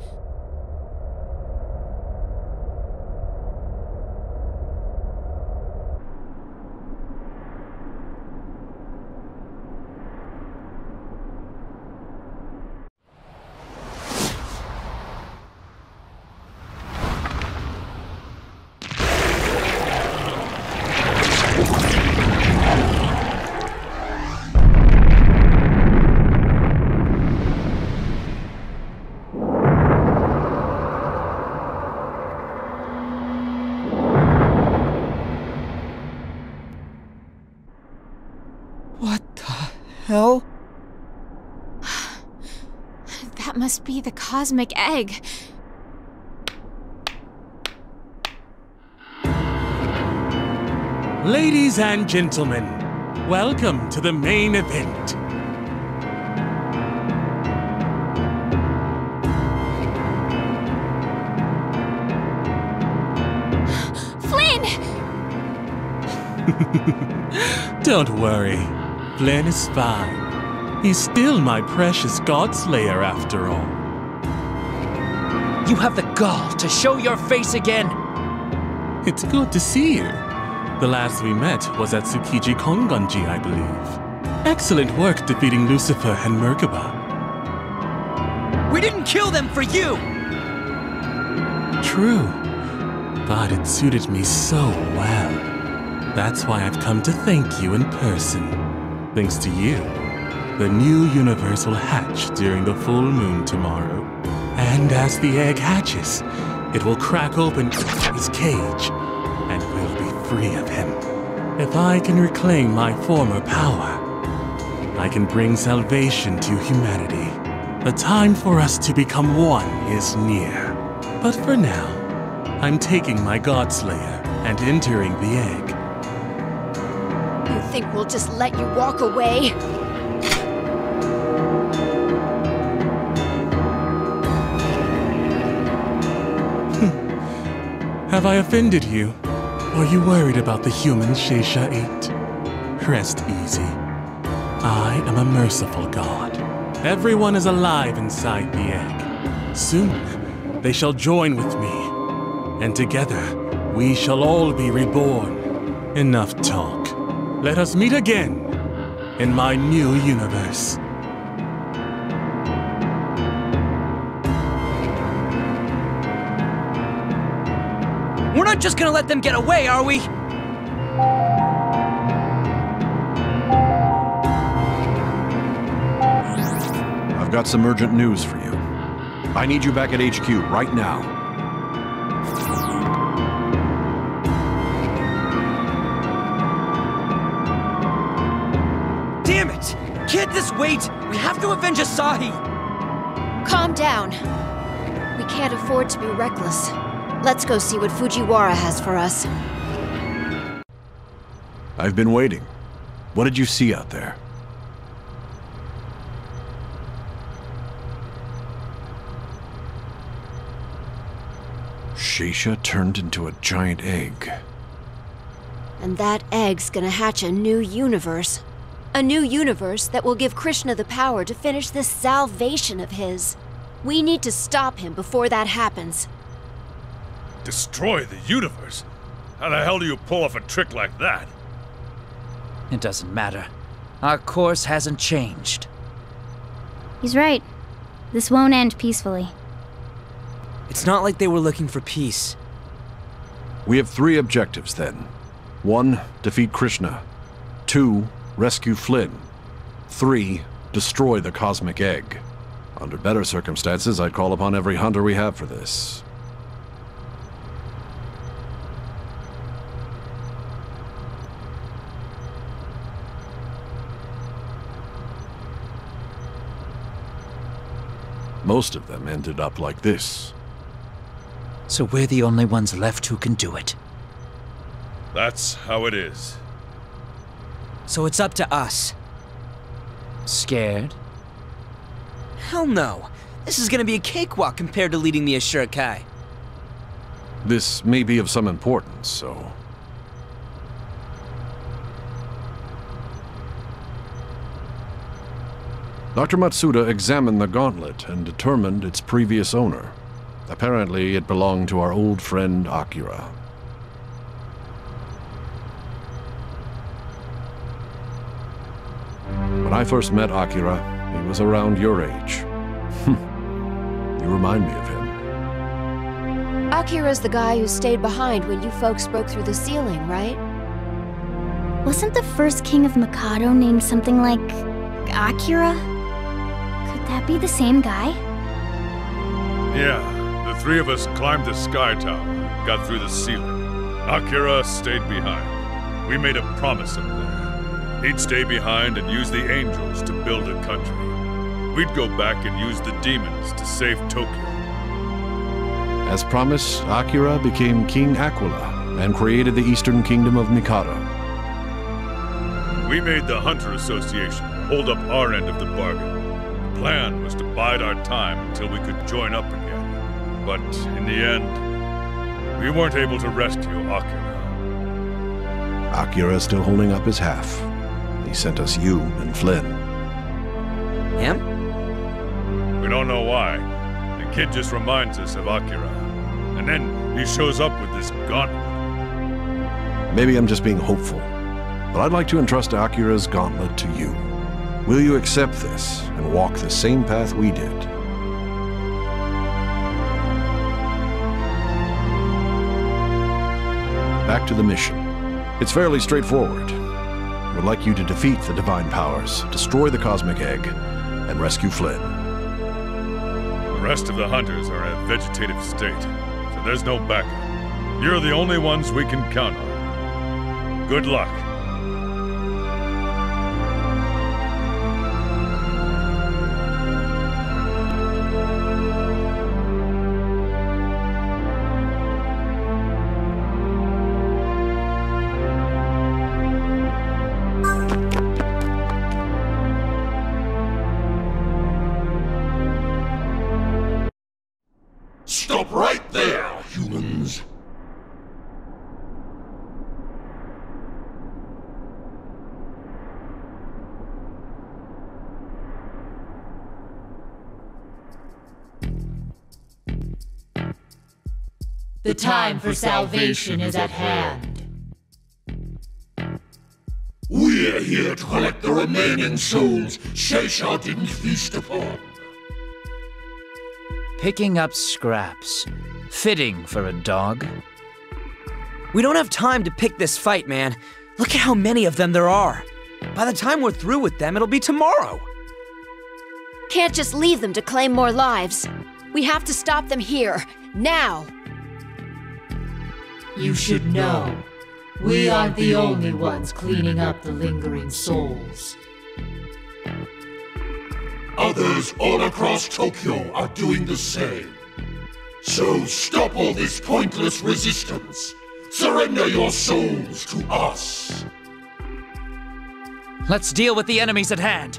Hell? That must be the cosmic egg. Ladies and gentlemen, welcome to the main event. Flynn! Don't worry, Flynn is fine. He's still my precious Godslayer after all. You have the gall to show your face again! It's good to see you. The last we met was at Tsukiji Konganji, I believe. Excellent work defeating Lucifer and Merkaba. We didn't kill them for you! True, but it suited me so well. That's why I've come to thank you in person. Thanks to you, the new universe will hatch during the full moon tomorrow. And as the egg hatches, it will crack open his cage, and we'll be free of him. If I can reclaim my former power, I can bring salvation to humanity. The time for us to become one is near. But for now, I'm taking my Godslayer and entering the egg. You think we'll just let you walk away? Have I offended you? Are you worried about the humans Sheisha ate? Rest easy. I am a merciful god. Everyone is alive inside the egg. Soon, they shall join with me. And together, we shall all be reborn. Enough talk. Let us meet again in my new universe. We're not just gonna let them get away, are we? I've got some urgent news for you. I need you back at HQ right now. Damn it! Can't this wait? We have to avenge Asahi! Calm down. We can't afford to be reckless. Let's go see what Fujiwara has for us. I've been waiting. What did you see out there? Sheisha turned into a giant egg. And that egg's gonna hatch a new universe. A new universe that will give Krishna the power to finish this salvation of his. We need to stop him before that happens. Destroy the universe? How the hell do you pull off a trick like that? It doesn't matter. Our course hasn't changed. He's right. This won't end peacefully. It's not like they were looking for peace. We have 3 objectives then. 1, defeat Krishna. 2, rescue Flynn. 3, destroy the cosmic egg. Under better circumstances, I'd call upon every hunter we have for this. Most of them ended up like this. So we're the only ones left who can do it. That's how it is. So it's up to us. Scared? Hell no. This is gonna be a cakewalk compared to leading the Ashura Kai. This may be of some importance, so... Dr. Matsuda examined the gauntlet and determined its previous owner. Apparently, it belonged to our old friend Akira. When I first met Akira, he was around your age. You remind me of him. Akira's the guy who stayed behind when you folks broke through the ceiling, right? Wasn't the first king of Mikado named something like Akira? Could that be the same guy? Yeah, the 3 of us climbed the sky tower, got through the ceiling. Akira stayed behind. We made a promise in there. He'd stay behind and use the angels to build a country. we'd go back and use the demons to save Tokyo. As promised, Akira became King Aquila and created the Eastern Kingdom of Mikado. We made the Hunter Association hold up our end of the bargain. The plan was to bide our time until we could join up again. But in the end, we weren't able to rescue Akira. Akira is still holding up his half. He sent us you and Flynn. Him? We don't know why. The kid just reminds us of Akira. And then he shows up with this gauntlet. Maybe I'm just being hopeful, but I'd like to entrust Akira's gauntlet to you. Will you accept this and walk the same path we did? Back to the mission. It's fairly straightforward. I would like you to defeat the Divine Powers, destroy the Cosmic Egg, and rescue Flynn. The rest of the hunters are in a vegetative state, so there's no backup. You're the only ones we can count on. Good luck. Stop right there, humans! The time for salvation is at hand. We're here to collect the remaining souls Sheisha didn't feast upon. Picking up scraps. Fitting for a dog. We don't have time to pick this fight, man. Look at how many of them there are. By the time we're through with them, it'll be tomorrow. Can't just leave them to claim more lives. We have to stop them here, now. You should know, we aren't the only ones cleaning up the lingering souls. Others all across Tokyo are doing the same. So stop all this pointless resistance. Surrender your souls to us. Let's deal with the enemies at hand.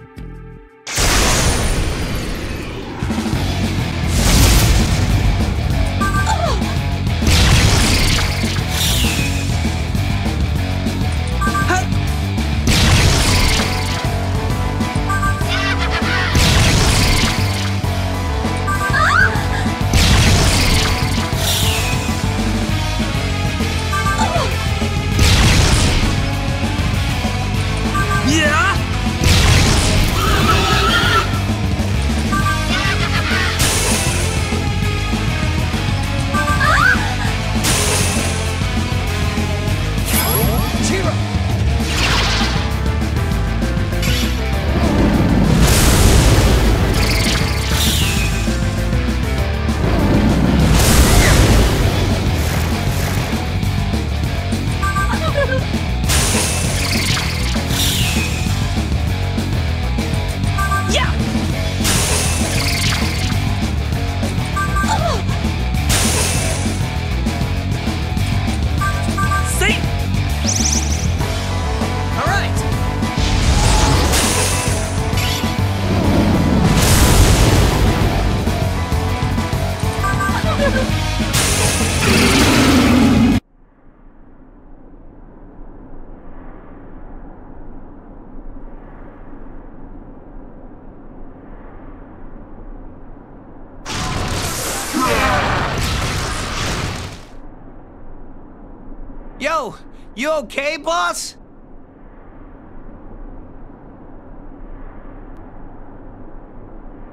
Yo, you okay, boss?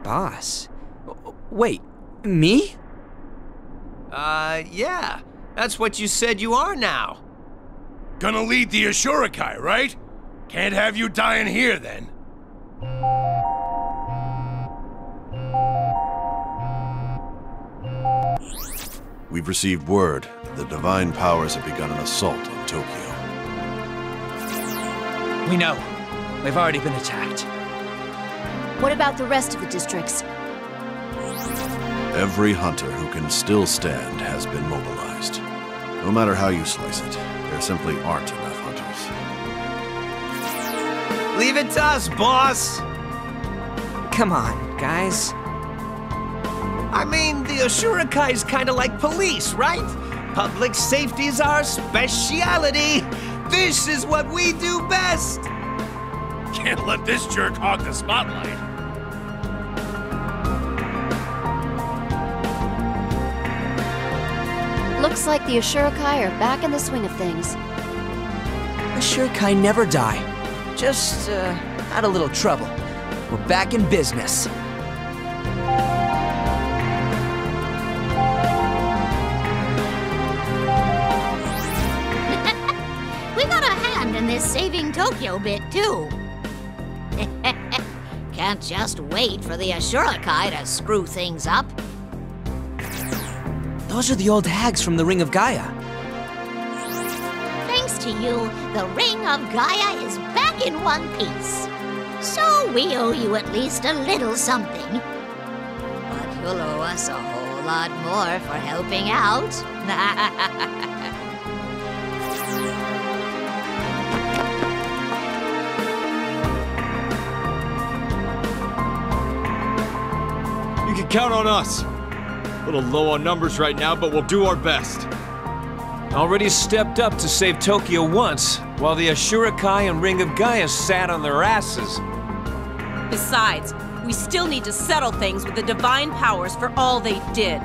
Boss? Wait, me? Yeah. That's what you said you are now. Gonna lead the Ashurakai, right? Can't have you dying here, then. We've received word that the Divine Powers have begun an assault on Tokyo. We know. They've already been attacked. What about the rest of the districts? Every hunter who can still stand has been mobilized. No matter how you slice it, there simply aren't enough hunters. Leave it to us, boss! Come on, guys. I mean, the Ashurakai's kinda like police, right? Public safety's our speciality. This is what we do best. Can't let this jerk hog the spotlight. Looks like the Ashuраkai are back in the swing of things. Ashuраkai never die. Just, had a little trouble. We're back in business. We got a hand in this saving Tokyo bit, too. Can't just wait for the Ashuраkai to screw things up. Those are the old hags from the Ring of Gaia. Thanks to you, the Ring of Gaia is back in one piece. So we owe you at least a little something. But you'll owe us a whole lot more for helping out. You can count on us. A little low on numbers right now, but we'll do our best. Already stepped up to save Tokyo once, while the Ashuраkai and Ring of Gaia sat on their asses. Besides, we still need to settle things with the divine powers for all they did.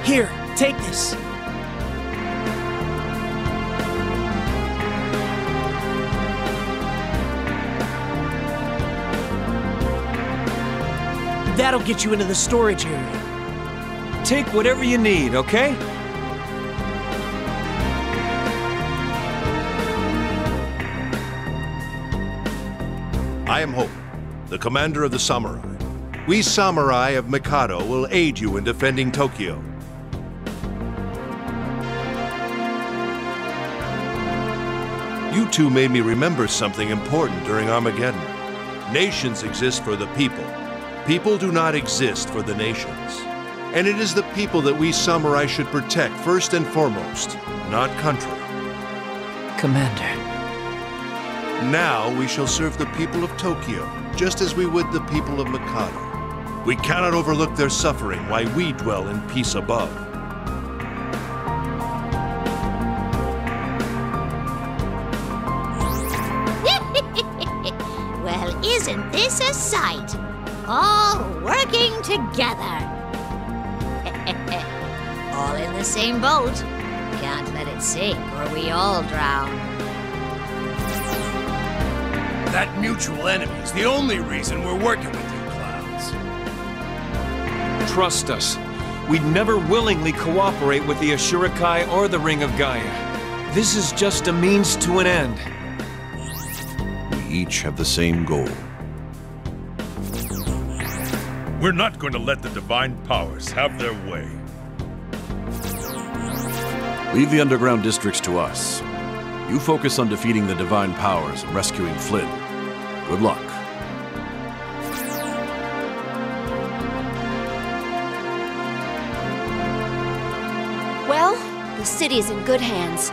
Here, take this. That'll get you into the storage area. Take whatever you need, okay? I am Hope, the commander of the samurai. We samurai of Mikado will aid you in defending Tokyo. You two made me remember something important during Armageddon. Nations exist for the people. People do not exist for the nations. And it is the people that we samurai should protect first and foremost, not country. Commander. Now we shall serve the people of Tokyo, just as we would the people of Mikado. We cannot overlook their suffering while we dwell in peace above. Well, isn't this a sight? All working together. All in the same boat. Can't let it sink or we all drown. That mutual enemy is the only reason we're working with you clowns. Trust us. We'd never willingly cooperate with the Ashuраkai or the Ring of Gaia. This is just a means to an end. We each have the same goal. We're not going to let the divine powers have their way. Leave the underground districts to us. You focus on defeating the divine powers and rescuing Flynn. Good luck. Well, the city's in good hands.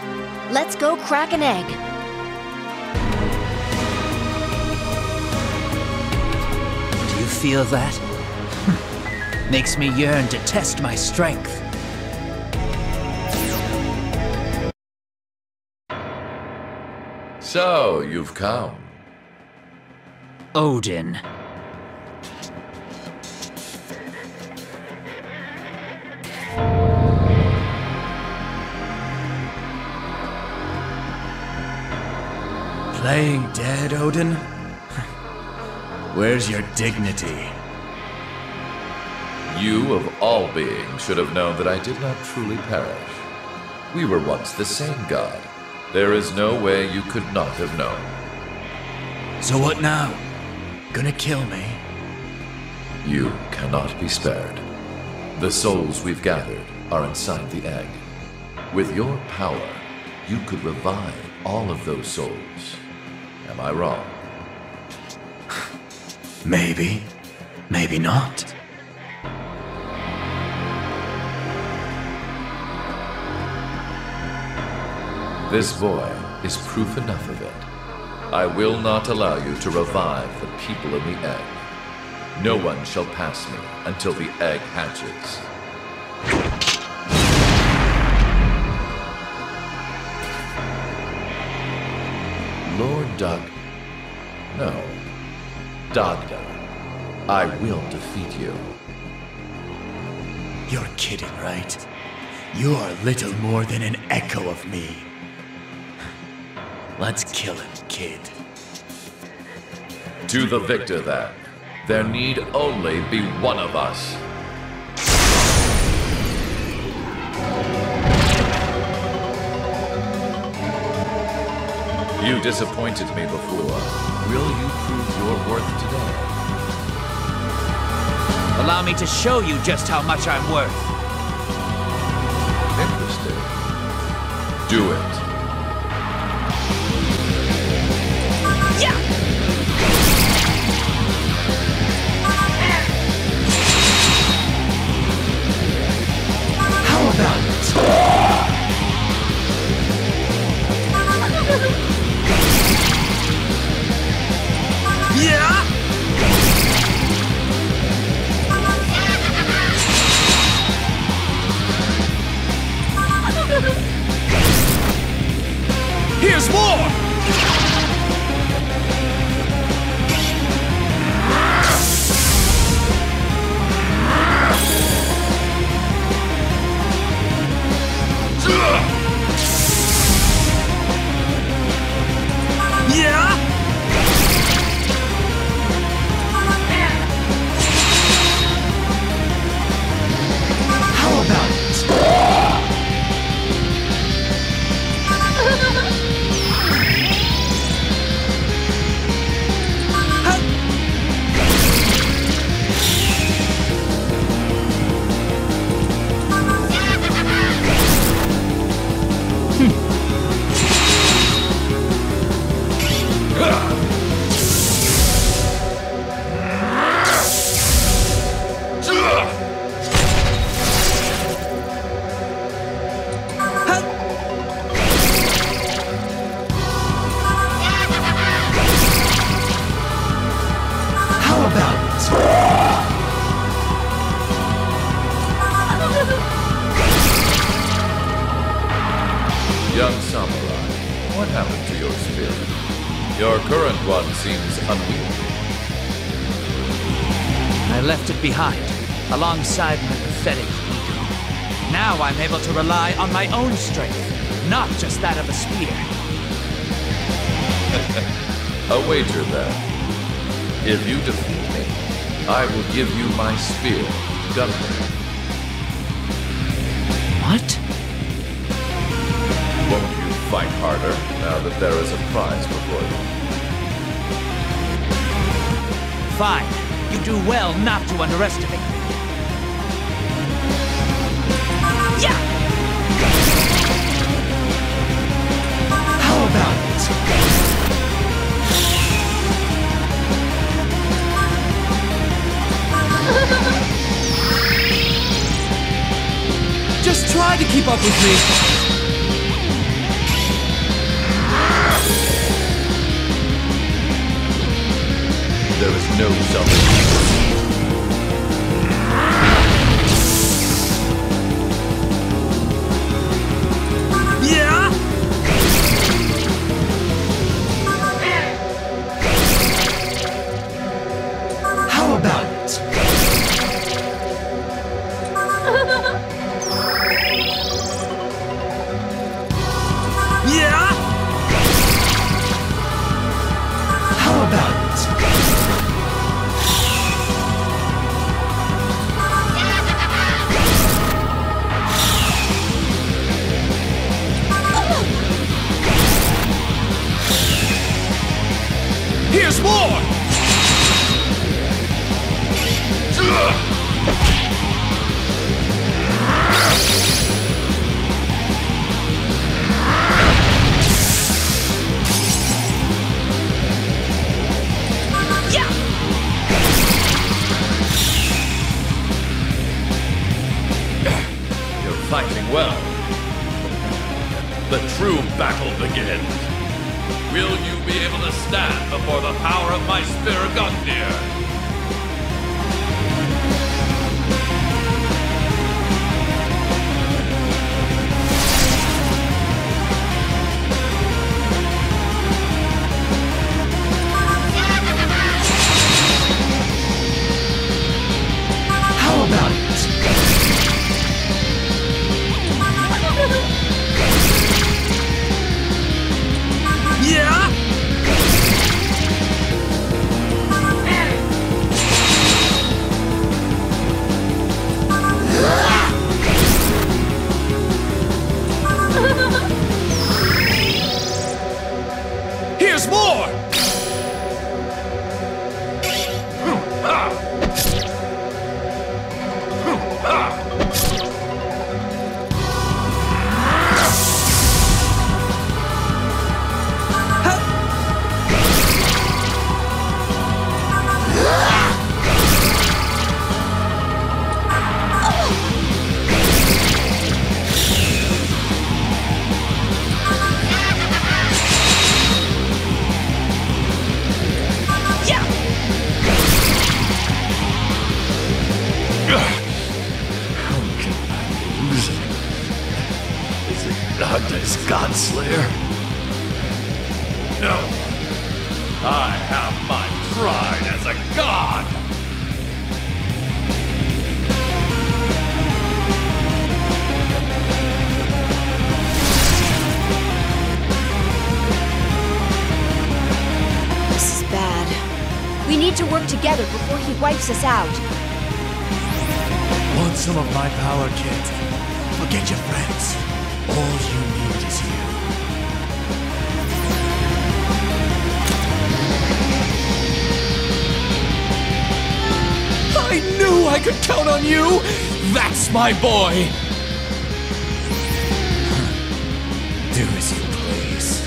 Let's go crack an egg. Do you feel that? Makes me yearn to test my strength. So, you've come. Odin. Playing dead, Odin? Where's your dignity? You, of all beings, should have known that I did not truly perish. We were once the same god. There is no way you could not have known. So what now? Gonna kill me? You cannot be spared. The souls we've gathered are inside the egg. With your power, you could revive all of those souls. Am I wrong? Maybe. Maybe not. This boy is proof enough of it. I will not allow you to revive the people in the egg. No one shall pass me until the egg hatches. Lord Doug... No. Dagda. I will defeat you. You're kidding, right? You are little more than an echo of me. Let's kill him, kid. To the victor, then. There need only be one of us. You disappointed me before. Will you prove your worth today? Allow me to show you just how much I'm worth. Interesting. Do it. How about it? Yeah! Here's more! Yeah! How about it? Young samurai, what happened to your spirit? Your current one seems unwieldy. I left it behind, alongside my pathetic ego. Now I'm able to rely on my own strength, not just that of a spear. A wager, then. If you defeat me, I will give you my spear, Gunner. What? Won't you fight harder now that there is a prize before you? Fine. You do well not to underestimate me. Yeah! How about it? Just try to keep up with me. There is no self-defense. Yeah! How about it? Yeah! How about it? Here's more! Yeah! fighting well. The true battle begins. Will you be able to stand before the power of my Spear Gungnir? How about it? Yeah? Here's more! This Godslayer? No. I have my pride as a god! This is bad. We need to work together before he wipes us out. Want some of my power, kid? Forget your friends. All you need is you. I knew I could count on you! That's my boy! Do as you please.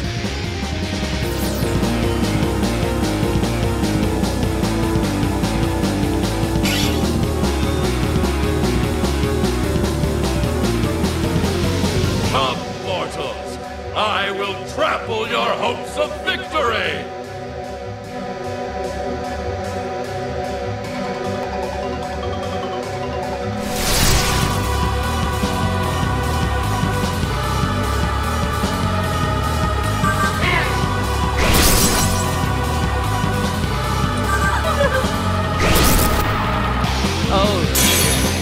Come, mortals! I will trample your hopes of victory! Oh,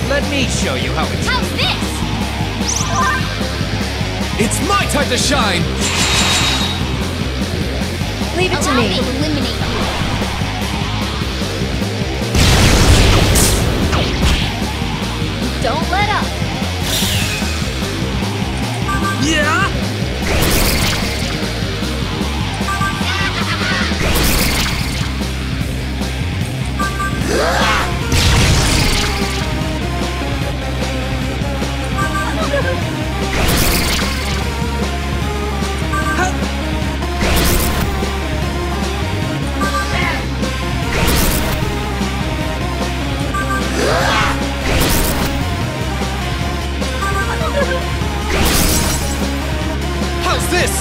let me show you how it's... How's this? It's my time to shine! Leave it to me. To eliminate you. Don't let up. Yeah? How's this?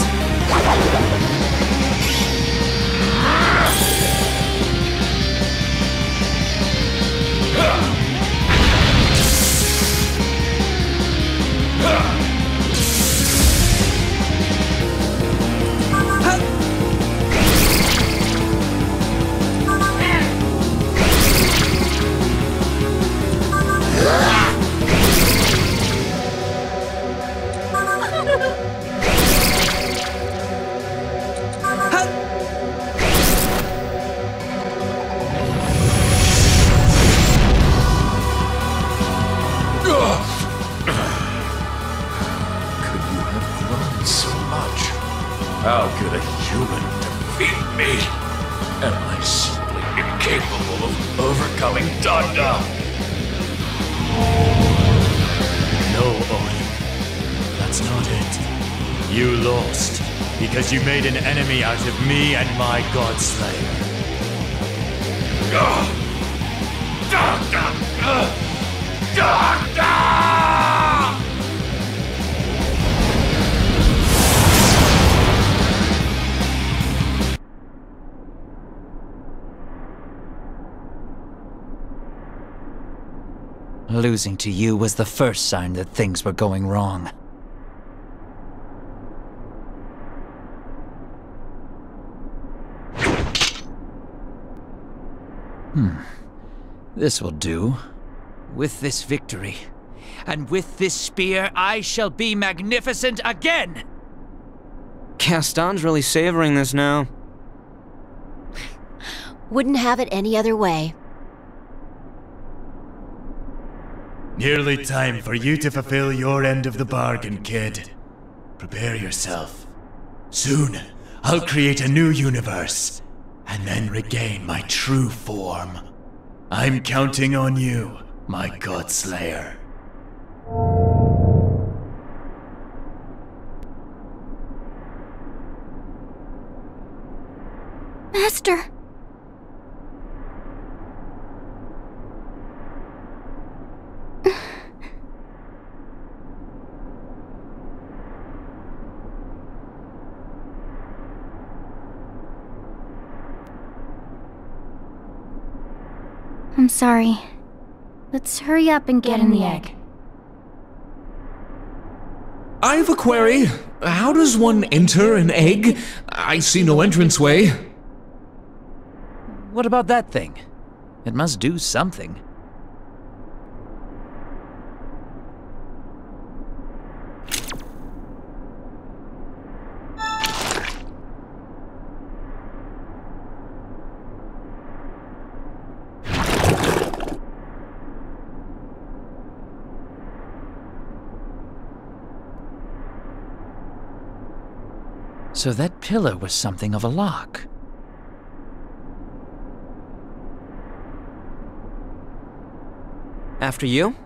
How could a human defeat me? Am I simply incapable of overcoming Dada? No, Odin. That's not it. You lost because you made an enemy out of me and my Godslayer. Losing to you was the first sign that things were going wrong. This will do. With this victory, and with this spear, I shall be magnificent again! Gaston's really savoring this now. Wouldn't have it any other way. Nearly time for you to fulfill your end of the bargain, kid. Prepare yourself. Soon, I'll create a new universe, and then regain my true form. I'm counting on you, my Godslayer. Master! I'm sorry. Let's hurry up and get in the egg. I have a query. How does one enter an egg? I see no entranceway. What about that thing? It must do something. So that pillar was something of a lock. After you?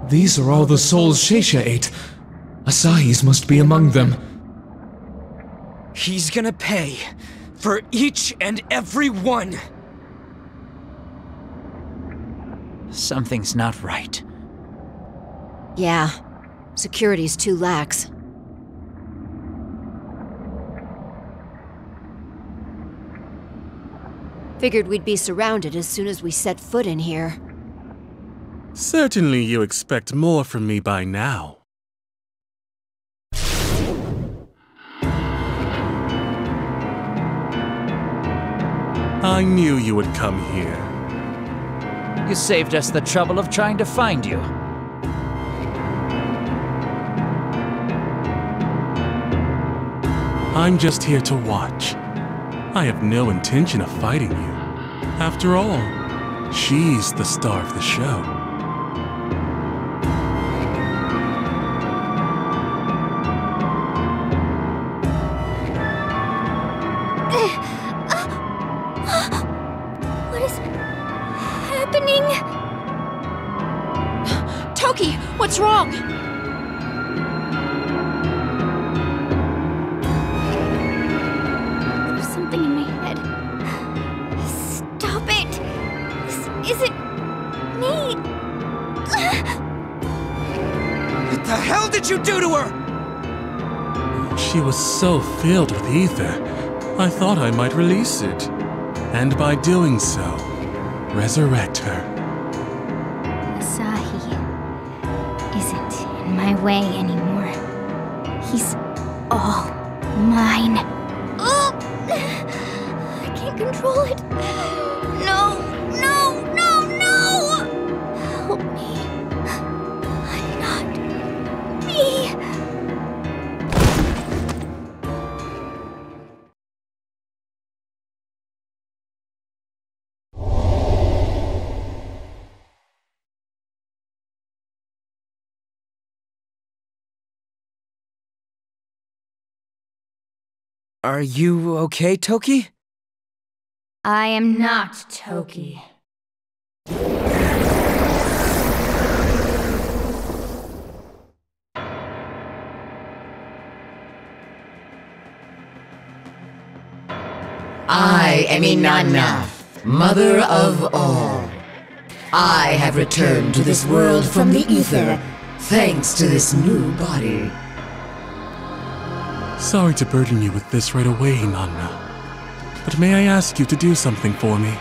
These are all the souls Sheisha ate. Asahi's must be among them. He's gonna pay for each and every one. Something's not right. Yeah, security's too lax. Figured we'd be surrounded as soon as we set foot in here. Certainly you expect more from me by now. I knew you would come here. You saved us the trouble of trying to find you. I'm just here to watch. I have no intention of fighting you. After all, she's the star of the show. What is happening? Toki, what's wrong? There's something in my head. Stop it! This isn't me. What the hell did you do to her? She was so filled with ether, I thought I might release it. And by doing so, resurrect her. Asahi isn't in my way anymore. He's all mine. Oh! I can't control it. No! No! No! No! Help me. I'm not me. Are you okay, Toki? I am not Toki. I am Inanna, mother of all. I have returned to this world from the ether, thanks to this new body. Sorry to burden you with this right away, Inanna. But may I ask you to do something for me?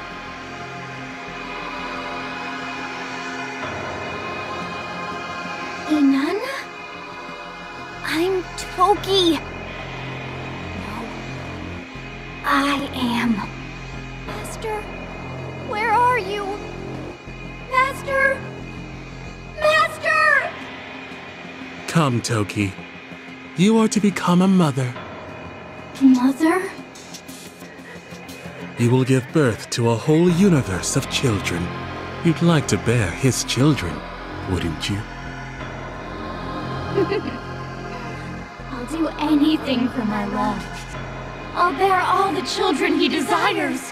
Inanna? I'm Toki. No. I am. Master? Where are you? Master? Master! Come, Toki. You are to become a mother. Mother? You will give birth to a whole universe of children. You'd like to bear his children, wouldn't you? I'll do anything for my love. I'll bear all the children he desires.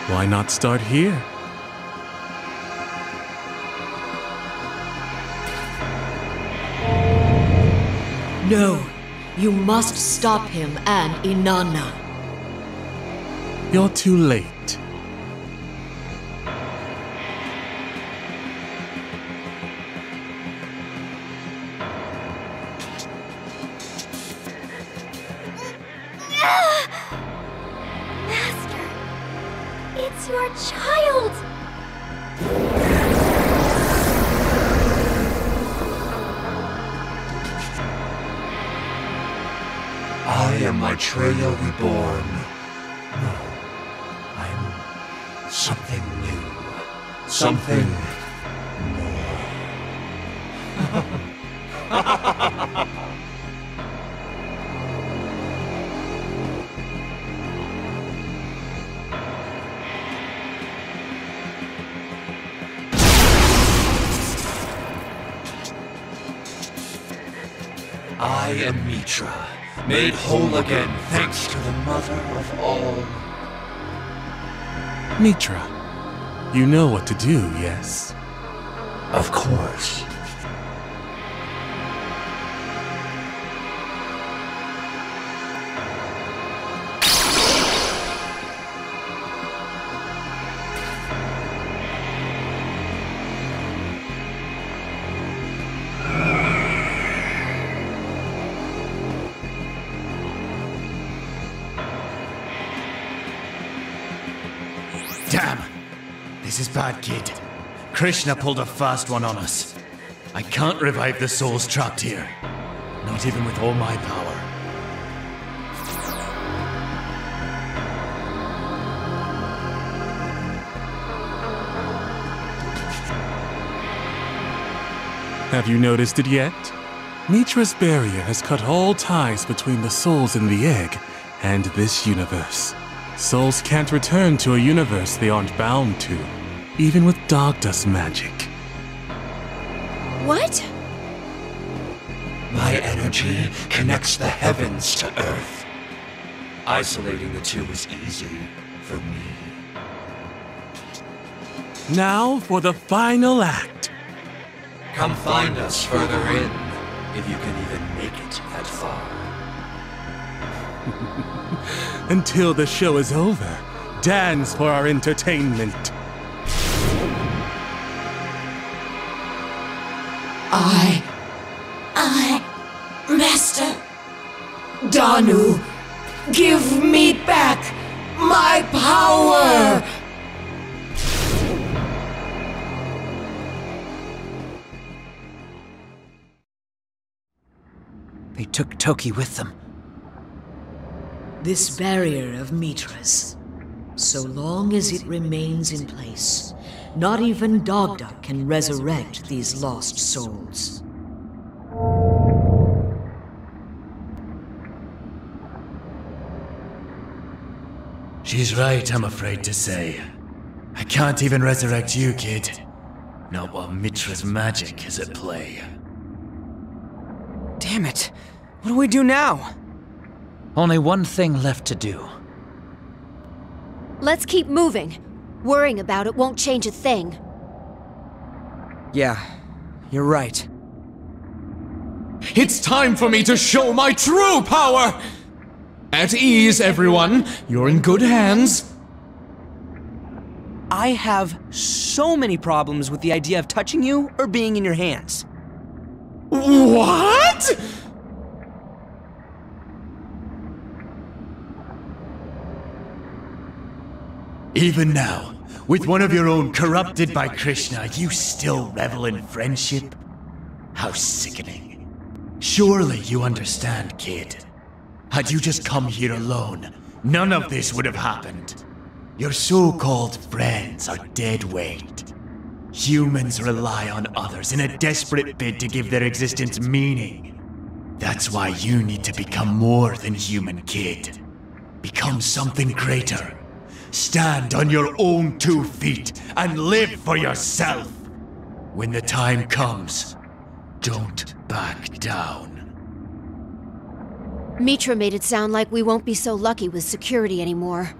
Why not start here? No, you must stop him and Inanna. You're too late. Master, it's your child. I am Maitreya reborn. No, I'm something new. Something more. I am Mitra, made whole again thanks to the mother of all. Mitra, you know what to do, yes? Of course. Damn! This is bad, kid. Krishna pulled a fast one on us. I can't revive the souls trapped here. Not even with all my power. Have you noticed it yet? Mitra's barrier has cut all ties between the souls in the egg and this universe. Souls can't return to a universe they aren't bound to, even with dog dust magic. What? My energy connects the heavens to Earth. Isolating the two is easy for me. Now for the final act. Come find us further in, if you can even make it that far. Until the show is over, dance for our entertainment. Master Danu, give me back my power! They took Toki with them. This barrier of Mitra's, so long as it remains in place, not even Dogda can resurrect these lost souls. She's right, I'm afraid to say. I can't even resurrect you, kid. Not while Mitra's magic is at play. Damn it. What do we do now? Only one thing left to do. Let's keep moving. Worrying about it won't change a thing. Yeah, you're right. It's time for me to show my true power! At ease, everyone. You're in good hands. I have so many problems with the idea of touching you or being in your hands. What? Even now, with one of your own corrupted by Krishna, you still revel in friendship? How sickening. Surely you understand, kid. Had you just come here alone, none of this would have happened. Your so-called friends are dead weight. Humans rely on others in a desperate bid to give their existence meaning. That's why you need to become more than human, kid. Become something greater. Stand on your own 2 feet and live for yourself. When the time comes, don't back down. Mitra made it sound like we won't be so lucky with security anymore.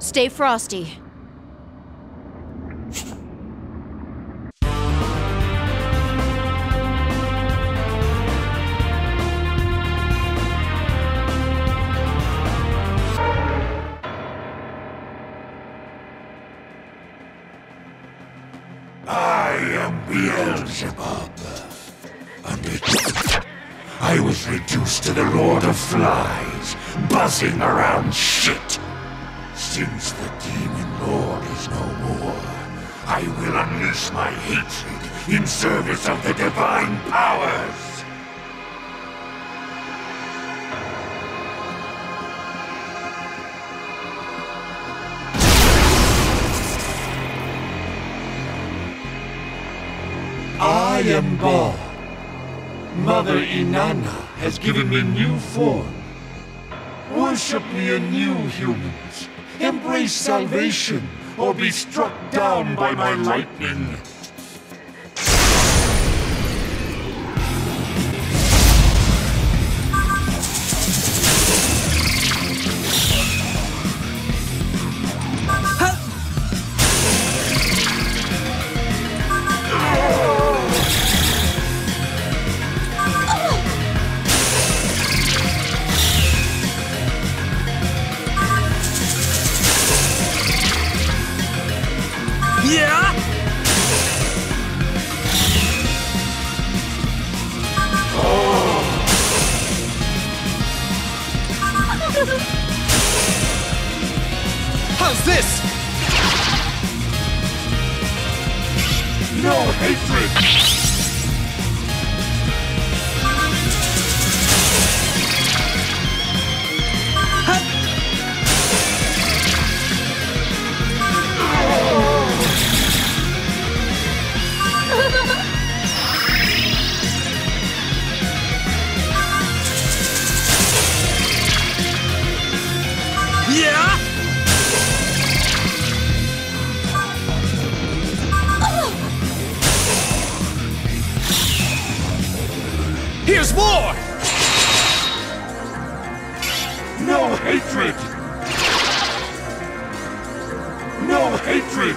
Stay frosty. I am Beelzebub. I was reduced to the Lord of Flies, buzzing around shit. Since the Demon Lord is no more, I will unleash my hatred in service of the divine powers. I am Ba. Mother Inanna has given me new form. Worship me anew, humans. Embrace salvation, or be struck down by my lightning. How's this? No hatred! Yeah? Here's more! No hatred! No hatred!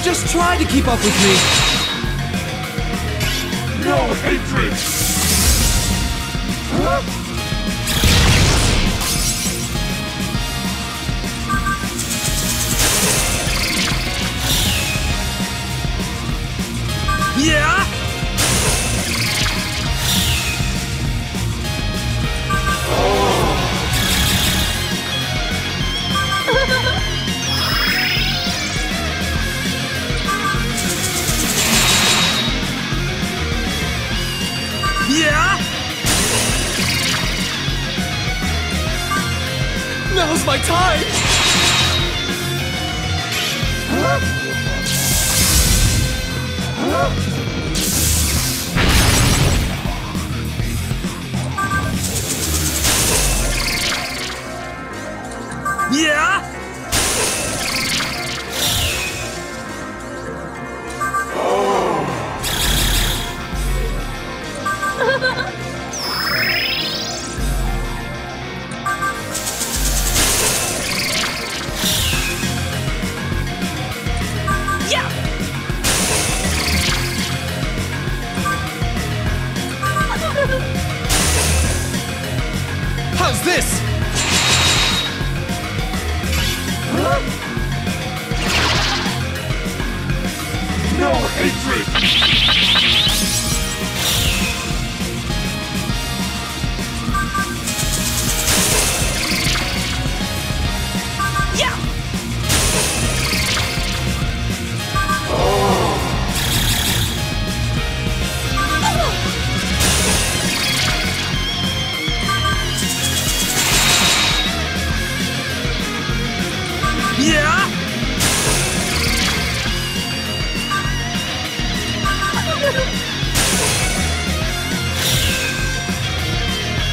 Just try to keep up with me. No hatred! Yeah? Yeah? Now's my time! Yeah? hatred! Yeah! Yeah!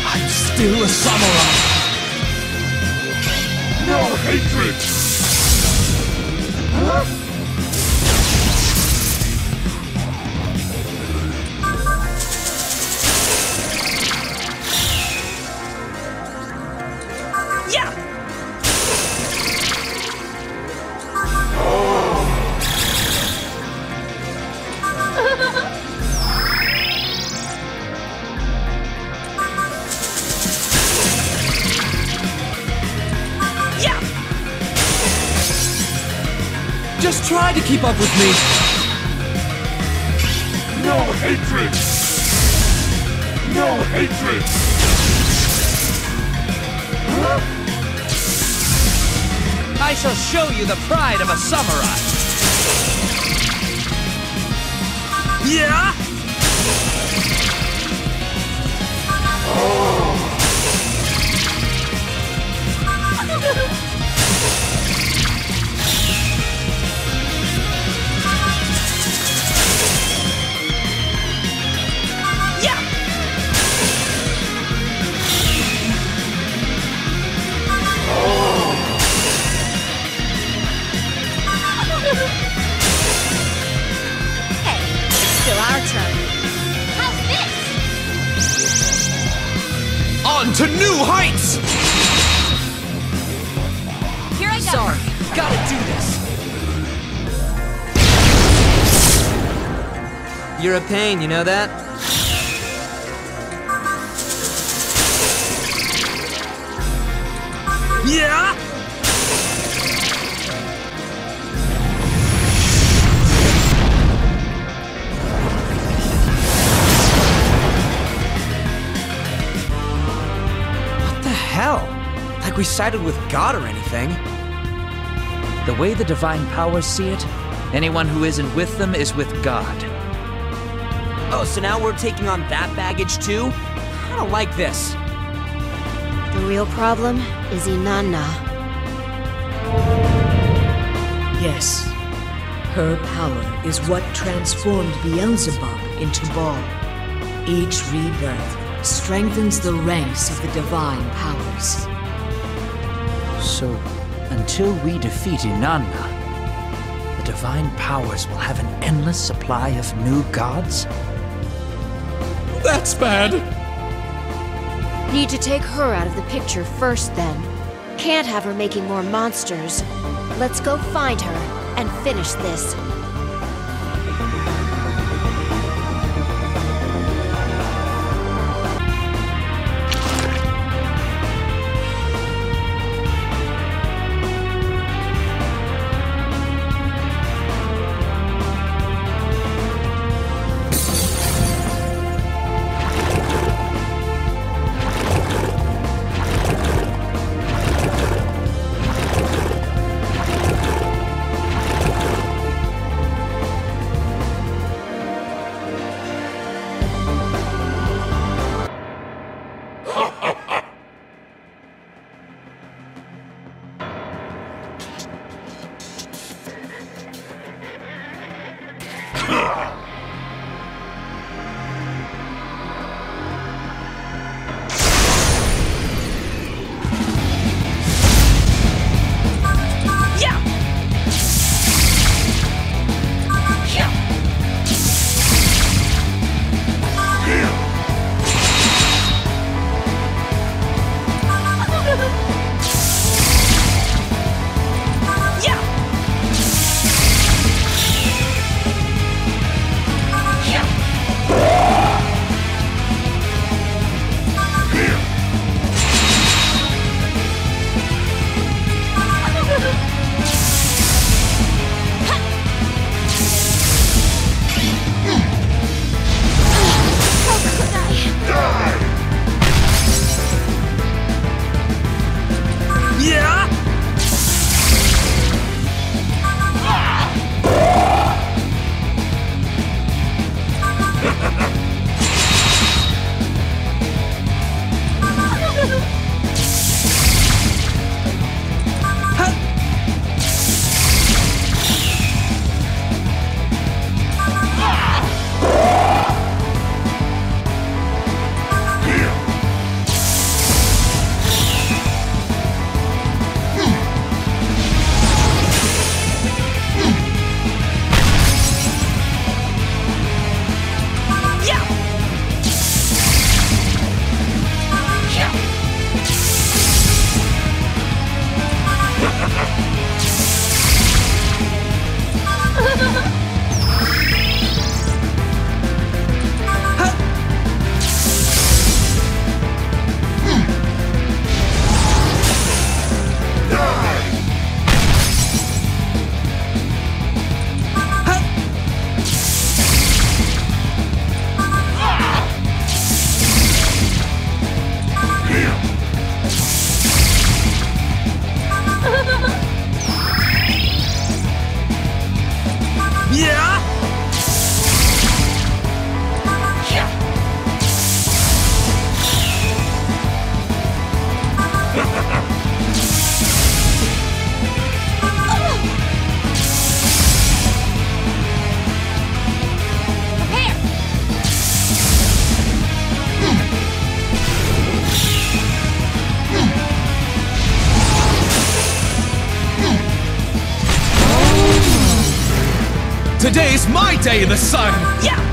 I'm still a samurai. No hatred! Huh? Yeah! Yeah! Just try to keep up with me. No hatred! No hatred! Huh? I shall show you the pride of a samurai. Yeah! Yeah! Hey, it's still our turn. How's this? On to new heights! Here I go. Sorry, gotta do this. You're a pain, you know that? Yeah! What the hell? Like we sided with God or anything. The way the divine powers see it, anyone who isn't with them is with God. Oh, so now we're taking on that baggage too? I don't like this. The real problem is Inanna. Yes. Her power is what transformed Beelzebub into Baal. Each rebirth strengthens the ranks of the divine powers. So, until we defeat Inanna, the divine powers will have an endless supply of new gods? That's bad. Need to take her out of the picture first, then. Can't have her making more monsters. Let's go find her and finish this. Yeah! Today's my day in the sun! Yeah!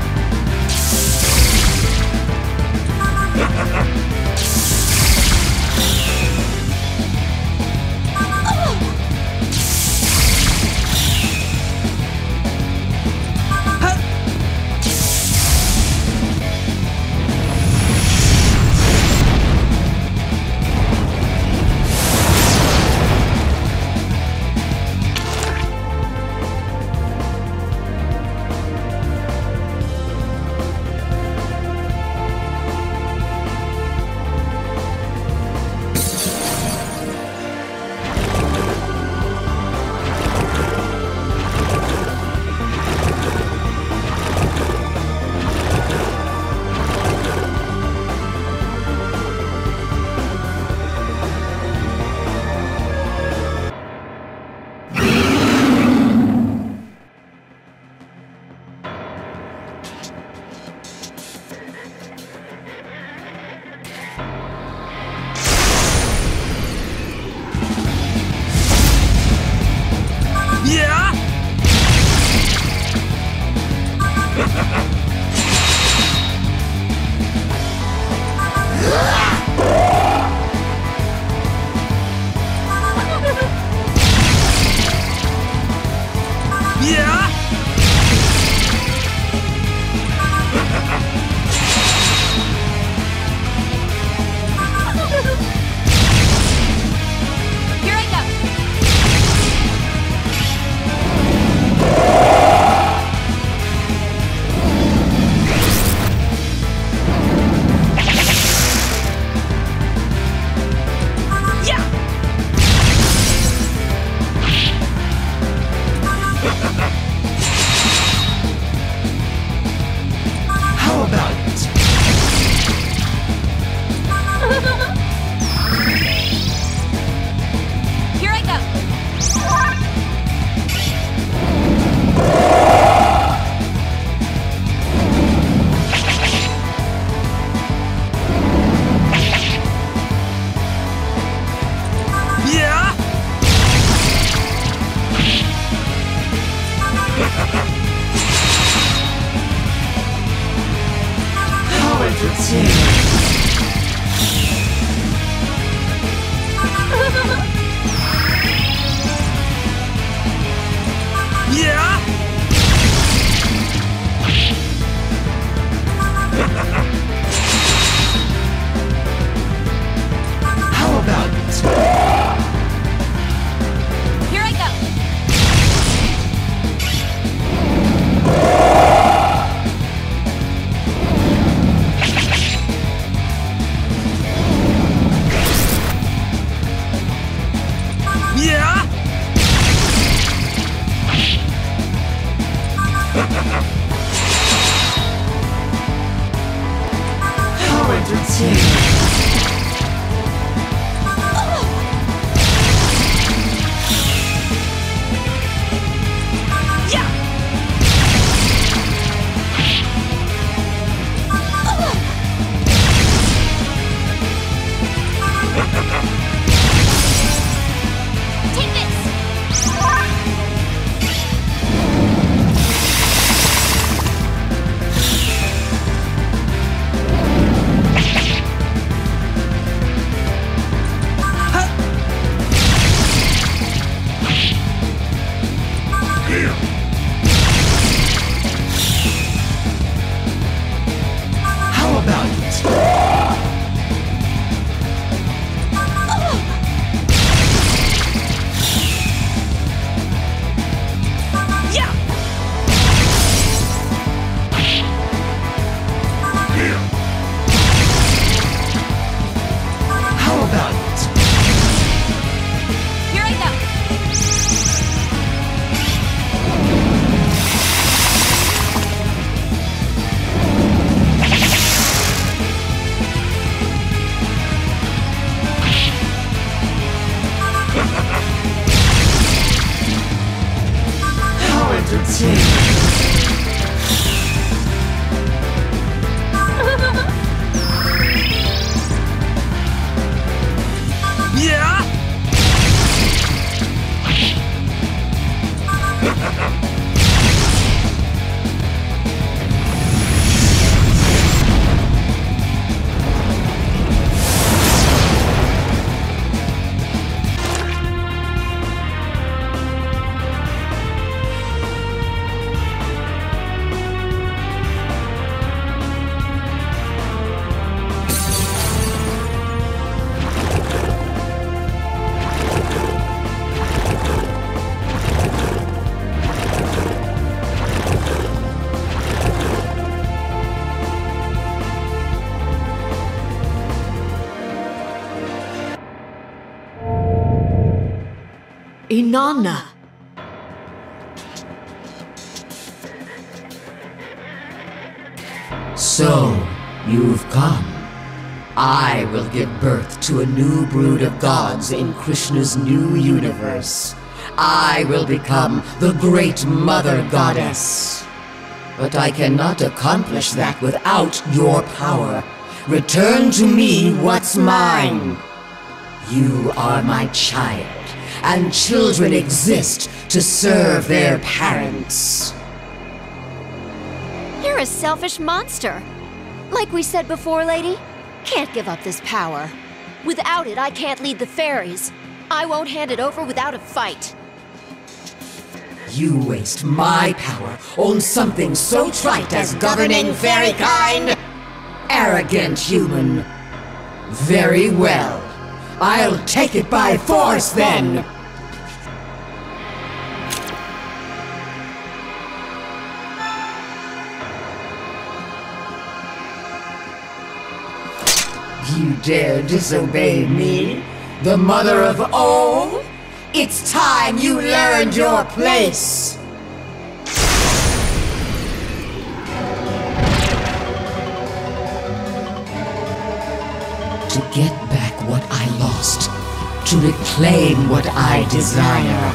Yeah! Inanna! So, you've come. I will give birth to a new brood of gods in Krishna's new universe. I will become the great mother goddess. But I cannot accomplish that without your power. Return to me what's mine. You are my child, and children exist to serve their parents. You're a selfish monster. Like we said before, lady, can't give up this power. Without it, I can't lead the fairies. I won't hand it over without a fight. You waste my power on something so trite as governing fairy kind? Arrogant human. Very well. I'll take it by force then! You dare disobey me? The mother of all? It's time you learned your place! To get back what I lost, to reclaim what I desire.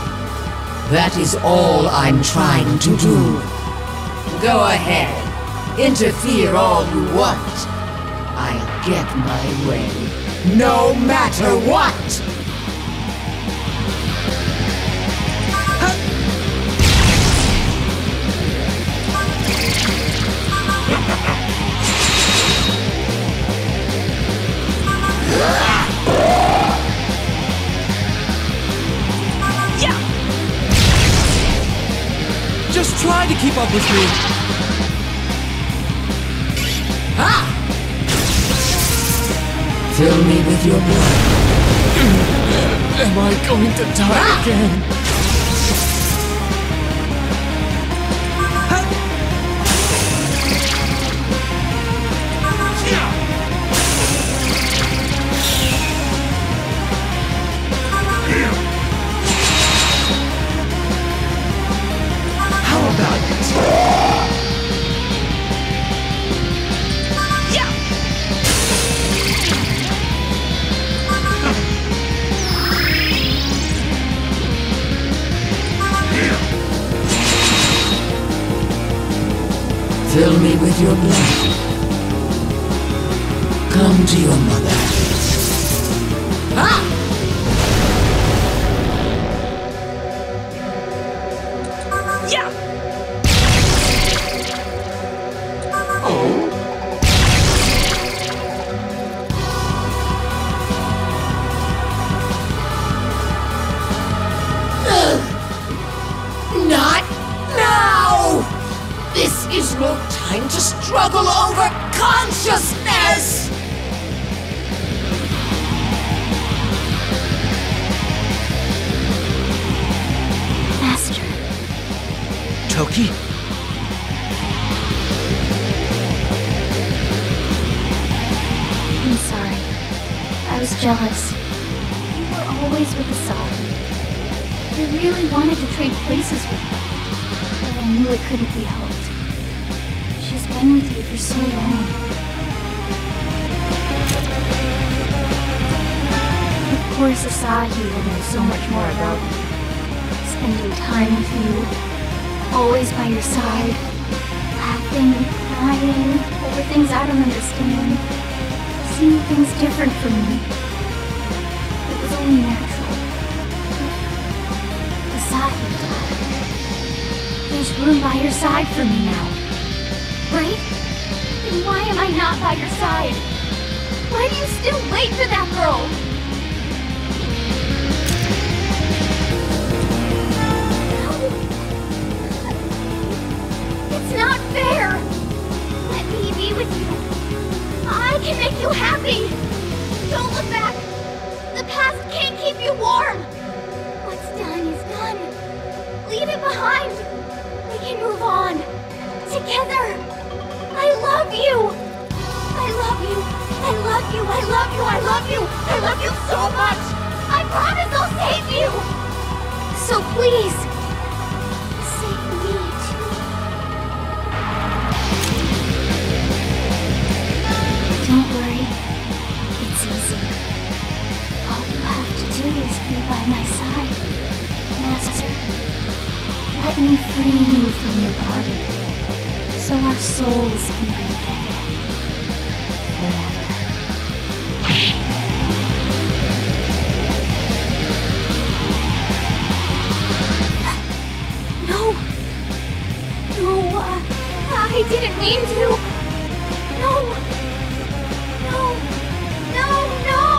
That is all I'm trying to do. Go ahead, interfere all you want. I'll get my way, no matter what! Yeah! Just try to keep up with me. Ha! Fill me with your blood. Am I going to die again? How about it? Fill me with your blood. Come to your mother. Ha! Yeah! Oh. Not now! This is no time to struggle over consciousness! Master. Toki? I'm sorry. I was jealous. You were always with Asahi. I really wanted to trade places with her, but I knew it couldn't be helped. She's been with you for so long. Of course, Asahi will know so much more about you. Spending time with you, Always by your side. Laughing, crying, over things I don't understand. Seeing things different from me. It was only natural. Asahi died. There's room by your side for me now. Right? Then why am I not by your side? Why do you still wait for that girl? It's not fair! Let me be with you. I can make you happy! Don't look back! The past can't keep you warm! What's done is done. Leave it behind! We can move on. Together! I love you! I love you! I love you! I love you! I love you! I love you so much! I promise I'll save you! So please, save me too. Don't worry. It's easy. All you have to do is be by my side. Master, let me free you from your body, so our souls can be together forever. No! No, I didn't mean to! No! No! No! No!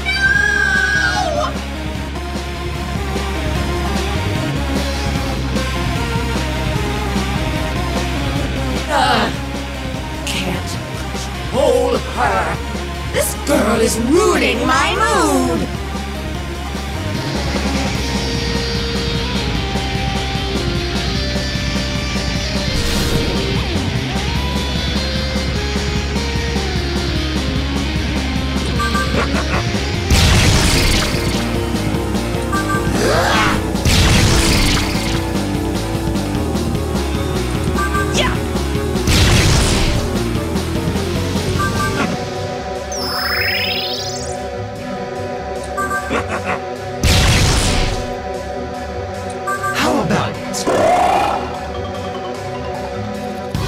No! Can't control her. This girl is ruining my mood. How about it?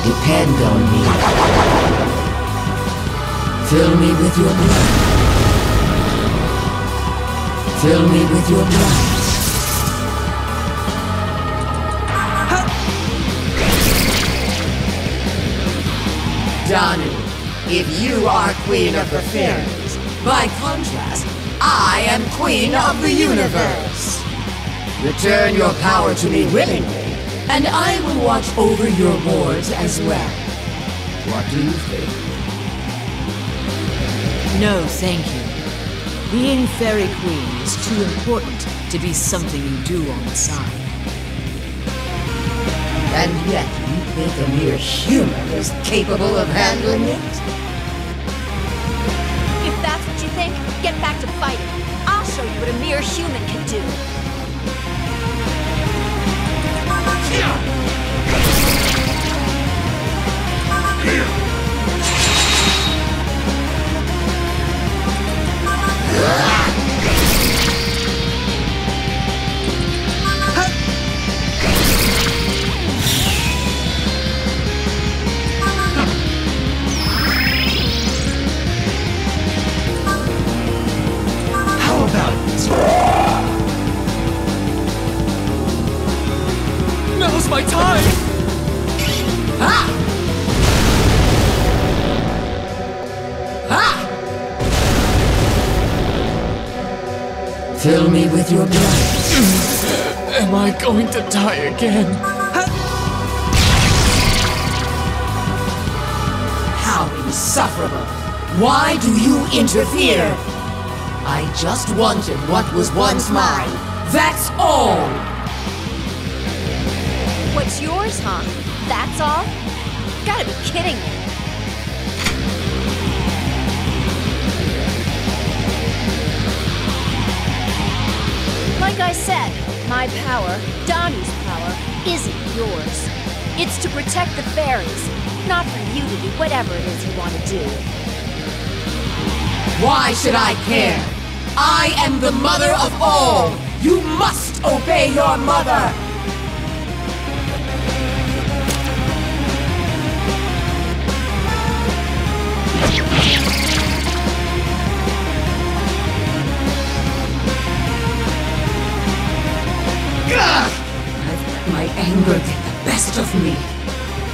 Depend on me. Fill me with your blood. Fill me with your blood. Danu, if you are Queen of the Fairies, by contrast, I am Queen of the Universe. Return your power to me willingly, and I will watch over your wards as well. What do you think? No, thank you. Being Fairy Queen is too important to be something you do on the side. And yet you think a mere human is capable of handling it? If that's what you think, get back to fighting. I'll show you what a mere human can do. How about it? Now's my time! Ha! Ha! Fill me with your blood. Am I going to die again? How insufferable! Why do you interfere? I just wanted what was once mine. That's all! What's yours, huh? That's all? You gotta be kidding me. Like I said, my power, Danu's power, isn't yours. It's to protect the fairies, not for you to do whatever it is you want to do. Why should I care? I am the mother of all! You must obey your mother! me.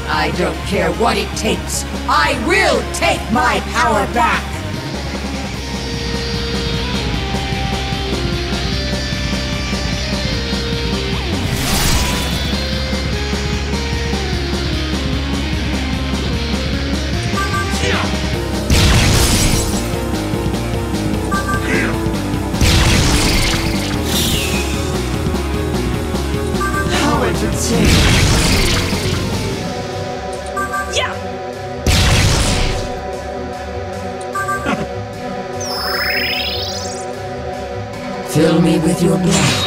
I don't care what it takes. I will take my power back! How entertaining! Fill me with your blood.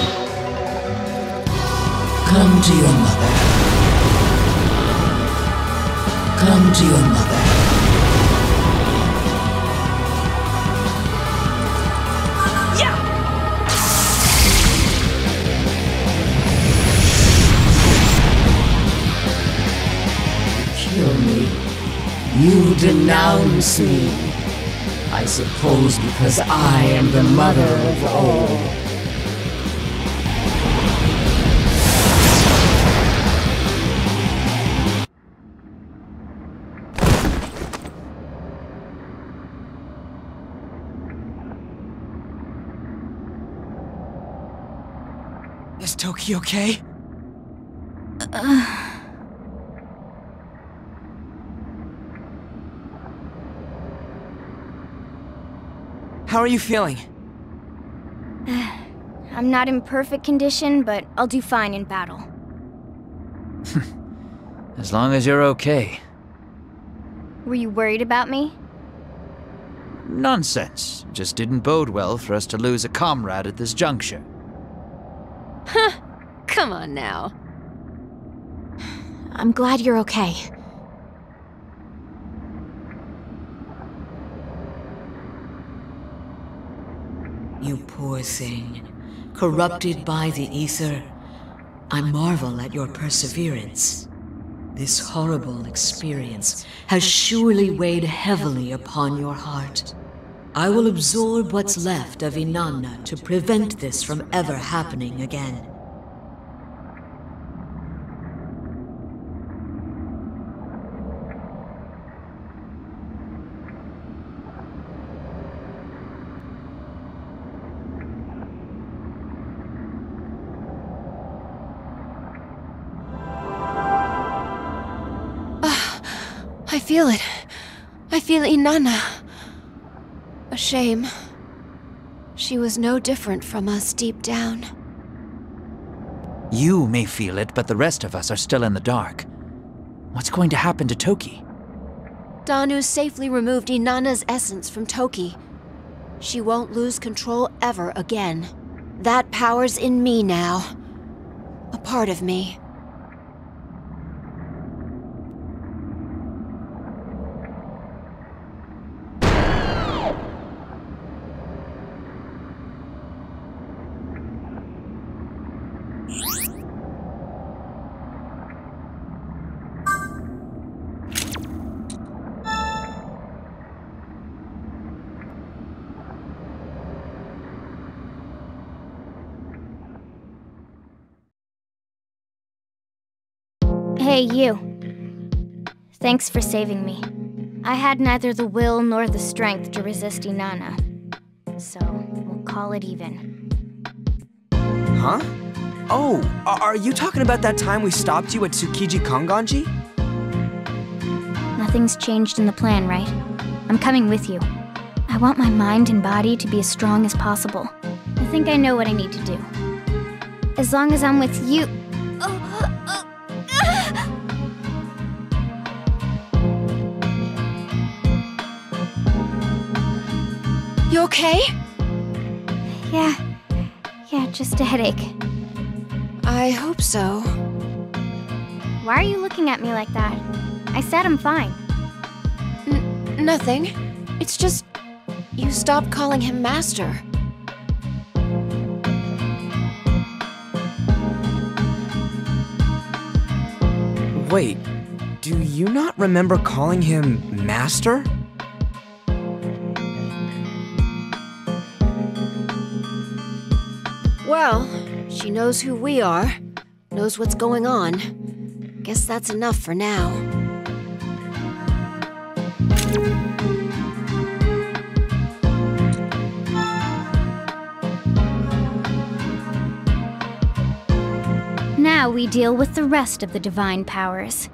Come to your mother. Come to your mother. Kill me. You denounce me. I suppose because I am the mother of all. Is Toki okay? How are you feeling? I'm not in perfect condition, but I'll do fine in battle. As long as you're okay. Were you worried about me? Nonsense. Just didn't bode well for us to lose a comrade at this juncture. Huh. Come on now. I'm glad you're okay. You poor thing, corrupted by the ether. I marvel at your perseverance. This horrible experience has surely weighed heavily upon your heart. I will absorb what's left of Inanna to prevent this from ever happening again. I feel it. I feel Inanna. A shame. She was no different from us deep down. You may feel it, but the rest of us are still in the dark. What's going to happen to Toki? Danu safely removed Inanna's essence from Toki. She won't lose control ever again. That power's in me now. A part of me. Hey, you. Thanks for saving me. I had neither the will nor the strength to resist Inanna. So, we'll call it even. Huh? Oh, are you talking about that time we stopped you at Tsukiji Konganji? Nothing's changed in the plan, right? I'm coming with you. I want my mind and body to be as strong as possible. I think I know what I need to do. As long as I'm with you... You okay? Yeah, just a headache. I hope so. Why are you looking at me like that? I said I'm fine. Nothing. It's just... you stopped calling him Master. Wait, do you not remember calling him Master? Well, she knows who we are, knows what's going on. Guess that's enough for now. Now we deal with the rest of the divine powers.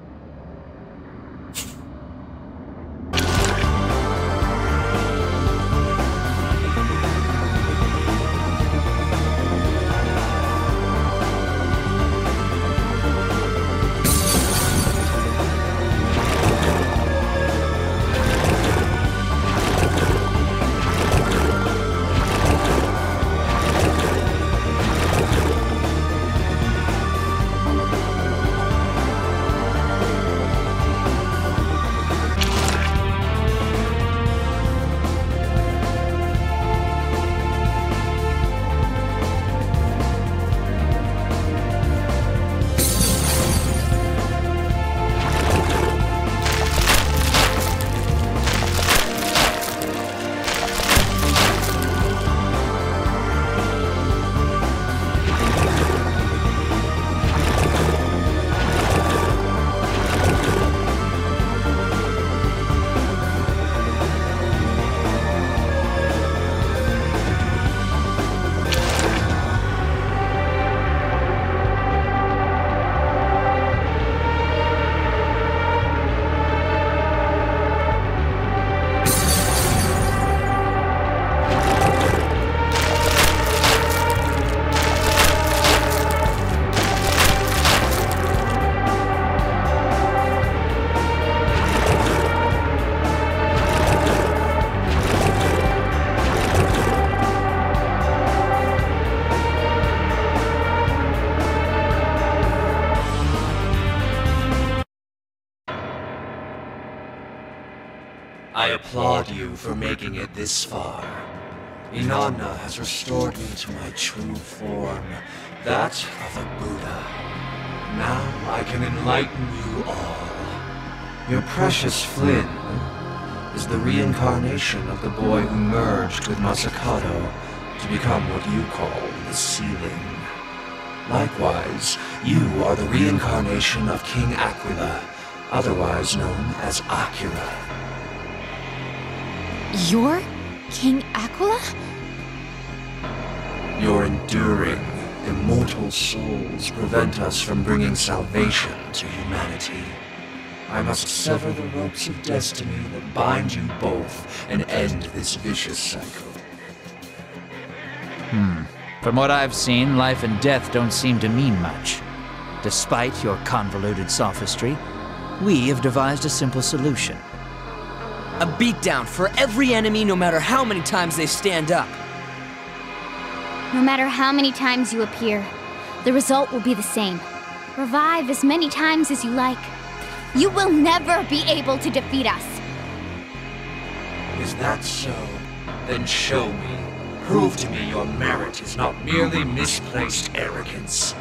I applaud you for making it this far. Inanna has restored me to my true form, that of a Buddha. Now I can enlighten you all. Your precious Flynn is the reincarnation of the boy who merged with Masakado to become what you call the Ceiling. Likewise, you are the reincarnation of King Aquila, otherwise known as Akira. You're King Aquila? Your enduring, immortal souls prevent us from bringing salvation to humanity. I must sever the ropes of destiny that bind you both and end this vicious cycle. From what I've seen, life and death don't seem to mean much. Despite your convoluted sophistry, we have devised a simple solution. A beatdown for every enemy, no matter how many times they stand up. No matter how many times you appear, the result will be the same. Revive as many times as you like. You will never be able to defeat us. Is that so? Then show me. Prove to me your merit is not merely misplaced arrogance.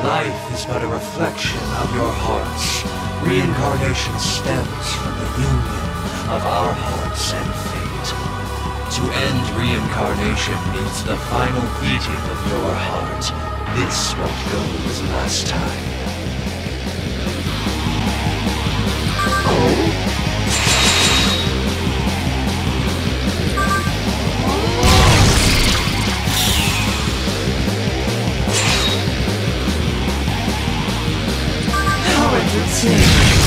Life is but a reflection of your hearts. Reincarnation stems from the union of our hearts and fate. To end reincarnation means the final beating of your heart. This won't go as last time. How entertaining!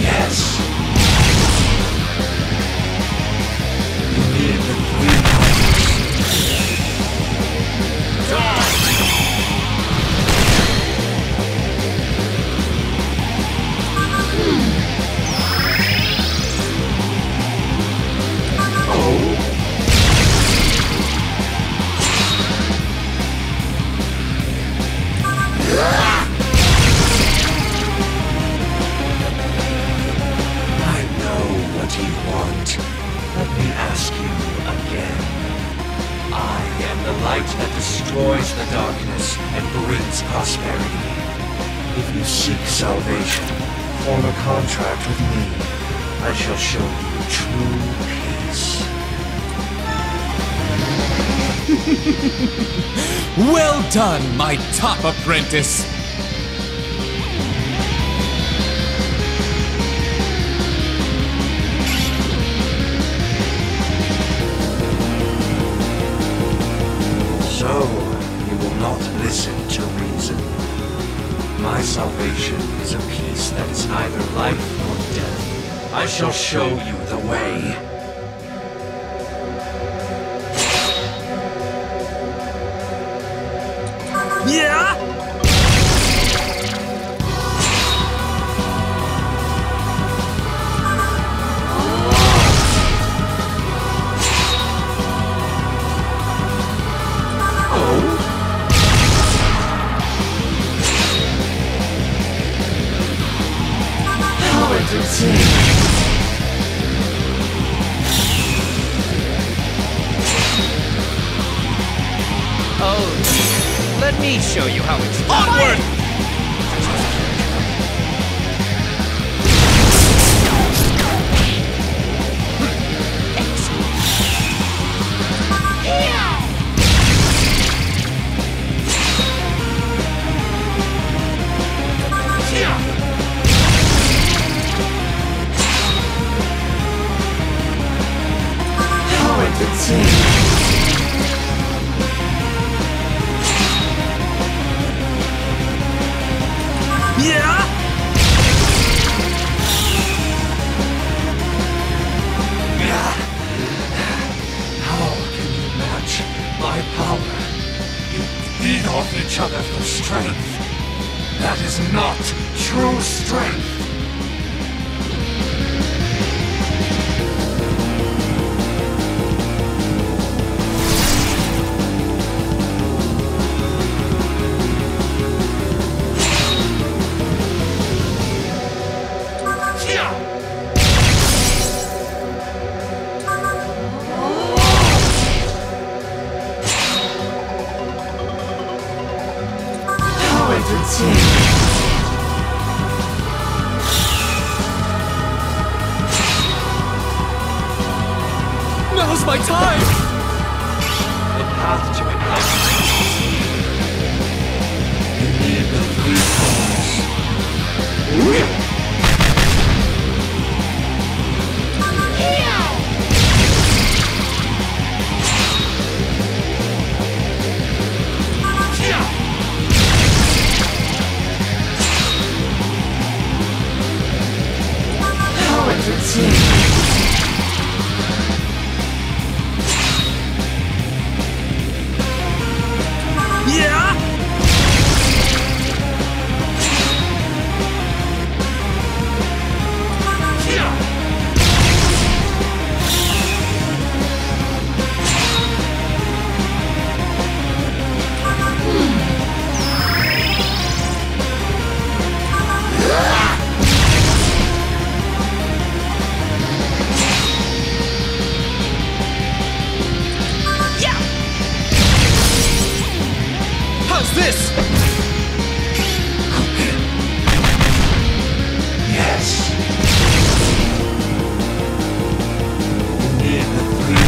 Yes. You need the three powers. Destroys the darkness and brings prosperity. If you seek salvation, form a contract with me. I shall show you true peace. Well done, my top apprentice! So, you will not listen to reason. My salvation is a peace that is neither life nor death. I shall show you the way. Yeah! Oh, let me show you how it's done. Onward! Yeah! How can you match my power? You feed off each other for strength. That is not true strength. Now's my time! The path to enlightenment. You need the three powers. Yeah! How's this? Yes. You need the three.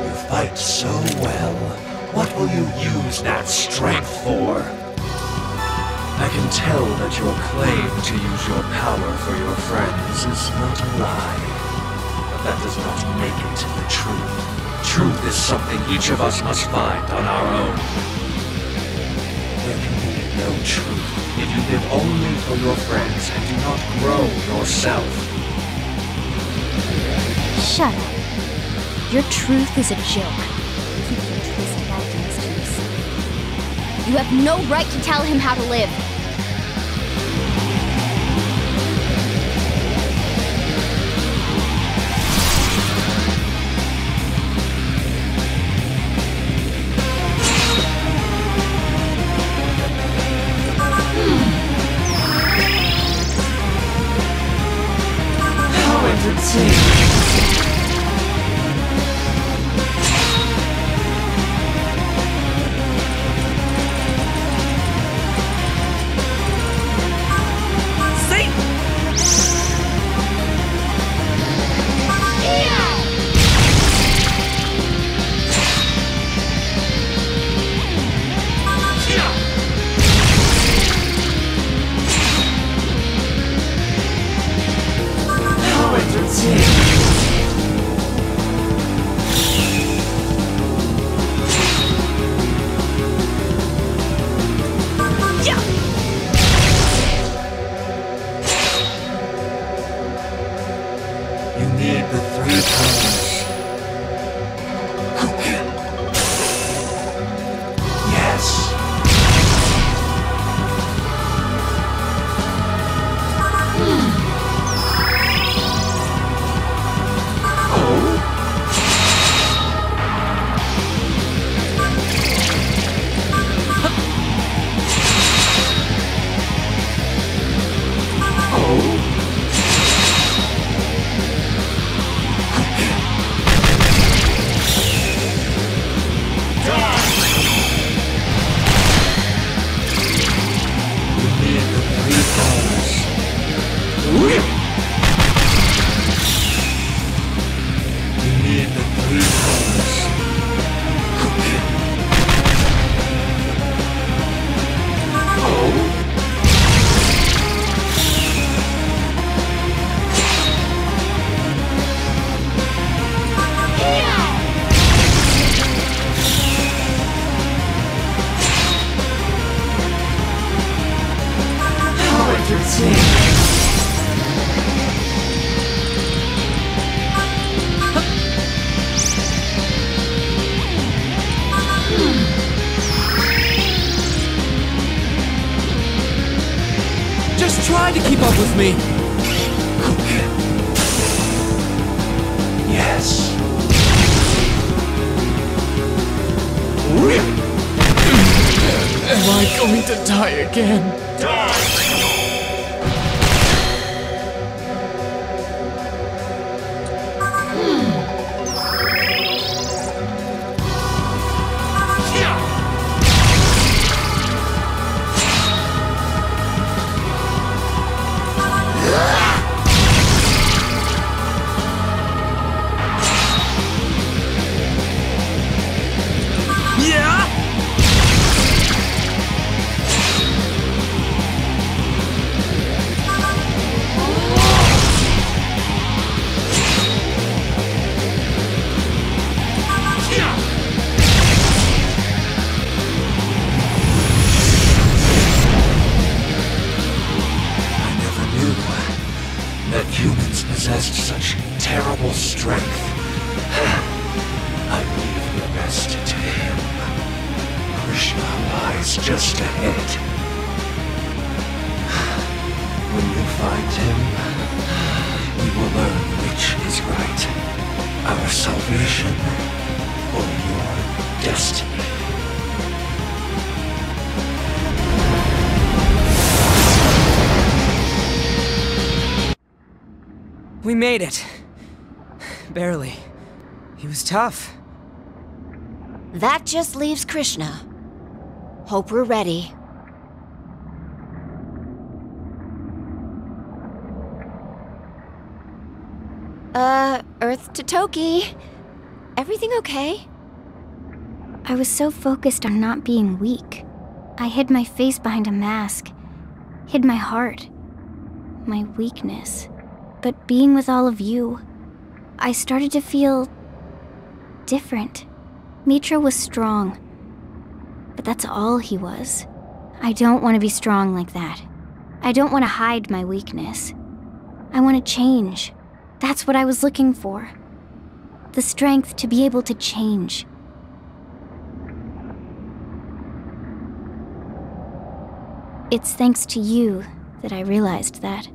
You fight so well. What will you use that strength for? I can tell tell that your claim to use your power for your friends is not a lie. But that does not make it the truth. Truth is something each of us must find on our own. There can be no truth if you live only for your friends and do not grow yourself. Shut up. Your truth is a joke. Keep your twisted ideas to yourself. You have no right to tell him how to live. How entertaining! Just try to keep up with me. Yes. Am I going to die again? Humans possessed such terrible strength. I leave the rest to him. Krishna lies just ahead. When you find him, we will learn which is right. Our salvation or your destiny. We made it. Barely. He was tough. That just leaves Krishna. Hope we're ready. Earth to Toki. Everything okay? I was so focused on not being weak. I hid my face behind a mask. hid my heart, my weakness. But being with all of you, I started to feel different. Mitra was strong, but that's all he was. I don't want to be strong like that. I don't want to hide my weakness. I want to change. That's what I was looking for. The strength to be able to change. It's thanks to you that I realized that.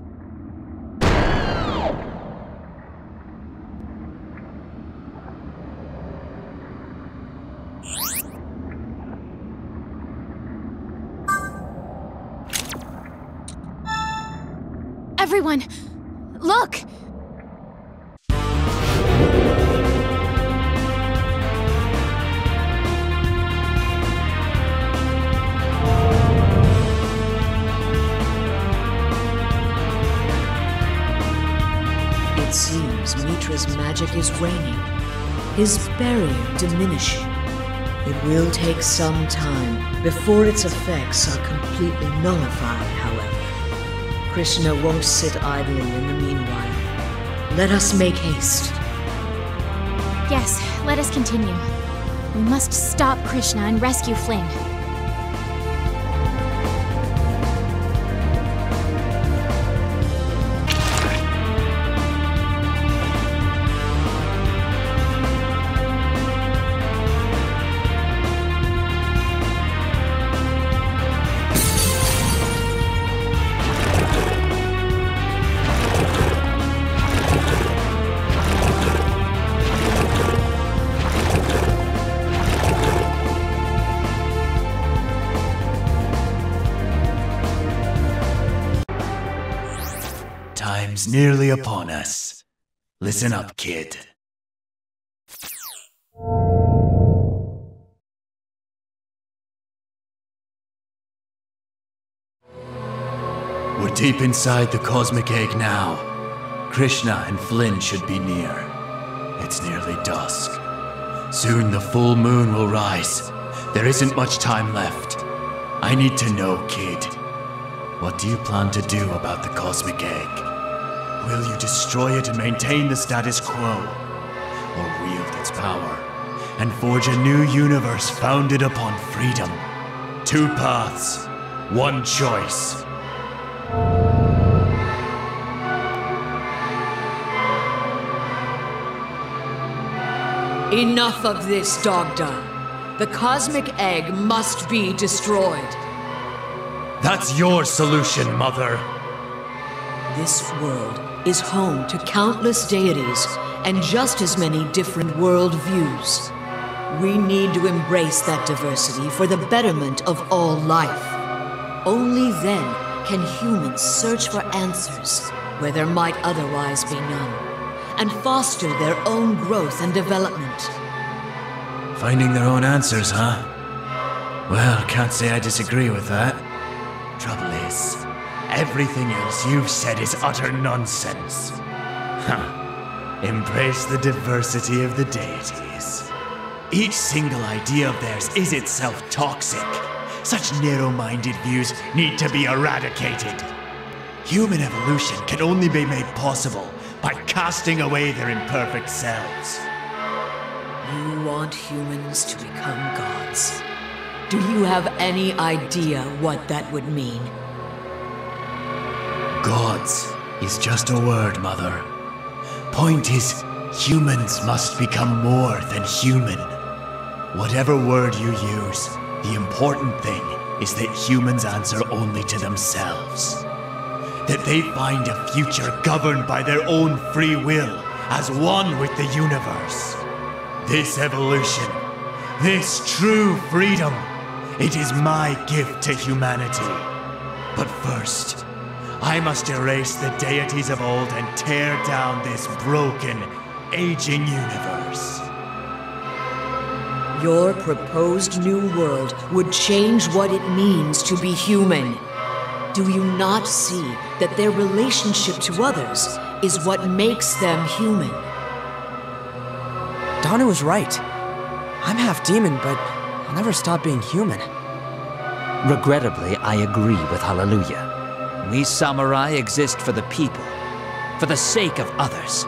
Everyone, look! It seems Mitra's magic is waning, his barrier diminishing. It will take some time before its effects are completely nullified, however. Krishna won't sit idly in the meanwhile. Let us make haste. Yes, let us continue. We must stop Krishna and rescue Flynn. Time's nearly upon us. Listen up, kid. We're deep inside the cosmic egg now. Krishna and Flynn should be near. It's nearly dusk. Soon the full moon will rise. There isn't much time left. I need to know, kid. What do you plan to do about the cosmic egg? Will you destroy it and maintain the status quo? Or wield its power and forge a new universe founded upon freedom? 2 paths, 1 choice. Enough of this, Dogda. The cosmic egg must be destroyed. That's your solution, Mother. This world is home to countless deities and just as many different world views. We need to embrace that diversity for the betterment of all life. Only then can humans search for answers where there might otherwise be none, and foster their own growth and development. Finding their own answers, huh? Well, can't say I disagree with that. Trouble is, everything else you've said is utter nonsense. Huh. Embrace the diversity of the deities. Each single idea of theirs is itself toxic. Such narrow-minded views need to be eradicated. Human evolution can only be made possible by casting away their imperfect selves. You want humans to become gods. Do you have any idea what that would mean? Gods is just a word, Mother. Point is, humans must become more than human. Whatever word you use, the important thing is that humans answer only to themselves. That they find a future governed by their own free will, as one with the universe. This evolution, this true freedom, it is my gift to humanity. But first, I must erase the deities of old and tear down this broken, aging universe. Your proposed new world would change what it means to be human. Do you not see that their relationship to others is what makes them human? Danu was right. I'm half demon, but I'll never stop being human. Regrettably, I agree with Hallelujah. We samurai exist for the people, for the sake of others.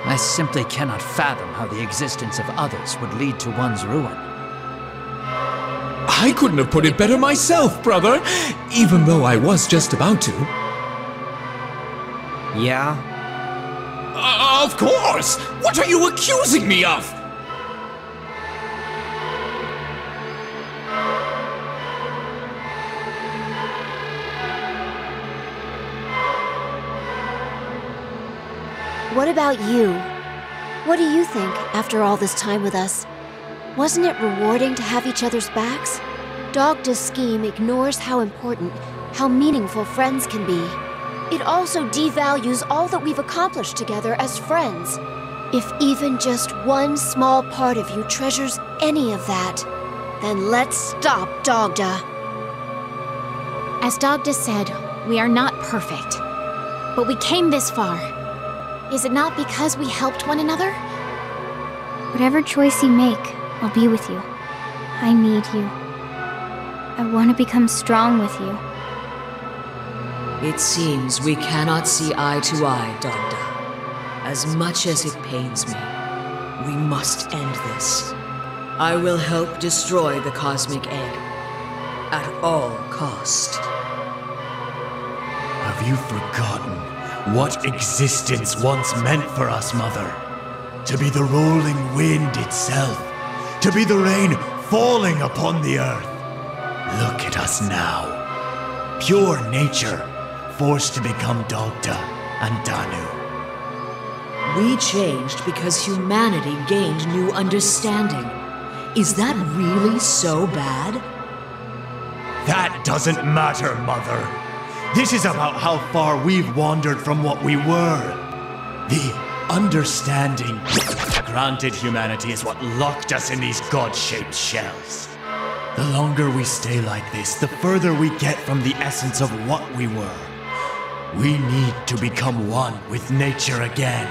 I simply cannot fathom how the existence of others would lead to one's ruin. I couldn't have put it better myself, brother, even though I was just about to. Yeah? Of course! What are you accusing me of? What about you? What do you think after all this time with us? Wasn't it rewarding to have each other's backs? Dogda's scheme ignores how important, how meaningful friends can be. It also devalues all that we've accomplished together as friends. If even just one small part of you treasures any of that, then let's stop Dogda. As Dogda said, we are not perfect. But we came this far. Is it not because we helped one another? Whatever choice you make, I'll be with you. I need you. I want to become strong with you. It seems we cannot see eye to eye, Dogda. As much as it pains me, we must end this. I will help destroy the cosmic egg. At all cost. Have you forgotten what existence once meant for us, Mother? To be the rolling wind itself. To be the rain falling upon the earth. Look at us now. Pure nature, forced to become Dogda and Danu. We changed because humanity gained new understanding. Is that really so bad? That doesn't matter, Mother. This is about how far we've wandered from what we were. The understanding granted humanity is what locked us in these god-shaped shells. The longer we stay like this, the further we get from the essence of what we were. We need to become one with nature again.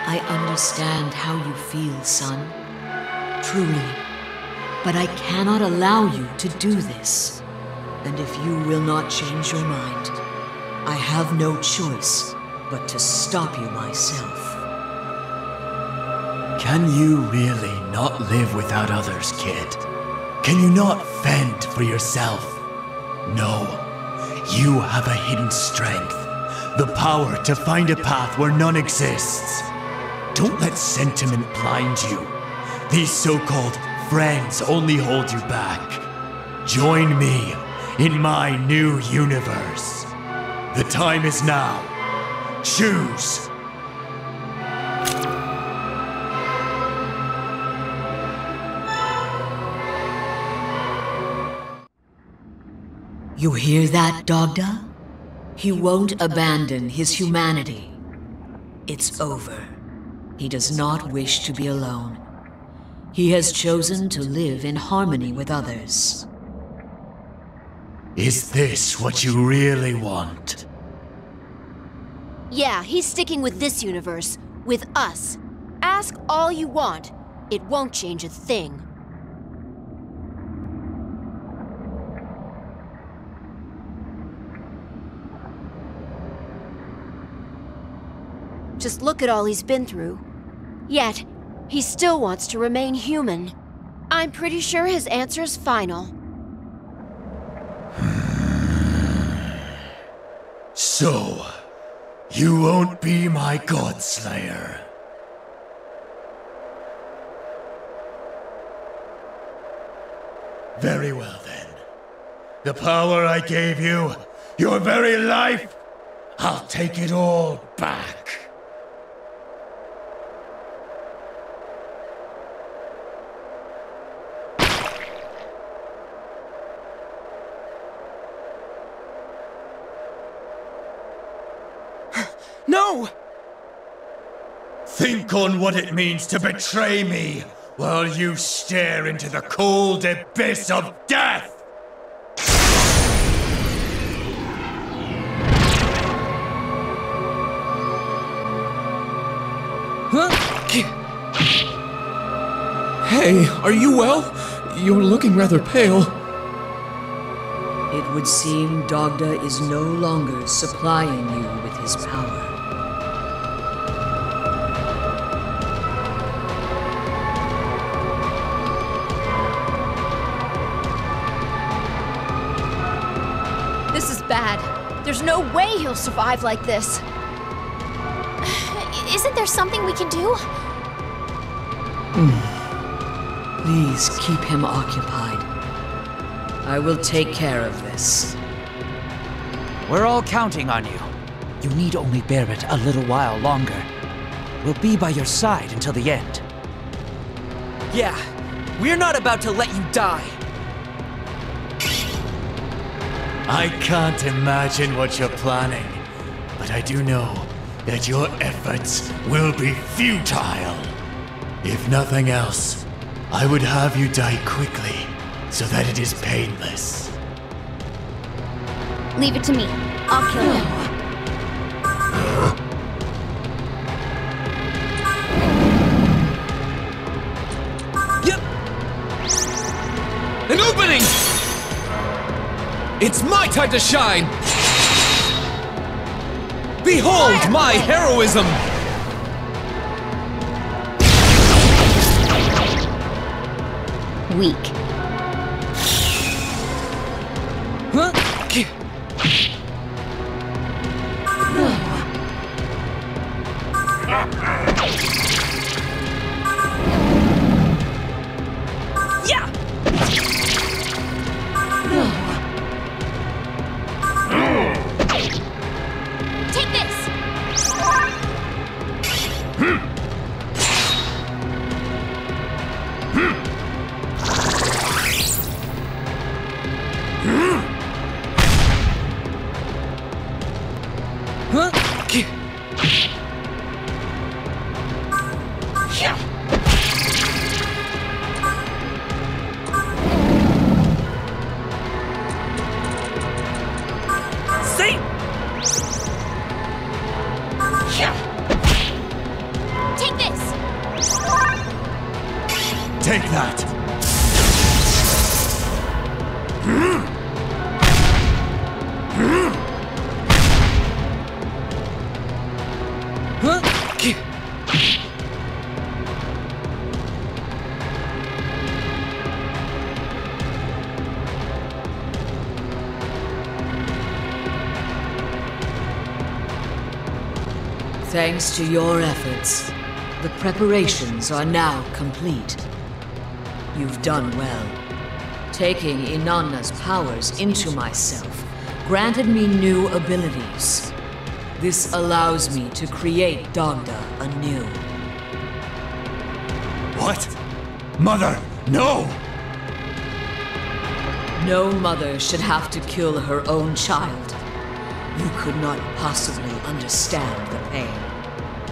I understand how you feel, son. Truly. But I cannot allow you to do this. And if you will not change your mind, I have no choice but to stop you myself. Can you really not live without others, kid? Can you not fend for yourself? No. You have a hidden strength. The power to find a path where none exists. Don't let sentiment blind you. These so-called friends only hold you back. Join me in my new universe. The time is now. Choose. You hear that, Dogda? He won't abandon his humanity. It's over. He does not wish to be alone. He has chosen to live in harmony with others. Is this what you really want? Yeah, he's sticking with this universe. With us. Ask all you want. It won't change a thing. Just look at all he's been through. Yet, he still wants to remain human. I'm pretty sure his answer's final. So, you won't be my Godslayer. Very well then. The power I gave you, your very life, I'll take it all back. No! Think on what it means to betray me while you stare into the cold abyss of death! Hey, are you well? You're looking rather pale. It would seem Dogda is no longer supplying you with his power. This is bad. There's no way he'll survive like this. Isn't there something we can do? Please keep him occupied. I will take care of this. We're all counting on you. You need only bear it a little while longer. We'll be by your side until the end. Yeah, we're not about to let you die. I can't imagine what you're planning, but I do know that your efforts will be futile. If nothing else, I would have you die quickly, so that it is painless. Leave it to me. I'll kill him. Yep! An opening! It's my time to shine! Behold my heroism! Weak. Yeah! Take this! See? Take this! Take that! Thanks to your efforts, the preparations are now complete. You've done well. Taking Inanna's powers into myself granted me new abilities. This allows me to create Dogda anew. What? Mother, no! No mother should have to kill her own child. You could not possibly understand the pain.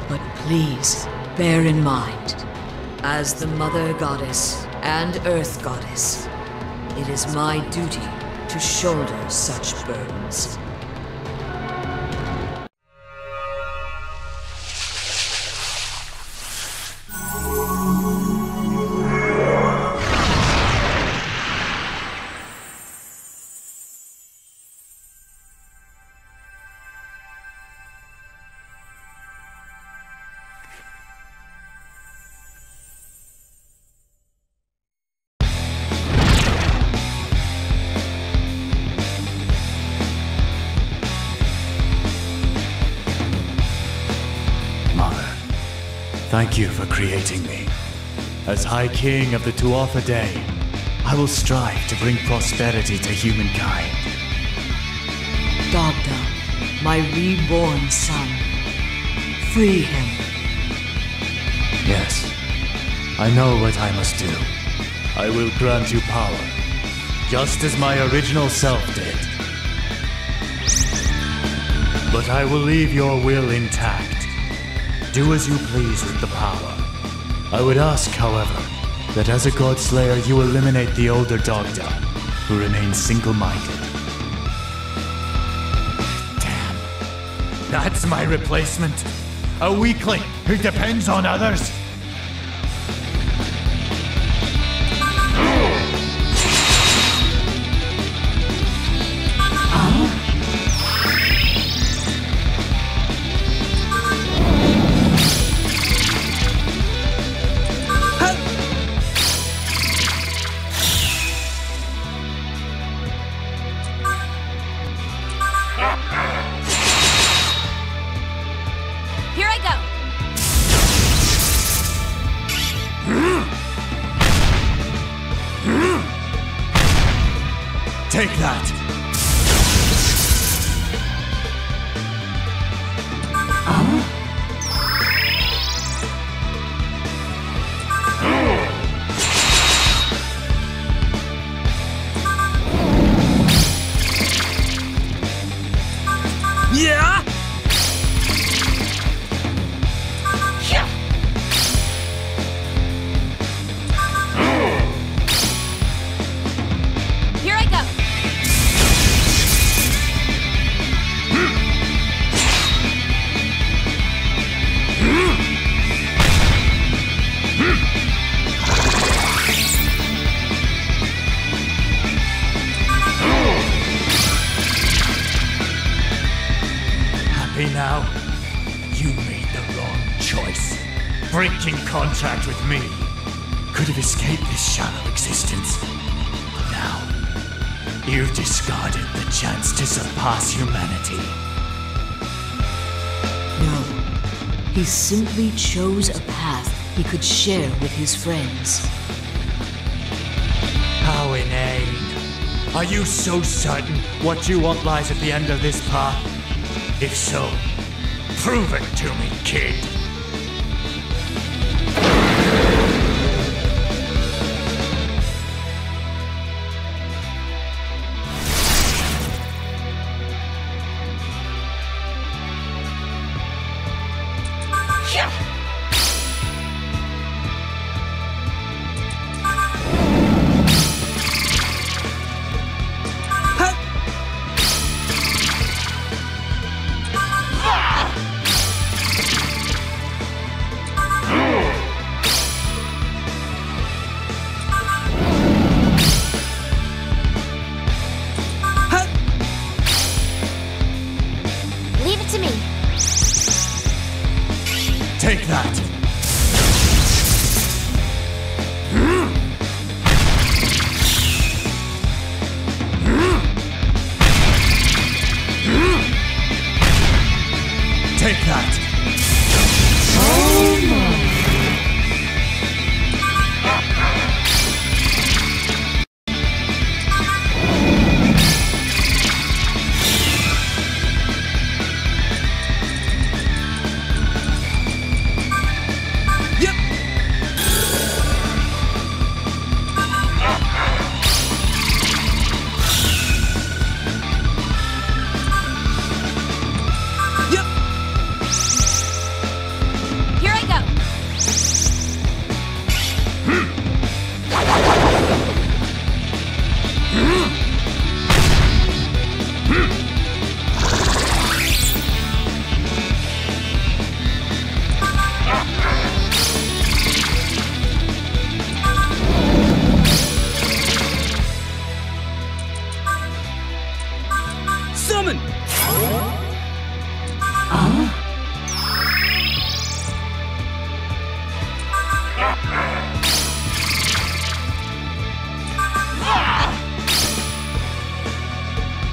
But please, bear in mind, as the Mother Goddess and Earth Goddess, it is my duty to shoulder such burdens. Thank you for creating me. As High King of the Tuatha Dé, I will strive to bring prosperity to humankind. Dogda, my reborn son. Free him. Yes, I know what I must do. I will grant you power, just as my original self did. But I will leave your will intact. Do as you please with the power. I would ask, however, that as a God-slayer you eliminate the older Dogda, who remains single-minded. Damn. That's my replacement. A weakling who depends on others. Take that! Yeah? Here I go. Happy now? You made the wrong choice. Breaking contract with me. Could have escaped this shallow existence. But now, you've discarded the chance to surpass humanity. No, he simply chose a path he could share with his friends. How inane. Are you so certain what you want lies at the end of this path? If so, prove it to me, kid. Leave it to me. Take that! Take that! Oh my! Here I go. Summon!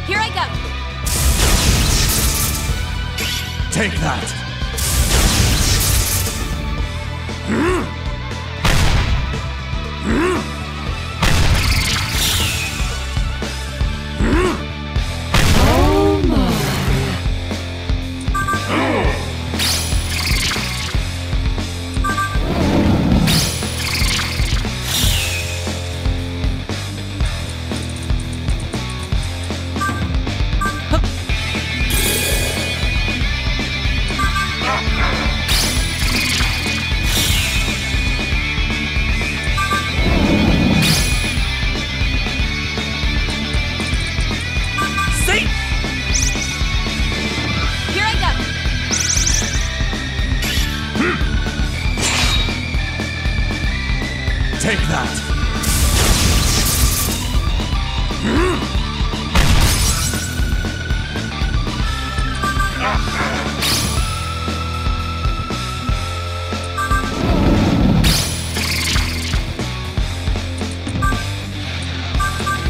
Here I go. Take that! Oh my! Here I go. Take that!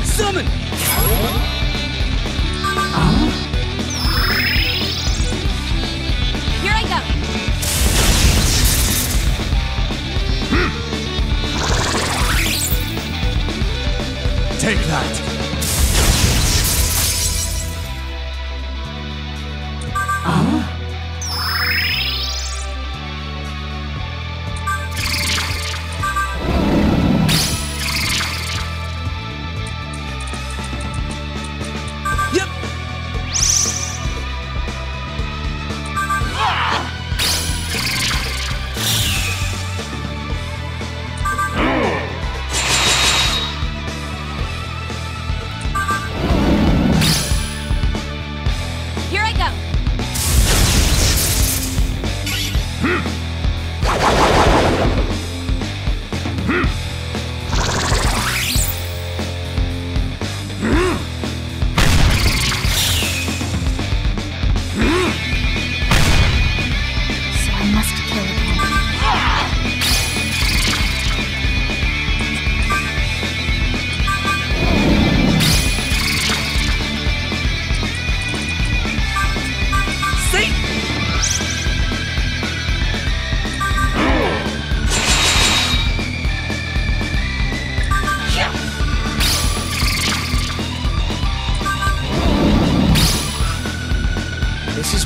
Summon! Here I go. Take that!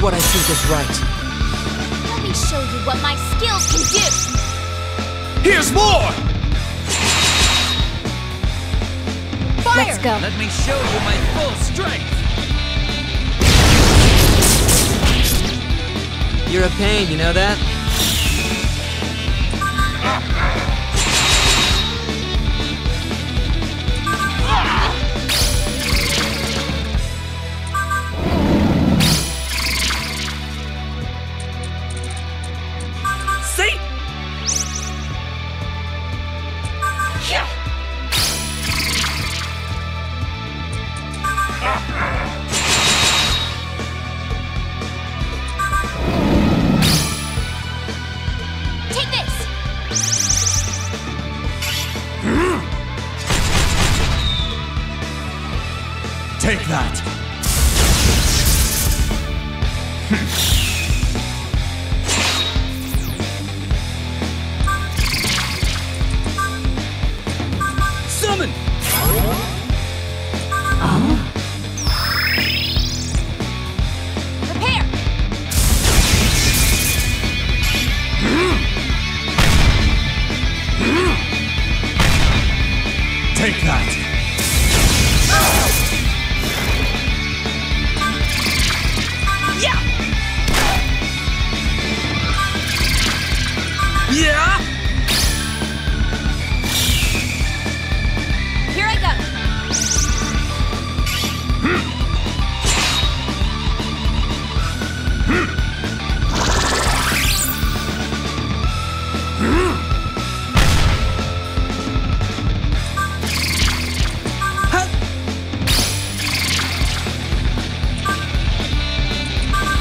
is what I think is right. Let me show you what my skills can do! Here's more! Fire! Let's go. Let me show you my full strength! You're a pain, you know that? See? Yeah. Take this! Take that! Summon! Prepare! Take that! Yeah! Yeah! Here I go!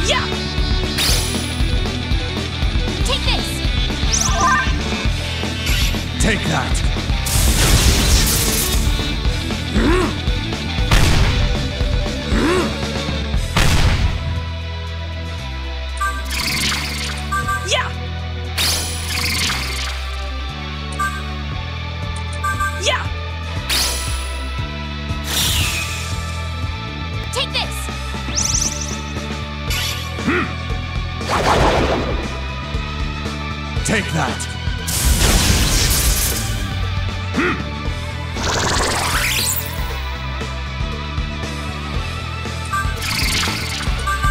Yeah! Take this! Take that! Yeah! Yeah! Take this! Take that!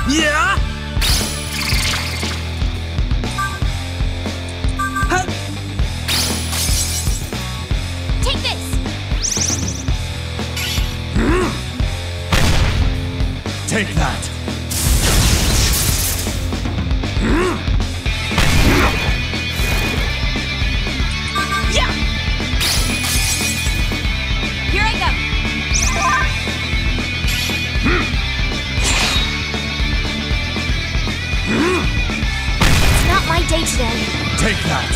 Yeah! Take this! Take that! Yeah! Here I go! It's not my day today. Take that!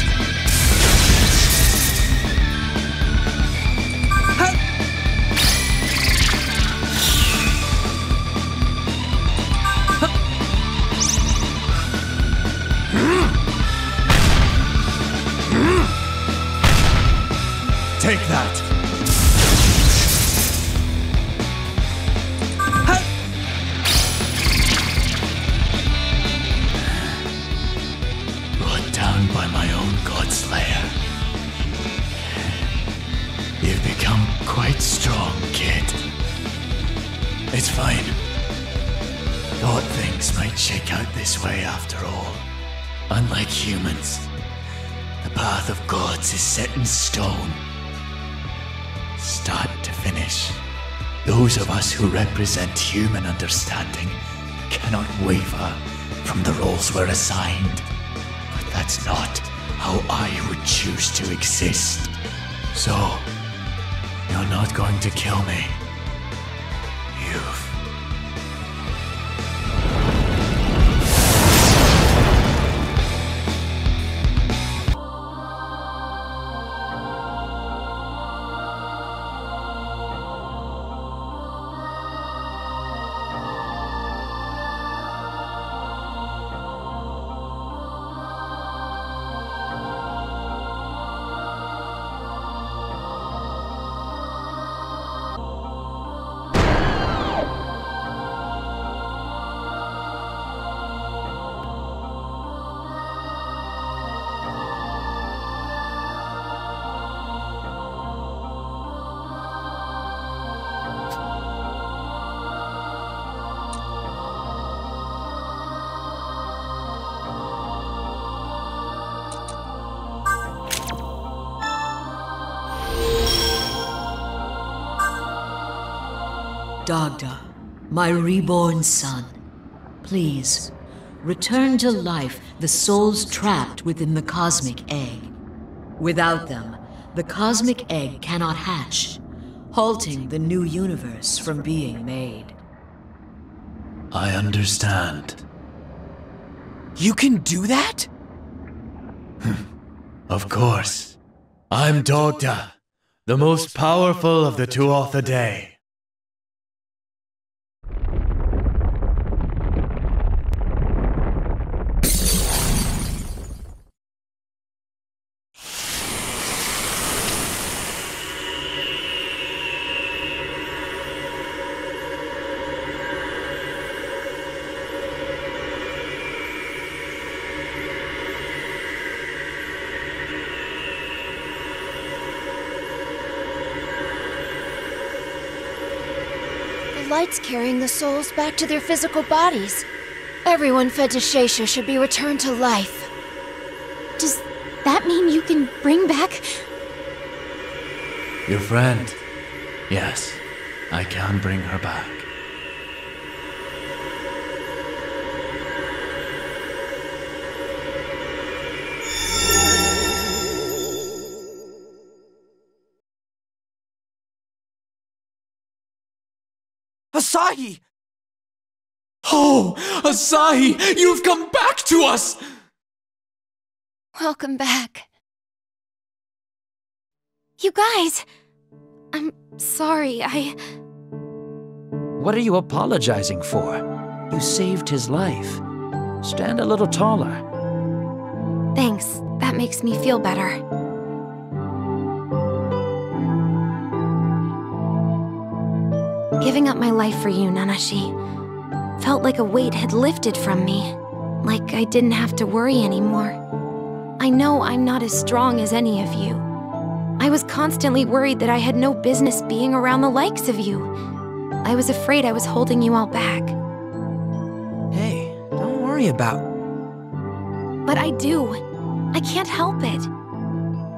Take that! Brought down by my own Godslayer. You've become quite strong, kid. It's fine. Thought things might shake out this way after all. Unlike humans, the path of gods is set in stone. Start to finish, those of us who represent human understanding cannot waver from the roles we're assigned. But that's not how I would choose to exist. So, you're not going to kill me. You've Dagda, my reborn son, please, return to life the souls trapped within the cosmic egg. Without them, the cosmic egg cannot hatch, halting the new universe from being made. I understand. You can do that? Of course. I'm Dagda, the most powerful of the Tuatha. The light's carrying the souls back to their physical bodies. Everyone fed to Sheisha should be returned to life. Does that mean you can bring back... Your friend? Yes, I can bring her back. Asahi! Oh, Asahi, you've come back to us! Welcome back. You guys! I'm sorry, What are you apologizing for? You saved his life. Stand a little taller. Thanks. That makes me feel better. Giving up my life for you, Nanashi, felt like a weight had lifted from me. Like I didn't have to worry anymore. I know I'm not as strong as any of you. I was constantly worried that I had no business being around the likes of you. I was afraid I was holding you all back. Hey, don't worry about... But I do. I can't help it.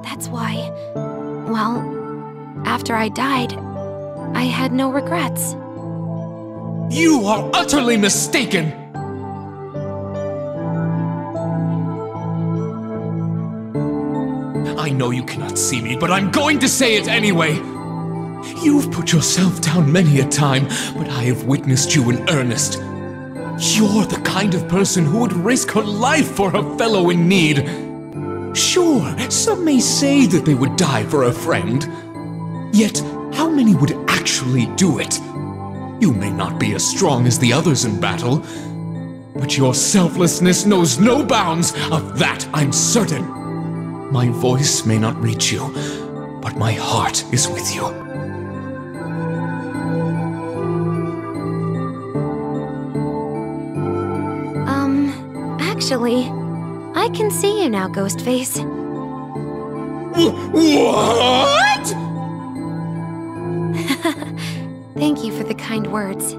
That's why, well, after I died, I had no regrets. You are utterly mistaken! I know you cannot see me, but I'm going to say it anyway. You've put yourself down many a time, but I have witnessed you in earnest. You're the kind of person who would risk her life for her fellow in need. Sure, some may say that they would die for a friend. Yet, how many would actually do it? You may not be as strong as the others in battle, but your selflessness knows no bounds, of that I'm certain. My voice may not reach you, but my heart is with you. Actually, I can see you now, Ghostface. What?! Thank you for the kind words.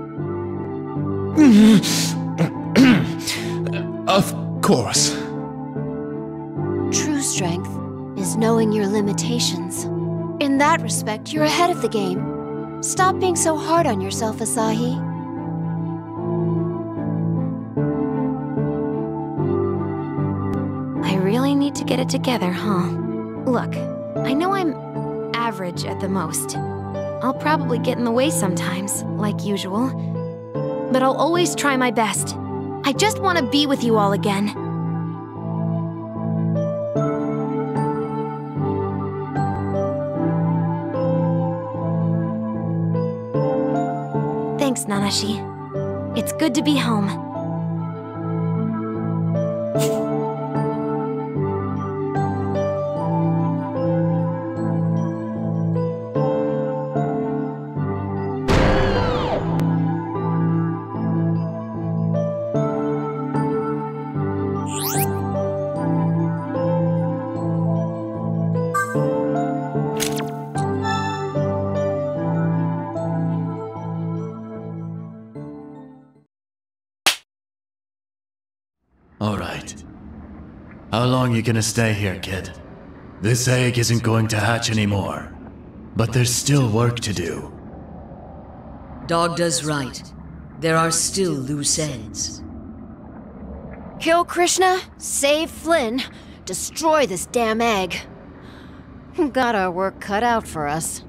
Of course. True strength is knowing your limitations. In that respect, you're ahead of the game. Stop being so hard on yourself, Asahi. I really need to get it together, huh? Look, I know I'm average at the most. I'll probably get in the way sometimes, like usual. But I'll always try my best. I just want to be with you all again. Thanks, Nanashi. It's good to be home. Alright. How long you gonna stay here, kid? This egg isn't going to hatch anymore. But there's still work to do. Dogda's right. There are still loose ends. Kill Krishna, save Flynn, destroy this damn egg. Got our work cut out for us.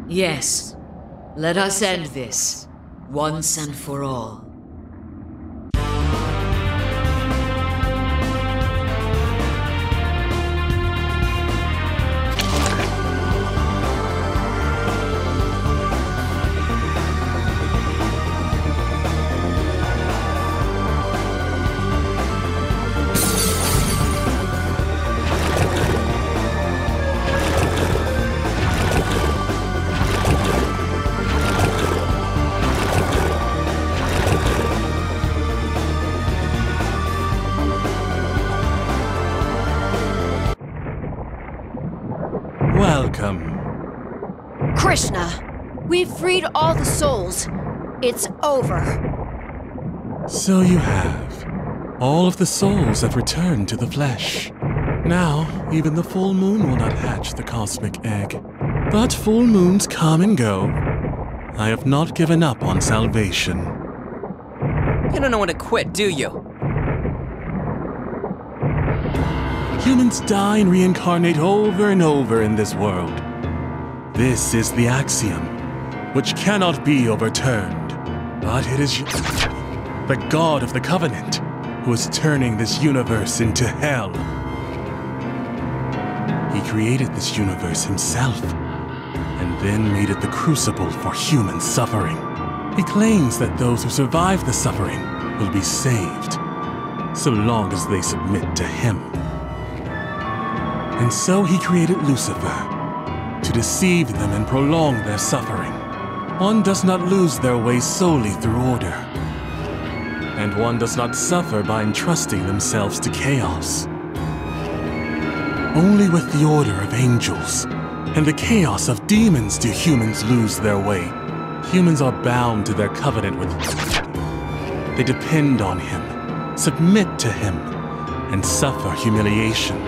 Yes. Let us end this, once and for all. Welcome. Krishna, we've freed all the souls. It's over. So you have. All of the souls have returned to the flesh. Now, even the full moon will not hatch the cosmic egg. But full moons come and go. I have not given up on salvation. You don't know when to quit, do you? Humans die and reincarnate over and over in this world. This is the axiom, which cannot be overturned. But it is the God of the Covenant who is turning this universe into hell. He created this universe himself, and then made it the crucible for human suffering. He claims that those who survive the suffering will be saved, so long as they submit to him. And so he created Lucifer, to deceive them and prolong their suffering. One does not lose their way solely through order. And one does not suffer by entrusting themselves to chaos. Only with the order of angels and the chaos of demons do humans lose their way. Humans are bound to their covenant with him. They depend on him, submit to him, and suffer humiliation.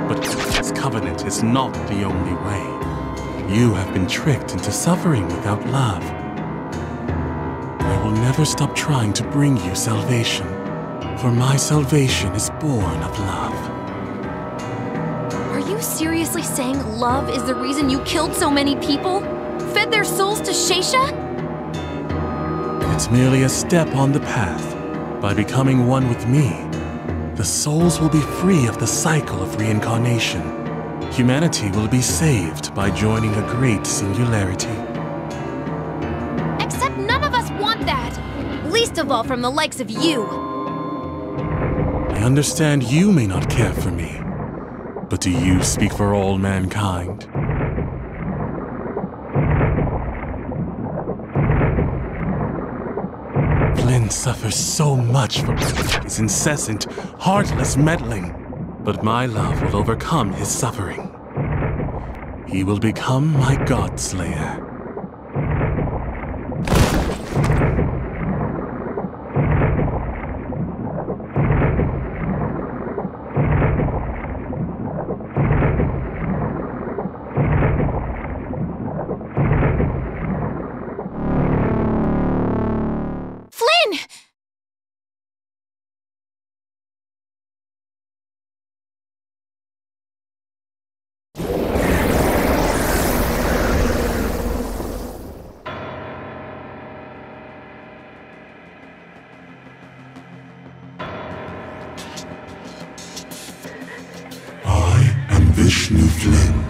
But this covenant is not the only way. You have been tricked into suffering without love. I will never stop trying to bring you salvation, for my salvation is born of love. Are you seriously saying love is the reason you killed so many people? Fed their souls to Shesha? It's merely a step on the path. By becoming one with me, the souls will be free of the cycle of reincarnation. Humanity will be saved by joining a great singularity. Except none of us want that. Least of all from the likes of you. I understand you may not care for me, but do you speak for all mankind? Flynn suffers so much from his incessant, heartless meddling. But my love will overcome his suffering. He will become my God-slayer. Vishnu Flynn.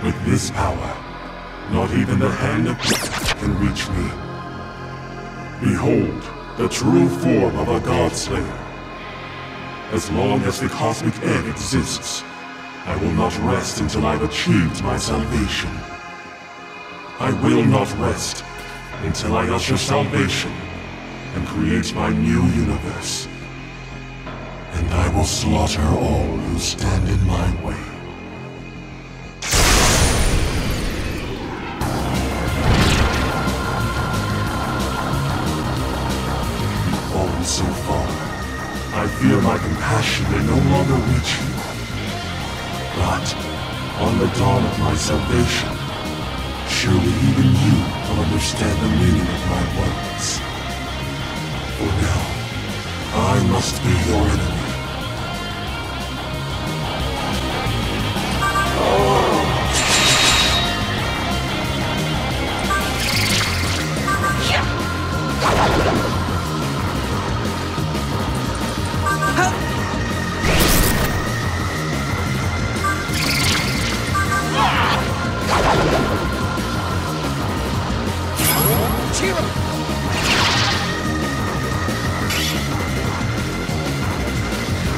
With this power, not even the hand of God can reach me. Behold, the true form of a Godslayer. As long as the cosmic egg exists, I will not rest until I've achieved my salvation. I will not rest until I usher salvation and create my new universe. And I will slaughter all who stand in my way. You've fallen so far. I fear my compassion may no longer reach you. But, on the dawn of my salvation, surely even you will understand the meaning of my words. For now, I must be your enemy.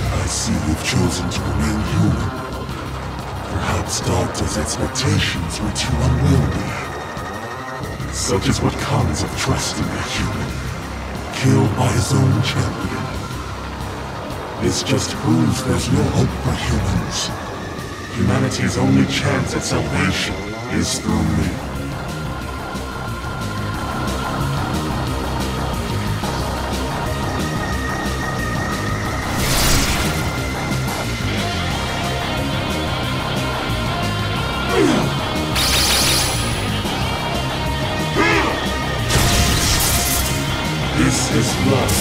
I see you've chosen to remain human. Perhaps Doctor's expectations were too unwieldy. Such is what comes of trusting a human, killed by his own champion. This just proves there's no hope for humans. Humanity's only chance at salvation is through me. This is love.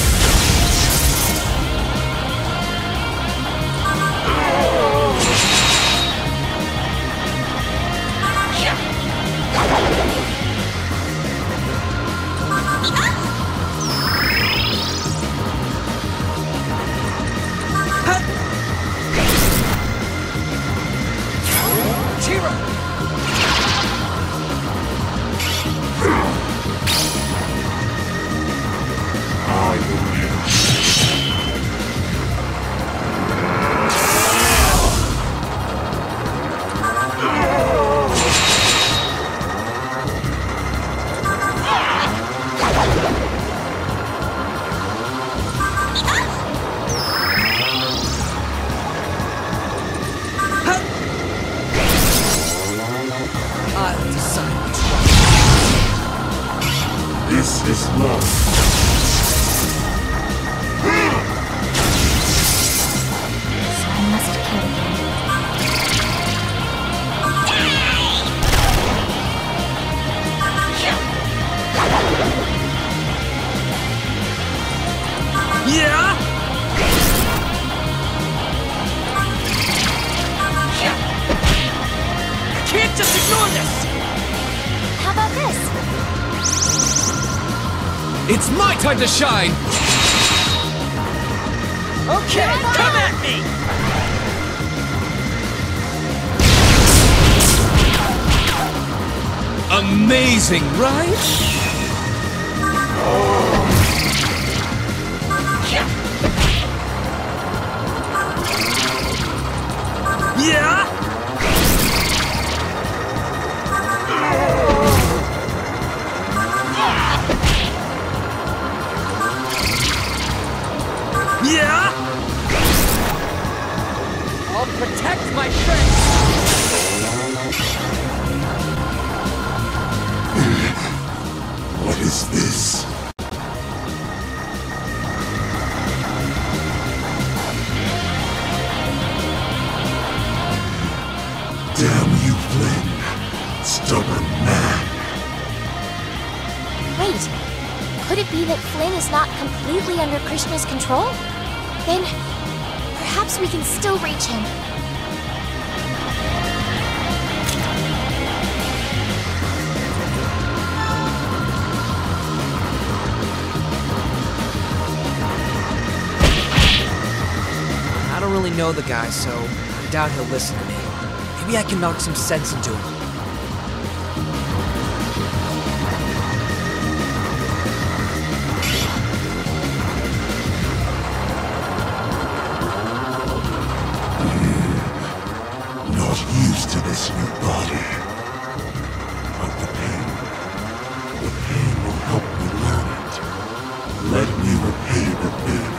This is love. So I must kill him. Yeah? I can't just ignore this! How about this? It's my time to shine! Okay, come at me! Amazing, right? Yeah? Yeah? I'll protect my friends! What is this? Damn you, Flynn. Stubborn man. Wait, could it be that Flynn is not completely under Krishna's control? Then, perhaps we can still reach him. I don't really know the guy, so I doubt he'll listen to me. Maybe I can knock some sense into him. Not used to this new body. But the pain will help me learn it. Let me repay the favor.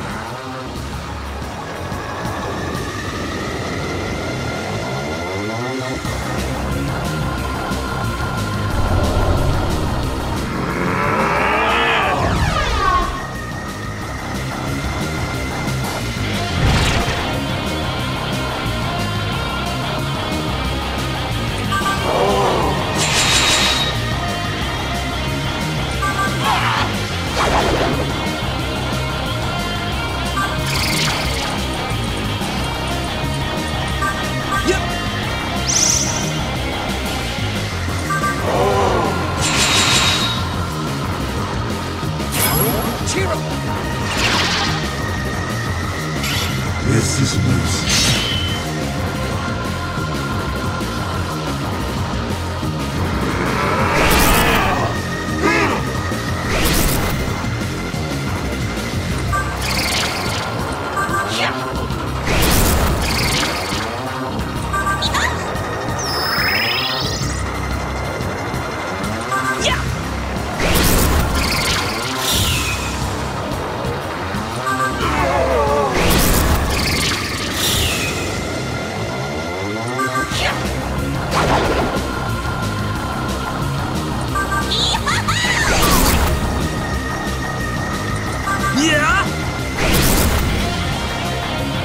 This is mercy.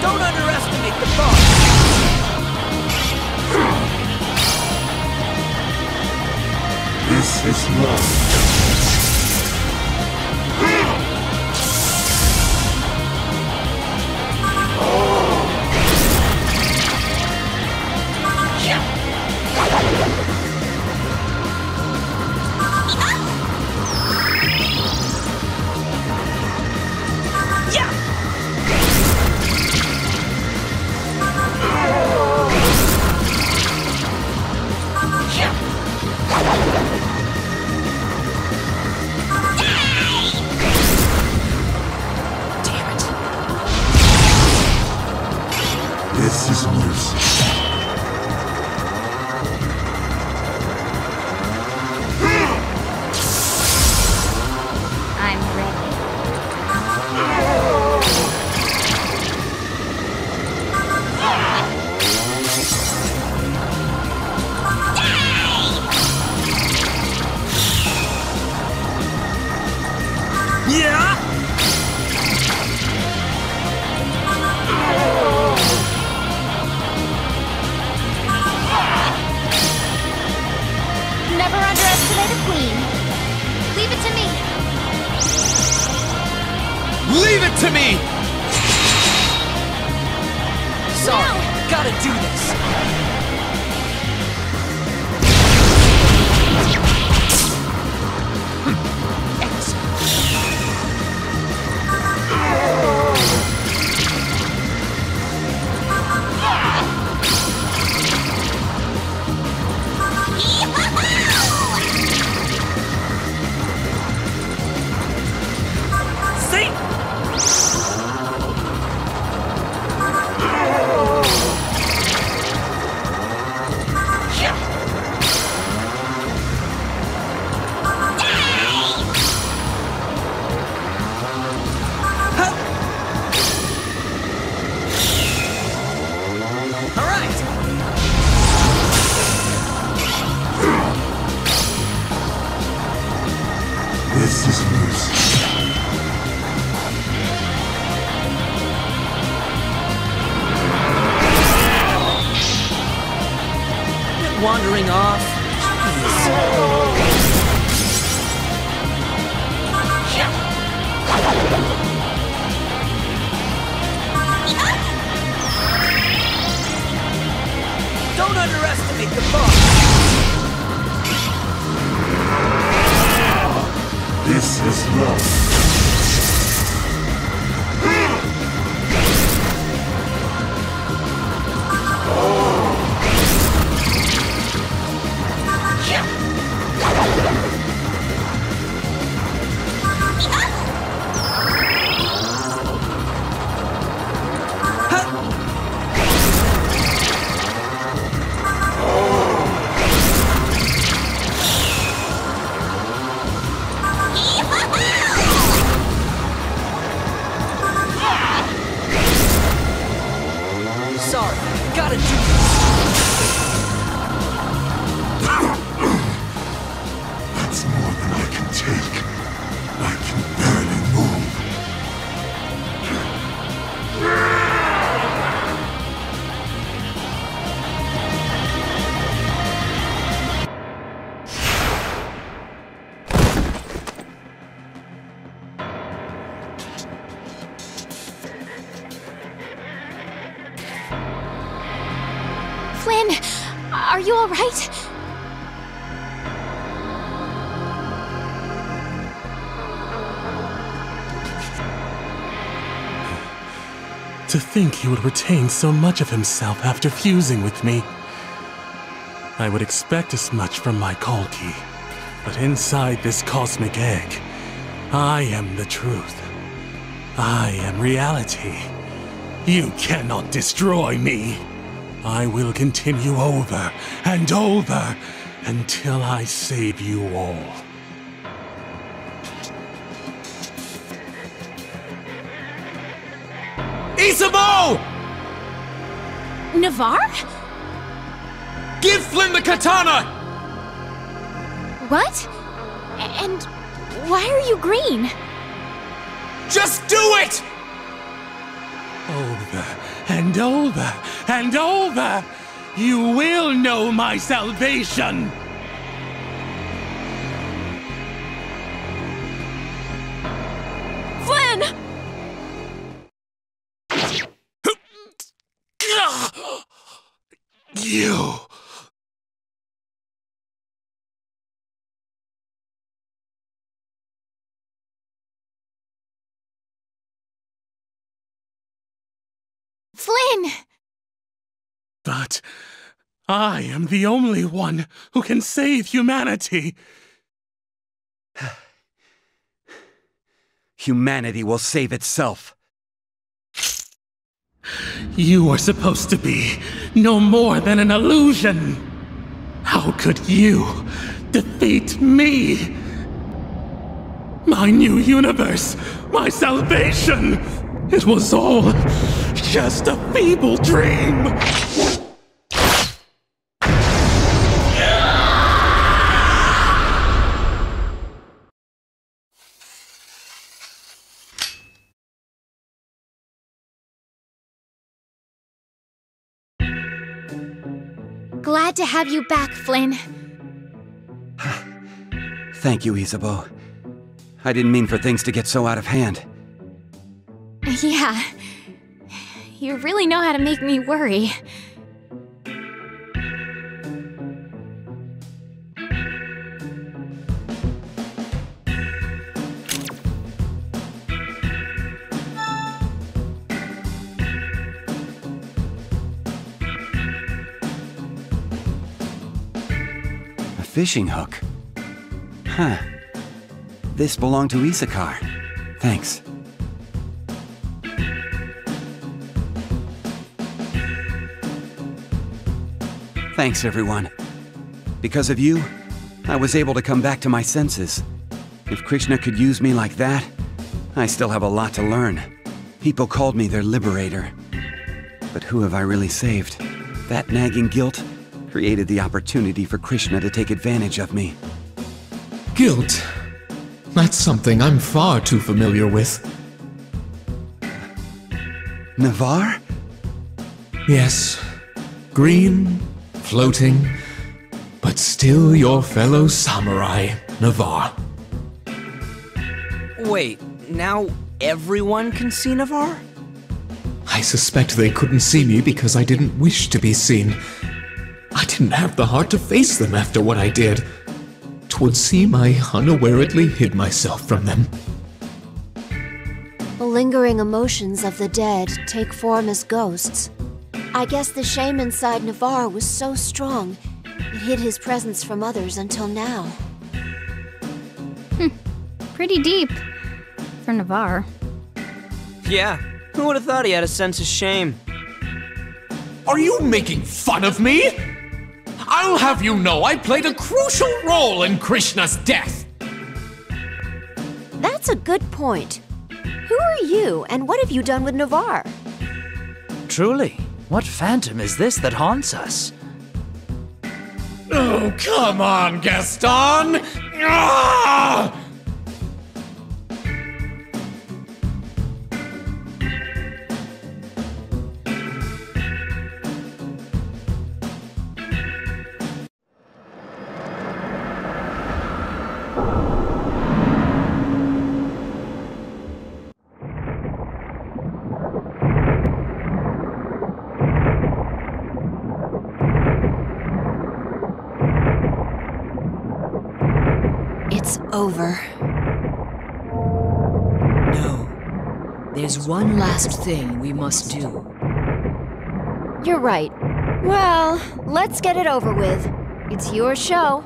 Don't underestimate the boss! This is love. This is mercy. I'm ready. Yeah! Never underestimate a queen. Leave it to me. Leave it to me! Sorry, gotta do this. This is mercy. Quit wandering off. Don't underestimate the boss. This is love. Sorry, gotta do this. That's more than I can take. I can barely move. Flynn, are you all right? To think he would retain so much of himself after fusing with me. I would expect as much from my Kalki, but inside this cosmic egg, I am the truth. I am reality. You cannot destroy me. I will continue over and over until I save you all. Isabeau! Navarre? Give Flynn the katana! What? And why are you green? Just do it! Over and over and over, you will know my salvation! Flynn! You... Flynn! But I am the only one who can save humanity. Humanity will save itself. You are supposed to be no more than an illusion. How could you defeat me? My new universe, my salvation, it was all just a feeble dream. Glad to have you back, Flynn. Thank you, Isabeau. I didn't mean for things to get so out of hand. Yeah. You really know how to make me worry. A fishing hook? Huh. This belonged to Isakar. Thanks. Thanks, everyone. Because of you, I was able to come back to my senses. If Krishna could use me like that, I still have a lot to learn. People called me their liberator. But who have I really saved? That nagging guilt created the opportunity for Krishna to take advantage of me. Guilt? That's something I'm far too familiar with. Navarre? Yes. Green, floating, but still your fellow samurai, Navarre. Wait, now everyone can see Navarre? I suspect they couldn't see me because I didn't wish to be seen. I didn't have the heart to face them after what I did. 'Twould seem I unawarely hid myself from them. The lingering emotions of the dead take form as ghosts. I guess the shame inside Navarre was so strong, it hid his presence from others until now. Pretty deep. For Navarre. Yeah, who would have thought he had a sense of shame? Are you making fun of me? I'll have you know I played a crucial role in Krishna's death! That's a good point. Who are you, and what have you done with Navarre? Truly, what phantom is this that haunts us? Oh, come on, Gaston! Ah! It's over. No. There's one last thing we must do. You're right. Well, let's get it over with. It's your show.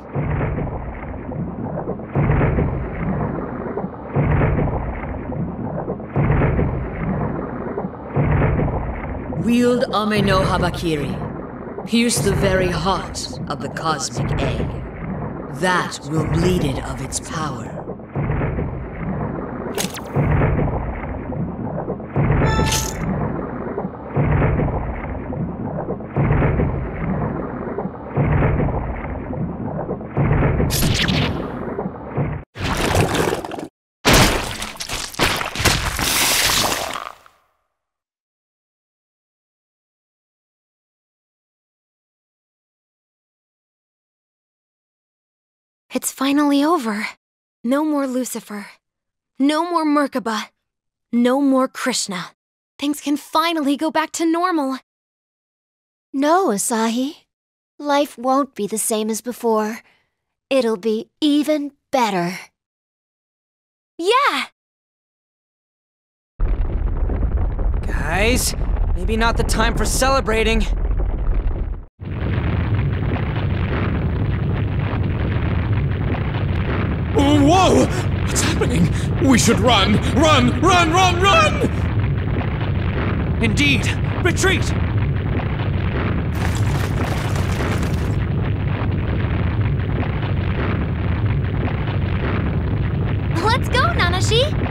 Wield Ame no Habakiri. Pierce the very heart of the cosmic egg. That will bleed it of its power. It's finally over. No more Lucifer. No more Merkaba. No more Krishna. Things can finally go back to normal. No, Asahi. Life won't be the same as before. It'll be even better. Yeah! Guys, maybe not the time for celebrating. Whoa! What's happening? We should run! Run! Run! Run! Run! Indeed! Retreat! Let's go, Nanashi!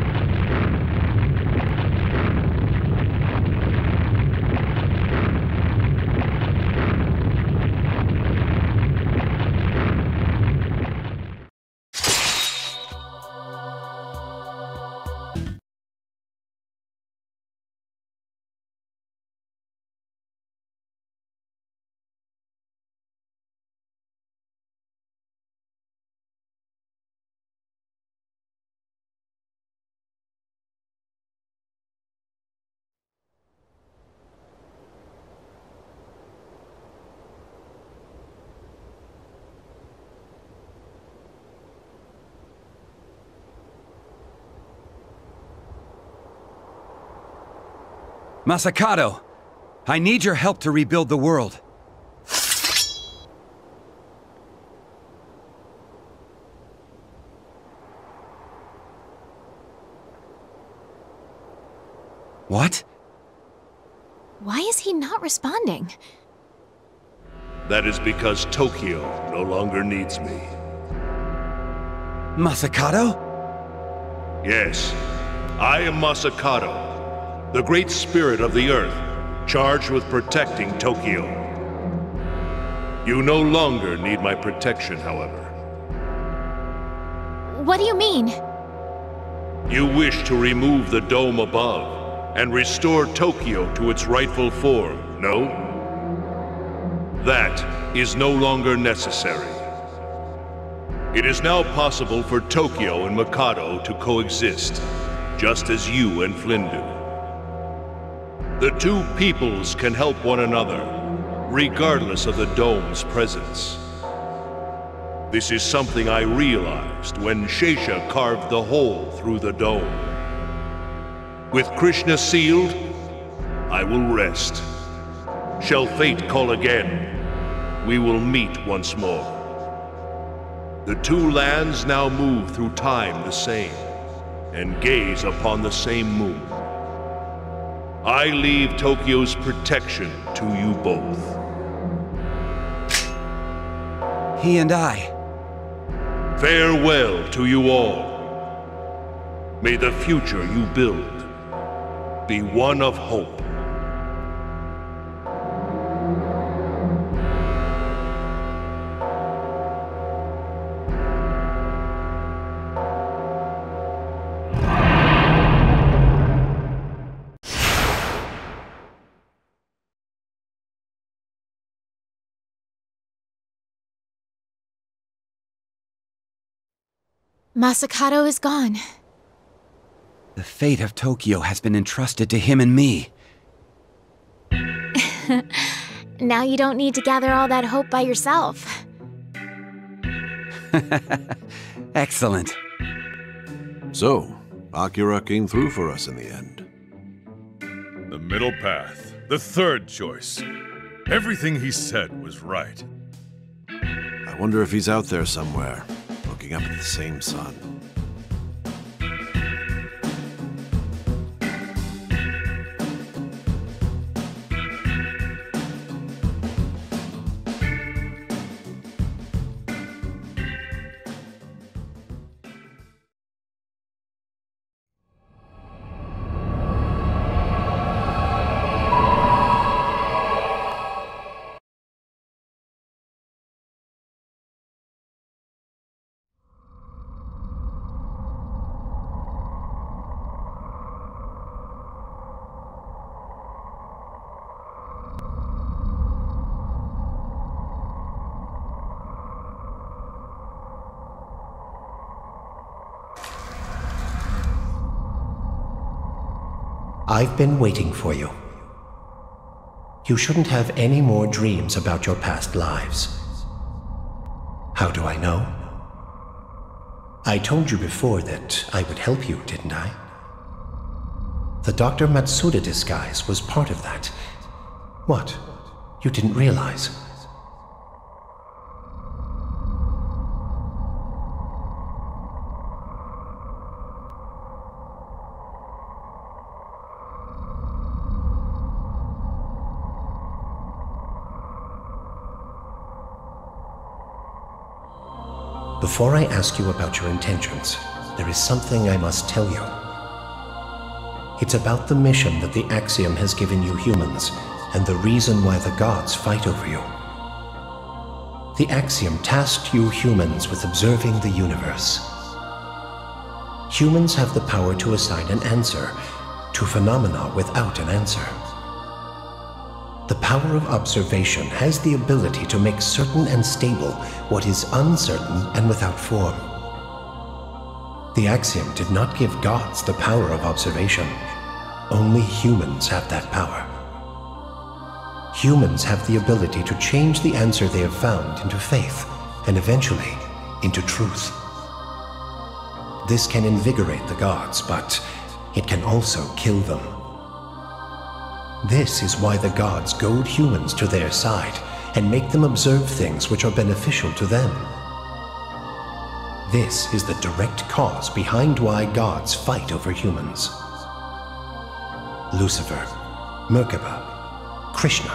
Masakado, I need your help to rebuild the world. What? Why is he not responding? That is because Tokyo no longer needs me. Masakado? Yes, I am Masakado, the great spirit of the Earth, charged with protecting Tokyo. You no longer need my protection, however. What do you mean? You wish to remove the dome above and restore Tokyo to its rightful form, no? That is no longer necessary. It is now possible for Tokyo and Mikado to coexist, just as you and Flynn do. The two peoples can help one another, regardless of the dome's presence. This is something I realized when Shesha carved the hole through the dome. With Krishna sealed, I will rest. Shall fate call again, we will meet once more. The two lands now move through time the same, and gaze upon the same moon. I leave Tokyo's protection to you both. He and I. Farewell to you all. May the future you build be one of hope. Masakado is gone. The fate of Tokyo has been entrusted to him and me. Now you don't need to gather all that hope by yourself. Excellent. So, Akira came through for us in the end. The middle path. The third choice. Everything he said was right. I wonder if he's out there somewhere, looking up at the same sun. I've been waiting for you. You shouldn't have any more dreams about your past lives. How do I know? I told you before that I would help you, didn't I? The Dr. Matsuda disguise was part of that. What? You didn't realize? Before I ask you about your intentions, there is something I must tell you. It's about the mission that the Axiom has given you humans, and the reason why the gods fight over you. The Axiom tasked you humans with observing the universe. Humans have the power to assign an answer to phenomena without an answer. The power of observation has the ability to make certain and stable what is uncertain and without form. The Axiom did not give gods the power of observation. Only humans have that power. Humans have the ability to change the answer they have found into faith, and eventually into truth. This can invigorate the gods, but it can also kill them. This is why the gods goad humans to their side and make them observe things which are beneficial to them. This is the direct cause behind why gods fight over humans. Lucifer, Merkaba, Krishna,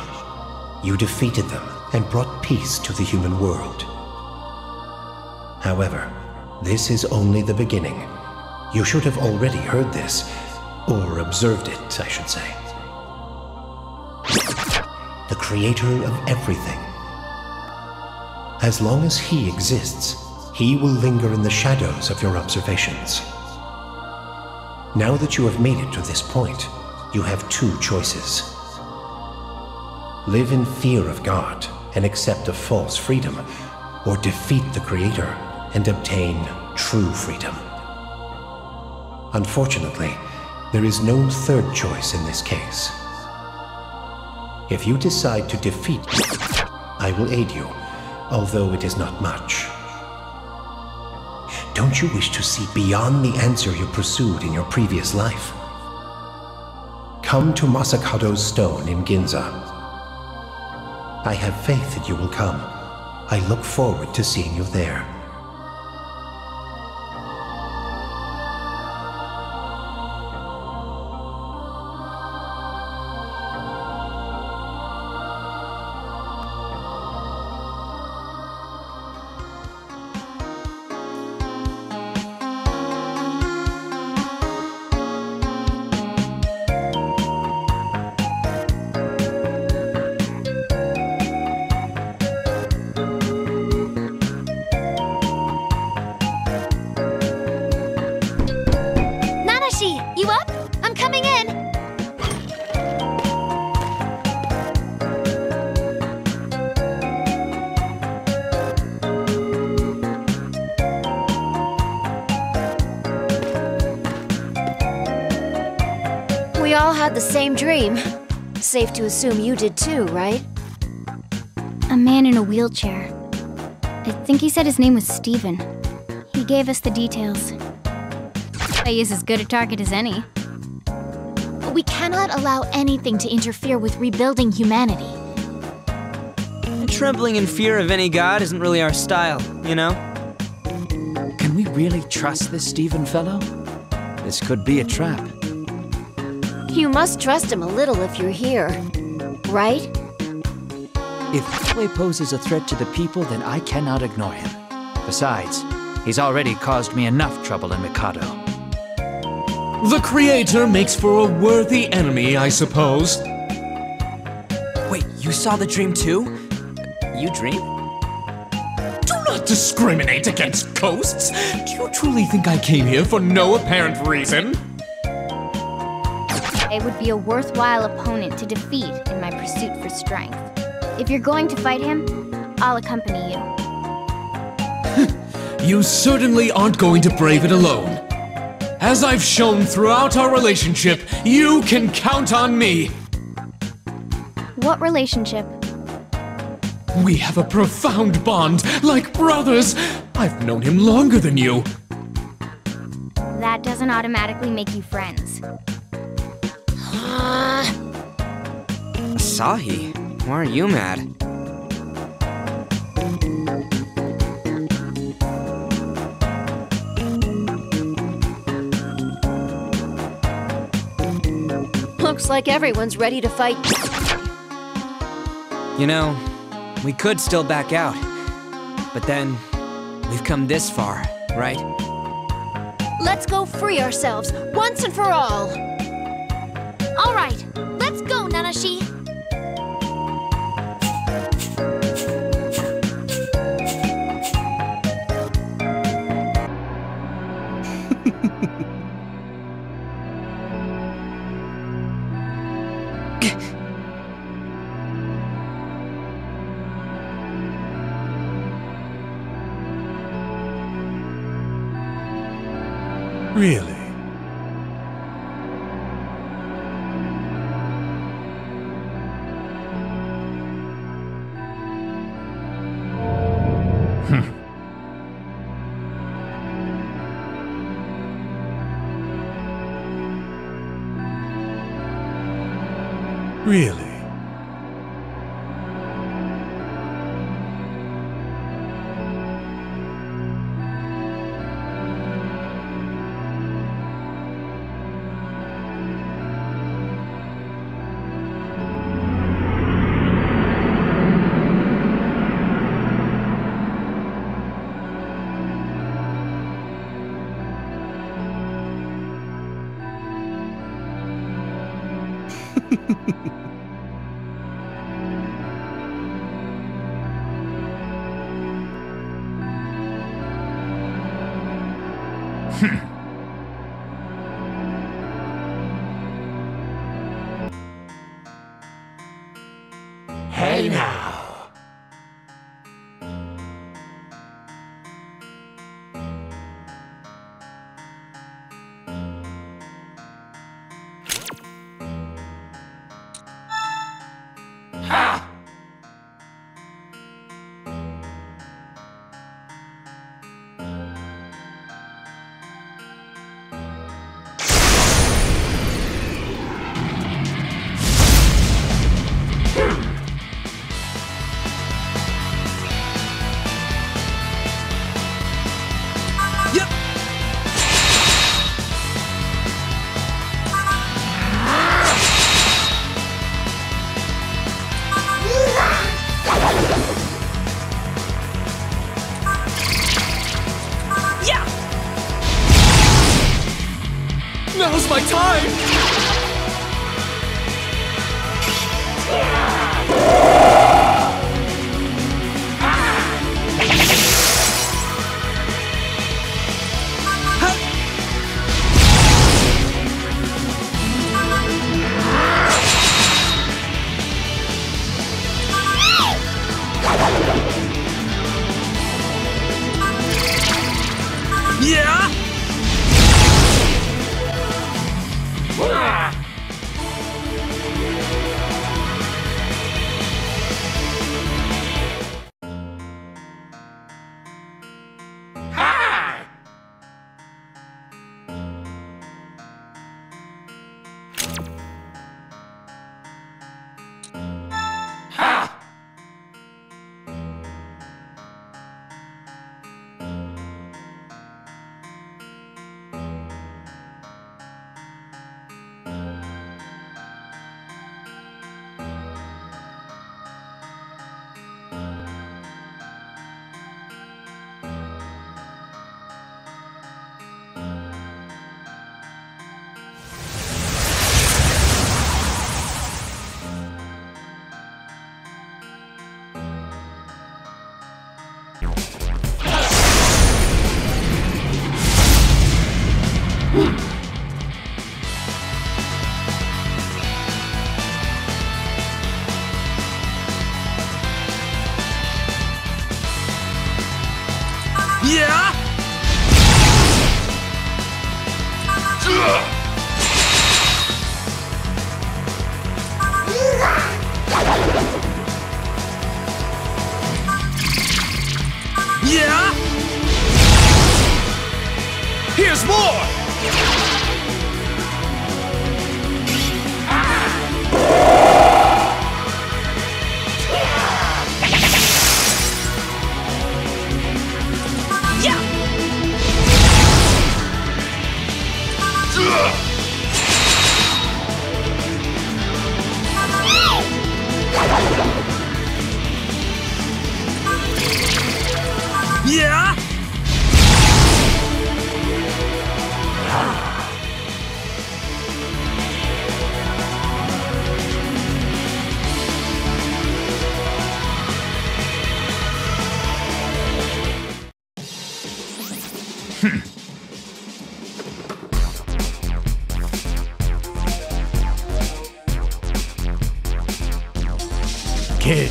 you defeated them and brought peace to the human world. However, this is only the beginning. You should have already heard this, or observed it, I should say. The creator of everything. As long as he exists, he will linger in the shadows of your observations. Now that you have made it to this point, you have two choices. Live in fear of God and accept a false freedom, or defeat the Creator and obtain true freedom. Unfortunately, there is no third choice in this case. If you decide to defeat me, I will aid you, although it is not much. Don't you wish to see beyond the answer you pursued in your previous life? Come to Masakado's stone in Ginza. I have faith that you will come. I look forward to seeing you there. We all had the same dream. Safe to assume you did too, right? A man in a wheelchair. I think he said his name was Steven. He gave us the details. He is as good a target as any. We cannot allow anything to interfere with rebuilding humanity. Trembling in fear of any god isn't really our style, you know? Can we really trust this Stephen fellow? This could be a trap. You must trust him a little if you're here, right? If Yahweh poses a threat to the people, then I cannot ignore him. Besides, he's already caused me enough trouble in Mikado. The Creator makes for a worthy enemy, I suppose. Wait, you saw the dream too? You dream? Do not discriminate against ghosts! Do you truly think I came here for no apparent reason? I would be a worthwhile opponent to defeat in my pursuit for strength. If you're going to fight him, I'll accompany you. You certainly aren't going to brave it alone. As I've shown throughout our relationship, you can count on me! What relationship? We have a profound bond, like brothers! I've known him longer than you. That doesn't automatically make you friends. Asahi, why are you mad? Looks like everyone's ready to fight. You know, we could still back out. But then, we've come this far, right? Let's go free ourselves, once and for all! All right, let's go, Nanashi! Really? Really? Hey now. Ha! Yeah! Yeah! Here's more! Yeah! Kid.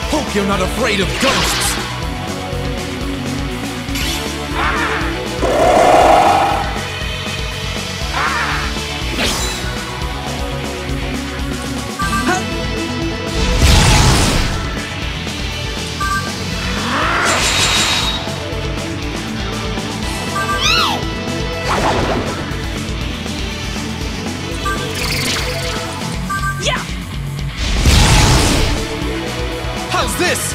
Hope you're not afraid of ghosts! How's this?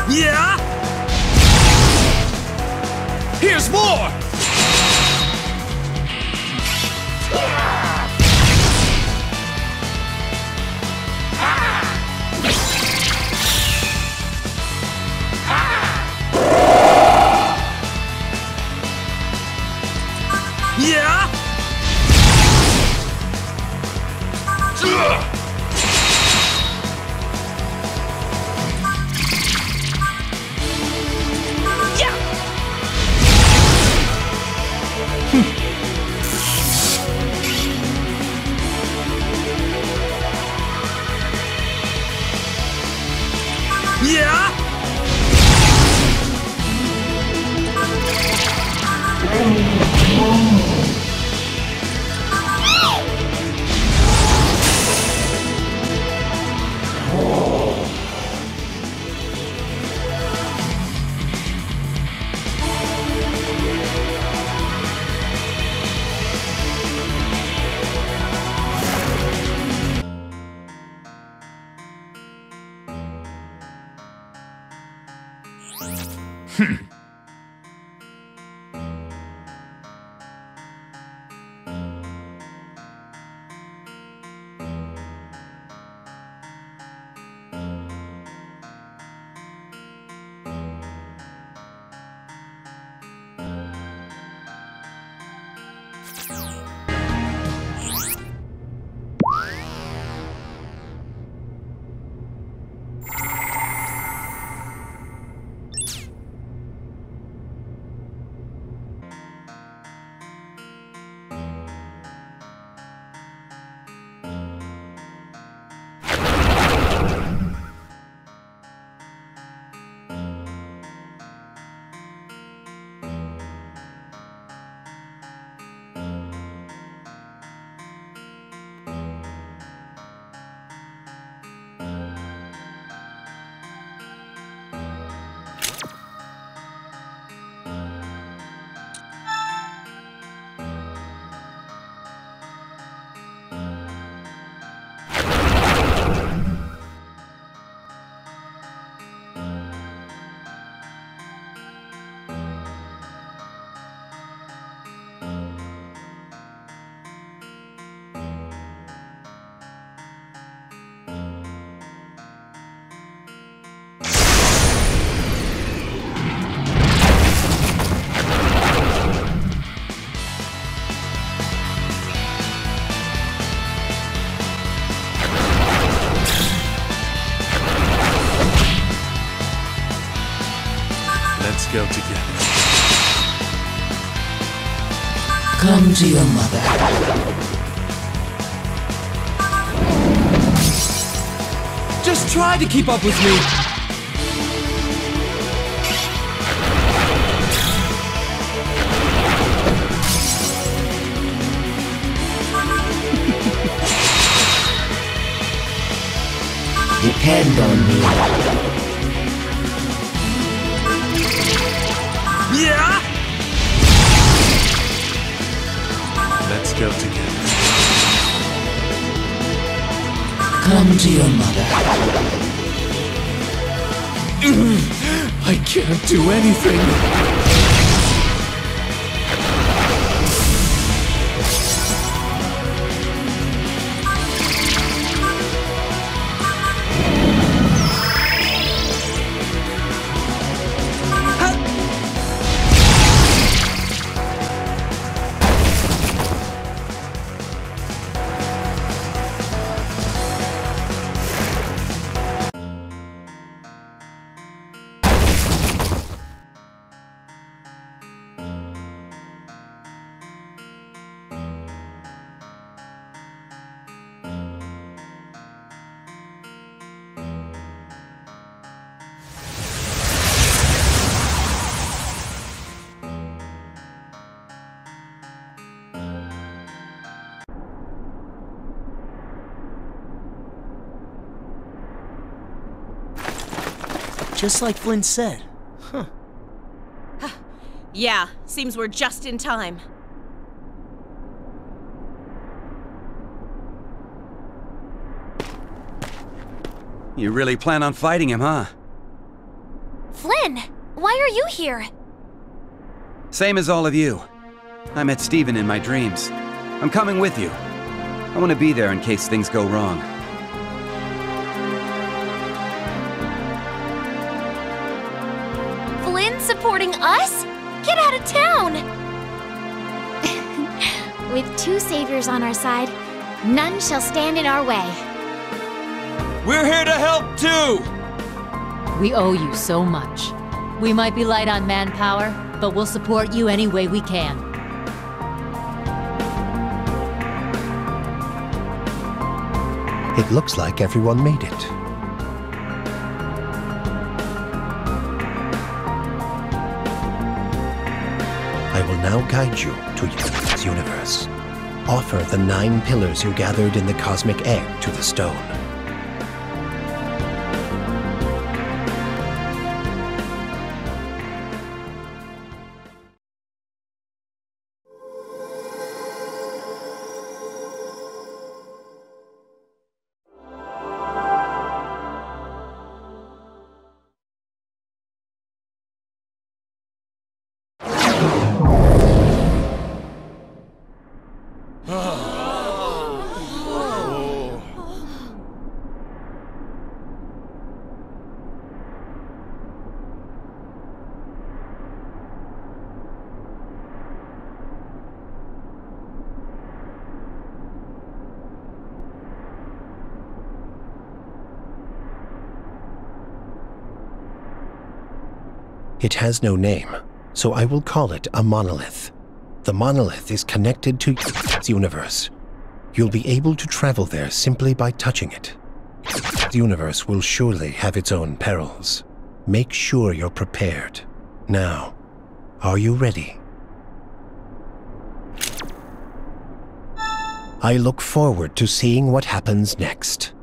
Yeah? Here's more! Yeah? Yeah? Let's go together. Come to your mother. Just try to keep up with me. Depend on me. Yeah! Let's go together. Come to your mother. I can't do anything. Just like Flynn said. Huh. Yeah, seems we're just in time. You really plan on fighting him, huh? Flynn, why are you here? Same as all of you. I met Steven in my dreams. I'm coming with you. I want to be there in case things go wrong. Flynn supporting us? Get out of town! With two saviors on our side, none shall stand in our way. We're here to help too! We owe you so much. We might be light on manpower, but we'll support you any way we can. It looks like everyone made it. I will now guide you to this universe. Offer the 9 pillars you gathered in the cosmic egg to the stone. It has no name, so I will call it a monolith. The monolith is connected to the universe. You'll be able to travel there simply by touching it. The universe will surely have its own perils. Make sure you're prepared. Now, are you ready? I look forward to seeing what happens next.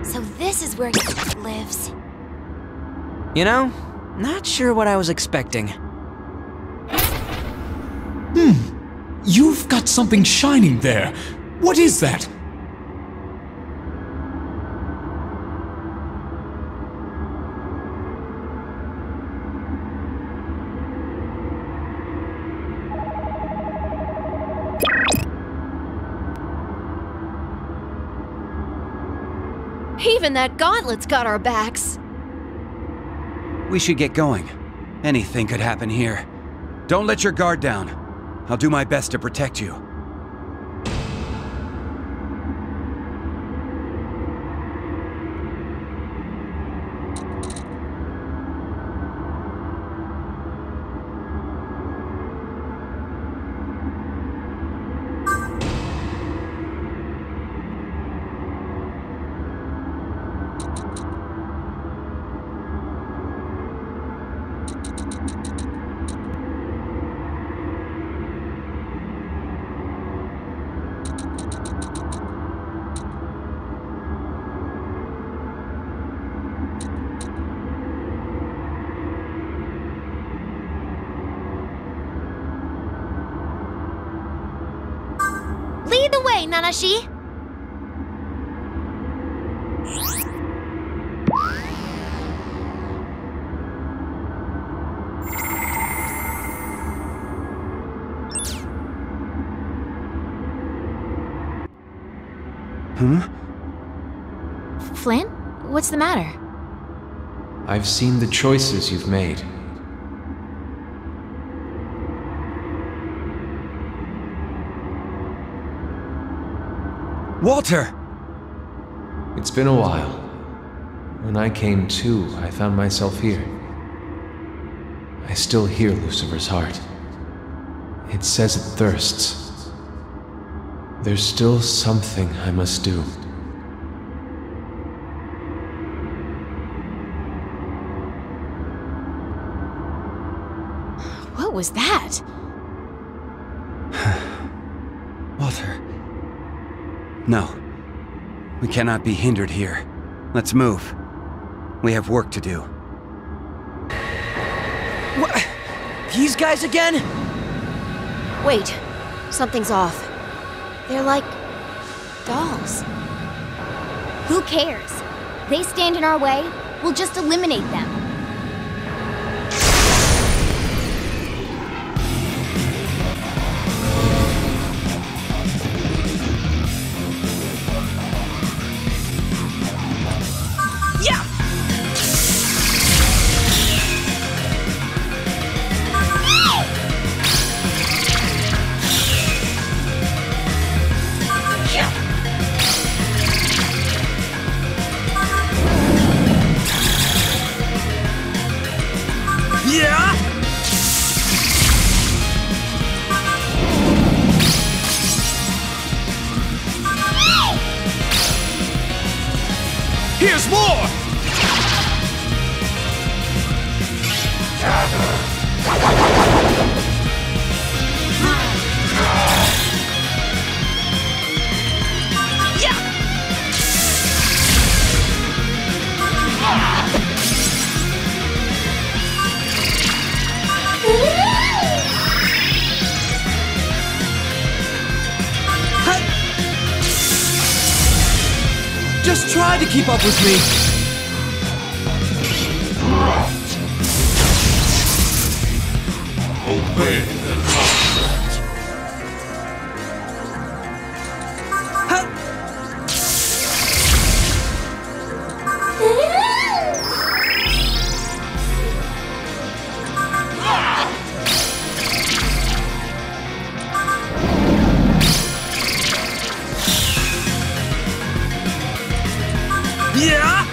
So this is where he lives. You know, not sure what I was expecting. You've got something shining there. What is that? Even that gauntlet's got our backs. We should get going. Anything could happen here. Don't let your guard down. I'll do my best to protect you. Lead the way, Nanashi! Huh? Flynn? What's the matter? I've seen the choices you've made. Walter! It's been a while. When I came to, I found myself here. I still hear Lucifer's heart. It says it thirsts. There's still something I must do. What was that? Walter. No. We cannot be hindered here. Let's move. We have work to do. What? These guys again? Wait. Something's off. They're like dolls. Who cares? They stand in our way, we'll just eliminate them. Here's more! Just try to keep up with me. Obey the command. Yeah!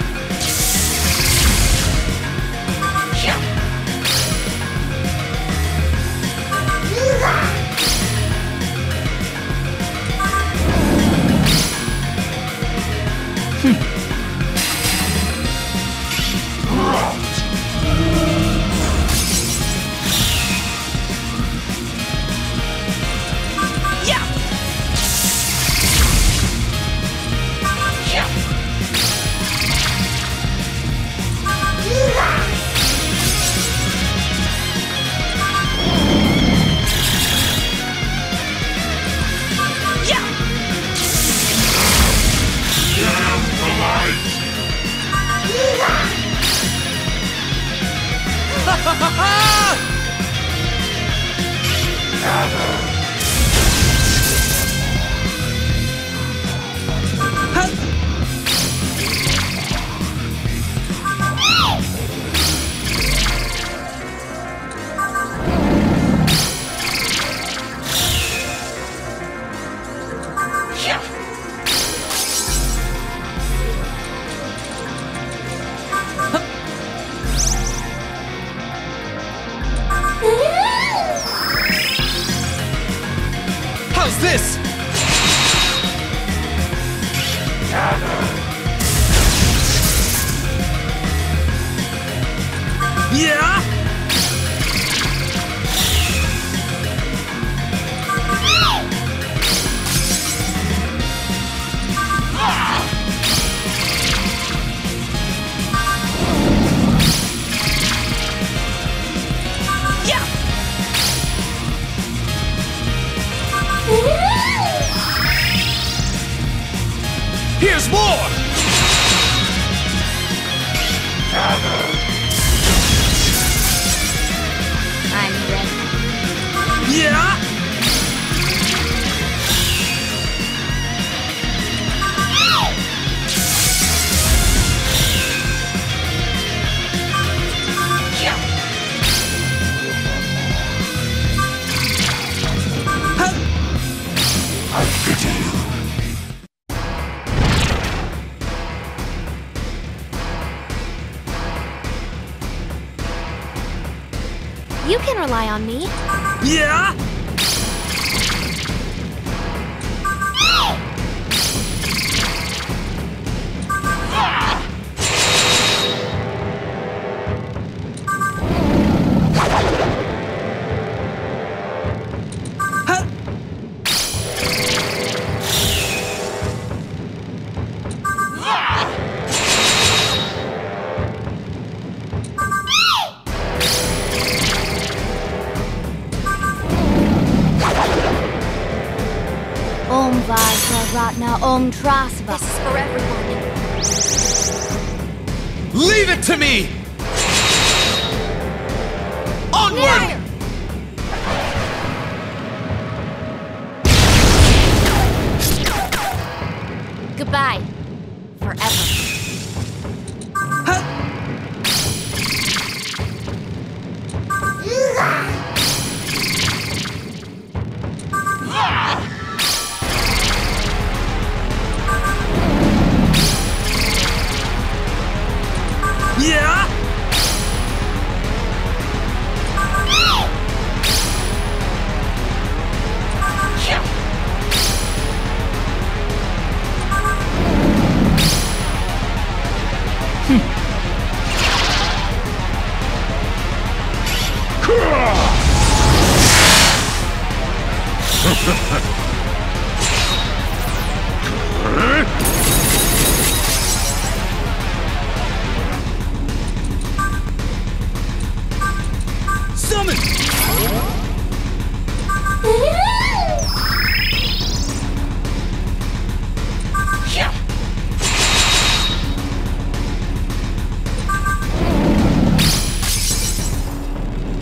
this! Yeah! Here's more! I'm ready. Yeah! I pity you. You can rely on me. Yeah! Om Vajraratna Om Trasva. This is for everyone. Leave it to me! Onward! Goodbye. Forever. Yeah! Summon!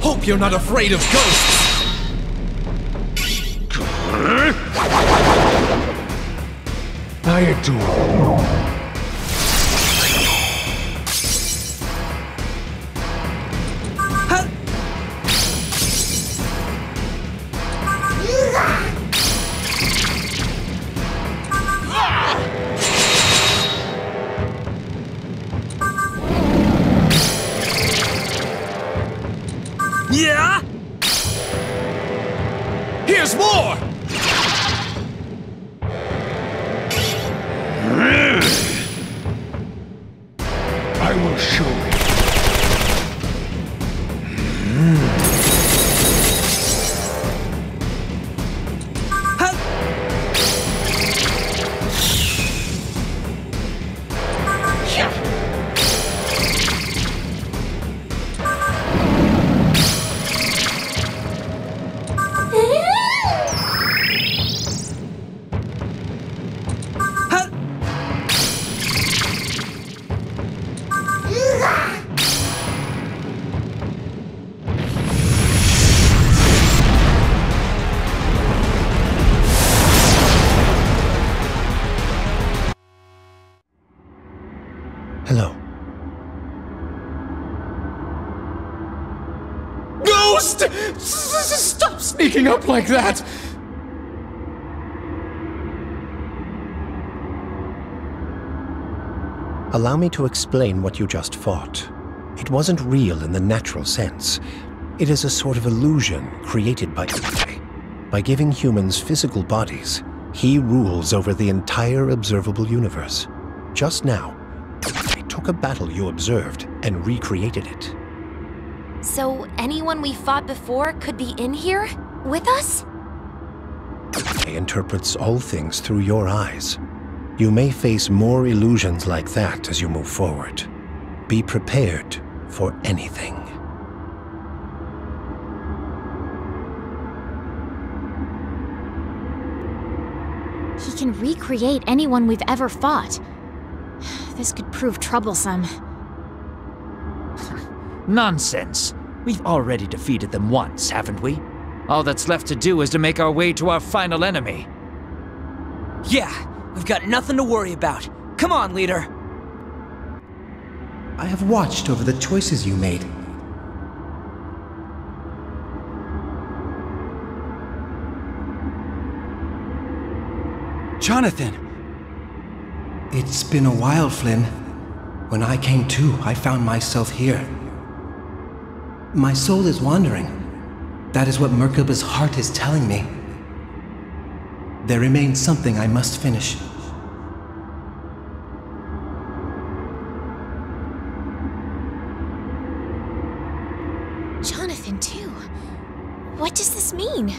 Hope you're not afraid of ghosts! I do. Yeah? Here's more! I will show you. Hello. Ghost! Stop sneaking up like that! Allow me to explain what you just fought. It wasn't real in the natural sense. It is a sort of illusion created by By giving humans physical bodies, he rules over the entire observable universe. Just now, I took a battle you observed and recreated it. So anyone we fought before could be in here? With us? He interprets all things through your eyes. You may face more illusions like that as you move forward. Be prepared for anything. He can recreate anyone we've ever fought. This could prove troublesome. Nonsense. We've already defeated them once, haven't we? All that's left to do is to make our way to our final enemy. Yeah, we've got nothing to worry about. Come on, leader. I have watched over the choices you made. Jonathan! It's been a while, Flynn. When I came to, I found myself here. My soul is wandering. That is what Merkaba's heart is telling me. There remains something I must finish. Jonathan, too. What does this mean?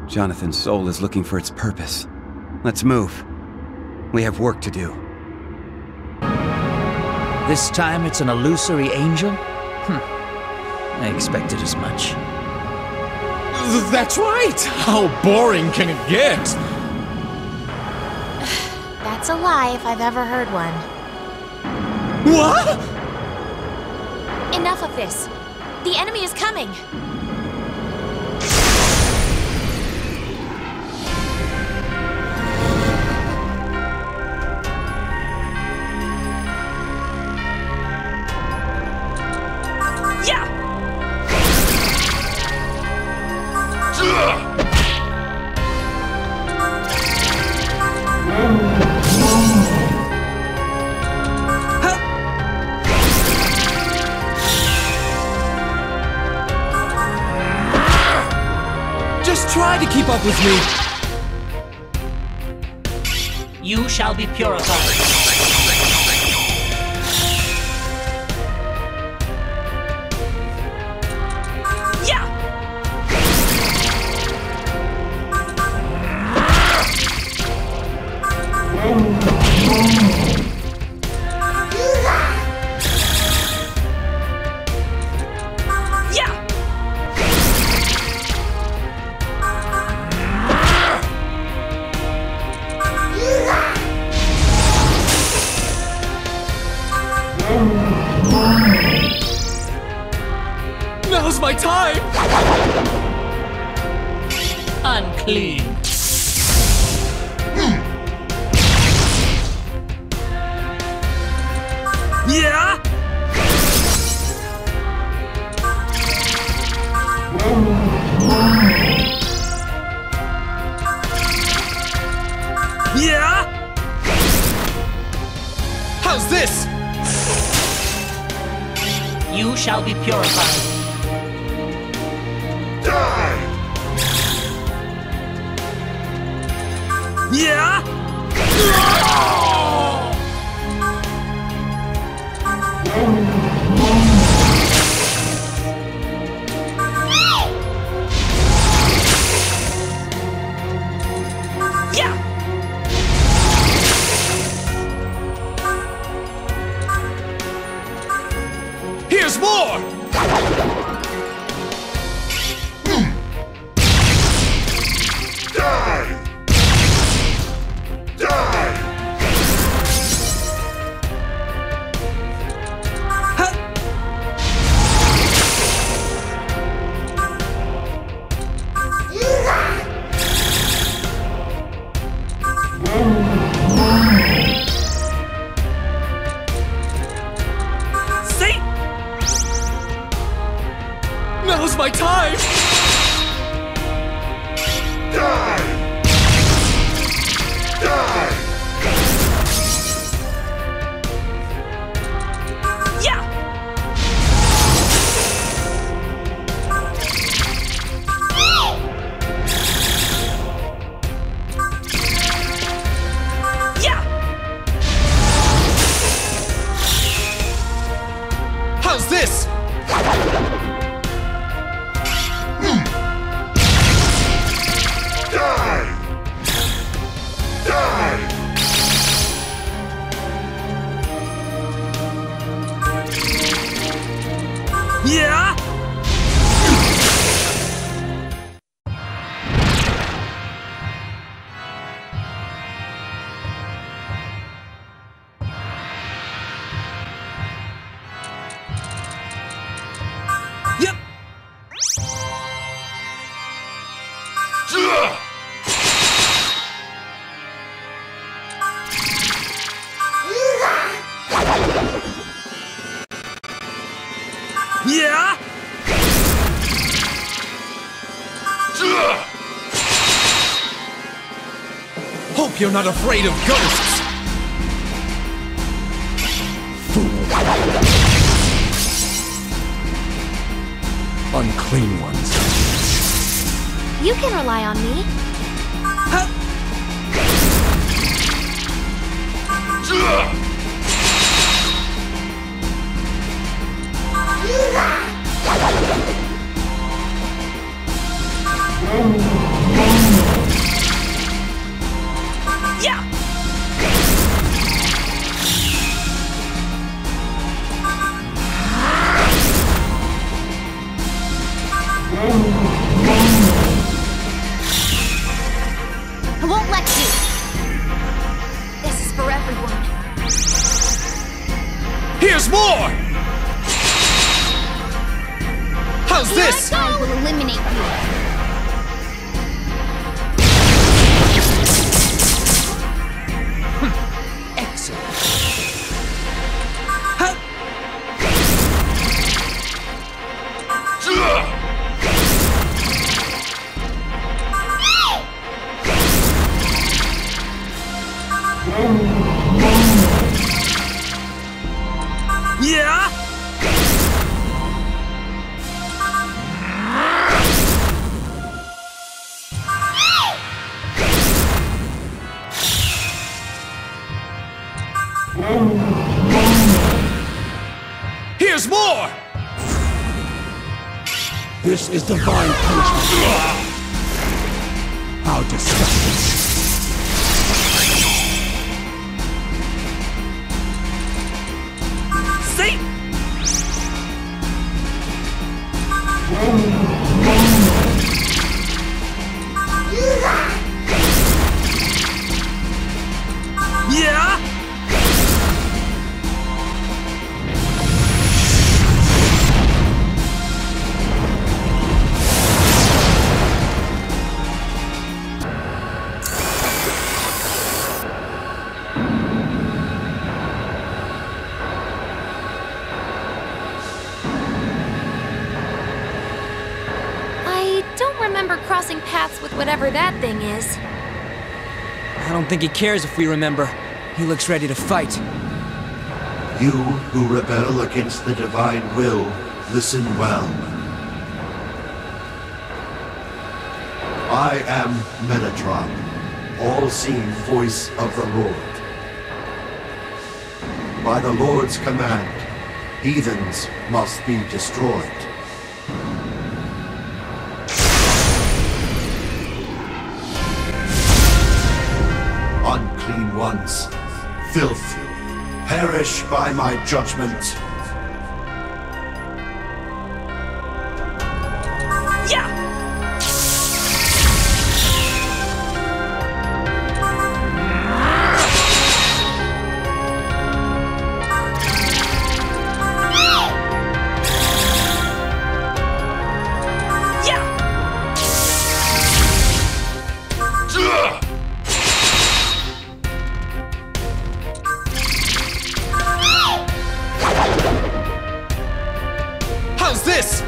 Jonathan's soul is looking for its purpose. Let's move. We have work to do. This time it's an illusory angel? I expected as much. That's right! How boring can it get? That's a lie if I've ever heard one. What? Enough of this. The enemy is coming. Try to keep up with me. You shall be purified. Now's my time! Unclean. Yeah! Yeah! How's this? You shall be purified. Die! Yeah! Here's more! Die! Die! Now's my time! Die! Die! Yeah! How's this? Die! Die! Yeah! Yep! Yeah! Hope you're not afraid of ghosts! Unclean ones. You can rely on me. Yeah! I won't let you. This is for everyone. Here's more! How's this? I will eliminate you. Yeah! Here's more! This is divine punishment. How disgusting. See? Yeah? I don't remember crossing paths with whatever that thing is. I don't think he cares if we remember. He looks ready to fight. You who rebel against the divine will, listen well. I am Metatron, all-seeing voice of the Lord. By the Lord's command, heathens must be destroyed. Unclean ones, filth, perish by my judgment. Yeah! How's this?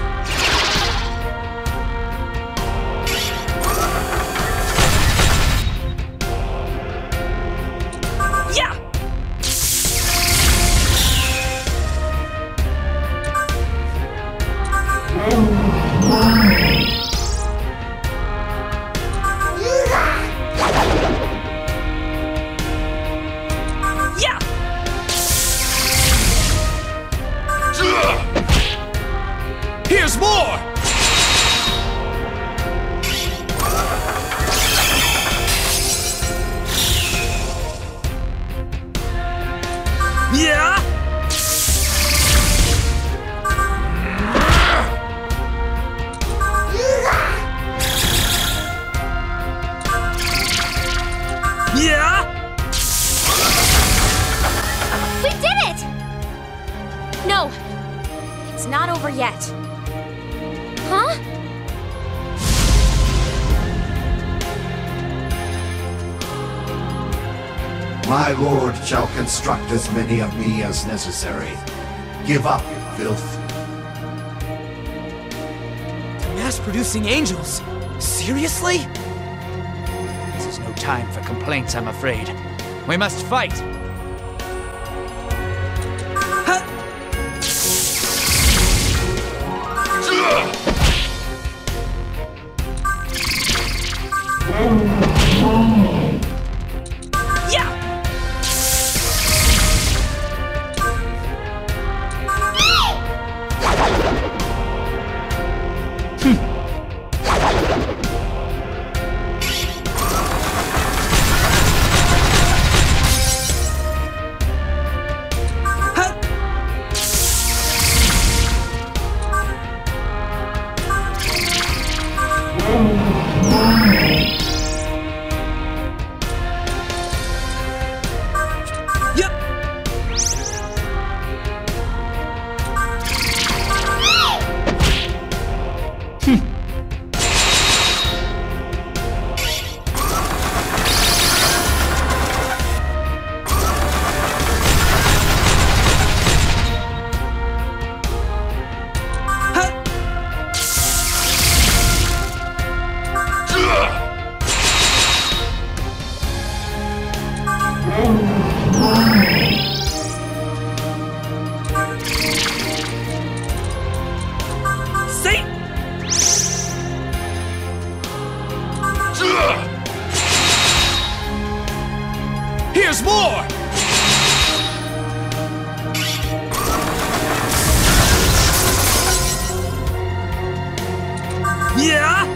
Yeah! Yeah! No! It's not over yet. Huh? My lord shall construct as many of me as necessary. Give up, filth. Mass-producing angels? Seriously? This is no time for complaints, I'm afraid. We must fight! Here's more! Yeah?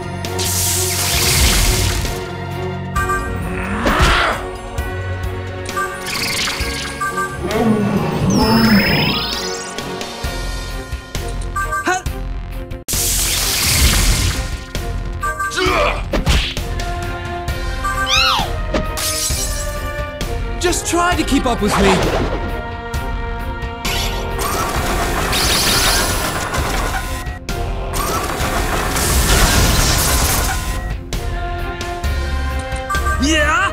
Just try to keep up with me. Yeah?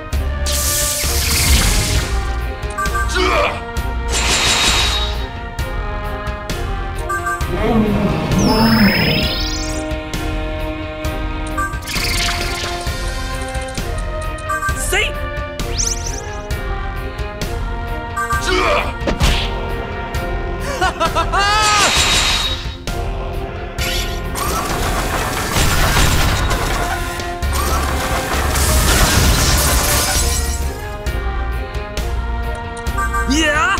See? Yeah?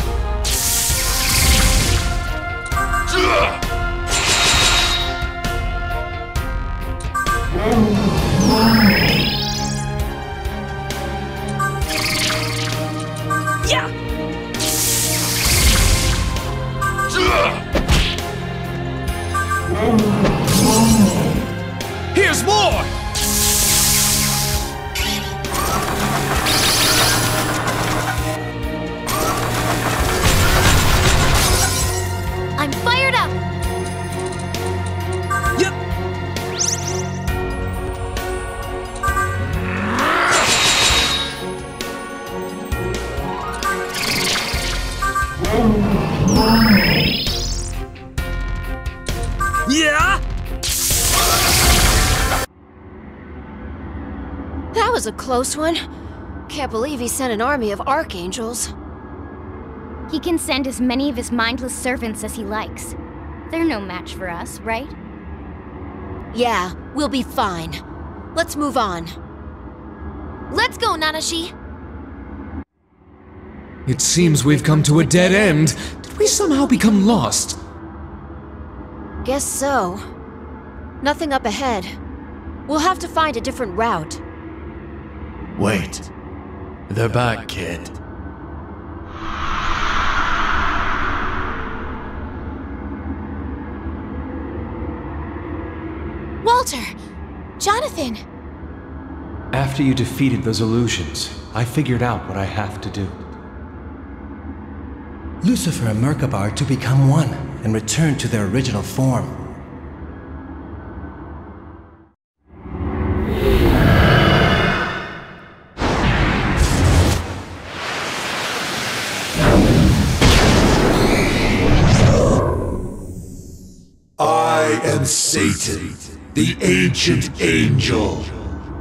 Yeah! Here's more! I'm fired up! Yep! Yeah? That was a close one. Can't believe he sent an army of archangels. He can send as many of his mindless servants as he likes. They're no match for us, right? Yeah, we'll be fine. Let's move on. Let's go, Nanashi! It seems we've come to a dead end. Did we somehow become lost? Guess so. Nothing up ahead. We'll have to find a different route. Wait. They're back, kid. Walter! Jonathan! After you defeated those illusions, I figured out what I have to do. Lucifer and Merkaba are to become one and return to their original form. I am Satan, the ancient angel,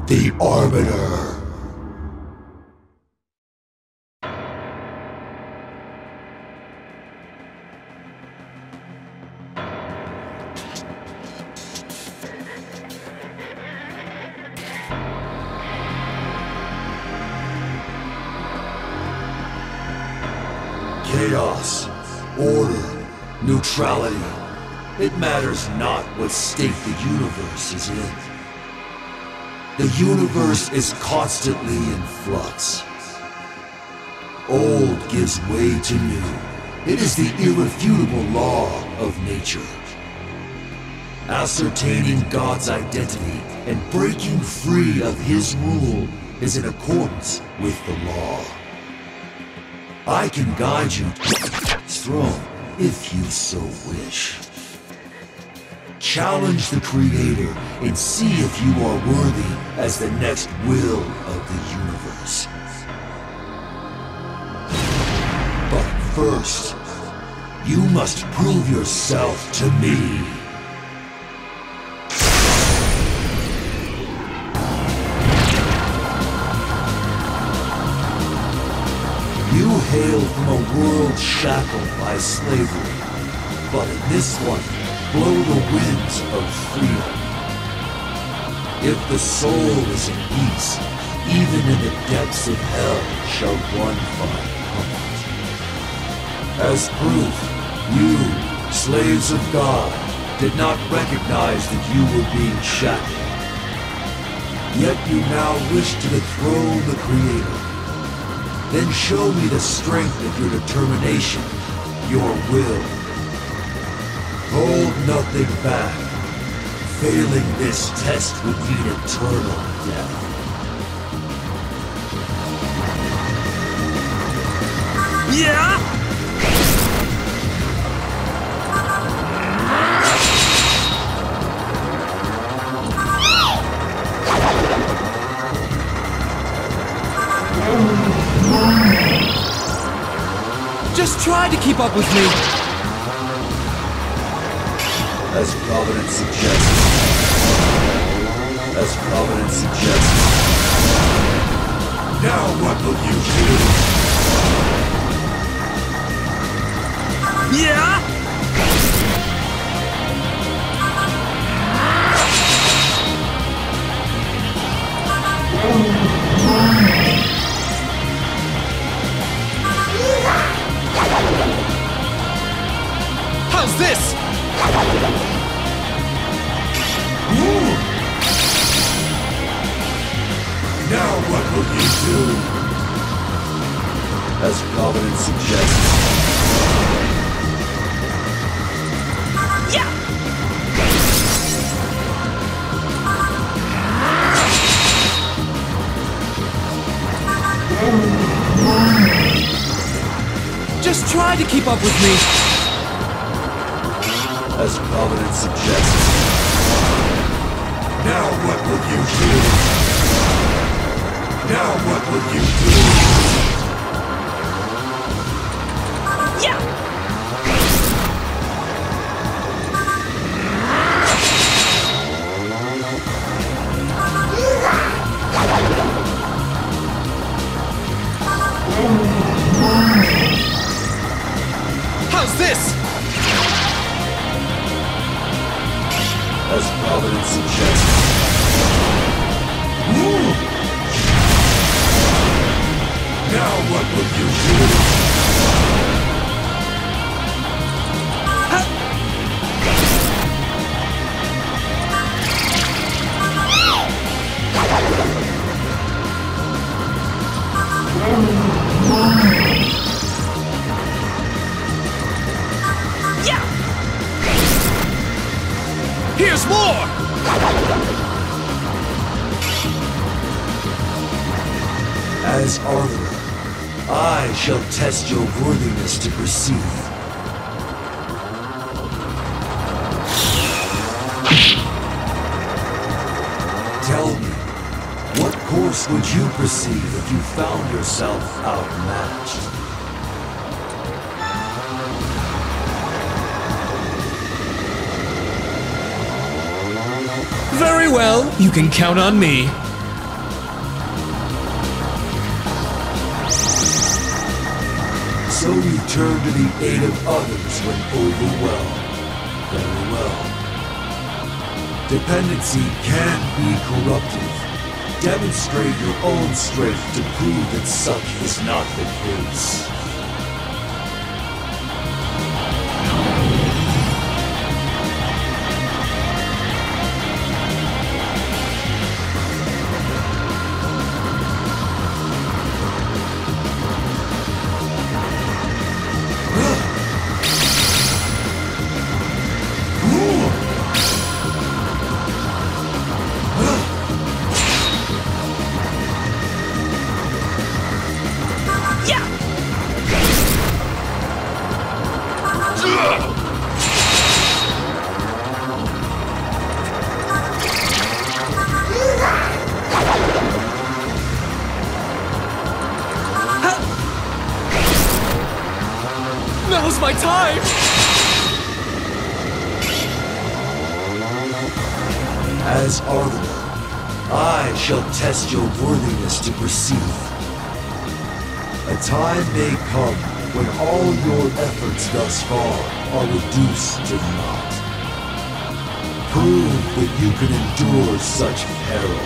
the Arbiter. Chaos, order, neutrality. It matters not what state the universe is in. The universe is constantly in flux. Old gives way to new. It is the irrefutable law of nature. Ascertaining God's identity and breaking free of His rule is in accordance with the law. I can guide you to His throne if you so wish. Challenge the Creator and see if you are worthy as the next will of the universe. But first, you must prove yourself to me. You hail from a world shackled by slavery, but in this one, blow the winds of freedom. If the soul is in peace, even in the depths of hell shall one find comfort. As proof, you, slaves of God, did not recognize that you were being shackled. Yet you now wish to dethrone the Creator. Then show me the strength of your determination, your will. Hold nothing back. Failing this test would mean eternal death. Yeah! Just try to keep up with me. As Providence suggests. As Providence suggests. Now what will you do? Yeah? How's this? Ooh. Now what will you do? As Providence suggests. Yeah! Just try to keep up with me. As Providence suggests. Now what will you do? Now what will you do? Yeah! How's this? As Providence suggests. Ooh. Now what will you do? Yeah! Here's more! As Arbiter, I shall test your worthiness to proceed. Tell me, what course would you proceed if you found yourself outmatched? Very well, you can count on me. So you turn to the aid of others when overwhelmed. Very well. Dependency can be corruptive. Demonstrate your own strength to prove that such is not the case. Now's my time! As Arbiter, I shall test your worthiness to proceed. A time may come when all your efforts thus far are reduced to naught. Prove that you can endure such peril.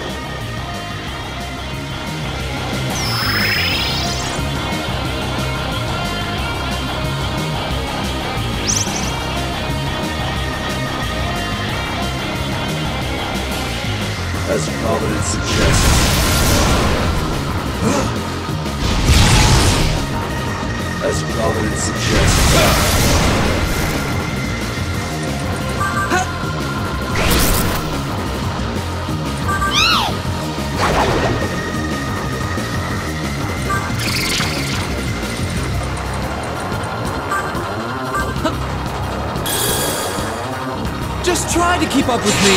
As Providence suggests. As Providence suggests. Just try to keep up with me.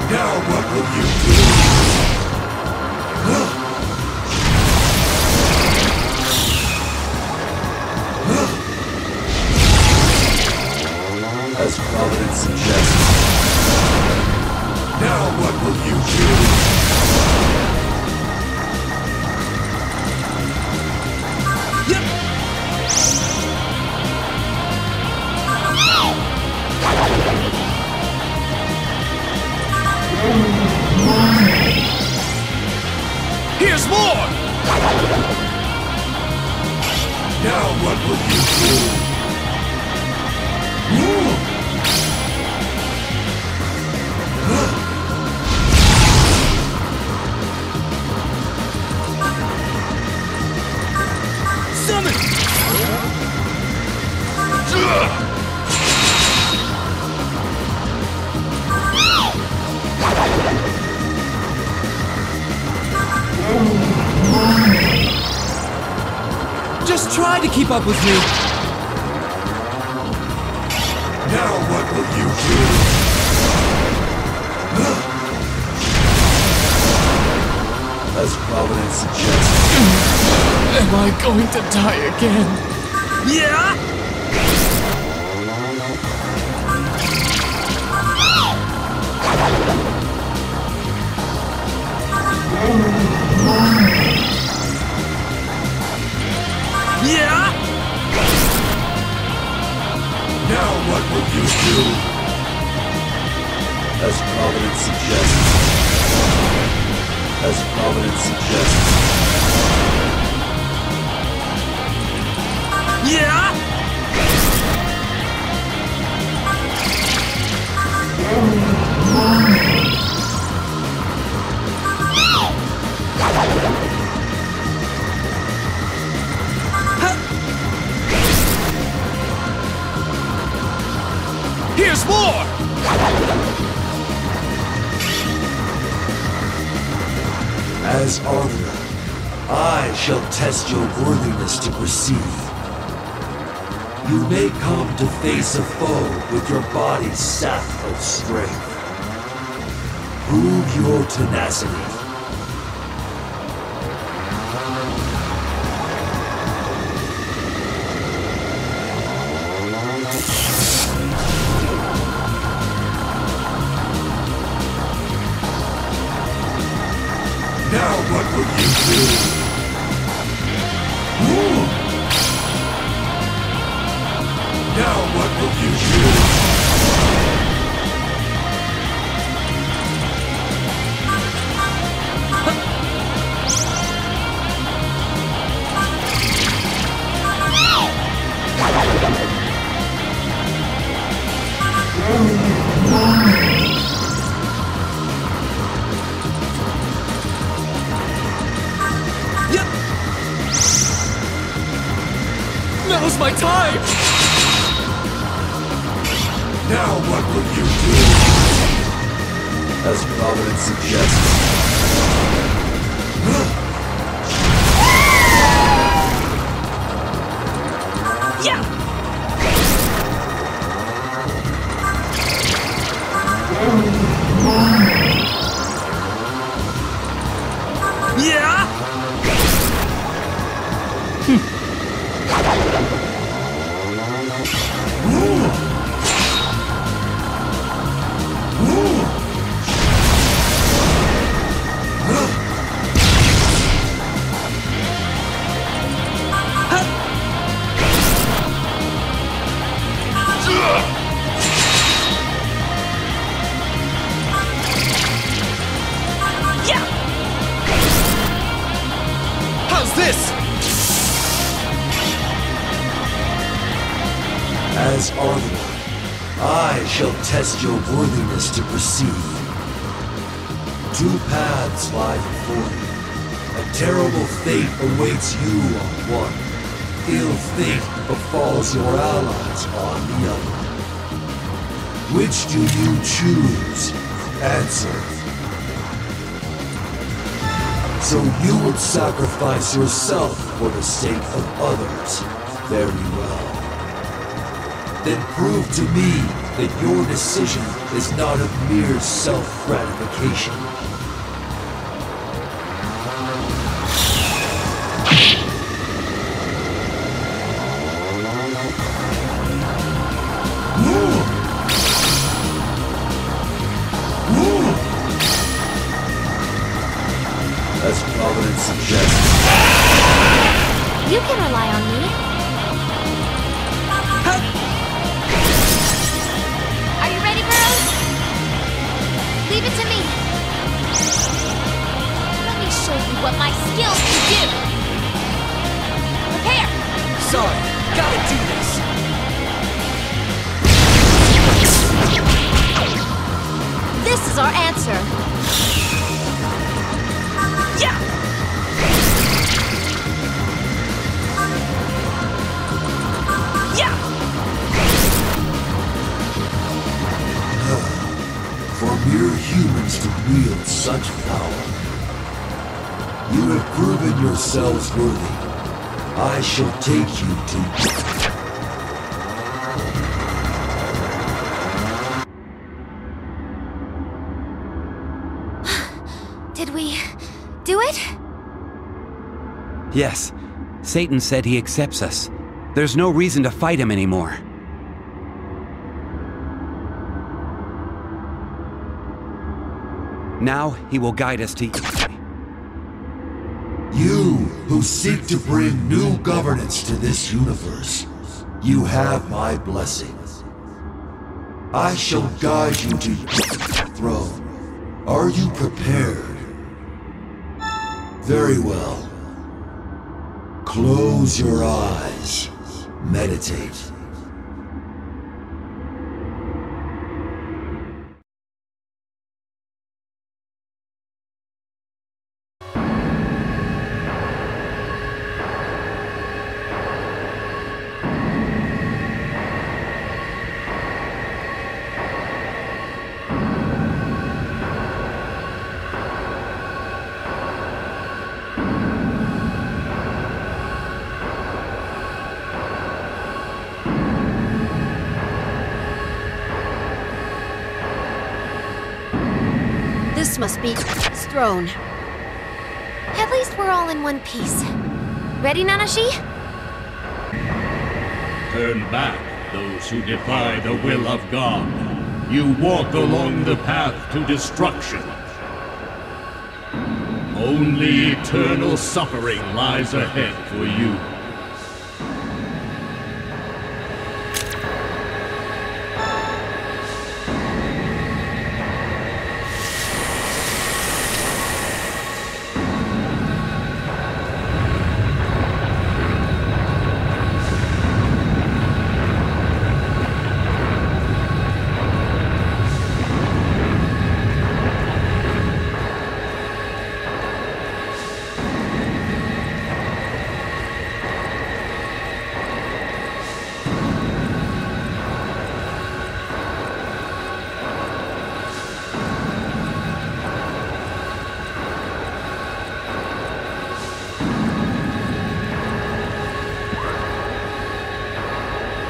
Now what will you do? As Providence suggests. Now what will you do? Here's more! Now what will you do? Summon! Just try to keep up with me. Now what will you do? As Providence suggests. Am I going to die again? Yeah! Yeah! Now what will you do? As Providence suggests. As Providence suggests. Yeah! Here's more! As Arbiter, I shall test your worthiness to proceed. You may come to face a foe with your body's sap of strength. Prove your tenacity. Now what will you do? Now what will you do? Now's my time! Now what will you do? As Providence suggests. Yeah! Yeah! How's this? As Arbiter, I shall test your worthiness to proceed. Two paths lie before you. A terrible fate awaits you on one. Ill fate befalls your allies on the other. Which do you choose? Answer. So you would sacrifice yourself for the sake of others. Very well. Then prove to me that your decision is not a mere self-gratification. As Providence suggests. You can rely on me. Are you ready, girls? Leave it to me. Let me show you what my skills can do. Prepare! Sorry, gotta do this. This is our answer. Yeah! Yeah! For mere humans to wield such power. You have proven yourselves worthy. I shall take you to... Did we do it? Yes. Satan said he accepts us. There's no reason to fight him anymore. Now he will guide us to... You who seek to bring new governance to this universe, you have my blessing. I shall guide you to your throne. Are you prepared? Very well. Close your eyes. Meditate. This must be his throne. At least we're all in one piece. Ready, Nanashi? Turn back, those who defy the will of God. You walk along the path to destruction. Only eternal suffering lies ahead for you.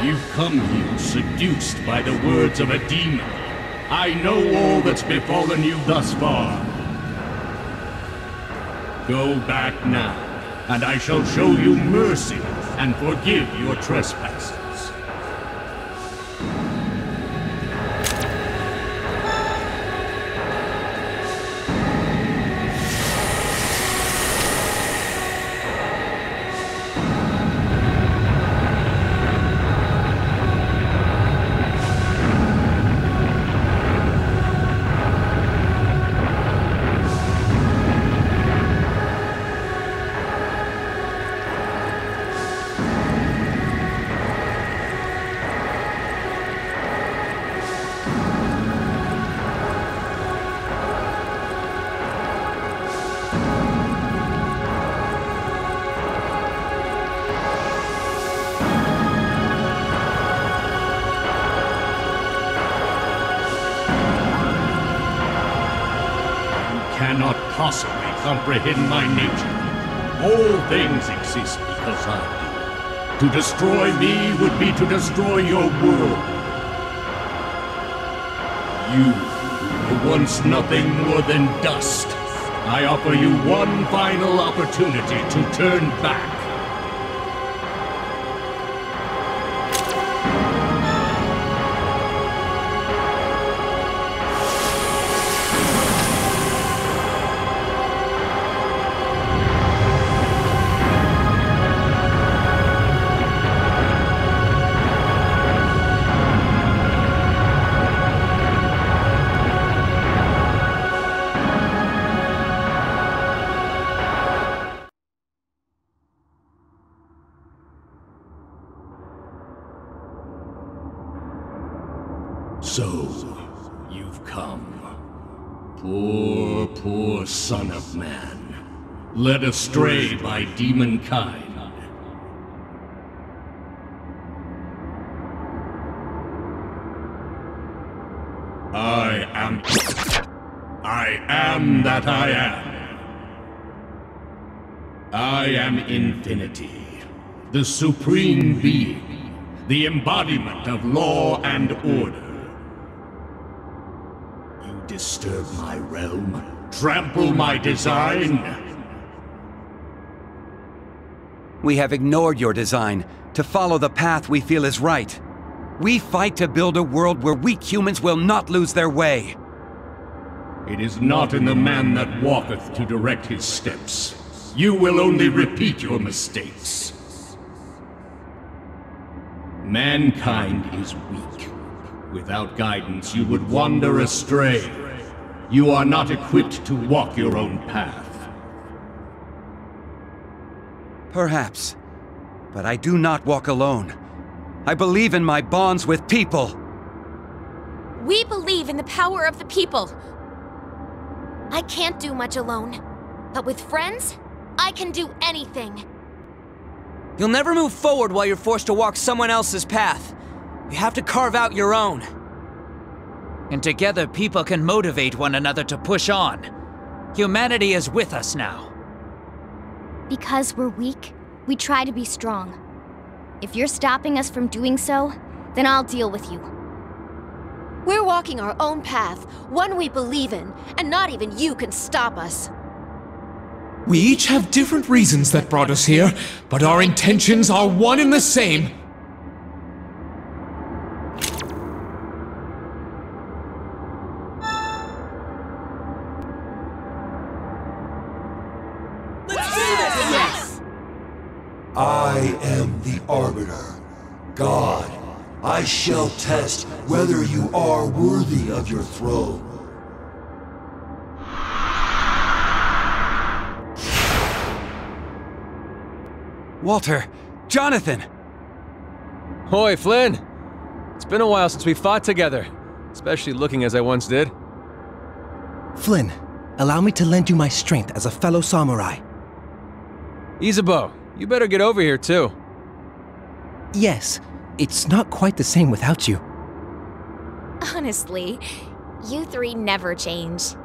You've come here seduced by the words of a demon. I know all that's befallen you thus far. Go back now, and I shall show you mercy and forgive your trespasses. Cannot possibly comprehend my nature. All things exist because I do. To destroy me would be to destroy your world. You, who were once nothing more than dust, I offer you one final opportunity to turn back. So, you've come. Poor, poor son of man. Led astray by demon kind. I am that I am. I am infinity. The supreme being. The embodiment of law and order. Disturb my realm, trample my design. We have ignored your design to follow the path we feel is right. We fight to build a world where weak humans will not lose their way. It is not in the man that walketh to direct his steps. You will only repeat your mistakes. Mankind is weak. Without guidance, you would wander astray. You are not equipped to walk your own path. Perhaps. But I do not walk alone. I believe in my bonds with people. We believe in the power of the people. I can't do much alone. But with friends, I can do anything. You'll never move forward while you're forced to walk someone else's path. You have to carve out your own. And together people can motivate one another to push on. Humanity is with us now. Because we're weak, we try to be strong. If you're stopping us from doing so, then I'll deal with you. We're walking our own path, one we believe in, and not even you can stop us. We each have different reasons that brought us here, but our intentions are one and the same. I am the Arbiter, God. I shall test whether you are worthy of your throne. Walter! Jonathan! Hoi, Flynn! It's been a while since we fought together, especially looking as I once did. Flynn, allow me to lend you my strength as a fellow samurai. Isabeau, you better get over here too. Yes, it's not quite the same without you. Honestly, you three never change.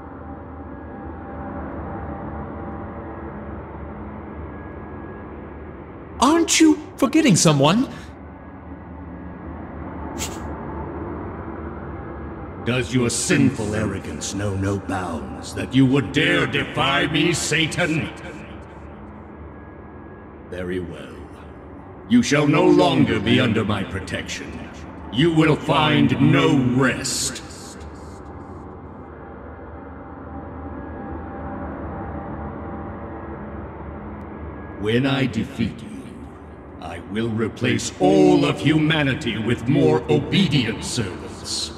Aren't you forgetting someone? Does your sinful arrogance know no bounds, that you would dare defy me, Satan? Very well. You shall no longer be under my protection. You will find no rest. When I defeat you, I will replace all of humanity with more obedient servants.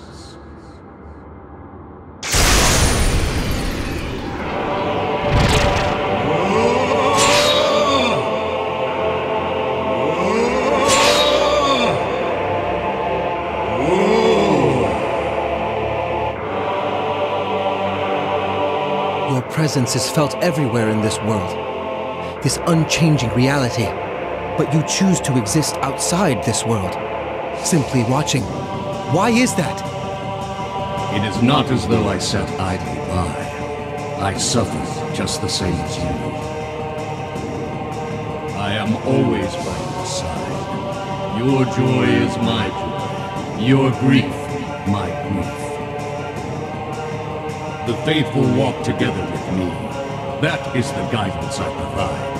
Your presence is felt everywhere in this world. This unchanging reality. But you choose to exist outside this world, simply watching. Why is that? It is not as though I sat idly by. I suffered just the same as you. I am always by your side. Your joy is my joy. Your grief, my grief. The faithful walk together with me. That is the guidance I provide.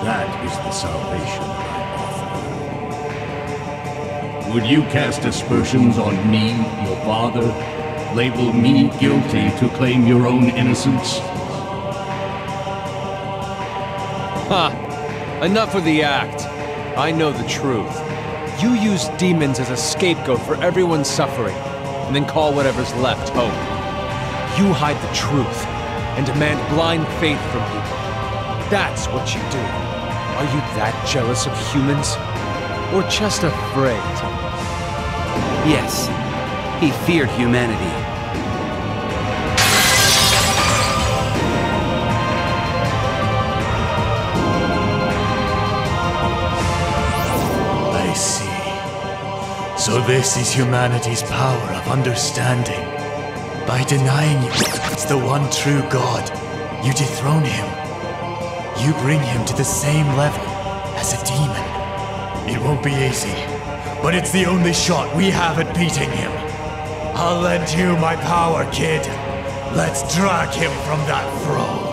That is the salvation I offer. Would you cast aspersions on me, your father? Label me guilty to claim your own innocence? Ha! Enough of the act. I know the truth. You use demons as a scapegoat for everyone's suffering, and then call whatever's left hope. You hide the truth, and demand blind faith from people. That's what you do. Are you that jealous of humans? Or just afraid? Yes, he feared humanity. I see. So this is humanity's power of understanding. By denying you, it's the one true God, you dethrone him. You bring him to the same level as a demon. It won't be easy, but it's the only shot we have at beating him. I'll lend you my power, kid. Let's drag him from that throne.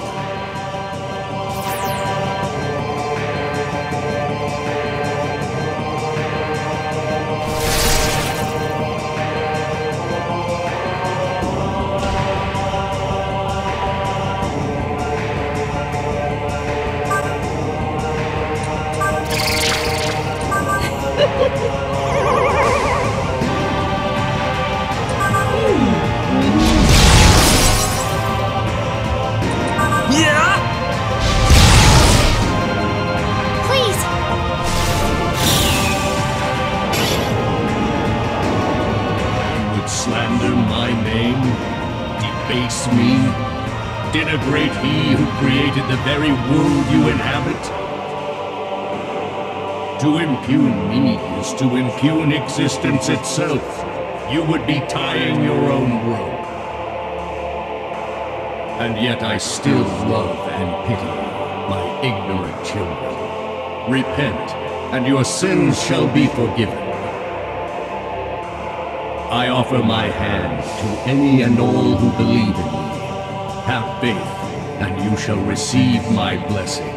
Denigrate he who created the very world you inhabit? To impugn me is to impugn existence itself. You would be tying your own rope. And yet I still love and pity my ignorant children. Repent, and your sins shall be forgiven. I offer my hand to any and all who believe in me. Have faith, and you shall receive my blessings.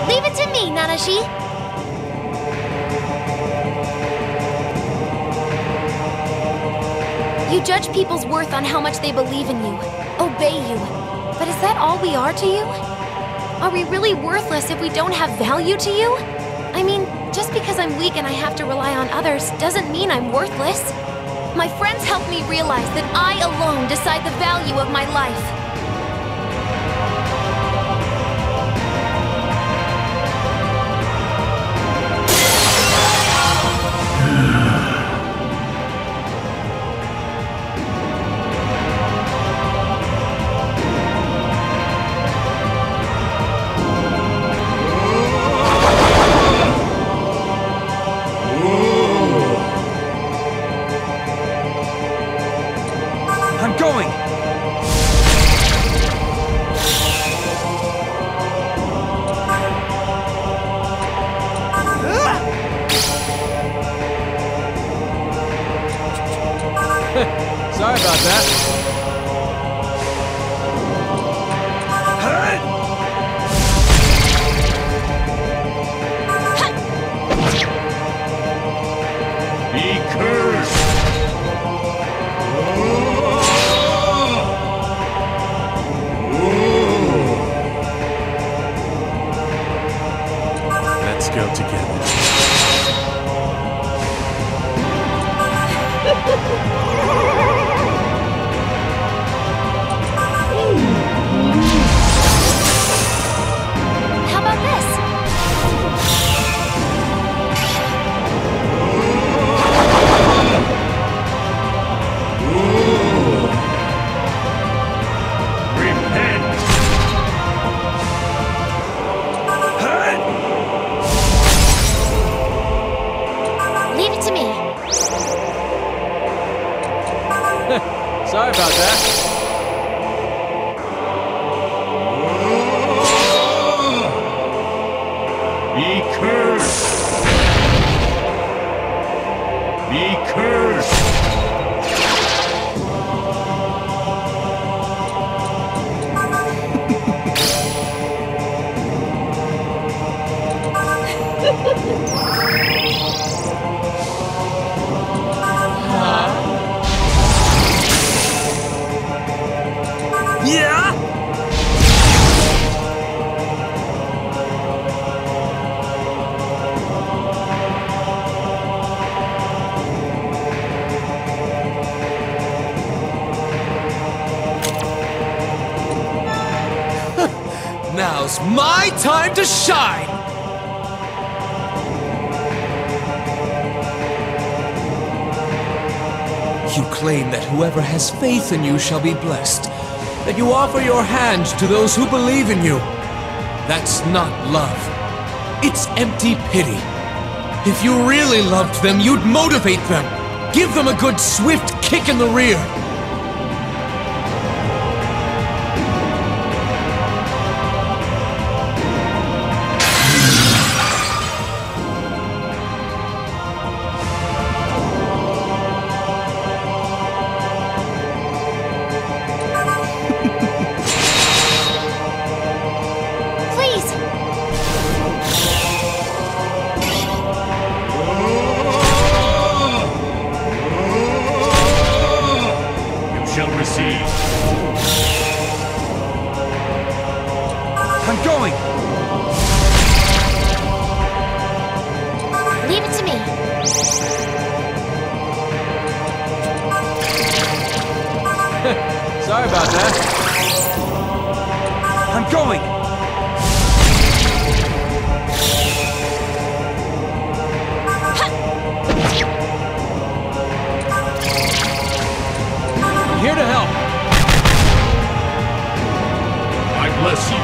Leave it to me, Nanashi. You judge people's worth on how much they believe in you, obey you. But is that all we are to you? Are we really worthless if we don't have value to you? I mean, just because I'm weak and I have to rely on others doesn't mean I'm worthless. My friends helped me realize that I alone decide the value of my life. I'm going! Sorry about that. Be cursed! Let's go together. How about this? Leave it to me. Sorry about that. Be cursed! Be cursed! Yeah? Now's my time to shine! You claim that whoever has faith in you shall be blessed, that you offer your hand to those who believe in you. That's not love. It's empty pity. If you really loved them, you'd motivate them. Give them a good swift kick in the rear. Please. You shall receive. I'm going! Leave it to me. Sorry about that. I'm going! Here to help. I bless you.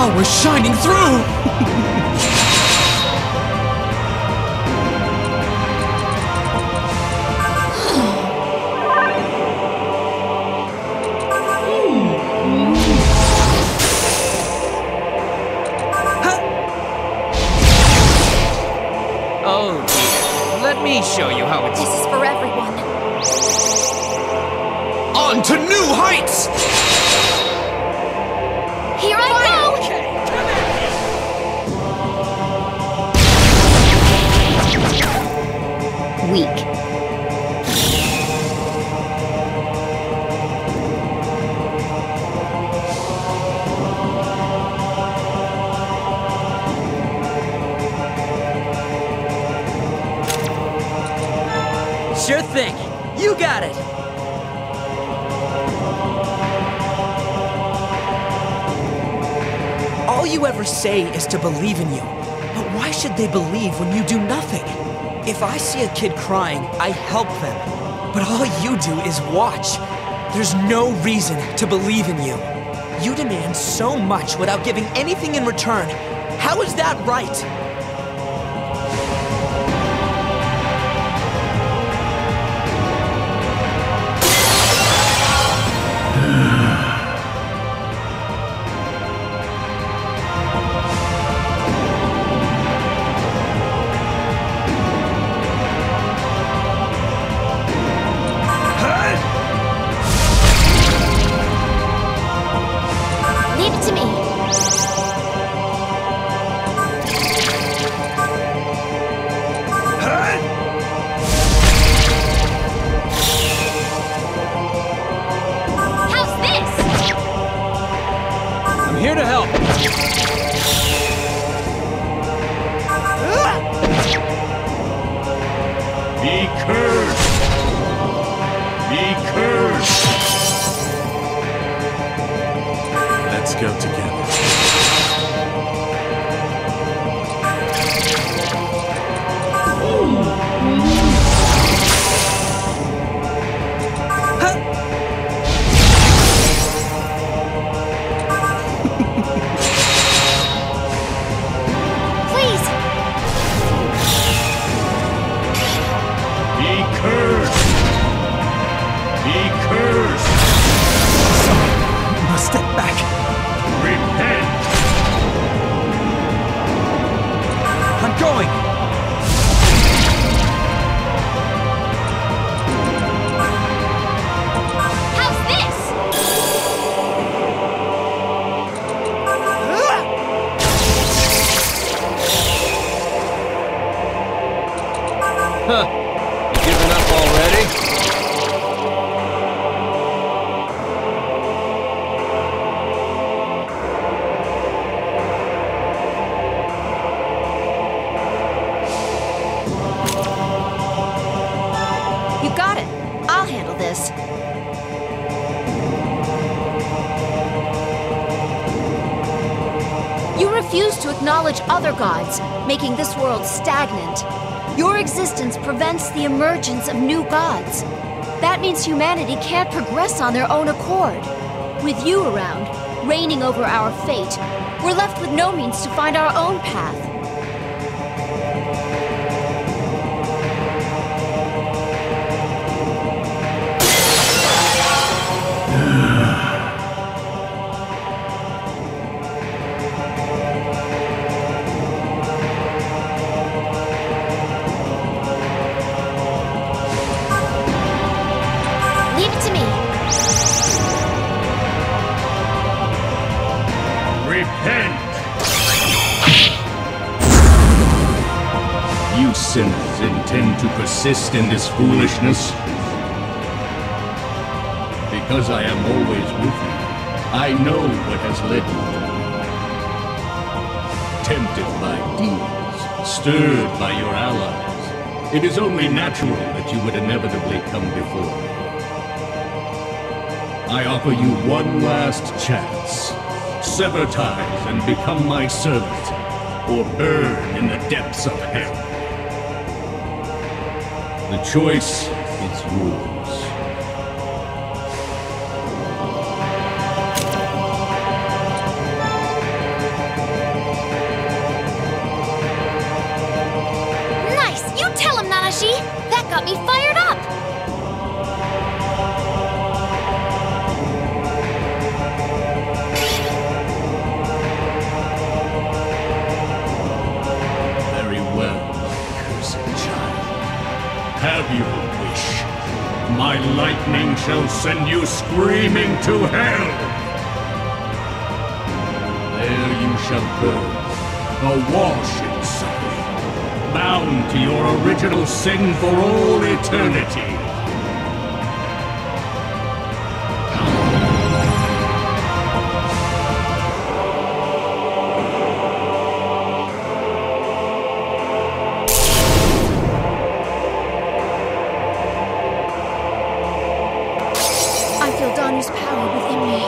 power shining through! Oh dear. Let me show you how it's... This is for everyone. On to new heights! Here I go! Weak. Sure thing. You got it. All you ever say is to believe in you. But why should they believe when you do nothing? If I see a kid crying, I help them. But all you do is watch. There's no reason to believe in you. You demand so much without giving anything in return. How is that right? Leave it to me. How's this? I'm here to help. Be cursed! Be cursed! Let's go together. Please. Be cursed! Be cursed! Must step back. Repent! I'm going. How's this? Huh. Giving up already? You got it. I'll handle this. You refuse to acknowledge other gods, making this world stagnant. Your existence prevents the emergence of new gods. That means humanity can't progress on their own accord. With you around, reigning over our fate, we're left with no means to find our own path. Leave it to me. Repent! You sinners intend to persist in this foolishness? Because I am always with you, I know what has led you to me. Tempted by demons, stirred by your allies, it is only natural that you would inevitably come before me. I offer you one last chance. Sever ties and become my servant, or burn in the depths of hell. The choice is yours. got me fired up! Very well, my cursed child. Have you a wish? My lightning shall send you screaming to hell! There you shall burn, awash in suffering, bound to your original sin for all eternity. I feel Danu's power within me.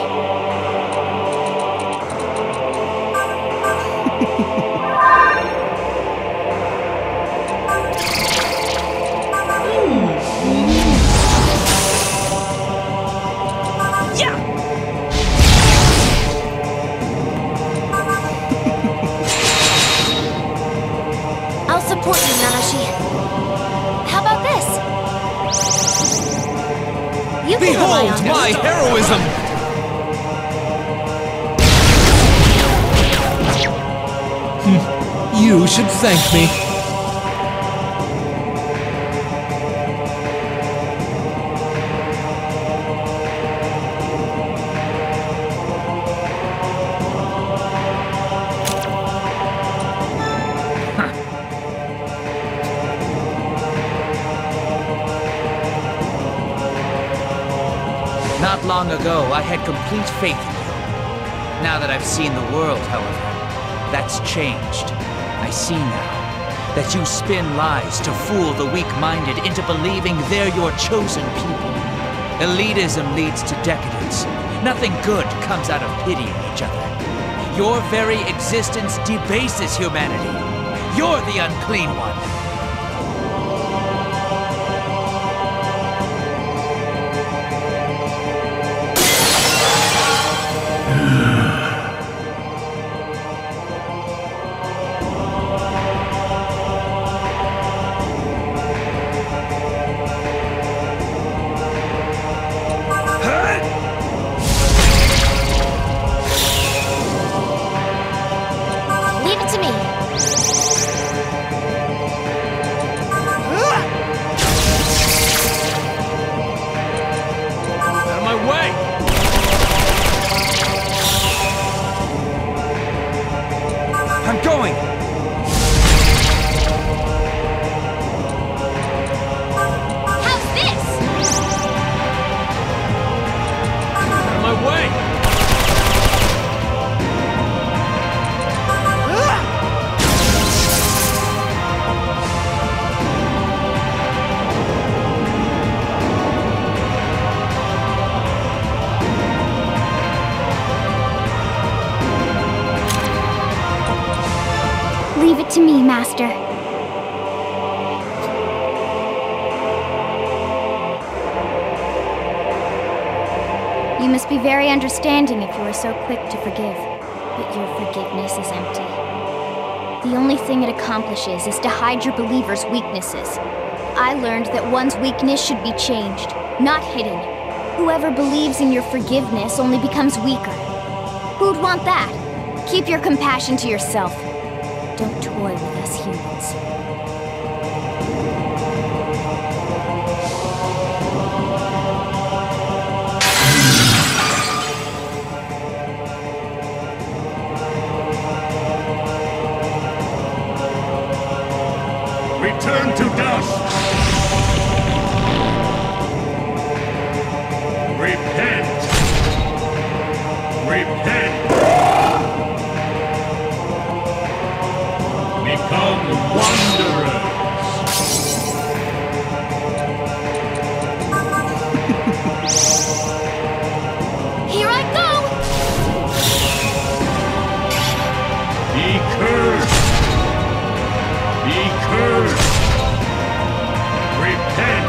I'll support you, Nanashi. How about this? You can rely Behold on me. my heroism! You should thank me. Not long ago, I had complete faith in you. Now that I've seen the world, however, that's changed. I see now that you spin lies to fool the weak-minded into believing they're your chosen people. Elitism leads to decadence. Nothing good comes out of pitying each other. Your very existence debases humanity. You're the unclean one. Leave it to me. Out of my way! I'm going! How's this? Out of my way! Leave it to me, Master. You must be very understanding if you are so quick to forgive. But your forgiveness is empty. The only thing it accomplishes is to hide your believers' weaknesses. I learned that one's weakness should be changed, not hidden. Whoever believes in your forgiveness only becomes weaker. Who'd want that? Keep your compassion to yourself. Don't toy with us humans. Return to dust! Repent! Repent! Become wanderers! Here I go! Be cursed! Be cursed! Repent!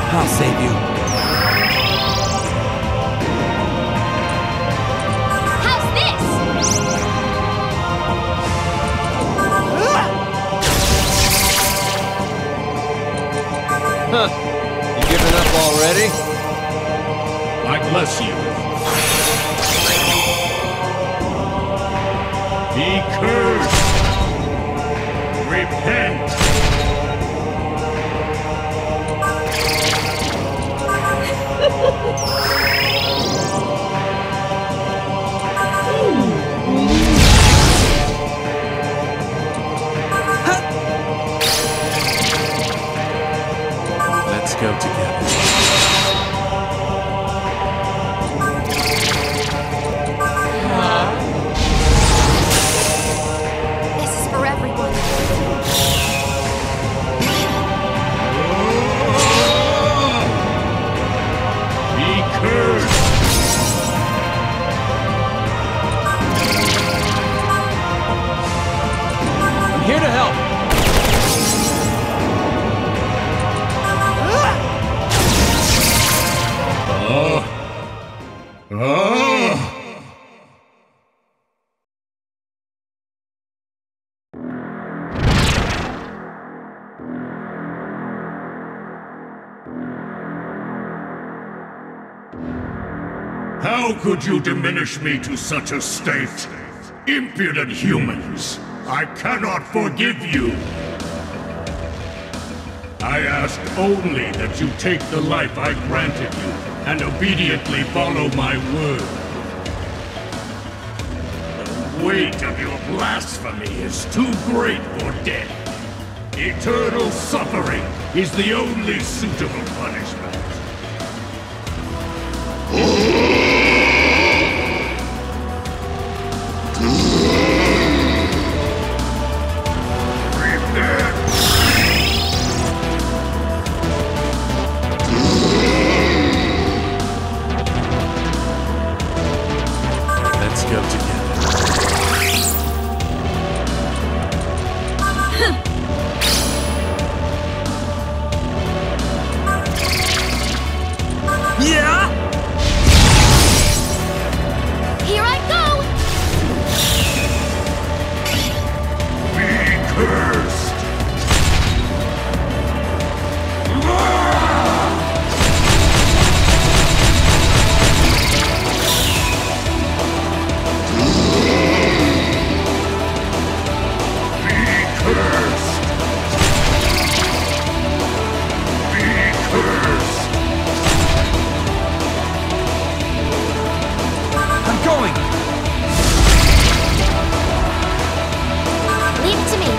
I'll save you. How's this? bless you. Be cursed! Repent! Let's go together. This is for everyone. Be cursed! I'm here to help. How could you diminish me to such a state? Impudent humans! I cannot forgive you! I ask only that you take the life I granted you and obediently follow my word. The weight of your blasphemy is too great for death. Eternal suffering is the only suitable punishment. Let's go together. Yeah? Here I go! Be cursed! I'm going! Leave it to me.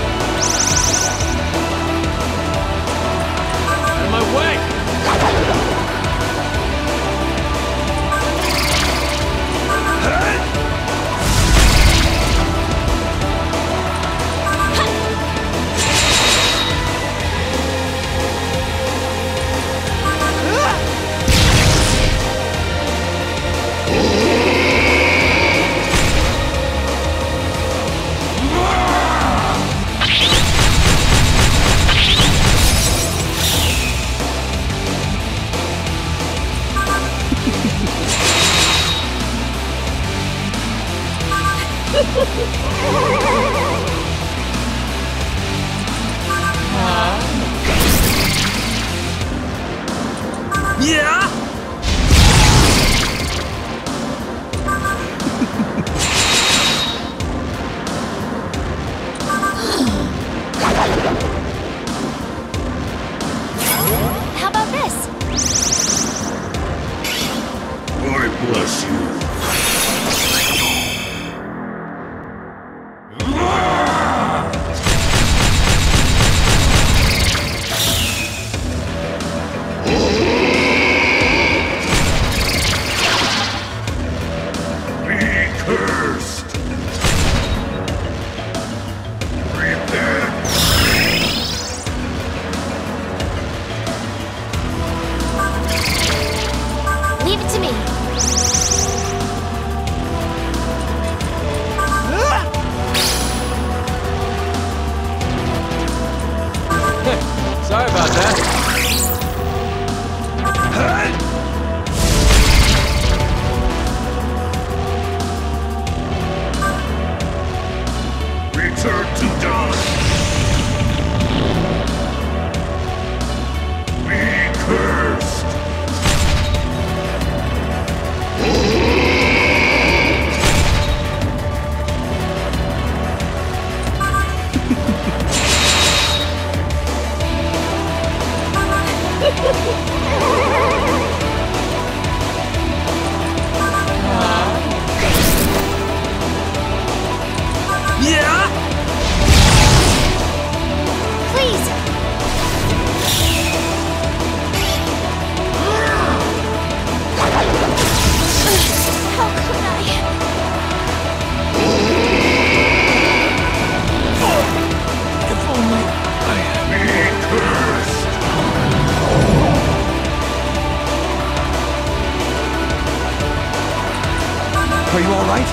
right?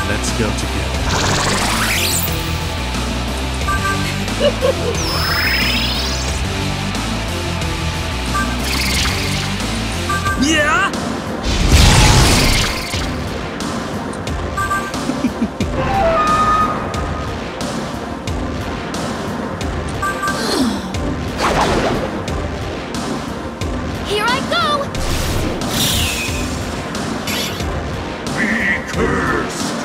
Let's go together. Yeah? Here I go! Be cursed!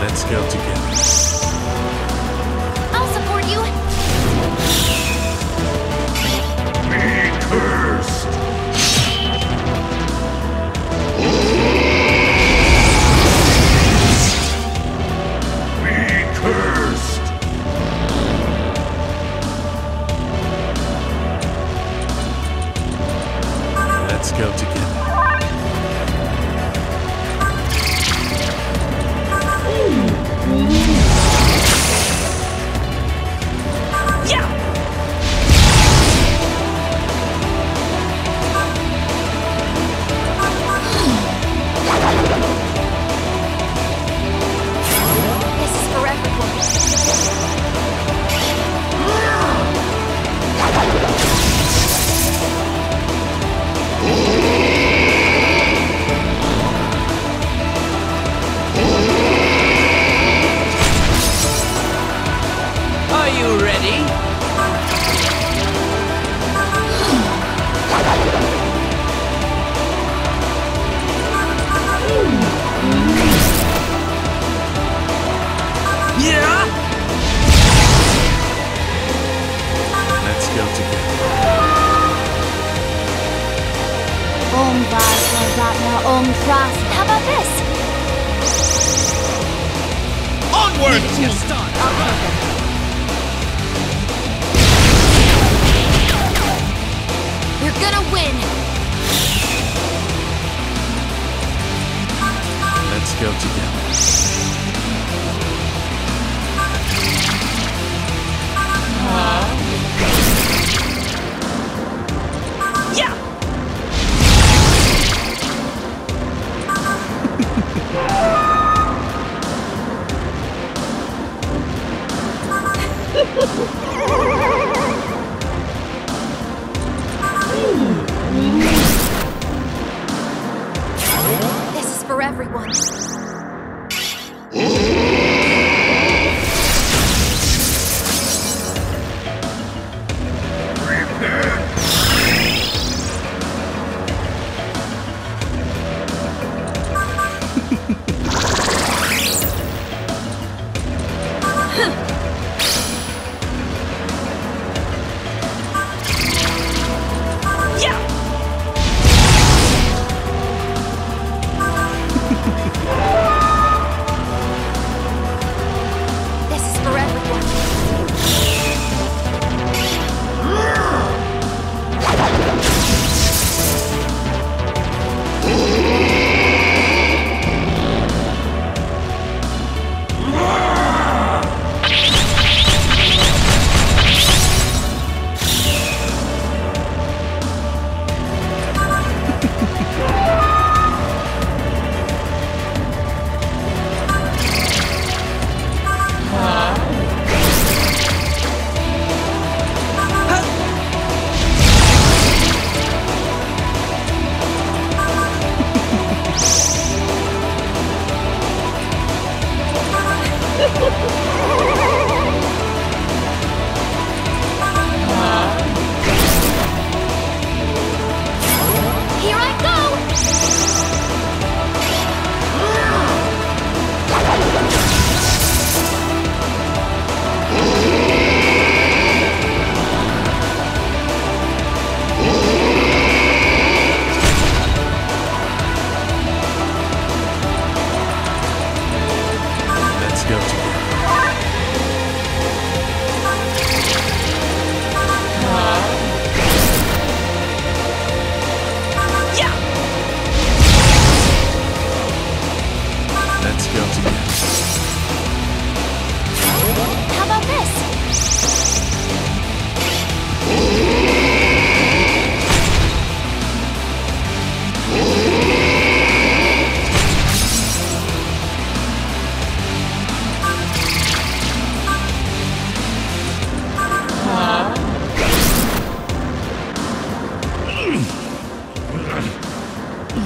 Let's go together. I'll support you. Be cursed! Be cursed! Let's go together. This is for everyone. Are you ready? Yeah? Let's go together. Om Vasna Om Pras. How about this? Onward! Leave it to me. I'll take them. You're gonna win! Let's go together. Yeah!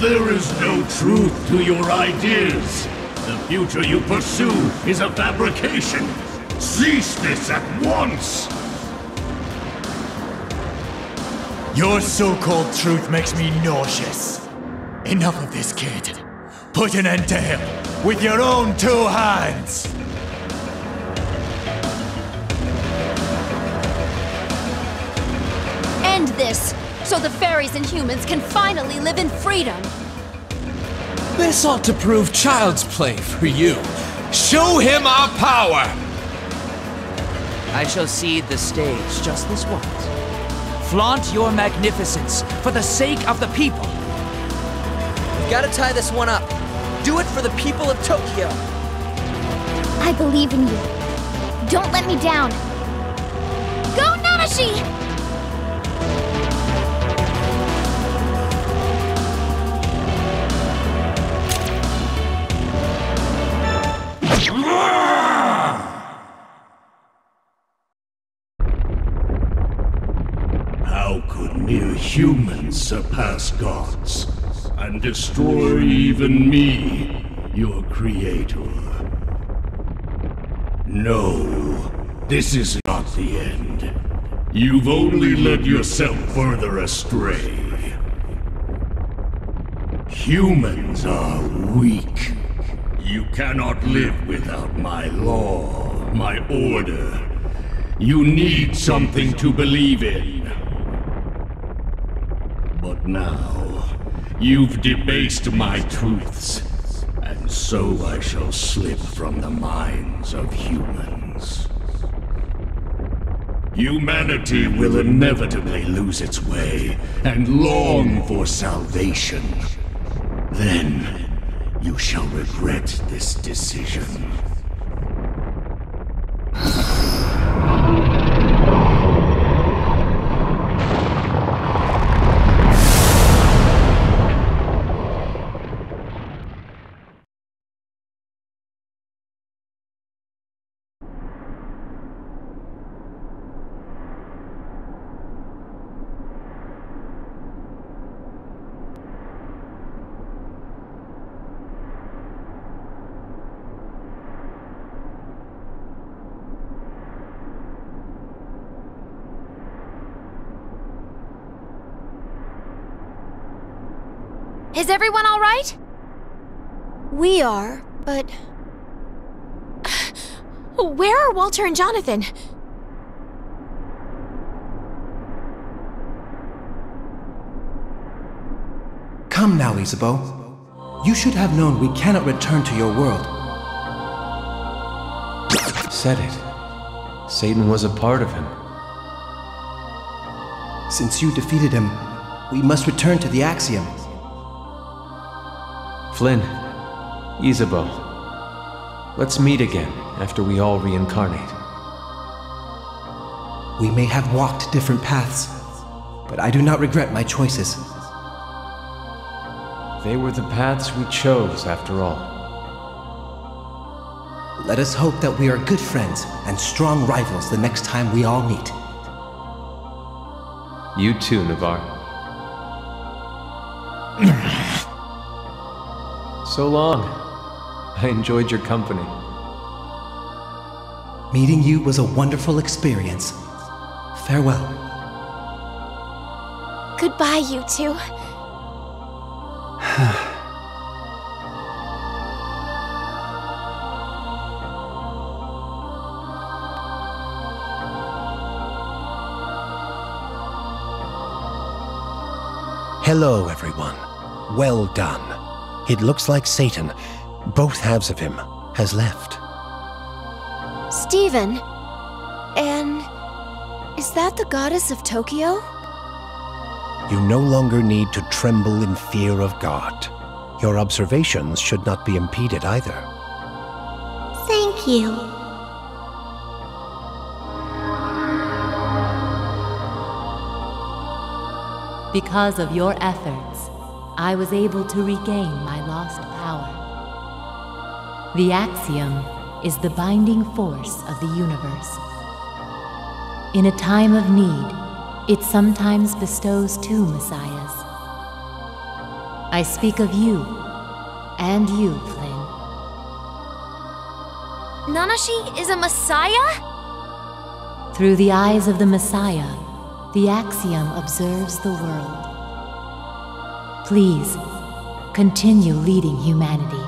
There is no truth to your ideas. The future you pursue is a fabrication. Cease this at once! Your so-called truth makes me nauseous. Enough of this, kid. Put an end to him with your own 2 hands! End this, so the fairies and humans can finally live in freedom. This ought to prove child's play for you. Show him our power! I shall cede the stage just this once. Flaunt your magnificence for the sake of the people. We've got to tie this one up. Do it for the people of Tokyo. I believe in you. Don't let me down. Go, Nanashi! How could mere humans surpass gods and destroy even me, your creator? No, this is not the end. You've only led yourself further astray. Humans are weak. You cannot live without my law, my order. You need something to believe in. But now, you've debased my truths, and so I shall slip from the minds of humans. Humanity will inevitably lose its way and long for salvation. Then, you shall regret this decision. Is everyone all right? We are, but... Where are Walter and Jonathan? Come now, Isabeau. You should have known we cannot return to your world. Said it. Satan was a part of him. Since you defeated him, we must return to the Axiom. Flynn, Isabeau, let's meet again after we all reincarnate. We may have walked different paths, but I do not regret my choices. They were the paths we chose, after all. Let us hope that we are good friends and strong rivals the next time we all meet. You too, Navarre. So long. I enjoyed your company. Meeting you was a wonderful experience. Farewell. Goodbye, you two. Hello, everyone. Well done. It looks like Satan, both halves of him, has left. Stephen? And... is that the goddess of Tokyo? You no longer need to tremble in fear of God. Your observations should not be impeded either. Thank you. Because of your efforts, I was able to regain my lost power. The Axiom is the binding force of the universe. In a time of need, it sometimes bestows two messiahs. I speak of you. And you, Flynn. Nanashi is a messiah? Through the eyes of the Messiah, the Axiom observes the world. Please, continue leading humanity.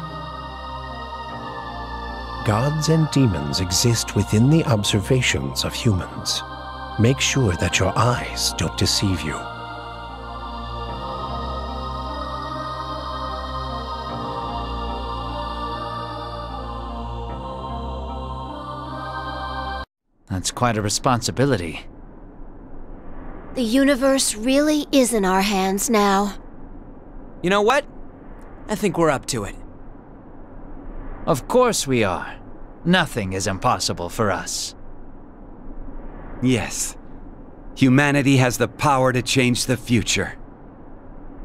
Gods and demons exist within the observations of humans. Make sure that your eyes don't deceive you. That's quite a responsibility. The universe really is in our hands now. You know what? I think we're up to it. Of course we are. Nothing is impossible for us. Yes. Humanity has the power to change the future.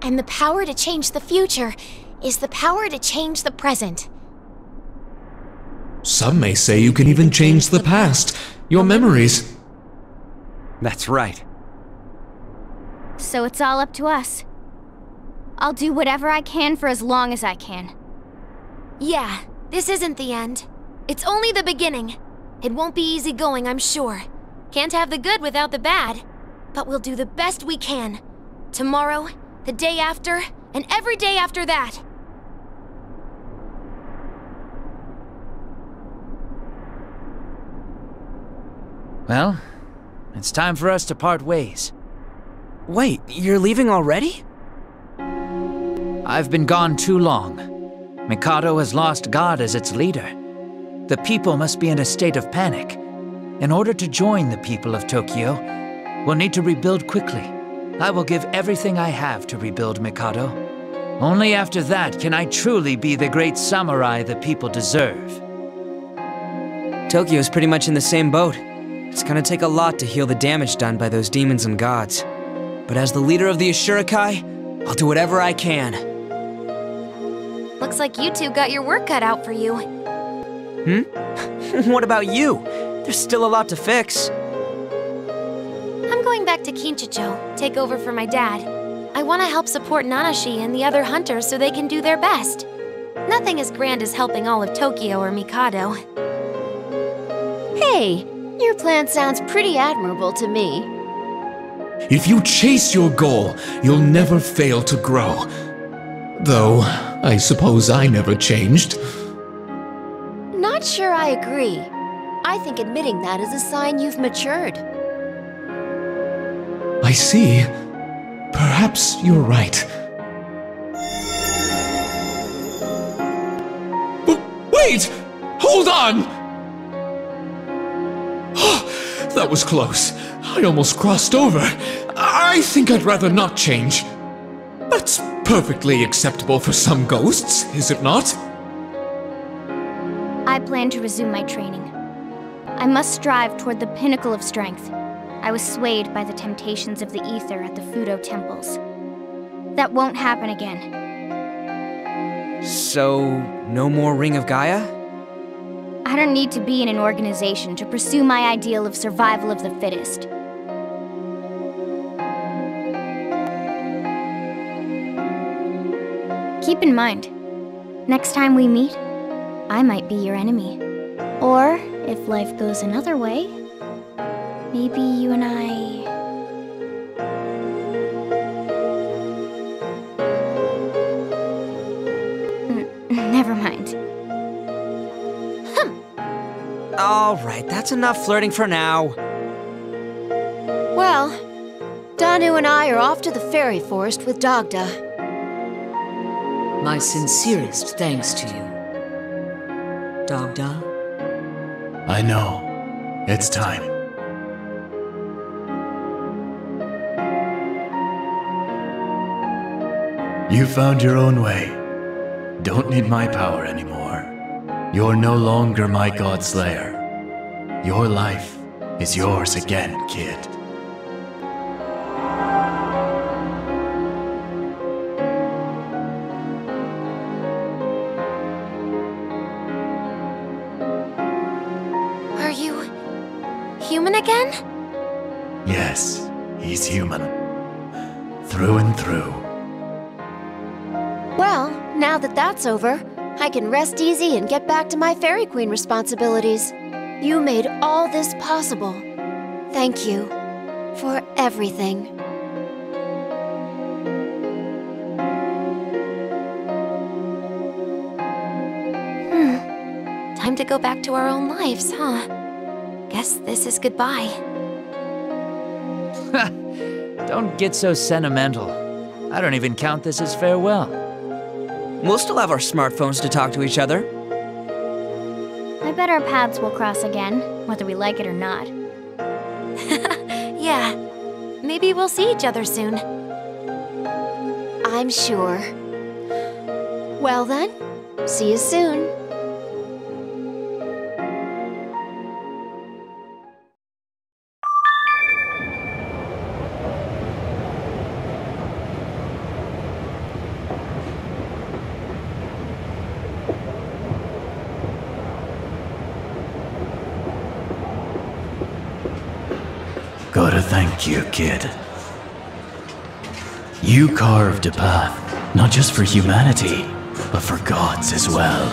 And the power to change the future is the power to change the present. Some may say you can even change the past. Your memories. That's right. So it's all up to us. I'll do whatever I can for as long as I can. Yeah, this isn't the end. It's only the beginning. It won't be easy going, I'm sure. Can't have the good without the bad. But we'll do the best we can. Tomorrow, the day after, and every day after that. Well, it's time for us to part ways. Wait, you're leaving already? I've been gone too long. Mikado has lost God as its leader. The people must be in a state of panic. In order to join the people of Tokyo, we'll need to rebuild quickly. I will give everything I have to rebuild Mikado. Only after that can I truly be the great samurai the people deserve. Tokyo's pretty much in the same boat. It's gonna take a lot to heal the damage done by those demons and gods. But as the leader of the Ashurakai, I'll do whatever I can. Looks like you two got your work cut out for you. What about you? There's still a lot to fix. I'm going back to Kinchicho, take over for my dad. I want to help support Nanashi and the other hunters so they can do their best. Nothing as grand as helping all of Tokyo or Mikado. Hey, your plan sounds pretty admirable to me. If you chase your goal, you'll never fail to grow. Though, I suppose I never changed. Not sure I agree. I think admitting that is a sign you've matured. I see. Perhaps you're right. Wait! Hold on! That was close. I almost crossed over. I think I'd rather not change. That's perfectly acceptable for some ghosts, is it not? I plan to resume my training. I must strive toward the pinnacle of strength. I was swayed by the temptations of the ether at the Fudo temples. That won't happen again. So, no more Ring of Gaia? I don't need to be in an organization to pursue my ideal of survival of the fittest. Keep in mind, next time we meet, I might be your enemy. Or, if life goes another way, maybe you and I... Never mind. Alright, that's enough flirting for now. Well, Danu and I are off to the fairy forest with Dagda. My sincerest thanks to you, Dagda. I know. It's time. You found your own way. Don't need my power anymore. You're no longer my God Slayer. Your life is yours again, kid. Are you human again? Yes, he's human. Through and through. Well, now that that's over, I can rest easy and get back to my Fairy Queen responsibilities. You made all this possible. Thank you for everything. Time to go back to our own lives, huh? Guess this is goodbye. Don't get so sentimental. I don't even count this as farewell. We'll still have our smartphones to talk to each other. I bet our paths will cross again, whether we like it or not. Yeah, maybe we'll see each other soon. I'm sure. Well then, see you soon. Gotta thank you, kid. You carved a path, not just for humanity, but for gods as well.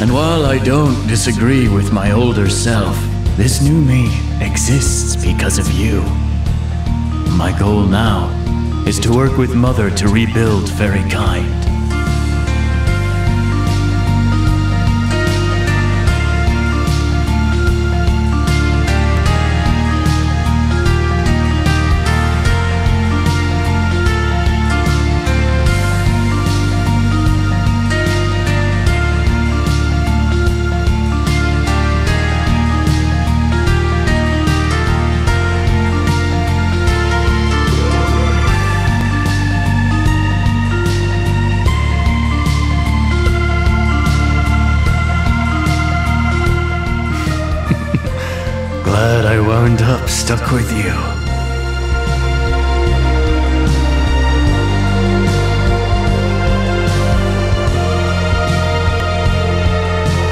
And while I don't disagree with my older self, this new me exists because of you. My goal now is to work with Mother to rebuild Fairykind. Glad I wound up stuck with you.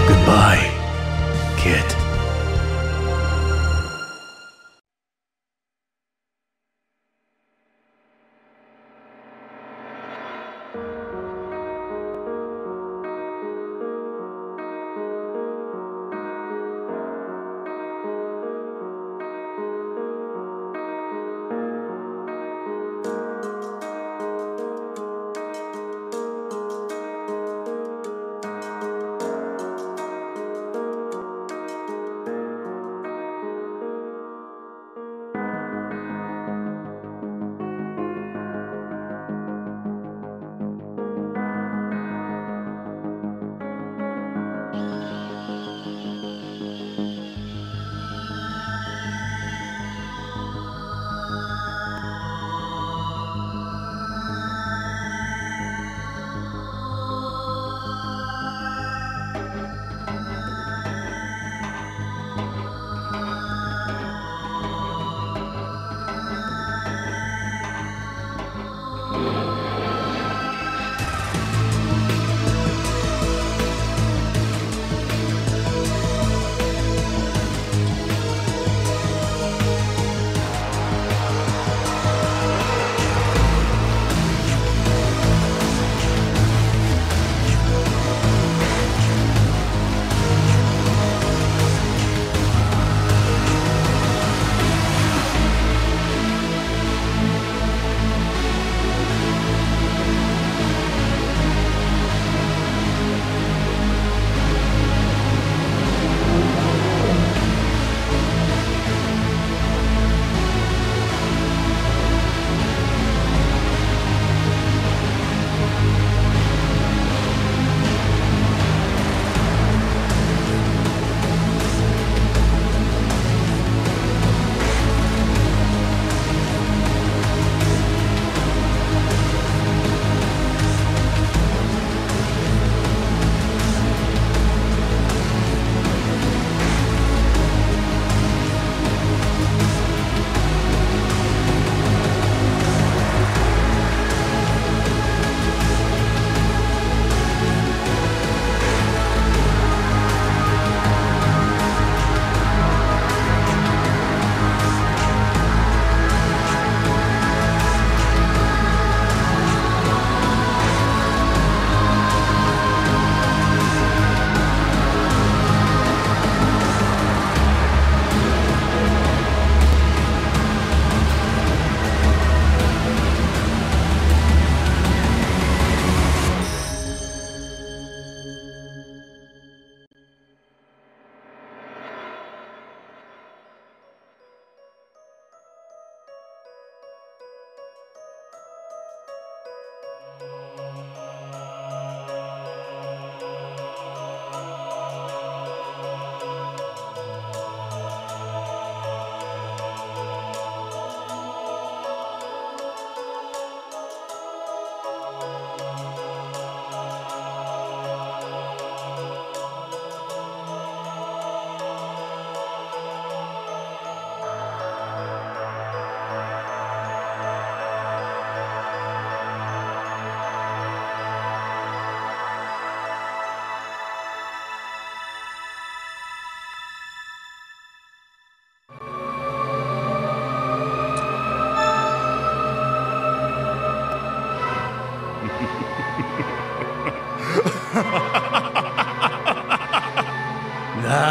Goodbye, kid.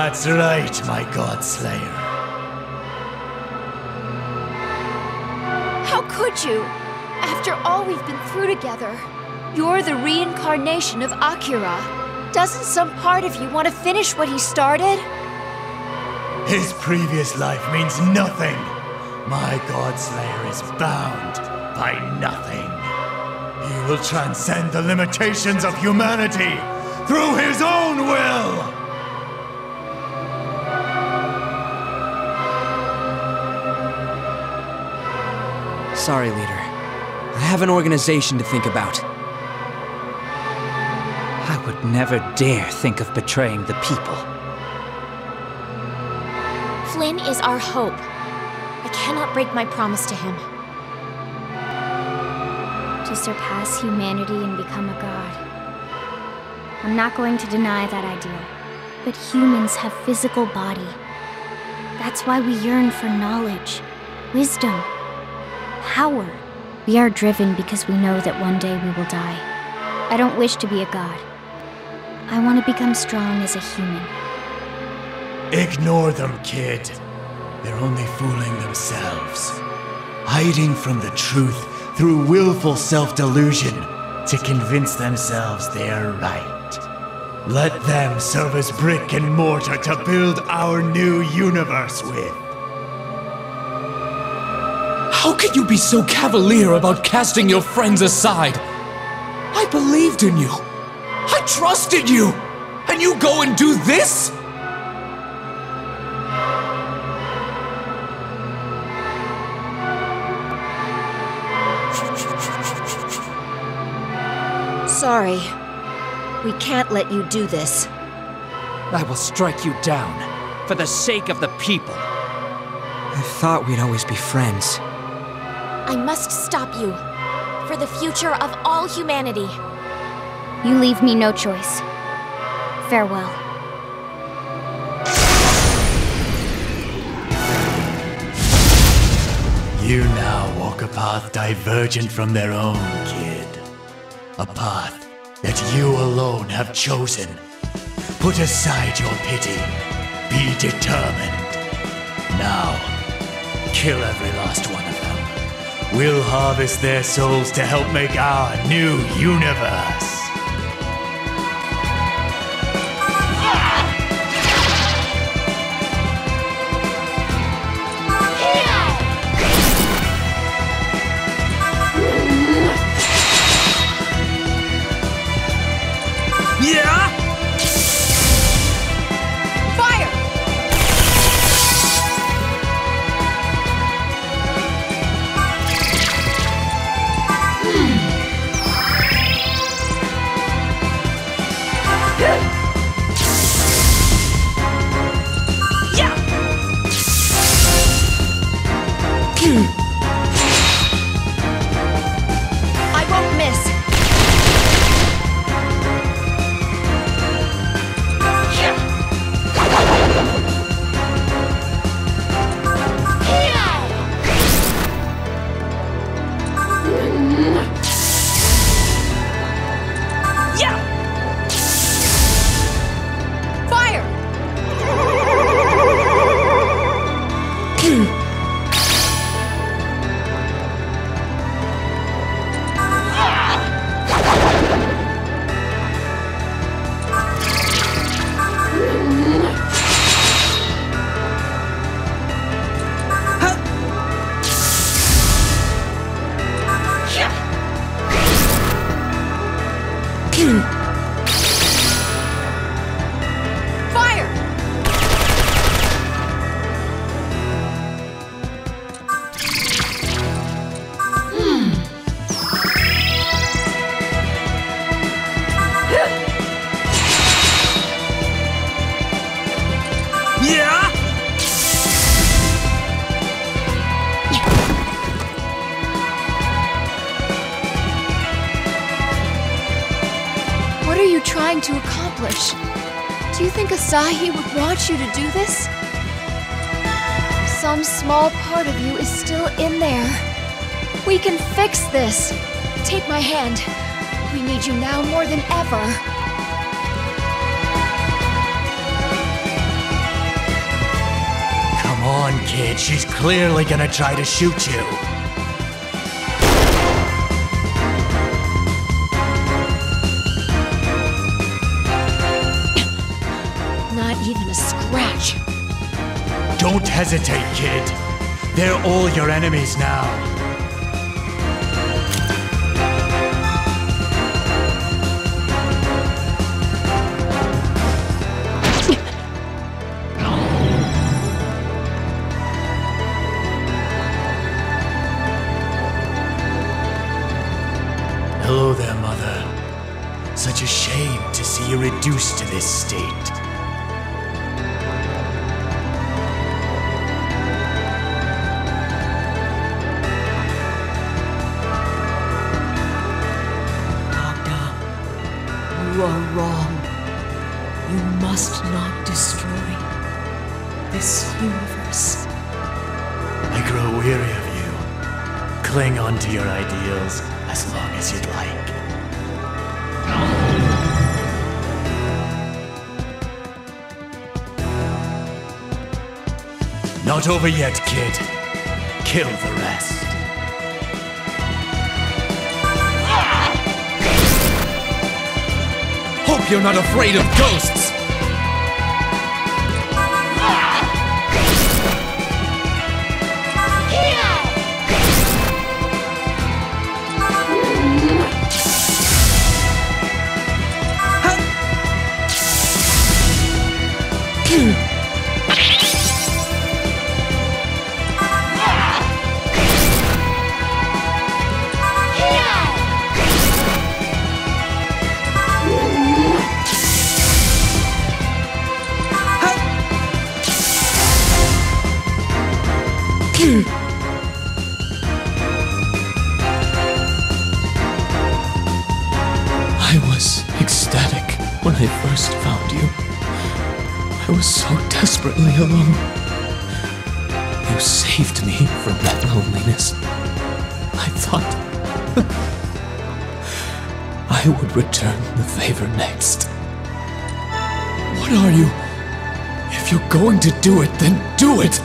That's right, my Godslayer. How could you? After all we've been through together. You're the reincarnation of Akira. Doesn't some part of you want to finish what he started? His previous life means nothing. My Godslayer is bound by nothing. He will transcend the limitations of humanity through his own will! Sorry, leader. I have an organization to think about. I would never dare think of betraying the people. Flynn is our hope. I cannot break my promise to him. To surpass humanity and become a god. I'm not going to deny that ideal. But humans have physical body. That's why we yearn for knowledge, wisdom, power. We are driven because we know that one day we will die. I don't wish to be a god. I want to become strong as a human. Ignore them, kid. They're only fooling themselves. Hiding from the truth through willful self-delusion to convince themselves they're right. Let them serve as brick and mortar to build our new universe with. How can you be so cavalier about casting your friends aside? I believed in you. I trusted you. And you go and do this? Sorry. We can't let you do this. I will strike you down, for the sake of the people. I thought we'd always be friends. I must stop you. For the future of all humanity. You leave me no choice. Farewell. You now walk a path divergent from their own, kid. A path that you alone have chosen. Put aside your pity. Be determined. Now, kill every last one of them. We'll harvest their souls to help make our new universe. To accomplish. Do you think Asahi would want you to do this? Some small part of you is still in there. We can fix this. Take my hand. We need you now more than ever. on, kid. She's clearly gonna try to shoot you. Not even a scratch. Don't hesitate, kid. They're all your enemies now. Hello there, Mother. Such a shame to see you reduced to this state. You are wrong. You must not destroy this universe. I grow weary of you. Cling on to your ideals as long as you'd like. Not over yet, kid. Kill the rest. Hope you're not afraid of ghosts! I was ecstatic when I first found you. I was so desperately alone. You saved me from that loneliness. I thought I would return the favor next. What are you? If you're going to do it, then do it!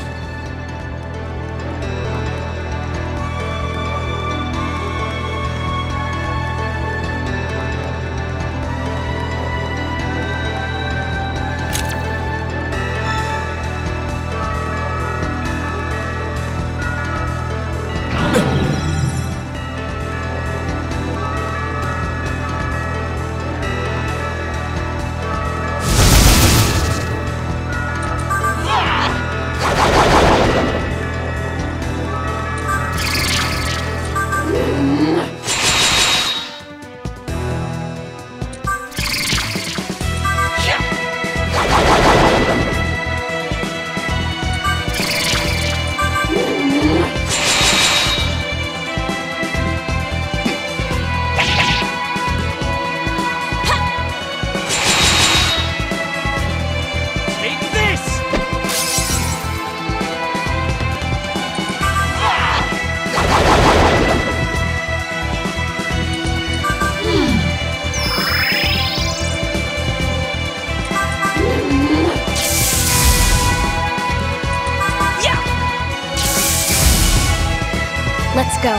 Let's go.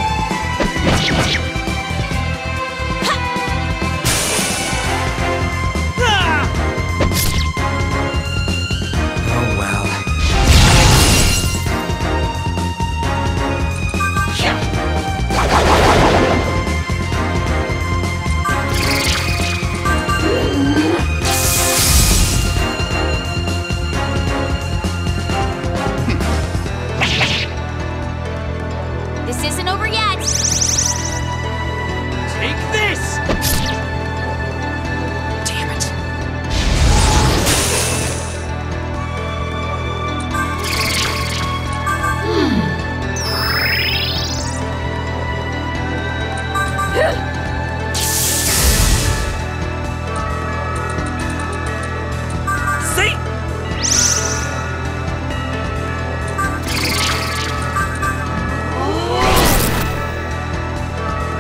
Oh well. This isn't over yet! Take this! Damn it. See?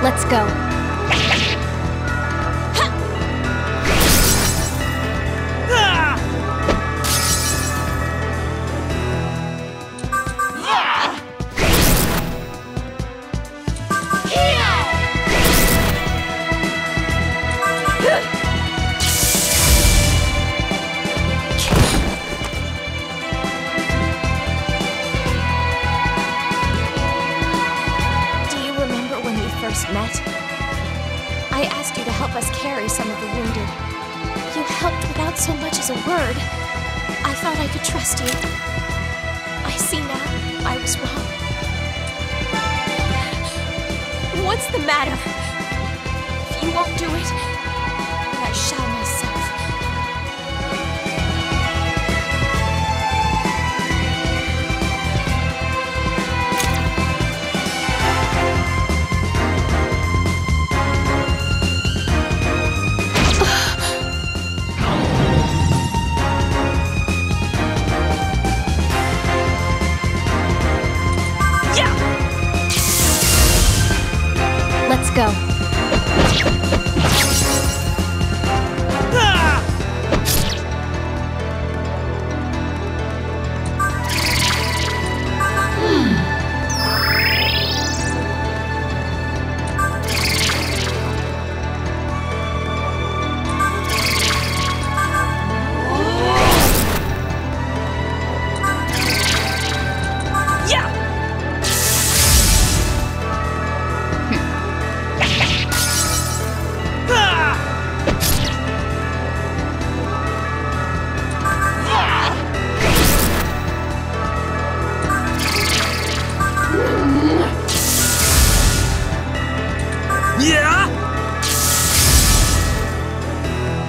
Let's go. first met. I asked you to help us carry some of the wounded. You helped without so much as a word. I thought I could trust you. I see now I was wrong. What's the matter? If you won't do it, then I shall myself. Let's go.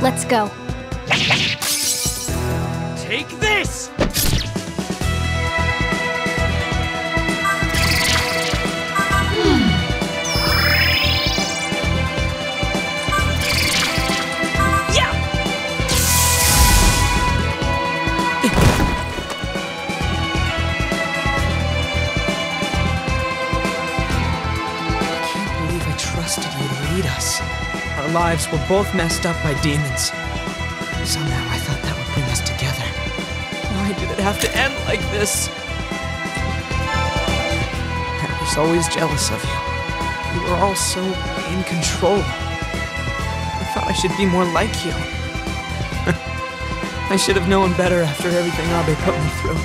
Let's go. Take this! Our lives were both messed up by demons. Somehow I thought that would bring us together. Why did it have to end like this? I was always jealous of you. You were all so in control. I thought I should be more like you. I should have known better after everything Abe put me through.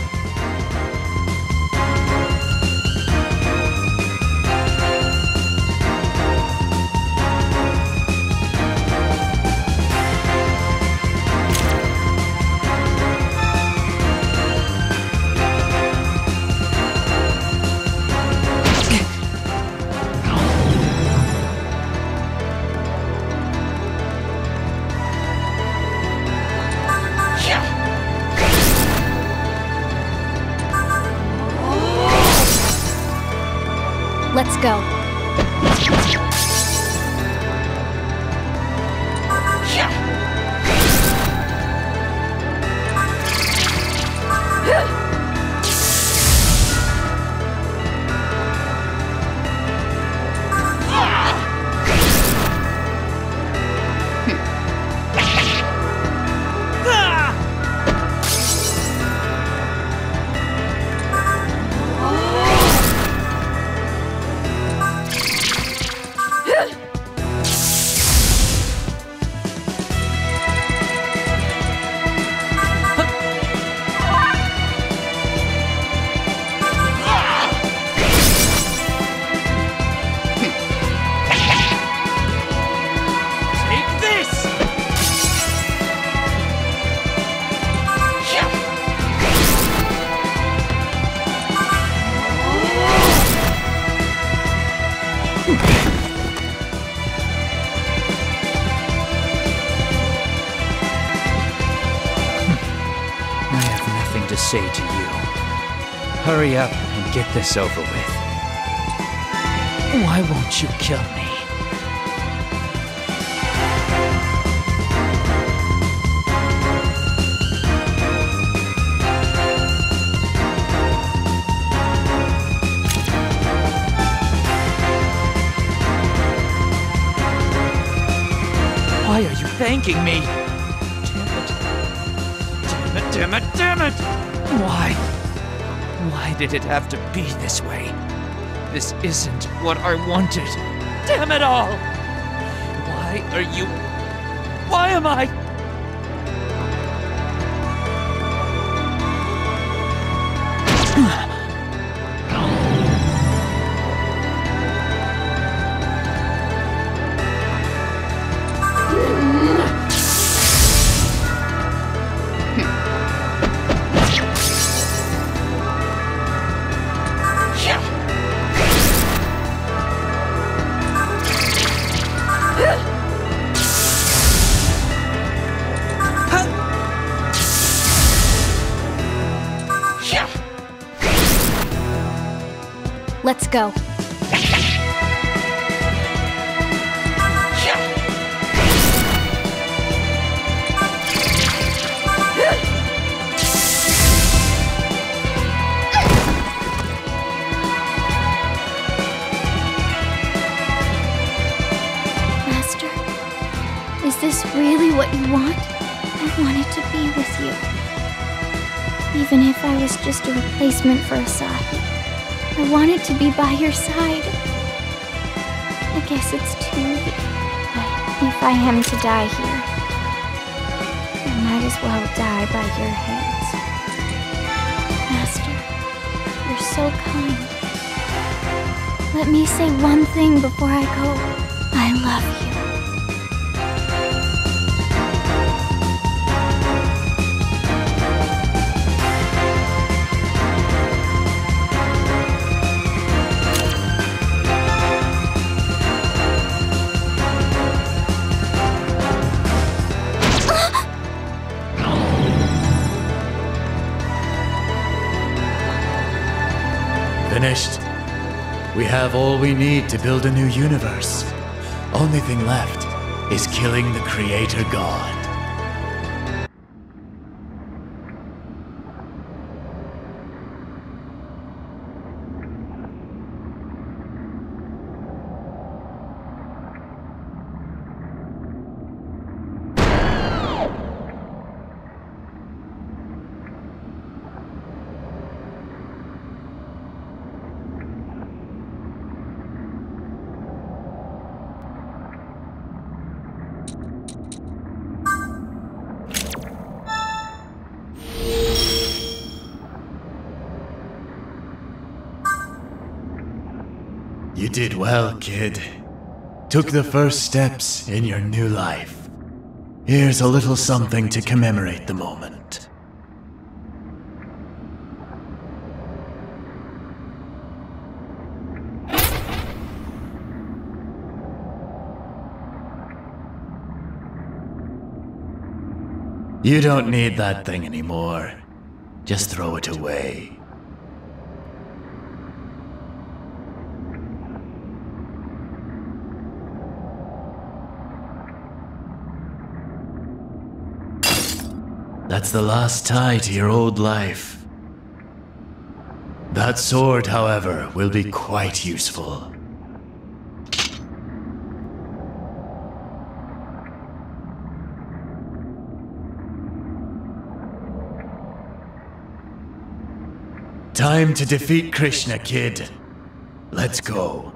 Let's go. Say to you, hurry up and get this over with. Why won't you kill me? Why are you thanking me? Damn it, damn it! Why? Why did it have to be this way? This isn't what I wanted. Damn it all! Why are you... Why am I... Let's go. Master, is this really what you want? I wanted to be with you. Even if I was just a replacement for Asahi, I wanted to be by your side. I guess it's too late, but if I am to die here, I might as well die by your hands. Master, you're so kind. Let me say one thing before I go. I love you. Finished. We have all we need to build a new universe. Only thing left is killing the Creator God. You did well, kid. Took the first steps in your new life. Here's a little something to commemorate the moment. You don't need that thing anymore. Just throw it away. That's the last tie to your old life. That sword, however, will be quite useful. Time to defeat Krishna, kid. Let's go.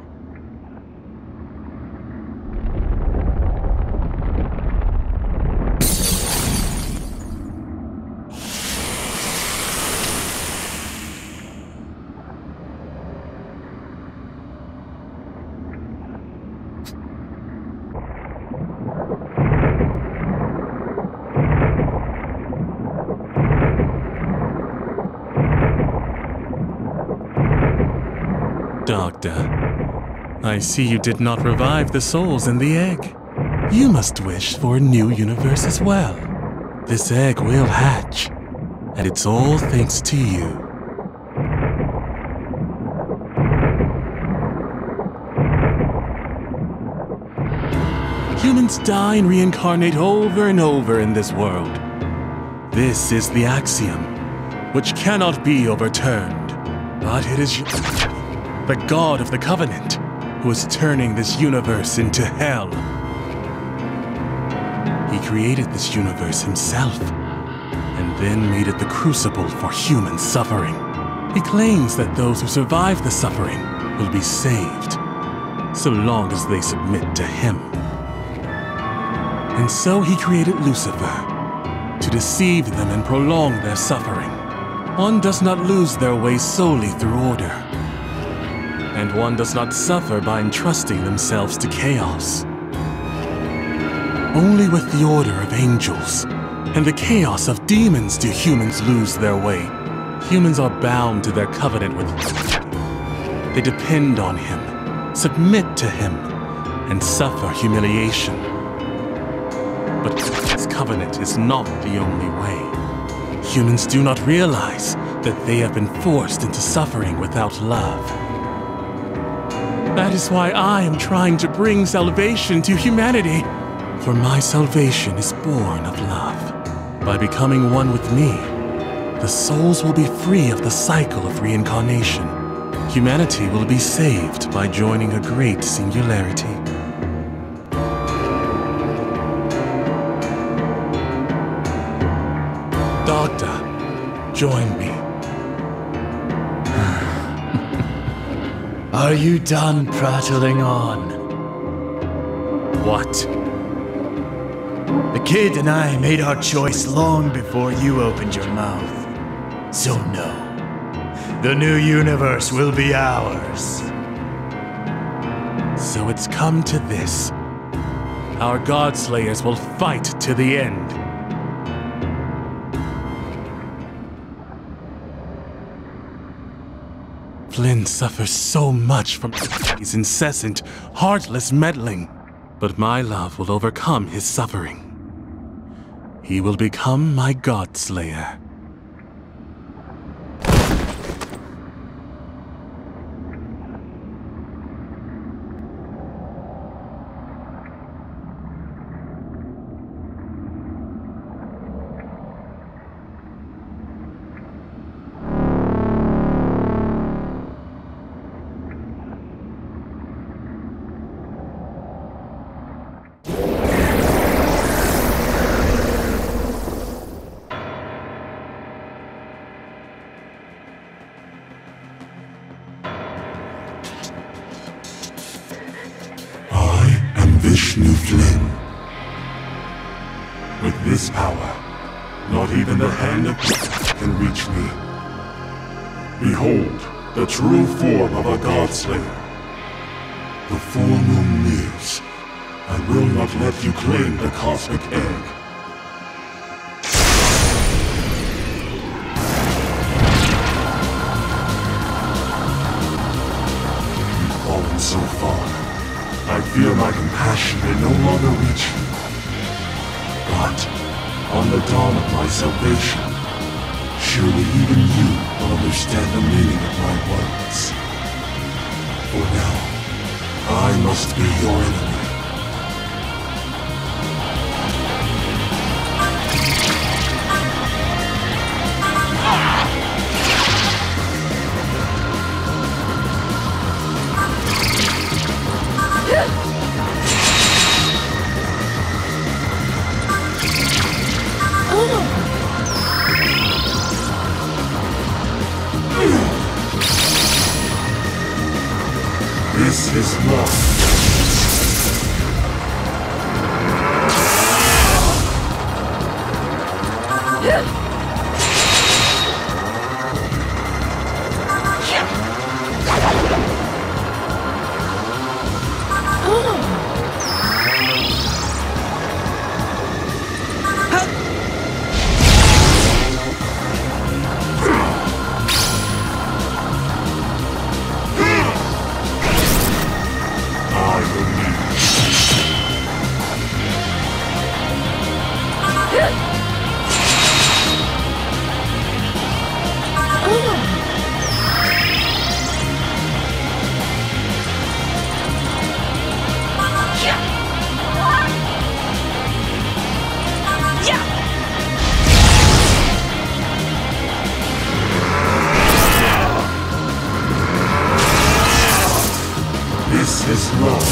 Doctor, I see you did not revive the souls in the egg. You must wish for a new universe as well. This egg will hatch, and it's all thanks to you. Humans die and reincarnate over and over in this world. This is the axiom, which cannot be overturned, but it is the God of the Covenant, who is turning this universe into hell. He created this universe himself, and then made it the crucible for human suffering. He claims that those who survive the suffering will be saved, so long as they submit to him. And so he created Lucifer, to deceive them and prolong their suffering. One does not lose their way solely through order. And one does not suffer by entrusting themselves to chaos. Only with the order of angels and the chaos of demons do humans lose their way. Humans are bound to their covenant with him. They depend on him, submit to him, and suffer humiliation. But this covenant is not the only way. Humans do not realize that they have been forced into suffering without love. That is why I am trying to bring salvation to humanity. For my salvation is born of love. By becoming one with me, the souls will be free of the cycle of reincarnation. Humanity will be saved by joining a great singularity. Doctor, join me. Are you done prattling on? What? The kid and I made our choice long before you opened your mouth. So no, the new universe will be ours. So it's come to this. Our Godslayers will fight to the end. Flynn suffers so much from his incessant, heartless meddling. But my love will overcome his suffering. He will become my Godslayer. Vishnu Flynn. With this power, not even the hand of can reach me. Behold, the true form of a Godslayer. The full moon nears. I will not let you claim the cosmic egg. You've fallen so far. I fear my compassion may no longer reach you. But, on the dawn of my salvation, surely even you will understand the meaning of my words. For now, I must be your enemy. This is love. This is love.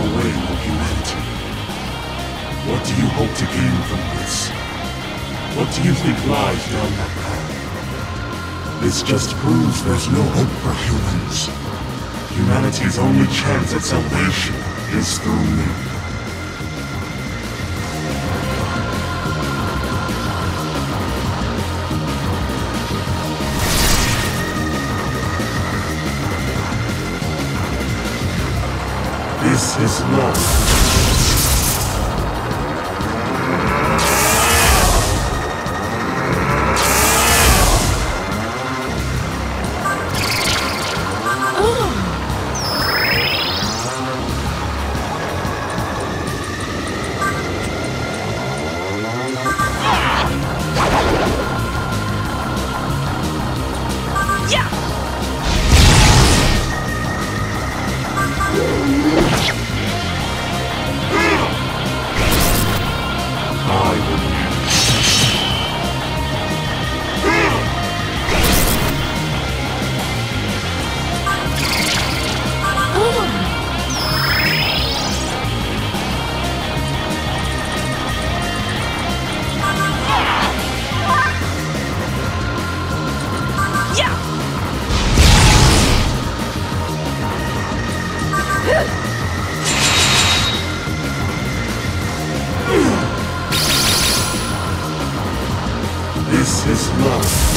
away your humanity. What do you hope to gain from this? What do you think lies down that path? This just proves there's no hope for humans. Humanity's only chance at salvation is through me. This is love. This is love.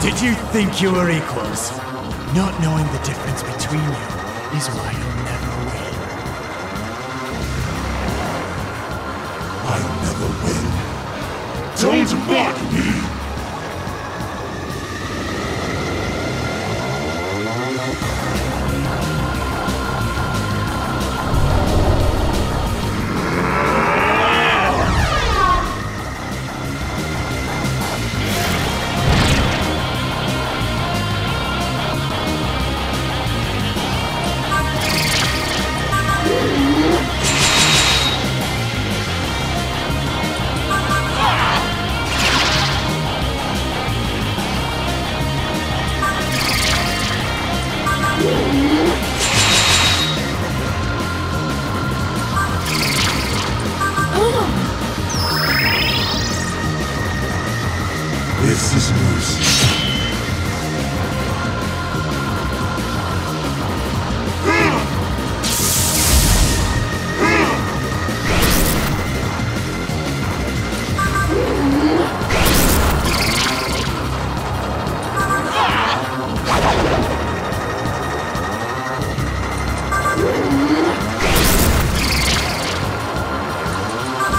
Did you think you were equals? Not knowing the difference between you is why you'll never win. I'll never win. Don't mock me! This is mercy.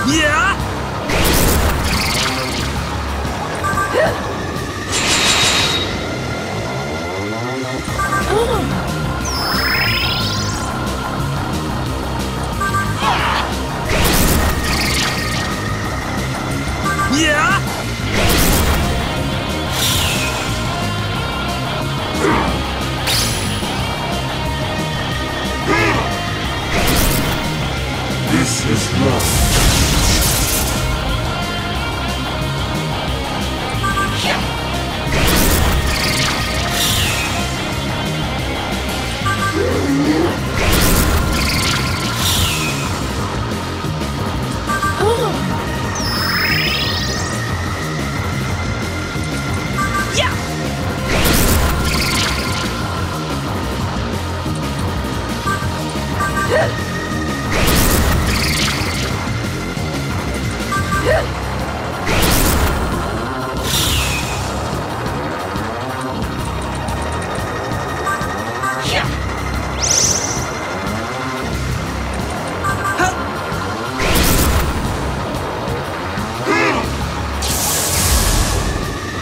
Yeah!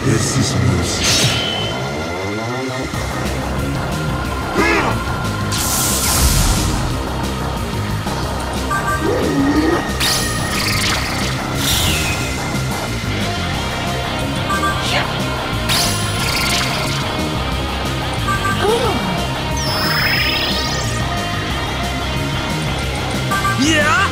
This is mercy. Yeah!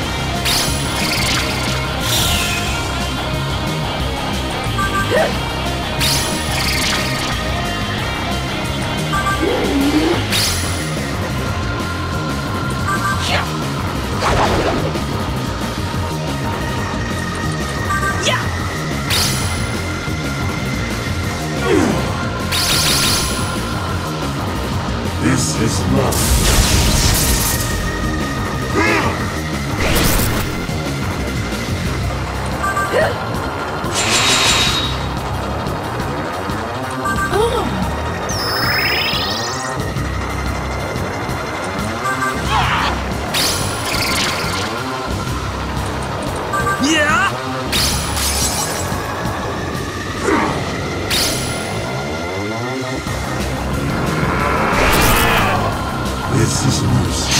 This is love. This is mercy.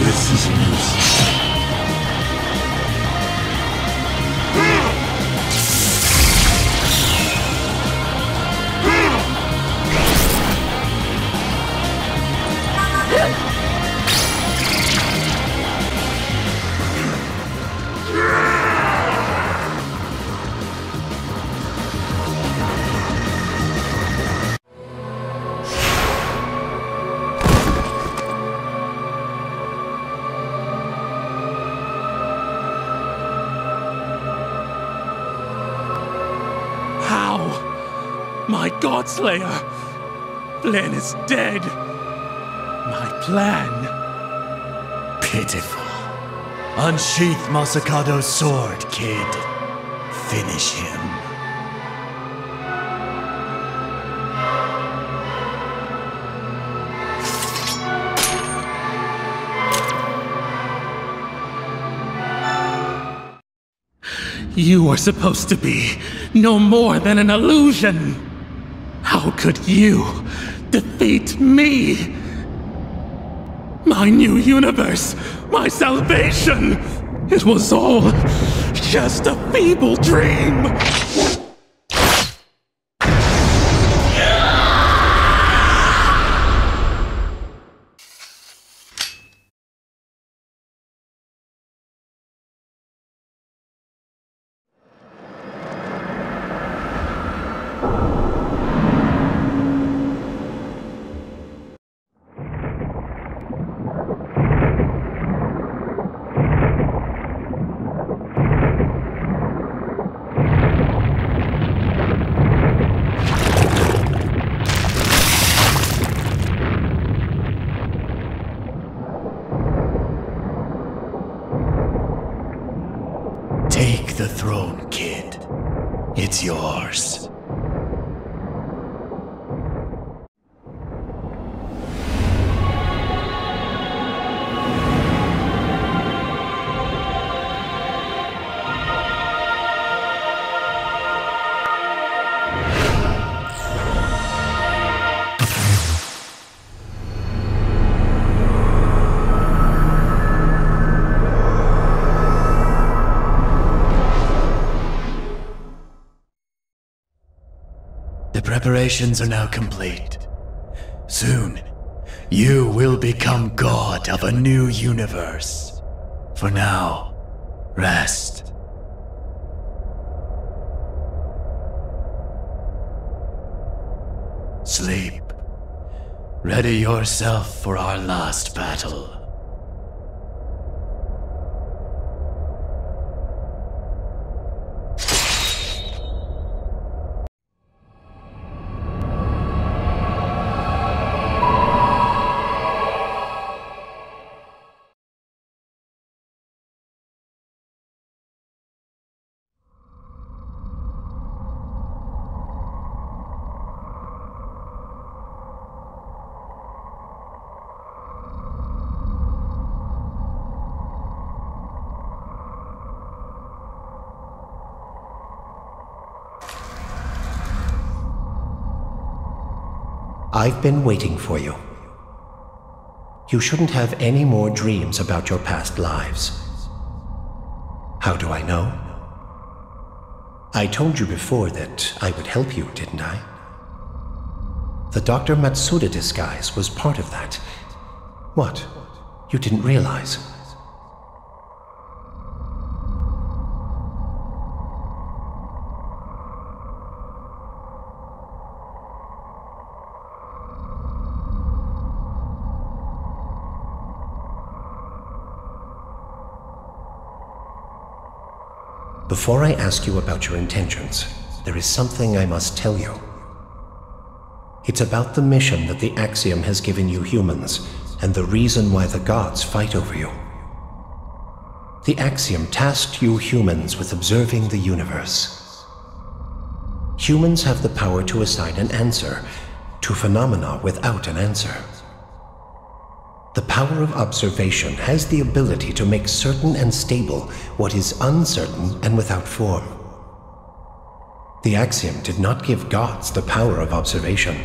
This is mercy. My Godslayer! Flynn is dead! My plan... Pitiful. Unsheath Masakado's sword, kid. Finish him. You were supposed to be no more than an illusion! How could you defeat me? My new universe, my salvation! It was all just a feeble dream! Take the throne, kid. It's yours. preparations are now complete. Soon, you will become god of a new universe. For now, rest. Sleep. Ready yourself for our last battle. I've been waiting for you. You shouldn't have any more dreams about your past lives. How do I know? I told you before that I would help you, didn't I? The Dr. Matsuda disguise was part of that. What? You didn't realize? Before I ask you about your intentions, there is something I must tell you. It's about the mission that the Axiom has given you humans, and the reason why the gods fight over you. The Axiom tasked you humans with observing the universe. Humans have the power to assign an answer to phenomena without an answer. The power of observation has the ability to make certain and stable what is uncertain and without form. The Axiom did not give gods the power of observation.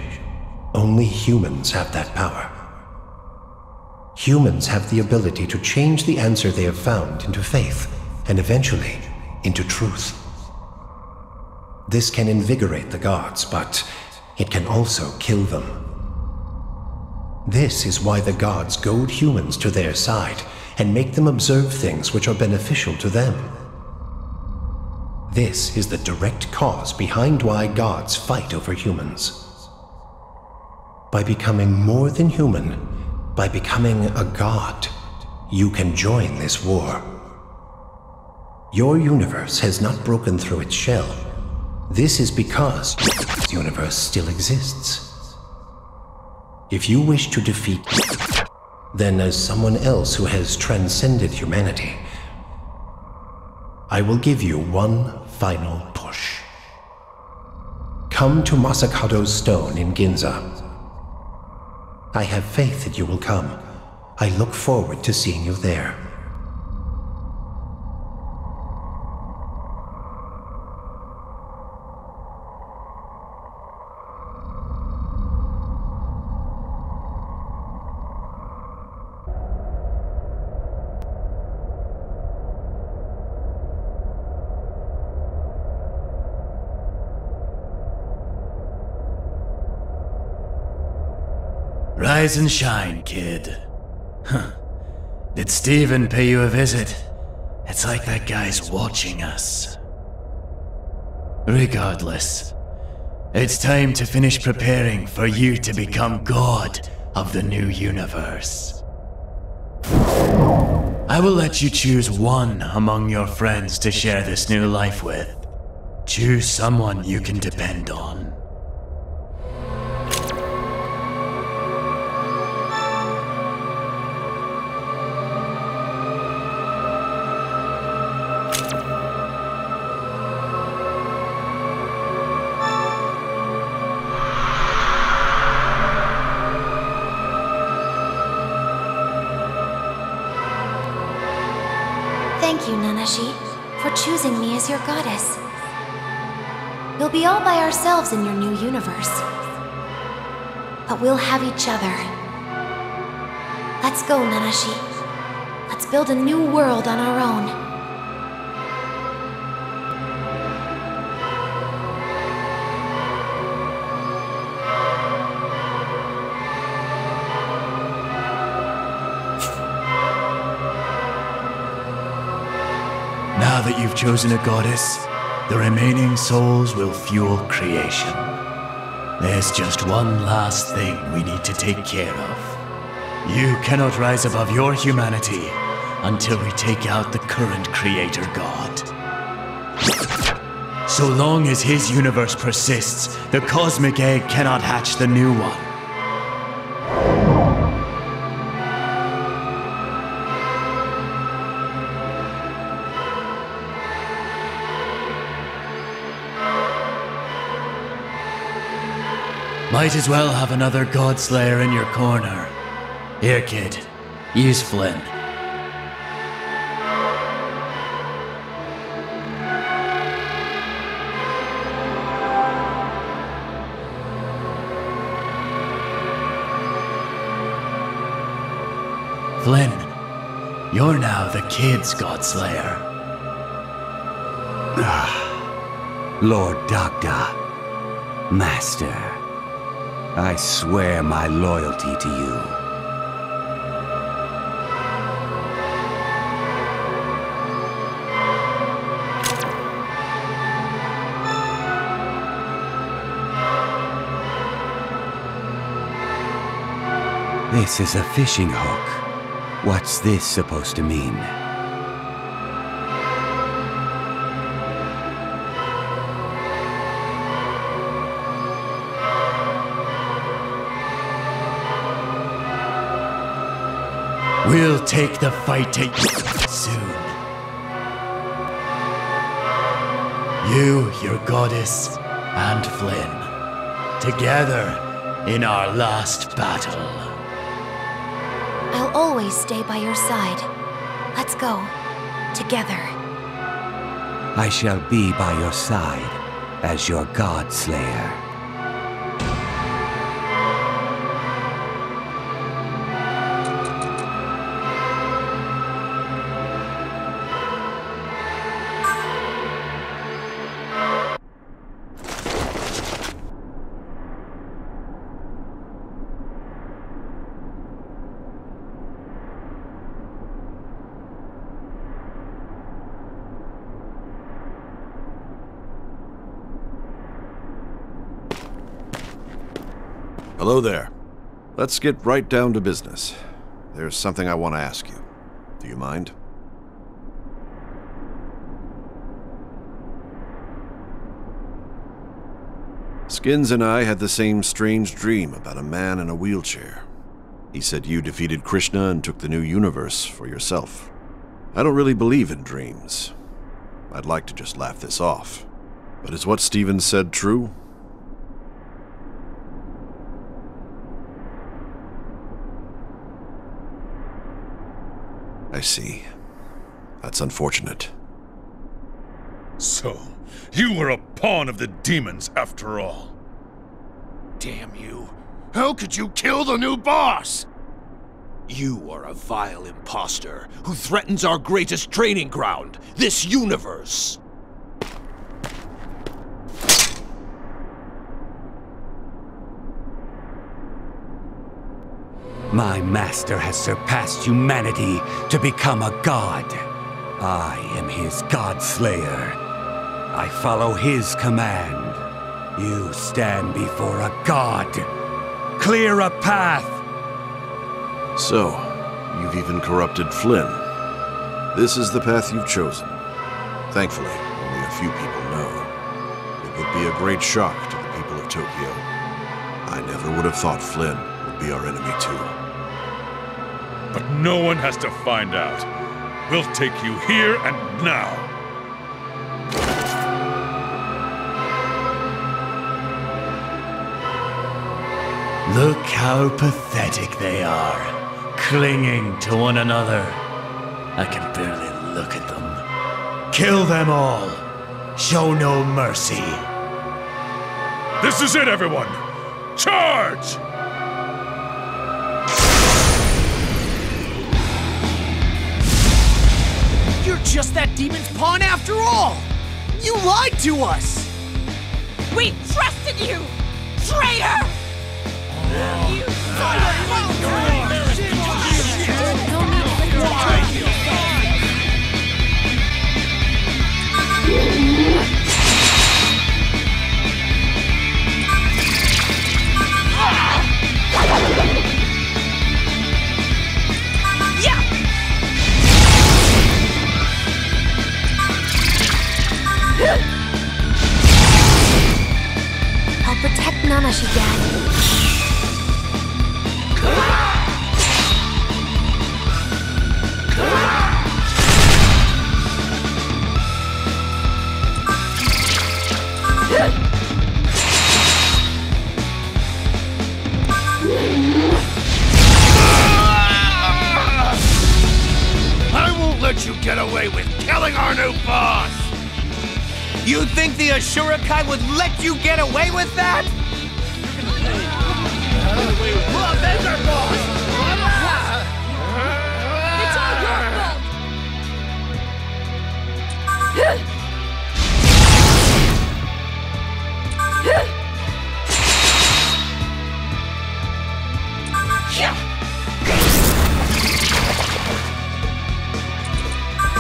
Only humans have that power. Humans have the ability to change the answer they have found into faith, and eventually into truth. This can invigorate the gods, but it can also kill them. This is why the gods goad humans to their side and make them observe things which are beneficial to them. This is the direct cause behind why gods fight over humans. By becoming more than human, by becoming a god, you can join this war. Your universe has not broken through its shell. This is because the universe still exists. If you wish to defeat, then as someone else who has transcended humanity, I will give you one final push. Come to Masakado's stone in Ginza. I have faith that you will come. I look forward to seeing you there. Rise and shine, kid. Huh. Did Steven pay you a visit? It's like that guy's watching us. Regardless, it's time to finish preparing for you to become god of the new universe. I will let you choose one among your friends to share this new life with. Choose someone you can depend on. Thank you, Nanashi, for choosing me as your goddess. We'll be all by ourselves in your new universe. But we'll have each other. Let's go, Nanashi. Let's build a new world on our own. Now that you've chosen a goddess, the remaining souls will fuel creation. There's just one last thing we need to take care of. You cannot rise above your humanity until we take out the current creator god. So long as his universe persists, the cosmic egg cannot hatch the new one. Might as well have another Godslayer in your corner. Here, kid. Use Flynn. Flynn, you're now the kid's Godslayer. Lord Dagda, Master, I swear my loyalty to you. This is a fishing hook. What's this supposed to mean? We'll take the fight to soon. You, your goddess, and Flynn. Together in our last battle. I'll always stay by your side. Let's go. Together. I shall be by your side as your Godslayer. Hello there. Let's get right down to business. There's something I want to ask you. Do you mind? Skins and I had the same strange dream about a man in a wheelchair. He said you defeated Krishna and took the new universe for yourself. I don't really believe in dreams. I'd like to just laugh this off. But is what Steven said true? I see. That's unfortunate. So, you were a pawn of the demons after all. Damn you. How could you kill the new boss? You are a vile imposter who threatens our greatest training ground, this universe. My master has surpassed humanity to become a god. I am his Godslayer. I follow his command. You stand before a god. Clear a path. So, you've even corrupted Flynn. This is the path you've chosen. Thankfully, only a few people know. It would be a great shock to the people of Tokyo. I never would have thought Flynn would be our enemy too. But no one has to find out. We'll take you here and now. Look how pathetic they are, clinging to one another. I can barely look at them. Kill them all. Show no mercy. This is it, everyone! Charge! You're just that demon's pawn after all! You lied to us! We trusted you! Traitor! You Nanashi, Dad. I won't let you get away with killing our new boss! You think the Ashura-kai would let you get away with that? We'll avenge our boss! It's all your fault!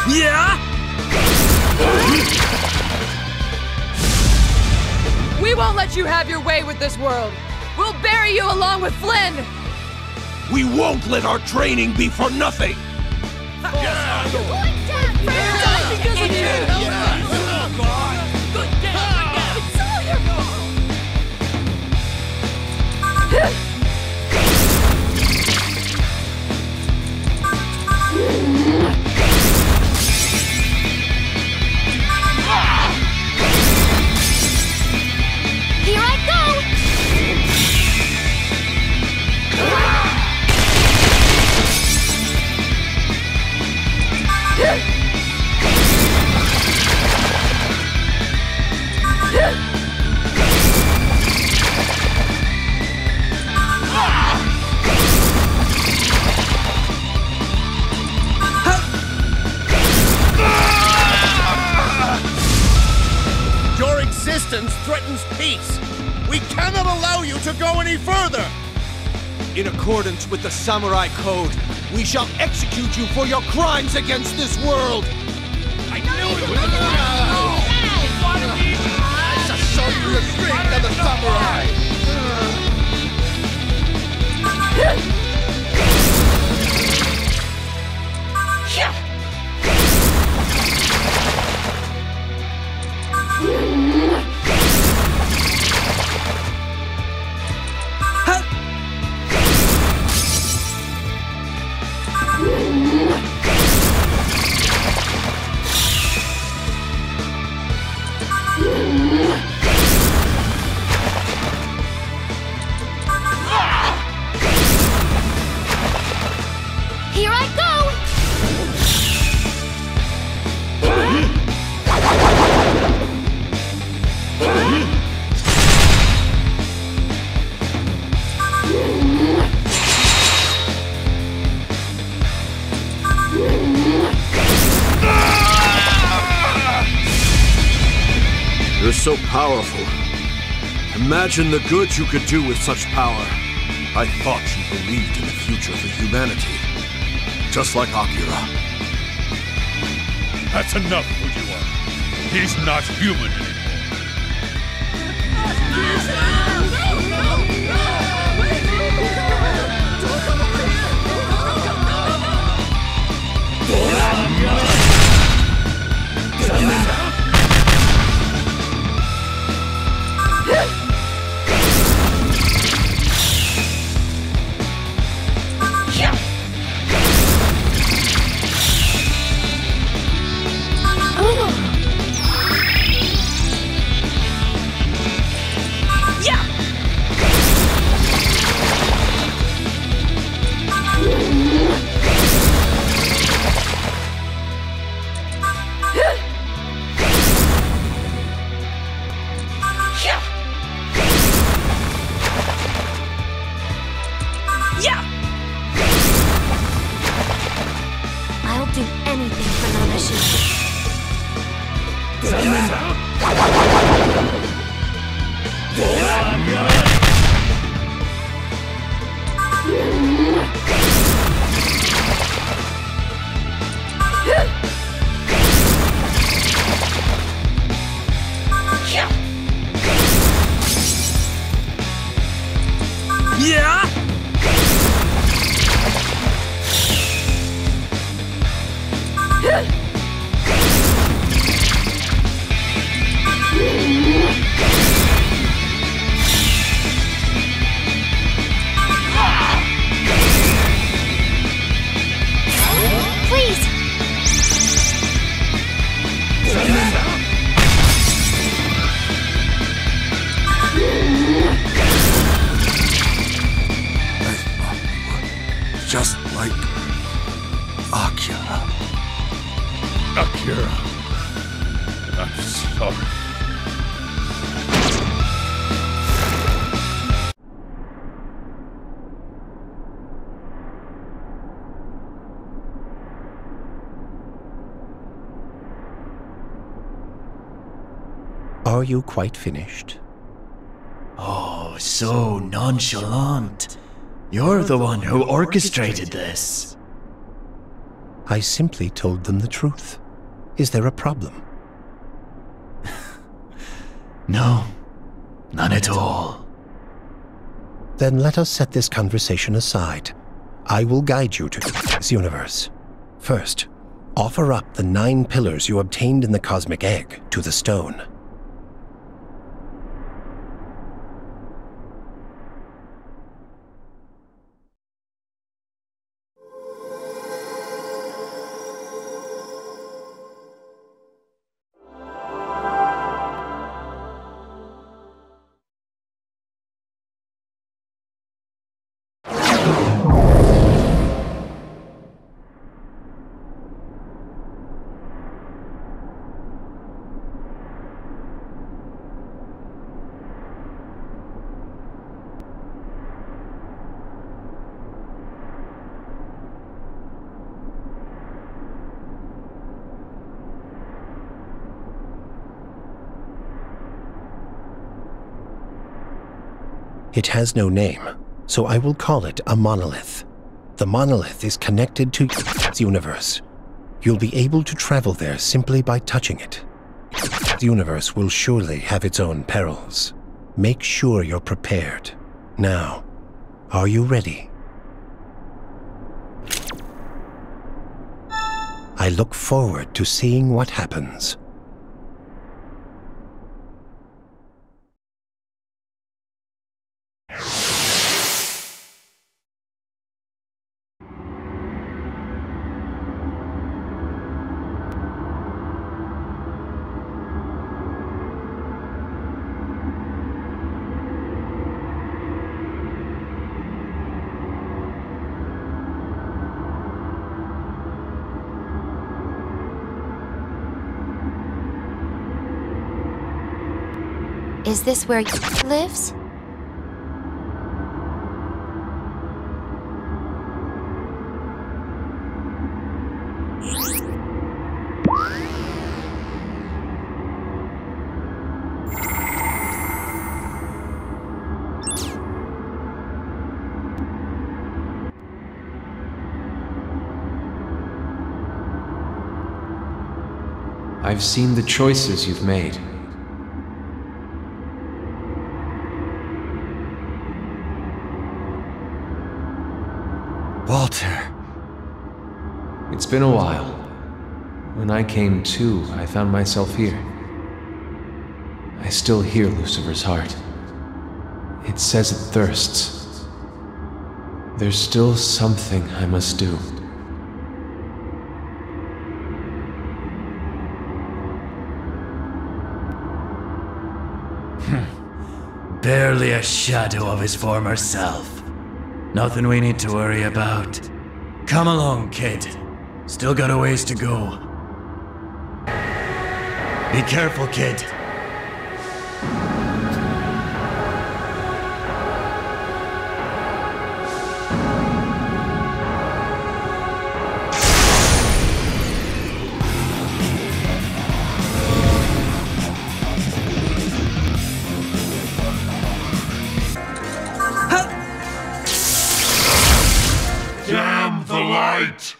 Yeah? We won't let you have your way with this world. We'll bury you along with Flynn. We won't let our training be for nothing! Here I go! Your existence threatens peace! We cannot allow you to go any further! In accordance with the Samurai Code, we shall execute you for your crimes against this world! I knew it was to show you the strength of the samurai! Here I go! You're so powerful. Imagine the good you could do with such power. I thought you believed in the future for humanity. Just like Akira. That's enough, Fujiwara. He's not human anymore. I'll do anything for Nanashi. Yeah? Akira. Akira. I'm sorry. Are you quite finished? Oh, so nonchalant. You're the one who orchestrated this. I simply told them the truth. Is there a problem? No, none at all. Then let us set this conversation aside. I will guide you to this universe. First, offer up the 9 pillars you obtained in the cosmic egg to the stone. It has no name, so I will call it a monolith. The monolith is connected to the universe. You'll be able to travel there simply by touching it. The universe will surely have its own perils. Make sure you're prepared. Now, are you ready? I look forward to seeing what happens. Is this where he lives? I've seen the choices you've made. Walter. It's been a while. When I came to, I found myself here. I still hear Lucifer's heart. It says it thirsts. There's still something I must do. Barely a shadow of his former self. Nothing we need to worry about. Come along, kid. Still got a ways to go. Be careful, kid. Damn the light!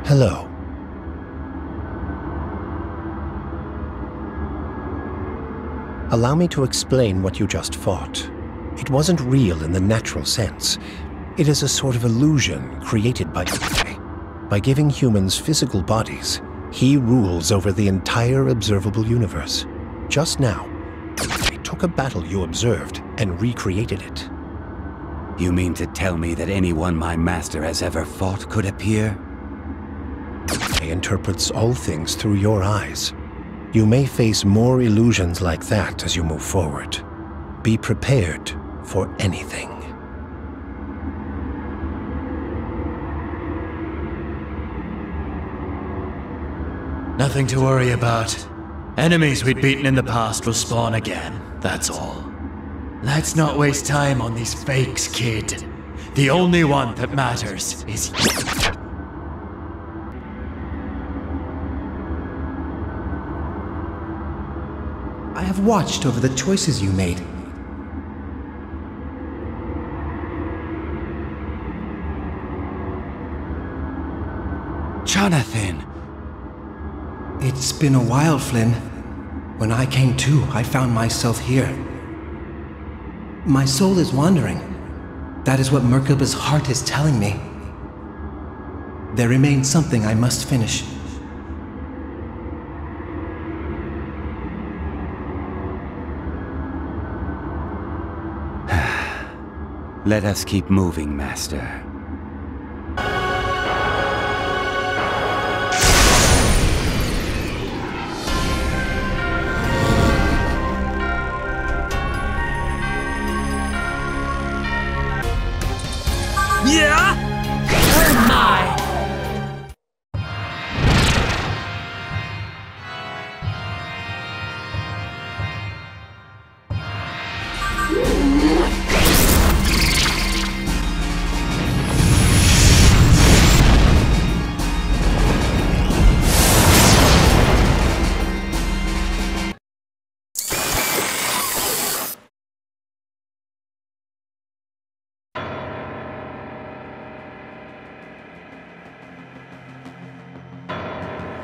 Hello. Allow me to explain what you just fought. It wasn't real in the natural sense. It is a sort of illusion created by God. By giving humans physical bodies, he rules over the entire observable universe. Just now, he took a battle you observed and recreated it. You mean to tell me that anyone my master has ever fought could appear? He interprets all things through your eyes. You may face more illusions like that as you move forward. Be prepared for anything. Nothing to worry about. Enemies we'd beaten in the past will spawn again, that's all. Let's not waste time on these fakes, kid. The only one that matters is you. I have watched over the choices you made. Jonathan! It's been a while, Flynn. When I came to, I found myself here. My soul is wandering. That is what Merkaba's heart is telling me. There remains something I must finish. Let us keep moving, Master. Yeah? Oh my!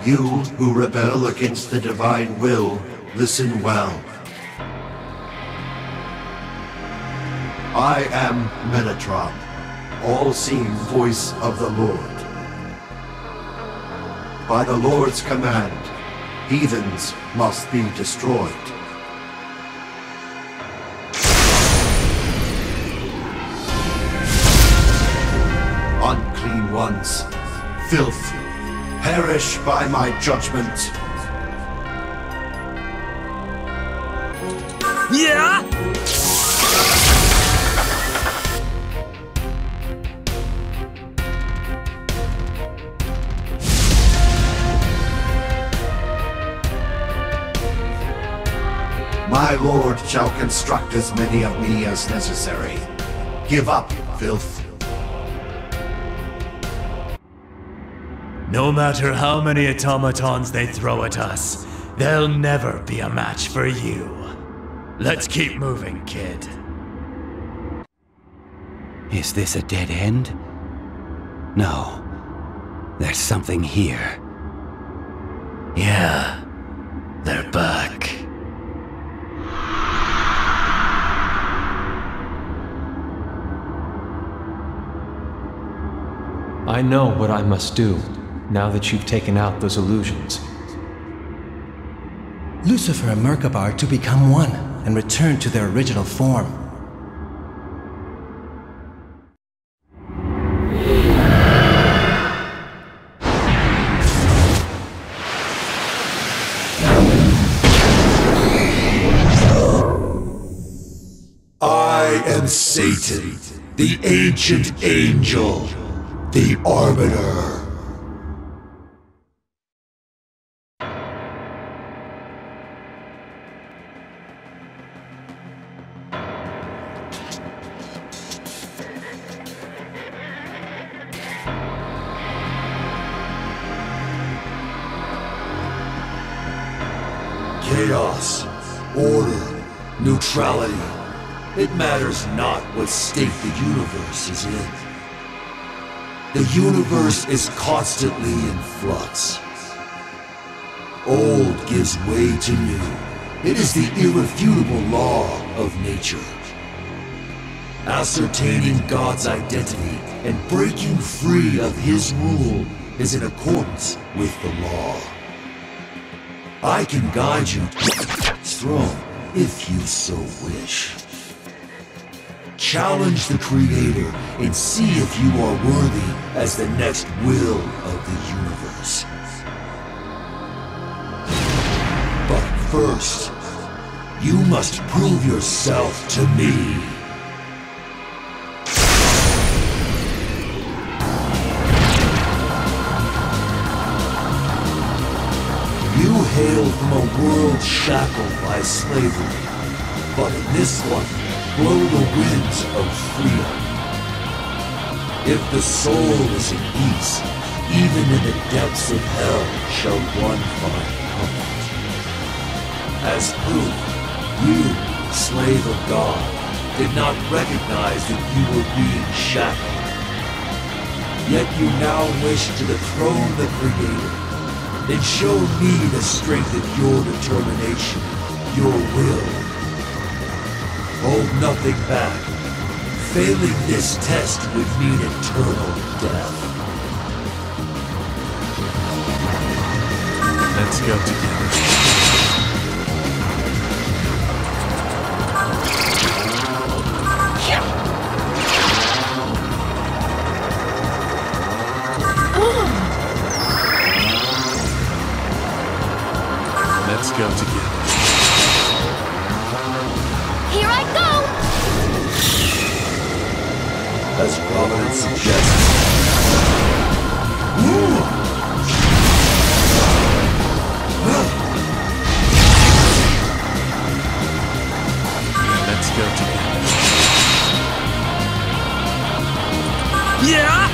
You who rebel against the divine will, listen well. I am Metatron, all-seeing voice of the Lord. By the Lord's command, heathens must be destroyed. Unclean ones, filth, perish by my judgment. Yeah? My lord shall construct as many of me as necessary. Give up, filth. No matter how many automatons they throw at us, they'll never be a match for you. Let's keep moving, kid. Is this a dead end? No. There's something here. Yeah, they're back. I know what I must do, now that you've taken out those illusions. Lucifer and Merkaba are to become one and return to their original form. I am Satan, the ancient angel, the Arbiter. Chaos, order, neutrality. It matters not what state the universe is in. The universe is constantly in flux. Old gives way to new. It is the irrefutable law of nature. Ascertaining God's identity and breaking free of His rule is in accordance with the law. I can guide you to His throne if you so wish. Challenge the Creator and see if you are worthy as the next will of the universe. But first, you must prove yourself to me. You hail from a world shackled by slavery, but in this one, blow the winds of freedom. If the soul is in peace, even in the depths of hell shall one find comfort. As proof, you, slave of God, did not recognize that you were being shackled. Yet you now wish to dethrone the Creator. Then show me the strength of your determination, your will. Hold nothing back. Failing this test would mean eternal death. Let's go together. Let's go together. Here I go! As Providence suggests. Let's go together. Yeah!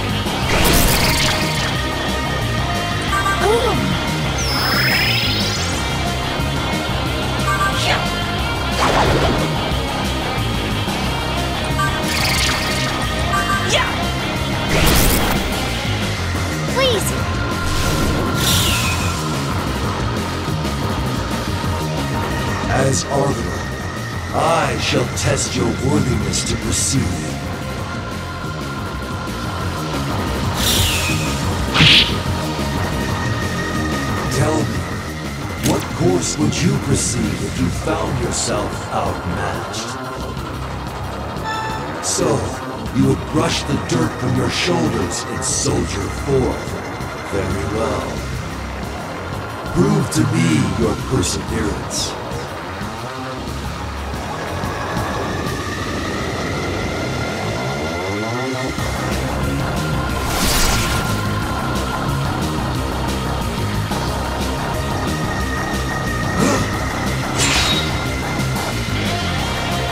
Please! As Arbiter, I shall test your worthiness to proceed. Tell me, what course would you proceed if you found yourself outmatched? So, you would brush the dirt from your shoulders and soldier forth. Very well. Prove to me your perseverance.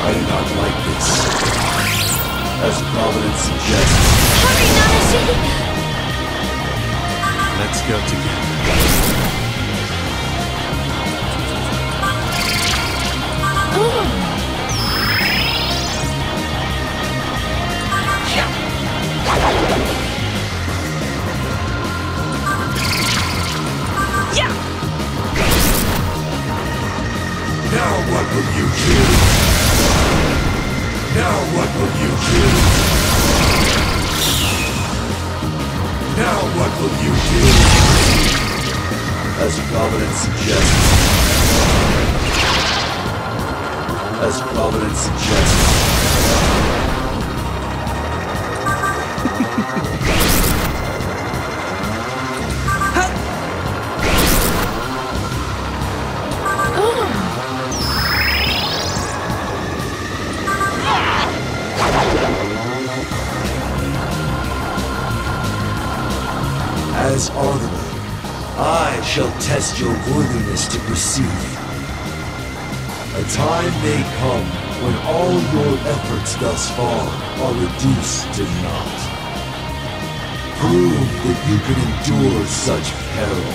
I do not like this. As Providence suggests. Hurry, Nanashi! Let's go together. Yeah! Now what will you do? Now what will you do? Now what will you do? As Providence suggests. As Providence suggests. As Arbiter, I shall test your worthiness to proceed. A time may come when all your efforts thus far are reduced to naught. Prove that you can endure such peril.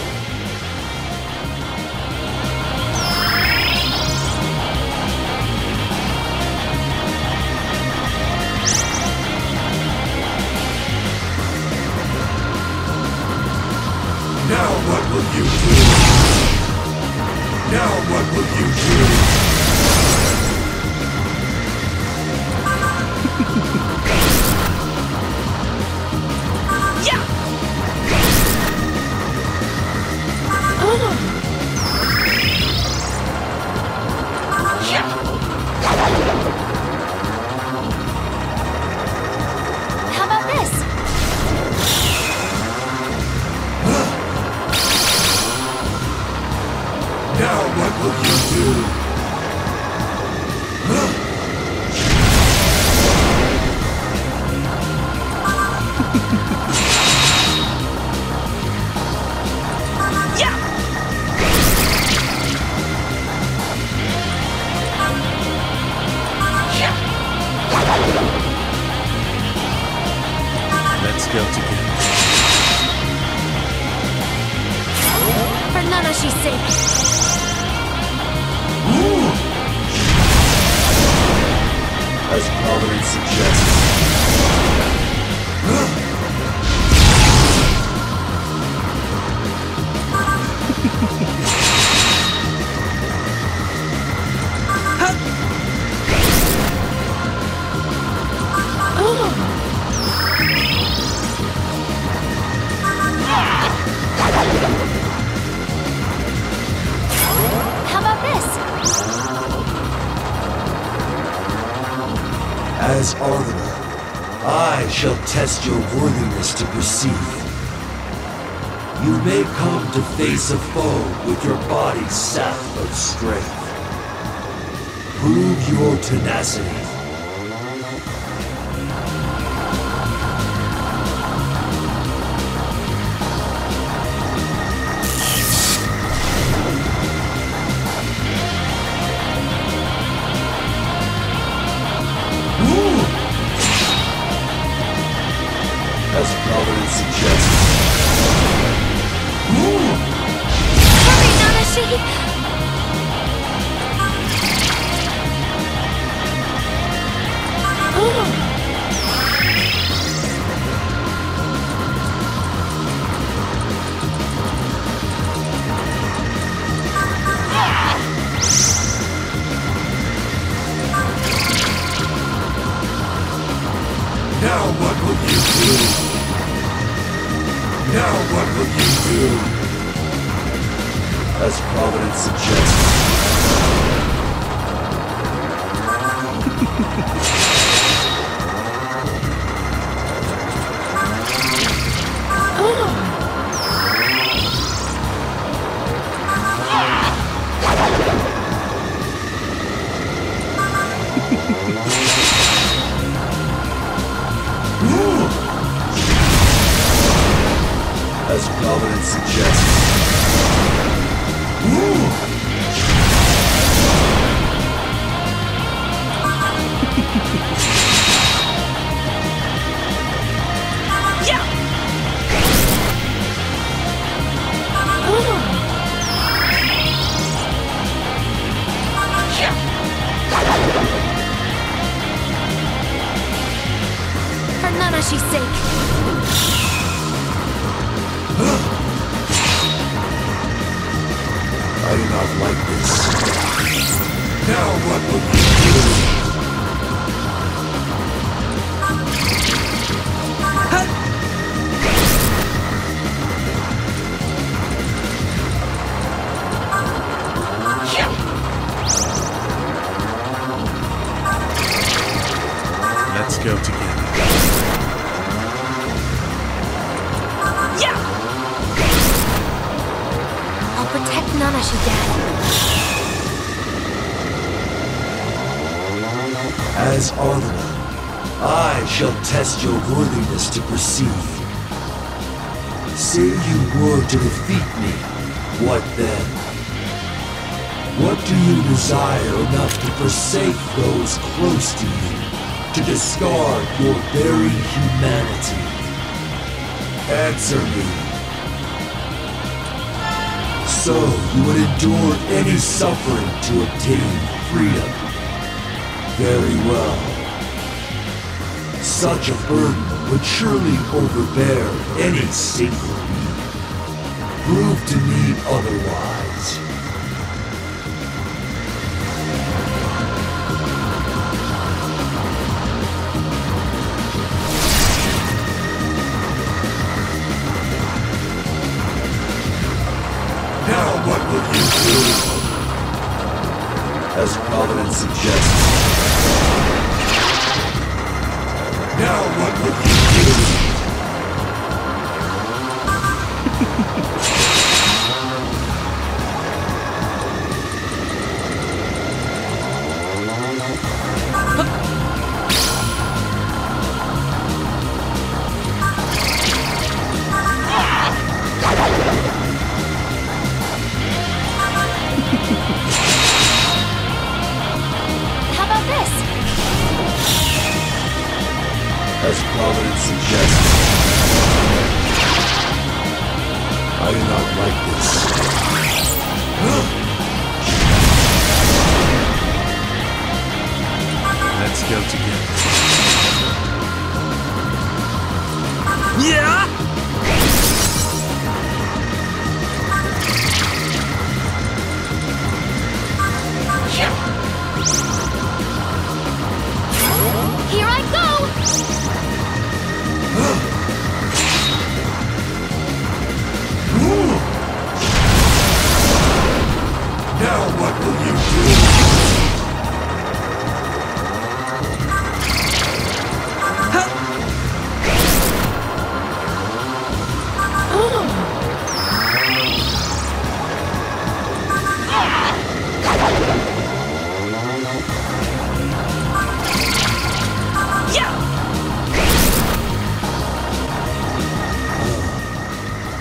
Now what will you do? Now what will you do? Let's go together. For Nanashi's sake. As Providence suggests. How about this? As Arbiter, I shall test your worthiness to proceed. You may come to face a foe with your body's sap of strength. Prove your tenacity. As Providence suggests. Hurry, Nanashi! Now what will you do? Now what will you do? As Providence suggests. As Providence suggests. For Nanashi's sake. I do not like this. Now what will you do? Let's go together. I'll protect Nanashi, Dad. As Arbiter, I shall test your worthiness to proceed. Say you were to defeat me, what then? What do you desire enough to forsake those close to you, to discard your very humanity? Answer me. So you would endure any suffering to obtain freedom. Very well. Such a burden would surely overbear any single being. Prove to me otherwise. Now what will you do? As Providence suggests. Now what will you do? How about this? as Providence suggests. I do not like this. Let's go together. Yeah! Here I go! Now what will you do?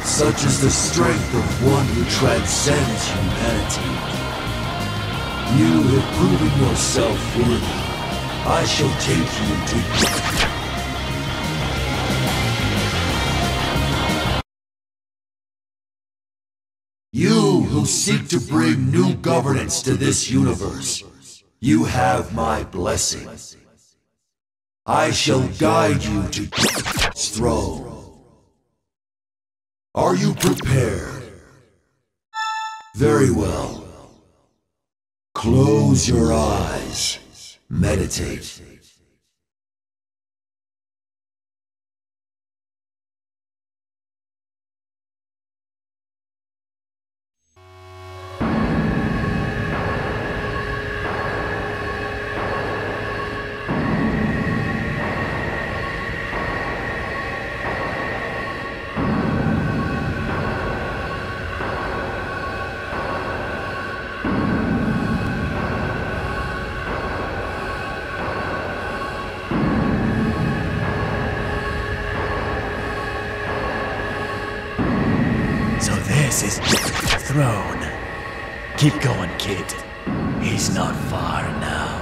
Such is the strength of one who transcends humanity. You have proven yourself worthy. I shall take you to... You who seek to bring new governance to this universe, you have my blessing. I shall guide you to God's throne. Are you prepared? Very well. Close your eyes. Meditate. This is the throne. Keep going, kid. He's not far now.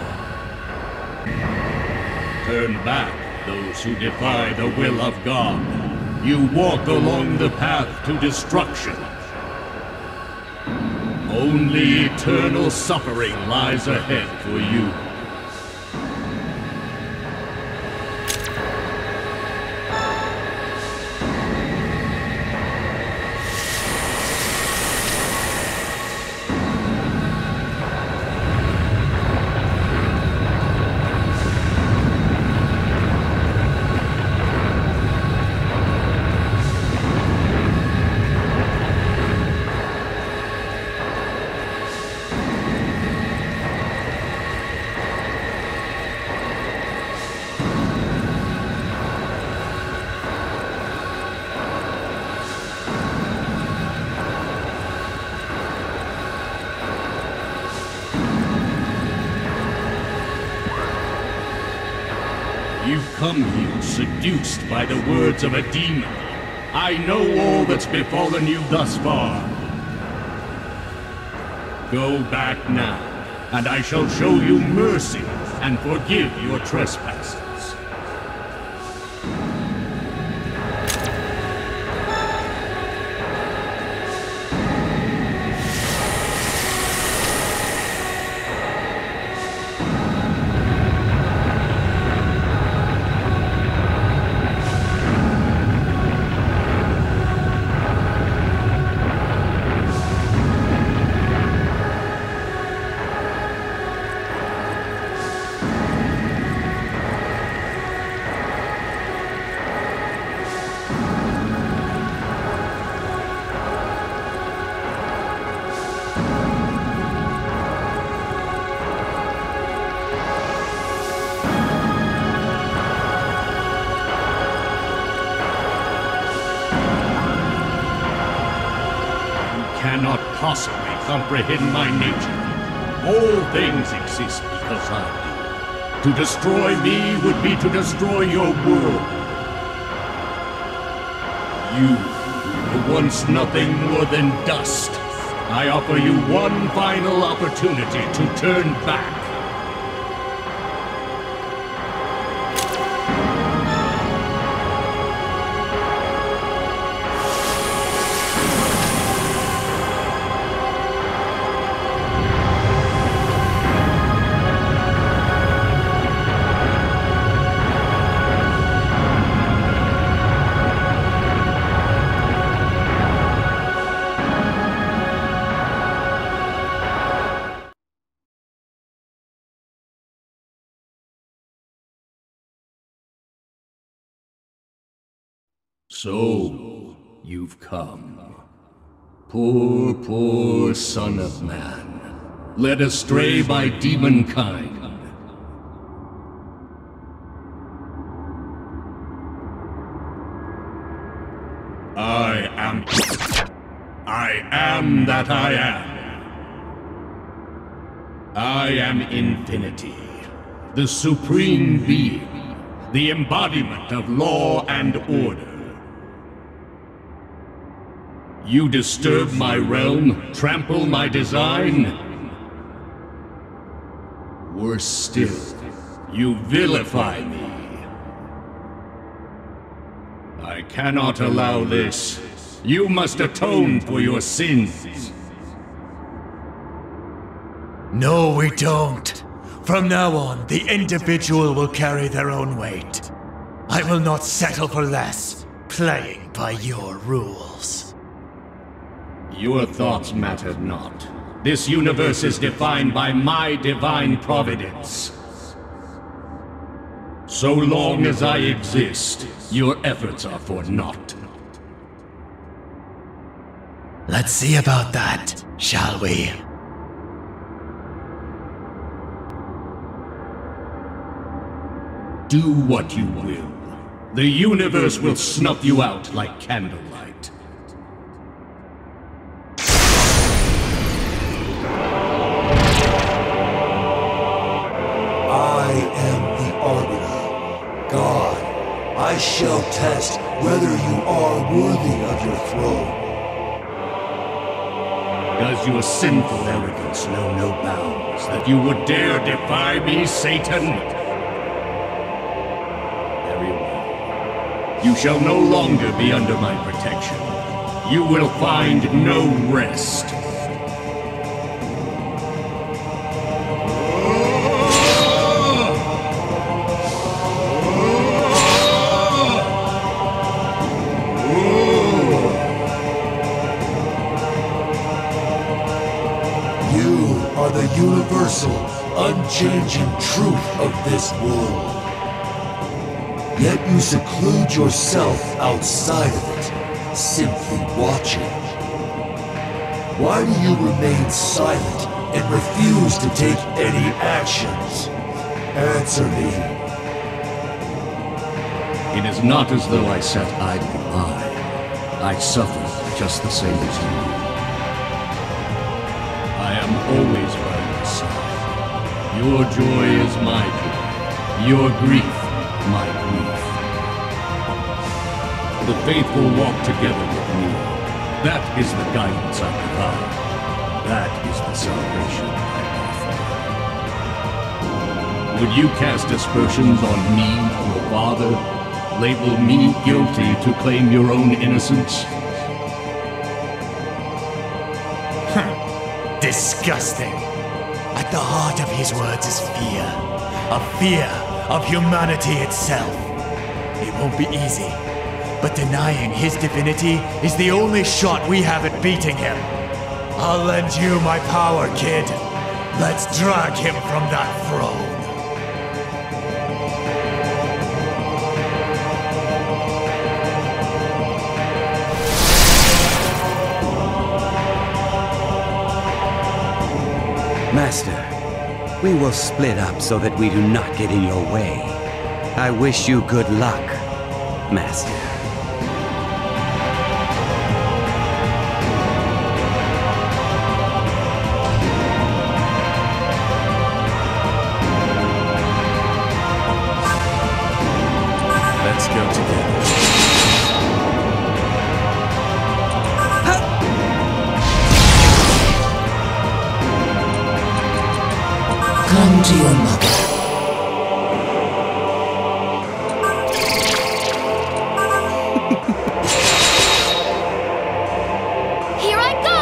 Turn back, those who defy the will of God. You walk along the path to destruction. Only eternal suffering lies ahead for you. You've come here seduced by the words of a demon. I know all that's befallen you thus far. Go back now, and I shall show you mercy and forgive your trespasses. Cannot possibly comprehend my nature. All things exist because I do. To destroy me would be to destroy your world. You were once nothing more than dust. I offer you one final opportunity to turn back. So, you've come. Poor, poor son of man, led astray by demonkind. I am that I am. I am infinity, the supreme being, the embodiment of law and order. You disturb my realm, trample my design. Worse still, you vilify me. I cannot allow this. You must atone for your sins. No, we don't. From now on, the individual will carry their own weight. I will not settle for less, playing by your rules. Your thoughts matter not. This universe is defined by my divine providence. So long as I exist, your efforts are for naught. Let's see about that, shall we? Do what you will. The universe will snuff you out like candlelight. I am the Arbiter, God. I shall test whether you are worthy of your throne. Does your sinful arrogance know no bounds, that you would dare defy me, Satan? Very well. You shall no longer be under my protection. You will find no rest. Universal, unchanging truth of this world. Yet you seclude yourself outside of it, simply watching. Why do you remain silent and refuse to take any actions? Answer me. It is not as though I sat idly by. I suffer just the same as you. I am always by your side. Your joy is my joy. Your grief, my grief. The faithful walk together with me. That is the guidance I provide. That is the salvation I offer. Would you cast aspersions on me, your father? Label me guilty to claim your own innocence? Disgusting. At the heart of his words is fear. A fear of humanity itself. It won't be easy, but denying his divinity is the only shot we have at beating him. I'll lend you my power, kid. Let's drag him from that throne. Master, we will split up so that we do not get in your way. I wish you good luck, Master. Let's go together. Come to your mother. Here I go!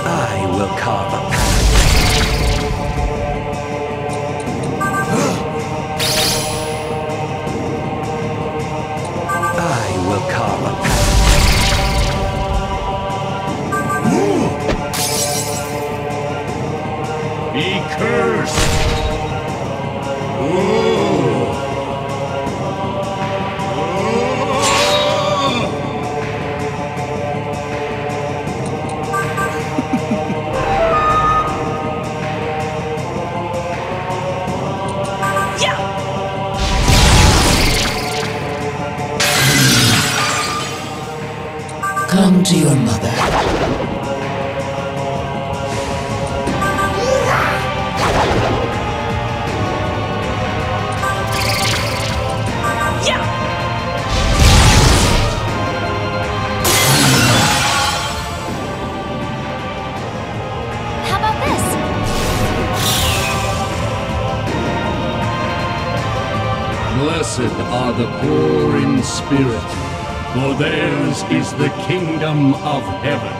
I will carve a path. Come to your mother. How about this? Blessed are the poor in spirit, for theirs is the kingdom of heaven.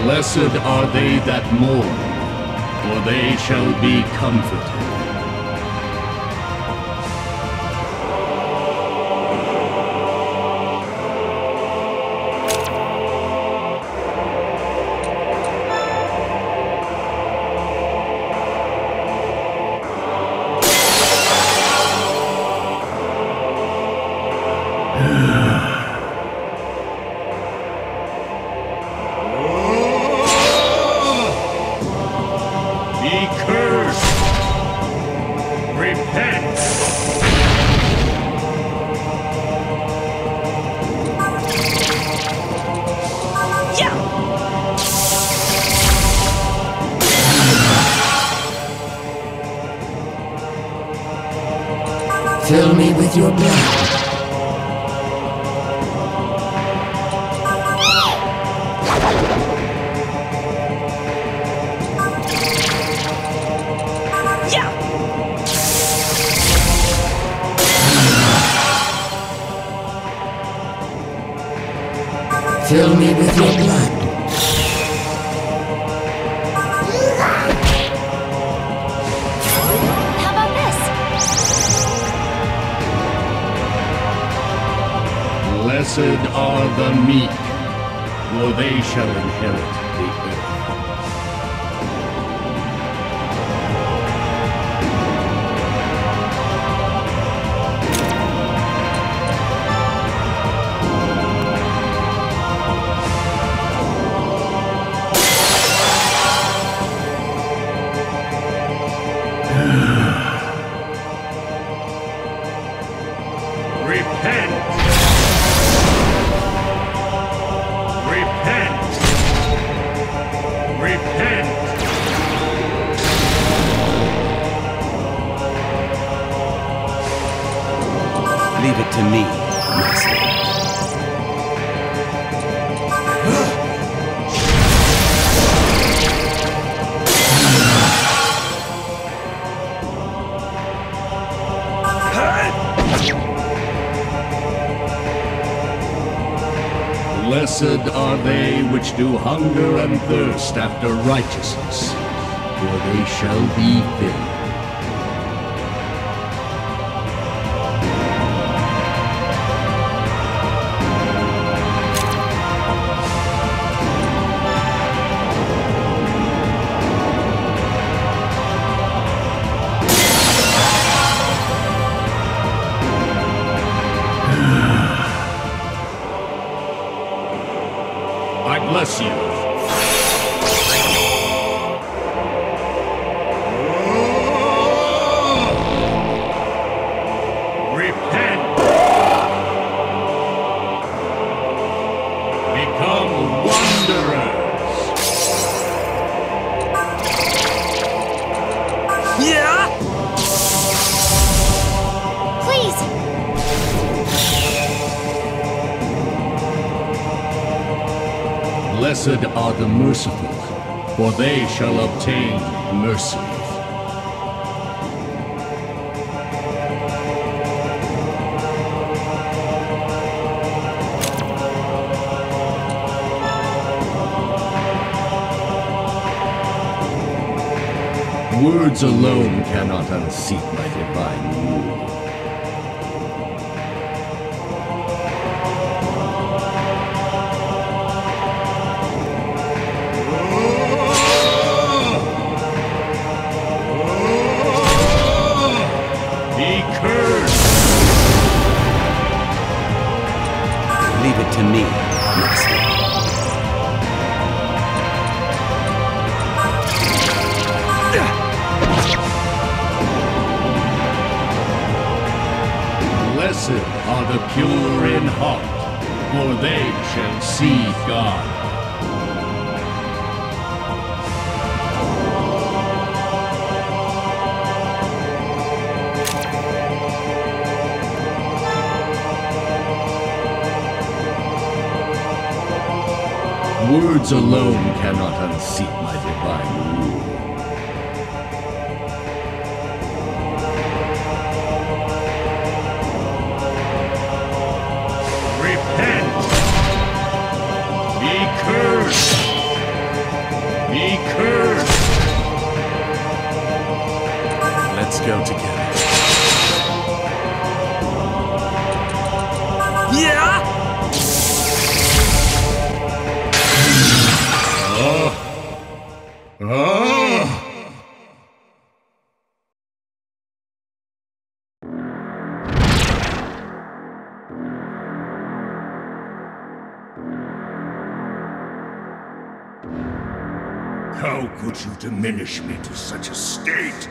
Blessed are they that mourn, for they shall be comforted. Fill me with your blood. Fill me with your blood. How about this? Blessed are the meek, for they shall inherit the earth. Leave it to me, Master. Blessed are they which do hunger and thirst after righteousness, for they shall be filled. I bless you. Repent. Become wanderers. Yeah? Please. Blessed are the merciful, for they shall obtain mercy. Words alone cannot unseat my divine rule. Leave it to me, Master. Blessed are the pure in heart, for they shall see God. Words alone cannot unseat my divine rule. Repent! Be cursed! Be cursed! Let's go together. Yeah! How could you diminish me to such a state?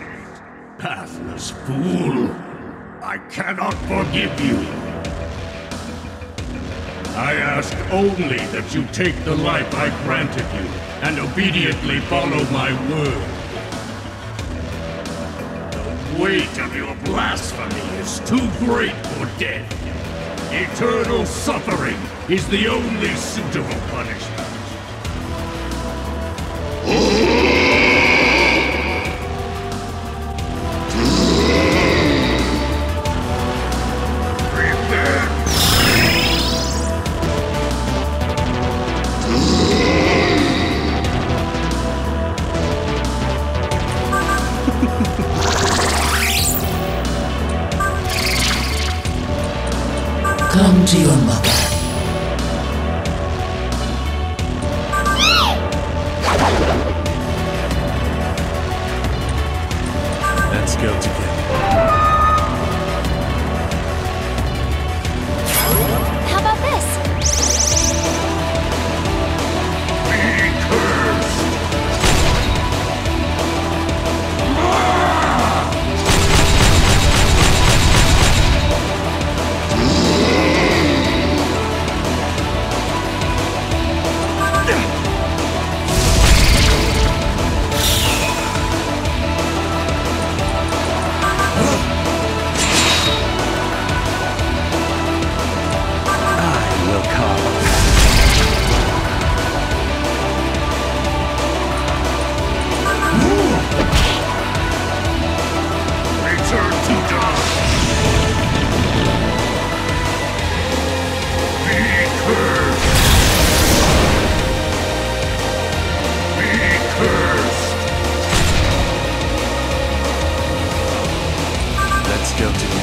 Pathless fool! I cannot forgive you! I ask only that you take the life I granted you and obediently follow my word. The weight of your blasphemy is too great for death. Eternal suffering is the only suitable punishment. Come to your mother. Let's go together. How about this? Let's go together.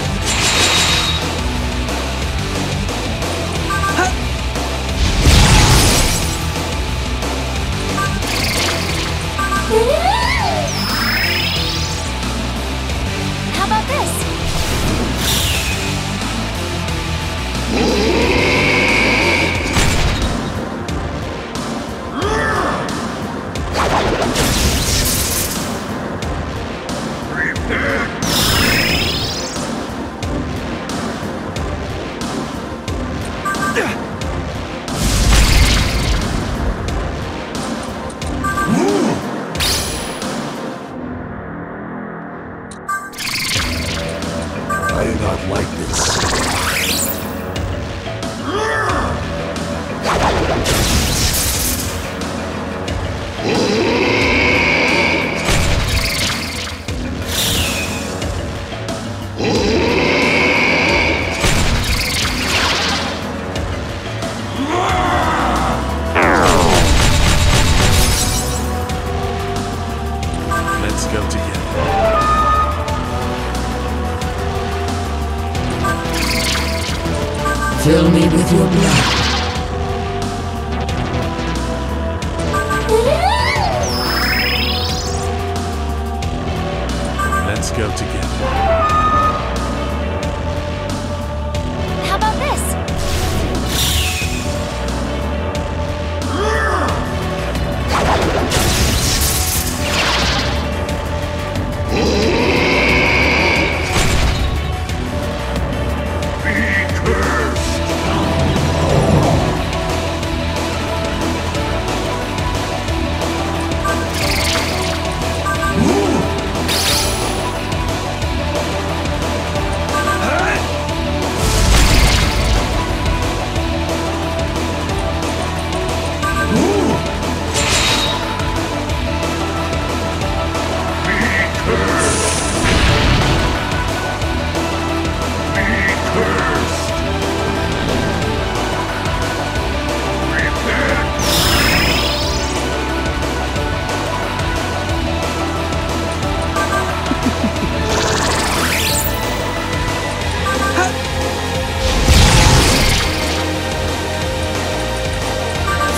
How about this? I do not like this. Let's go together. Fill me with your blood. Let's go together. How about this?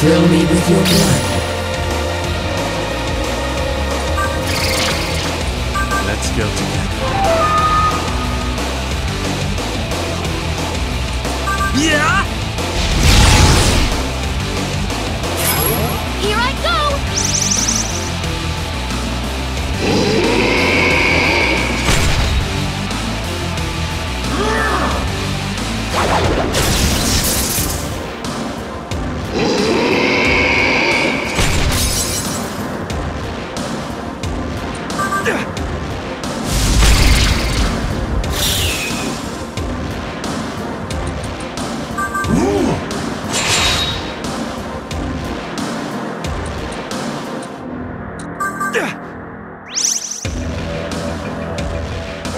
Fill me with your blood. Let's go together. Yeah! Here I go!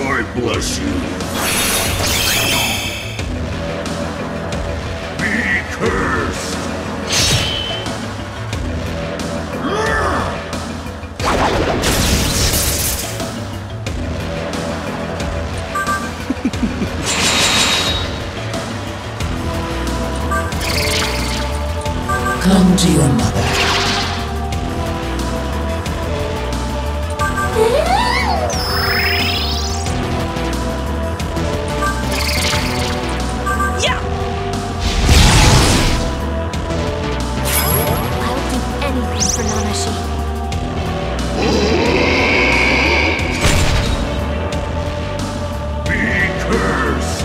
I bless you. Be cursed. Come to your mother. I'll do anything for Nanashi. Be cursed.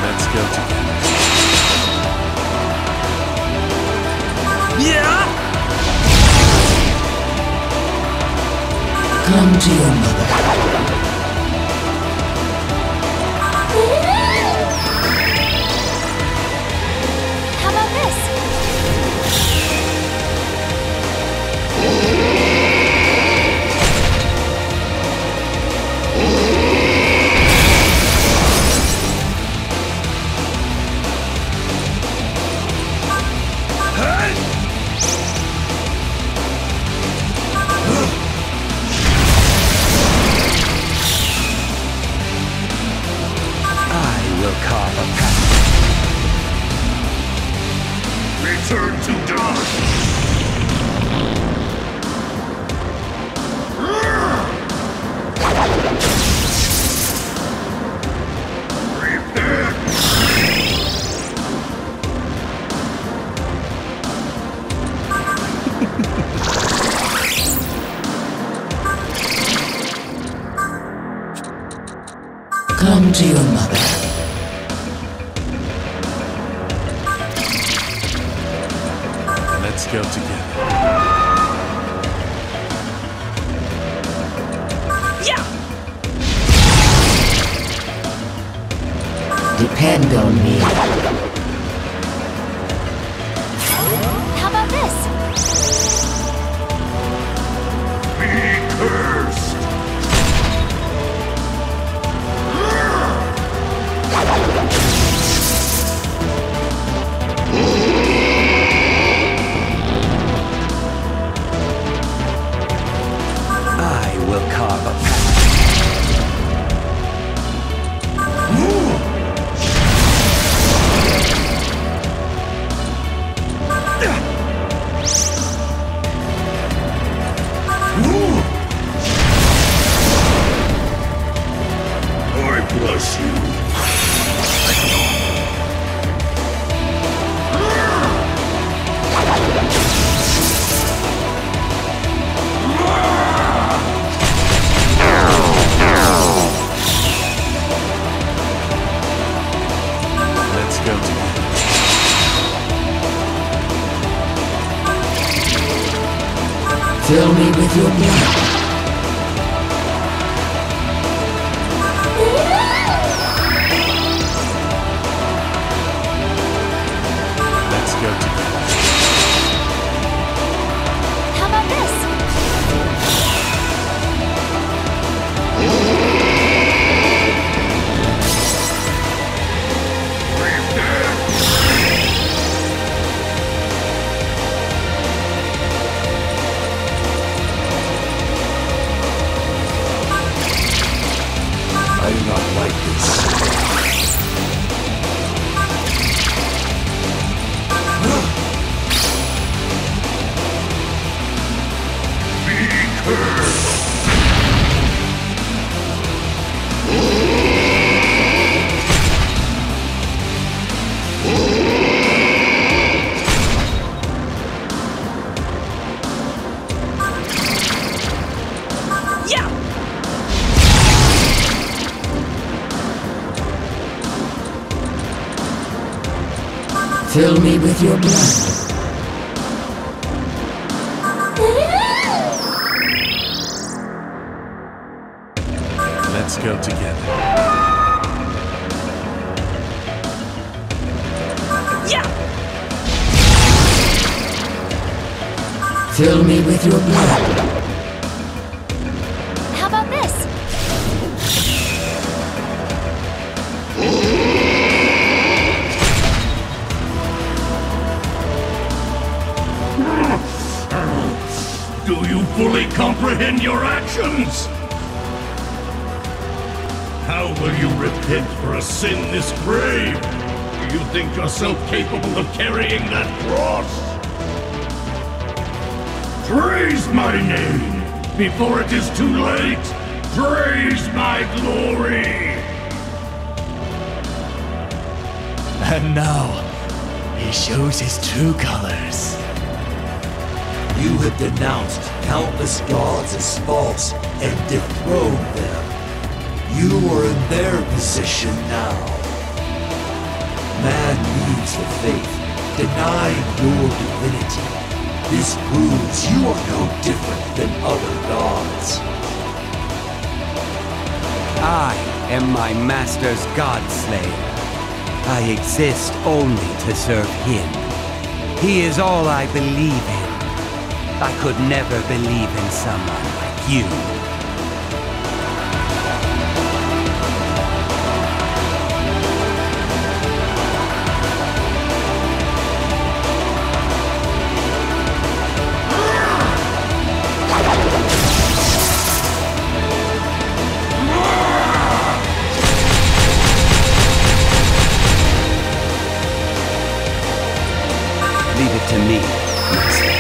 Let's go together. Yeah! Come to your mother. How about this? I will carve a path. Return to dust. Come to your mother. Let's go together. Yeah! Depend on me. How about this? Be cursed! I will carve a path. I bless you. Let's go together. Fill me with your blood. Let's go together. How about this? I do not like this. Be cursed! Yeah! Fill me with your blood. Let's go together. Yeah! Fill me with your blood. How about this? Do you fully comprehend your actions? How will you repent for a sin this grave? Do you think yourself capable of carrying that cross? Praise my name before it is too late. Praise my glory. And now, he shows his true colors. You have denounced countless gods as false and dethroned them. You are in their position now. Man leaves the faith, denying your divinity. This proves you are no different than other gods. I am my master's godslayer. I exist only to serve him. He is all I believe in. I could never believe in someone like you. Leave it to me, master.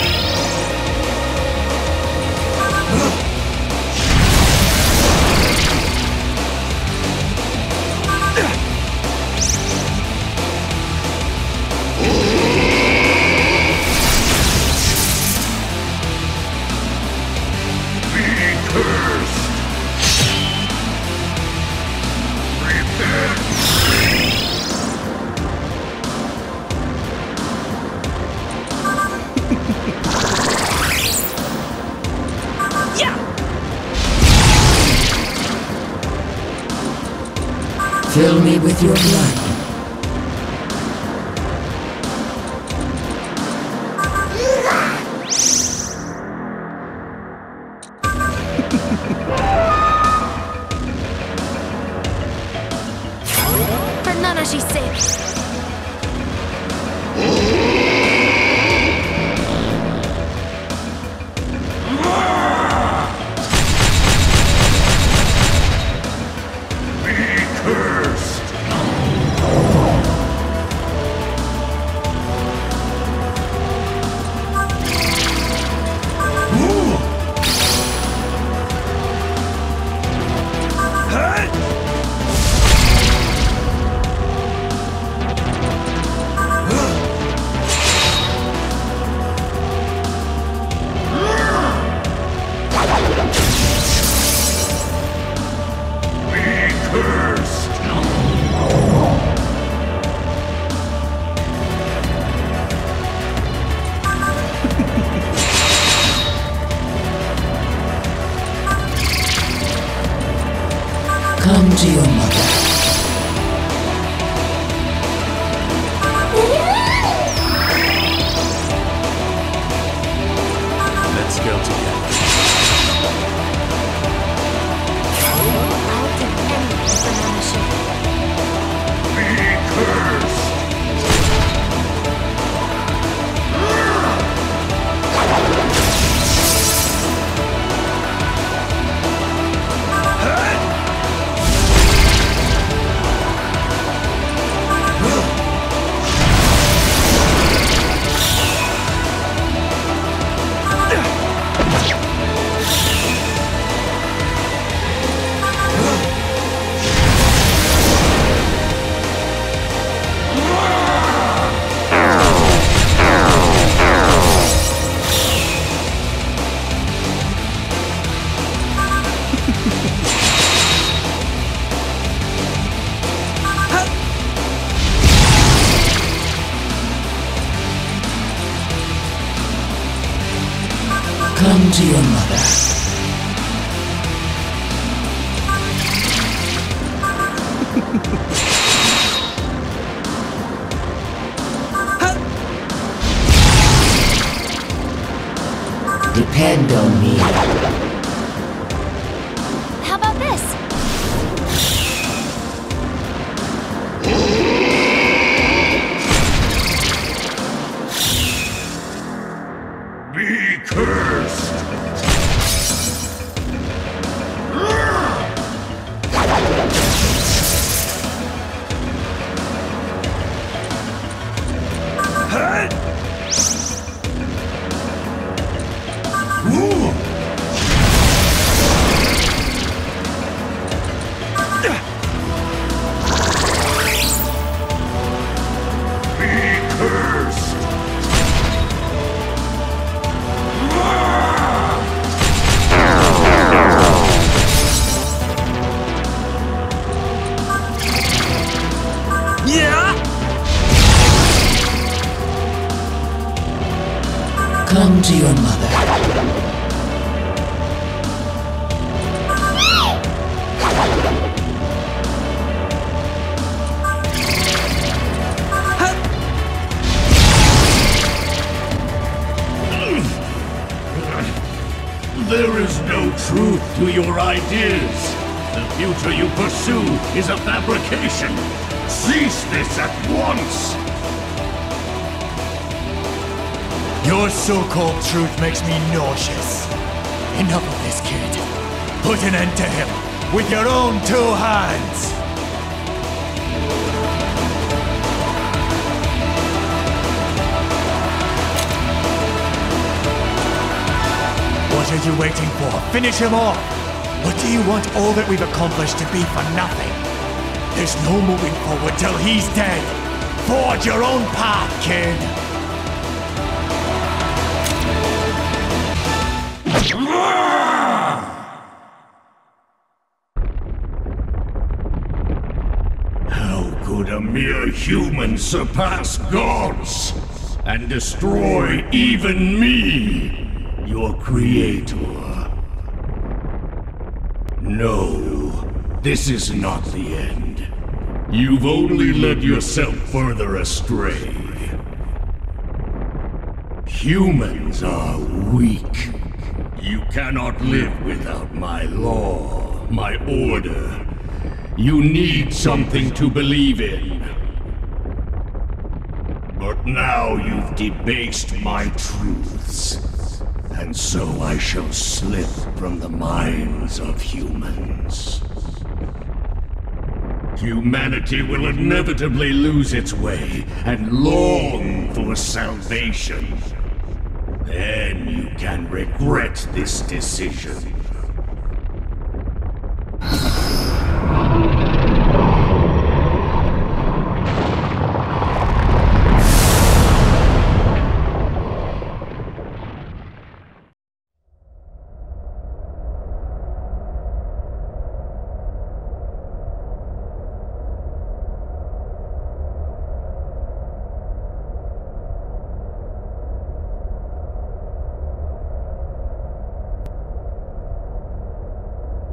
Fill me with your blood. For Nanashi's sake. Come to your mother. Let's go together. I'll do anything for Nanashi. Be cursed! Come to your mother. Depend on me. How about this? Be cursed! Come to your mother. There is no truth to your ideas. The future you pursue is a fabrication. Cease this at once! Your so-called truth makes me nauseous. Enough of this, kid. Put an end to him with your own two hands! What are you waiting for? Finish him off! Or do you want all that we've accomplished to be for nothing? There's no moving forward till he's dead! Forge your own path, kid! How could a mere human surpass gods and destroy even me, your creator? No, this is not the end. You've only led yourself further astray. Humans are weak. You cannot live without my law, my order. You need something to believe in. But now you've debased my truths, and so I shall slip from the minds of humans. Humanity will inevitably lose its way and long for salvation. Then you can regret this decision.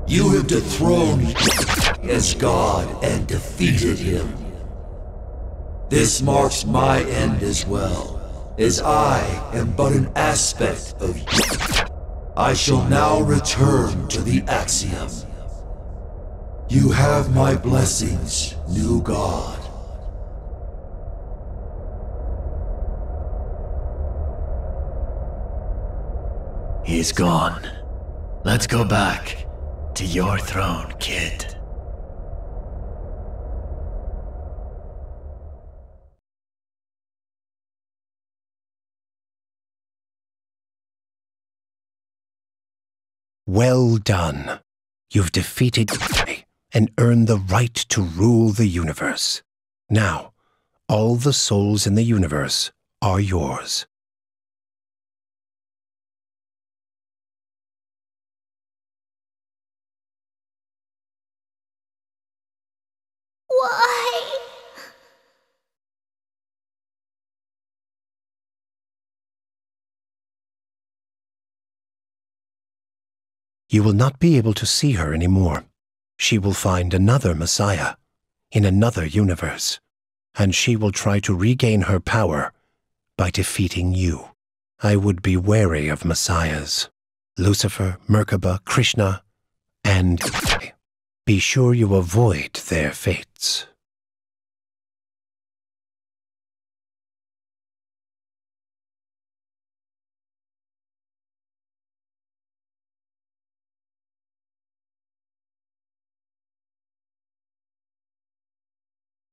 You have dethroned as God and defeated him. This marks my end as well, as I am but an aspect of you. I shall now return to the Axiom. You have my blessings, new God. He's gone. Let's go back to your throne, kid. Well done. You've defeated me and earned the right to rule the universe. Now, all the souls in the universe are yours. Why? You will not be able to see her anymore. She will find another Messiah in another universe, and she will try to regain her power by defeating you. I would be wary of Messiahs. Lucifer, Merkaba, Krishna, and be sure you avoid their fates.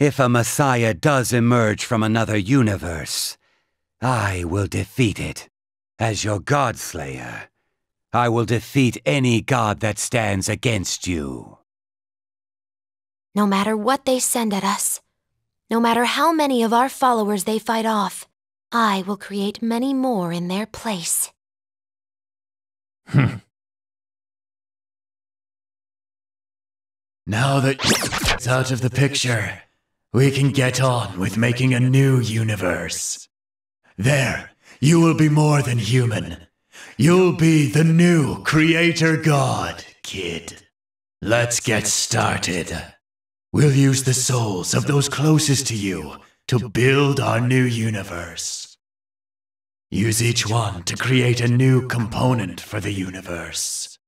If a Messiah does emerge from another universe, I will defeat it. As your God-slayer, I will defeat any god that stands against you. No matter what they send at us, no matter how many of our followers they fight off, I will create many more in their place. Now that it's out of the picture, we can get on with making a new universe. There, you will be more than human. You'll be the new creator god, kid. Let's get started. We'll use the souls of those closest to you to build our new universe. Use each one to create a new component for the universe.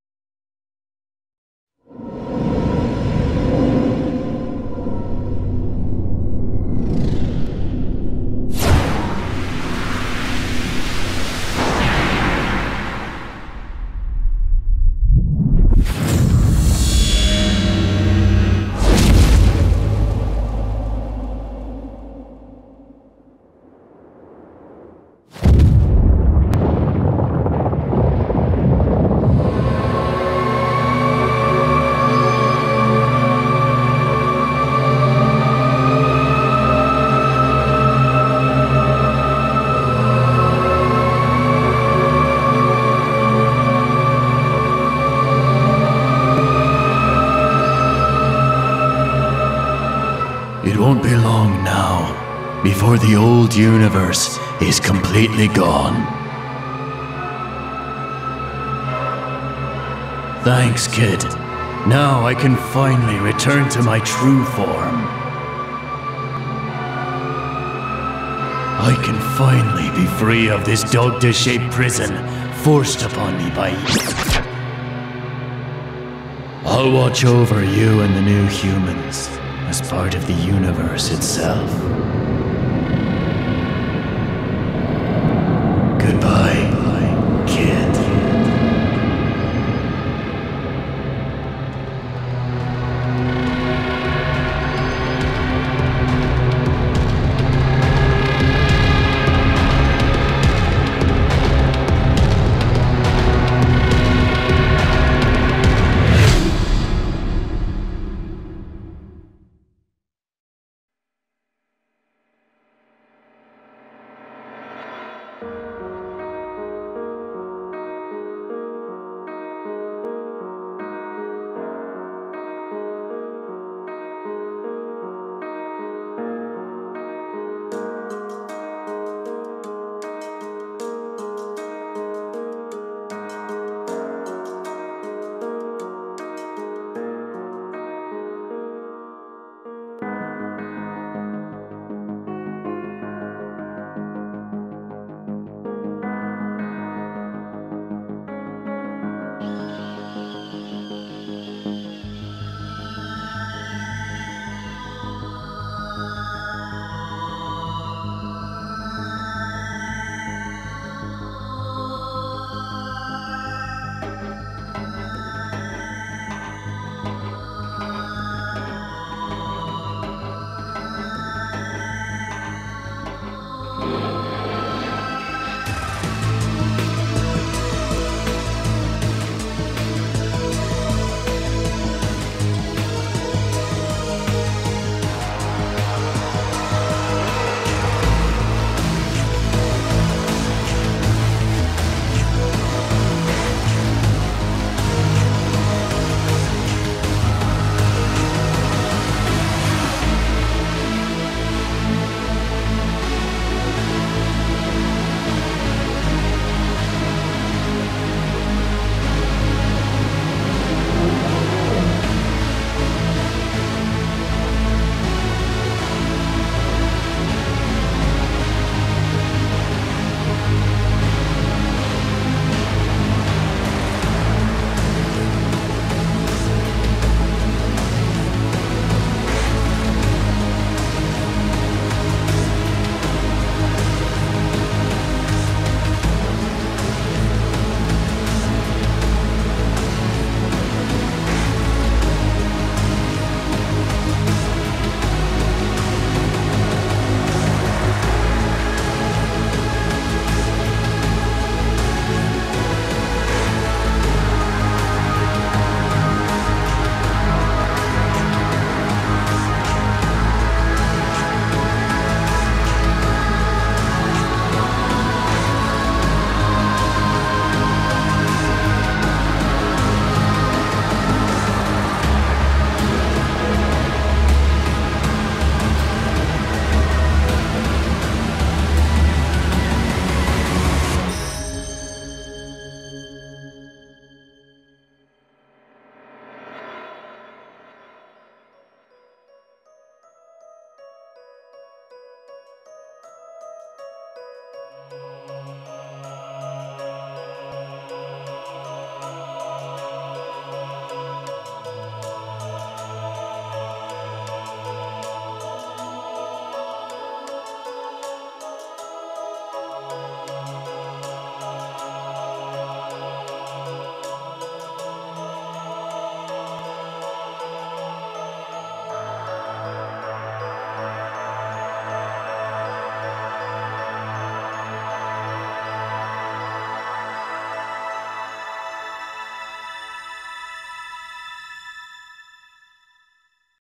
It won't be long now, before the old universe is completely gone. Thanks, kid. Now I can finally return to my true form. I can finally be free of this dog-to-shaped prison forced upon me by you. I'll watch over you and the new humans as part of the universe itself.